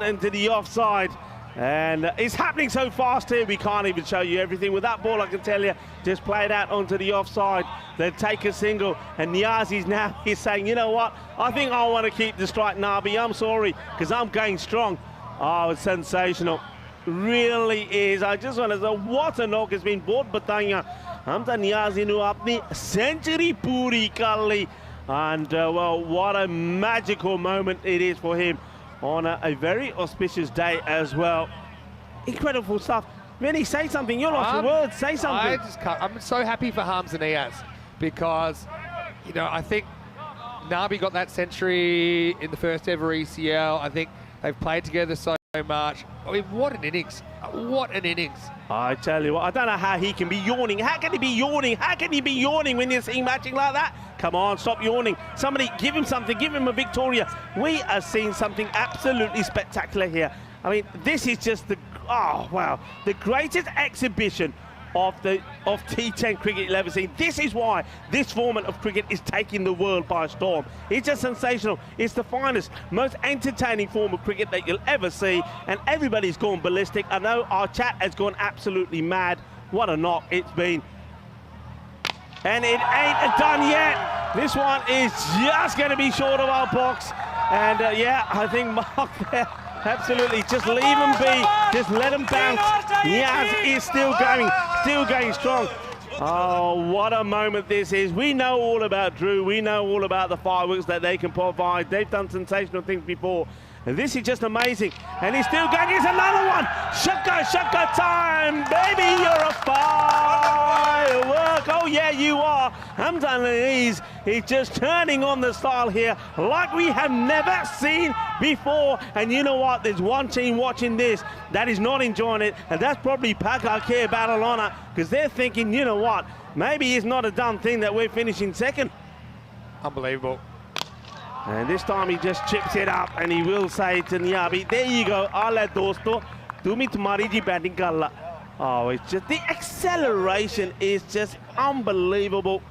into the offside. And it's happening so fast here, we can't even show you everything. With that ball, I can tell you, just play it out onto the offside. They take a single, and Niazi's now, he's saying, you know what? I think I want to keep the strike, Nabi. I'm sorry, because I'm going strong. Oh, it's sensational. Really is. I just want to say, what a knock has been bought Batanya. Hamza Niazi nu apni century puri kalli. And, well, what a magical moment it is for him on a very auspicious day as well. Incredible stuff. Vinny, say something. You're lost for words. Say something. I'm so happy for Hamza Niaz because, you know, I think Nabi got that century in the first ever ECL. I think they've played together so much. I mean, what an innings. What an innings. I tell you what, I don't know how he can be yawning. How can he be yawning? How can he be yawning when you're seeing matching like that? Come on, stop yawning. Somebody give him something, give him a Victoria. We are seeing something absolutely spectacular here. I mean, this is just the, oh, wow, the greatest exhibition of T10 cricket you'll ever seen. This is why this format of cricket is taking the world by storm. It's just sensational. It's the finest, most entertaining form of cricket that you'll ever see, and everybody's gone ballistic. I know our chat has gone absolutely mad. What a knock it's been. And it ain't done yet. This one is just going to be short of our box. And yeah, I think Mark there, absolutely, just leave them be, just let them bounce. Niaz is still going strong. Oh, what a moment this is. We know all about Drew, we know all about the fireworks that they can provide. They've done sensational things before. And this is just amazing. And he's still going, here's another one. Shaka, shaka time, baby, you're a firework. Oh yeah, you are. Hamza Niaz is just turning on the style here like we have never seen before. And you know what, there's one team watching this that is not enjoying it, and that's probably Pakar Barcelona, because they're thinking, you know what, maybe it's not a done thing that we're finishing second. Unbelievable. And this time he just chips it up, and he will say to Niabi, there you go, ala dosto, tumi tumhari ji batting kalla. Oh, it's just, the acceleration is just unbelievable.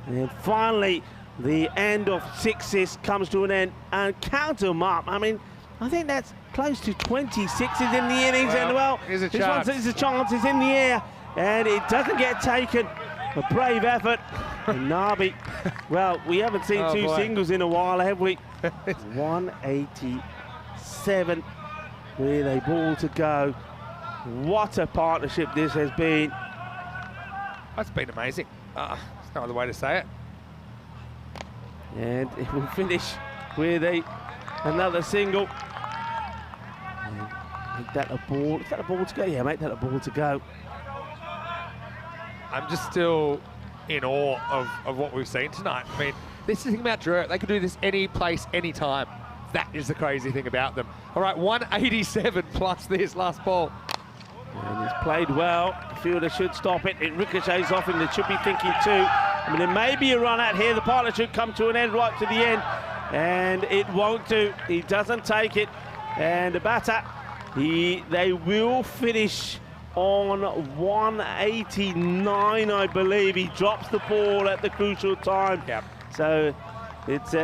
And finally, the end of sixes comes to an end, and count them up. I mean, I think that's close to 26s in the innings, and well, here's a this chance. one is a chance, it's in the air, and it doesn't get taken. A brave effort. And Nabi, well, we haven't seen two singles in a while, have we? 187 with a ball to go. What a partnership this has been. That's been amazing. There's no other way to say it. And it will finish with another single. And make that a ball. Is that a ball to go? Yeah, make that a ball to go. I'm just still in awe of what we've seen tonight. I mean, this is the thing about Drew. They could do this any place, any time. That is the crazy thing about them. All right, 187 plus this last ball. And it's played well. The fielder should stop it. It ricochets off him. They should be thinking too. I mean, there may be a run out here. The partner should come to an end right to the end. And it won't do. He doesn't take it. And the batter They will finish on 189, I believe. He drops the ball at the crucial time. Yep. So it's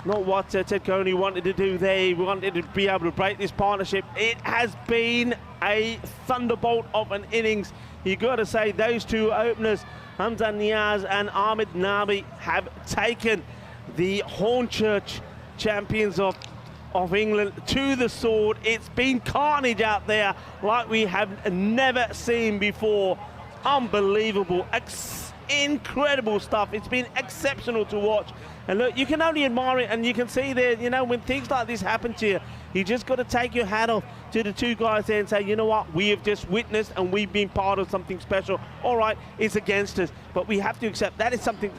not what Ted Coney wanted to do there. He wanted to be able to break this partnership. It has been a thunderbolt of an innings. You got to say those two openers, Hamza Niaz and Ahmed Nabi, have taken the Hornchurch champions of England to the sword. It's been carnage out there like we have never seen before. Unbelievable, incredible stuff. It's been exceptional to watch. And look, you can only admire it, and you can see there, you know, when things like this happen to you, you just got to take your hat off to the two guys there and say, you know what, we have just witnessed and we've been part of something special. All right, it's against us, but we have to accept that is something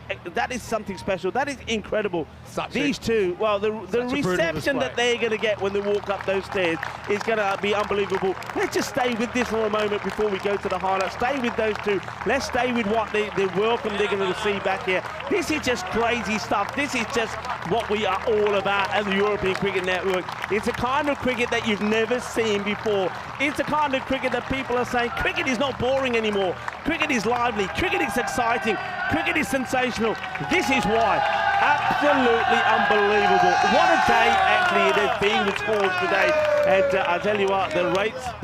special. That is incredible. These two, well, the reception that they're going to get when they walk up those stairs is going to be unbelievable. Let's just stay with this for a moment before we go to the highlights. Stay with those two. Let's stay with what the welcome they're going to see back here. This is just crazy stuff. This is just what we are all about at the European Cricket Network. It's a kind of cricket that you've never seen before. It's the kind of cricket that people are saying, cricket is not boring anymore. Cricket is lively. Cricket is exciting. Cricket is sensational. This is why. Absolutely unbelievable. What a day actually it has been with scores today. And I tell you what, the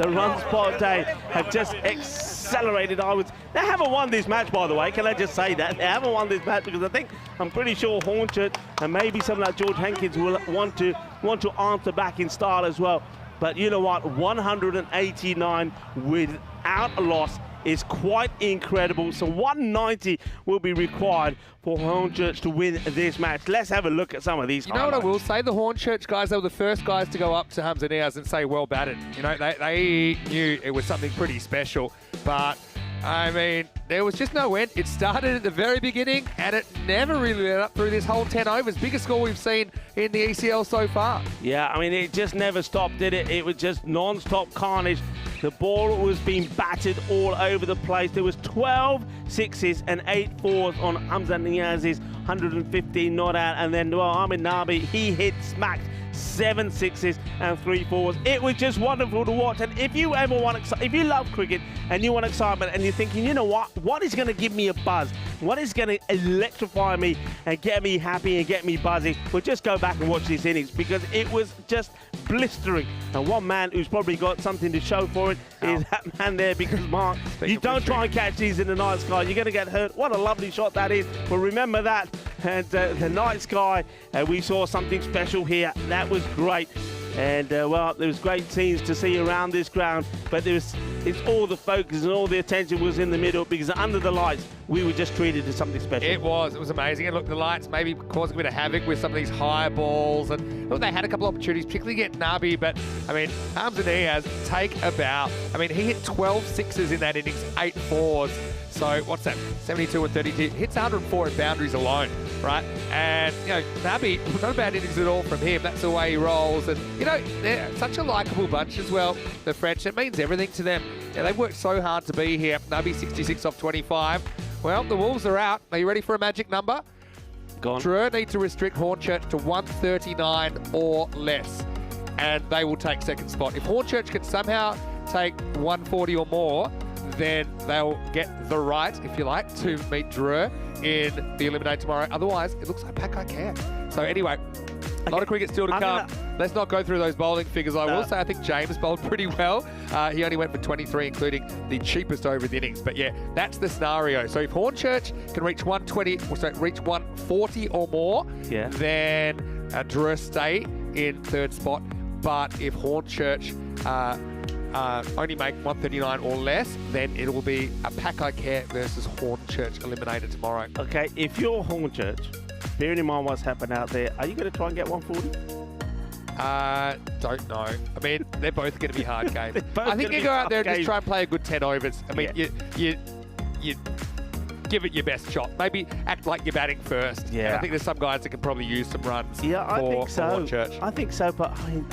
run spot day have just accelerated. They haven't won this match, by the way. Can I just say that? They haven't won this match because I'm pretty sure Hornchurch and maybe someone like George Hankins will want to answer back in style as well. But you know what? 189 without a loss is quite incredible. So 190 will be required for Hornchurch to win this match. Let's have a look at some of these highlights. You know what I will say? The Hornchurch guys, they were the first guys to go up to Hamza Niaz and say, well batted. You know, they knew it was something pretty special. But, I mean, there was just no end. It started at the very beginning, and it never really went up through this whole 10 overs. Biggest score we've seen in the ECL so far. Yeah, I mean, it just never stopped, did it? It was just non-stop carnage. The ball was being battered all over the place. There was 12 sixes and 8 fours on Hamza Niaz's 115 not out. And then, well, Ahmed Nabi, he smacked 7 sixes and 3 fours. It was just wonderful to watch. And if you ever if you love cricket and you want excitement and you're thinking, you know what is going to give me a buzz? What is going to electrify me and get me happy and get me buzzy? Well, just go back and watch this innings because it was just blistering. And one man who's probably got something to show for it is that man there, because Mark, you don't try and catch these in the night sky, you're going to get hurt. What a lovely shot that is. But remember that. And the night sky, we saw something special here. That was great. And well, there was great scenes to see around this ground, but it's all the focus and all the attention was in the middle, because under the lights we were just treated as something special. It was amazing. And look, the lights maybe causing a bit of havoc with some of these high balls, and look, they had a couple of opportunities, particularly get Nabi, but I mean, Hamza Niaz take a bow. I mean, he hit 12 sixes in that innings, 8 fours. So what's that? 72 and 32. Hits 104 at boundaries alone, right? And, you know, Nabi, not a bad innings at all from him. That's the way he rolls. And, you know, they're such a likeable bunch as well, the French. It means everything to them. Yeah, they've worked so hard to be here. Nabi 66 off 25. Well, the Wolves are out. Are you ready for a magic number? Gone. Drew need to restrict Hornchurch to 139 or less, and they will take second spot. If Hornchurch can somehow take 140 or more, then they'll get the right, if you like, to meet Drew in the Eliminate tomorrow. Otherwise, it looks like Pakai care. So anyway, a lot of cricket still to come. Let's not go through those bowling figures. I will say I think James bowled pretty well. He only went for 23, including the cheapest over the innings. But yeah, that's the scenario. So if Hornchurch can reach 140 or more, then Drew stay in third spot. But if Hornchurch only make 139 or less, then it will be a Pakai care versus Hornchurch eliminated tomorrow. Okay, if you're Hornchurch, bearing in mind what's happened out there, are you going to try and get 140? Don't know. I mean, they're both going to be hard games. I think you go out there and just try and play a good 10 overs. I mean, you give it your best shot. Maybe act like you're batting first. Yeah. And I think there's some guys that can probably use some runs. Yeah, I think so. Hornchurch. I think so, but I mean,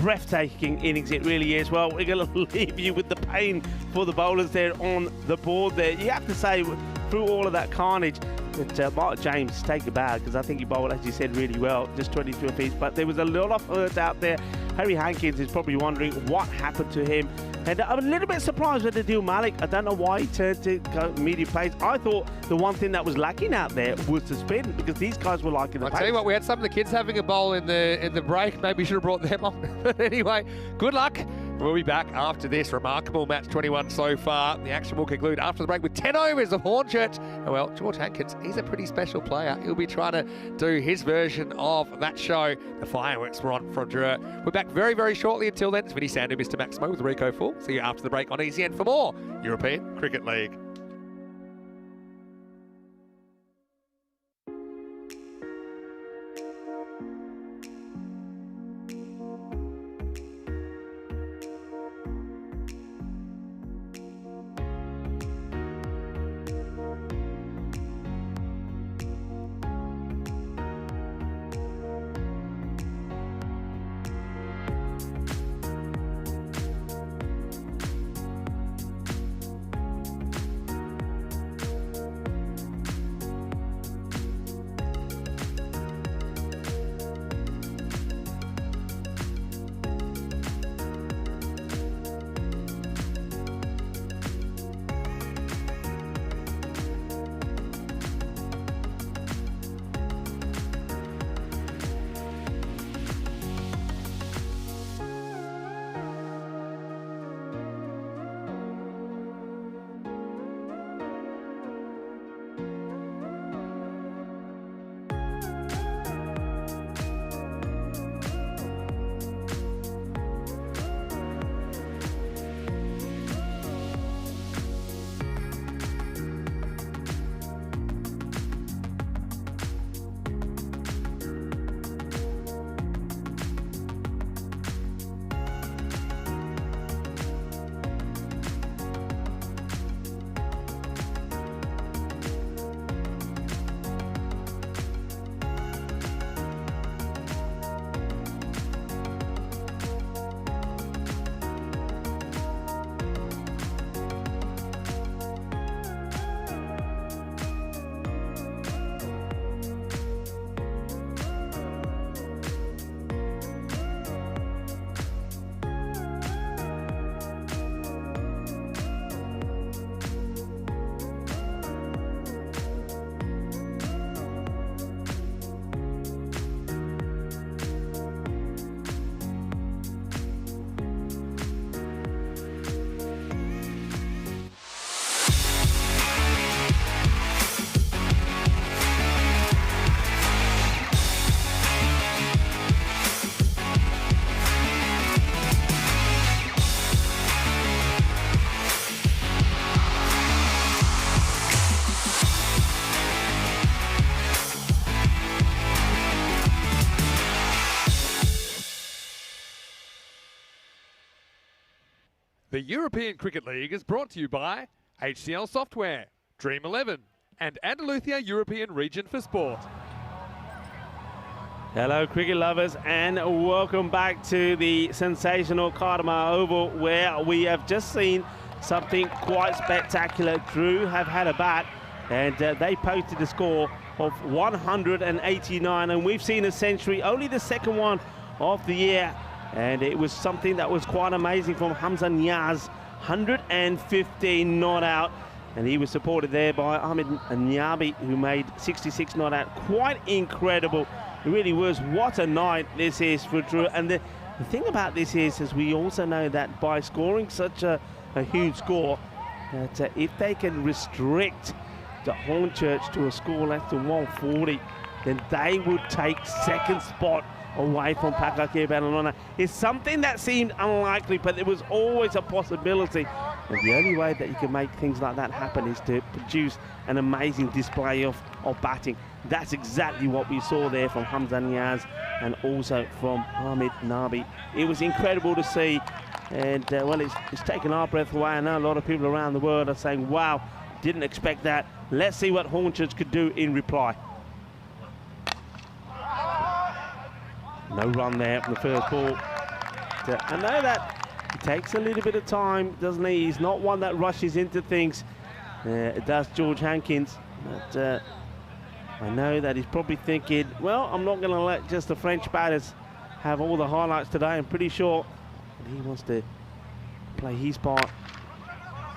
breathtaking innings it really is. Well, we're going to leave you with the pain for the bowlers there on the board there. You have to say, through all of that carnage, that Mark James take a bow, because I think he bowled, as you said, really well, just 22 apiece. But there was a lot of hurt out there. Harry Hankins is probably wondering what happened to him. And I'm a little bit surprised with Adil Malik. I don't know why he turned to go medium pace. I thought the one thing that was lacking out there was the spin, because these guys were liking the pace. I'll tell you what, we had some of the kids having a bowl in the break. Maybe we should have brought them on. But anyway, good luck. We'll be back after this remarkable match 21 so far. The action will conclude after the break with 10 overs of Hornchurch. And well, George Hankins, he's a pretty special player. He'll be trying to do his version of that show. The fireworks were on from Dreux. We're back very, very shortly. Until then, it's Vinny Sandu, Mr. Maximo with Rico Full. See you after the break on ECN for more European Cricket League. The European Cricket League is brought to you by HCL Software, Dream 11, and Andalusia European Region for Sport. Hello cricket lovers, and welcome back to the sensational Cartermar Oval, where we have just seen something quite spectacular. Drew have had a bat, and they posted a score of 189, and we've seen a century, only the second one of the year. And it was something that was quite amazing from Hamza Niaz, 115 not out. And he was supported there by Ahmed Nyabi, who made 66 not out. Quite incredible. It really was. What a night this is for Drew. And the thing about this is, as we also know, that by scoring such a huge score, that if they can restrict the Hornchurch to a score less than 140, then they would take second spot away from Pakake Banalona. It's something that seemed unlikely, but it was always a possibility. And the only way that you can make things like that happen is to produce an amazing display of batting. That's exactly what we saw there from Hamza Niaz and also from Ahmed Nabi. It was incredible to see, and well, it's taken our breath away. I know a lot of people around the world are saying, wow, didn't expect that. Let's see what Hornchurch could do in reply. No run there from the first ball. I know that it takes a little bit of time, doesn't he? He's not one that rushes into things. It does George Hankins. But I know that he's probably thinking, well, I'm not going to let just the French batters have all the highlights today. I'm pretty sure that he wants to play his part.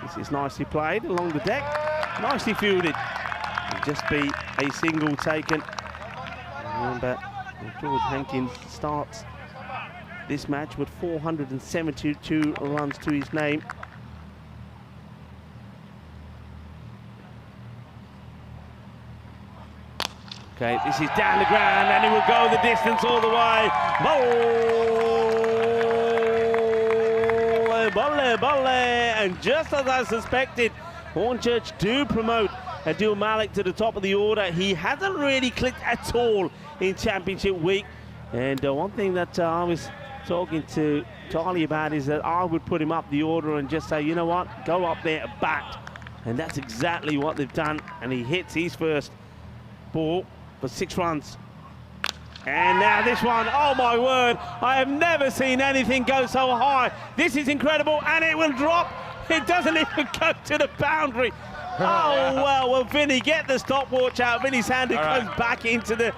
This is nicely played along the deck, nicely fielded. It'll just be a single taken. Remember, George Hankins starts this match with 472 runs to his name. Okay, this is down the ground and he will go the distance all the way. Bolle. And just as I suspected, Hornchurch do promote Adil Malik to the top of the order. He hasn't really clicked at all in championship week. And one thing that I was talking to Charlie about is that I would put him up the order and just say, you know what, go up there and bat. And that's exactly what they've done. And he hits his first ball for 6 runs. And now this one, oh my word, I have never seen anything go so high. This is incredible, and it will drop. It doesn't even go to the boundary. Oh, well, Vinny, get the stopwatch out. Vinny's hand goes back into the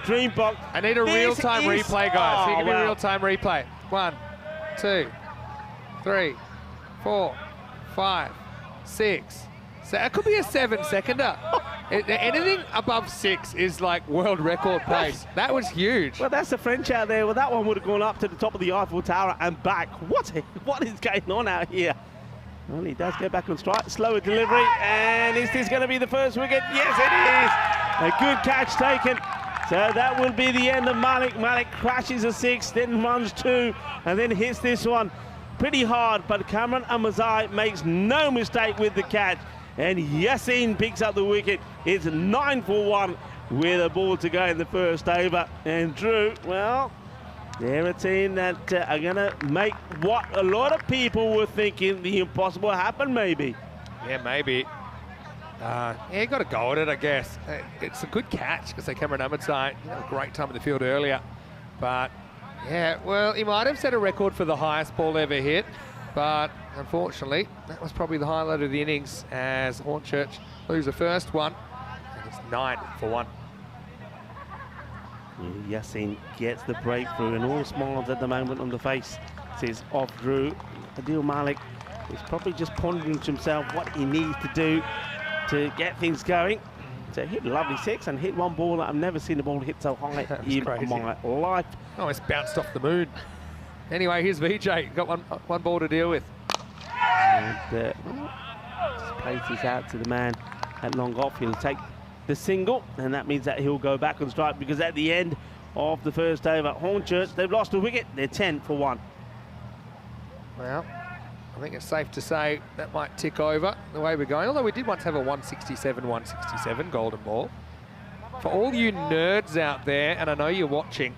dream box. I need a real-time replay, guys. Give me a real-time replay. 1, 2, 3, 4, 5, 6. So it could be a 7-seconder. Anything above 6 is like world record pace. That was huge. Well, that's the French out there. Well, that one would have gone up to the top of the Eiffel Tower and back. What is going on out here? Well, he does go back on strike. Slower delivery. And is this going to be the first wicket? Yes, it is. A good catch taken. So that will be the end of Malik. Malik crashes a 6, then runs 2, and then hits this one pretty hard. But Cameron Amazai makes no mistake with the catch. And Yassin picks up the wicket. It's 9 for 1 with a ball to go in the first over. And Drew, well, they're a team that are going to make what a lot of people were thinking the impossible happen, maybe. Yeah, maybe. Yeah, you got to go at it, I guess. It's a good catch because they Cameron Amazai had a great time in the field earlier. But, yeah, well, he might have set a record for the highest ball ever hit. But unfortunately, that was probably the highlight of the innings as Hornchurch lose the first one. And it's 9 for 1. Yassin gets the breakthrough and all smiles at the moment on the face. Says off Drew. Adil Malik is probably just pondering to himself what he needs to do to get things going. So hit a lovely 6 and hit one ball that I've never seen a ball hit so high in my life. Oh, it's bounced off the moon. Anyway, here's VJ. Got one ball to deal with. And just plays this out to the man at long off. He'll take the single, and that means that he'll go back on strike because at the end of the first over, Hornchurch, they've lost a wicket. They're 10 for 1. Well, I think it's safe to say that might tick over the way we're going. Although we did once have a 167 golden ball. For all you nerds out there, and I know you're watching,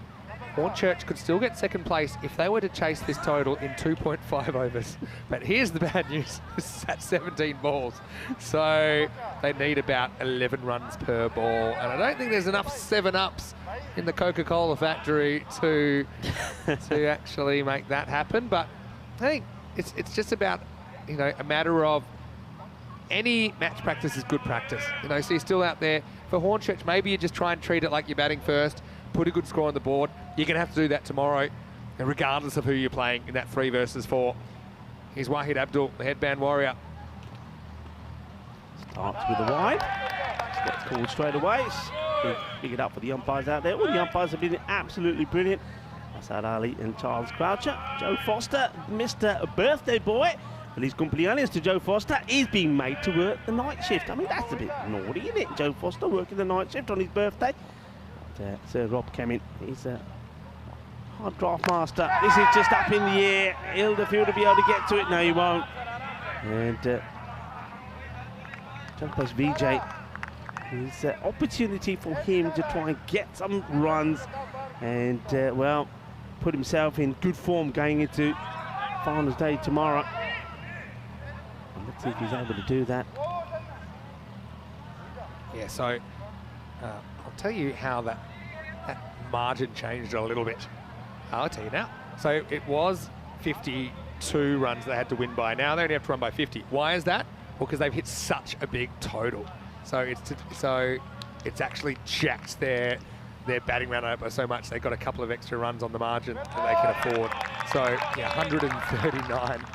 Hornchurch could still get second place if they were to chase this total in 2.5 overs. But here's the bad news, it's at 17 balls. So they need about 11 runs per ball. And I don't think there's enough 7-ups in the Coca-Cola factory to actually make that happen. But I think it's just about, you know, a matter of any match practice is good practice. You know, so you're still out there. For Hornchurch, maybe you just try and treat it like you're batting first, put a good score on the board. You're going to have to do that tomorrow, and regardless of who you're playing in that 3 versus 4. Here's Wahid Abdul, the headband warrior. Starts with a wide. Gets called straight away. Pick it up for the umpires out there. All the umpires have been absolutely brilliant. Asad Ali and Charles Croucher. Joe Foster, Mr. Birthday Boy. Feliz cumpleaños to Joe Foster. He's being made to work the night shift. I mean, that's a bit naughty, isn't it? Joe Foster working the night shift on his birthday. Sir Rob Kemin, he's a hard draft master. This is just up in the air. Hilderfield will be able to get to it. No, he won't. And Jumpers VJ, is an opportunity for him to try and get some runs and, well, put himself in good form going into finals day tomorrow. And let's see if he's able to do that. Yeah, so I'll tell you how that margin changed a little bit. I'll tell you now. So it was 52 runs they had to win by. Now they only have to run by 50. Why is that? Well, because they've hit such a big total. So it's actually jacked their batting run over so much they got a couple of extra runs on the margin that they can afford. So yeah, 139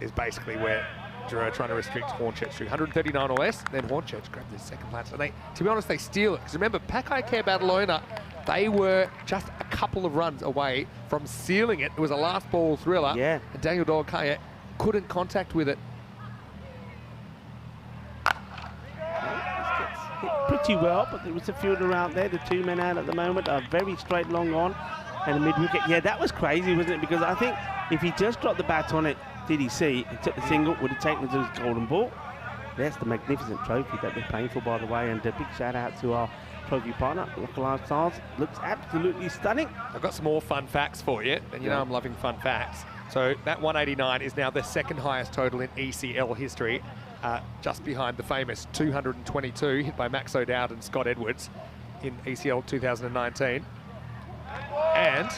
is basically where Drew are trying to restrict Hornchurch to. 139 or less, then Hornchurch grab this second place. And they, to be honest, they steal it. Because remember, Pakai Care Badalona, they were just a couple of runs away from sealing it. It was a last ball thriller. Yeah. And Daniel Dolkaya couldn't contact with it. Hit pretty well, but there was a fielder out there. The 2 men out at the moment are very straight long on. And the mid-wicket, yeah, that was crazy, wasn't it? Because I think if he just dropped the bat on it, did he see, and took the single, would have taken it to his golden ball. That's the magnificent trophy that they're playing for, by the way, and a big shout out to our trophy partner, Localized Stars. Looks absolutely stunning. I've got some more fun facts for you, and you know I'm loving fun facts. So that 189 is now the second highest total in ECL history, just behind the famous 222 hit by Max O'Dowd and Scott Edwards in ECL 2019. And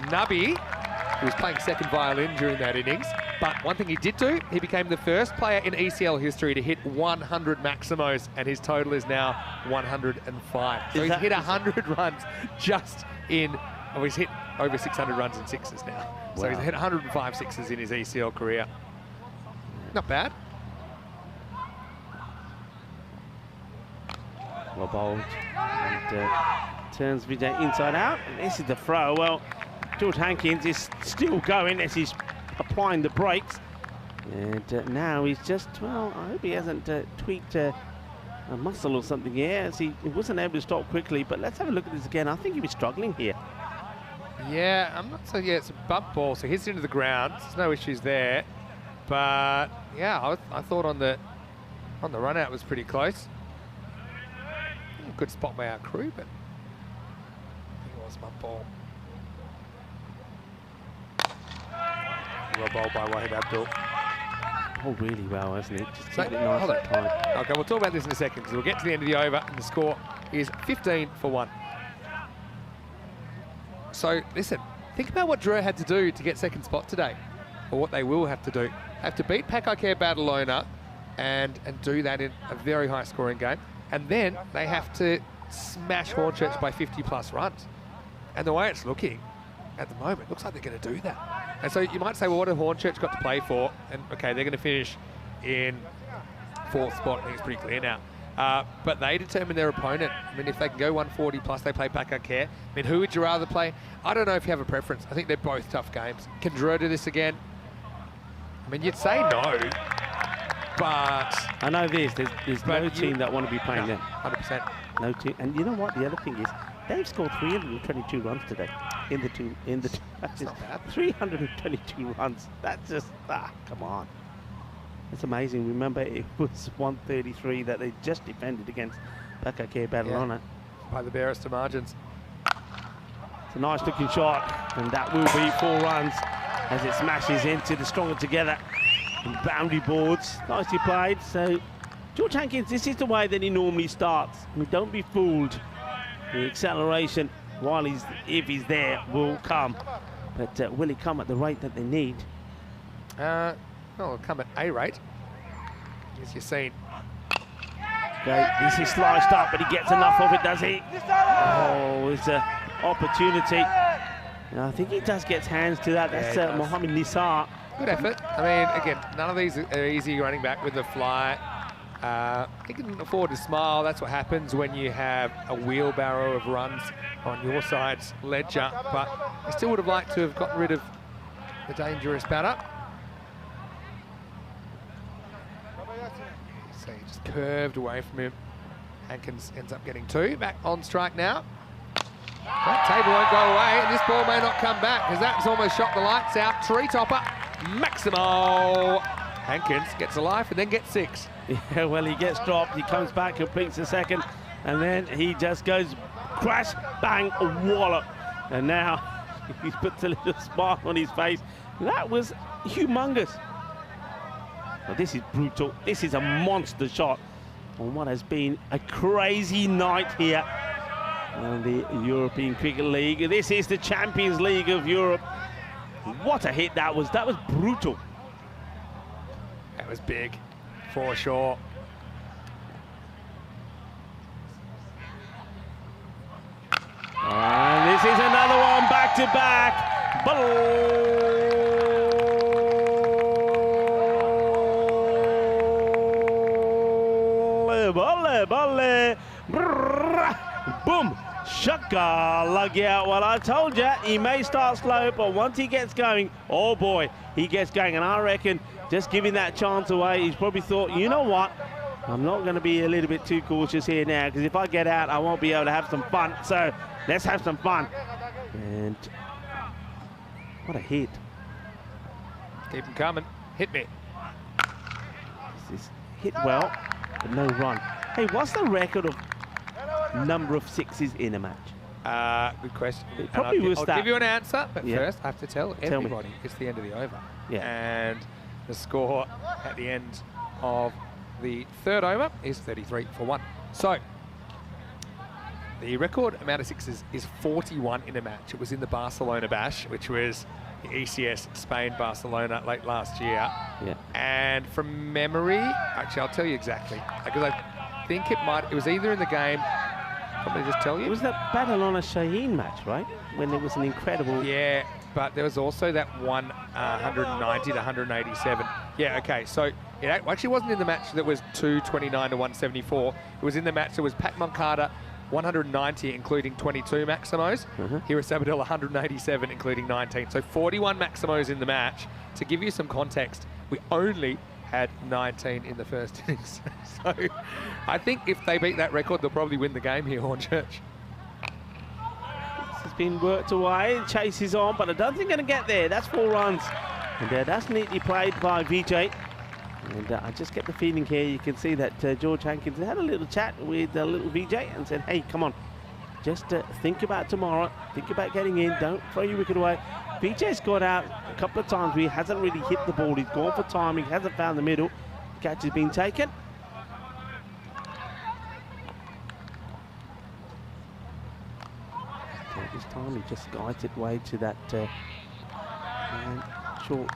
Nubby, who was playing second violin during that innings, but one thing he did do, he became the first player in ECL history to hit 100 Maximos, and his total is now 105. So he's hit 100 runs just in, oh, he's hit over 600 runs in sixes now. Wow. So he's hit 105 sixes in his ECL career. Not bad. Well bowled, and turns Vijay inside out, and this is the throw. Well, George Hankins is still going as he's applying the brakes, and now he's just, well, I hope he hasn't tweaked a muscle or something here, as he wasn't able to stop quickly. But let's have a look at this again. I think he was struggling here. Yeah, I'm not so, yeah, it's a bump ball, so hits into the ground. There's no issues there, but yeah, I thought on the run out was pretty close. Good spot by our crew, but I think it was a bump ball. Well bowled by Wahid Abdul. Oh, really well, hasn't it? Just So, keep it nice hold and it. tight. Okay, we'll talk about this in a second because we'll get to the end of the over and the score is 15 for 1. So, listen, think about what Drew had to do to get second spot today, or what they will have to do. They have to beat Pakai Care Badalona and do that in a very high scoring game. And then they have to smash Hornchurch by 50 plus runs. And the way it's looking at the moment, looks like they're going to do that. And so you might say, well, what have Hornchurch got to play for? And okay, they're going to finish in 4th spot. I think it's pretty clear now. But they determine their opponent. I mean, if they can go 140 plus, they play Pakai Care. I mean, who would you rather play? I don't know if you have a preference. I think they're both tough games. Can Drew do this again? I mean, you'd say no. But I know there's no team that want to be playing there. 100%. No team, and you know what? The other thing is, they've scored 322 runs today in the two. That's not bad. 322 runs. That's just come on. It's amazing. Remember, it was 133 that they just defended against Pakai Care Badalona. By the barest of margins. It's a nice looking shot, and that will be 4 runs as it smashes into the stronger together. Boundary boards, nicely played. So George Hankins, this is the way that he normally starts. I mean, don't be fooled. The acceleration, if he's there, will come. But will he come at the rate that they need? Well, it'll come at a rate, as you've seen. Okay, this is sliced up, but he gets enough of it, does he? Oh, it's an opportunity. And I think he does get hands to that. That's Mohammed Nisar. Good effort. I mean, again, none of these are easy running back with the fly. He can afford to smile. That's what happens when you have a wheelbarrow of runs on your side's ledger. But I still would have liked to have gotten rid of the dangerous batter. So he just curved away from him. Hankins ends up getting 2. Back on strike now. That table won't go away, and this ball may not come back because that's almost shot the lights out. Tree topper. Maximo. Hankins gets a life and then gets 6. Yeah, well, he gets dropped, he comes back, completes the second, and then he just goes crash, bang, wallop. And now he puts a little smile on his face. That was humongous. Well, this is brutal. This is a monster shot on what has been a crazy night here on the European Cricket League. This is the Champions League of Europe. What a hit that was. That was brutal. That was big, for sure. And this is another one back-to-back. Volley. Boom. Shaka lug out. Well, I told you, he may start slow, but once he gets going, oh boy, he gets going. And I reckon just giving that chance away, he's probably thought, you know what? I'm not going to be a little bit too cautious here now, because if I get out, I won't be able to have some fun. So let's have some fun. And what a hit. Keep him coming. Hit me. This is hit well, but no run. Hey, what's the record of number of sixes in a match? Good question. It probably was I'll that. give you an answer, but Yeah. first I have to tell everybody it's the end of the over. Yeah. And the score at the end of the third over is 33 for 1. So the record amount of sixes is 41 in a match. It was in the Barcelona Bash, which was the ECS Spain-Barcelona late last year. Yeah. And from memory, actually I'll tell you exactly, because I think it was either in the game, probably just tell you. It was that Badalona Shaheen match, right? When there was an incredible... Yeah, but there was also that one 190 to 187. Yeah, okay, so it actually wasn't in the match that was 229 to 174. It was in the match that was Pat Moncada 190, including 22 Maximos. Here at Sabadell, 187, including 19. So 41 Maximos in the match. To give you some context, we only had 19 in the first innings. So I think if they beat that record, they'll probably win the game here, Hornchurch. This has been worked away. Chase is on, but I don't think going to get there. That's 4 runs. And that's neatly played by VJ. And I just get the feeling here, you can see that George Hankins had a little chat with little VJ and said, hey, come on, just think about tomorrow, think about getting in, don't throw your wicket away. VJ's got out a couple of times where he hasn't really hit the ball, he's gone for timing, hasn't found the middle, the catch has been taken. So this time he just guides it way to that short.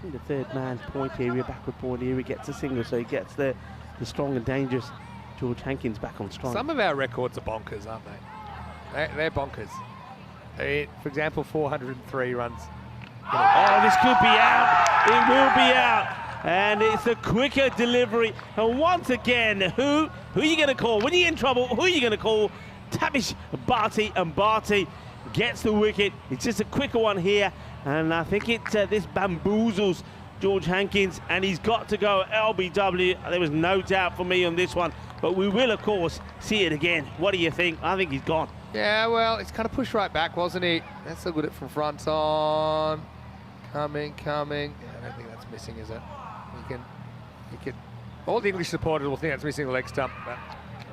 In the third man's point area, backward point area, gets a single, so he gets the strong and dangerous George Hankins back on strong. Some of our records are bonkers, aren't they? They're bonkers. For example, 403 runs. Oh, this could be out. It will be out. And it's a quicker delivery. And once again, who are you going to call? When you're in trouble, who are you going to call? Tavish Bharti, and Bharti gets the wicket. It's just a quicker one here. And I think this bamboozles George Hankins, and he's got to go LBW. There was no doubt for me on this one, but we will, of course, see it again. What do you think? I think he's gone. Yeah, well, it's kind of pushed right back, wasn't he? That's a good hit from front on. Coming. I don't think that's missing, is it? You can. All the English supporters will think that's missing the leg stump, but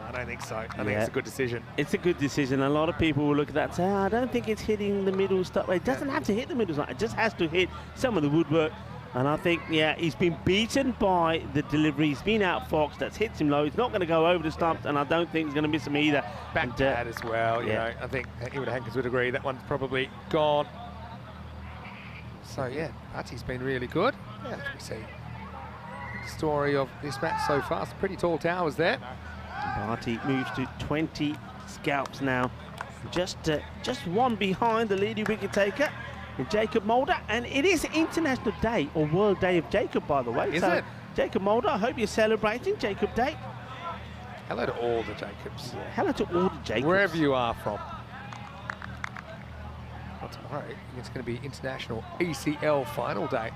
I don't think so. I think it's a good decision. It's a good decision. A lot of people will look at that and say, I don't think it's hitting the middle stuff. It doesn't have to hit the middle stuff. It just has to hit some of the woodwork. And I think, yeah, he's been beaten by the delivery. He's been outfoxed. That's hits him low. He's not going to go over the stumps, and I don't think he's going to miss him either. Back pad as well. You know, I think even Hankins would agree that one's probably gone. So yeah, Bharti's been really good. Yeah, let's see the story of this match so far. It's pretty tall towers there. Bharti moves to 20 scalps now. Just one behind the leading wicket taker, Jacob Mulder. And it is International Day, or World Day of Jacob, by the way. Is it? Jacob Mulder, I hope you're celebrating Jacob Day. Hello to all the Jacobs. Yeah, hello to all the Jacobs. Wherever you are from. Well, tomorrow, it's going to be International ECL Final Day.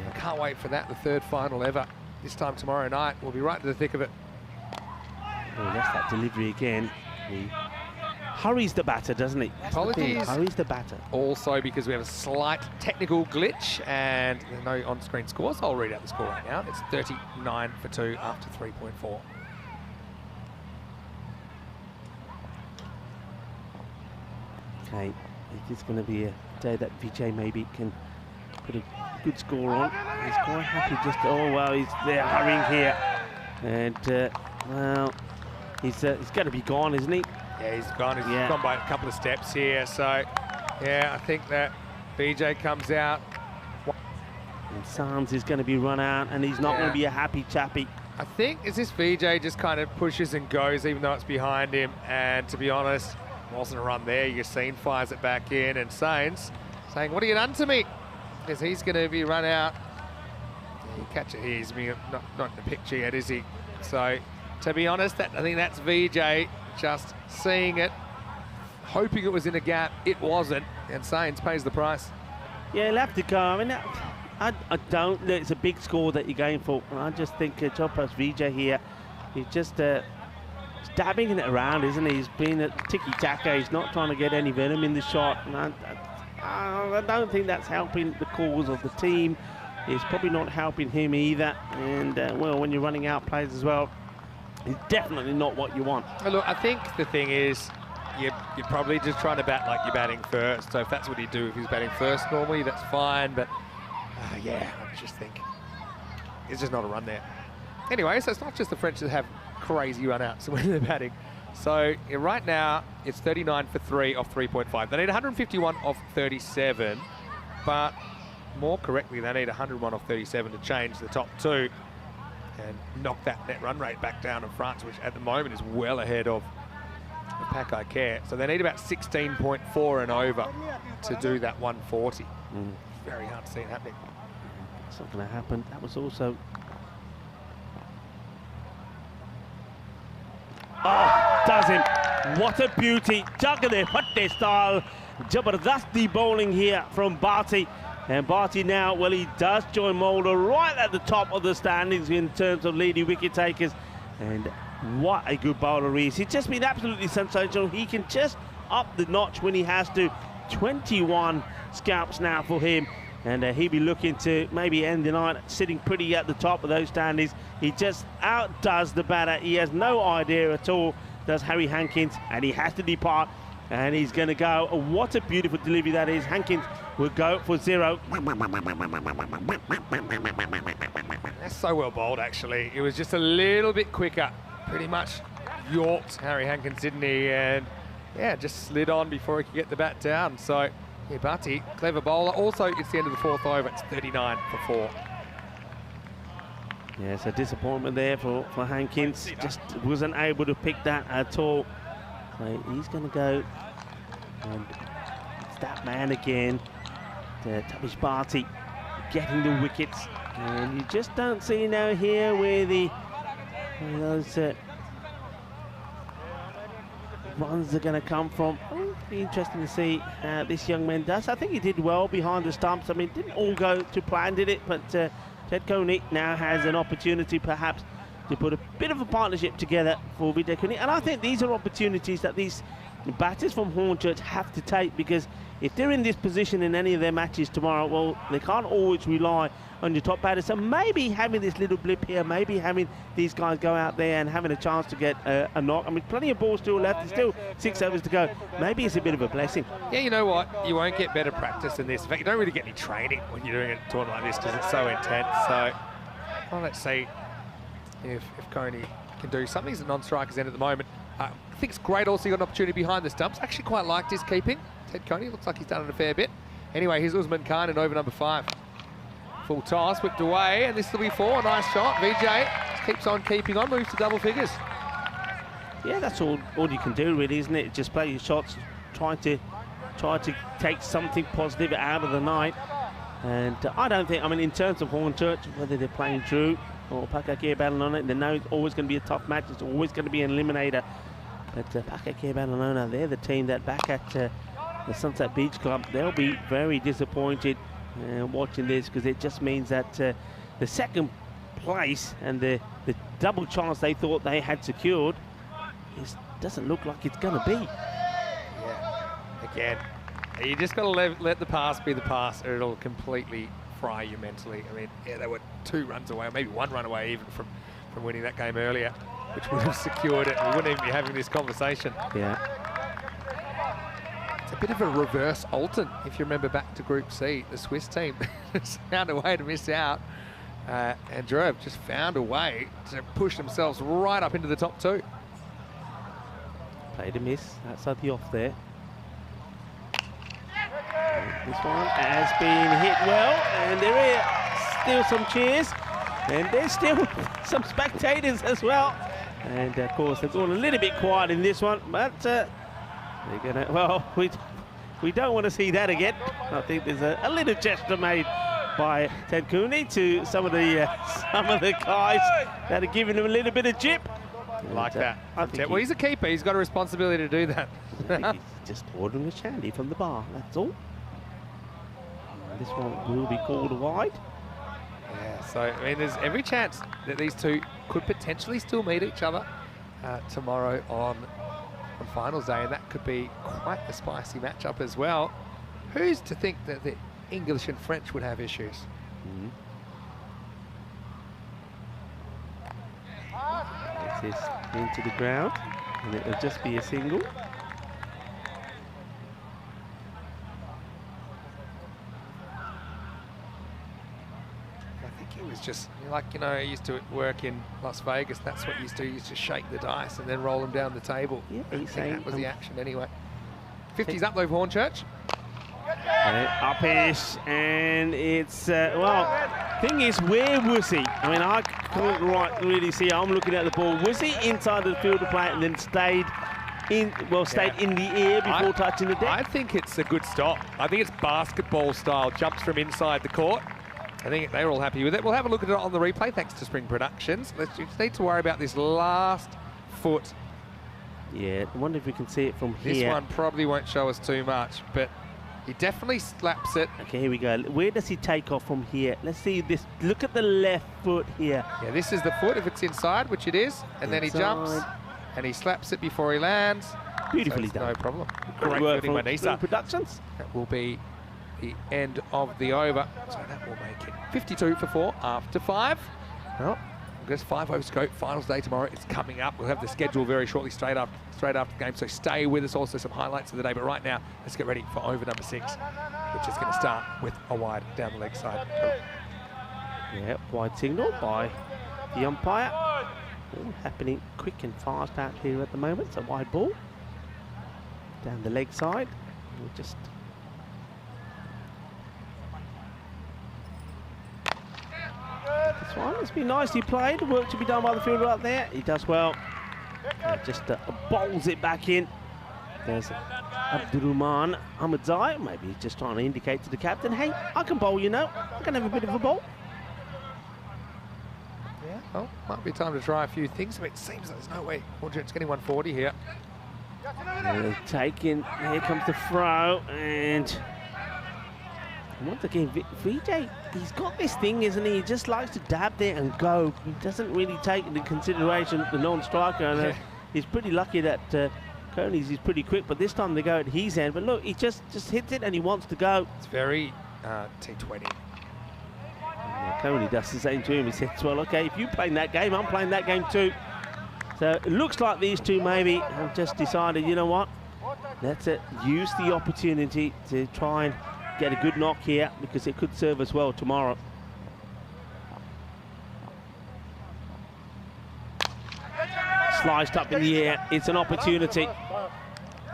I can't wait for that, the third final ever. This time tomorrow night, we'll be right to the thick of it. Oh, that's that delivery again. He hurries the batter, doesn't he? That's Apologies. Hurries the batter. Also, because we have a slight technical glitch and no on-screen scores, I'll read out the score right now. It's 39 for 2 after 3.4. Okay, it is going to be a day that Vijay maybe can put a good score on. He's quite happy just, oh wow, they're hurrying here. And, well, he's got to be gone, isn't he? Yeah, he's gone. He's gone by a couple of steps here. So, yeah, I think that BJ comes out. And Sands is going to be run out, and he's not going to be a happy chappy. I think, is this VJ just kind of pushes and goes even though it's behind him, and to be honest, Wasn't a run there. Yassine fires it back in, and Sainz saying, "What have you done to me?" Because he's going to be run out. You catch it here. He's not in the picture yet, is he? So, to be honest, I think that's VJ just seeing it, hoping it was in a gap. It wasn't, and Sainz pays the price. Yeah, he'll have to go. I mean, I don't. It's a big score that you're going for. I just think job post VJ here. He's just dabbing it around, isn't he? He's been at ticky-taka. He's not trying to get any venom in the shot. And I don't think that's helping the cause of the team. It's probably not helping him either. And, well, when you're running out plays as well, it's definitely not what you want. Well, look, I think the thing is, you're probably just trying to bat like you're batting first. So if that's what he'd do if he's batting first normally, that's fine. But, yeah, I just think it's just not a run there. Anyway, so it's not just the French that have crazy run-outs when they're batting. So right now, it's 39 for 3 off 3.5. They need 151 off 37, but more correctly, they need 101 off 37 to change the top two and knock that net run rate back down in France, which at the moment is well ahead of Pack Care. So they need about 16.4 and over to do that 140. Very hard to see it happening. It's not going to happen. That was also... Oh, does him. What a beauty. Jagade Patte style. Jabardasti bowling here from Bharti. And Bharti now, well, he does join Mulder right at the top of the standings in terms of leading wicket takers. And what a good bowler he is. He's just been absolutely sensational. He can just up the notch when he has to. 21 scalps now for him. And he'll be looking to maybe end the night sitting pretty at the top of those standings. He just outdoes the batter. He has no idea at all, does Harry Hankins, and he has to depart. And he's going to go. What a beautiful delivery that is. Hankins will go for 0. That's so well bowled, actually. It was just a little bit quicker. Pretty much yorked Harry Hankins, didn't he? And, yeah, just slid on before he could get the bat down. So... yeah, Bharti, clever bowler. Also, it's the end of the 4th over. It's 39 for 4. Yeah, it's a disappointment there for Hankins. Just wasn't able to pick that at all. So he's going to go. And it's that man again, Tavish Bharti, getting the wickets. And you just don't see now here where those runs are going to come from. Be interesting to see how this young man does. I think he did well behind the stumps. I mean, didn't all go to plan, did it? But Ted Coney now has an opportunity perhaps to put a bit of a partnership together for Vijay Coney. And I think these are opportunities that these batters from Hornchurch have to take, because if they're in this position in any of their matches tomorrow, well, they can't always rely on your top batters. So maybe having this little blip here, maybe having these guys go out there and having a chance to get a knock. I mean, plenty of balls still left. There's still 6 overs to go. Maybe it's a bit of a blessing. Yeah, you know what? You won't get better practice than this. In fact, you don't really get any training when you're doing a tournament like this because it's so intense. So, well, let's see if Coney can do something. He's at non-strikers end at the moment. I think it's great also he got an opportunity behind the stumps. Actually quite liked his keeping. Ted Coney looks like he's done it a fair bit. Anyway, here's Usman Khan in over number 5. Full toss, whipped away, and this will be 4. Nice shot. VJ just keeps on keeping on, moves to double figures. Yeah, that's all you can do really, isn't it? Just play your shots, try to take something positive out of the night. And I don't think, I mean, in terms of Hornchurch, whether they're playing Drew or Pakakea Badalona, they know it's always going to be a tough match. It's always going to be an eliminator. But Pakakea Badalona, they're the team that back at the Sunset Beach Club, they'll be very disappointed watching this, because it just means that the second place and the double chance they thought they had secured doesn't look like it's going to be. Yeah, again, you just got to let the pass be the pass, or it'll completely fry you mentally. I mean, yeah, they were 2 runs away, or maybe 1 run away even from winning that game earlier, which would have secured it. We wouldn't even be having this conversation. Yeah. It's a bit of a reverse Alton, if you remember back to Group C. The Swiss team found a way to miss out. And Drew just found a way to push themselves right up into the top 2. Played a miss outside the off there. This one has been hit well, and there is still some cheers, and there's still some spectators as well. And of course, they've gone a little bit quiet in this one, but They're gonna, well, we don't want to see that again. I think there's a little gesture made by Ted Cooney to some of the guys that are giving him a little bit of jip. Like that. I think well, he's a keeper. He's got a responsibility to do that. I think he's just ordering a shandy from the bar. That's all. And this one will be called wide. Yeah, so, I mean, there's every chance that these two could potentially still meet each other tomorrow on finals day, and that could be quite a spicy matchup as well. Who's to think that the English and French would have issues? This is into the ground, and it'll just be a single. I think he was just, like, you know, he used to work in Las Vegas. That's what he used to do. He used to shake the dice and then roll them down the table. Yeah, I think that was the action anyway. 50's up though, Hornchurch. Up-ish, and it's, well, thing is, where was he? I mean, I can't really see. I'm looking at the ball. Was he inside the field of play and then stayed in the air before touching the deck? I think it's a good stop. I think it's basketball style, jumps from inside the court. I think they're all happy with it. We'll have a look at it on the replay, thanks to Spring Productions. Let's just need to worry about this last foot. Yeah, I wonder if we can see it from here. This one probably won't show us too much, but he definitely slaps it. Okay, here we go. Where does he take off from here? Let's see this. Look at the left foot here. Yeah, this is the foot if it's inside, which it is. And then he jumps and he slaps it before he lands. Beautifully so done. No problem. Great Great work footing by from Nisa. Productions. That will be the end of the over. So that will make it 52 for 4 after 5. Well, I guess 5 overs to go. Finals day tomorrow is coming up. We'll have the schedule very shortly, straight after the game. So stay with us. Also some highlights of the day. But right now, let's get ready for over number 6, which is going to start with a wide down the leg side. Yeah, wide signal by the umpire. All happening quick and fast out here at the moment. It's a wide ball down the leg side. We'll just this one has been nicely played. Work to be done by the fielder up there. He does well. Just bowls it back in. There's Abdurrahman Ahmadzai. Maybe he's just trying to indicate to the captain, hey, I can bowl, you know. I can have a bit of a bowl. Yeah, well, might be time to try a few things. I mean, it seems like there's no way Hornchurch's getting 140 here. Taking, here comes the throw, and once again, Vijay, he's got this thing, isn't he? He just likes to dab there and go. He doesn't really take into consideration the non-striker, and he's pretty lucky that Coney's is pretty quick, but this time they go at his end. But look, he just hits it and he wants to go. It's very T20. Coney does the same to him. He says, well, okay, if you're playing that game, I'm playing that game too. So it looks like these two maybe have just decided, you know what, let's use the opportunity to try and get a good knock here, because it could serve us well tomorrow. Sliced up in the air, it's an opportunity.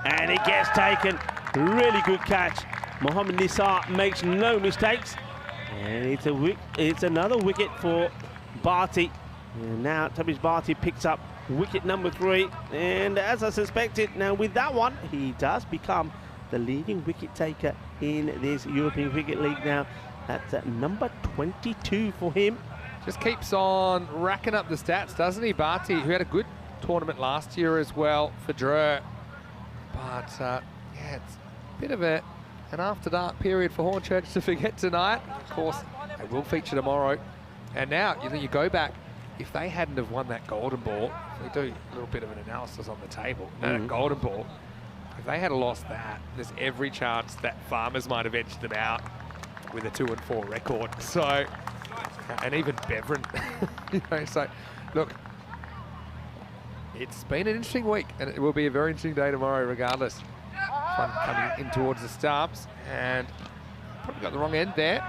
And it gets taken. Really good catch. Mohamed Nisar makes no mistakes. And it's another wicket for Bharti. And now Tabish Bharti picks up wicket number 3. And as I suspected, now with that one, he does become the leading wicket taker in this European Cricket League now. That's at number 22 for him. Just keeps on racking up the stats, doesn't he, Bharti, who had a good tournament last year as well for Dreux. But, yeah, it's a bit of an after-dark period for Hornchurch to forget tonight. Of course, they will feature tomorrow. And now, you go back, if they hadn't have won that golden ball, we do a little bit of an analysis on the table, golden ball, if they had lost that, there's every chance that Farmers might have edged them out with a 2-4 record. So, and even Beveren, so look, it's been an interesting week, and it will be a very interesting day tomorrow regardless. One coming in towards the stumps, and probably got the wrong end there.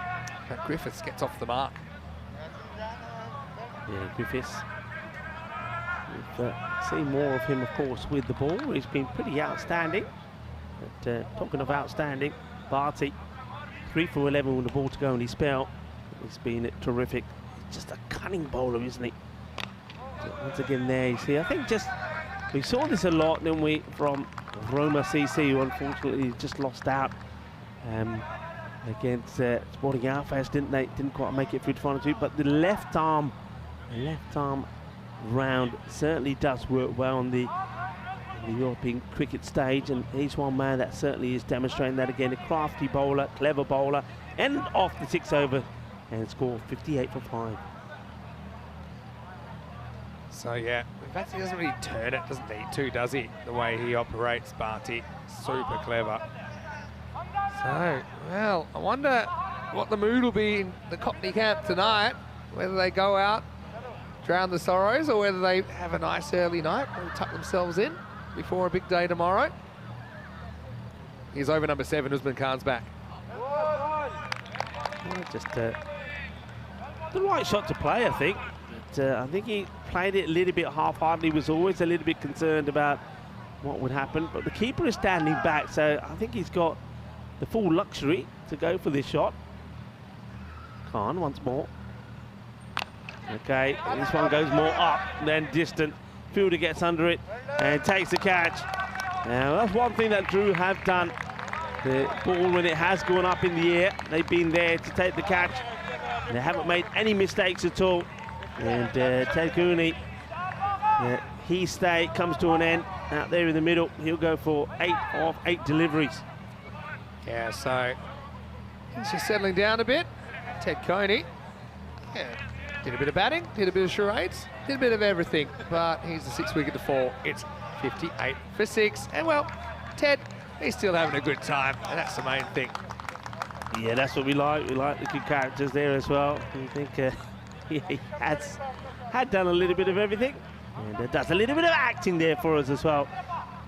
But Griffiths gets off the mark. Yeah, Griffiths. We've seen more of him, of course, with the ball. He's been pretty outstanding. But talking of outstanding, Bharti, 3 for 11 with the ball to go in his spell. He's been terrific. He's just a cunning bowler, isn't he? So once again there, you see, I think just, we saw this a lot, didn't we, from Roma CC, who unfortunately just lost out against Sporting Alfaz, didn't they? Didn't quite make it through the final two, but the left arm round certainly does work well on the European cricket stage, and he's one man that certainly is demonstrating that again. A crafty bowler, clever bowler, end off the 6 over and score 58 for 5. So yeah, in fact he doesn't really turn it, doesn't need to, does he? The way he operates, Barty, super clever. So, well, I wonder what the mood will be in the Cockney camp tonight, whether they go out, drown the sorrows, or whether they have a nice early night and tuck themselves in before a big day tomorrow. Here's over number 7, Usman Khan's back. Just the right shot to play, I think. But, I think he played it a little bit half-heartedly, was always a little bit concerned about what would happen. But the keeper is standing back, so I think he's got the full luxury to go for this shot. Khan once more. Okay, this one goes more up than distant. Fielder gets under it and takes the catch. Now that's one thing that Drew have done. The ball, when it has gone up in the air, they've been there to take the catch. They haven't made any mistakes at all. And Ted Cooney, his stay comes to an end out there in the middle. He'll go for 8 of 8 deliveries. Yeah, so he's just settling down a bit. Ted Coney, did a bit of batting, did a bit of charades, did a bit of everything, but he's the 6th wicket to fall. It's 58 for 6, and well, Ted, he's still having a good time, and that's the main thing. Yeah, that's what we like. We like the good characters there as well. I think he had done a little bit of everything, and does a little bit of acting there for us as well.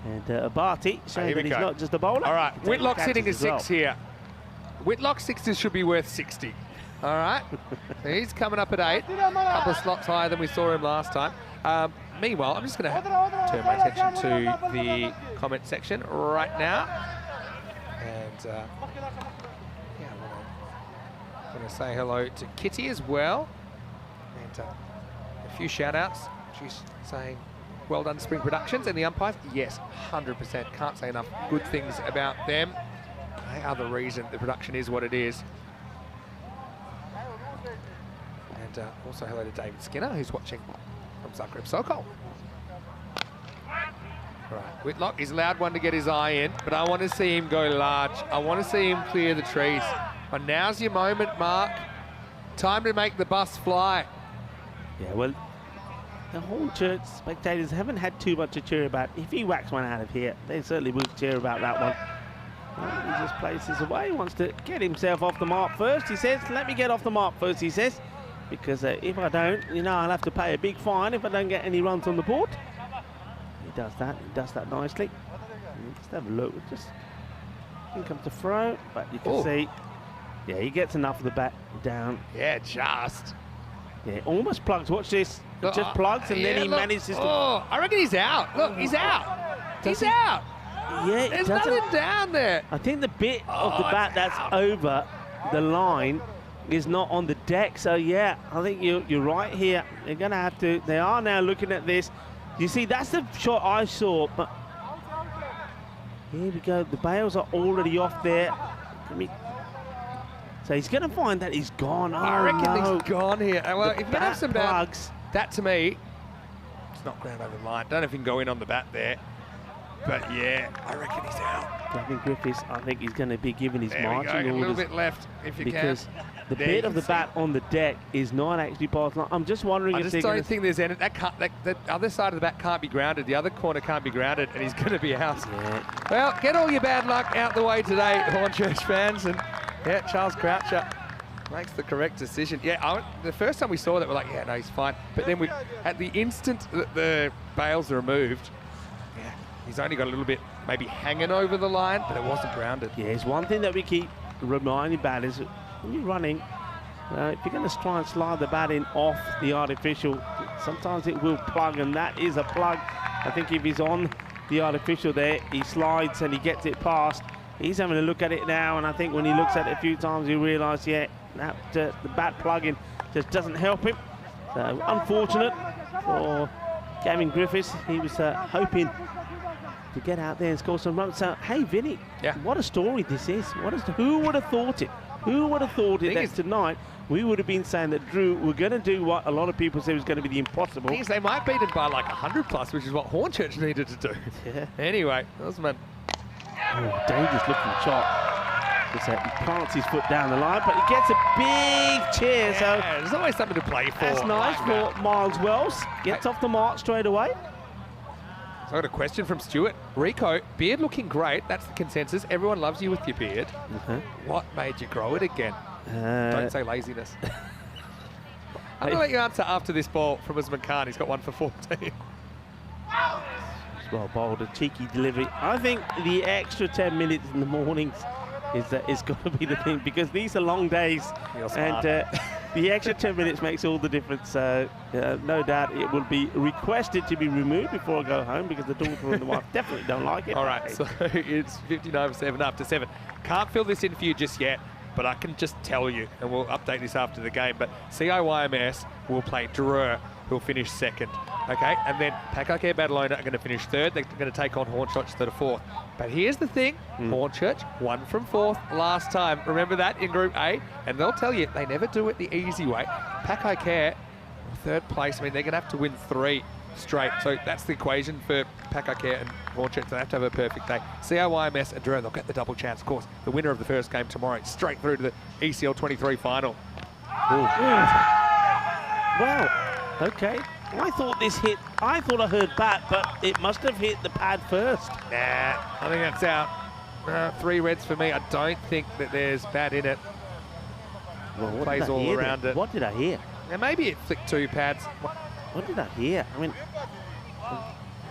And Barty showing that he's not just a bowler. All right, Whitlock's hitting a 6 here. Whitlock's 6s should be worth 60. All right, he's coming up at 8, a couple of slots higher than we saw him last time. Meanwhile, I'm just going to turn my attention to the comment section right now. And yeah, I'm going to say hello to Kitty as well. And a few shout-outs. She's saying, well done, Spring Productions, and the umpires. Yes, 100%. Can't say enough good things about them. They are the reason the production is what it is. And also hello to David Skinner, who's watching from Zagreb Sokol. Right, Whitlock is allowed one to get his eye in, but I want to see him go large. I want to see him clear the trees. And now's your moment, Mark. Time to make the bus fly. Yeah, well, the whole church spectators haven't had too much to cheer about. If he whacks one out of here, they certainly will cheer about that one. Well, he just places away. He wants to get himself off the mark first. He says, let me get off the mark first, he says. Because if I don't, you know, I'll have to pay a big fine if I don't get any runs on the board. He does that nicely. Just have a look. Just in comes the throw, but you can see, yeah, he gets enough of the bat down. Yeah, just. Yeah, almost plugs. Watch this. It just plugs, and then he manages to. Oh, I reckon he's out. Look, he's out. He's out. Yeah, there's nothing down there. I think the bit of the bat that's over the line is not on the deck. So yeah, I think you're right here. They're gonna have to. They are now looking at this. You see, that's the shot I saw. But here we go. The bails are already off there. So he's going to find that he's gone. Oh, I reckon no. he's gone here. Well, if you have some plugs, that to me, it's not ground over the line. Don't know if he can go in on the bat there. But yeah, I reckon he's out. Gavin Griffiths, I think he's going to be giving his marching orders. A little bit left, if you because the bit of the bat on the deck is not actually past line. I'm just wondering if I just don't think there's any. The other side of the bat can't be grounded. The other corner can't be grounded, and he's going to be out. Yeah. Well, get all your bad luck out the way today, Hornchurch fans. And yeah, Charles Croucher makes the correct decision. Yeah, the first time we saw that, we're like, yeah, no, he's fine. But then at the instant that the bails are removed, yeah, he's only got a little bit maybe hanging over the line, but it wasn't grounded. Yeah, it's one thing that we keep reminding batters, when you're running, if you're going to try and slide the bat in off the artificial, sometimes it will plug, and that is a plug. I think if he's on the artificial there, he slides and he gets it past. He's having a look at it now, and I think when he looks at it a few times, he'll realise, yeah, that the bat plug-in just doesn't help him. So unfortunate for Gavin Griffiths. He was hoping to get out there and score some runs. So, hey, Vinny, what a story this is. Who would have thought it? Who would have thought it that tonight we would have been saying that Drew were going to do what a lot of people said was going to be the impossible. They might beat it by like 100 plus, which is what Hornchurch needed to do. Yeah. Anyway, Osman. Oh, dangerous looking shot. He plants his foot down the line, but he gets a big cheer. So there's always something to play for. That's nice for Miles Wells. Gets off the mark straight away. So I got a question from Stuart. Rico, beard looking great. That's the consensus. Everyone loves you with your beard. What made you grow it again? Don't say laziness. I'm going to let you answer after this ball from Usman Khan. He's got 1 for 14. Well bowled, a cheeky delivery. I think the extra 10 minutes in the mornings is going to be the thing, because these are long days, and the extra 10 minutes makes all the difference. No doubt it will be requested to be removed before I go home, because the daughter and the wife definitely don't like it. All right, so it's 59-7 after 7. Can't fill this in for you just yet, but I can just tell you, and we'll update this after the game, but CIYMS will play Drur, who'll finish second. Okay, and then Pakake Badalona are going to finish third. They're going to take on Hornchurch to the fourth. But here's the thing, Hornchurch won from fourth last time. Remember that in Group A? And they'll tell you they never do it the easy way. Pakake, third place, I mean, they're going to have to win 3 straight. So that's the equation for Pakake and Hornchurch. They have to have a perfect day. CIYMS and Drone, they'll get the double chance, of course. The winner of the first game tomorrow, straight through to the ECL 23 final. Wow. Okay, I thought I heard bat, but it must have hit the pad first. Nah, I think that's out. 3 reds for me. I don't think that there's bat in it. Well, what plays all around it. What did I hear? Now maybe it flicked 2 pads. What did I hear? I mean,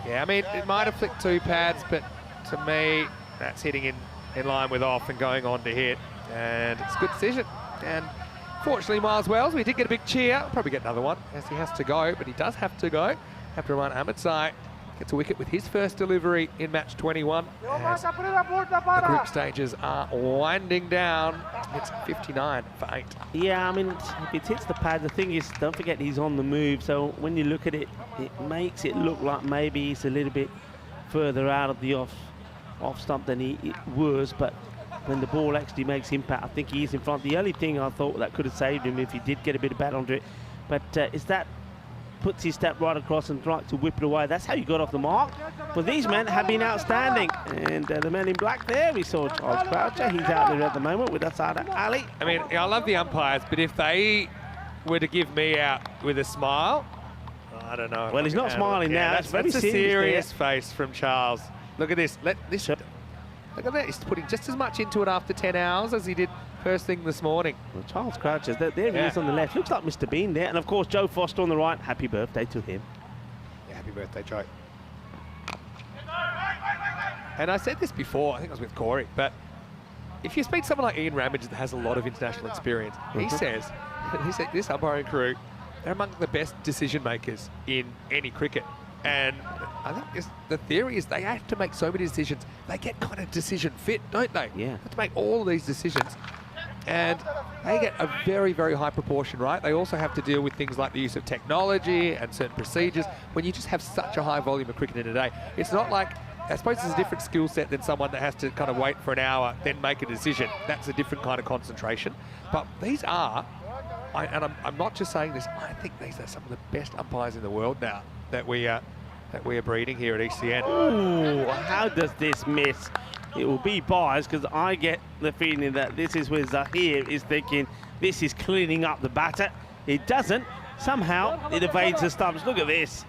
yeah, I mean, it might have flicked 2 pads, but to me, that's hitting in line with off and going on to hit. And it's a good decision. And fortunately, Miles Wells, we did get a big cheer. Probably get another one as he has to go, but he does have to go. Have to remind Ahmed Sai gets a wicket with his first delivery in match 21. As the group stages are winding down. It's 59 for 8. Yeah, I mean, if it hits the pad, the thing is, don't forget he's on the move. So when you look at it, it makes it look like maybe he's a little bit further out of the off stump than he was, but when the ball actually makes impact, I think he is in front. The only thing I thought that could have saved him if he did get a bit of bat onto it, but is that puts his step right across and tries to whip it away. That's how you got off the mark. But these men have been outstanding. And the man in black there, we saw Charles Croucher. He's out there at the moment with Asada Ali. I mean, I love the umpires, but if they were to give me out with a smile, I don't know. Well, he's not smiling now. That's a serious face from Charles. Look at this. Look at that. He's putting just as much into it after 10 hours as he did first thing this morning. Well, Charles Croucher, there he is on the left. Looks like Mr. Bean there. And, of course, Joe Foster on the right. Happy birthday to him. Yeah, happy birthday, Joe. And I said this before, I think I was with Corey, but if you speak to someone like Ian Ramage that has a lot of international experience, he says this umpiring crew, they're among the best decision makers in any cricket. And I think the theory is they have to make so many decisions. They get kind of decision fit, don't they? Yeah. They have to make all of these decisions. And they get a very, very high proportion, right? They also have to deal with things like the use of technology and certain procedures when you just have such a high volume of cricket in a day. It's not like, I suppose it's a different skill set than someone that has to kind of wait for an hour, then make a decision. That's a different kind of concentration. But these are, and I'm not just saying this, I think these are some of the best umpires in the world now that we are breeding here at ECN. Ooh, how does this miss? It will be biased because I get the feeling that this is where Zahir is thinking this is cleaning up the batter. It doesn't. Somehow it evades the stumps. Look at this.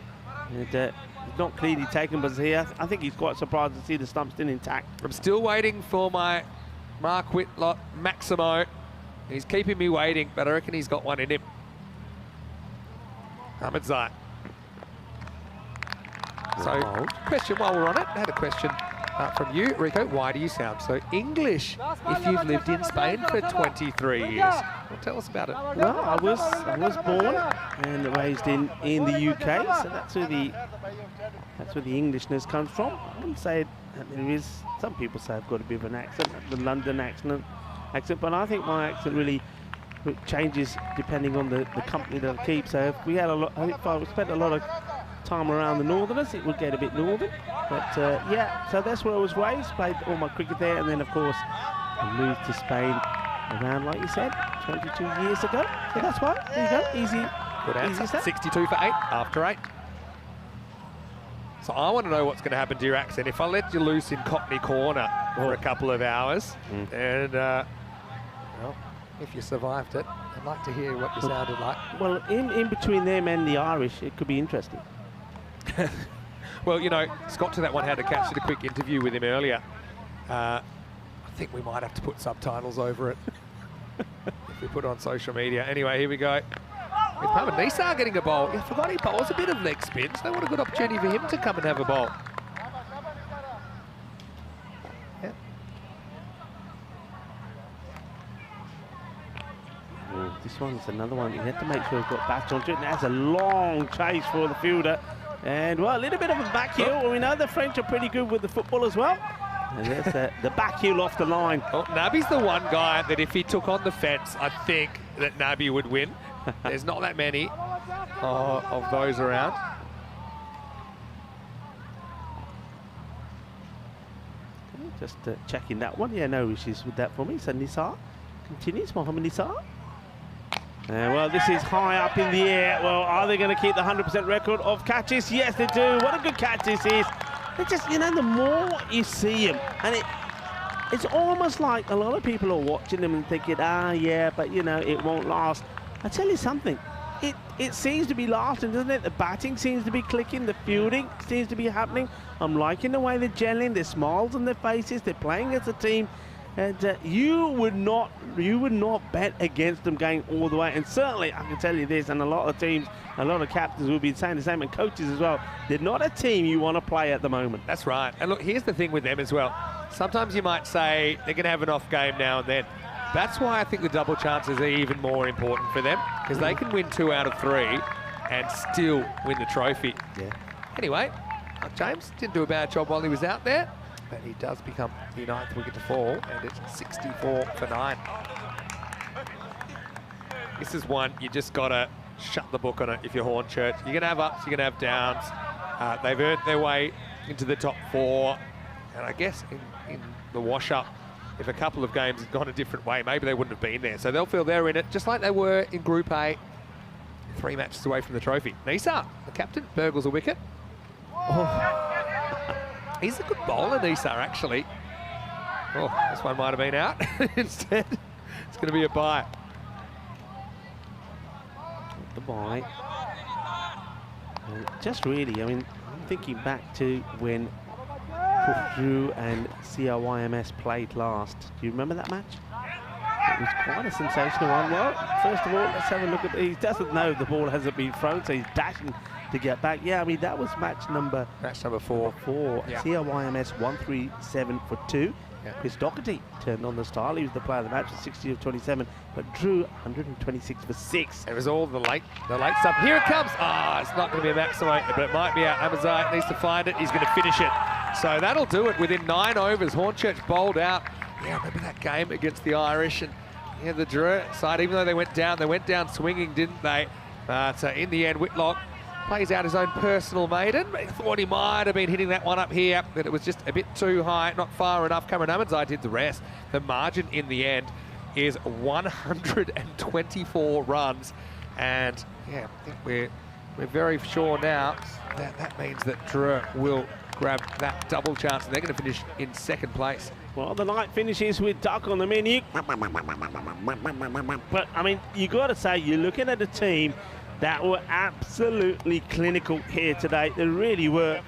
It's not clearly taken, but Zahir, I think he's quite surprised to see the stump still intact. I'm still waiting for my Mark Whitlock Maximo. He's keeping me waiting, but I reckon he's got one in him. Ahmed Zai. So, question while we're on it. I had a question from you, Rico. Why do you sound so English if you've lived in Spain for 23 years? Well, tell us about it. Well, I was born and raised in the UK, so that's where the Englishness comes from. I wouldn't say that there is. Some people say I've got a bit of an accent, the London accent, but I think my accent really changes depending on the company that I keep. So if I spent a lot of time around the Northerners, it would get a bit northern. But yeah, so that's where I was raised, played all my cricket there, and then of course I moved to Spain around, like you said, 22 years ago. So that's why, there you go, easy. Good answer. 62 for 8 after 8. So I want to know what's going to happen to your accent. If I let you loose in Cockney Corner for a couple of hours, and well, if you survived it, I'd like to hear what you sounded like. Well, in between them and the Irish, it could be interesting. Well, you know, Scott to that one had to catch, did a quick interview with him earlier. I think we might have to put subtitles over it if we put it on social media. Anyway, here we go. With Mohamed Nisar getting a bowl. I forgot he bowls a bit of leg spin, so what a good opportunity for him to come and have a bowl. Yeah. Well, this one's another one. You have to make sure he's got back onto it. And that's a long chase for the fielder. And, well, a little bit of a back heel. Well, we know the French are pretty good with the football as well. And there's the back heel off the line. Well, Nabi's the one guy that if he took on the fence, I think that Nabi would win. There's not that many of those around. Just checking that one. Yeah, no issues with that for me. So Nisar continues, Mohamed Nisar. Well, this is high up in the air. Well, are they going to keep the 100% record of catches? Yes, they do. What a good catch this is. They just, you know, the more you see him, and it's almost like a lot of people are watching them and thinking, yeah, but, you know, it won't last. I tell you something, it seems to be lasting, doesn't it? The batting seems to be clicking, the fielding seems to be happening. I'm liking the way they're gelling, there's smiles on their faces, they're playing as a team, and you would not bet against them going all the way. And certainly, I can tell you this, and a lot of teams, a lot of captains will be saying the same, and coaches as well. They're not a team you want to play at the moment. That's right. And look, here's the thing with them as well. Sometimes you might say they're going to have an off game now and then. That's why I think the double chances are even more important for them, because they can win 2 out of 3 and still win the trophy. Yeah. Anyway, James didn't do a bad job while he was out there, but he does become the 9th wicket to fall, and it's 64 for 9. This is one you just got to shut the book on it if you're Hornchurch. You're going to have ups, you're going to have downs. They've earned their way into the top 4, and I guess in the wash-up, if a couple of games had gone a different way, maybe they wouldn't have been there. So they'll feel they're in it, just like they were in Group A. 3 matches away from the trophy. Nisar, the captain, burgles a wicket. Oh. He's a good bowler, Nisar, actually. Oh, this one might have been out. Instead, it's going to be a bye. The bye. Just really, I mean, I'm thinking back to when Drew and CRYMS played last. Do you remember that match? It was quite a sensational one. Well, first of all, let's have a look at. He doesn't know the ball hasn't been thrown, so he's dashing to get back. Yeah, I mean, that was match number 4. Yeah. CRYMS 137 for 2. Yeah. Chris Doherty turned on the style. He was the player of the match with 60 of 27, but Drew 126 for 6. It was all the late stuff. Here it comes. It's not going to be a maximum, but it might be out. Amazai needs to find it. He's going to finish it. So that'll do it within 9 overs. Hornchurch bowled out. Yeah, I remember that game against the Irish, and yeah, the Drew side, even though they went down swinging, didn't they? But in the end, Whitlock plays out his own personal maiden. He thought he might have been hitting that one up here, but it was just a bit too high, not far enough. Cameron Amazai did the rest. The margin in the end is 124 runs, and yeah, I think we're very sure now that that means that Drew will grab that double chance, and they're going to finish in 2nd place. Well, the night finishes with Duck on the menu. But, I mean, you got to say, you're looking at a team that were absolutely clinical here today. They really were.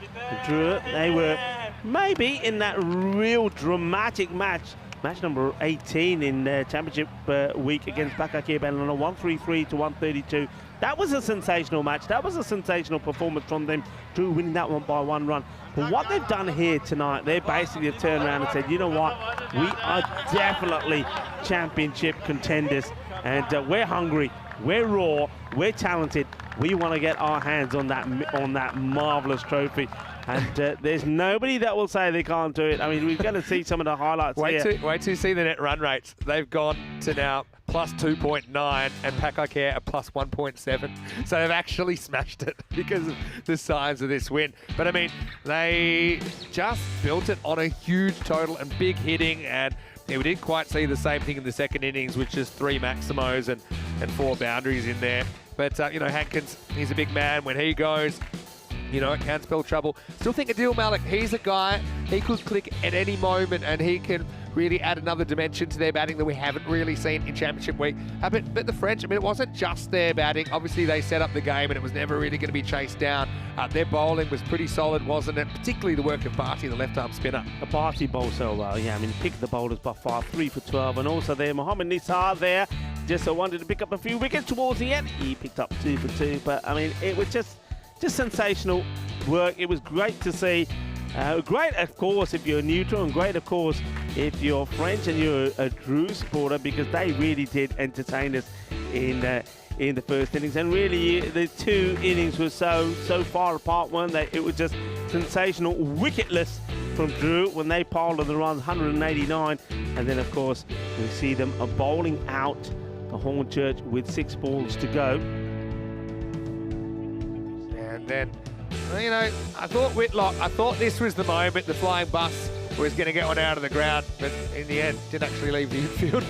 They were maybe in that real dramatic match number 18 in championship week against Bakakir Banana, 133 to 132. That was a sensational match. That was a sensational performance from them, Drew winning that one by 1 run. But what they've done here tonight, they basically turned around and said, you know what, we are definitely championship contenders, and we're hungry, we're raw, we're talented, we want to get our hands on that marvellous trophy. And there's nobody that will say they can't do it. I mean, we're going to see some of the highlights here. Wait till you see the net run rates. They've gone to now plus 2.9 and Pack Care are plus 1.7. So they've actually smashed it because of the size of this win. But I mean, they just built it on a huge total and big hitting, and yeah, we didn't quite see the same thing in the second innings, which is 3 maximos and 4 boundaries in there. But, you know, Hankins, he's a big man. When he goes, you know, it can spell trouble. Still think Adil Malik, he's a guy, he could click at any moment and he can really add another dimension to their batting that we haven't really seen in Championship Week. But the French, I mean, it wasn't just their batting. Obviously, they set up the game and it was never really going to be chased down. Their bowling was pretty solid, wasn't it? Particularly the work of Barty, the left-arm spinner. Barty bowled so well, yeah. I mean, picked the bowlers by far, 3 for 12. And also there, Mohammad Nisar there, just wanted to pick up a few wickets towards the end. He picked up 2 for 2. But, I mean, it was just sensational work. It was great to see. Great, of course, if you're neutral, and great, of course, if you're French and you're a Drew supporter, because they really did entertain us in the first innings. And really, the 2 innings were so far apart, weren't they? It was just sensational, wicketless from Drew when they piled on the runs, 189. And then, of course, we see them bowling out the Hornchurch with 6 balls to go. And then, you know, I thought this was the moment the flying bus was going to get one out of the ground, but in the end, didn't actually leave the infield.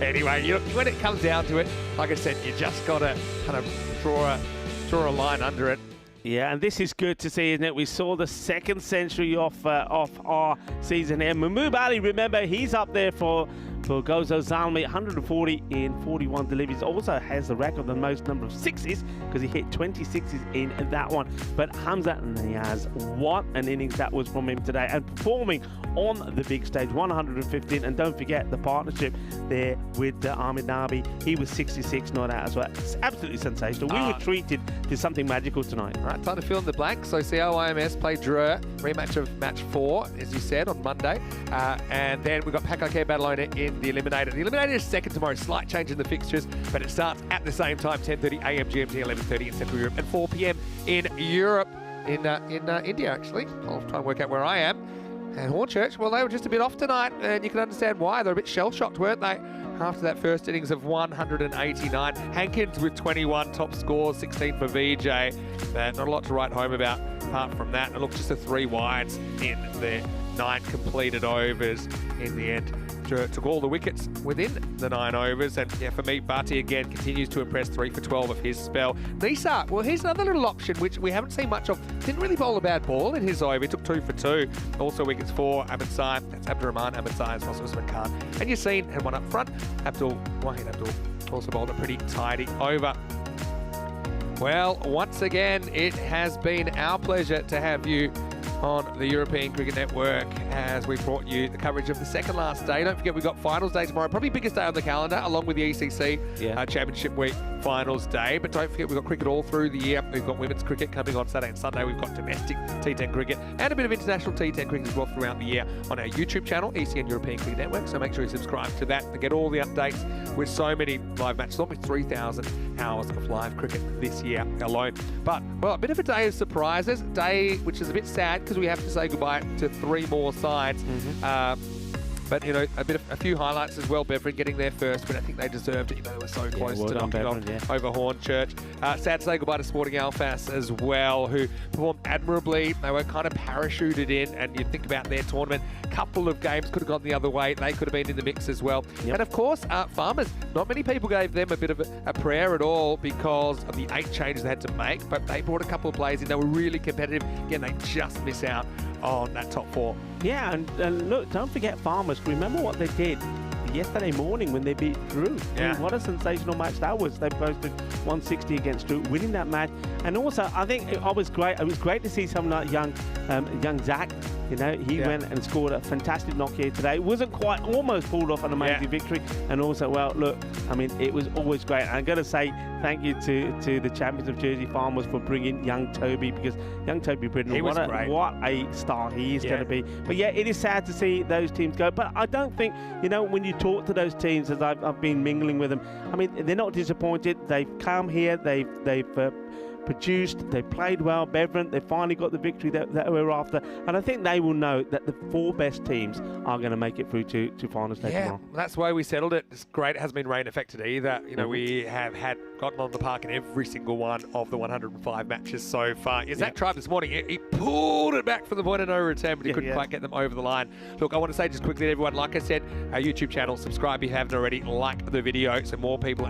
Anyway, when it comes down to it, like I said, you just got to kind of draw a line under it. Yeah, and this is good to see, isn't it? We saw the 2nd century off our season here. Mahmood Ali, remember, he's up there for Gozo Zalmi, 140 in 41 deliveries. Also has the record the most number of 6s because he hit 26s in that one. But Hamza Niaz, what an innings that was from him today, and performing on the big stage, 115. And don't forget the partnership there with Ahmed Nabi. He was 66 not out as well. It's absolutely sensational. We were treated to something magical tonight. All right, time to fill in the blanks. So COIMS played Dreux, rematch of match 4, as you said, on Monday. And then we've got Pack Barcelona in the Eliminator. The Eliminator is second tomorrow. Slight change in the fixtures, but it starts at the same time, 10:30 a.m. GMT, 11:30 in Central Europe, and 4 p.m. in Europe, in India, actually. I'll try and work out where I am. And Hornchurch, well, they were just a bit off tonight, and you can understand why. They're a bit shell-shocked, weren't they? After that first innings of 189. Hankins with 21 top scores, 16 for VJ. Not a lot to write home about apart from that. It looks just a 3 wides in their 9 completed overs in the end. Took all the wickets within the 9 overs. And yeah, for me, Barty again continues to impress, 3 for 12 of his spell. Nisar, well, here's another little option which we haven't seen much of. Didn't really bowl a bad ball in his over. He took 2 for 2. Also wickets for Ahmed Sai. That's Abdurrahman Ahmed Sai as well as Usman Khan. And Yassine had one up front. Wahid Abdul also bowled a pretty tidy over. Well, once again, it has been our pleasure to have you on the European Cricket Network as we brought you the coverage of the second last day. Don't forget, we've got finals day tomorrow, probably biggest day on the calendar, along with the ECC Championship Week finals day. But don't forget, we've got cricket all through the year. We've got women's cricket coming on Saturday and Sunday. We've got domestic T10 cricket and a bit of international T10 cricket as well throughout the year on our YouTube channel, ECN European Cricket Network. So make sure you subscribe to that and get all the updates with so many live matches, almost 3,000 hours of live cricket this year alone. But, well, a bit of a day of surprises, day which is a bit sad because we have to say goodbye to 3 more sides. But, you know, a few highlights as well. Beveridge getting there first, but I think they deserved it. You know, they were so close to knocking off over Hornchurch. Sad to say goodbye to Sporting Alfas as well, who performed admirably. They were kind of parachuted in, and you think about their tournament, couple of games could have gone the other way. They could have been in the mix as well. And of course, Farmers, not many people gave them a bit of a prayer at all because of the 8 changes they had to make, but they brought a couple of players in. They were really competitive. Again, they just miss out on that top 4. Yeah, and look, don't forget Farmers. Remember what they did yesterday morning when they beat Drew. I mean, what a sensational match that was. They posted 160 against Drew, winning that match. And also, I think it was great. It was great to see some young Zach. You know, he went and scored a fantastic knock here today. It wasn't quite, almost pulled off an amazing victory. And also, well, look, I mean, it was always great. And I'm going to say thank you to the champions of Jersey Farmers for bringing young Toby, because young Toby Britton, what a star he is going to be. But yeah, it is sad to see those teams go. But I don't think, you know, when you talk to those teams as I've been mingling with them, I mean, they're not disappointed. They've come here, they've produced, they played well. Bevan, they finally got the victory that we were after, and I think they will know that the 4 best teams are going to make it through to finals day tomorrow. That's why we settled it. It's great. It hasn't been rain affected either. You know, we have gotten on the park in every single one of the 105 matches so far. Zach tried this morning. He pulled it back for the point of no return, but he couldn't quite get them over the line. Look, I want to say just quickly to everyone, like I said, our YouTube channel, subscribe if you haven't already, like the video so more people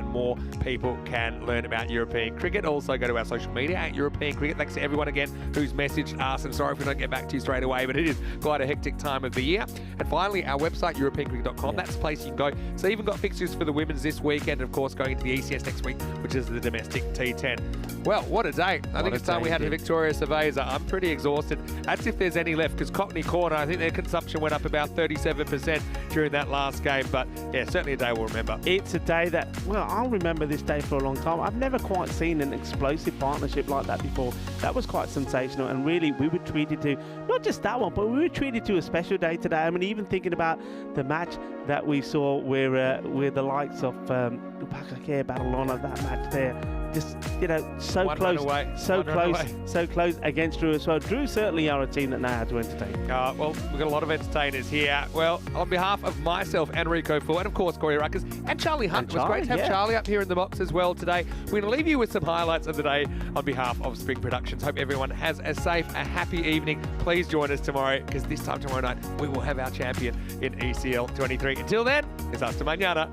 can learn about European cricket. Also go to our social media at European Cricket. Thanks to everyone again who's messaged us, and sorry if we don't get back to you straight away, but it is quite a hectic time of the year. And finally, our website, europeancricket.com, that's the place you can go. So even got fixtures for the women's this weekend, and of course going into the ECS next week, which is the domestic T10. Well, what a day. I think it's time we had a Victoria Surveyor. I'm pretty exhausted. That's if there's any left, because Cockney Corner, I think their consumption went up about 37% during that last game, but yeah, certainly a day we'll remember. It's a day that, well, I'll remember this day for a long time. I've never quite seen an explosive partnership like that before. That was quite sensational, and really we were treated to, not just that one, but we were treated to a special day today. I mean, even thinking about the match that we saw where the likes of Upaka battle on at that match there. Just, you know, so close against Drew as well. Drew certainly are a team that know how to entertain. Well, we've got a lot of entertainers here. Well, on behalf of myself and Rico Full, and of course Corey Ruckers and Charlie Hunt, it was great to have Charlie up here in the box as well today. We're going to leave you with some highlights of the day on behalf of Spring Productions. Hope everyone has a safe, a happy evening. Please join us tomorrow, because this time tomorrow night we will have our champion in ECL 23. Until then, it's hasta mañana.